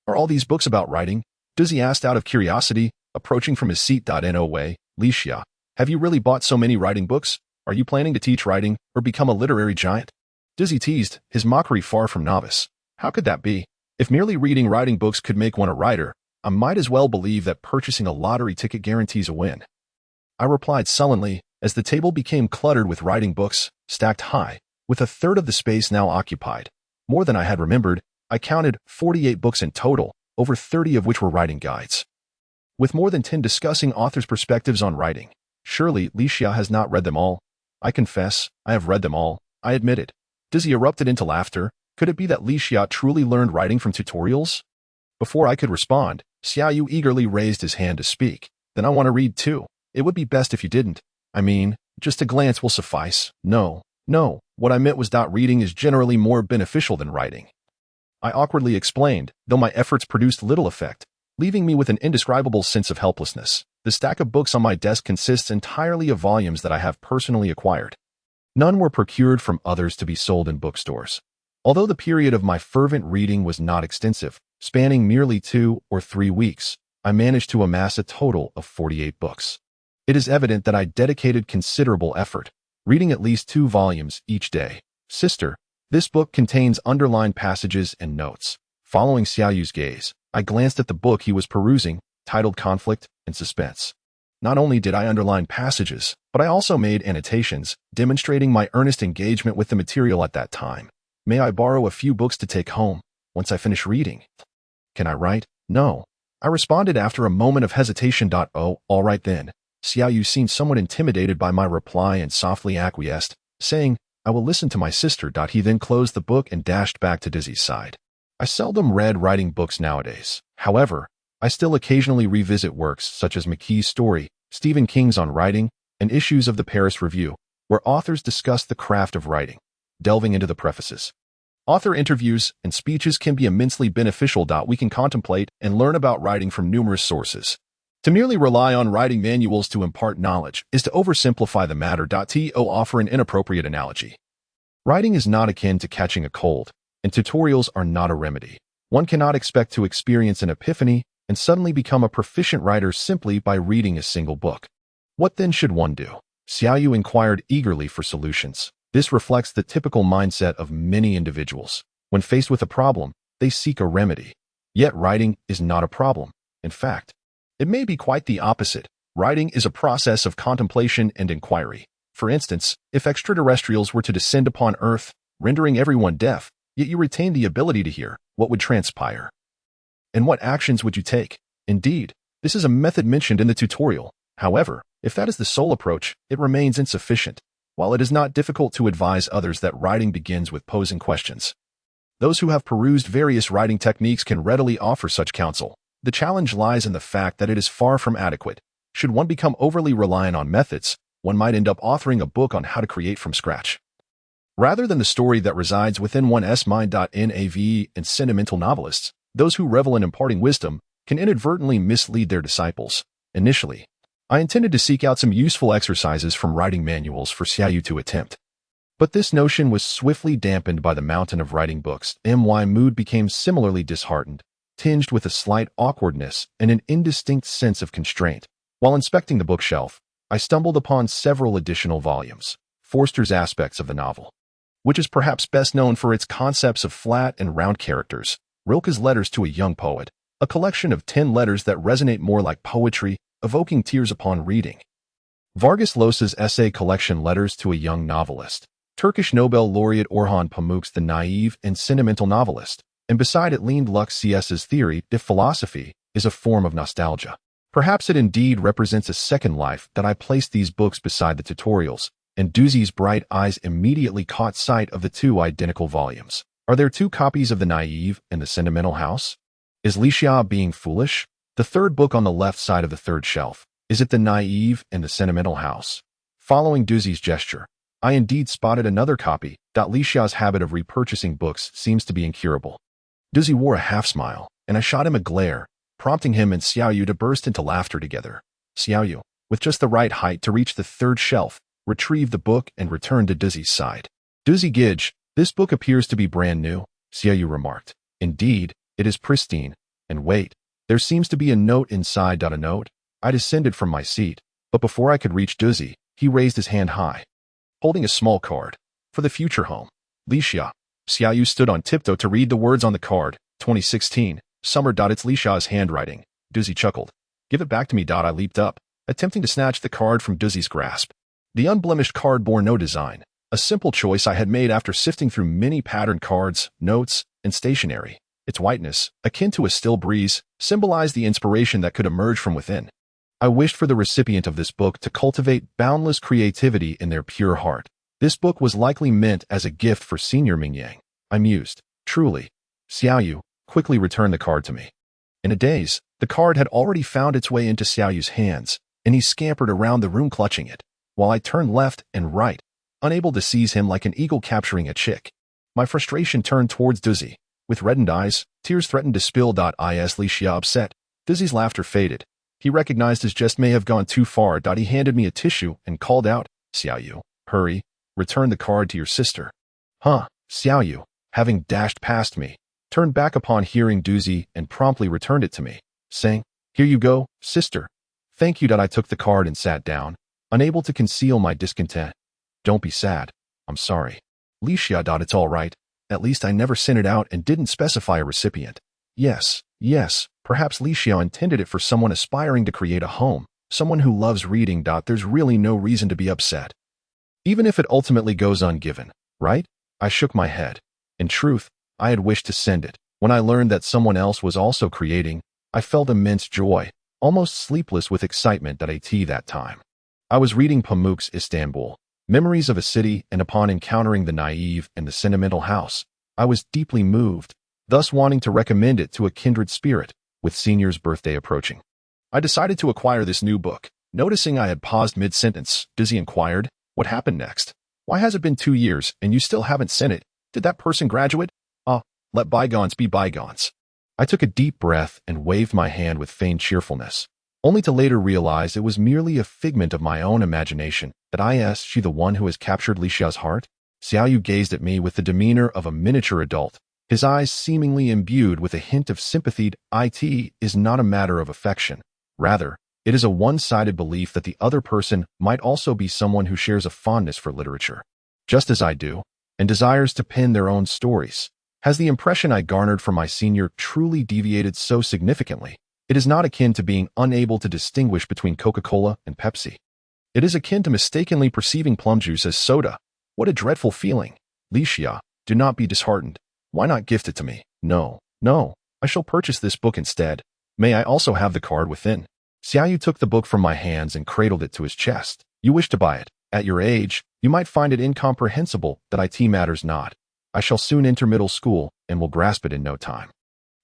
Are all these books about writing? Dizzy asked out of curiosity, approaching from his seat. No way, Li Xia. Have you really bought so many writing books? Are you planning to teach writing or become a literary giant? Dizzy teased, his mockery far from novice. How could that be? If merely reading writing books could make one a writer, I might as well believe that purchasing a lottery ticket guarantees a win. I replied sullenly, as the table became cluttered with writing books, stacked high, with a third of the space now occupied. More than I had remembered, I counted 48 books in total, over 30 of which were writing guides, with more than 10 discussing authors' perspectives on writing. Surely, Li Xia has not read them all. I confess, I have read them all, I admitted. Dizzy erupted into laughter. Could it be that Li Xia truly learned writing from tutorials? Before I could respond, Xiaoyu eagerly raised his hand to speak. Then I want to read too. It would be best if you didn't. I mean, just a glance will suffice. No, what I meant was that reading is generally more beneficial than writing, I awkwardly explained, though my efforts produced little effect, leaving me with an indescribable sense of helplessness. The stack of books on my desk consists entirely of volumes that I have personally acquired. None were procured from others to be sold in bookstores. Although the period of my fervent reading was not extensive, spanning merely 2 or 3 weeks, I managed to amass a total of 48 books. It is evident that I dedicated considerable effort, reading at least 2 volumes each day. Sister, this book contains underlined passages and notes. Following Xiaoyu's gaze, I glanced at the book he was perusing, titled Conflict and Suspense. Not only did I underline passages, but I also made annotations, demonstrating my earnest engagement with the material at that time. May I borrow a few books to take home, once I finish reading? Can I write? No, I responded after a moment of hesitation. Oh, all right then. Xiaoyu seemed somewhat intimidated by my reply and softly acquiesced, saying, I will listen to my sister. He then closed the book and dashed back to Dizzy's side. I seldom read writing books nowadays. However, I still occasionally revisit works such as McKee's Story, Stephen King's On Writing, and issues of the Paris Review, where authors discuss the craft of writing, delving into the prefaces. Author interviews and speeches can be immensely beneficial. We can contemplate and learn about writing from numerous sources. To merely rely on writing manuals to impart knowledge is to oversimplify the matter. To offer an inappropriate analogy. Writing is not akin to catching a cold, and tutorials are not a remedy. One cannot expect to experience an epiphany and suddenly become a proficient writer simply by reading a single book. What then should one do? Xiaoyu inquired eagerly for solutions. This reflects the typical mindset of many individuals. When faced with a problem, they seek a remedy. Yet writing is not a problem. In fact, it may be quite the opposite. Writing is a process of contemplation and inquiry. For instance, if extraterrestrials were to descend upon Earth, rendering everyone deaf, yet you retain the ability to hear, what would transpire? And what actions would you take? Indeed, this is a method mentioned in the tutorial. However, if that is the sole approach, it remains insufficient. While it is not difficult to advise others that writing begins with posing questions, those who have perused various writing techniques can readily offer such counsel. The challenge lies in the fact that it is far from adequate. Should one become overly reliant on methods, one might end up authoring a book on how to create from scratch, rather than the story that resides within one's mind. Nav and sentimental novelists, those who revel in imparting wisdom, can inadvertently mislead their disciples. Initially, I intended to seek out some useful exercises from writing manuals for Xiaoyu to attempt. But this notion was swiftly dampened by the mountain of writing books. My mood became similarly disheartened, tinged with a slight awkwardness and an indistinct sense of constraint. While inspecting the bookshelf, I stumbled upon several additional volumes. Forster's Aspects of the Novel, which is perhaps best known for its concepts of flat and round characters. Rilke's Letters to a Young Poet, a collection of 10 letters that resonate more like poetry, evoking tears upon reading. Vargas Llosa's essay collection Letters to a Young Novelist. Turkish Nobel laureate Orhan Pamuk's The Naive and Sentimental Novelist, and beside it leaned Lux CS's theory that philosophy is a form of nostalgia. Perhaps it indeed represents a second life that I placed these books beside the tutorials, and Duzi's bright eyes immediately caught sight of the two identical volumes. Are there two copies of The Naive and The Sentimental House? Is Lixia being foolish? The third book on the left side of the third shelf. Is it The Naive and The Sentimental House? Following Duzi's gesture, I indeed spotted another copy. Lixia's habit of repurchasing books seems to be incurable. Duzi wore a half-smile, and I shot him a glare, prompting him and Xiaoyu to burst into laughter together. Xiaoyu, with just the right height to reach the third shelf, retrieved the book and returned to Duzi's side. Duzi Gidge, this book appears to be brand new, Xiaoyu remarked. Indeed, it is pristine. And wait, there seems to be a note inside. A note? I descended from my seat, but before I could reach Duzi, he raised his hand high, holding a small card. For the future home. Lixia. Xiaoyu stood on tiptoe to read the words on the card. 2016. Summer. It's Lixia's handwriting. Duzi chuckled. Give it back to me. I leaped up, attempting to snatch the card from Duzi's grasp. The unblemished card bore no design, a simple choice I had made after sifting through many patterned cards, notes, and stationery. Its whiteness, akin to a still breeze, symbolized the inspiration that could emerge from within. I wished for the recipient of this book to cultivate boundless creativity in their pure heart. This book was likely meant as a gift for Senior Mingyang. I mused. Truly. Xiaoyu, quickly returned the card to me. In a daze, the card had already found its way into Xiaoyu's hands, and he scampered around the room clutching it, while I turned left and right, unable to seize him like an eagle capturing a chick. My frustration turned towards Duzi. With reddened eyes, tears threatened to spill. Is Lixia upset? Duzi's laughter faded. He recognized his jest may have gone too far. He handed me a tissue and called out, Xiaoyu, hurry, return the card to your sister. Huh, Xiaoyu, having dashed past me, turned back upon hearing Duzi and promptly returned it to me, saying, here you go, sister. Thank you. I took the card and sat down, unable to conceal my discontent. Don't be sad. I'm sorry. Lixia. It's all right. At least I never sent it out and didn't specify a recipient. Yes, perhaps Lixia intended it for someone aspiring to create a home, someone who loves reading. There's really no reason to be upset, even if it ultimately goes ungiven, right? I shook my head. In truth, I had wished to send it. When I learned that someone else was also creating, I felt immense joy, almost sleepless with excitement. That time, I was reading Pamuk's Istanbul, Memories of a City, and upon encountering The Naive and The Sentimental House, I was deeply moved, thus wanting to recommend it to a kindred spirit. With Senior's birthday approaching, I decided to acquire this new book. Noticing I had paused mid-sentence, Duzi inquired, what happened next? Why has it been 2 years and you still haven't sent it? Did that person graduate? Let bygones be bygones. I took a deep breath and waved my hand with feigned cheerfulness, only to later realize it was merely a figment of my own imagination. Is she the one who has captured Lixia's heart? Xiaoyu gazed at me with the demeanor of a miniature adult. his eyes seemingly imbued with a hint of sympathy. It is not a matter of affection. Rather, it is a one-sided belief that the other person might also be someone who shares a fondness for literature, just as I do, and desires to pen their own stories. Has the impression I garnered from my senior truly deviated so significantly? It is not akin to being unable to distinguish between Coca-Cola and Pepsi. It is akin to mistakenly perceiving plum juice as soda. What a dreadful feeling. Licia, do not be disheartened. Why not gift it to me? No, no, I shall purchase this book instead. May I also have the card within? Xiaoyu took the book from my hands and cradled it to his chest. You wish to buy it. At your age, you might find it incomprehensible that IT matters not. I shall soon enter middle school and will grasp it in no time.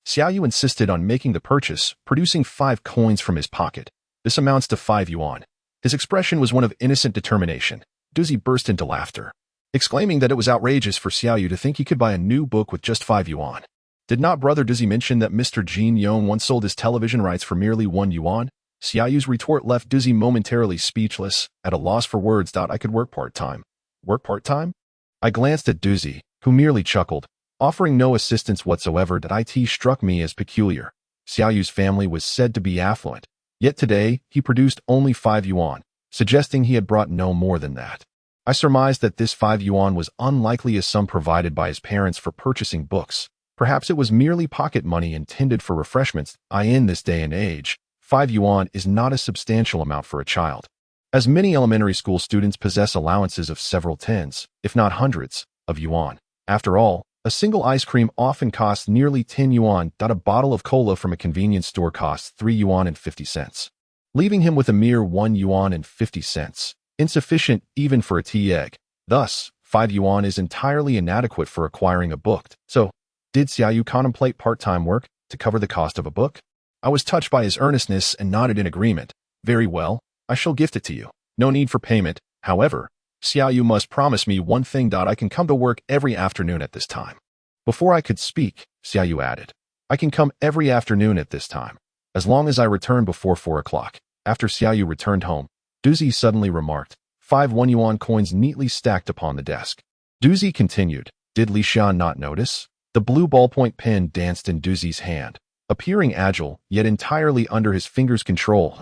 Xiaoyu insisted on making the purchase, producing 5 coins from his pocket. This amounts to 5 yuan. His expression was one of innocent determination. Duzi burst into laughter, exclaiming that it was outrageous for Xiaoyu to think he could buy a new book with just 5 yuan. Did not brother Duzi mention that Mr. Jin Yong once sold his television rights for merely 1 yuan? Xiaoyu's retort left Duzi momentarily speechless, at a loss for words. I could work part-time. Work part-time? I glanced at Duzi, who merely chuckled, offering no assistance whatsoever. It struck me as peculiar. Xiaoyu's family was said to be affluent, yet today he produced only 5 yuan, suggesting he had brought no more than that. I surmised that this 5 yuan was unlikely a sum provided by his parents for purchasing books. Perhaps it was merely pocket money intended for refreshments. In this day and age, 5 yuan is not a substantial amount for a child, as many elementary school students possess allowances of several tens, if not hundreds, of yuan. After all, a single ice cream often costs nearly 10 yuan. A bottle of cola from a convenience store costs 3 yuan and 50 cents, leaving him with a mere 1 yuan and 50 cents, insufficient even for a tea egg. Thus, 5 yuan is entirely inadequate for acquiring a book. So, did Xiaoyu contemplate part-time work to cover the cost of a book? I was touched by his earnestness and nodded in agreement. Very well, I shall gift it to you. No need for payment. However, Xiaoyu must promise me one thing. I can come to work every afternoon at this time. Before I could speak, Xiaoyu added, I can come every afternoon at this time, as long as I return before 4 o'clock. After Xiaoyu returned home, Duzi suddenly remarked, 5 1 yuan coins neatly stacked upon the desk. Duzi continued, did Li Xian not notice? The blue ballpoint pen danced in Duzi's hand, appearing agile, yet entirely under his fingers' control.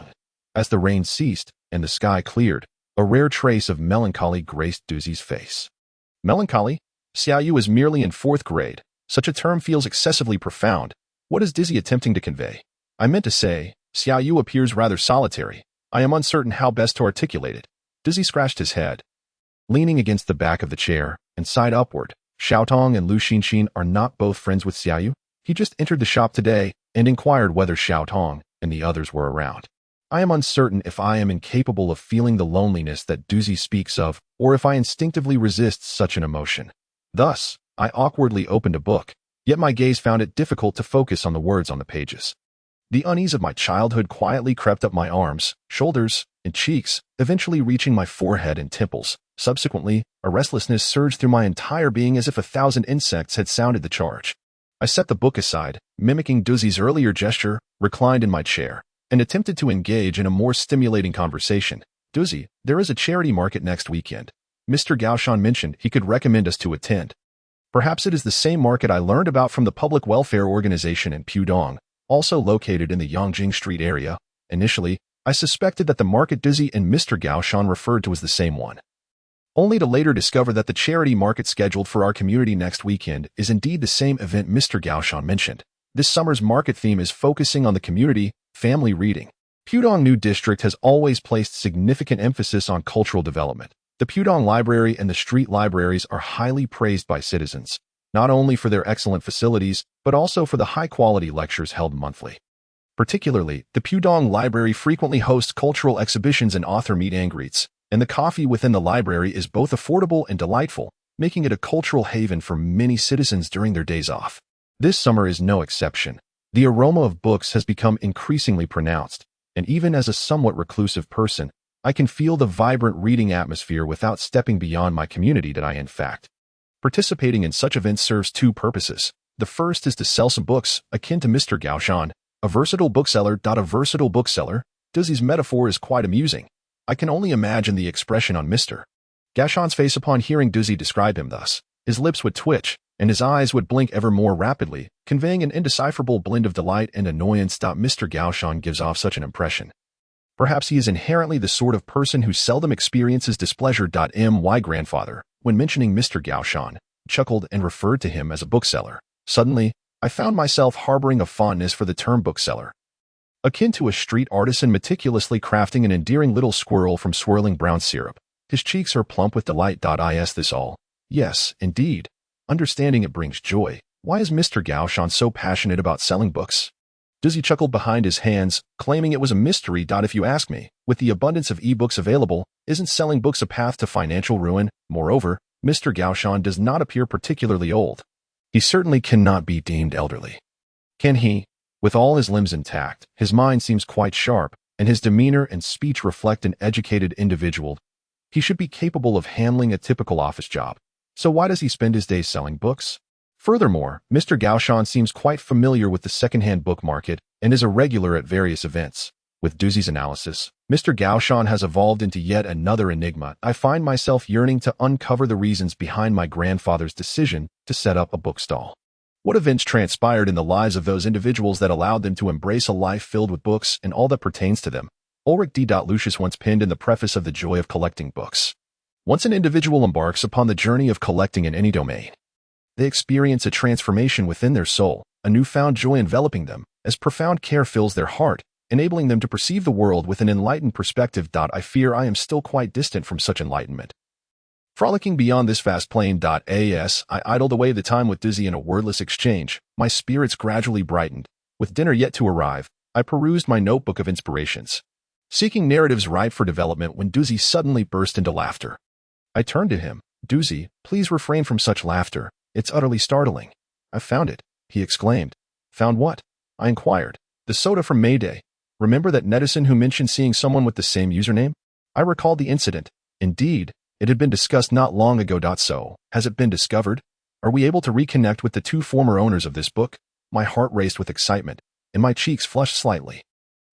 As the rain ceased and the sky cleared, a rare trace of melancholy graced Duzi's face. Melancholy? Xiaoyu is merely in 4th grade. Such a term feels excessively profound. What is Duzi attempting to convey? I meant to say, Xiaoyu appears rather solitary. I am uncertain how best to articulate it. Duzi scratched his head, leaning against the back of the chair, and sighed upward. Xiaotong and Lu Xinxin are not both friends with Xiaoyu. He just entered the shop today and inquired whether Xiaotong and the others were around. I am uncertain if I am incapable of feeling the loneliness that Duzi speaks of, or if I instinctively resist such an emotion. Thus, I awkwardly opened a book, yet my gaze found it difficult to focus on the words on the pages. The unease of my childhood quietly crept up my arms, shoulders, and cheeks, eventually reaching my forehead and temples. Subsequently, a restlessness surged through my entire being as if 1,000 insects had sounded the charge. I set the book aside, mimicking Duzi's earlier gesture, reclined in my chair, and attempted to engage in a more stimulating conversation. Duzi, there is a charity market next weekend. Mr. Gaoshan mentioned he could recommend us to attend. Perhaps it is the same market I learned about from the public welfare organization in Pudong, also located in the Yongjing Street area. Initially, I suspected that the market Duzi and Mr. Gaoshan referred to as the same one, only to later discover that the charity market scheduled for our community next weekend is indeed the same event Mr. Gaoshan mentioned. This summer's market theme is focusing on the community, family reading. Pudong New District has always placed significant emphasis on cultural development. The Pudong Library and the street libraries are highly praised by citizens, not only for their excellent facilities, but also for the high-quality lectures held monthly. Particularly, the Pudong Library frequently hosts cultural exhibitions and author meet and greets, and the coffee within the library is both affordable and delightful, making it a cultural haven for many citizens during their days off. This summer is no exception. The aroma of books has become increasingly pronounced, and even as a somewhat reclusive person, I can feel the vibrant reading atmosphere without stepping beyond my community. In fact, participating in such events serves 2 purposes. The first is to sell some books, akin to Mr. Gaoshan, a versatile bookseller. A versatile bookseller? Duzi's metaphor is quite amusing. I can only imagine the expression on Mr. Gaoshan's face upon hearing Duzi describe him thus. His lips would twitch, and his eyes would blink ever more rapidly, conveying an indecipherable blend of delight and annoyance. Mr. Gaoshan gives off such an impression. Perhaps he is inherently the sort of person who seldom experiences displeasure. My grandfather, when mentioning Mr. Gaoshan, chuckled and referred to him as a bookseller. Suddenly, I found myself harboring a fondness for the term bookseller, akin to a street artisan meticulously crafting an endearing little squirrel from swirling brown syrup. His cheeks are plump with delight. Is this all? Yes, indeed. Understanding it brings joy. Why is Mr. Gaoshan so passionate about selling books? Dizzy chuckled behind his hands, claiming it was a mystery. If you ask me, with the abundance of e-books available, isn't selling books a path to financial ruin? Moreover, Mr. Gaoshan does not appear particularly old. He certainly cannot be deemed elderly. Can he? With all his limbs intact, his mind seems quite sharp, and his demeanor and speech reflect an educated individual. He should be capable of handling a typical office job. So why does he spend his days selling books? Furthermore, Mr. Gaoshan seems quite familiar with the second-hand book market and is a regular at various events. With Duzy's analysis, Mr. Gaoshan has evolved into yet another enigma. I find myself yearning to uncover the reasons behind my grandfather's decision to set up a bookstall. What events transpired in the lives of those individuals that allowed them to embrace a life filled with books and all that pertains to them? Ulrich D. Lucius once penned in the preface of The Joy of Collecting Books. Once an individual embarks upon the journey of collecting in any domain, they experience a transformation within their soul, a newfound joy enveloping them, as profound care fills their heart, enabling them to perceive the world with an enlightened perspective. I fear I am still quite distant from such enlightenment. Frolicking beyond this vast plain. I idled away the time with Dizzy in a wordless exchange. My spirits gradually brightened. With dinner yet to arrive, I perused my notebook of inspirations, seeking narratives ripe for development when Dizzy suddenly burst into laughter. I turned to him. Dizzy, please refrain from such laughter. It's utterly startling. I've found it, he exclaimed. Found what? I inquired. The soda from Mayday. Remember that netizen who mentioned seeing someone with the same username? I recalled the incident. Indeed, it had been discussed not long ago. So, has it been discovered? Are we able to reconnect with the two former owners of this book? My heart raced with excitement, and my cheeks flushed slightly.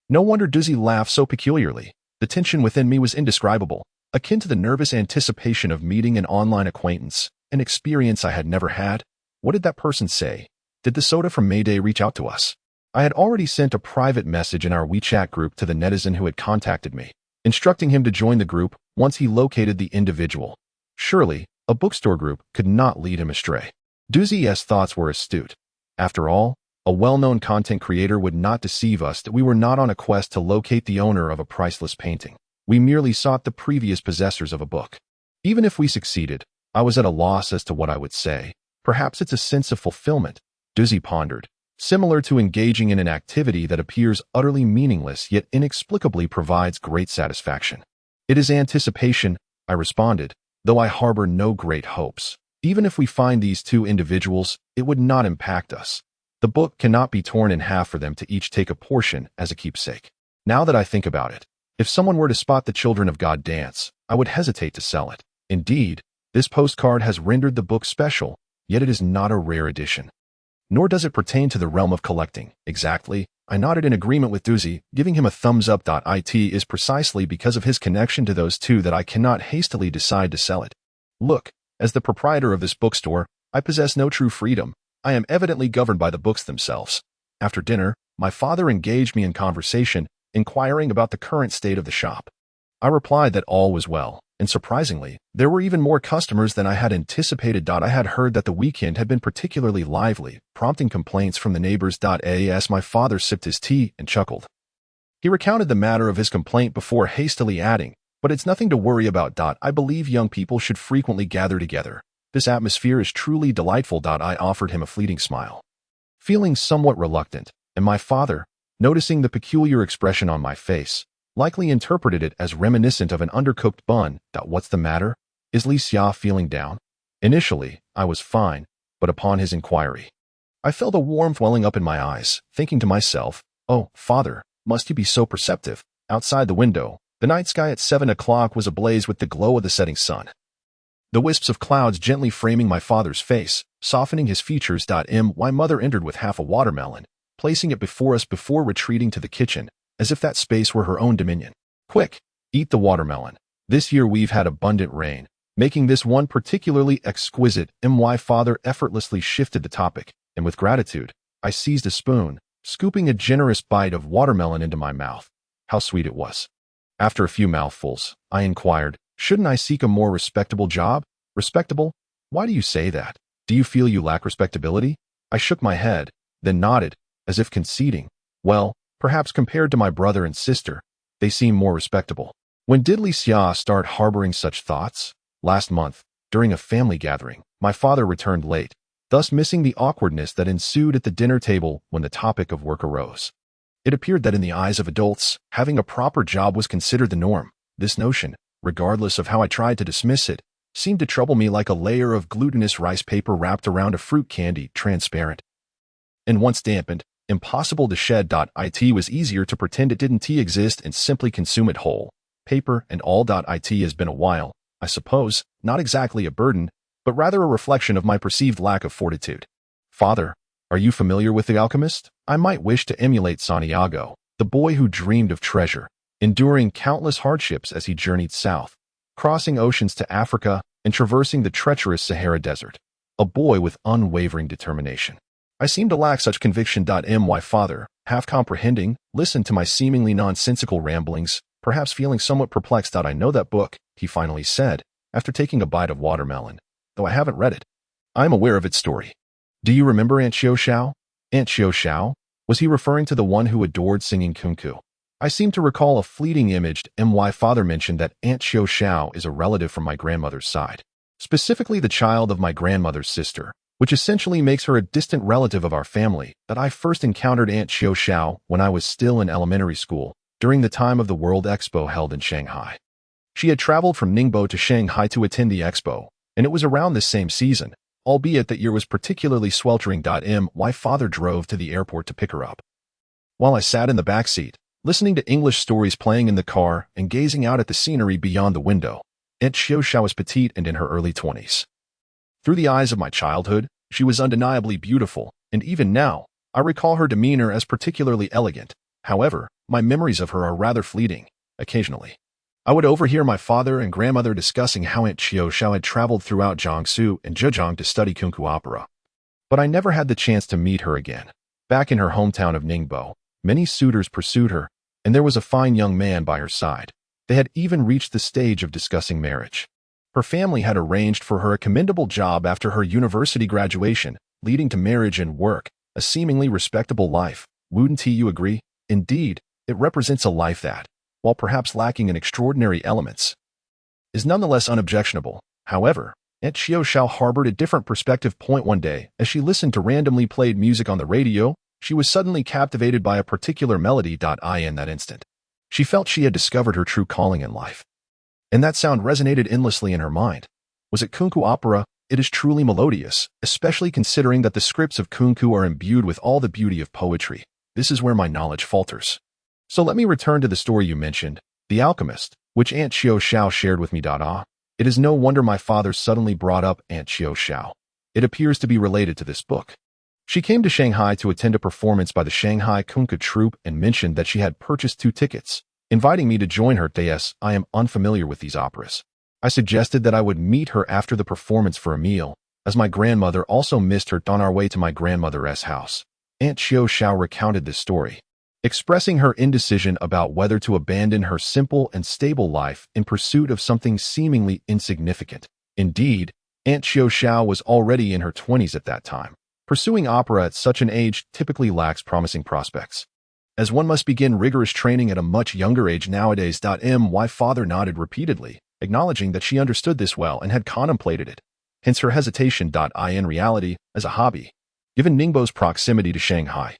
No wonder Dizzy laughed so peculiarly. The tension within me was indescribable, akin to the nervous anticipation of meeting an online acquaintance, an experience I had never had. What did that person say? Did the soda from Mayday reach out to us? I had already sent a private message in our WeChat group to the netizen who had contacted me, instructing him to join the group once he located the individual. Surely, a bookstore group could not lead him astray. Dizzy's thoughts were astute. After all, a well-known content creator would not deceive us that we were not on a quest to locate the owner of a priceless painting. We merely sought the previous possessors of a book. Even if we succeeded, I was at a loss as to what I would say. Perhaps it's a sense of fulfillment, Dizzy pondered, similar to engaging in an activity that appears utterly meaningless yet inexplicably provides great satisfaction. It is anticipation, I responded, though I harbor no great hopes. Even if we find these two individuals, it would not impact us. The book cannot be torn in half for them to each take a portion as a keepsake. Now that I think about it, if someone were to spot the Children of God dance, I would hesitate to sell it. Indeed, this postcard has rendered the book special, yet it is not a rare edition. Nor does it pertain to the realm of collecting. Exactly, I nodded in agreement with Dizzy, giving him a thumbs up. It is precisely because of his connection to those two that I cannot hastily decide to sell it. Look, as the proprietor of this bookstore, I possess no true freedom. I am evidently governed by the books themselves. After dinner, my father engaged me in conversation, inquiring about the current state of the shop. I replied that all was well, and surprisingly, there were even more customers than I had anticipated. I had heard that the weekend had been particularly lively, prompting complaints from the neighbors. As my father sipped his tea and chuckled, he recounted the matter of his complaint before hastily adding, but it's nothing to worry about. I believe young people should frequently gather together. This atmosphere is truly delightful. I offered him a fleeting smile, feeling somewhat reluctant, and my father, noticing the peculiar expression on my face, likely interpreted it as reminiscent of an undercooked bun. What's the matter? Is Li Xia feeling down? Initially, I was fine, but upon his inquiry, I felt a warmth welling up in my eyes, thinking to myself, oh, father, must you be so perceptive? Outside the window, the night sky at 7 o'clock was ablaze with the glow of the setting sun. The wisps of clouds gently framing my father's face, softening his features. My mother entered with half a watermelon, placing it before us before retreating to the kitchen, as if that space were her own dominion. Quick, eat the watermelon. This year we've had abundant rain, Making this one particularly exquisite, my father effortlessly shifted the topic, and with gratitude, I seized a spoon, scooping a generous bite of watermelon into my mouth. How sweet it was. After a few mouthfuls, I inquired, shouldn't I seek a more respectable job? Respectable? Why do you say that? Do you feel you lack respectability? I shook my head, then nodded, as if conceding. Well, perhaps compared to my brother and sister, they seem more respectable. When did Licia start harboring such thoughts? Last month, during a family gathering, my father returned late, thus missing the awkwardness that ensued at the dinner table when the topic of work arose. It appeared that in the eyes of adults, having a proper job was considered the norm. This notion, regardless of how I tried to dismiss it, seemed to trouble me like a layer of glutinous rice paper wrapped around a fruit candy, transparent. And once dampened, impossible to shed. It was easier to pretend it didn't exist and simply consume it whole. Paper and all. It has been a while, I suppose, not exactly a burden, but rather a reflection of my perceived lack of fortitude. Father, are you familiar with The Alchemist? I might wish to emulate Santiago, the boy who dreamed of treasure, enduring countless hardships as he journeyed south, crossing oceans to Africa and traversing the treacherous Sahara Desert. A boy with unwavering determination. I seem to lack such conviction. My father, half comprehending, listened to my seemingly nonsensical ramblings, perhaps feeling somewhat perplexed. I know that book, he finally said, after taking a bite of watermelon, though I haven't read it. I am aware of its story. Do you remember Aunt Xiao Xiao? Aunt Xiao Xiao? Was he referring to the one who adored singing kunku? I seem to recall a fleeting image. My father mentioned that Aunt Xiao Xiao is a relative from my grandmother's side, specifically the child of my grandmother's sister, which essentially makes her a distant relative of our family. That I first encountered Aunt Xiao Xiao when I was still in elementary school, during the time of the World Expo held in Shanghai. She had traveled from Ningbo to Shanghai to attend the expo, and it was around this same season, albeit that year was particularly sweltering. My father drove to the airport to pick her up. While I sat in the back seat, listening to English stories playing in the car and gazing out at the scenery beyond the window, Aunt Xiao Xiao was petite and in her early 20s. Through the eyes of my childhood, she was undeniably beautiful, and even now, I recall her demeanor as particularly elegant. However, my memories of her are rather fleeting. Occasionally, I would overhear my father and grandmother discussing how Aunt Xiao Xiao had traveled throughout Jiangsu and Zhejiang to study kunku opera. But I never had the chance to meet her again. Back in her hometown of Ningbo, many suitors pursued her, and there was a fine young man by her side. They had even reached the stage of discussing marriage. Her family had arranged for her a commendable job after her university graduation, leading to marriage and work, a seemingly respectable life. Wouldn't you agree? Indeed, it represents a life that, while perhaps lacking in extraordinary elements, is nonetheless unobjectionable. However, Aunt Xiao Xiao harbored a different perspective. One day, as she listened to randomly played music on the radio, she was suddenly captivated by a particular melody. In that instant, she felt she had discovered her true calling in life. And that sound resonated endlessly in her mind. Was it kunku opera? It is truly melodious, especially considering that the scripts of kunku are imbued with all the beauty of poetry. This is where my knowledge falters. So let me return to the story you mentioned, The Alchemist, which Aunt Xiao Xiao shared with me. It is no wonder my father suddenly brought up Aunt Xiao Xiao. It appears to be related to this book. She came to Shanghai to attend a performance by the Shanghai Kunku Troupe and mentioned that she had purchased 2 tickets, inviting me to join her. Yes, I am unfamiliar with these operas. I suggested that I would meet her after the performance for a meal, as my grandmother also missed her. On our way to my grandmother's house, Aunt Xiao Xiao recounted this story, expressing her indecision about whether to abandon her simple and stable life in pursuit of something seemingly insignificant. Indeed, Aunt Xiao Xiao was already in her 20s at that time. Pursuing opera at such an age typically lacks promising prospects, as one must begin rigorous training at a much younger age nowadays. My father nodded repeatedly, acknowledging that she understood this well and had contemplated it, hence her hesitation. In reality, as a hobby, given Ningbo's proximity to Shanghai,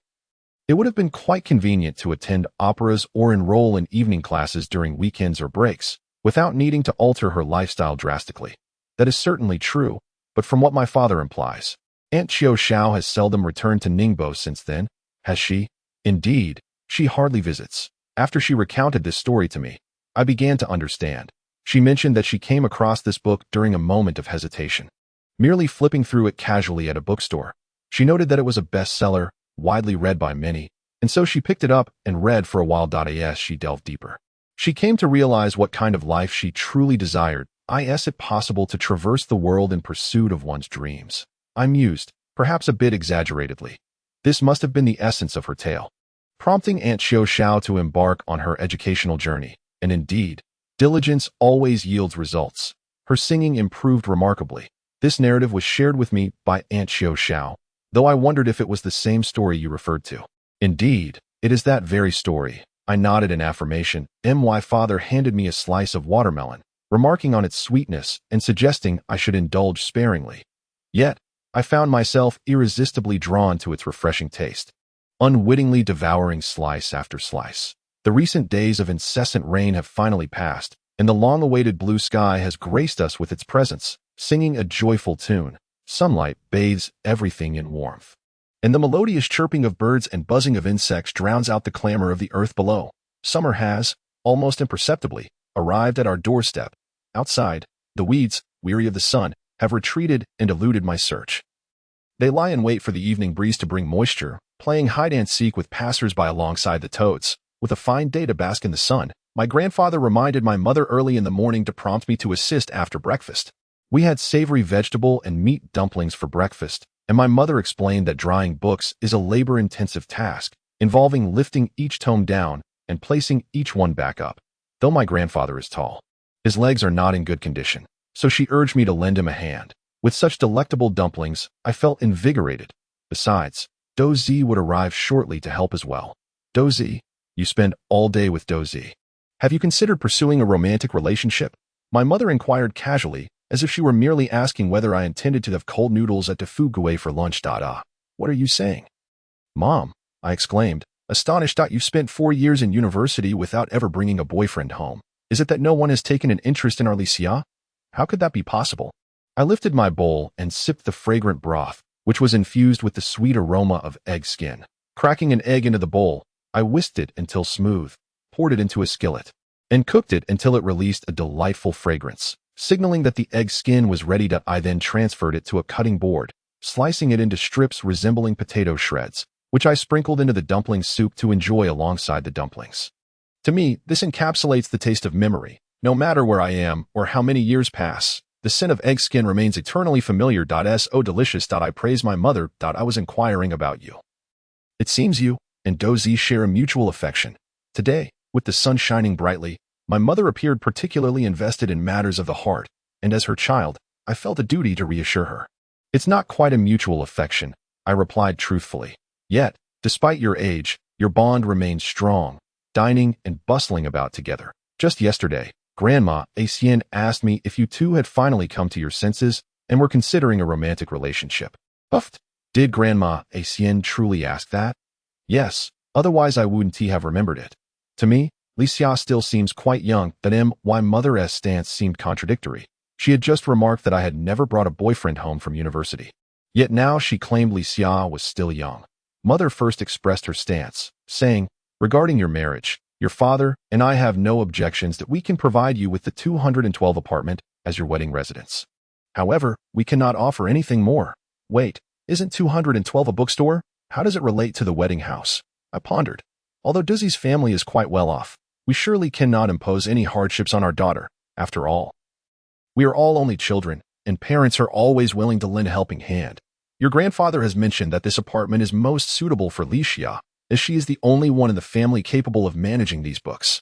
it would have been quite convenient to attend operas or enroll in evening classes during weekends or breaks, without needing to alter her lifestyle drastically. That is certainly true, but from what my father implies, Aunt Xiao Xiao has seldom returned to Ningbo since then, has she? Indeed, she hardly visits. After she recounted this story to me, I began to understand. She mentioned that she came across this book during a moment of hesitation, merely flipping through it casually at a bookstore. She noted that it was a bestseller, widely read by many, and so she picked it up and read for a while. As she delved deeper, she came to realize what kind of life she truly desired. Is it possible to traverse the world in pursuit of one's dreams? I mused, perhaps a bit exaggeratedly. This must have been the essence of her tale, prompting Aunt Xiao Xiao to embark on her educational journey. And indeed, diligence always yields results. Her singing improved remarkably. This narrative was shared with me by Aunt Xiao Xiao, though I wondered if it was the same story you referred to. Indeed, it is that very story. I nodded in affirmation. My father handed me a slice of watermelon, remarking on its sweetness and suggesting I should indulge sparingly. Yet, I found myself irresistibly drawn to its refreshing taste, unwittingly devouring slice after slice. The recent days of incessant rain have finally passed, and the long-awaited blue sky has graced us with its presence, singing a joyful tune. Sunlight bathes everything in warmth, and the melodious chirping of birds and buzzing of insects drowns out the clamor of the earth below. Summer has, almost imperceptibly, arrived at our doorstep. Outside, the weeds, weary of the sun, have retreated and eluded my search. They lie in wait for the evening breeze to bring moisture, playing hide-and-seek with passers-by alongside the toads. With a fine day to bask in the sun, my grandfather reminded my mother early in the morning to prompt me to assist after breakfast. We had savory vegetable and meat dumplings for breakfast, and my mother explained that drying books is a labor-intensive task, involving lifting each tome down and placing each one back up. Though my grandfather is tall, his legs are not in good condition, so she urged me to lend him a hand. With such delectable dumplings, I felt invigorated. Besides, Dozy would arrive shortly to help as well. Dozy, you spend all day with Dozy. Have you considered pursuing a romantic relationship? My mother inquired casually, as if she were merely asking whether I intended to have cold noodles at Defugui for lunch. What are you saying? Mom, I exclaimed, astonished. You spent 4 years in university without ever bringing a boyfriend home. Is it that no one has taken an interest in our Licia? How could that be possible? I lifted my bowl and sipped the fragrant broth, which was infused with the sweet aroma of egg skin. Cracking an egg into the bowl, I whisked it until smooth, poured it into a skillet, and cooked it until it released a delightful fragrance, signaling that the egg skin was ready. I then transferred it to a cutting board, slicing it into strips resembling potato shreds, which I sprinkled into the dumpling soup to enjoy alongside the dumplings. To me, this encapsulates the taste of memory. No matter where I am or how many years pass, the scent of egg skin remains eternally familiar. So delicious. I praise my mother. I was inquiring about you. It seems you and Dozy share a mutual affection. Today, with the sun shining brightly, my mother appeared particularly invested in matters of the heart, and as her child, I felt a duty to reassure her. It's not quite a mutual affection, I replied truthfully. Yet, despite your age, your bond remains strong, dining and bustling about together. Just yesterday, Grandma Asienne asked me if you two had finally come to your senses and were considering a romantic relationship. Puffed. Did Grandma Asienne truly ask that? Yes, otherwise I wouldn't have remembered it. To me, Licia still seems quite young. My mother's stance seemed contradictory. She had just remarked that I had never brought a boyfriend home from university. Yet now she claimed Licia was still young. Mother first expressed her stance, saying, regarding your marriage, your father and I have no objections that we can provide you with the 212 apartment as your wedding residence. However, we cannot offer anything more. Wait, isn't 212 a bookstore? How does it relate to the wedding house? I pondered. Although Dozy's family is quite well off, we surely cannot impose any hardships on our daughter. After all, we are all only children, and parents are always willing to lend a helping hand. Your grandfather has mentioned that this apartment is most suitable for Licia, as she is the only one in the family capable of managing these books.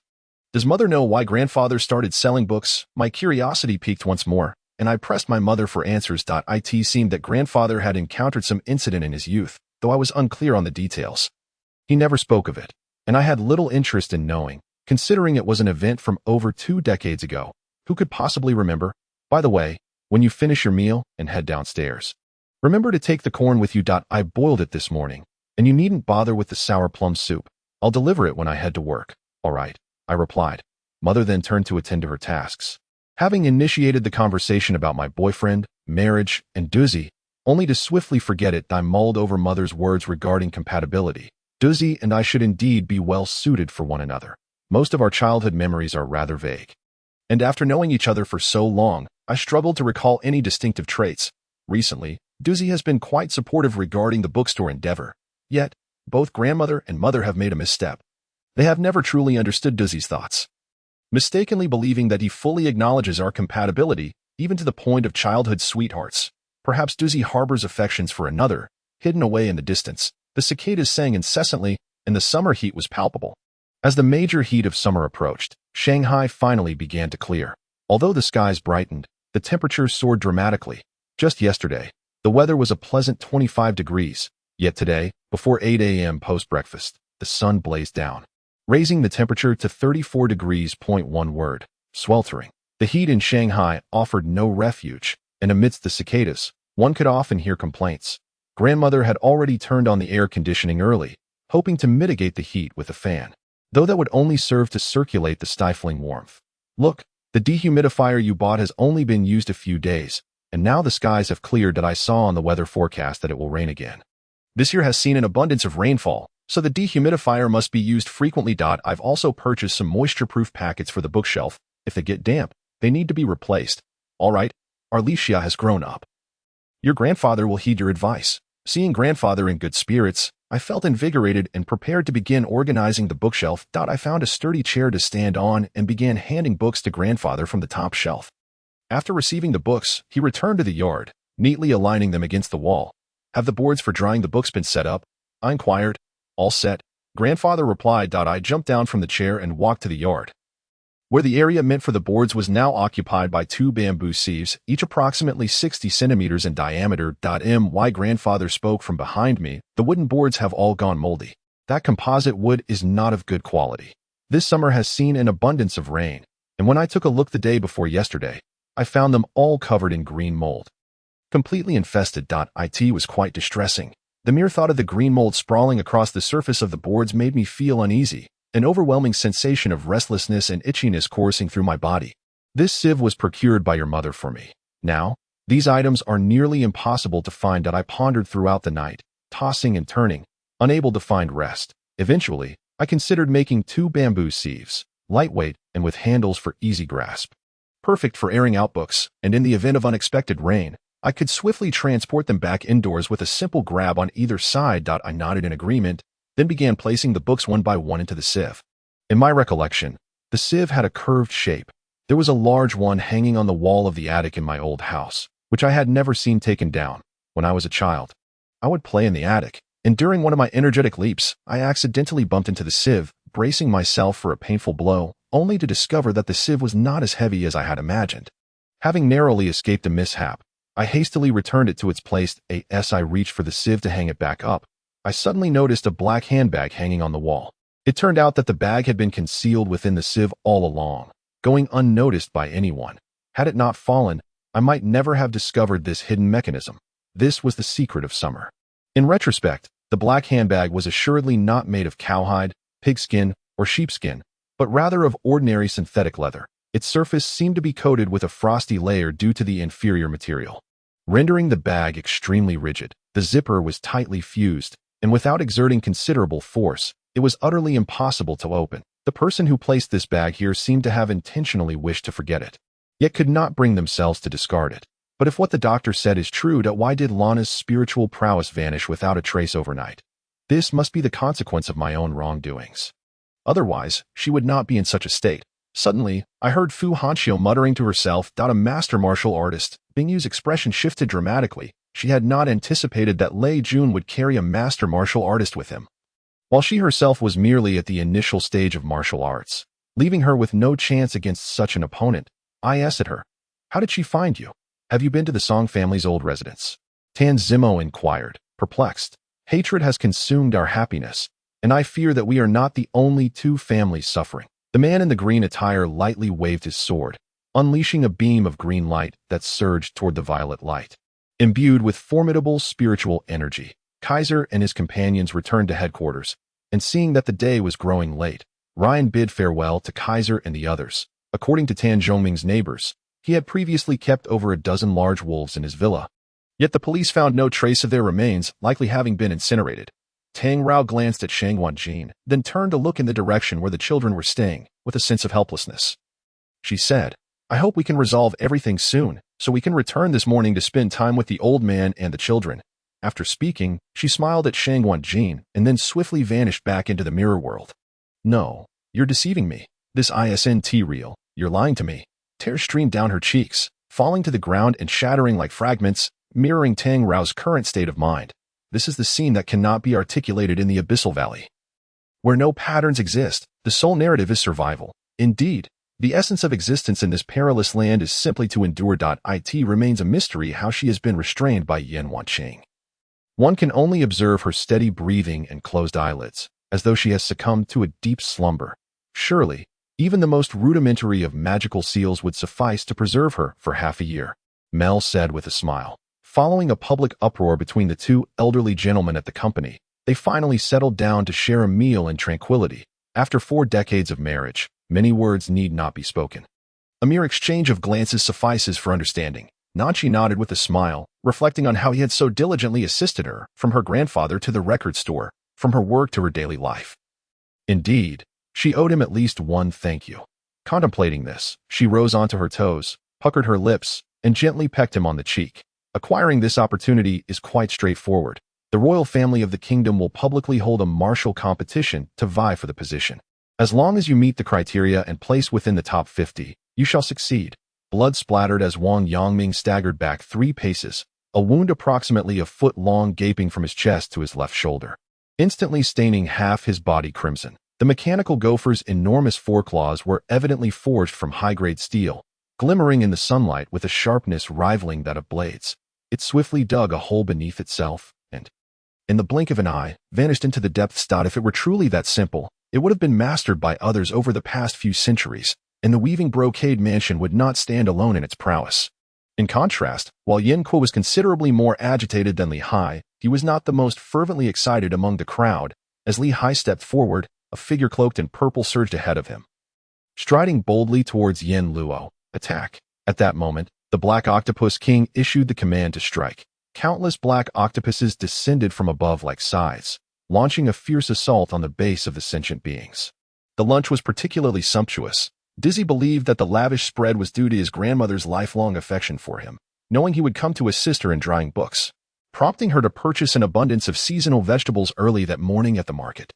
Does mother know why grandfather started selling books? My curiosity piqued once more, and I pressed my mother for answers. It seemed that grandfather had encountered some incident in his youth, though I was unclear on the details. He never spoke of it, and I had little interest in knowing, considering it was an event from over 2 decades ago. Who could possibly remember? By the way, when you finish your meal and head downstairs, remember to take the corn with you. I boiled it this morning, and you needn't bother with the sour plum soup. I'll deliver it when I head to work. All right, I replied. Mother then turned to attend to her tasks. Having initiated the conversation about my boyfriend, marriage, and Dozy, only to swiftly forget it, I mulled over mother's words regarding compatibility. Dozy and I should indeed be well suited for one another. Most of our childhood memories are rather vague, and after knowing each other for so long, I struggled to recall any distinctive traits. Recently, Dozy has been quite supportive regarding the bookstore endeavor. Yet, both grandmother and mother have made a misstep. They have never truly understood Dozy's thoughts. mistakenly believing that he fully acknowledges our compatibility, even to the point of childhood sweethearts. Perhaps Doozy harbors affections for another, hidden away in the distance. The cicadas sang incessantly, and the summer heat was palpable. As the major heat of summer approached, Shanghai finally began to clear. Although the skies brightened, the temperatures soared dramatically. Just yesterday, the weather was a pleasant 25 degrees, yet today, before 8 a.m. post-breakfast, the sun blazed down, raising the temperature to 34 degrees. One word, sweltering. The heat in Shanghai offered no refuge, and amidst the cicadas, one could often hear complaints. Grandmother had already turned on the air conditioning early, hoping to mitigate the heat with a fan, though that would only serve to circulate the stifling warmth. Look, the dehumidifier you bought has only been used a few days, and now the skies have cleared. I saw on the weather forecast that it will rain again. This year has seen an abundance of rainfall, so the dehumidifier must be used frequently. I've also purchased some moisture-proof packets for the bookshelf. If they get damp, they need to be replaced. All right, Alicia has grown up. Your grandfather will heed your advice. Seeing grandfather in good spirits, I felt invigorated and prepared to begin organizing the bookshelf. I found a sturdy chair to stand on and began handing books to grandfather from the top shelf. After receiving the books, he returned to the yard, neatly aligning them against the wall. Have the boards for drying the books been set up? I inquired. All set, grandfather replied. I jumped down from the chair and walked to the yard, where the area meant for the boards was now occupied by 2 bamboo sieves, each approximately 60 centimeters in diameter. My grandfather spoke from behind me. The wooden boards have all gone moldy. That composite wood is not of good quality. This summer has seen an abundance of rain, and when I took a look the day before yesterday, I found them all covered in green mold, completely infested. It was quite distressing. The mere thought of the green mold sprawling across the surface of the boards made me feel uneasy. An overwhelming sensation of restlessness and itchiness coursing through my body. This sieve was procured by your mother for me. Now, these items are nearly impossible to find. I pondered throughout the night, tossing and turning, unable to find rest. Eventually, I considered making 2 bamboo sieves, lightweight and with handles for easy grasp, perfect for airing out books, and in the event of unexpected rain, I could swiftly transport them back indoors with a simple grab on either side. I nodded in agreement, then began placing the books one by one into the sieve. In my recollection, the sieve had a curved shape. There was a large one hanging on the wall of the attic in my old house, which I had never seen taken down. When I was a child, I would play in the attic, and during one of my energetic leaps, I accidentally bumped into the sieve, bracing myself for a painful blow, only to discover that the sieve was not as heavy as I had imagined. Having narrowly escaped a mishap, I hastily returned it to its place. As I reached for the sieve to hang it back up, I suddenly noticed a black handbag hanging on the wall. It turned out that the bag had been concealed within the sieve all along, going unnoticed by anyone. Had it not fallen, I might never have discovered this hidden mechanism. This was the secret of summer. In retrospect, the black handbag was assuredly not made of cowhide, pigskin, or sheepskin, but rather of ordinary synthetic leather. Its surface seemed to be coated with a frosty layer due to the inferior material, rendering the bag extremely rigid. The zipper was tightly fused, and without exerting considerable force, it was utterly impossible to open. The person who placed this bag here seemed to have intentionally wished to forget it, yet could not bring themselves to discard it. But if what the doctor said is true, why did Lana's spiritual prowess vanish without a trace overnight? This must be the consequence of my own wrongdoings. Otherwise, she would not be in such a state. Suddenly, I heard Fu Hanxiu muttering to herself. A master martial artist. Bing Yu's expression shifted dramatically. She had not anticipated that Lei Jun would carry a master martial artist with him, while she herself was merely at the initial stage of martial arts, leaving her with no chance against such an opponent. I asked her, "How did she find you? Have you been to the Song family's old residence?" Tan Zimo inquired, perplexed. Hatred has consumed our happiness, and I fear that we are not the only 2 families suffering. The man in the green attire lightly waved his sword, unleashing a beam of green light that surged toward the violet light. Imbued with formidable spiritual energy, Kaiser and his companions returned to headquarters, and seeing that the day was growing late, Ryan bid farewell to Kaiser and the others. According to Tan Zhongming's neighbors, he had previously kept over a dozen large wolves in his villa. Yet the police found no trace of their remains, likely having been incinerated. Tang Rao glanced at Shang Wanjin, then turned to look in the direction where the children were staying, with a sense of helplessness. She said, "I hope we can resolve everything soon, so we can return this morning to spend time with the old man and the children." After speaking, she smiled at Shang Wanjin and then swiftly vanished back into the mirror world. "No, you're deceiving me. This isn't real. You're lying to me. Tears streamed down her cheeks, falling to the ground and shattering like fragments, mirroring Tang Rao's current state of mind. This is the scene that cannot be articulated in the Abyssal Valley. Where no patterns exist, the sole narrative is survival. Indeed, the essence of existence in this perilous land is simply to endure. It remains a mystery how she has been restrained by Yan Wanqing. One can only observe her steady breathing and closed eyelids, as though she has succumbed to a deep slumber. Surely, even the most rudimentary of magical seals would suffice to preserve her for half a year, Mel said with a smile. Following a public uproar between the two elderly gentlemen at the company, they finally settled down to share a meal in tranquility. After 4 decades of marriage, many words need not be spoken. A mere exchange of glances suffices for understanding. Nanchi nodded with a smile, reflecting on how he had so diligently assisted her, from her grandfather to the record store, from her work to her daily life. Indeed, she owed him at least one thank you. Contemplating this, she rose onto her toes, puckered her lips, and gently pecked him on the cheek. Acquiring this opportunity is quite straightforward. The royal family of the kingdom will publicly hold a martial competition to vie for the position. As long as you meet the criteria and place within the top 50, you shall succeed. Blood splattered as Wang Yangming staggered back 3 paces, a wound approximately a foot long gaping from his chest to his left shoulder, instantly staining half his body crimson. The mechanical gopher's enormous foreclaws were evidently forged from high-grade steel, glimmering in the sunlight with a sharpness rivaling that of blades. It swiftly dug a hole beneath itself, and, in the blink of an eye, vanished into the depths. If it were truly that simple, it would have been mastered by others over the past few centuries, and the weaving brocade mansion would not stand alone in its prowess. In contrast, while Yin Kuo was considerably more agitated than Li Hai, he was not the most fervently excited among the crowd. As Li Hai stepped forward, a figure cloaked in purple surged ahead of him, striding boldly towards Yin Luo. Attack. At that moment, the Black Octopus King issued the command to strike. Countless black octopuses descended from above like scythes, launching a fierce assault on the base of the sentient beings. The lunch was particularly sumptuous. Dizzy believed that the lavish spread was due to his grandmother's lifelong affection for him, knowing he would come to assist her in drying books, prompting her to purchase an abundance of seasonal vegetables early that morning at the market.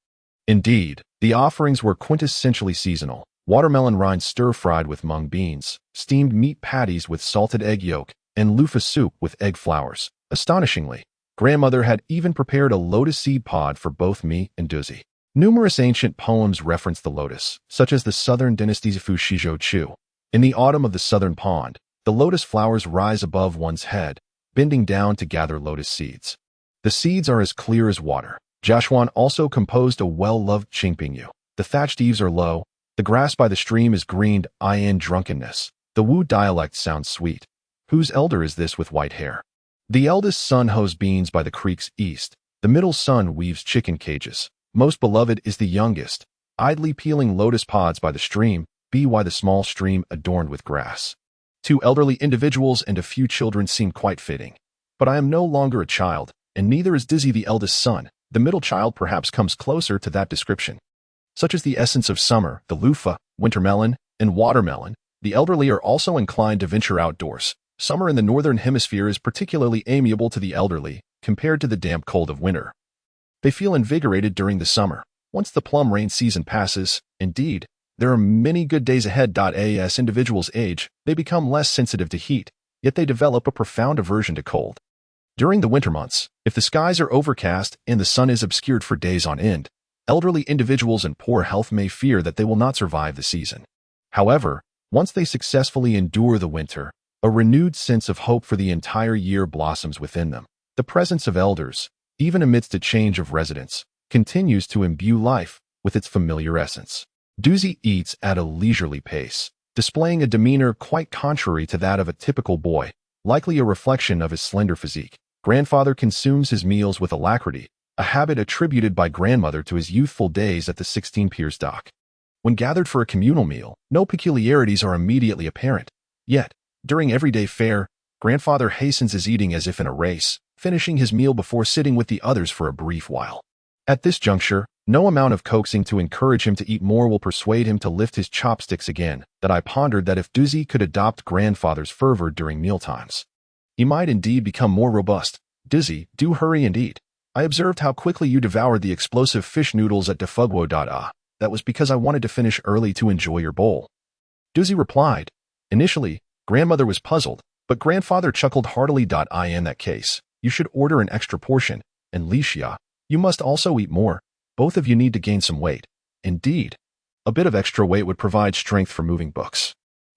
Indeed, the offerings were quintessentially seasonal. Watermelon rind stir-fried with mung beans, steamed meat patties with salted egg yolk, and loofah soup with egg flowers. Astonishingly, grandmother had even prepared a lotus seed pod for both me and Duzzy. Numerous ancient poems reference the lotus, such as the southern dynasty's Fu Shizhou Chu. In the autumn of the southern pond, the lotus flowers rise above one's head, bending down to gather lotus seeds. The seeds are as clear as water. Jashuan also composed a well-loved Qingpingyu. The thatched eaves are low. The grass by the stream is greened. In drunkenness. The Wu dialect sounds sweet. Whose elder is this with white hair? The eldest son hoes beans by the creek's east. The middle son weaves chicken cages. Most beloved is the youngest, idly peeling lotus pods by the stream. By the small stream adorned with grass. 2 elderly individuals and a few children seem quite fitting. But I am no longer a child, and neither is Dizzy the eldest son. The middle child perhaps comes closer to that description. Such as the essence of summer, the loofah, wintermelon, and watermelon. The elderly are also inclined to venture outdoors. Summer in the northern hemisphere is particularly amiable to the elderly, compared to the damp cold of winter. They feel invigorated during the summer. Once the plum rain season passes, indeed, there are many good days ahead. As individuals age, they become less sensitive to heat, yet they develop a profound aversion to cold. During the winter months, if the skies are overcast and the sun is obscured for days on end, elderly individuals in poor health may fear that they will not survive the season. However, once they successfully endure the winter, a renewed sense of hope for the entire year blossoms within them. The presence of elders, even amidst a change of residence, continues to imbue life with its familiar essence. Doozy eats at a leisurely pace, displaying a demeanor quite contrary to that of a typical boy, likely a reflection of his slender physique. Grandfather consumes his meals with alacrity, a habit attributed by grandmother to his youthful days at the 16 Piers dock. When gathered for a communal meal, no peculiarities are immediately apparent. Yet, during everyday fare, grandfather hastens his eating as if in a race, finishing his meal before sitting with the others for a brief while. At this juncture, no amount of coaxing to encourage him to eat more will persuade him to lift his chopsticks again. That I pondered that if Doozy could adopt grandfather's fervor during mealtimes, he might indeed become more robust. Dizzy, do hurry and eat. I observed how quickly you devoured the explosive fish noodles at Defugwo. That was because I wanted to finish early to enjoy your bowl. Duzi replied. Initially, grandmother was puzzled, but grandfather chuckled heartily. In that case, you should order an extra portion, and Licia, you must also eat more. Both of you need to gain some weight. Indeed, a bit of extra weight would provide strength for moving books.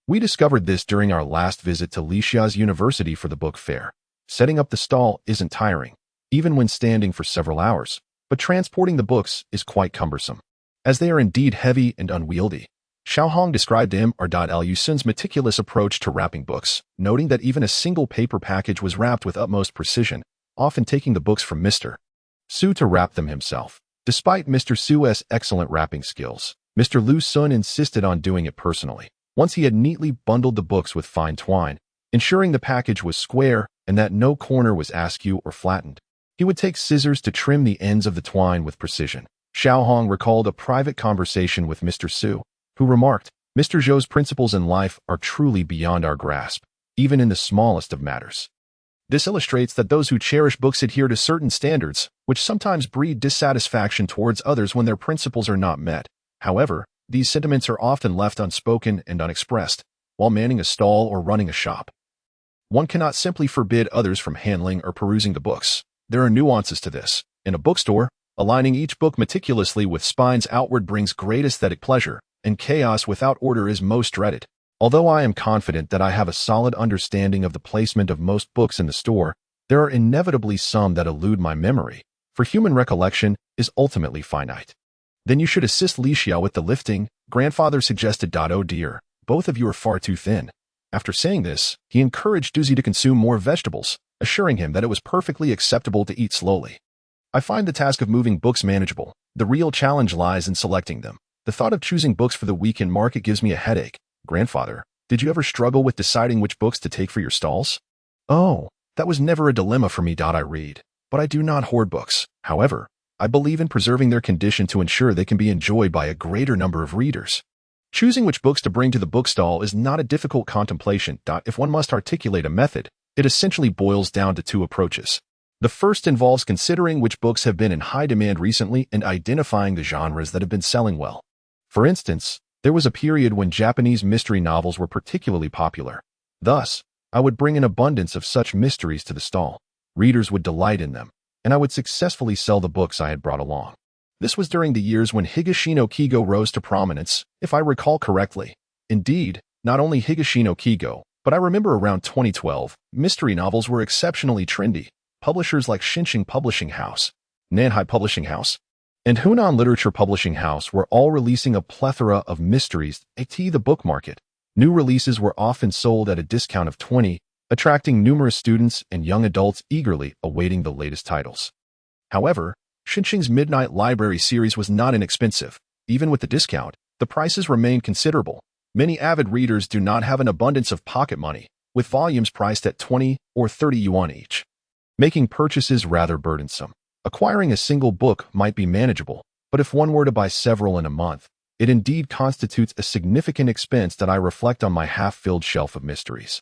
We discovered this during our last visit to Licia's university for the book fair. Setting up the stall isn't tiring, even when standing for several hours, but transporting the books is quite cumbersome, as they are indeed heavy and unwieldy. Xiaohong described Mr. Sun's meticulous approach to wrapping books, noting that even a single paper package was wrapped with utmost precision, often taking the books from Mr. Su to wrap them himself. Despite Mr. Su's excellent wrapping skills, Mr. Lu Sun insisted on doing it personally. Once he had neatly bundled the books with fine twine, ensuring the package was square and that no corner was askew or flattened, he would take scissors to trim the ends of the twine with precision. Xiaohong recalled a private conversation with Mr. Su, who remarked, Mr. Zhou's principles in life are truly beyond our grasp, even in the smallest of matters. This illustrates that those who cherish books adhere to certain standards, which sometimes breed dissatisfaction towards others when their principles are not met. However, these sentiments are often left unspoken and unexpressed, while manning a stall or running a shop. One cannot simply forbid others from handling or perusing the books. There are nuances to this. In a bookstore, aligning each book meticulously with spines outward brings great aesthetic pleasure, and chaos without order is most dreaded. Although I am confident that I have a solid understanding of the placement of most books in the store, there are inevitably some that elude my memory, for human recollection is ultimately finite. Then you should assist Licia with the lifting, grandfather suggested. Oh dear, both of you are far too thin. After saying this, he encouraged Duzi to consume more vegetables, assuring him that it was perfectly acceptable to eat slowly. I find the task of moving books manageable. The real challenge lies in selecting them. The thought of choosing books for the weekend market gives me a headache. Grandfather, did you ever struggle with deciding which books to take for your stalls? Oh, that was never a dilemma for me. I read, but I do not hoard books. However, I believe in preserving their condition to ensure they can be enjoyed by a greater number of readers. Choosing which books to bring to the bookstall is not a difficult contemplation. If one must articulate a method, it essentially boils down to two approaches. The first involves considering which books have been in high demand recently and identifying the genres that have been selling well. For instance, there was a period when Japanese mystery novels were particularly popular. Thus, I would bring an abundance of such mysteries to the stall. Readers would delight in them, and I would successfully sell the books I had brought along. This was during the years when Higashi no Kigo rose to prominence, if I recall correctly. Indeed, not only Higashi no Kigo, but I remember around 2012, mystery novels were exceptionally trendy. Publishers like Shinshin Publishing House, Nanhai Publishing House, and Hunan Literature Publishing House were all releasing a plethora of mysteries. The book market. New releases were often sold at a discount of 20%, attracting numerous students and young adults eagerly awaiting the latest titles. However, Shinshin's Midnight Library series was not inexpensive. Even with the discount, the prices remained considerable. Many avid readers do not have an abundance of pocket money, with volumes priced at 20 or 30 yuan each, making purchases rather burdensome. Acquiring a single book might be manageable, but if one were to buy several in a month, it indeed constitutes a significant expense that I reflect on my half-filled shelf of mysteries,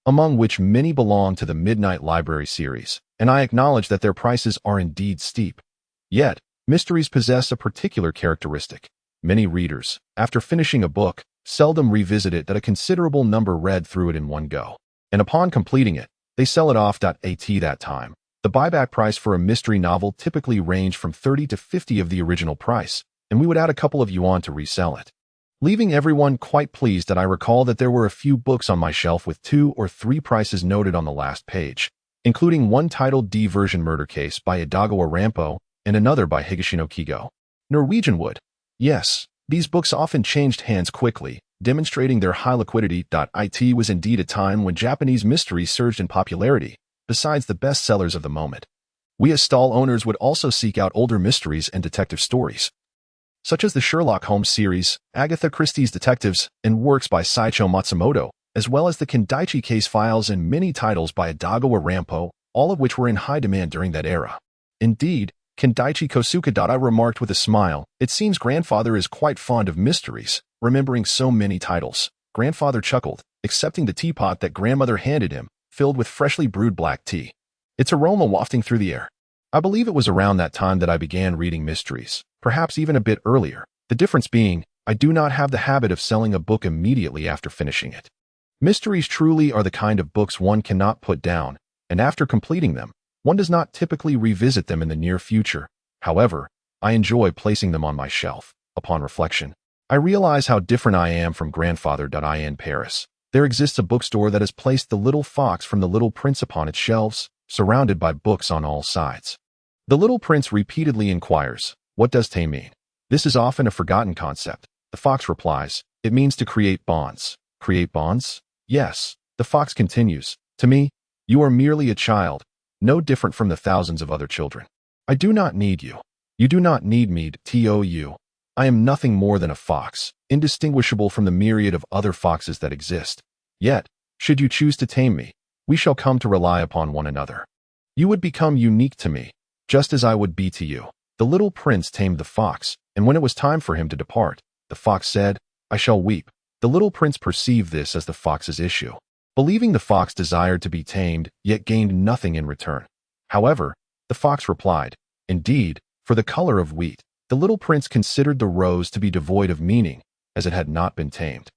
among which many belong to the Midnight Library series, and I acknowledge that their prices are indeed steep. Yet, mysteries possess a particular characteristic. Many readers, after finishing a book, seldom revisit it, that a considerable number read through it in one go, and upon completing it, they sell it off. At that time, the buyback price for a mystery novel typically ranged from 30 to 50 of the original price, and we would add a couple of yuan to resell it, leaving everyone quite pleased. That I recall that there were a few books on my shelf with 2 or 3 prices noted on the last page, including one titled D Version Murder Case by Idagawa Rampo and another by Higashi no Kigo. Norwegian Wood. Yes, these books often changed hands quickly, demonstrating their high liquidity. It was indeed a time when Japanese mysteries surged in popularity, besides the bestsellers of the moment. We as stall owners would also seek out older mysteries and detective stories, such as the Sherlock Holmes series, Agatha Christie's Detectives, and works by Saicho Matsumoto, as well as the Kendaichi case files and many titles by Idagawa Rampo, all of which were in high demand during that era. Indeed, Kendaichi Kosuka. I remarked with a smile, it seems grandfather is quite fond of mysteries, remembering so many titles. Grandfather chuckled, accepting the teapot that grandmother handed him, filled with freshly brewed black tea, its aroma wafting through the air. I believe it was around that time that I began reading mysteries, perhaps even a bit earlier. The difference being, I do not have the habit of selling a book immediately after finishing it. Mysteries truly are the kind of books one cannot put down, and after completing them, one does not typically revisit them in the near future. However, I enjoy placing them on my shelf. Upon reflection, I realize how different I am from grandfather. I in Paris. There exists a bookstore that has placed The Little Fox from The Little Prince upon its shelves, surrounded by books on all sides. The Little Prince repeatedly inquires, "What does tame mean?" This is often a forgotten concept. The fox replies, "It means to create bonds." Create bonds? Yes. The fox continues, "To me, you are merely a child, no different from the thousands of other children. I do not need you. You do not need me. I am nothing more than a fox, indistinguishable from the myriad of other foxes that exist. Yet, should you choose to tame me, we shall come to rely upon one another. You would become unique to me, just as I would be to you." The little prince tamed the fox, and when it was time for him to depart, the fox said, "I shall weep." The little prince perceived this as the fox's issue, believing the fox desired to be tamed, yet gained nothing in return. However, the fox replied, "Indeed, for the color of wheat." The little prince considered the rose to be devoid of meaning, as it had not been tamed.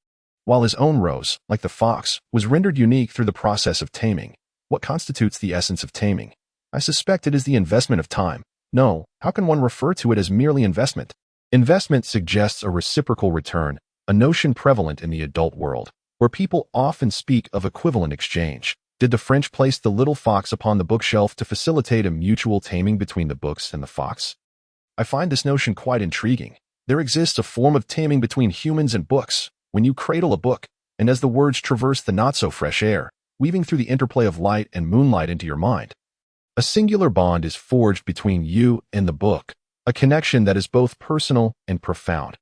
While his own rose, like the fox, was rendered unique through the process of taming. What constitutes the essence of taming? I suspect it is the investment of time. No, how can one refer to it as merely investment? Investment suggests a reciprocal return, a notion prevalent in the adult world, where people often speak of equivalent exchange. Did the French place the little fox upon the bookshelf to facilitate a mutual taming between the books and the fox? I find this notion quite intriguing. There exists a form of taming between humans and books, when you cradle a book, and as the words traverse the not-so-fresh air, weaving through the interplay of light and moonlight into your mind, a singular bond is forged between you and the book, a connection that is both personal and profound.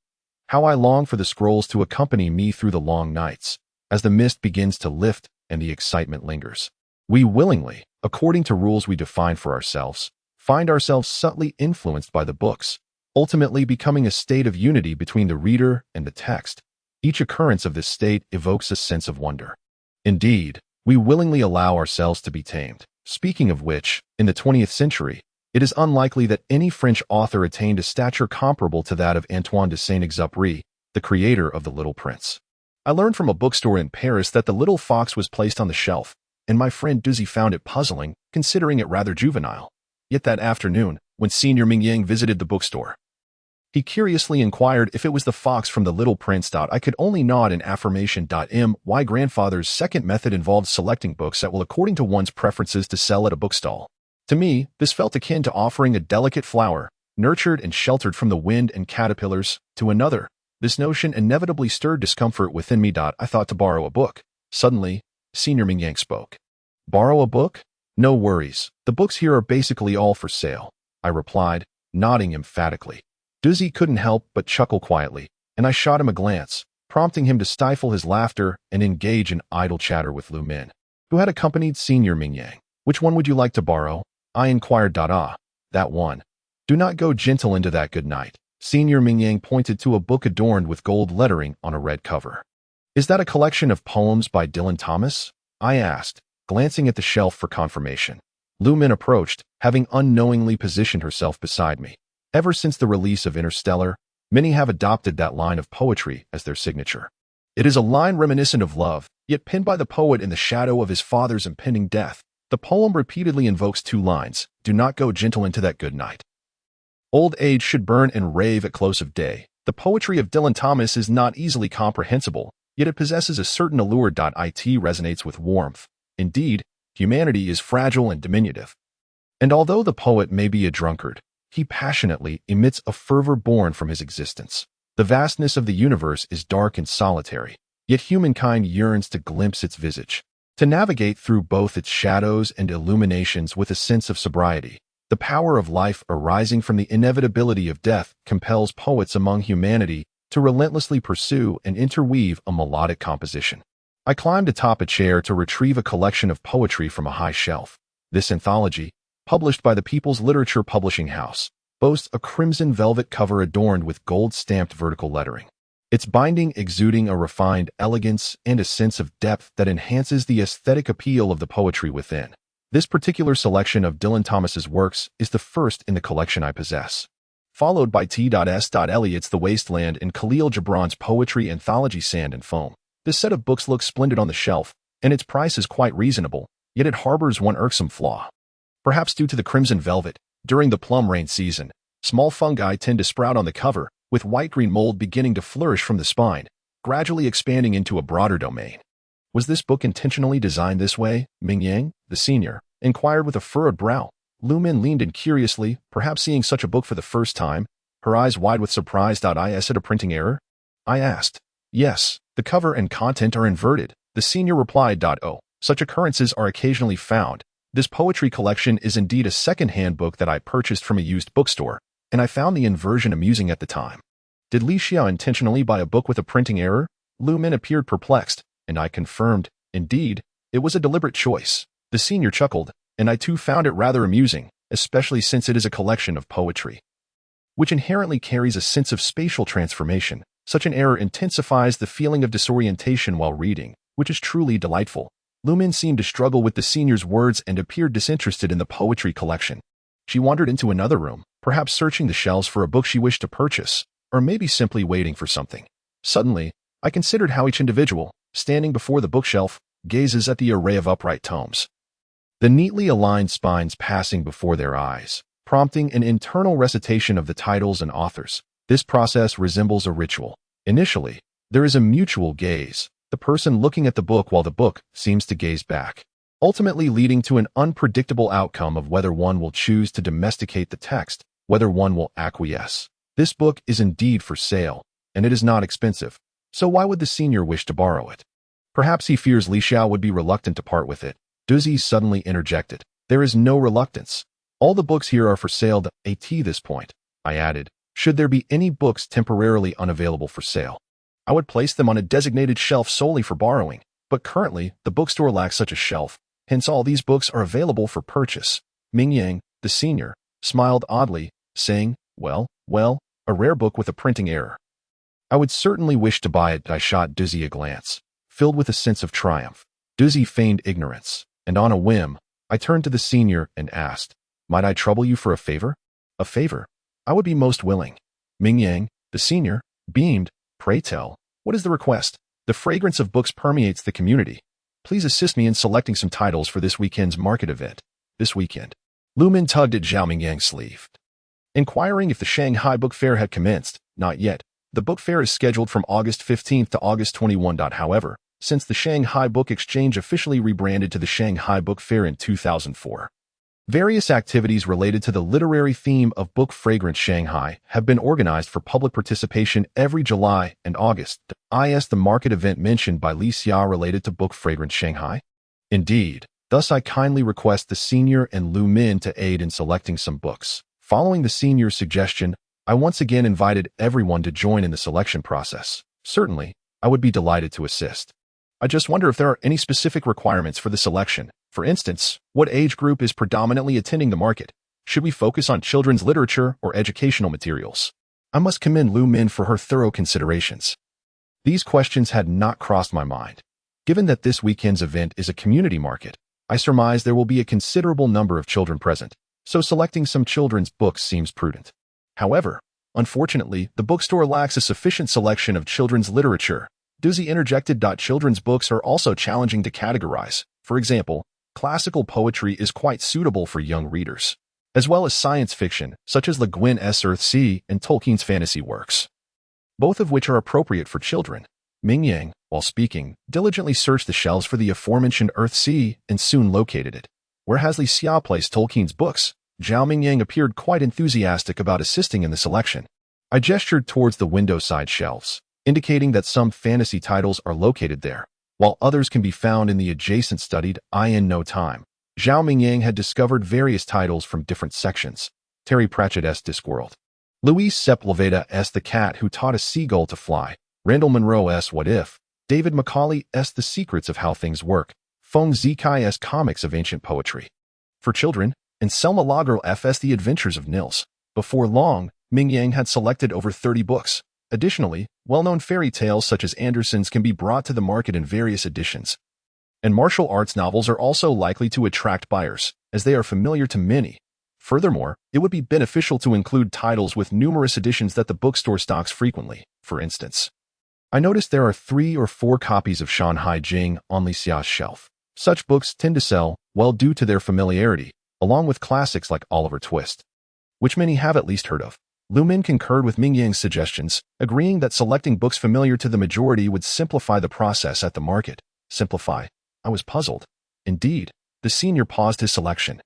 How I long for the scrolls to accompany me through the long nights, as the mist begins to lift and the excitement lingers. We willingly, according to rules we define for ourselves, find ourselves subtly influenced by the books, ultimately becoming a state of unity between the reader and the text. Each occurrence of this state evokes a sense of wonder. Indeed, we willingly allow ourselves to be tamed. Speaking of which, in the 20th century, it is unlikely that any French author attained a stature comparable to that of Antoine de Saint-Exupéry, the creator of The Little Prince. I learned from a bookstore in Paris that The Little Fox was placed on the shelf, and my friend Duzy found it puzzling, considering it rather juvenile. Yet that afternoon, when Senior Ming Yang visited the bookstore, he curiously inquired if it was the fox from The Little Prince. I could only nod in affirmation. My grandfather's second method involved selecting books that will according to one's preferences to sell at a bookstall. To me, this felt akin to offering a delicate flower, nurtured and sheltered from the wind and caterpillars, to another. This notion inevitably stirred discomfort within me. I thought to borrow a book. Suddenly, Senior Ming Yang spoke. "Borrow a book? No worries. The books here are basically all for sale," I replied, nodding emphatically. Duzy couldn't help but chuckle quietly, and I shot him a glance, prompting him to stifle his laughter and engage in idle chatter with Lu Min, who had accompanied Senior Ming Yang. "Which one would you like to borrow?" I inquired. "That one. Do not go gentle into that good night." Senior Ming Yang pointed to a book adorned with gold lettering on a red cover. "Is that a collection of poems by Dylan Thomas?" I asked, glancing at the shelf for confirmation. Lu Min approached, having unknowingly positioned herself beside me. Ever since the release of Interstellar, many have adopted that line of poetry as their signature. It is a line reminiscent of love, yet penned by the poet in the shadow of his father's impending death. The poem repeatedly invokes two lines: "Do not go gentle into that good night. Old age should burn and rave at close of day." The poetry of Dylan Thomas is not easily comprehensible, yet it possesses a certain allure. It resonates with warmth. Indeed, humanity is fragile and diminutive. And although the poet may be a drunkard, he passionately emits a fervor born from his existence. The vastness of the universe is dark and solitary, yet humankind yearns to glimpse its visage, to navigate through both its shadows and illuminations with a sense of sobriety. The power of life arising from the inevitability of death compels poets among humanity to relentlessly pursue and interweave a melodic composition. I climbed atop a chair to retrieve a collection of poetry from a high shelf. This anthology, published by the People's Literature Publishing House, boasts a crimson velvet cover adorned with gold-stamped vertical lettering. Its binding exuding a refined elegance and a sense of depth that enhances the aesthetic appeal of the poetry within. This particular selection of Dylan Thomas's works is the first in the collection I possess. followed by T.S. Eliot's The Wasteland and Khalil Gibran's poetry anthology Sand and Foam. This set of books looks splendid on the shelf, and its price is quite reasonable, yet it harbors one irksome flaw. Perhaps due to the crimson velvet, during the plum rain season, small fungi tend to sprout on the cover, with white-green mold beginning to flourish from the spine, gradually expanding into a broader domain. Was this book intentionally designed this way? Ming Yang, the senior, inquired with a furrowed brow. Lu Min leaned in curiously, perhaps seeing such a book for the first time, her eyes wide with surprise. Is it a printing error? I asked. Yes, the cover and content are inverted, the senior replied. Oh, such occurrences are occasionally found. This poetry collection is indeed a second-hand book that I purchased from a used bookstore, and I found the inversion amusing at the time. Did Li Xia intentionally buy a book with a printing error? Lu Min appeared perplexed, and I confirmed, indeed, it was a deliberate choice. The senior chuckled, and I too found it rather amusing, especially since it is a collection of poetry, which inherently carries a sense of spatial transformation. Such an error intensifies the feeling of disorientation while reading, which is truly delightful. Lu Min seemed to struggle with the senior's words and appeared disinterested in the poetry collection. She wandered into another room, perhaps searching the shelves for a book she wished to purchase, or maybe simply waiting for something. Suddenly, I considered how each individual, standing before the bookshelf, gazes at the array of upright tomes, the neatly aligned spines passing before their eyes, prompting an internal recitation of the titles and authors. This process resembles a ritual. Initially, there is a mutual gaze, the person looking at the book while the book seems to gaze back, ultimately leading to an unpredictable outcome of whether one will choose to domesticate the text, whether one will acquiesce. This book is indeed for sale, and it is not expensive, so why would the senior wish to borrow it? Perhaps he fears Li Xiao would be reluctant to part with it. Duzi suddenly interjected. There is no reluctance. All the books here are for sale at this point, I added. Should there be any books temporarily unavailable for sale, I would place them on a designated shelf solely for borrowing, but currently the bookstore lacks such a shelf, hence all these books are available for purchase. Ming Yang, the senior, smiled oddly, saying, well, a rare book with a printing error. I would certainly wish to buy it. I shot Duzi a glance, filled with a sense of triumph. Duzi feigned ignorance, and on a whim, I turned to the senior and asked, might I trouble you for a favor? A favor? I would be most willing. Ming Yang, the senior, beamed. Pray tell, what is the request? The fragrance of books permeates the community. Please assist me in selecting some titles for this weekend's market event. This weekend. Lu Min tugged at Zhao Mingyang's sleeve, inquiring if the Shanghai Book Fair had commenced. Not yet. The book fair is scheduled from August 15th to August 21. However, since the Shanghai Book Exchange officially rebranded to the Shanghai Book Fair in 2004, various activities related to the literary theme of Book Fragrance Shanghai have been organized for public participation every July and August. The market event mentioned by Li Xia related to Book Fragrance Shanghai? Indeed. Thus I kindly request the senior and Lu Min to aid in selecting some books. Following the senior's suggestion, I once again invited everyone to join in the selection process. Certainly, I would be delighted to assist. I just wonder if there are any specific requirements for the selection. For instance, what age group is predominantly attending the market? Should we focus on children's literature or educational materials? I must commend Lu Min for her thorough considerations. These questions had not crossed my mind. Given that this weekend's event is a community market, I surmise there will be a considerable number of children present, so selecting some children's books seems prudent. However, unfortunately, the bookstore lacks a sufficient selection of children's literature. Duzi interjected. Children's books are also challenging to categorize. For example, classical poetry is quite suitable for young readers, as well as science fiction, such as Le Guin's Earthsea and Tolkien's fantasy works, both of which are appropriate for children. Ming Yang, while speaking, diligently searched the shelves for the aforementioned Earthsea and soon located it. Where has Li Xia placed Tolkien's books? Zhao Mingyang appeared quite enthusiastic about assisting in the selection. I gestured towards the window-side shelves, indicating that some fantasy titles are located there, while others can be found in the adjacent studied. In no time, Zhao Mingyang had discovered various titles from different sections. Terry Pratchett's Discworld, Louise Sepulveda's The Cat Who Taught a Seagull to Fly, Randall Munro's What If, David Macaulay's The Secrets of How Things Work, Feng Zikai's Comics of Ancient Poetry for Children, and Selma Lagerlöf's The Adventures of Nils. Before long, Ming Yang had selected over 30 books. Additionally, well-known fairy tales such as Andersen's can be brought to the market in various editions. And martial arts novels are also likely to attract buyers, as they are familiar to many. Furthermore, it would be beneficial to include titles with numerous editions that the bookstore stocks frequently. For instance, I noticed there are 3 or 4 copies of Shanghai Jing on Li Xia's shelf. Such books tend to sell well due to their familiarity, along with classics like Oliver Twist, which many have at least heard of. Lu Min concurred with Ming Yang's suggestions, agreeing that selecting books familiar to the majority would simplify the process at the market. Simplify? I was puzzled. Indeed, the senior paused his selection.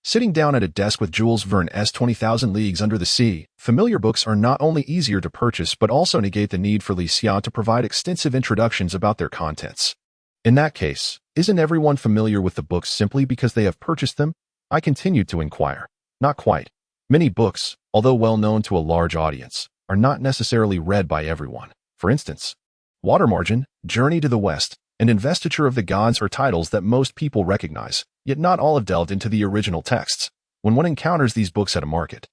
Sitting down at a desk with Jules Verne's 20,000 Leagues Under the Sea, familiar books are not only easier to purchase but also negate the need for Li Xia to provide extensive introductions about their contents. In that case, isn't everyone familiar with the books simply because they have purchased them? I continued to inquire. Not quite. Many books, although well known to a large audience, are not necessarily read by everyone. For instance, Water Margin, Journey to the West, and Investiture of the Gods are titles that most people recognize, yet not all have delved into the original texts. When one encounters these books at a market,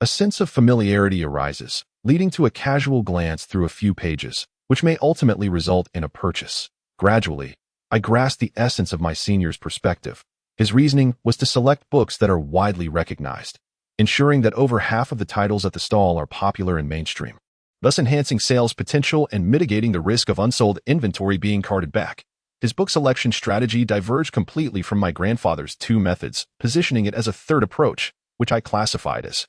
a sense of familiarity arises, leading to a casual glance through a few pages, which may ultimately result in a purchase. Gradually, I grasped the essence of my senior's perspective. His reasoning was to select books that are widely recognized, ensuring that over half of the titles at the stall are popular and mainstream, thus enhancing sales potential and mitigating the risk of unsold inventory being carted back. His book selection strategy diverged completely from my grandfather's 2 methods, positioning it as a third approach, which I classified as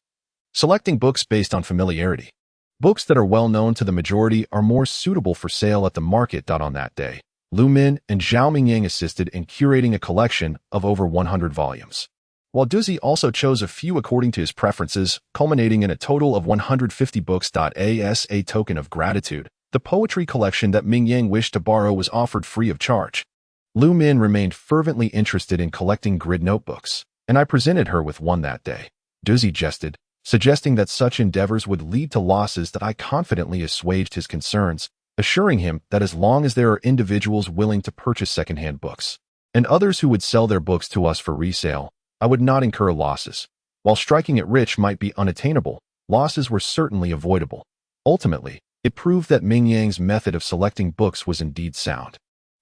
selecting books based on familiarity. Books that are well known to the majority are more suitable for sale at the market. On that day, Lu Min and Zhao Mingyang assisted in curating a collection of over 100 volumes, while Duzi also chose a few according to his preferences, culminating in a total of 150 books. As a token of gratitude, the poetry collection that Ming Yang wished to borrow was offered free of charge. Lu Min remained fervently interested in collecting grid notebooks, and I presented her with one that day. Duzi jested, suggesting that such endeavors would lead to losses that I confidently assuaged his concerns, assuring him that as long as there are individuals willing to purchase secondhand books, and others who would sell their books to us for resale, I would not incur losses. While striking it rich might be unattainable, losses were certainly avoidable. Ultimately, it proved that Ming Yang's method of selecting books was indeed sound.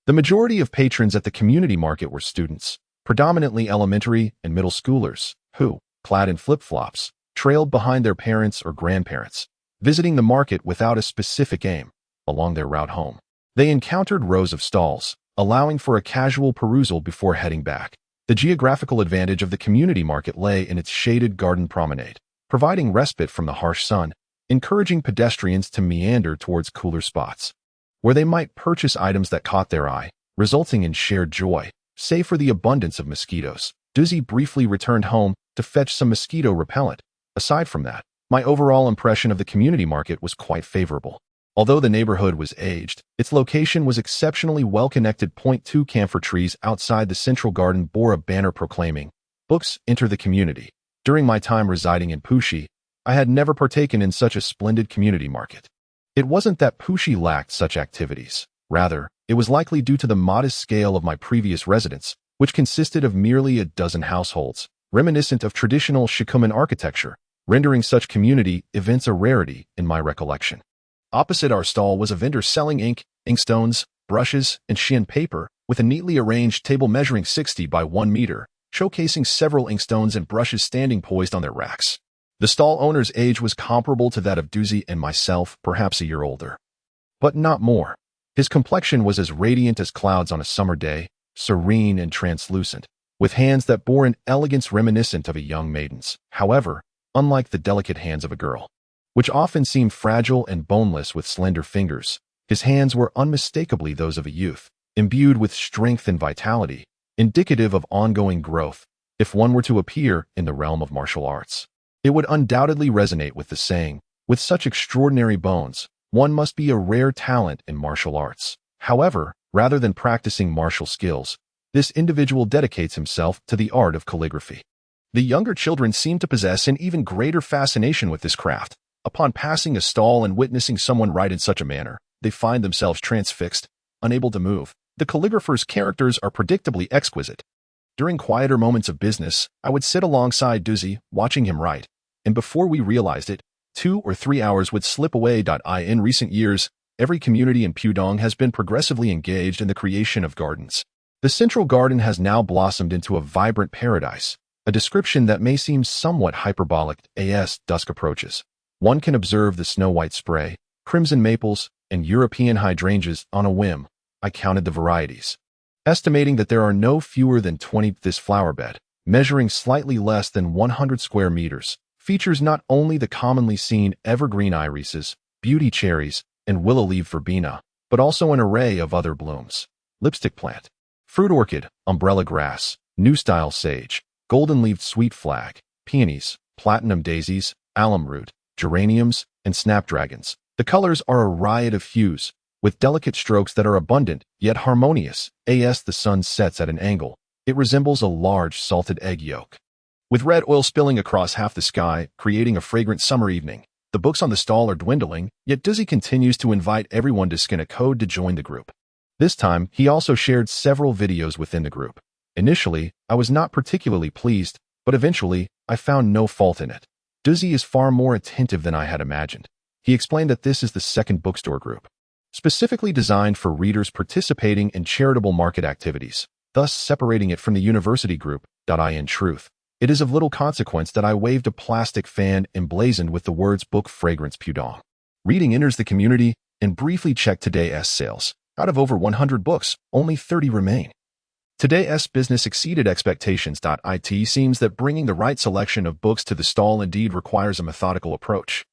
The majority of patrons at the community market were students, predominantly elementary and middle schoolers, who, clad in flip-flops, trailed behind their parents or grandparents, visiting the market without a specific aim. Along their route home, they encountered rows of stalls, allowing for a casual perusal before heading back. The geographical advantage of the community market lay in its shaded garden promenade, providing respite from the harsh sun, encouraging pedestrians to meander towards cooler spots, where they might purchase items that caught their eye, resulting in shared joy. Save for the abundance of mosquitoes, Duzi briefly returned home to fetch some mosquito repellent. Aside from that, my overall impression of the community market was quite favorable. Although the neighborhood was aged, its location was exceptionally well-connected. 2 camphor trees outside the central garden bore a banner proclaiming, "Books enter the community." During my time residing in Puxi, I had never partaken in such a splendid community market. It wasn't that Puxi lacked such activities. Rather, it was likely due to the modest scale of my previous residence, which consisted of merely a dozen households, reminiscent of traditional Shikuman architecture, rendering such community events a rarity in my recollection. Opposite our stall was a vendor selling ink, inkstones, brushes, and Xian paper, with a neatly arranged table measuring 60 by 1 meter, showcasing several inkstones and brushes standing poised on their racks. The stall owner's age was comparable to that of Duzi and myself, perhaps a year older, but not more. His complexion was as radiant as clouds on a summer day, serene and translucent, with hands that bore an elegance reminiscent of a young maiden's. However, unlike the delicate hands of a girl, which often seemed fragile and boneless with slender fingers, his hands were unmistakably those of a youth, imbued with strength and vitality, indicative of ongoing growth. If one were to appear in the realm of martial arts, it would undoubtedly resonate with the saying, "With such extraordinary bones, one must be a rare talent in martial arts." However, rather than practicing martial skills, this individual dedicates himself to the art of calligraphy. The younger children seem to possess an even greater fascination with this craft. Upon passing a stall and witnessing someone write in such a manner, they find themselves transfixed, unable to move. The calligrapher's characters are predictably exquisite. During quieter moments of business, I would sit alongside Duzi, watching him write, and before we realized it, 2 or 3 hours would slip away. In recent years, every community in Pudong has been progressively engaged in the creation of gardens. The central garden has now blossomed into a vibrant paradise, A description that may seem somewhat hyperbolic as dusk approaches. One can observe the snow-white spray, crimson maples, and European hydrangeas on a whim. I counted the varieties, estimating that there are no fewer than 20. This flower bed, measuring slightly less than 100 square meters, features not only the commonly seen evergreen irises, beauty cherries, and willow-leaved verbena, but also an array of other blooms. Lipstick plant, fruit orchid, umbrella grass, new-style sage, golden-leaved sweet flag, peonies, platinum daisies, alum root, geraniums, and snapdragons. The colors are a riot of hues, with delicate strokes that are abundant yet harmonious. As the sun sets at an angle, it resembles a large salted egg yolk, with red oil spilling across half the sky, creating a fragrant summer evening. The books on the stall are dwindling, yet Dizzy continues to invite everyone to scan a code to join the group. This time, he also shared several videos within the group. Initially, I was not particularly pleased, but eventually, I found no fault in it. Dizzy is far more attentive than I had imagined. He explained that this is the second bookstore group, specifically designed for readers participating in charitable market activities, thus separating it from the university group. In truth, it is of little consequence that I waved a plastic fan emblazoned with the words Book Fragrance Pudong. Reading enters the community and briefly checked today's sales. Out of over 100 books, only 30 remain. Today's business exceeded expectations. It seems that bringing the right selection of books to the stall indeed requires a methodical approach.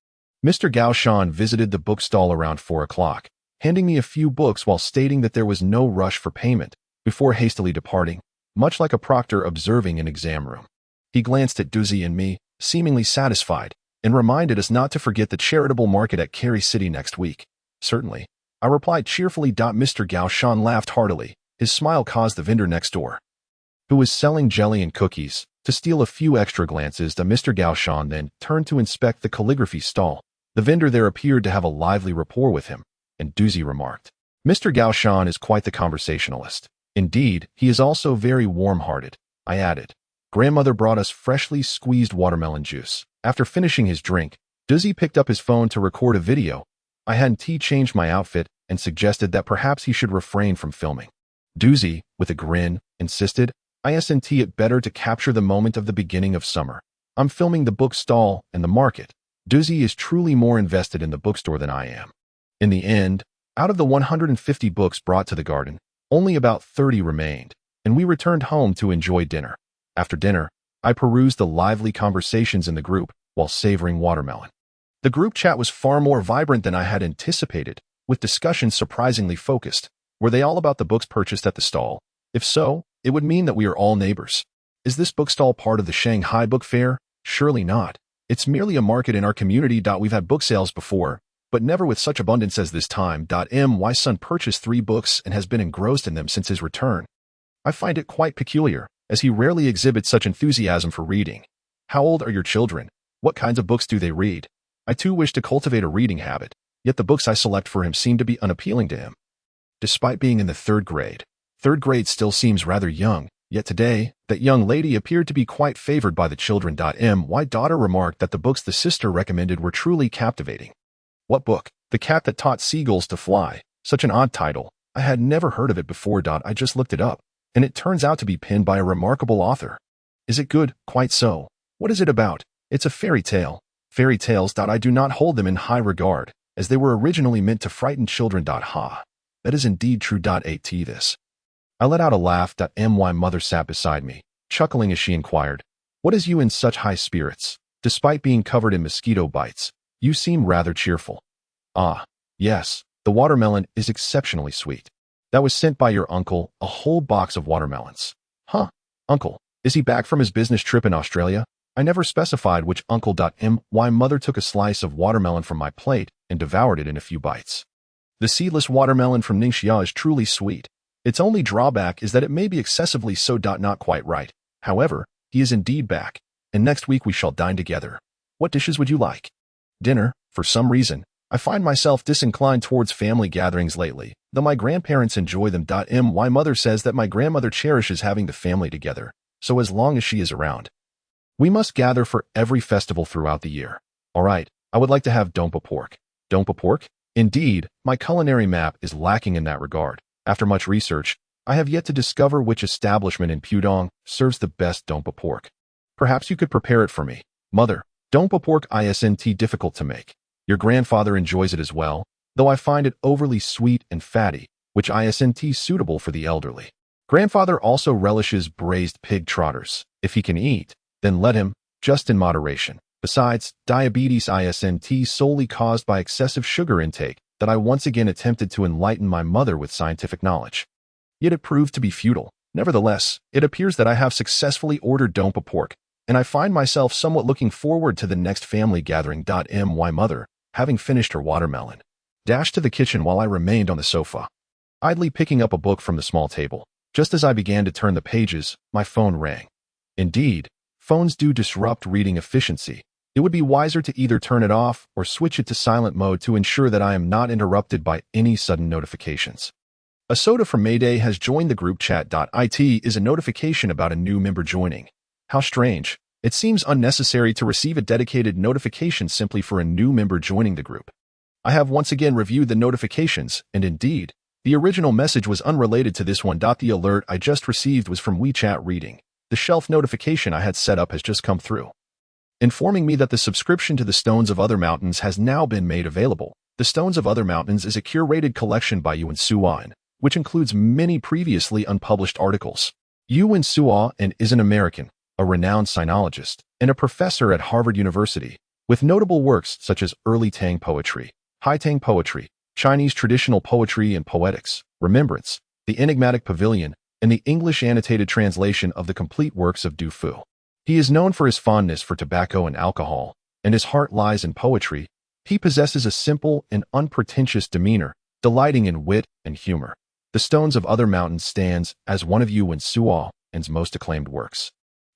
Mr. Gao Shan visited the bookstall around 4 o'clock, handing me a few books while stating that there was no rush for payment, before hastily departing, much like a proctor observing an exam room. He glanced at Dizzy and me, seemingly satisfied, and reminded us not to forget the charitable market at Cary City next week. Certainly, I replied cheerfully. Mr. Gao Shan laughed heartily. His smile caused the vendor next door, who was selling jelly and cookies, to steal a few extra glances. Mr. Gao Shan then turned to inspect the calligraphy stall. The vendor there appeared to have a lively rapport with him, and Dizzy remarked, "Mr. Gao Shan is quite the conversationalist. Indeed, he is also very warm-hearted." I added, "Grandmother brought us freshly squeezed watermelon juice." After finishing his drink, Dizzy picked up his phone to record a video. I hadn't changed my outfit and suggested that perhaps he should refrain from filming. Dizzy, with a grin, insisted, "Isn't it better to capture the moment of the beginning of summer? I'm filming the book stall and the market." Dizzy is truly more invested in the bookstore than I am. In the end, out of the 150 books brought to the garden, only about 30 remained, and we returned home to enjoy dinner. After dinner, I perused the lively conversations in the group while savoring watermelon. The group chat was far more vibrant than I had anticipated, with discussions surprisingly focused. Were they all about the books purchased at the stall? If so, it would mean that we are all neighbors. Is this bookstall part of the Shanghai Book Fair? Surely not. It's merely a market in our community. We've had book sales before, but never with such abundance as this time. My son purchased 3 books and has been engrossed in them since his return. I find it quite peculiar, as he rarely exhibits such enthusiasm for reading. How old are your children? What kinds of books do they read? I too wish to cultivate a reading habit, yet the books I select for him seem to be unappealing to him. Despite being in the 3rd grade, 3rd grade still seems rather young, yet today, that young lady appeared to be quite favored by the children. My daughter remarked that the books the sister recommended were truly captivating. What book? The Cat That Taught Seagulls to Fly. Such an odd title. I had never heard of it before. I just looked it up, and it turns out to be penned by a remarkable author. Is it good? Quite so. What is it about? It's a fairy tale. Fairy tales. I do not hold them in high regard, as they were originally meant to frighten children. Ha. That is indeed true. This. I let out a laugh. My mother sat beside me, chuckling as she inquired, "What is you in such high spirits? Despite being covered in mosquito bites, you seem rather cheerful." "Ah, yes, the watermelon is exceptionally sweet. That was sent by your uncle, a whole box of watermelons." "Huh, uncle, is he back from his business trip in Australia?" I never specified which uncle. My mother took a slice of watermelon from my plate and devoured it in a few bites. The seedless watermelon from Ningxia is truly sweet. Its only drawback is that it may be excessively so. Not quite right. However, he is indeed back, and next week we shall dine together. What dishes would you like? Dinner. For some reason, I find myself disinclined towards family gatherings lately, though my grandparents enjoy them. My mother says that my grandmother cherishes having the family together, so as long as she is around, we must gather for every festival throughout the year. All right, I would like to have dompa pork. Dompa pork? Indeed, my culinary map is lacking in that regard. After much research, I have yet to discover which establishment in Pudong serves the best dompa pork. Perhaps you could prepare it for me. Mother, dompa pork isn't difficult to make. Your grandfather enjoys it as well, though I find it overly sweet and fatty, which isn't suitable for the elderly. Grandfather also relishes braised pig trotters. If he can eat, then let him, just in moderation. Besides, diabetes isn't solely caused by excessive sugar intake that I once again attempted to enlighten my mother with scientific knowledge. Yet it proved to be futile. Nevertheless, it appears that I have successfully ordered dompa pork, and I find myself somewhat looking forward to the next family gathering. My mother, having finished her watermelon, dashed to the kitchen while I remained on the sofa, idly picking up a book from the small table. Just as I began to turn the pages, my phone rang. Indeed, phones do disrupt reading efficiency. It would be wiser to either turn it off or switch it to silent mode to ensure that I am not interrupted by any sudden notifications. A soda from Mayday has joined the group chat. It is a notification about a new member joining. How strange. It seems unnecessary to receive a dedicated notification simply for a new member joining the group. I have once again reviewed the notifications, and indeed, the original message was unrelated to this one. The alert I just received was from WeChat reading. The shelf notification I had set up has just come through, informing me that the subscription to the Stones of Other Mountains has now been made available. The Stones of Other Mountains is a curated collection by Yuan Suan, which includes many previously unpublished articles. Yuan Suan is an American, a renowned sinologist, and a professor at Harvard University, with notable works such as Early Tang Poetry, High Tang Poetry, Chinese Traditional Poetry and Poetics, Remembrance, The Enigmatic Pavilion, and the English annotated translation of the complete works of Du Fu. He is known for his fondness for tobacco and alcohol, and his heart lies in poetry. He possesses a simple and unpretentious demeanor, delighting in wit and humor. The Stones of Other Mountains stands as one of Yuan Suan's most acclaimed works,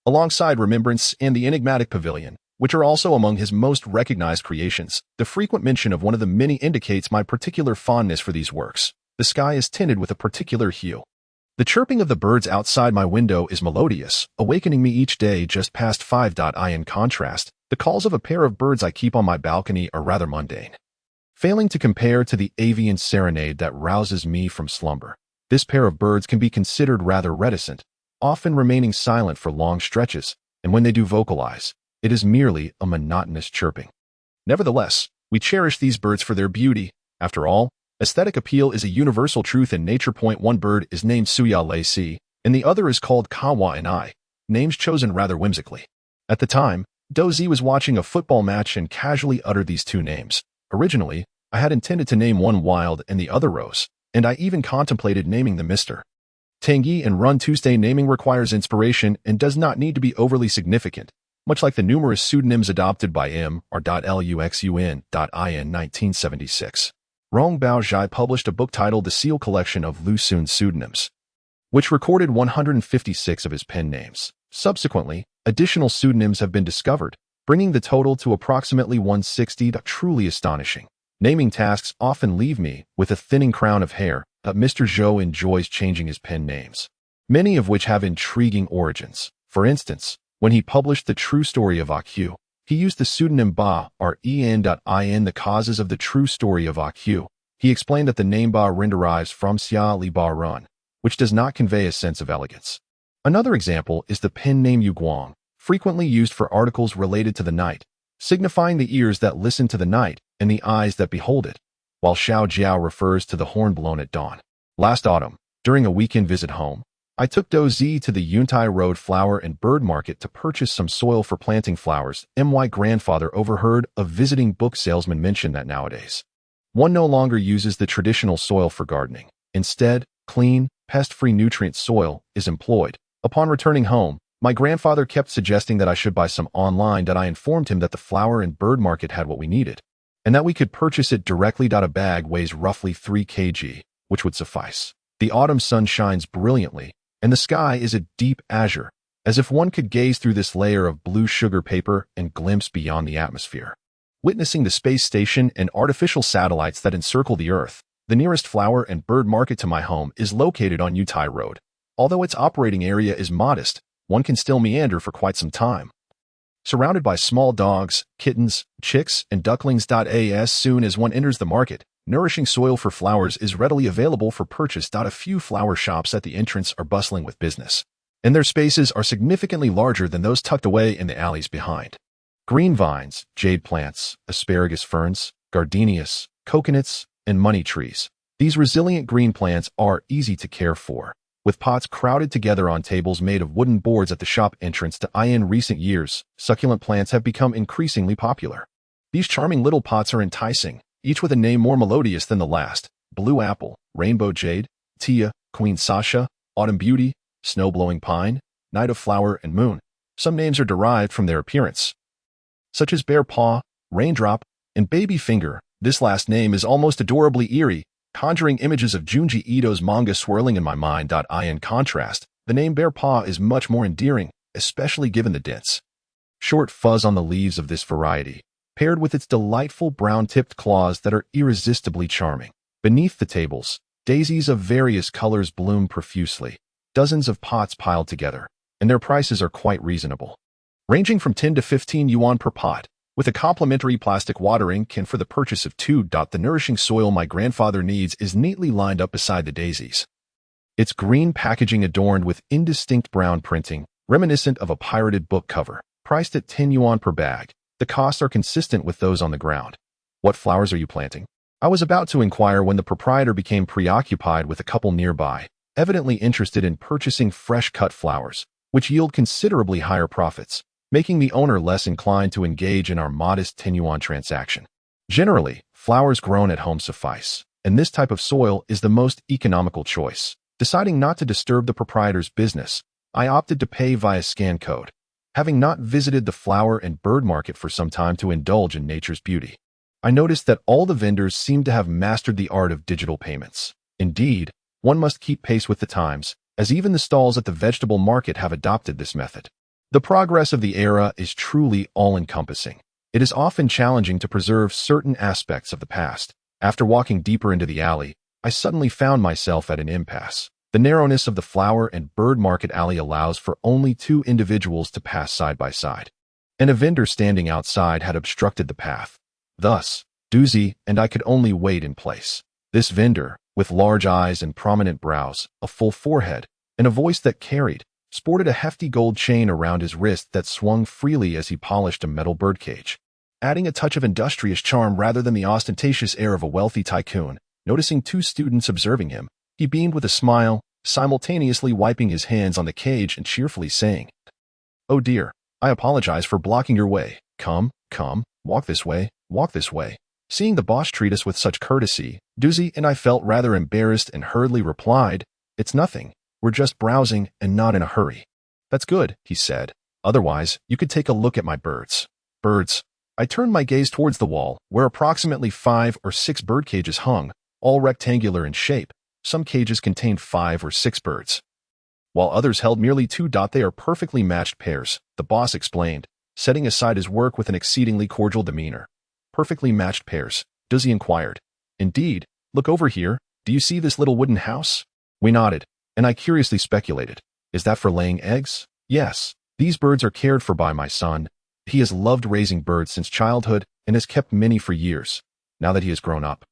alongside Remembrance and The Enigmatic Pavilion, which are also among his most recognized creations. The frequent mention of one of the many indicates my particular fondness for these works. The sky is tinted with a particular hue. The chirping of the birds outside my window is melodious, awakening me each day just past 5. In contrast, the calls of a pair of birds I keep on my balcony are rather mundane, failing to compare to the avian serenade that rouses me from slumber. This pair of birds can be considered rather reticent, often remaining silent for long stretches, and when they do vocalize, it is merely a monotonous chirping. Nevertheless, we cherish these birds for their beauty. After all, aesthetic appeal is a universal truth in nature. One bird is named Suya Lei, and the other is called Kawa and I, names chosen rather whimsically. At the time, Dozi was watching a football match and casually uttered these two names. Originally, I had intended to name one Wild and the other Rose, and I even contemplated naming them Mr. Tanguy and Run Tuesday. Naming requires inspiration and does not need to be overly significant, much like the numerous pseudonyms adopted by M.Luxun.in 1976. Rong Baozhai published a book titled The Seal Collection of Lu Xun's Pseudonyms, which recorded 156 of his pen names. Subsequently, additional pseudonyms have been discovered, bringing the total to approximately 160. Truly astonishing. Naming tasks often leave me with a thinning crown of hair. Mr. Zhou enjoys changing his pen names, many of which have intriguing origins. For instance, when he published The True Story of Aq, he used the pseudonym Ba Ren. The causes of the true story of Aq. He explained that the name Ba Ren derives from Xia Li Ba Run, which does not convey a sense of elegance. Another example is the pen name Yu Guang, frequently used for articles related to the night, signifying the ears that listen to the night and the eyes that behold it, while Xiao Jiao refers to the horn blown at dawn. Last autumn, during a weekend visit home, I took Dozi to the Yuntai Road Flower and Bird Market to purchase some soil for planting flowers. My grandfather overheard a visiting book salesman mention that nowadays, one no longer uses the traditional soil for gardening. Instead, clean, pest-free nutrient soil is employed. Upon returning home, my grandfather kept suggesting that I should buy some online. I informed him that the flower and bird market had what we needed, and that we could purchase it directly. A bag weighs roughly 3 kg, which would suffice. The autumn sun shines brilliantly, and the sky is a deep azure, as if one could gaze through this layer of blue sugar paper and glimpse beyond the atmosphere, witnessing the space station and artificial satellites that encircle the Earth. The nearest flower and bird market to my home is located on Yuntai Road. Although its operating area is modest, one can still meander for quite some time, surrounded by small dogs, kittens, chicks, and ducklings. As soon as one enters the market, nourishing soil for flowers is readily available for purchase. A few flower shops at the entrance are bustling with business. and their spaces are significantly larger than those tucked away in the alleys behind. Green vines, jade plants, asparagus ferns, gardenias, coconuts, and money trees. These resilient green plants are easy to care for, with pots crowded together on tables made of wooden boards at the shop entrance. In recent years, succulent plants have become increasingly popular. These charming little pots are enticing, each with a name more melodious than the last: blue apple, rainbow jade, tia, queen Sasha, autumn beauty, snow-blowing pine, night of flower, and moon. Some names are derived from their appearance, such as bear paw, raindrop, and baby finger. This last name is almost adorably eerie, conjuring images of Junji Ito's manga swirling in my mind. In contrast, the name bear paw is much more endearing, especially given the dense, short fuzz on the leaves of this variety, paired with its delightful brown-tipped claws that are irresistibly charming. Beneath the tables, daisies of various colors bloom profusely, dozens of pots piled together, and their prices are quite reasonable, ranging from 10 to 15 yuan per pot, with a complimentary plastic watering can for the purchase of 2. The nourishing soil my grandfather needs is neatly lined up beside the daisies, its green packaging adorned with indistinct brown printing, reminiscent of a pirated book cover, priced at 10 yuan per bag. The costs are consistent with those on the ground. What flowers are you planting? I was about to inquire when the proprietor became preoccupied with a couple nearby, evidently interested in purchasing fresh-cut flowers, which yield considerably higher profits, making the owner less inclined to engage in our modest 10 yuan transaction. Generally, flowers grown at home suffice, and this type of soil is the most economical choice. Deciding not to disturb the proprietor's business, I opted to pay via scan code, having not visited the flower and bird market for some time to indulge in nature's beauty. I noticed that all the vendors seemed to have mastered the art of digital payments. Indeed, one must keep pace with the times, as even the stalls at the vegetable market have adopted this method. The progress of the era is truly all-encompassing. It is often challenging to preserve certain aspects of the past. After walking deeper into the alley, I suddenly found myself at an impasse. The narrowness of the flower and bird market alley allows for only 2 individuals to pass side by side, and a vendor standing outside had obstructed the path. Thus, Doozy and I could only wait in place. This vendor, with large eyes and prominent brows, a full forehead, and a voice that carried, sported a hefty gold chain around his wrist that swung freely as he polished a metal birdcage, adding a touch of industrious charm rather than the ostentatious air of a wealthy tycoon. Noticing 2 students observing him, he beamed with a smile, simultaneously wiping his hands on the cage and cheerfully saying, "Oh dear, I apologize for blocking your way. Come, walk this way, walk this way." Seeing the boss treat us with such courtesy, Doozy and I felt rather embarrassed and hurriedly replied, "It's nothing. We're just browsing and not in a hurry." "That's good," he said. "Otherwise, you could take a look at my birds." Birds. I turned my gaze towards the wall, where approximately 5 or 6 bird cages hung, all rectangular in shape. Some cages contained 5 or 6 birds, while others held merely 2. They are perfectly matched pairs, the boss explained, setting aside his work with an exceedingly cordial demeanor. "Perfectly matched pairs?" Doozy inquired. "Indeed. Look over here. Do you see this little wooden house?" We nodded, and I curiously speculated, "Is that for laying eggs?" "Yes. These birds are cared for by my son. He has loved raising birds since childhood and has kept many for years. Now that he has grown up,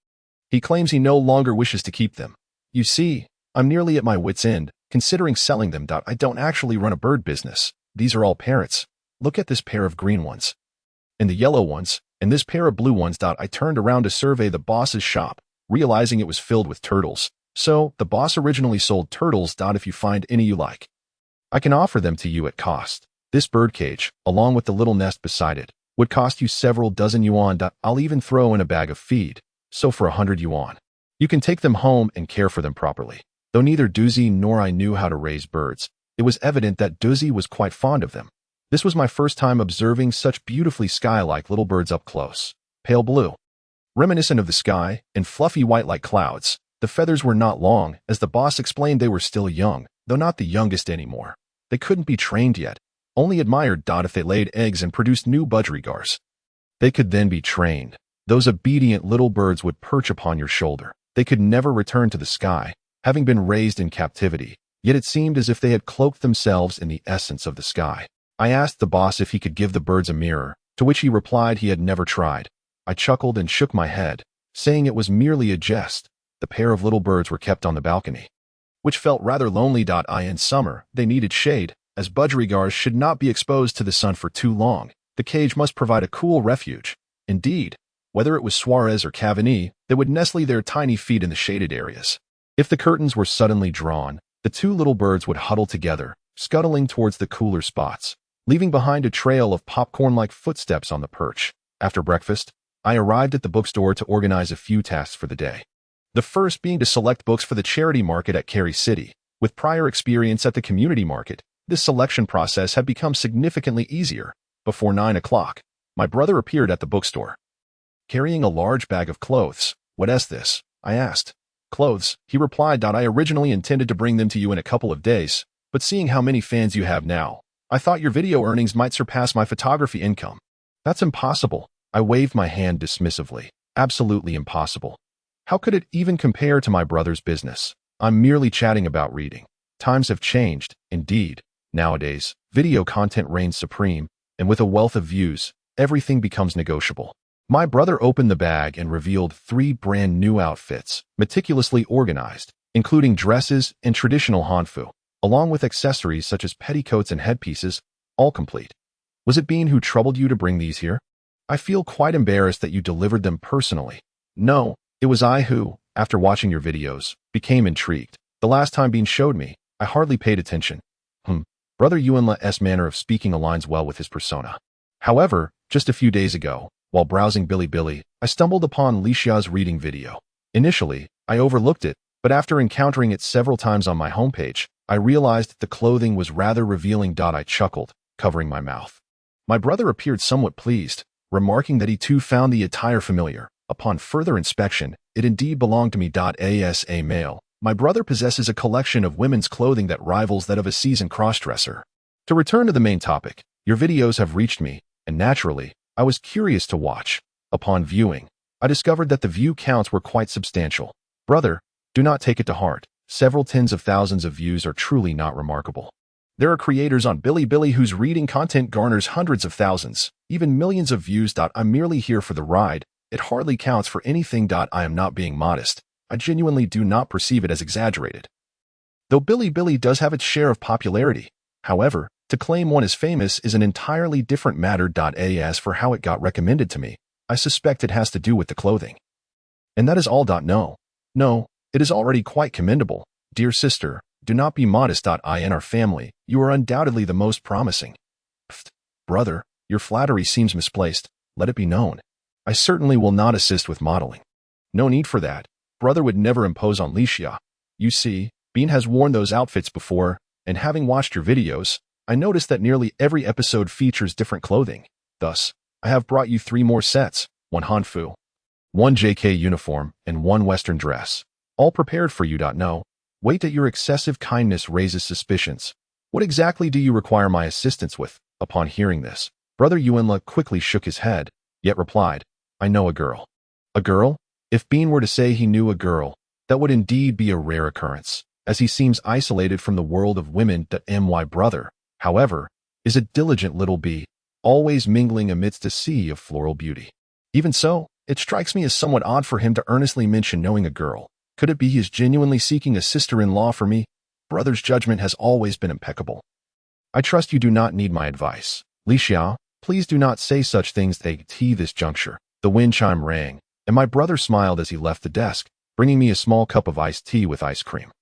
he claims he no longer wishes to keep them. You see, I'm nearly at my wit's end, considering selling them. I don't actually run a bird business. These are all parrots. Look at this pair of green ones, and the yellow ones, and this pair of blue ones." I turned around to survey the boss's shop, realizing it was filled with turtles. "So, the boss originally sold turtles. If you find any you like, I can offer them to you at cost. This birdcage, along with the little nest beside it, would cost you several dozen yuan. I'll even throw in a bag of feed, so for 100 yuan, you can take them home and care for them properly." Though neither Doozy nor I knew how to raise birds, it was evident that Doozy was quite fond of them. This was my first time observing such beautifully sky-like little birds up close. Pale blue, reminiscent of the sky, and fluffy white like clouds. The feathers were not long, as the boss explained. They were still young, though not the youngest anymore. They couldn't be trained yet, only admired. If they laid eggs and produced new budgerigars, they could then be trained. Those obedient little birds would perch upon your shoulder. They could never return to the sky, having been raised in captivity, yet it seemed as if they had cloaked themselves in the essence of the sky. I asked the boss if he could give the birds a mirror, to which he replied he had never tried. I chuckled and shook my head, saying it was merely a jest. The pair of little birds were kept on the balcony, which felt rather lonely. In summer, they needed shade, as budgerigars should not be exposed to the sun for too long. The cage must provide a cool refuge. Indeed, whether it was Suarez or Cavani, they would nestle their tiny feet in the shaded areas. If the curtains were suddenly drawn, the two little birds would huddle together, scuttling towards the cooler spots, leaving behind a trail of popcorn-like footsteps on the perch. After breakfast, I arrived at the bookstore to organize a few tasks for the day. The first being to select books for the charity market at Cary City. With prior experience at the community market, this selection process had become significantly easier. Before 9 o'clock, my brother appeared at the bookstore, carrying a large bag of clothes. "What is this?" I asked. "Clothes," he replied. "I originally intended to bring them to you in a couple of days, but seeing how many fans you have now, I thought your video earnings might surpass my photography income." "That's impossible." I waved my hand dismissively. "Absolutely impossible. How could it even compare to my brother's business? I'm merely chatting about reading." Times have changed, indeed. Nowadays, video content reigns supreme, and with a wealth of views, everything becomes negotiable. My brother opened the bag and revealed 3 brand new outfits, meticulously organized, including dresses and traditional hanfu, along with accessories such as petticoats and headpieces, all complete. "Was it Bean who troubled you to bring these here? I feel quite embarrassed that you delivered them personally." "No, it was I who, after watching your videos, became intrigued. The last time Bean showed me, I hardly paid attention." Brother Yuanla's manner of speaking aligns well with his persona. However, just a few days ago, while browsing Bilibili, I stumbled upon Lixia's reading video. Initially, I overlooked it, but after encountering it several times on my homepage, I realized that the clothing was rather revealing. I chuckled, covering my mouth. My brother appeared somewhat pleased, remarking that he too found the attire familiar. Upon further inspection, it indeed belonged to me. As a male, my brother possesses a collection of women's clothing that rivals that of a seasoned crossdresser. To return to the main topic, your videos have reached me, and naturally, I was curious to watch. Upon viewing, I discovered that the view counts were quite substantial. Brother, do not take it to heart. Several tens of thousands of views are truly not remarkable. There are creators on Bilibili whose reading content garners hundreds of thousands, even millions of views. I'm merely here for the ride. It hardly counts for anything. I am not being modest. I genuinely do not perceive it as exaggerated. Though Bilibili does have its share of popularity, however, to claim one is famous is an entirely different matter. As for how it got recommended to me, I suspect it has to do with the clothing. And that is all. No, it is already quite commendable. Dear sister, do not be modest. In our family, you are undoubtedly the most promising. Pfft, brother, your flattery seems misplaced. Let it be known. I certainly will not assist with modeling. No need for that. Brother would never impose on Lixia. You see, Bean has worn those outfits before, and having watched your videos, I noticed that nearly every episode features different clothing. Thus, I have brought you 3 more sets, 1 hanfu, 1 JK uniform, and 1 Western dress, all prepared for you. No, wait, that your excessive kindness raises suspicions. What exactly do you require my assistance with? Upon hearing this, Brother Yuanla quickly shook his head, yet replied, "I know a girl." "A girl?" If Bean were to say he knew a girl, that would indeed be a rare occurrence, as he seems isolated from the world of women. My brother, however, is a diligent little bee, always mingling amidst a sea of floral beauty. Even so, it strikes me as somewhat odd for him to earnestly mention knowing a girl. Could it be he is genuinely seeking a sister-in-law for me? Brother's judgment has always been impeccable. I trust you do not need my advice. Lixia, please do not say such things. This juncture, the wind chime rang, and my brother smiled as he left the desk, bringing me a small cup of iced tea with ice cream.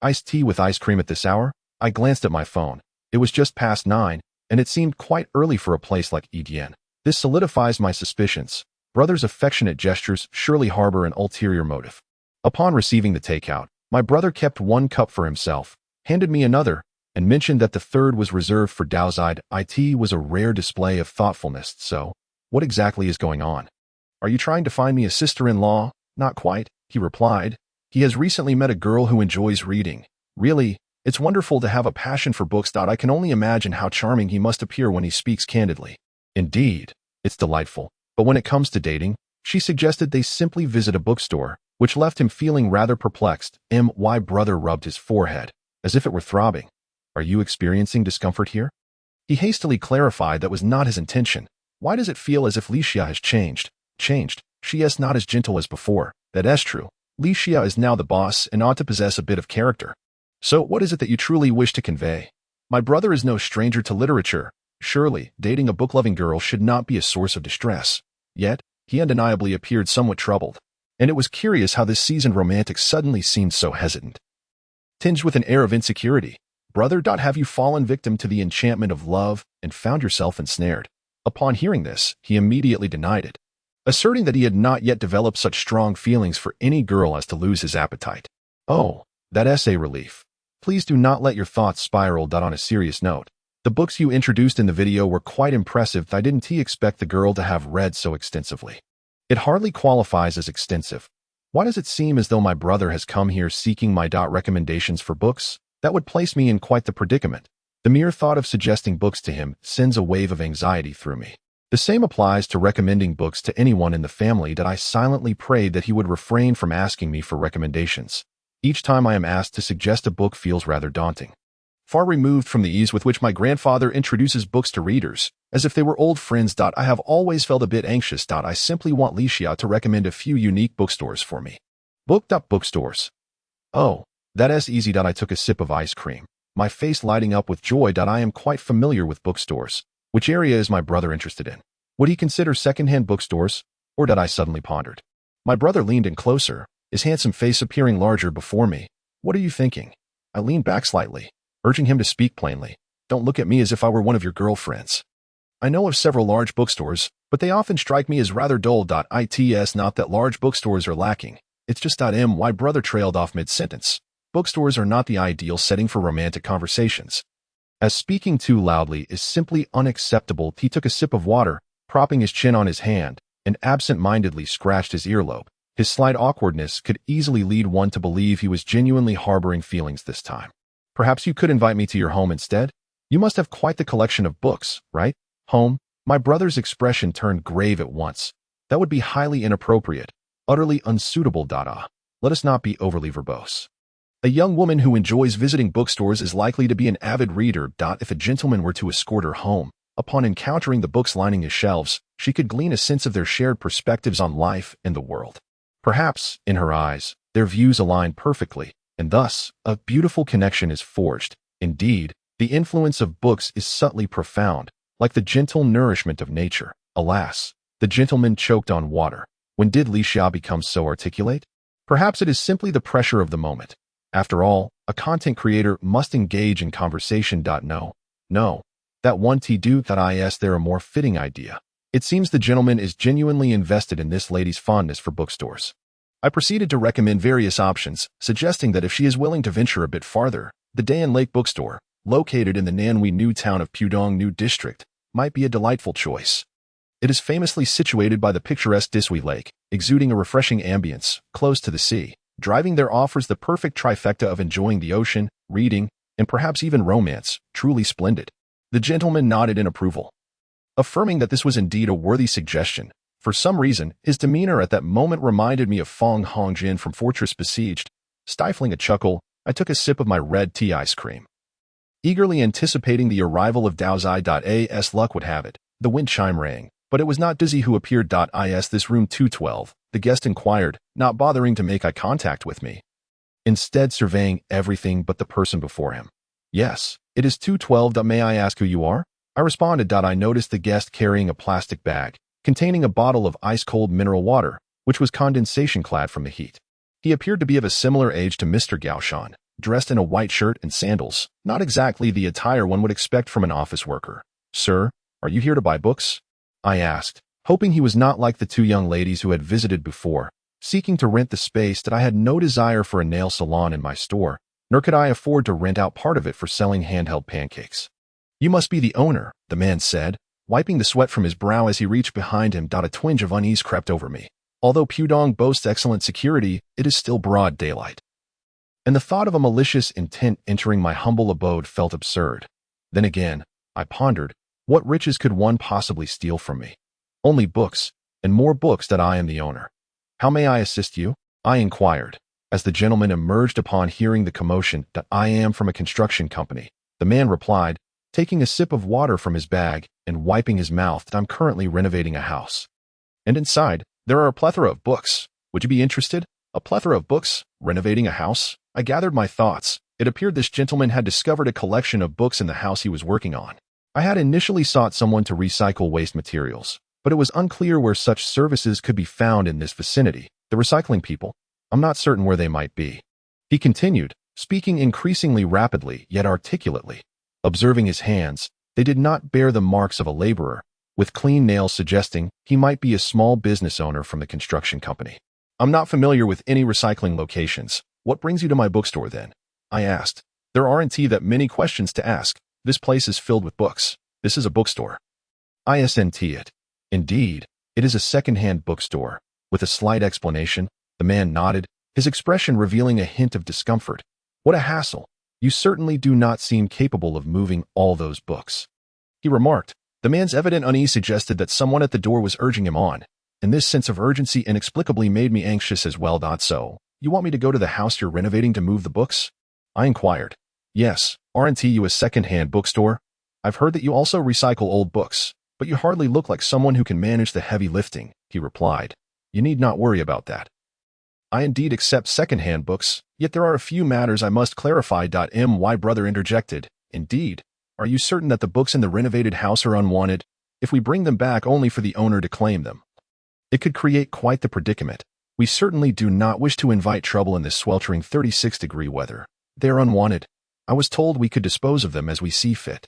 Iced tea with ice cream at this hour? I glanced at my phone. It was just past 9, and it seemed quite early for a place like Edian. This solidifies my suspicions. Brother's affectionate gestures surely harbor an ulterior motive. Upon receiving the takeout, my brother kept 1 cup for himself, handed me another, and mentioned that the third was reserved for Daozide. It was a rare display of thoughtfulness. So, what exactly is going on? Are you trying to find me a sister-in-law? Not quite, he replied. He has recently met a girl who enjoys reading. Really, it's wonderful to have a passion for books. I can only imagine how charming he must appear when he speaks candidly. Indeed, it's delightful. But when it comes to dating, she suggested they simply visit a bookstore, which left him feeling rather perplexed. My brother rubbed his forehead, as if it were throbbing. Are you experiencing discomfort here? He hastily clarified that was not his intention. Why does it feel as if Lixia has changed? She is not as gentle as before. That is true. Licia is now the boss and ought to possess a bit of character. So what is it that you truly wish to convey? My brother is no stranger to literature. Surely, dating a book-loving girl should not be a source of distress. Yet, he undeniably appeared somewhat troubled, and it was curious how this seasoned romantic suddenly seemed so hesitant. Tinged with an air of insecurity, brother, have you fallen victim to the enchantment of love and found yourself ensnared? Upon hearing this, he immediately denied it, asserting that he had not yet developed such strong feelings for any girl as to lose his appetite. Oh, that's a relief. Please do not let your thoughts spiral. On a serious note, the books you introduced in the video were quite impressive. I didn't expect the girl to have read so extensively. It hardly qualifies as extensive. Why does it seem as though my brother has come here seeking my recommendations for books? That would place me in quite the predicament. The mere thought of suggesting books to him sends a wave of anxiety through me. The same applies to recommending books to anyone in the family. I silently prayed that he would refrain from asking me for recommendations. Each time I am asked to suggest a book feels rather daunting. Far removed from the ease with which my grandfather introduces books to readers, as if they were old friends. I have always felt a bit anxious. I simply want Licia to recommend a few unique bookstores for me. Bookstores. Oh, that's easy. I took a sip of ice cream, my face lighting up with joy. I am quite familiar with bookstores. Which area is my brother interested in? Would he consider second-hand bookstores? Or I suddenly pondered. My brother leaned in closer, his handsome face appearing larger before me. What are you thinking? I leaned back slightly, urging him to speak plainly. Don't look at me as if I were one of your girlfriends. I know of several large bookstores, but they often strike me as rather dull. It's not that large bookstores are lacking. It's just my brother trailed off mid-sentence. Bookstores are not the ideal setting for romantic conversations. As speaking too loudly is simply unacceptable, he took a sip of water, propping his chin on his hand, and absent-mindedly scratched his earlobe. His slight awkwardness could easily lead one to believe he was genuinely harboring feelings this time. Perhaps you could invite me to your home instead? You must have quite the collection of books, right? Home? My brother's expression turned grave at once. That would be highly inappropriate, utterly unsuitable. Let us not be overly verbose. A young woman who enjoys visiting bookstores is likely to be an avid reader. If a gentleman were to escort her home, upon encountering the books lining his shelves, she could glean a sense of their shared perspectives on life and the world. Perhaps, in her eyes, their views align perfectly, and thus, a beautiful connection is forged. Indeed, the influence of books is subtly profound, like the gentle nourishment of nature. Alas, the gentleman choked on water. When did Licia become so articulate? Perhaps it is simply the pressure of the moment. After all, a content creator must engage in conversation. No, that one is there a more fitting idea. It seems the gentleman is genuinely invested in this lady's fondness for bookstores. I proceeded to recommend various options, suggesting that if she is willing to venture a bit farther, the Dayan Lake Bookstore, located in the Nanwi New town of Pudong New District, might be a delightful choice. It is famously situated by the picturesque Disui Lake, exuding a refreshing ambience, close to the sea. Driving there offers the perfect trifecta of enjoying the ocean, reading, and perhaps even romance. Truly splendid. The gentleman nodded in approval, affirming that this was indeed a worthy suggestion. For some reason, his demeanor at that moment reminded me of Fong Hongjin from Fortress Besieged. Stifling a chuckle, I took a sip of my red tea ice cream, eagerly anticipating the arrival of Daozai. As luck would have it, the wind chime rang, but it was not Dizzy who appeared. Is this room 212? The guest inquired, not bothering to make eye contact with me, instead surveying everything but the person before him. Yes, it is 212. May I ask who you are? I responded. I noticed the guest carrying a plastic bag containing a bottle of ice-cold mineral water, which was condensation-clad from the heat. He appeared to be of a similar age to Mr. Gaoshan, dressed in a white shirt and sandals, not exactly the attire one would expect from an office worker. Sir, are you here to buy books? I asked, hoping he was not like the two young ladies who had visited before, seeking to rent the space. That I had no desire for a nail salon in my store, nor could I afford to rent out part of it for selling handheld pancakes. You must be the owner, the man said, wiping the sweat from his brow as he reached behind him. A twinge of unease crept over me. Although Pudong boasts excellent security, it is still broad daylight, and the thought of a malicious intent entering my humble abode felt absurd. Then again, I pondered, what riches could one possibly steal from me? Only books, and more books. That I am the owner. How may I assist you? I inquired, as the gentleman emerged upon hearing the commotion. I am from a construction company. The man replied, taking a sip of water from his bag and wiping his mouth. I'm currently renovating a house, and inside, there are a plethora of books. Would you be interested? A plethora of books? Renovating a house? I gathered my thoughts. It appeared this gentleman had discovered a collection of books in the house he was working on. I had initially sought someone to recycle waste materials, but it was unclear where such services could be found in this vicinity. The recycling people? I'm not certain where they might be. He continued, speaking increasingly rapidly yet articulately. Observing his hands, they did not bear the marks of a laborer, with clean nails suggesting he might be a small business owner from the construction company. I'm not familiar with any recycling locations. What brings you to my bookstore then? I asked. There aren't that many questions to ask. This place is filled with books. This is a bookstore. Isn't it? Indeed, it is a second-hand bookstore. With a slight explanation, the man nodded, his expression revealing a hint of discomfort. What a hassle. You certainly do not seem capable of moving all those books. He remarked. The man's evident unease suggested that someone at the door was urging him on, and this sense of urgency inexplicably made me anxious as well. So, you want me to go to the house you're renovating to move the books? I inquired. Yes, aren't you a second-hand bookstore? I've heard that you also recycle old books, but you hardly look like someone who can manage the heavy lifting, he replied. You need not worry about that. I indeed accept second-hand books, yet there are a few matters I must clarify. My brother interjected. Indeed. Are you certain that the books in the renovated house are unwanted? If we bring them back only for the owner to claim them, it could create quite the predicament. We certainly do not wish to invite trouble in this sweltering 36-degree weather. They are unwanted. I was told we could dispose of them as we see fit.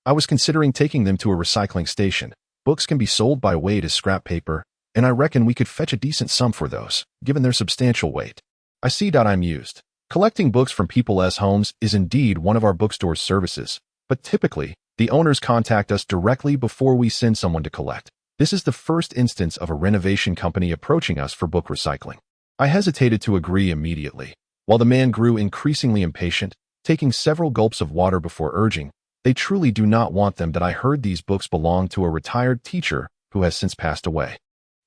I was considering taking them to a recycling station. Books can be sold by weight as scrap paper, and I reckon we could fetch a decent sum for those, given their substantial weight. I see. I'm used. Collecting books from people's homes is indeed one of our bookstore's services, but typically, the owners contact us directly before we send someone to collect. This is the first instance of a renovation company approaching us for book recycling. I hesitated to agree immediately. While the man grew increasingly impatient, taking several gulps of water before urging, they truly do not want them. That I heard these books belong to a retired teacher who has since passed away,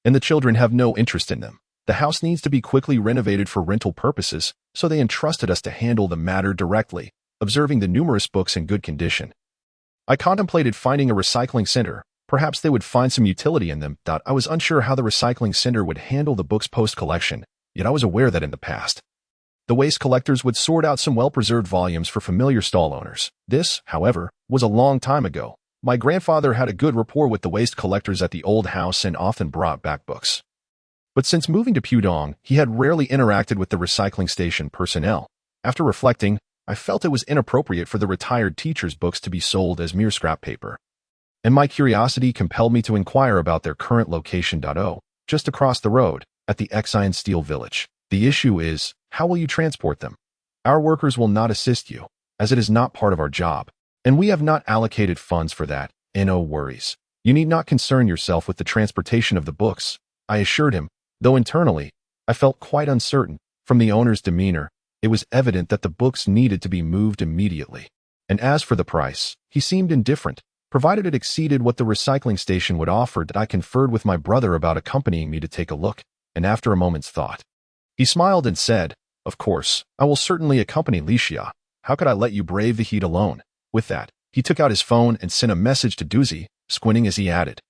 and the children have no interest in them. The house needs to be quickly renovated for rental purposes, so they entrusted us to handle the matter directly, observing the numerous books in good condition. I contemplated finding a recycling center. Perhaps they would find some utility in them. I was unsure how the recycling center would handle the books post-collection, yet I was aware that in the past, the waste collectors would sort out some well-preserved volumes for familiar stall owners. This, however, was a long time ago. My grandfather had a good rapport with the waste collectors at the old house and often brought back books. But since moving to Pudong, he had rarely interacted with the recycling station personnel. After reflecting, I felt it was inappropriate for the retired teacher's books to be sold as mere scrap paper, and my curiosity compelled me to inquire about their current location. Just across the road, at the Xian Steel Village. The issue is, how will you transport them? Our workers will not assist you, as it is not part of our job, and we have not allocated funds for that. No worries. You need not concern yourself with the transportation of the books, I assured him, though internally, I felt quite uncertain. From the owner's demeanor, it was evident that the books needed to be moved immediately. And as for the price, he seemed indifferent, provided it exceeded what the recycling station would offer. I conferred with my brother about accompanying me to take a look, and after a moment's thought, he smiled and said, Of course, I will certainly accompany Licia. How could I let you brave the heat alone? With that, he took out his phone and sent a message to Duzi, squinting as he added,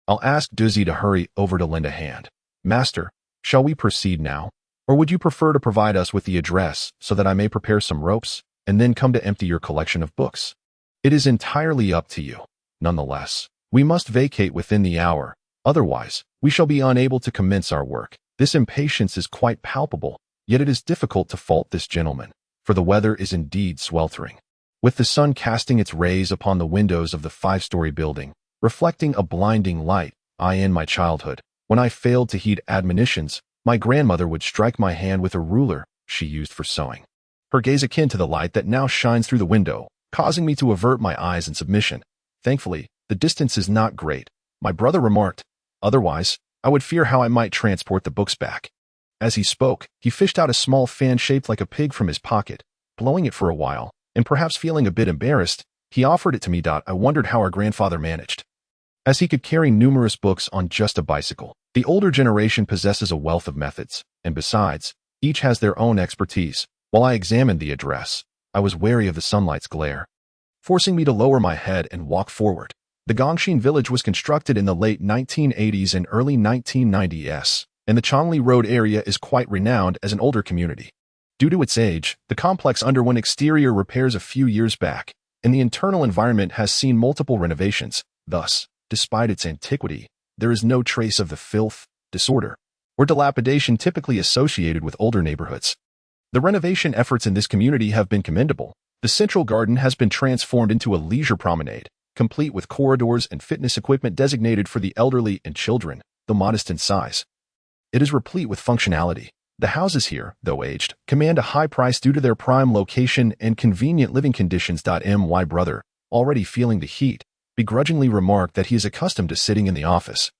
I'll ask Duzi to hurry over to lend a hand. Master, shall we proceed now? Or would you prefer to provide us with the address so that I may prepare some ropes and then come to empty your collection of books? It is entirely up to you. Nonetheless, we must vacate within the hour. Otherwise, we shall be unable to commence our work. This impatience is quite palpable, yet it is difficult to fault this gentleman, for the weather is indeed sweltering. With the sun casting its rays upon the windows of the 5-story building, reflecting a blinding light, in my childhood, when I failed to heed admonitions, my grandmother would strike my hand with a ruler she used for sewing. Her gaze akin to the light that now shines through the window, causing me to avert my eyes in submission. Thankfully, the distance is not great, my brother remarked. Otherwise, I would fear how I might transport the books back. As he spoke, he fished out a small fan shaped like a pig from his pocket, blowing it for a while, and perhaps feeling a bit embarrassed, he offered it to me. I wondered how our grandfather managed, as he could carry numerous books on just a bicycle. The older generation possesses a wealth of methods, and besides, each has their own expertise. While I examined the address, I was wary of the sunlight's glare, forcing me to lower my head and walk forward. The Gongshin village was constructed in the late 1980s and early 1990s, and the Chongli Road area is quite renowned as an older community. Due to its age, the complex underwent exterior repairs a few years back, and the internal environment has seen multiple renovations. Thus, despite its antiquity, there is no trace of the filth, disorder, or dilapidation typically associated with older neighborhoods. The renovation efforts in this community have been commendable. The central garden has been transformed into a leisure promenade, complete with corridors and fitness equipment designated for the elderly and children, though modest in size. It is replete with functionality. The houses here, though aged, command a high price due to their prime location and convenient living conditions. My brother, already feeling the heat, begrudgingly remarked that he is accustomed to sitting in the office.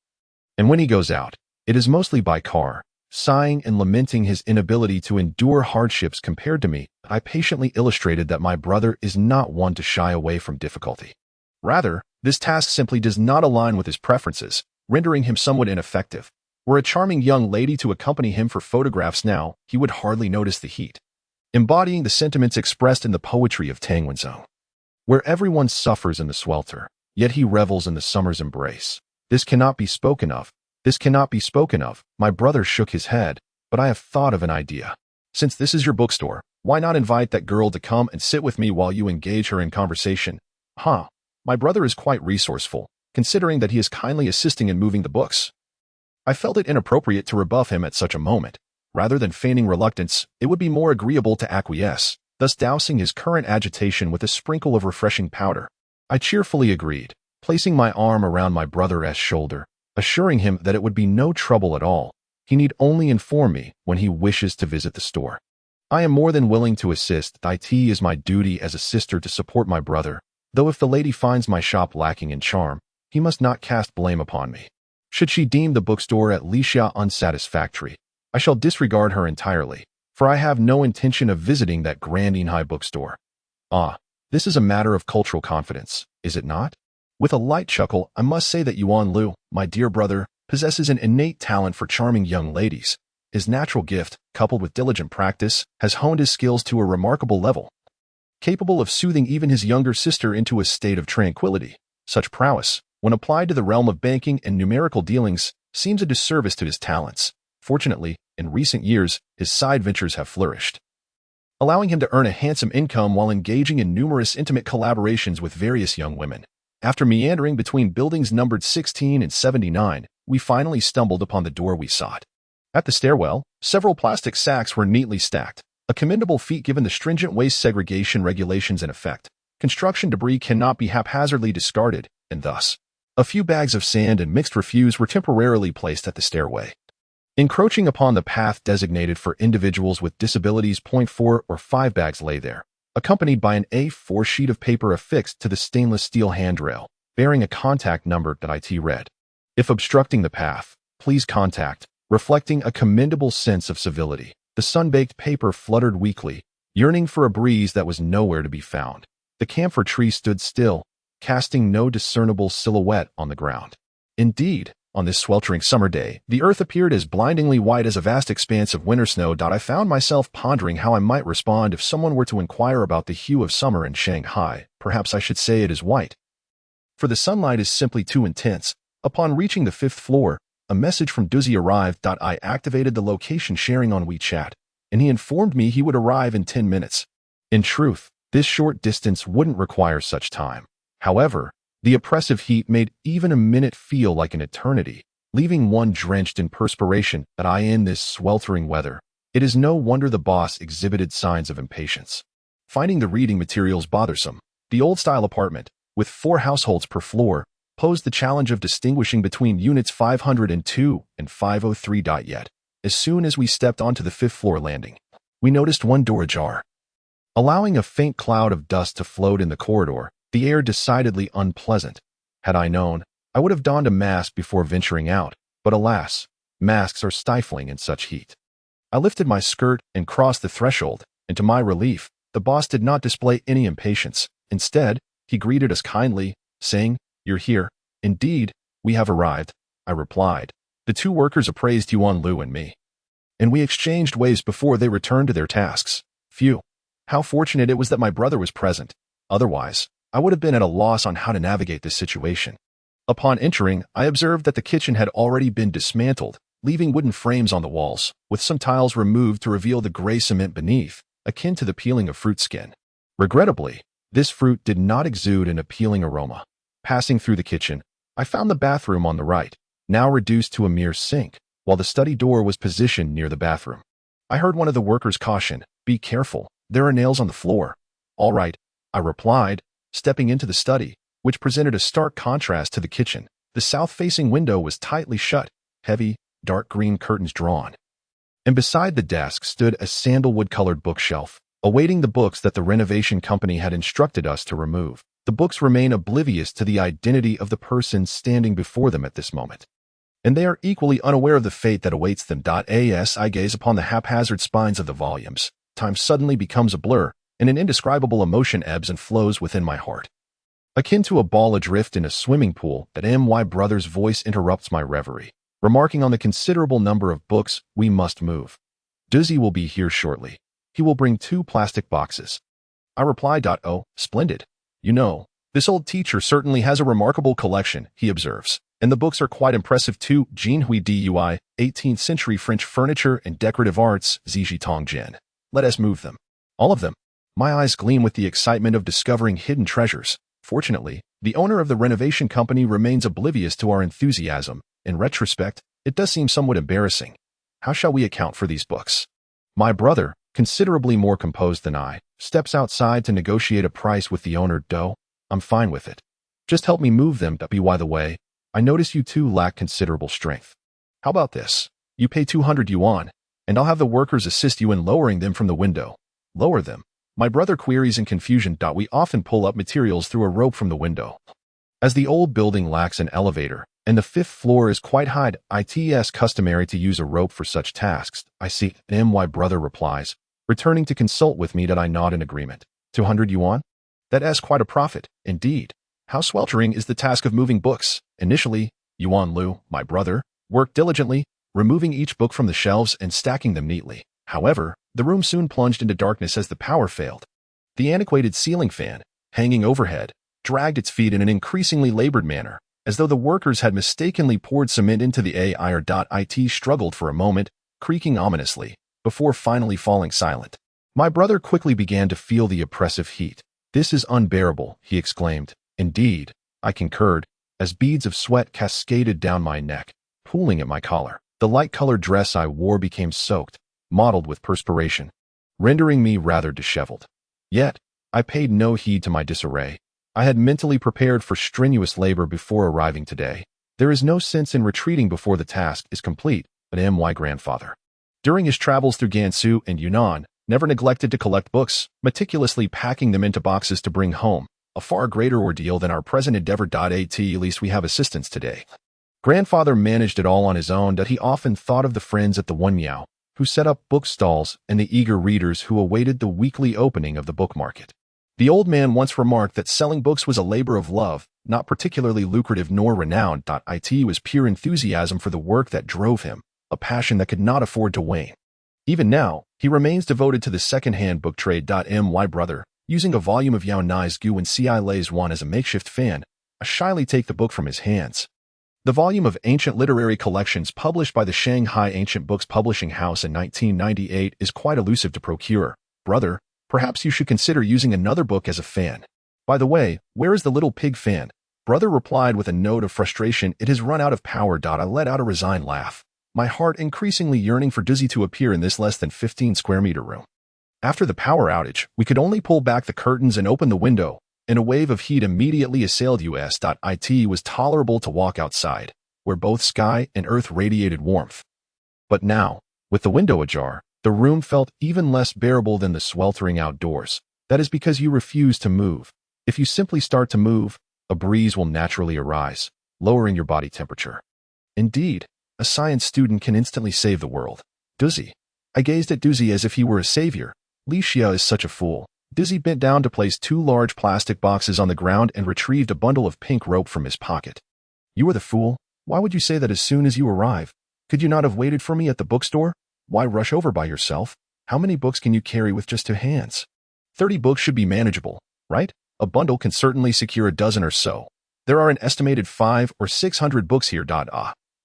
And when he goes out, it is mostly by car. Sighing and lamenting his inability to endure hardships compared to me, I patiently illustrated that my brother is not one to shy away from difficulty. Rather, this task simply does not align with his preferences, rendering him somewhat ineffective. Were a charming young lady to accompany him for photographs now, he would hardly notice the heat. Embodying the sentiments expressed in the poetry of Tang Wenzhou, where everyone suffers in the swelter, yet he revels in the summer's embrace. This cannot be spoken of. This cannot be spoken of. My brother shook his head, but I have thought of an idea. Since this is your bookstore, why not invite that girl to come and sit with me while you engage her in conversation? My brother is quite resourceful, considering that he is kindly assisting in moving the books. I felt it inappropriate to rebuff him at such a moment. Rather than feigning reluctance, it would be more agreeable to acquiesce, thus dousing his current agitation with a sprinkle of refreshing powder. I cheerfully agreed, placing my arm around my brother's shoulder, assuring him that it would be no trouble at all. He need only inform me when he wishes to visit the store. I am more than willing to assist. It is my duty as a sister to support my brother, though if the lady finds my shop lacking in charm, he must not cast blame upon me. Should she deem the bookstore at Lixia unsatisfactory, I shall disregard her entirely, for I have no intention of visiting that Grandinhai bookstore. This is a matter of cultural confidence, is it not? With a light chuckle, I must say that Yuan Lu, my dear brother, possesses an innate talent for charming young ladies. His natural gift, coupled with diligent practice, has honed his skills to a remarkable level, capable of soothing even his younger sister into a state of tranquility. Such prowess, when applied to the realm of banking and numerical dealings, seems a disservice to his talents. Fortunately, in recent years, his side ventures have flourished, allowing him to earn a handsome income while engaging in numerous intimate collaborations with various young women. After meandering between buildings numbered 16 and 79, we finally stumbled upon the door we sought. At the stairwell, several plastic sacks were neatly stacked, a commendable feat given the stringent waste segregation regulations in effect. Construction debris cannot be haphazardly discarded, and thus, a few bags of sand and mixed refuse were temporarily placed at the stairway, encroaching upon the path designated for individuals with disabilities. 4 or 5 bags lay there, accompanied by an A4 sheet of paper affixed to the stainless steel handrail, bearing a contact number that it read. If obstructing the path, please contact, reflecting a commendable sense of civility. The sun-baked paper fluttered weakly, yearning for a breeze that was nowhere to be found. The camphor tree stood still, casting no discernible silhouette on the ground. Indeed, on this sweltering summer day, the earth appeared as blindingly white as a vast expanse of winter snow. I found myself pondering how I might respond if someone were to inquire about the hue of summer in Shanghai. Perhaps I should say it is white, for the sunlight is simply too intense. Upon reaching the 5th floor, a message from Duzi arrived. I activated the location sharing on WeChat, and he informed me he would arrive in 10 minutes. In truth, this short distance wouldn't require such time. However, the oppressive heat made even a minute feel like an eternity, leaving one drenched in perspiration. In this sweltering weather, it is no wonder the boss exhibited signs of impatience. Finding the reading materials bothersome, the old-style apartment, with 4 households per floor, posed the challenge of distinguishing between units 502 and 503. Yet, as soon as we stepped onto the 5th floor landing, we noticed one door ajar, allowing a faint cloud of dust to float in the corridor, the air decidedly unpleasant. Had I known, I would have donned a mask before venturing out, but alas, masks are stifling in such heat. I lifted my skirt and crossed the threshold, and to my relief, the boss did not display any impatience. Instead, he greeted us kindly, saying, "You're here. Indeed, we have arrived," I replied. The 2 workers appraised Yuan Lu and me, and we exchanged waves before they returned to their tasks. Phew, how fortunate it was that my brother was present. Otherwise, I would have been at a loss on how to navigate this situation. Upon entering, I observed that the kitchen had already been dismantled, leaving wooden frames on the walls, with some tiles removed to reveal the gray cement beneath, akin to the peeling of fruit skin. Regrettably, this fruit did not exude an appealing aroma. Passing through the kitchen, I found the bathroom on the right, now reduced to a mere sink, while the study door was positioned near the bathroom. I heard one of the workers caution, "Be careful, there are nails on the floor." "All right," I replied, stepping into the study, which presented a stark contrast to the kitchen. The south-facing window was tightly shut, heavy, dark green curtains drawn. And beside the desk stood a sandalwood-colored bookshelf, awaiting the books that the renovation company had instructed us to remove. The books remain oblivious to the identity of the person standing before them at this moment, and they are equally unaware of the fate that awaits them. As I gaze upon the haphazard spines of the volumes, time suddenly becomes a blur, and an indescribable emotion ebbs and flows within my heart. Akin to a ball adrift in a swimming pool, that my brother's voice interrupts my reverie, remarking on the considerable number of books we must move. "Duzzy will be here shortly. He will bring 2 plastic boxes." I reply, "Oh, splendid. You know, this old teacher certainly has a remarkable collection," he observes. "And the books are quite impressive too. Jean Hui Dui, 18th century French furniture and decorative arts, Ziji Tongjian. Let us move them." "All of them?" My eyes gleam with the excitement of discovering hidden treasures. Fortunately, the owner of the renovation company remains oblivious to our enthusiasm. In retrospect, it does seem somewhat embarrassing. How shall we account for these books? My brother, considerably more composed than I, steps outside to negotiate a price with the owner. "I'm fine with it. Just help me move them. By the way, I notice you two lack considerable strength. How about this? You pay 200 yuan, and I'll have the workers assist you in lowering them from the window." "Lower them?" My brother queries in confusion. "We often pull up materials through a rope from the window. As the old building lacks an elevator, and the 5th floor is quite high, it's customary to use a rope for such tasks." "I see," my brother replies, returning to consult with me. I nod in agreement. 200 yuan? That's quite a profit, indeed. How sweltering is the task of moving books. Initially, Yuan Lu, my brother, worked diligently, removing each book from the shelves and stacking them neatly. However, the room soon plunged into darkness as the power failed. The antiquated ceiling fan, hanging overhead, dragged its feet in an increasingly labored manner, as though the workers had mistakenly poured cement into the air. It struggled for a moment, creaking ominously, before finally falling silent. My brother quickly began to feel the oppressive heat. "This is unbearable," he exclaimed. "Indeed," I concurred, as beads of sweat cascaded down my neck, pooling at my collar. The light-colored dress I wore became soaked, mottled with perspiration, rendering me rather disheveled. Yet, I paid no heed to my disarray. I had mentally prepared for strenuous labor before arriving today. There is no sense in retreating before the task is complete, but my grandfather, during his travels through Gansu and Yunnan, never neglected to collect books, meticulously packing them into boxes to bring home, a far greater ordeal than our present endeavor. At least we have assistance today. Grandfather managed it all on his own. He often thought of the friends at the One Miao, who set up bookstalls, and the eager readers who awaited the weekly opening of the book market. The old man once remarked that selling books was a labor of love, not particularly lucrative nor renowned. It was pure enthusiasm for the work that drove him, a passion that could not afford to wane. Even now, he remains devoted to the second-hand book trade. My brother, using a volume of Yao Nai's Gu and Ci Lei's Wan as a makeshift fan, I shyly take the book from his hands. The volume of ancient literary collections published by the Shanghai Ancient Books Publishing House in 1998 is quite elusive to procure. "Brother, perhaps you should consider using another book as a fan. By the way, where is the little pig fan?" Brother replied with a note of frustration. "It has run out of power." I let out a resigned laugh, my heart increasingly yearning for Duzzy to appear in this less than 15 square meter room. After the power outage, we could only pull back the curtains and open the window, and a wave of heat immediately assailed us. It was tolerable to walk outside, where both sky and earth radiated warmth. But now, with the window ajar, the room felt even less bearable than the sweltering outdoors. That is because you refuse to move. If you simply start to move, a breeze will naturally arise, lowering your body temperature. Indeed, a science student can instantly save the world. Duzzy. I gazed at Duzzy as if he were a savior. Li Xia is such a fool. Duzzy bent down to place 2 large plastic boxes on the ground and retrieved a bundle of pink rope from his pocket. "You are the fool. Why would you say that as soon as you arrive? Could you not have waited for me at the bookstore? Why rush over by yourself? How many books can you carry with just 2 hands? 30 books should be manageable, right? A bundle can certainly secure a dozen or so. There are an estimated 500 or 600 books here.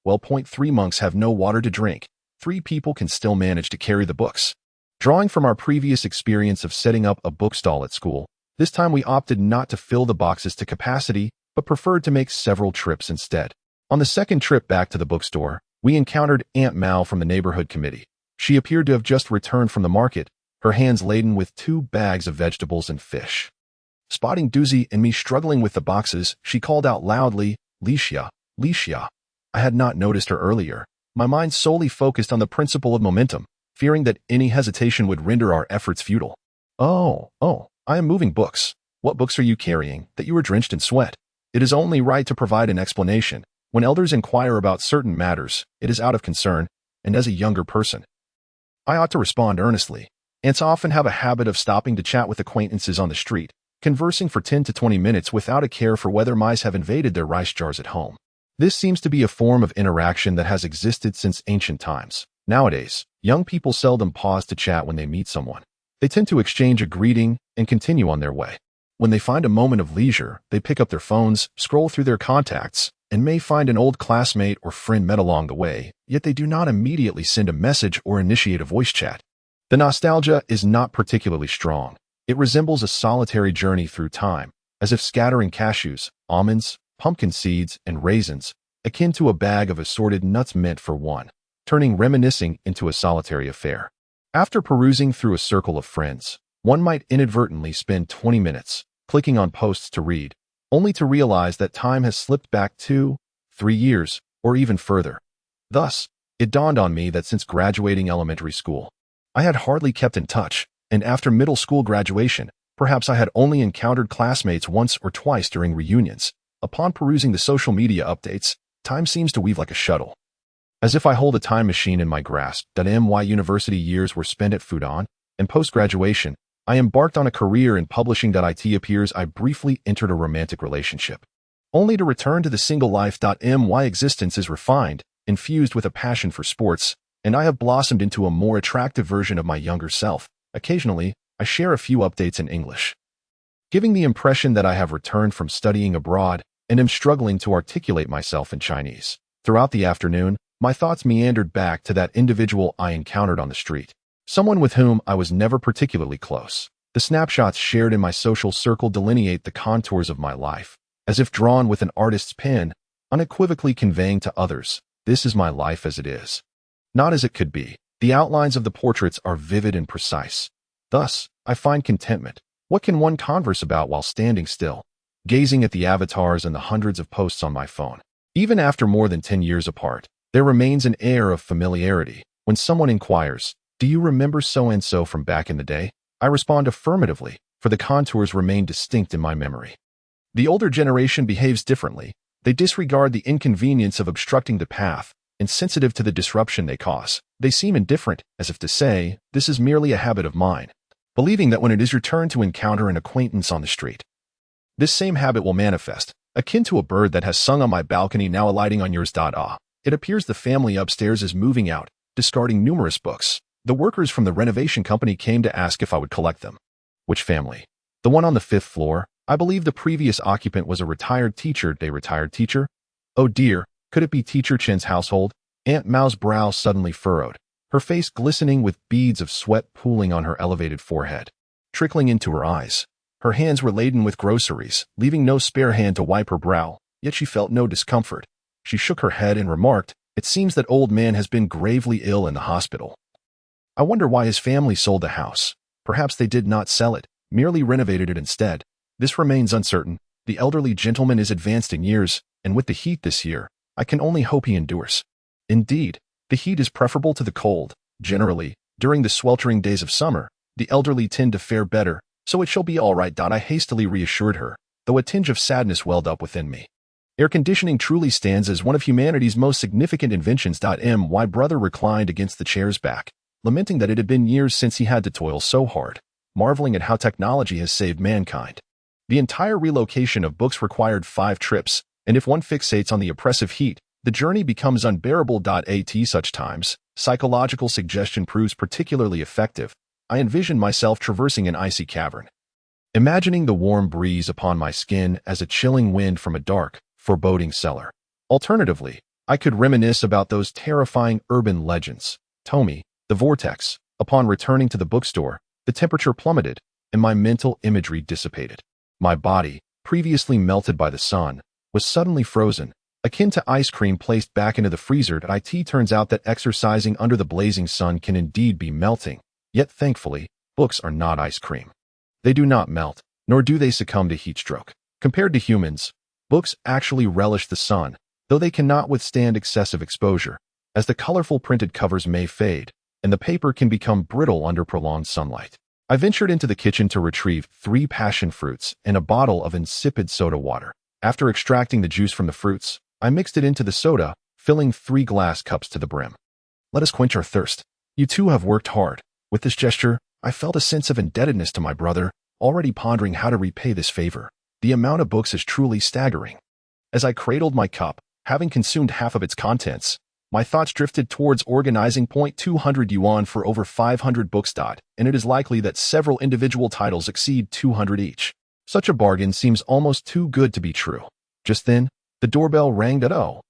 Well, point 3 monks have no water to drink. 3 people can still manage to carry the books. Drawing from our previous experience of setting up a bookstall at school, this time we opted not to fill the boxes to capacity, but preferred to make several trips instead. On the second trip back to the bookstore, we encountered Aunt Mao from the neighborhood committee. She appeared to have just returned from the market, her hands laden with 2 bags of vegetables and fish. Spotting Doozy and me struggling with the boxes, she called out loudly, "Licia, Licia." I had not noticed her earlier, my mind solely focused on the principle of momentum, fearing that any hesitation would render our efforts futile. Oh, I am moving books. What books are you carrying, that you are drenched in sweat? It is only right to provide an explanation. When elders inquire about certain matters, it is out of concern, and as a younger person, I ought to respond earnestly. Aunts often have a habit of stopping to chat with acquaintances on the street, conversing for 10 to 20 minutes without a care for whether mice have invaded their rice jars at home. This seems to be a form of interaction that has existed since ancient times. Nowadays, young people seldom pause to chat when they meet someone. They tend to exchange a greeting and continue on their way. When they find a moment of leisure, they pick up their phones, scroll through their contacts, and may find an old classmate or friend met along the way, yet they do not immediately send a message or initiate a voice chat. The nostalgia is not particularly strong. It resembles a solitary journey through time, as if scattering cashews, almonds, pumpkin seeds, and raisins, akin to a bag of assorted nuts meant for one, turning reminiscing into a solitary affair. After perusing through a circle of friends, one might inadvertently spend 20 minutes clicking on posts to read, only to realize that time has slipped back 2, 3 years, or even further. Thus, it dawned on me that since graduating elementary school, I had hardly kept in touch, and after middle school graduation, perhaps I had only encountered classmates once or twice during reunions. Upon perusing the social media updates, time seems to weave like a shuttle. As if I hold a time machine in my grasp. My university years were spent at Fudan, and post-graduation, I embarked on a career in publishing. It appears I briefly entered a romantic relationship, only to return to the single life. My existence is refined, infused with a passion for sports, and I have blossomed into a more attractive version of my younger self. Occasionally, I share a few updates in English, giving the impression that I have returned from studying abroad and am struggling to articulate myself in Chinese. Throughout the afternoon, my thoughts meandered back to that individual I encountered on the street, someone with whom I was never particularly close. The snapshots shared in my social circle delineate the contours of my life, as if drawn with an artist's pen, unequivocally conveying to others, "This is my life as it is, not as it could be." The outlines of the portraits are vivid and precise. Thus, I find contentment. What can one converse about while standing still, gazing at the avatars and the hundreds of posts on my phone? Even after more than 10 years apart, there remains an air of familiarity. When someone inquires, "Do you remember so-and-so from back in the day?" I respond affirmatively, for the contours remain distinct in my memory. The older generation behaves differently. They disregard the inconvenience of obstructing the path, insensitive to the disruption they cause. They seem indifferent, as if to say, "This is merely a habit of mine," believing that when it is your turn to encounter an acquaintance on the street, this same habit will manifest, akin to a bird that has sung on my balcony now alighting on yours. It appears the family upstairs is moving out, discarding numerous books. The workers from the renovation company came to ask if I would collect them. Which family? The one on the 5th floor. I believe the previous occupant was a retired teacher. Retired teacher? Oh dear, could it be Teacher Chen's household? Aunt Mao's brow suddenly furrowed, her face glistening with beads of sweat pooling on her elevated forehead, trickling into her eyes. Her hands were laden with groceries, leaving no spare hand to wipe her brow, yet she felt no discomfort. She shook her head and remarked, "It seems that old man has been gravely ill in the hospital. I wonder why his family sold the house. Perhaps they did not sell it, merely renovated it instead. This remains uncertain. The elderly gentleman is advanced in years, and with the heat this year, I can only hope he endures. Indeed, the heat is preferable to the cold. Generally, during the sweltering days of summer, the elderly tend to fare better, so it shall be all right." I hastily reassured her, though a tinge of sadness welled up within me. Air conditioning truly stands as one of humanity's most significant inventions. My brother reclined against the chair's back, lamenting that it had been years since he had to toil so hard, marveling at how technology has saved mankind. The entire relocation of books required 5 trips, and if one fixates on the oppressive heat, the journey becomes unbearable. At such times, psychological suggestion proves particularly effective. I envisioned myself traversing an icy cavern, imagining the warm breeze upon my skin as a chilling wind from a dark, foreboding cellar. Alternatively, I could reminisce about those terrifying urban legends. Tomi, the vortex. Upon returning to the bookstore, the temperature plummeted, and my mental imagery dissipated. My body, previously melted by the sun, was suddenly frozen, akin to ice cream placed back into the freezer. It turns out that exercising under the blazing sun can indeed be melting, yet thankfully, books are not ice cream. They do not melt, nor do they succumb to heat stroke. Compared to humans, books actually relish the sun, though they cannot withstand excessive exposure, as the colorful printed covers may fade, and the paper can become brittle under prolonged sunlight. I ventured into the kitchen to retrieve 3 passion fruits and a bottle of insipid soda water. After extracting the juice from the fruits, I mixed it into the soda, filling 3 glass cups to the brim. Let us quench our thirst. You two have worked hard. With this gesture, I felt a sense of indebtedness to my brother, already pondering how to repay this favor. The amount of books is truly staggering. As I cradled my cup, having consumed half of its contents, my thoughts drifted towards organizing. 200 yuan for over 500 books. And it is likely that several individual titles exceed 200 each. Such a bargain seems almost too good to be true. Just then, the doorbell rang. Oh.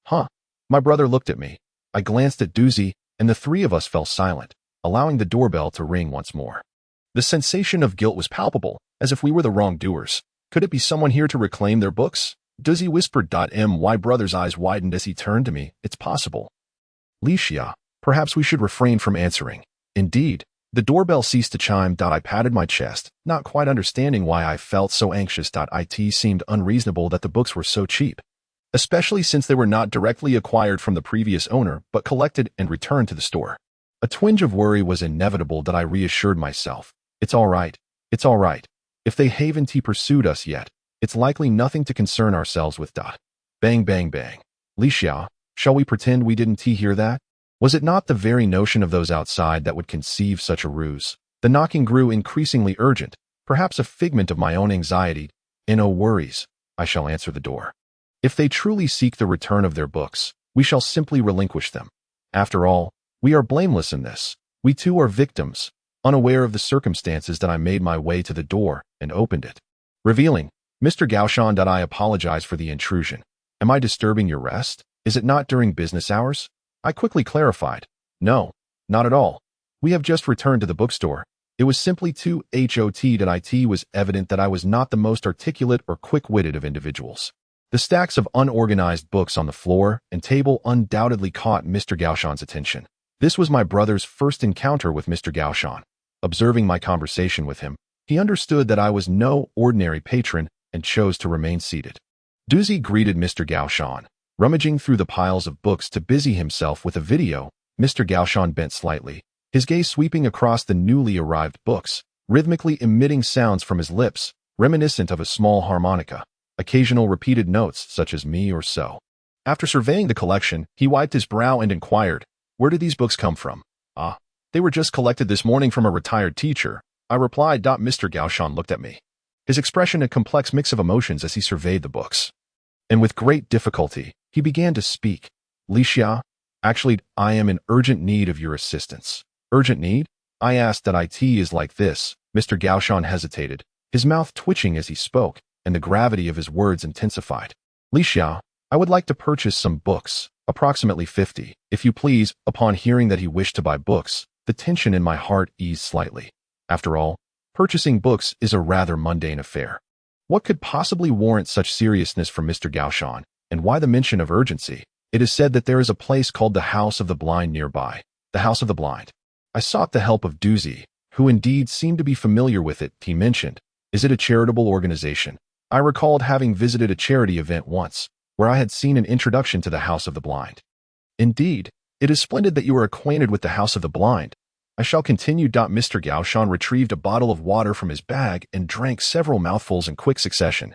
Huh. My brother looked at me. I glanced at Doozy, and the 3 of us fell silent, allowing the doorbell to ring once more. The sensation of guilt was palpable, as if we were the wrongdoers. Could it be someone here to reclaim their books? Doozy whispered. My brother's eyes widened as he turned to me. It's possible. Licia, perhaps we should refrain from answering. Indeed, the doorbell ceased to chime. I patted my chest, not quite understanding why I felt so anxious. It seemed unreasonable that the books were so cheap, especially since they were not directly acquired from the previous owner, but collected and returned to the store. A twinge of worry was inevitable. I reassured myself. It's all right. It's all right. If they haven't pursued us yet, it's likely nothing to concern ourselves with. Bang, bang, bang. Licia, shall we pretend we didn't hear that? Was it not the very notion of those outside that would conceive such a ruse? The knocking grew increasingly urgent, perhaps a figment of my own anxiety. No worries, I shall answer the door. If they truly seek the return of their books, we shall simply relinquish them. After all, we are blameless in this. We too are victims, unaware of the circumstances. I made my way to the door and opened it, revealing, Mr. Gaoshan. I apologize for the intrusion. Am I disturbing your rest? Is it not during business hours? I quickly clarified. No, not at all. We have just returned to the bookstore. It was simply too hot. It was evident that I was not the most articulate or quick-witted of individuals. The stacks of unorganized books on the floor and table undoubtedly caught Mr. Gaoshan's attention. This was my brother's first encounter with Mr. Gaoshan. Observing my conversation with him, he understood that I was no ordinary patron and chose to remain seated. Doozy greeted Mr. Gaoshan, rummaging through the piles of books to busy himself with a video. Mr. Gaoshan bent slightly, his gaze sweeping across the newly arrived books, rhythmically emitting sounds from his lips, reminiscent of a small harmonica, occasional repeated notes such as me or so. After surveying the collection, he wiped his brow and inquired, "Where did these books come from?" "Ah, they were just collected this morning from a retired teacher," I replied. Mr. Gaoshan looked at me, his expression a complex mix of emotions as he surveyed the books. And with great difficulty, he began to speak. "Licia, actually, I am in urgent need of your assistance." "Urgent need?" I asked. "It is like this." Mr. Gaoshan hesitated, his mouth twitching as he spoke, and the gravity of his words intensified. "Licia, I would like to purchase some books, approximately 50, if you please." Upon hearing that he wished to buy books, the tension in my heart eased slightly. After all, purchasing books is a rather mundane affair. What could possibly warrant such seriousness from Mr. Gaoshan, and why the mention of urgency? It is said that there is a place called the House of the Blind nearby. The House of the Blind. I sought the help of Doozy, who indeed seemed to be familiar with it. He mentioned, "Is it a charitable organization?" I recalled having visited a charity event once, where I had seen an introduction to the House of the Blind. "Indeed, it is splendid that you are acquainted with the House of the Blind. I shall continue." Mr. Gaoshan retrieved a bottle of water from his bag and drank several mouthfuls in quick succession,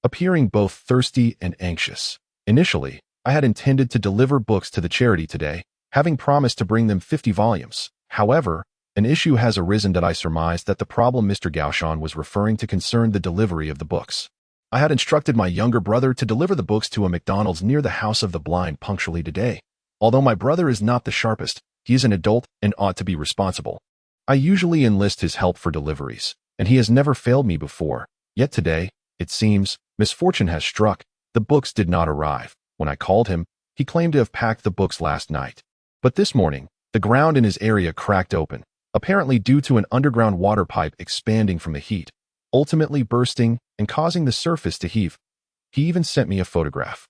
appearing both thirsty and anxious. Initially, I had intended to deliver books to the charity today, having promised to bring them 50 volumes. However, an issue has arisen. I surmised that the problem Mr. Gaoshan was referring to concerned the delivery of the books. I had instructed my younger brother to deliver the books to a McDonald's near the House of the Blind punctually today. Although my brother is not the sharpest, he is an adult and ought to be responsible. I usually enlist his help for deliveries, and he has never failed me before. Yet today, it seems, misfortune has struck. The books did not arrive. When I called him, He claimed to have packed the books last night. But this morning, the ground in his area cracked open, apparently due to an underground water pipe expanding from the heat, ultimately bursting and causing the surface to heave. He even sent me a photograph.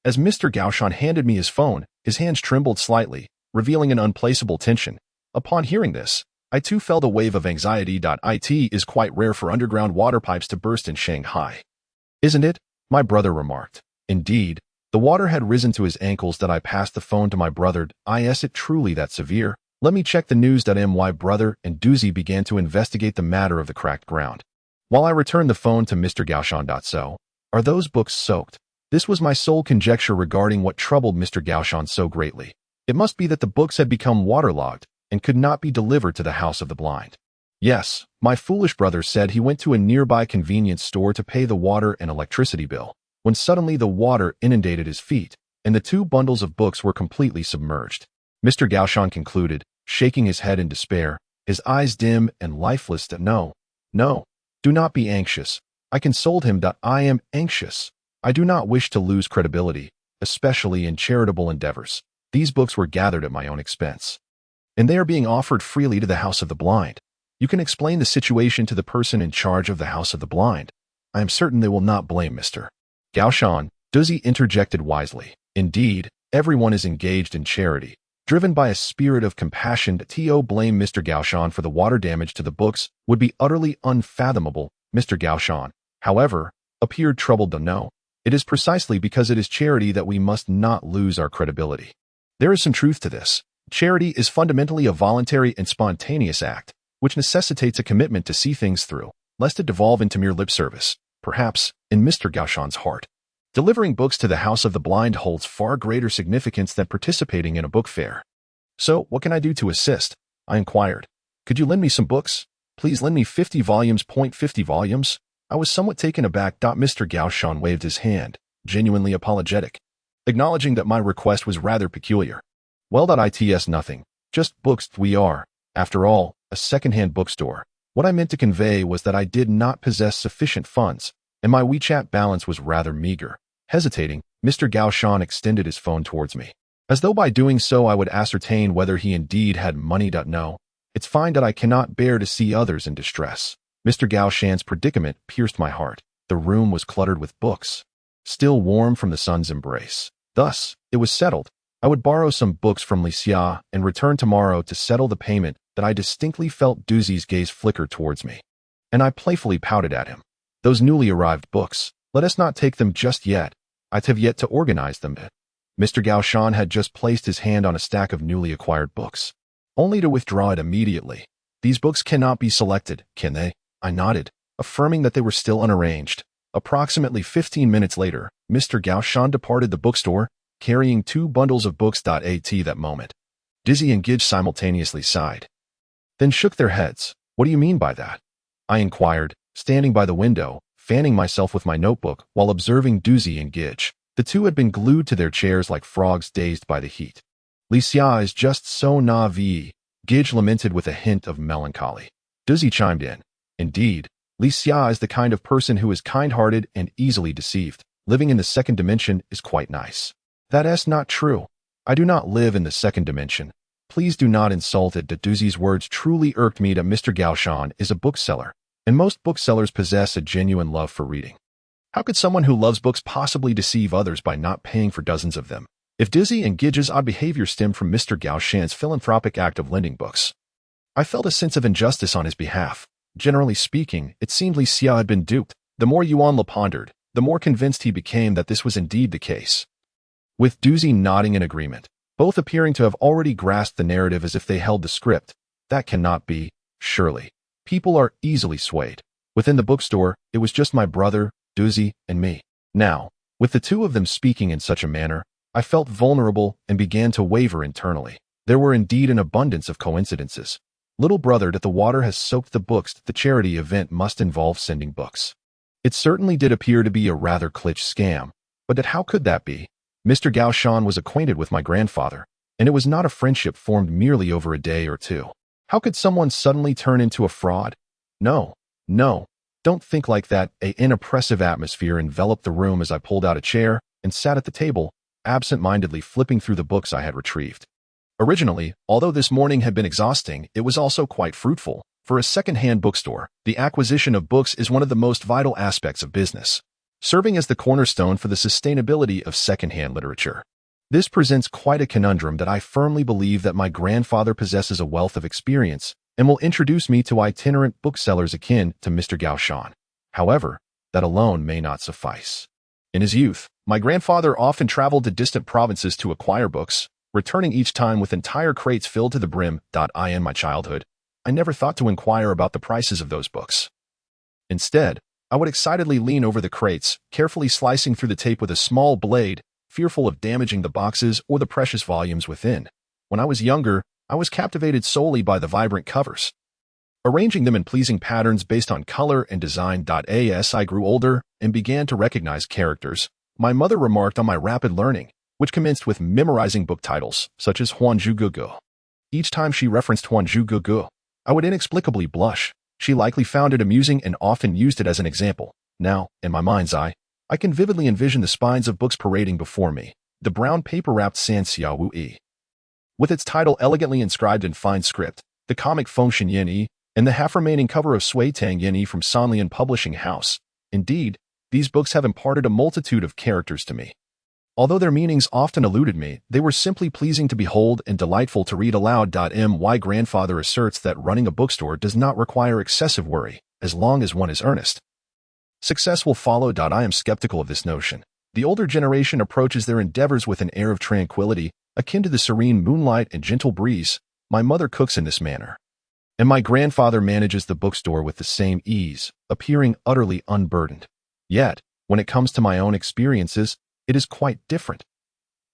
As Mr. Gaoshan handed me his phone, his hands trembled slightly, revealing an unplaceable tension. Upon hearing this, I too felt a wave of anxiety. It is quite rare for underground water pipes to burst in Shanghai. Isn't it? My brother remarked. Indeed, the water had risen to his ankles. I passed the phone to my brother. Is it truly that severe? Let me check the news. My brother and Doozy began to investigate the matter of the cracked ground, while I returned the phone to Mr. Gaoshan. So, are those books soaked? This was my sole conjecture regarding what troubled Mr. Gaoshan so greatly. It must be that the books had become waterlogged and could not be delivered to the house of the blind. Yes, my foolish brother said he went to a nearby convenience store to pay the water and electricity bill, when suddenly the water inundated his feet, and the 2 bundles of books were completely submerged. Mr. Gaoshan concluded, shaking his head in despair, his eyes dim and lifeless. No, do not be anxious. I consoled him. I am anxious. I do not wish to lose credibility, especially in charitable endeavors. These books were gathered at my own expense, and they are being offered freely to the house of the blind. You can explain the situation to the person in charge of the house of the blind. I am certain they will not blame Mr. Gaoshan. Doozy interjected wisely. Indeed, everyone is engaged in charity, driven by a spirit of compassion. To blame Mr. Gaoshan for the water damage to the books would be utterly unfathomable. Mr. Gaoshan, however, appeared troubled. No, it is precisely because it is charity that we must not lose our credibility. There is some truth to this. Charity is fundamentally a voluntary and spontaneous act, which necessitates a commitment to see things through, lest it devolve into mere lip service. Perhaps, in Mr. Gaoshan's heart, delivering books to the house of the blind holds far greater significance than participating in a book fair. So, what can I do to assist? I inquired. Could you lend me some books? Please lend me 50 volumes. 50 volumes? I was somewhat taken aback. Mr. Gaoshan waved his hand, genuinely apologetic, acknowledging that my request was rather peculiar. Well, it's nothing. Just books. We are, after all, a second-hand bookstore. What I meant to convey was that I did not possess sufficient funds, and my WeChat balance was rather meager. Hesitating, Mr. Gaoshan extended his phone towards me, as though by doing so I would ascertain whether he indeed had money. No, it's fine. I cannot bear to see others in distress. Mr. Gaoshan's predicament pierced my heart. The room was cluttered with books, still warm from the sun's embrace. Thus, it was settled. I would borrow some books from Licia and return tomorrow to settle the payment. That I distinctly felt Doozy's gaze flicker towards me, and I playfully pouted at him. Those newly arrived books, let us not take them just yet. I'd have yet to organize them. Mr. Gaoshan had just placed his hand on a stack of newly acquired books, only to withdraw it immediately. These books cannot be selected, can they? I nodded, affirming that they were still unarranged. Approximately 15 minutes later, Mr. Gaoshan departed the bookstore, carrying 2 bundles of books. At that moment, Dizzy and Gidge simultaneously sighed, then shook their heads. What do you mean by that? I inquired, standing by the window, fanning myself with my notebook while observing Doozy and Gidge. The 2 had been glued to their chairs like frogs dazed by the heat. Licia is just so naive, Gidge lamented with a hint of melancholy. Doozy chimed in. Indeed, Licia is the kind of person who is kind-hearted and easily deceived. Living in the second dimension is quite nice. That's not true. I do not live in the second dimension. Please do not insult it. Doozy's words truly irked me. Mr. Gaoshan is a bookseller, and most booksellers possess a genuine love for reading. How could someone who loves books possibly deceive others by not paying for dozens of them? If Dizzy and Gidge's odd behavior stemmed from Mr. Gaoshan's philanthropic act of lending books, I felt a sense of injustice on his behalf. Generally speaking, it seemed Licia had been duped. The more Yuan pondered, the more convinced he became that this was indeed the case. With Doozy nodding in agreement, both appearing to have already grasped the narrative as if they held the script. That cannot be, surely. People are easily swayed. Within the bookstore, it was just my brother, Doozy, and me. Now, with the 2 of them speaking in such a manner, I felt vulnerable and began to waver internally. There were indeed an abundance of coincidences. Little brother, that the water has soaked the books. The charity event must involve sending books. It certainly did appear to be a rather kitsch scam, but how could that be? Mr. Gaoshan was acquainted with my grandfather, and it was not a friendship formed merely over a day or 2. How could someone suddenly turn into a fraud? No, don't think like that. An oppressive atmosphere enveloped the room as I pulled out a chair and sat at the table, absent-mindedly flipping through the books I had retrieved. Originally, although this morning had been exhausting, it was also quite fruitful. For a second-hand bookstore, the acquisition of books is one of the most vital aspects of business, serving as the cornerstone for the sustainability of second-hand literature. This presents quite a conundrum that I firmly believe that my grandfather possesses a wealth of experience and will introduce me to itinerant booksellers akin to Mr. Gaoshan. However, that alone may not suffice. In his youth, my grandfather often traveled to distant provinces to acquire books, returning each time with entire crates filled to the brim. In my childhood, I never thought to inquire about the prices of those books. Instead, I would excitedly lean over the crates, carefully slicing through the tape with a small blade, fearful of damaging the boxes or the precious volumes within. When I was younger, I was captivated solely by the vibrant covers, arranging them in pleasing patterns based on color and design. As I grew older and began to recognize characters, my mother remarked on my rapid learning, which commenced with memorizing book titles, such as Huanzhu Gugu. Each time she referenced Huanzhu Gugu, I would inexplicably blush. She likely found it amusing and often used it as an example. Now, in my mind's eye, I can vividly envision the spines of books parading before me, the brown paper-wrapped San Xia Wu Yi, with its title elegantly inscribed in fine script, the comic Fengshen Yin Yi, and the half-remaining cover of Sui Tang Yin Yi from Sanlian Publishing House. Indeed, these books have imparted a multitude of characters to me. Although their meanings often eluded me, they were simply pleasing to behold and delightful to read aloud. My grandfather asserts that running a bookstore does not require excessive worry, as long as one is earnest. Success will follow. I am skeptical of this notion. The older generation approaches their endeavors with an air of tranquility, akin to the serene moonlight and gentle breeze. My mother cooks in this manner, and my grandfather manages the bookstore with the same ease, appearing utterly unburdened. Yet, when it comes to my own experiences, it is quite different.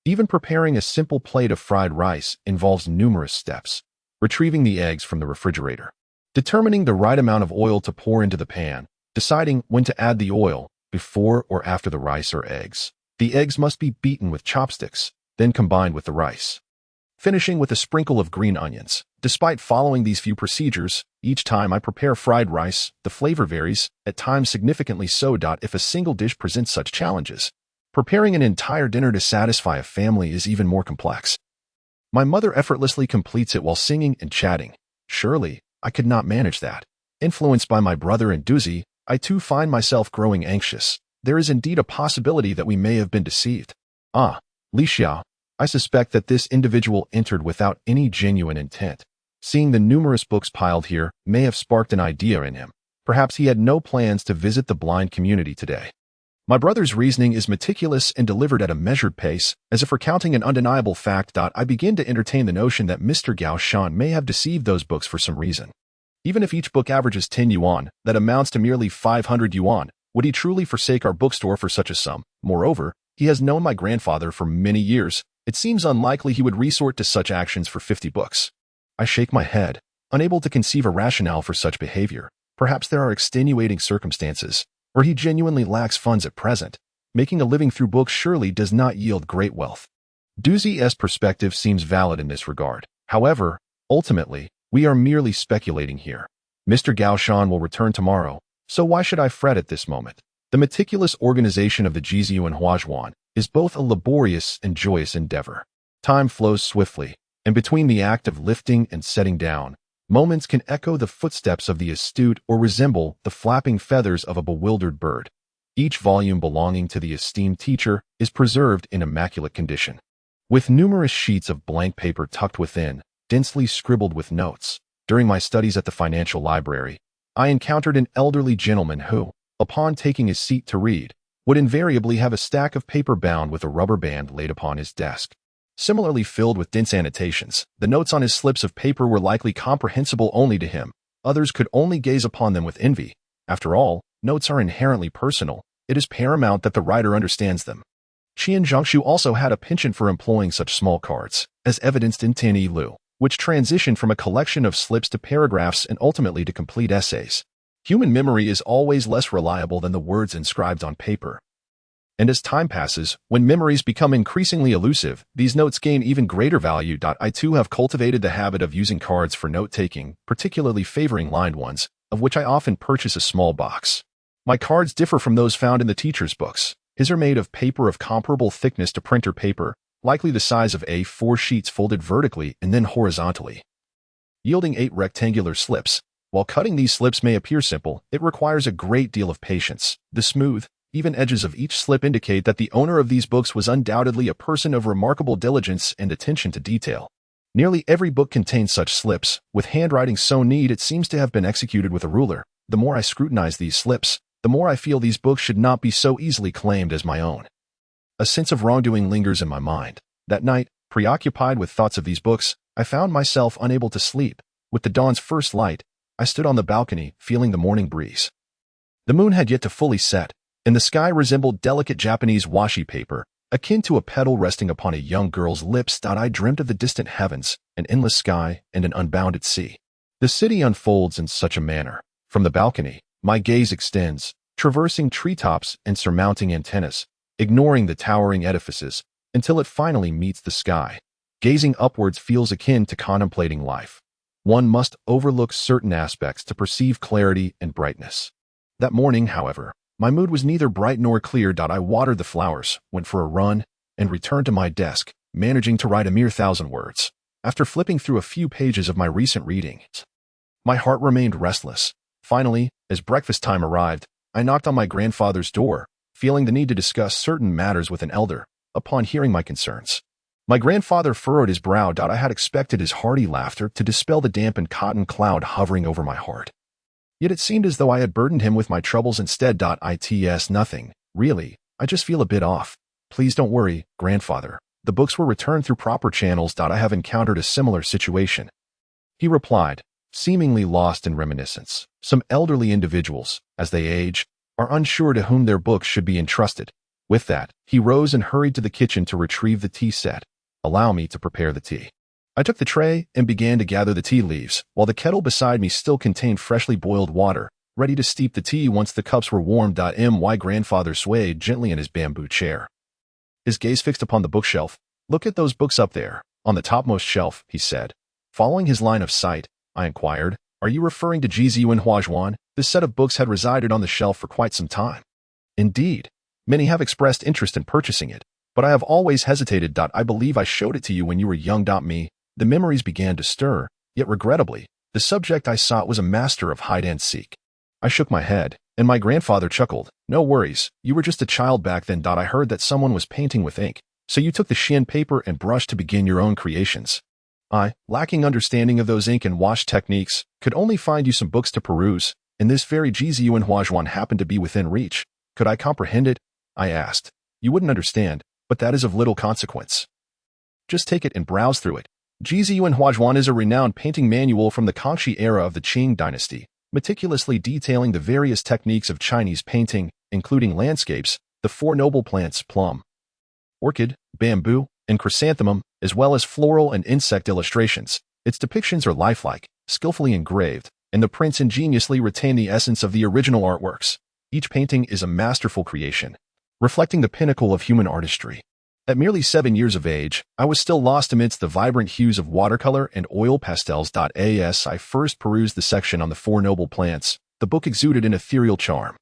Even preparing a simple plate of fried rice involves numerous steps. Retrieving the eggs from the refrigerator, determining the right amount of oil to pour into the pan, deciding when to add the oil, before or after the rice or eggs. The eggs must be beaten with chopsticks, then combined with the rice, finishing with a sprinkle of green onions. Despite following these few procedures, each time I prepare fried rice, the flavor varies, at times significantly so. If a single dish presents such challenges, preparing an entire dinner to satisfy a family is even more complex. My mother effortlessly completes it while singing and chatting. Surely, I could not manage that. Influenced by my brother and Duzi, I too find myself growing anxious. There is indeed a possibility that we may have been deceived. Li Xiao, I suspect that this individual entered without any genuine intent. Seeing the numerous books piled here may have sparked an idea in him. Perhaps he had no plans to visit the blind community today. My brother's reasoning is meticulous and delivered at a measured pace, as if recounting an undeniable fact. I begin to entertain the notion that Mr. Gaoshan may have deceived those books for some reason. Even if each book averages 10 yuan, that amounts to merely 500 yuan. Would he truly forsake our bookstore for such a sum? Moreover, he has known my grandfather for many years. It seems unlikely he would resort to such actions for 50 books. I shake my head, unable to conceive a rationale for such behavior. Perhaps there are extenuating circumstances, or he genuinely lacks funds at present. Making a living through books surely does not yield great wealth. Duzi's perspective seems valid in this regard. However, ultimately, we are merely speculating here. Mr. Gaoshan will return tomorrow, so why should I fret at this moment? The meticulous organization of the Jiziyu and Huazhuan is both a laborious and joyous endeavor. Time flows swiftly, and between the act of lifting and setting down, moments can echo the footsteps of the astute or resemble the flapping feathers of a bewildered bird. Each volume belonging to the esteemed teacher is preserved in immaculate condition, with numerous sheets of blank paper tucked within, densely scribbled with notes. During my studies at the financial library, I encountered an elderly gentleman who, upon taking his seat to read, would invariably have a stack of paper bound with a rubber band laid upon his desk, similarly filled with dense annotations. The notes on his slips of paper were likely comprehensible only to him. Others could only gaze upon them with envy. After all, notes are inherently personal. It is paramount that the writer understands them. Qian Zhongshu also had a penchant for employing such small cards, as evidenced in Tianyi Lu, which transitioned from a collection of slips to paragraphs and ultimately to complete essays. Human memory is always less reliable than the words inscribed on paper. And as time passes, when memories become increasingly elusive, these notes gain even greater value. I too have cultivated the habit of using cards for note-taking, particularly favoring lined ones, of which I often purchase a small box. My cards differ from those found in the teacher's books. His are made of paper of comparable thickness to printer paper, likely the size of A4 sheets folded vertically and then horizontally, yielding 8 rectangular slips. While cutting these slips may appear simple, it requires a great deal of patience. The smooth, even edges of each slip indicate that the owner of these books was undoubtedly a person of remarkable diligence and attention to detail. Nearly every book contains such slips, with handwriting so neat it seems to have been executed with a ruler. The more I scrutinize these slips, the more I feel these books should not be so easily claimed as my own. A sense of wrongdoing lingers in my mind. That night, preoccupied with thoughts of these books, I found myself unable to sleep. With the dawn's first light, I stood on the balcony, feeling the morning breeze. The moon had yet to fully set, and the sky resembled delicate Japanese washi paper, akin to a petal resting upon a young girl's lips. I dreamt of the distant heavens, an endless sky, and an unbounded sea. The city unfolds in such a manner. From the balcony, my gaze extends, traversing treetops and surmounting antennas, ignoring the towering edifices, until it finally meets the sky. Gazing upwards feels akin to contemplating life. One must overlook certain aspects to perceive clarity and brightness. That morning, however, my mood was neither bright nor clear. I watered the flowers, went for a run, and returned to my desk, managing to write a mere 1,000 words. After flipping through a few pages of my recent readings, my heart remained restless. Finally, as breakfast time arrived, I knocked on my grandfather's door, feeling the need to discuss certain matters with an elder. Upon hearing my concerns, my grandfather furrowed his brow. I had expected his hearty laughter to dispel the damp and cotton cloud hovering over my heart. Yet it seemed as though I had burdened him with my troubles instead. It's nothing, really, I just feel a bit off. Please don't worry, grandfather. The books were returned through proper channels. I have encountered a similar situation, he replied, seemingly lost in reminiscence. Some elderly individuals, as they age, are unsure to whom their books should be entrusted. With that, he rose and hurried to the kitchen to retrieve the tea set. Allow me to prepare the tea. I took the tray and began to gather the tea leaves, while the kettle beside me still contained freshly boiled water, ready to steep the tea once the cups were warm. My grandfather swayed gently in his bamboo chair, his gaze fixed upon the bookshelf. Look at those books up there, on the topmost shelf, he said. Following his line of sight, I inquired, are you referring to Jiziyuan Huajuan? This set of books had resided on the shelf for quite some time. Indeed, many have expressed interest in purchasing it, but I have always hesitated. I believe I showed it to you when you were young. Me. The memories began to stir, yet regrettably, the subject I sought was a master of hide-and-seek. I shook my head, and my grandfather chuckled. No worries, you were just a child back then. I heard that someone was painting with ink, so you took the Shin paper and brush to begin your own creations. I, lacking understanding of those ink and wash techniques, could only find you some books to peruse, and this very Jiziyuan Huajuan happened to be within reach. Could I comprehend it? I asked. You wouldn't understand, but that is of little consequence. Just take it and browse through it. Jiziyuan Huajuan is a renowned painting manual from the Kangxi era of the Qing dynasty, meticulously detailing the various techniques of Chinese painting, including landscapes, the 4 noble plants plum, orchid, bamboo, and chrysanthemum, as well as floral and insect illustrations. Its depictions are lifelike, skillfully engraved, and the prints ingeniously retain the essence of the original artworks. Each painting is a masterful creation, reflecting the pinnacle of human artistry. At merely 7 years of age, I was still lost amidst the vibrant hues of watercolor and oil pastels. As I first perused the section on the 4 noble plants, the book exuded an ethereal charm.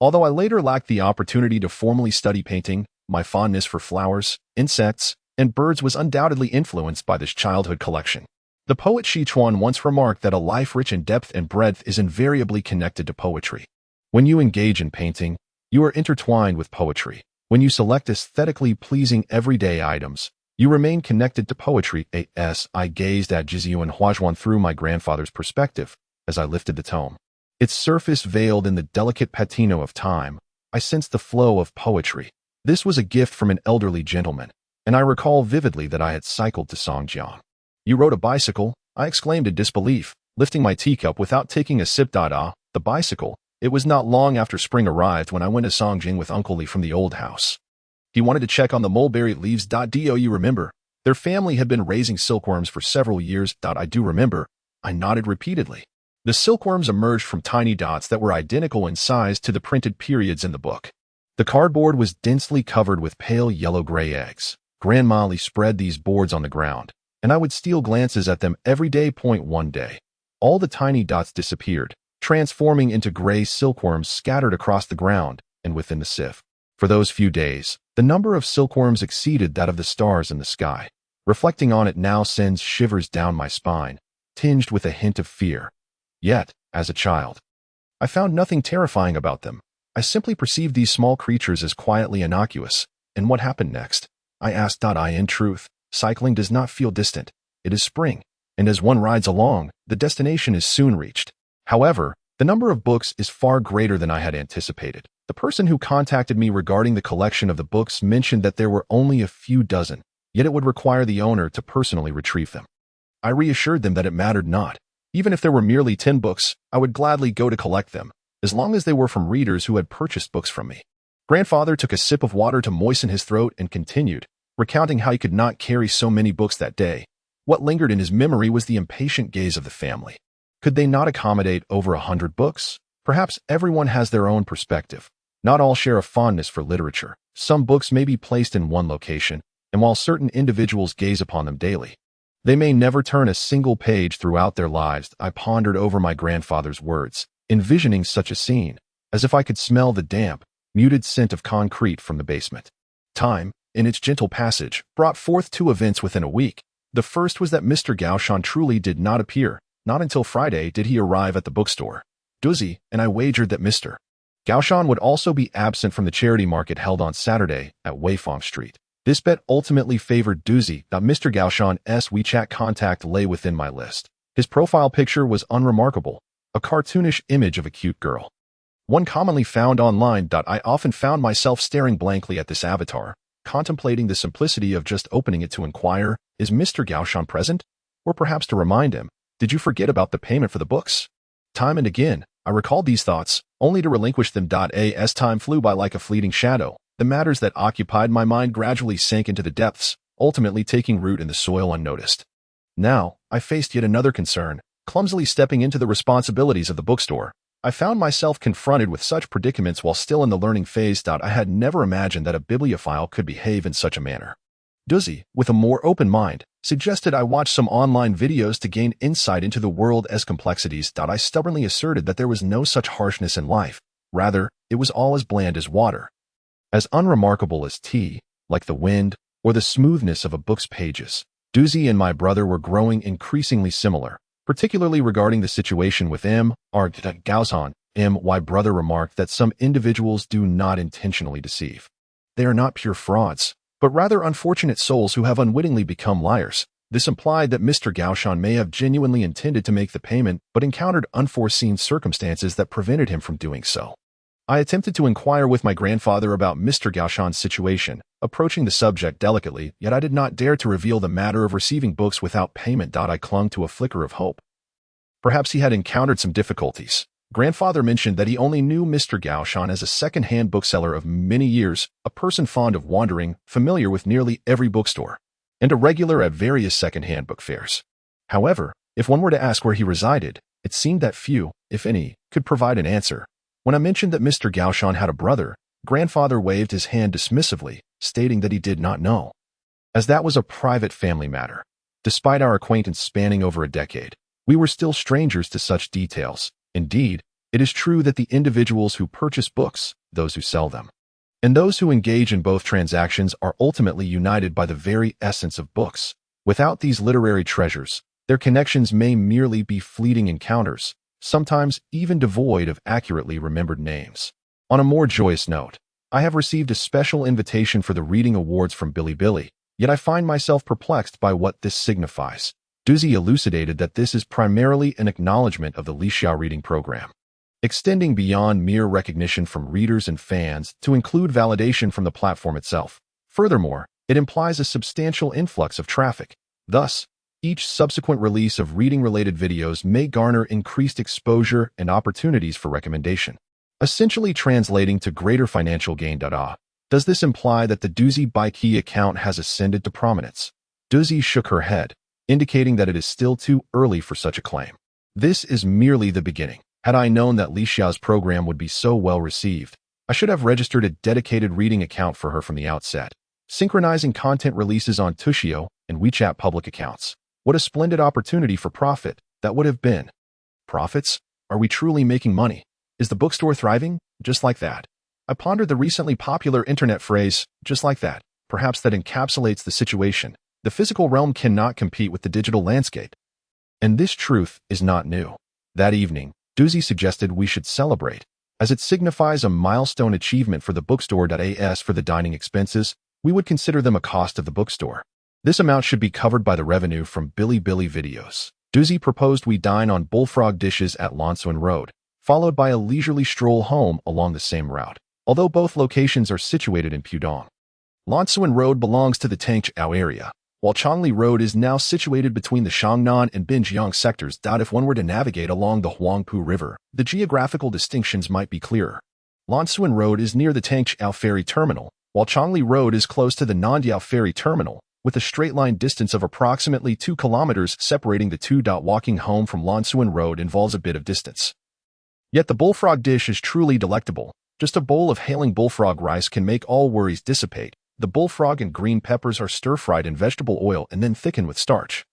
Although I later lacked the opportunity to formally study painting, my fondness for flowers, insects, and birds was undoubtedly influenced by this childhood collection. The poet Shi Chuan once remarked that a life rich in depth and breadth is invariably connected to poetry. When you engage in painting, you are intertwined with poetry. When you select aesthetically pleasing everyday items, you remain connected to poetry. As I gazed at Jiziyuan Huajuan through my grandfather's perspective, as I lifted the tome, its surface veiled in the delicate patina of time, I sensed the flow of poetry. This was a gift from an elderly gentleman, and I recall vividly that I had cycled to Songjiang. You rode a bicycle? I exclaimed in disbelief, lifting my teacup without taking a sip. The bicycle. It was not long after spring arrived when I went to Songjing with Uncle Li from the old house. He wanted to check on the mulberry leaves. Do you remember? Their family had been raising silkworms for several years. I do remember. I nodded repeatedly. The silkworms emerged from tiny dots that were identical in size to the printed periods in the book. The cardboard was densely covered with pale yellow-gray eggs. Grandma Li spread these boards on the ground, and I would steal glances at them every day. One day, all the tiny dots disappeared, transforming into gray silkworms scattered across the ground and within the sieve. For those few days, the number of silkworms exceeded that of the stars in the sky. Reflecting on it now sends shivers down my spine, tinged with a hint of fear. Yet, as a child, I found nothing terrifying about them. I simply perceived these small creatures as quietly innocuous. And what happened next? I asked. In truth, cycling does not feel distant. It is spring, and as one rides along, the destination is soon reached. However, the number of books is far greater than I had anticipated. The person who contacted me regarding the collection of the books mentioned that there were only a few dozen, yet it would require the owner to personally retrieve them. I reassured them that it mattered not. Even if there were merely 10 books, I would gladly go to collect them, as long as they were from readers who had purchased books from me. Grandfather took a sip of water to moisten his throat and continued, recounting how he could not carry so many books that day. What lingered in his memory was the impatient gaze of the family. Could they not accommodate over 100 books? Perhaps everyone has their own perspective. Not all share a fondness for literature. Some books may be placed in one location, and while certain individuals gaze upon them daily, they may never turn a single page throughout their lives. I pondered over my grandfather's words, envisioning such a scene, as if I could smell the damp, muted scent of concrete from the basement. Time, in its gentle passage, brought forth two events within a week. The first was that Mr. Gaushan truly did not appear. Not until Friday did he arrive at the bookstore. Duzi and I wagered that Mr. Gaushan would also be absent from the charity market held on Saturday at Weifang Street. This bet ultimately favored Duzi. Mr. Gaushan's WeChat contact lay within my list. His profile picture was unremarkable, a cartoonish image of a cute girl. One commonly found online. I often found myself staring blankly at this avatar, contemplating the simplicity of just opening it to inquire, is Mr. Gaushan present? Or perhaps to remind him, did you forget about the payment for the books? Time and again, I recalled these thoughts, only to relinquish them. As time flew by like a fleeting shadow, the matters that occupied my mind gradually sank into the depths, ultimately taking root in the soil unnoticed. Now, I faced yet another concern. Clumsily stepping into the responsibilities of the bookstore, I found myself confronted with such predicaments while still in the learning phase. I had never imagined that a bibliophile could behave in such a manner. Duzi, with a more open mind, suggested I watch some online videos to gain insight into the world as complexities. I stubbornly asserted that there was no such harshness in life. Rather, it was all as bland as water, as unremarkable as tea, like the wind, or the smoothness of a book's pages. Duzi and my brother were growing increasingly similar, particularly regarding the situation with R. Gaushan. My brother remarked that some individuals do not intentionally deceive. They are not pure frauds, but rather unfortunate souls who have unwittingly become liars. This implied that Mr. Gaushan may have genuinely intended to make the payment but encountered unforeseen circumstances that prevented him from doing so. I attempted to inquire with my grandfather about Mr. Gaushan's situation, approaching the subject delicately, yet I did not dare to reveal the matter of receiving books without payment. I clung to a flicker of hope. Perhaps he had encountered some difficulties. Grandfather mentioned that he only knew Mr. Gaushan as a second-hand bookseller of many years, a person fond of wandering, familiar with nearly every bookstore, and a regular at various second-hand book fairs. However, if one were to ask where he resided, it seemed that few, if any, could provide an answer. When I mentioned that Mr. Gaushan had a brother, Grandfather waved his hand dismissively, stating that he did not know, as that was a private family matter. Despite our acquaintance spanning over a decade, we were still strangers to such details. Indeed, it is true that the individuals who purchase books, those who sell them, and those who engage in both transactions are ultimately united by the very essence of books. Without these literary treasures, their connections may merely be fleeting encounters, sometimes even devoid of accurately remembered names. On a more joyous note, I have received a special invitation for the reading awards from Bilibili, yet I find myself perplexed by what this signifies. Duzi elucidated that this is primarily an acknowledgement of the Lixia reading program, extending beyond mere recognition from readers and fans to include validation from the platform itself. Furthermore, it implies a substantial influx of traffic. Thus, each subsequent release of reading-related videos may garner increased exposure and opportunities for recommendation, essentially translating to greater financial gain. Does this imply that the Duzi Baiki account has ascended to prominence? Duzi shook her head, indicating that it is still too early for such a claim. This is merely the beginning. Had I known that Lixia's program would be so well received, I should have registered a dedicated reading account for her from the outset, synchronizing content releases on Tushio and WeChat public accounts. What a splendid opportunity for profit that would have been. Profits? Are we truly making money? Is the bookstore thriving? Just like that. I pondered the recently popular internet phrase, just like that. Perhaps that encapsulates the situation. The physical realm cannot compete with the digital landscape. And this truth is not new. That evening, Doozy suggested we should celebrate, as it signifies a milestone achievement for the bookstore. As for the dining expenses, we would consider them a cost of the bookstore. This amount should be covered by the revenue from Billy videos. Doozy proposed we dine on bullfrog dishes at Lonswin Road, followed by a leisurely stroll home along the same route, although both locations are situated in Pudong. Lonswin Road belongs to the Tangchao area, while Chongli Road is now situated between the Shangnan and Binjiang sectors. If one were to navigate along the Huangpu River, the geographical distinctions might be clearer. Lonswin Road is near the Tangchao Ferry Terminal, while Chongli Road is close to the Nandiao Ferry Terminal, with a straight-line distance of approximately 2 kilometers separating the two. Walking home from Lonswin Road involves a bit of distance. Yet the bullfrog dish is truly delectable. Just a bowl of hailing bullfrog rice can make all worries dissipate. The bullfrog and green peppers are stir-fried in vegetable oil and then thickened with starch,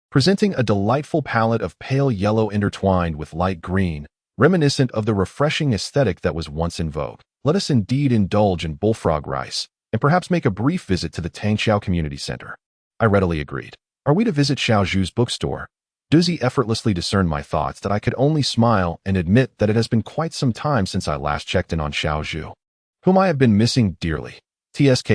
presenting a delightful palette of pale yellow intertwined with light green, reminiscent of the refreshing aesthetic that was once in vogue. Let us indeed indulge in bullfrog rice, and perhaps make a brief visit to the Tangchao Community Center. I readily agreed. Are we to visit Xiaozhu's bookstore? Doozy effortlessly discerned my thoughts that I could only smile and admit that it has been quite some time since I last checked in on Xiaozhu, whom I have been missing dearly. TSK.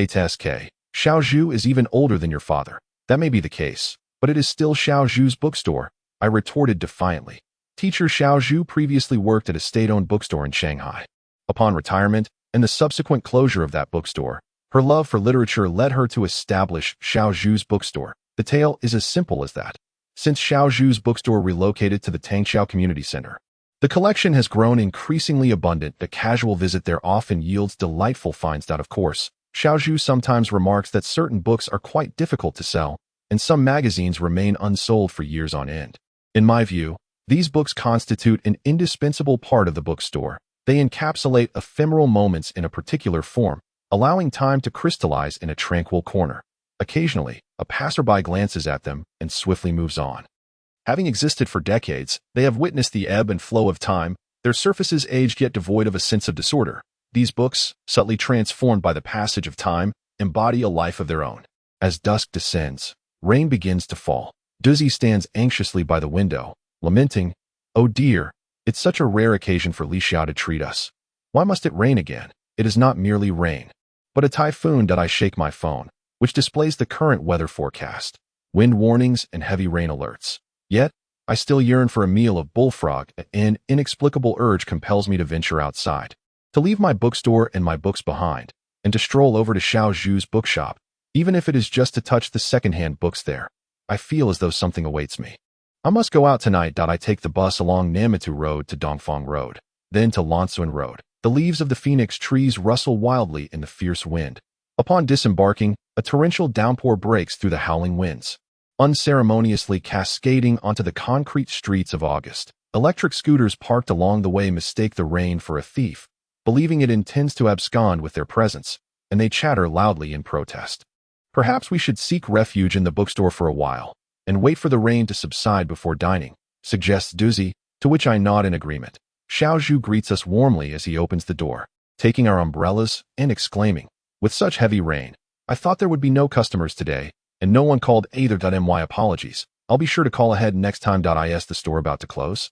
Xiaozhu is even older than your father. That may be the case, but it is still Xiaozhu's bookstore, I retorted defiantly. Teacher Xiaozhu previously worked at a state-owned bookstore in Shanghai. Upon retirement and the subsequent closure of that bookstore, her love for literature led her to establish Xiaozhu's bookstore. The tale is as simple as that. Since Xiaozhu's bookstore relocated to the Tangchao Community Center, the collection has grown increasingly abundant. A casual visit there often yields delightful finds. Of course, Xiaozhu sometimes remarks that certain books are quite difficult to sell, and some magazines remain unsold for years on end. In my view, these books constitute an indispensable part of the bookstore. They encapsulate ephemeral moments in a particular form, allowing time to crystallize in a tranquil corner. Occasionally, a passerby glances at them and swiftly moves on. Having existed for decades, they have witnessed the ebb and flow of time, their surfaces aged yet devoid of a sense of disorder. These books, subtly transformed by the passage of time, embody a life of their own. As dusk descends, rain begins to fall. Doozy stands anxiously by the window, lamenting, "Oh dear, it's such a rare occasion for Li Xiao to treat us. Why must it rain again? It is not merely rain, but a typhoon." I shake my phone, which displays the current weather forecast, wind warnings and heavy rain alerts. Yet, I still yearn for a meal of bullfrog. An inexplicable urge compels me to venture outside, to leave my bookstore and my books behind, and to stroll over to Xiaozhu's bookshop, even if it is just to touch the second-hand books there. I feel as though something awaits me. I must go out tonight. I take the bus along Namitu Road to Dongfang Road, then to Lonswin Road. The leaves of the phoenix trees rustle wildly in the fierce wind. Upon disembarking, a torrential downpour breaks through the howling winds, unceremoniously cascading onto the concrete streets of August. Electric scooters parked along the way mistake the rain for a thief, believing it intends to abscond with their presence, and they chatter loudly in protest. Perhaps we should seek refuge in the bookstore for a while, and wait for the rain to subside before dining, suggests Doozy, to which I nod in agreement. Xiaozhu greets us warmly as he opens the door, taking our umbrellas and exclaiming, "With such heavy rain, I thought there would be no customers today, and no one called either. My apologies. I'll be sure to call ahead next time. Is the store about to close?"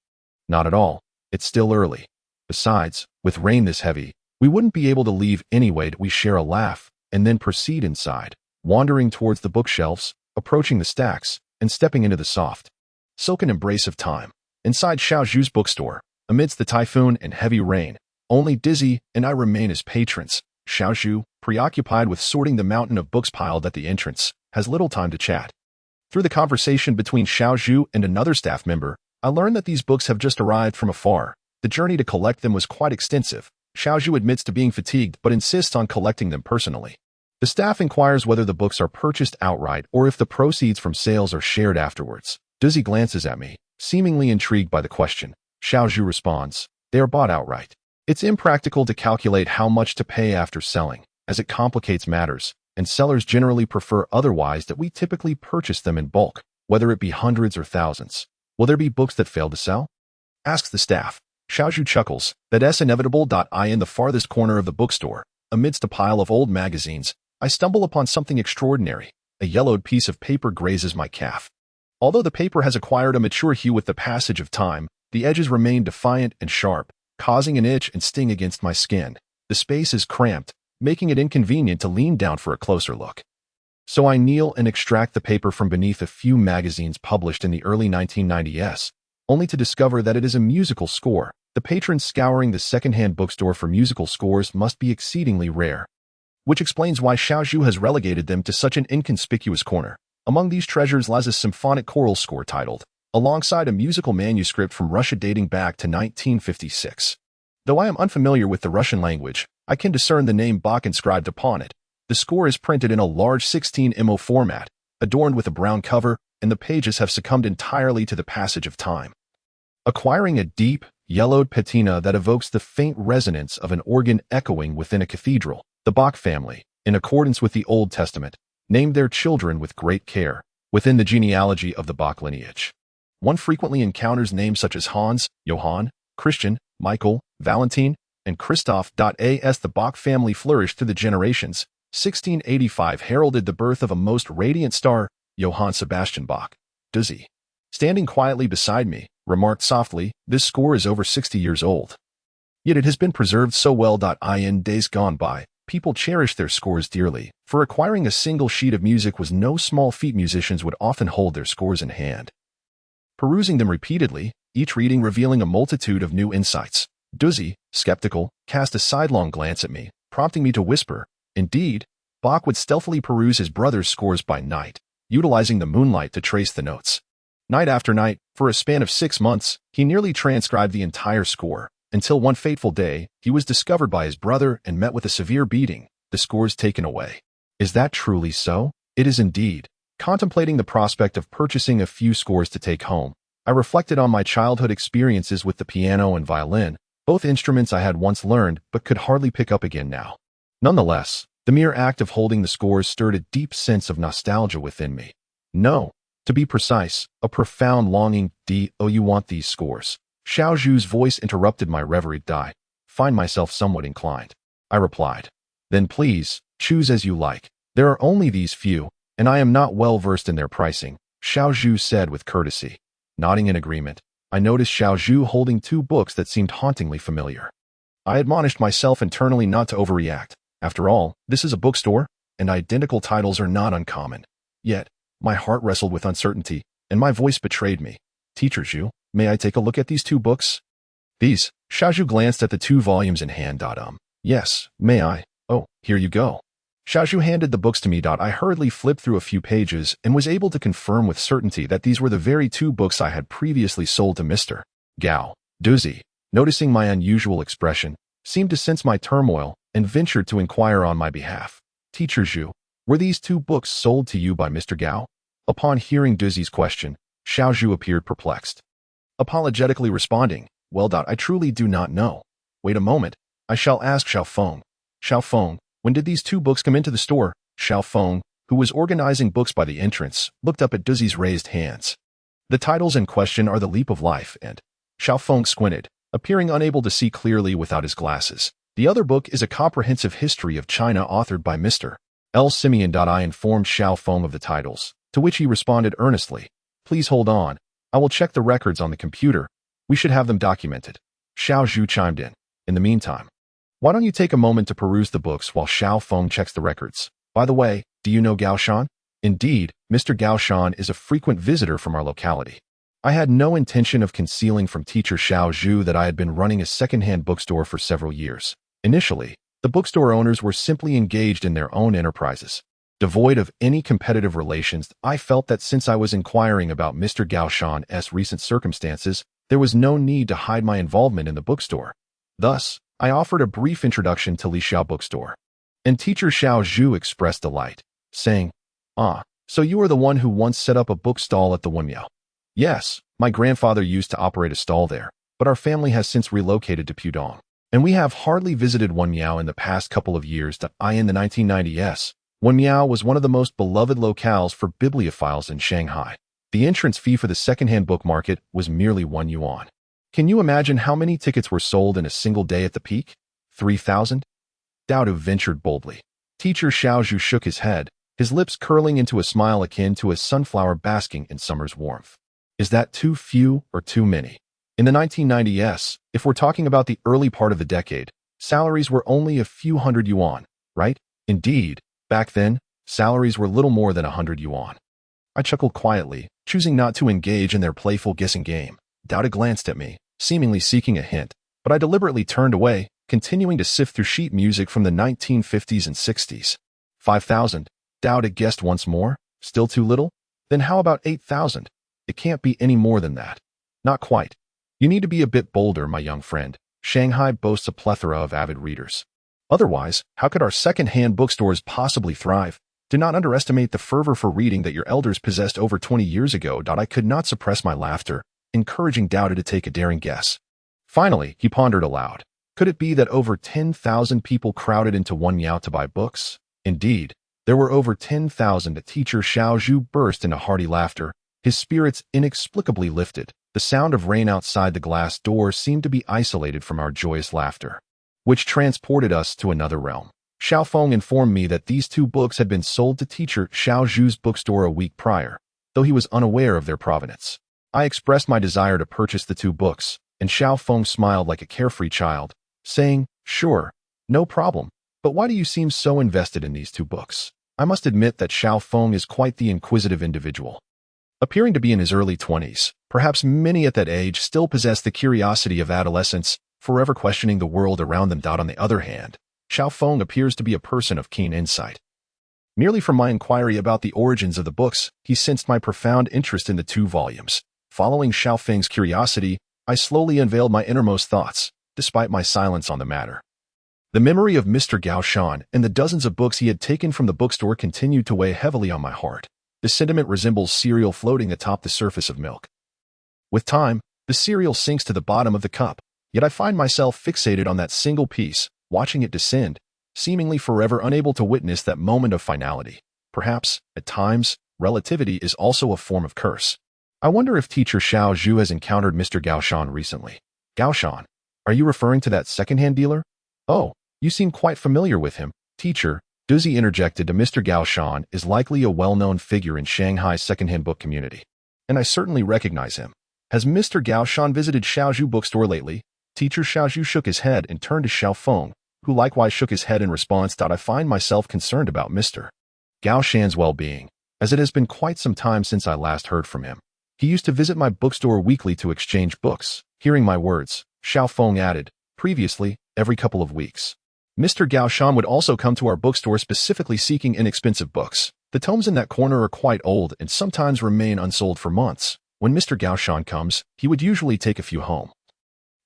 Not at all. It's still early. Besides, with rain this heavy, we wouldn't be able to leave anyway. We share a laugh, and then proceed inside, wandering towards the bookshelves, approaching the stacks, and stepping into the soft, silken embrace of time. Inside Xiaozhu's bookstore, amidst the typhoon and heavy rain, only Dizzy and I remain as patrons. Xiaozhu, preoccupied with sorting the mountain of books piled at the entrance, has little time to chat. Through the conversation between Xiaozhu and another staff member, I learned that these books have just arrived from afar. The journey to collect them was quite extensive. Xiaozhu admits to being fatigued but insists on collecting them personally. The staff inquires whether the books are purchased outright or if the proceeds from sales are shared afterwards. Dizzy glances at me, seemingly intrigued by the question. Xiaozhu responds, "They are bought outright. It's impractical to calculate how much to pay after selling, as it complicates matters, and sellers generally prefer otherwise. That we typically purchase them in bulk, whether it be hundreds or thousands." "Will there be books that fail to sell?" asks the staff. Xiaozhu chuckles. That's inevitable. In the farthest corner of the bookstore, amidst a pile of old magazines, I stumble upon something extraordinary. A yellowed piece of paper grazes my calf. Although the paper has acquired a mature hue with the passage of time, the edges remain defiant and sharp, causing an itch and sting against my skin. The space is cramped, making it inconvenient to lean down for a closer look. So I kneel and extract the paper from beneath a few magazines published in the early 1990s, only to discover that it is a musical score. The patrons scouring the second-hand bookstore for musical scores must be exceedingly rare, which explains why Xiaozhu has relegated them to such an inconspicuous corner. Among these treasures lies a symphonic choral score titled, alongside a musical manuscript from Russia dating back to 1956. Though I am unfamiliar with the Russian language, I can discern the name Bach inscribed upon it. The score is printed in a large 16 format, adorned with a brown cover, and the pages have succumbed entirely to the passage of time, acquiring a deep, yellowed patina that evokes the faint resonance of an organ echoing within a cathedral. The Bach family, in accordance with the Old Testament, named their children with great care within the genealogy of the Bach lineage. One frequently encounters names such as Hans, Johann, Christian, Michael, Valentin, and Christoph. As the Bach family flourished through the generations, 1685 heralded the birth of a most radiant star, Johann Sebastian Bach. Duzzy, standing quietly beside me, remarked softly, "This score is over 60 years old. Yet it has been preserved so well. In days gone by, people cherished their scores dearly, for acquiring a single sheet of music was no small feat. Musicians would often hold their scores in hand, perusing them repeatedly, each reading revealing a multitude of new insights." Duzzy, skeptical, cast a sidelong glance at me, prompting me to whisper, "Indeed, Bach would stealthily peruse his brother's scores by night, utilizing the moonlight to trace the notes. Night after night, for a span of 6 months, he nearly transcribed the entire score, until one fateful day, he was discovered by his brother and met with a severe beating, the scores taken away." Is that truly so? It is indeed. Contemplating the prospect of purchasing a few scores to take home, I reflected on my childhood experiences with the piano and violin, both instruments I had once learned but could hardly pick up again now. Nonetheless, the mere act of holding the scores stirred a deep sense of nostalgia within me. No, to be precise, a profound longing. "Oh, you want these scores?" Xiaozhu's voice interrupted my reverie. "I find myself somewhat inclined," I replied. "Then please, choose as you like. There are only these few, and I am not well versed in their pricing," Xiaozhu said with courtesy. Nodding in agreement, I noticed Xiaozhu holding 2 books that seemed hauntingly familiar. I admonished myself internally not to overreact. After all, this is a bookstore, and identical titles are not uncommon. Yet, my heart wrestled with uncertainty, and my voice betrayed me. "Teacher Zhu, may I take a look at these 2 books?" "These?" Xiaozhu glanced at the 2 volumes in hand. "Yes, may I? Oh, here you go." Xiaozhu handed the books to me. I hurriedly flipped through a few pages and was able to confirm with certainty that these were the very 2 books I had previously sold to Mr. Gao. Duzzy, noticing my unusual expression, seemed to sense my turmoil and ventured to inquire on my behalf. "Teacher Zhu, were these 2 books sold to you by Mr. Gao?" Upon hearing Duzzy's question, Xiaozhu appeared perplexed, apologetically responding, "Well, I truly do not know. Wait a moment, I shall ask Xiaofeng." "Xiaofeng, when did these 2 books come into the store?" Xiaofeng, who was organizing books by the entrance, looked up at Duzzy's raised hands. "The titles in question are The Leap of Life and..." Xiaofeng squinted, appearing unable to see clearly without his glasses. "The other book is a comprehensive history of China authored by Mr. L. Simeon. I informed Xiaofeng of the titles, to which he responded earnestly, "Please hold on, I will check the records on the computer. We should have them documented." Xiaozhu chimed in. "In the meantime, why don't you take a moment to peruse the books while Xiaofeng checks the records? By the way, do you know Gao Shan?" Indeed, Mr. Gao Shan is a frequent visitor from our locality. I had no intention of concealing from teacher Xiaozhu that I had been running a second-hand bookstore for several years. Initially, the bookstore owners were simply engaged in their own enterprises. Devoid of any competitive relations, I felt that since I was inquiring about Mr. Gao Shan's recent circumstances, there was no need to hide my involvement in the bookstore. Thus, I offered a brief introduction to Li Xiao Bookstore. And teacher Xiaozhu expressed delight, saying, "Ah, so you are the one who once set up a book stall at the Wenmiao." "Yes, my grandfather used to operate a stall there, but our family has since relocated to Pudong, and we have hardly visited Wenmiao in the past couple of years. In the 1990s, Wenmiao was one of the most beloved locales for bibliophiles in Shanghai. The entrance fee for the second-hand book market was merely 1 yuan. Can you imagine how many tickets were sold in a single day at the peak? 3,000? Dowdu ventured boldly. Teacher Xiaozhu shook his head, his lips curling into a smile akin to a sunflower basking in summer's warmth. Is that too few or too many? In the 1990s, if we're talking about the early part of the decade, salaries were only a few hundred yuan, right? Indeed, back then, salaries were little more than 100 yuan. I chuckled quietly, choosing not to engage in their playful guessing game. Dowdu glanced at me, seemingly seeking a hint, but I deliberately turned away, continuing to sift through sheet music from the 1950s and 60s. 5,000. Dowdu guessed once more. Still too little? Then how about 8,000? It can't be any more than that. Not quite. You need to be a bit bolder, my young friend. Shanghai boasts a plethora of avid readers. Otherwise, how could our second-hand bookstores possibly thrive? Do not underestimate the fervor for reading that your elders possessed over 20 years ago. I could not suppress my laughter, encouraging Dowdu to take a daring guess. Finally, he pondered aloud. Could it be that over 10,000 people crowded into one yao to buy books? Indeed, there were over 10,000. Teacher Xiaozhu burst into hearty laughter, his spirits inexplicably lifted. The sound of rain outside the glass door seemed to be isolated from our joyous laughter, which transported us to another realm. Xiaofeng informed me that these two books had been sold to Teacher Xiaozhu's bookstore a week prior, though he was unaware of their provenance. I expressed my desire to purchase the two books, and Xiaofeng smiled like a carefree child, saying, "Sure, no problem, but why do you seem so invested in these two books?" I must admit that Xiaofeng is quite the inquisitive individual. Appearing to be in his early 20s, perhaps many at that age still possess the curiosity of adolescence, forever questioning the world around them. On the other hand, Xiaofeng appears to be a person of keen insight. Merely from my inquiry about the origins of the books, he sensed my profound interest in the two volumes. Following Xiaofeng's curiosity, I slowly unveiled my innermost thoughts, despite my silence on the matter. The memory of Mr. Gao Shan and the dozens of books he had taken from the bookstore continued to weigh heavily on my heart. The sentiment resembles cereal floating atop the surface of milk. With time, the cereal sinks to the bottom of the cup, yet I find myself fixated on that single piece, watching it descend, seemingly forever unable to witness that moment of finality. Perhaps, at times, relativity is also a form of curse. I wonder if Teacher Xiaozhu has encountered Mr. Gao Shan recently. Gao Shan, are you referring to that second-hand dealer? Oh, you seem quite familiar with him. Teacher, Duzi interjected to Mr. Gao Shan is likely a well-known figure in Shanghai's second-hand book community. And I certainly recognize him. Has Mr. Gao Shan visited Xiaozhu bookstore lately? Teacher Xiaozhu shook his head and turned to Xiaofeng, who likewise shook his head in response. I find myself concerned about Mr. Gao Shan's well-being, as it has been quite some time since I last heard from him. He used to visit my bookstore weekly to exchange books. Hearing my words, Xiaofeng added, previously, every couple of weeks. Mr. Gao Shan would also come to our bookstore specifically seeking inexpensive books. The tomes in that corner are quite old and sometimes remain unsold for months. When Mr. Gao Shan comes, he would usually take a few home.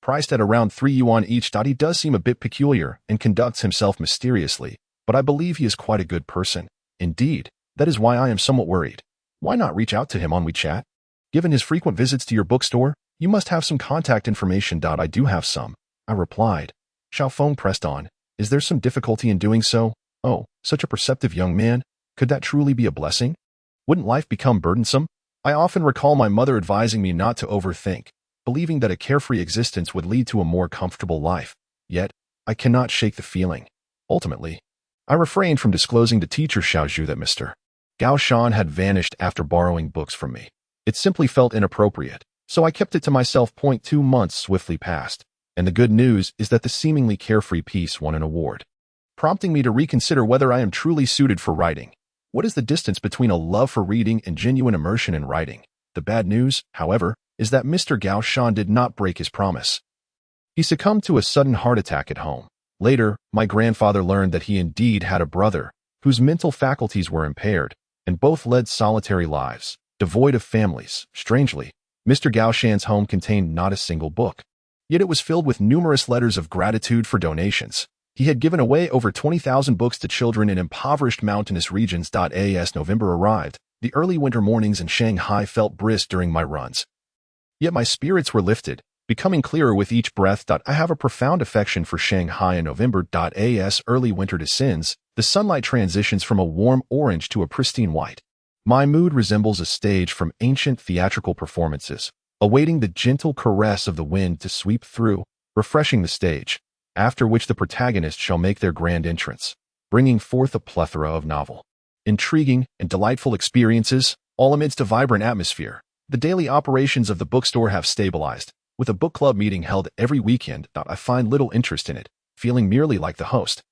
Priced at around 3 yuan each. He does seem a bit peculiar and conducts himself mysteriously, but I believe he is quite a good person. Indeed, that is why I am somewhat worried. Why not reach out to him on WeChat? Given his frequent visits to your bookstore, you must have some contact information. I do have some, I replied. Xiaofeng pressed on. Is there some difficulty in doing so? Oh, such a perceptive young man. Could that truly be a blessing? Wouldn't life become burdensome? I often recall my mother advising me not to overthink, believing that a carefree existence would lead to a more comfortable life. Yet, I cannot shake the feeling. Ultimately, I refrained from disclosing to Teacher Xiaozhu that Mr. Gao Shan had vanished after borrowing books from me. It simply felt inappropriate, so I kept it to myself. 2 months swiftly passed, and the good news is that the seemingly carefree piece won an award, prompting me to reconsider whether I am truly suited for writing. What is the distance between a love for reading and genuine immersion in writing? The bad news, however, is that Mr. Gao Shan did not break his promise. He succumbed to a sudden heart attack at home. Later, my grandfather learned that he indeed had a brother whose mental faculties were impaired, and both led solitary lives, devoid of families. Strangely, Mr. Gao Shan's home contained not a single book, yet it was filled with numerous letters of gratitude for donations. He had given away over 20,000 books to children in impoverished mountainous regions. As November arrived, the early winter mornings in Shanghai felt brisk during my runs. Yet my spirits were lifted, becoming clearer with each breath. I have a profound affection for Shanghai in November. As early winter descends, the sunlight transitions from a warm orange to a pristine white. My mood resembles a stage from ancient theatrical performances, awaiting the gentle caress of the wind to sweep through, refreshing the stage, after which the protagonists shall make their grand entrance, bringing forth a plethora of novel, intriguing, and delightful experiences, all amidst a vibrant atmosphere. The daily operations of the bookstore have stabilized, with a book club meeting held every weekend. I find little interest in it, feeling merely like the host,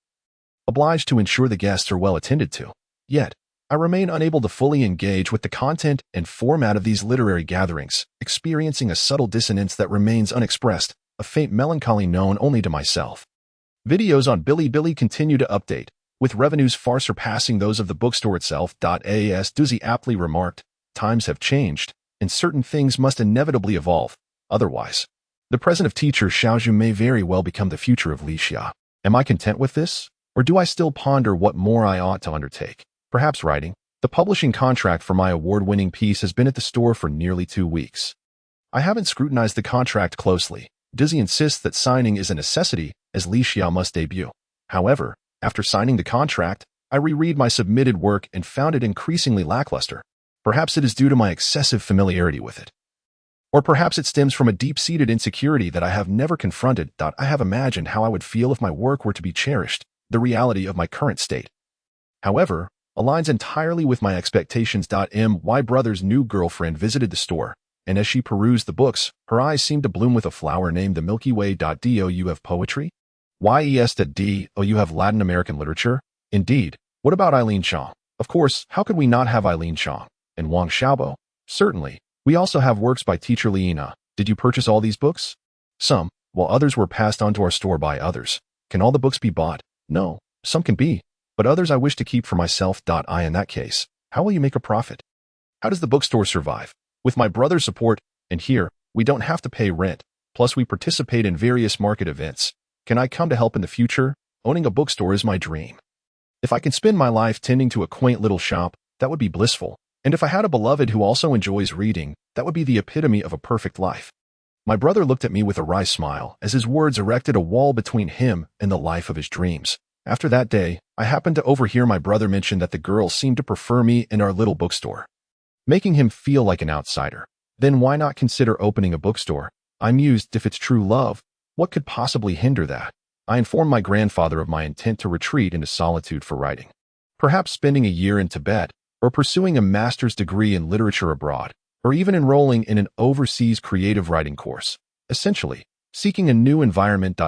obliged to ensure the guests are well attended to. Yet, I remain unable to fully engage with the content and format of these literary gatherings, experiencing a subtle dissonance that remains unexpressed, a faint melancholy known only to myself. Videos on Bilibili continue to update, with revenues far surpassing those of the bookstore itself. As Doozy aptly remarked, times have changed, and certain things must inevitably evolve. Otherwise, the present of teacher Xiaozhu may very well become the future of Lixia. Am I content with this? Or do I still ponder what more I ought to undertake? Perhaps writing. The publishing contract for my award-winning piece has been at the store for nearly 2 weeks. I haven't scrutinized the contract closely. Dizzy insists that signing is a necessity, as Lixia must debut. However, after signing the contract, I reread my submitted work and found it increasingly lackluster. Perhaps it is due to my excessive familiarity with it. Or perhaps it stems from a deep-seated insecurity that I have never confronted. I have imagined how I would feel if my work were to be cherished. The reality of my current state, however, aligns entirely with my expectations. My brother's new girlfriend visited the store, and as she perused the books, her eyes seemed to bloom with a flower named the Milky Way. Do you have poetry? Do you have Latin American literature? Indeed. What about Eileen Chong? Of course, how could we not have Eileen Chong? And Wang Xiaobo? Certainly. We also have works by teacher Liina. Did you purchase all these books? Some, while others were passed on to our store by others. Can all the books be bought? No, some can be, but others I wish to keep for myself. In that case, how will you make a profit? How does the bookstore survive? With my brother's support, and here, we don't have to pay rent, plus we participate in various market events. Can I come to help in the future? Owning a bookstore is my dream. If I can spend my life tending to a quaint little shop, that would be blissful. And if I had a beloved who also enjoys reading, that would be the epitome of a perfect life. My brother looked at me with a wry smile as his words erected a wall between him and the life of his dreams. After that day, I happened to overhear my brother mention that the girls seemed to prefer me in our little bookstore, making him feel like an outsider. Then why not consider opening a bookstore? I mused, if it's true love, what could possibly hinder that? I informed my grandfather of my intent to retreat into solitude for writing. Perhaps spending a year in Tibet, or pursuing a master's degree in literature abroad, or even enrolling in an overseas creative writing course. Essentially, seeking a new environment.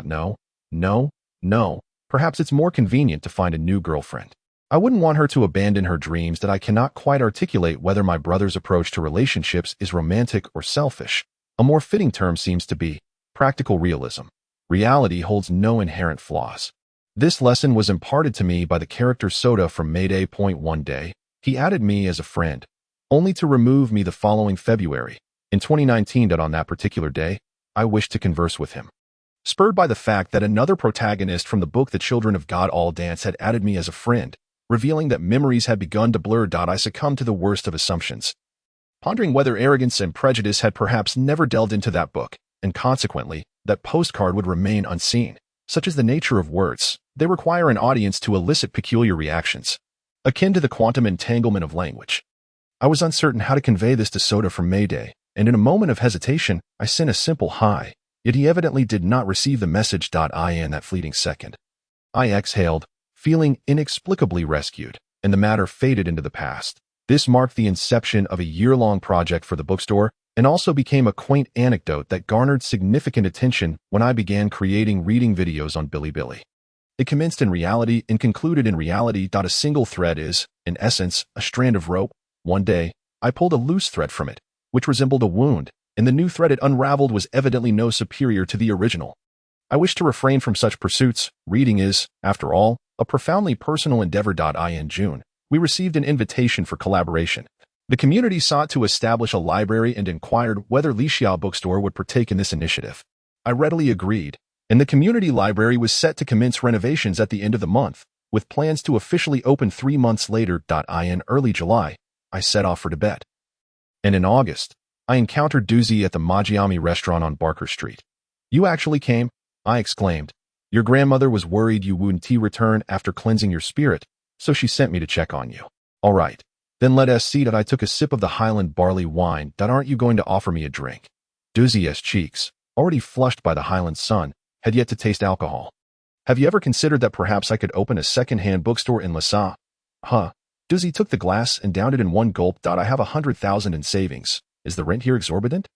No. Perhaps it's more convenient to find a new girlfriend. I wouldn't want her to abandon her dreams. That I cannot quite articulate whether my brother's approach to relationships is romantic or selfish. A more fitting term seems to be practical realism. Reality holds no inherent flaws. This lesson was imparted to me by the character Soda from Mayday. One day, he added me as a friend, only to remove me the following February, in 2019. On that particular day, I wished to converse with him, spurred by the fact that another protagonist from the book The Children of God All Dance had added me as a friend, revealing that memories had begun to blur. I succumbed to the worst of assumptions, pondering whether arrogance and prejudice had perhaps never delved into that book, and consequently, that postcard would remain unseen. Such is the nature of words. They require an audience to elicit peculiar reactions, akin to the quantum entanglement of language. I was uncertain how to convey this to Soda from Mayday, and in a moment of hesitation, I sent a simple hi, yet he evidently did not receive the message. In that fleeting second, I exhaled, feeling inexplicably rescued, and the matter faded into the past. This marked the inception of a year-long project for the bookstore, and also became a quaint anecdote that garnered significant attention when I began creating reading videos on Bilibili. It commenced in reality and concluded in reality. A single thread is, in essence, a strand of rope. One day, I pulled a loose thread from it, which resembled a wound, and the new thread it unraveled was evidently no superior to the original. I wish to refrain from such pursuits. Reading is, after all, a profoundly personal endeavor. In June, we received an invitation for collaboration. The community sought to establish a library and inquired whether Lixia Bookstore would partake in this initiative. I readily agreed, and the community library was set to commence renovations at the end of the month, with plans to officially open 3 months later. In early July, I set off for Tibet. And in August, I encountered Doozy at the Majiami restaurant on Barker Street. "You actually came?" I exclaimed. "Your grandmother was worried you wouldn't return after cleansing your spirit, so she sent me to check on you." "All right. Then let us see." I took a sip of the Highland barley wine. "Aren't you going to offer me a drink?" Duzzy's cheeks, already flushed by the Highland sun, had yet to taste alcohol. Have you ever considered that perhaps I could open a second-hand bookstore in Lhasa? Huh. Duzzy took the glass and downed it in one gulp. I have 100,000 in savings. Is the rent here exorbitant?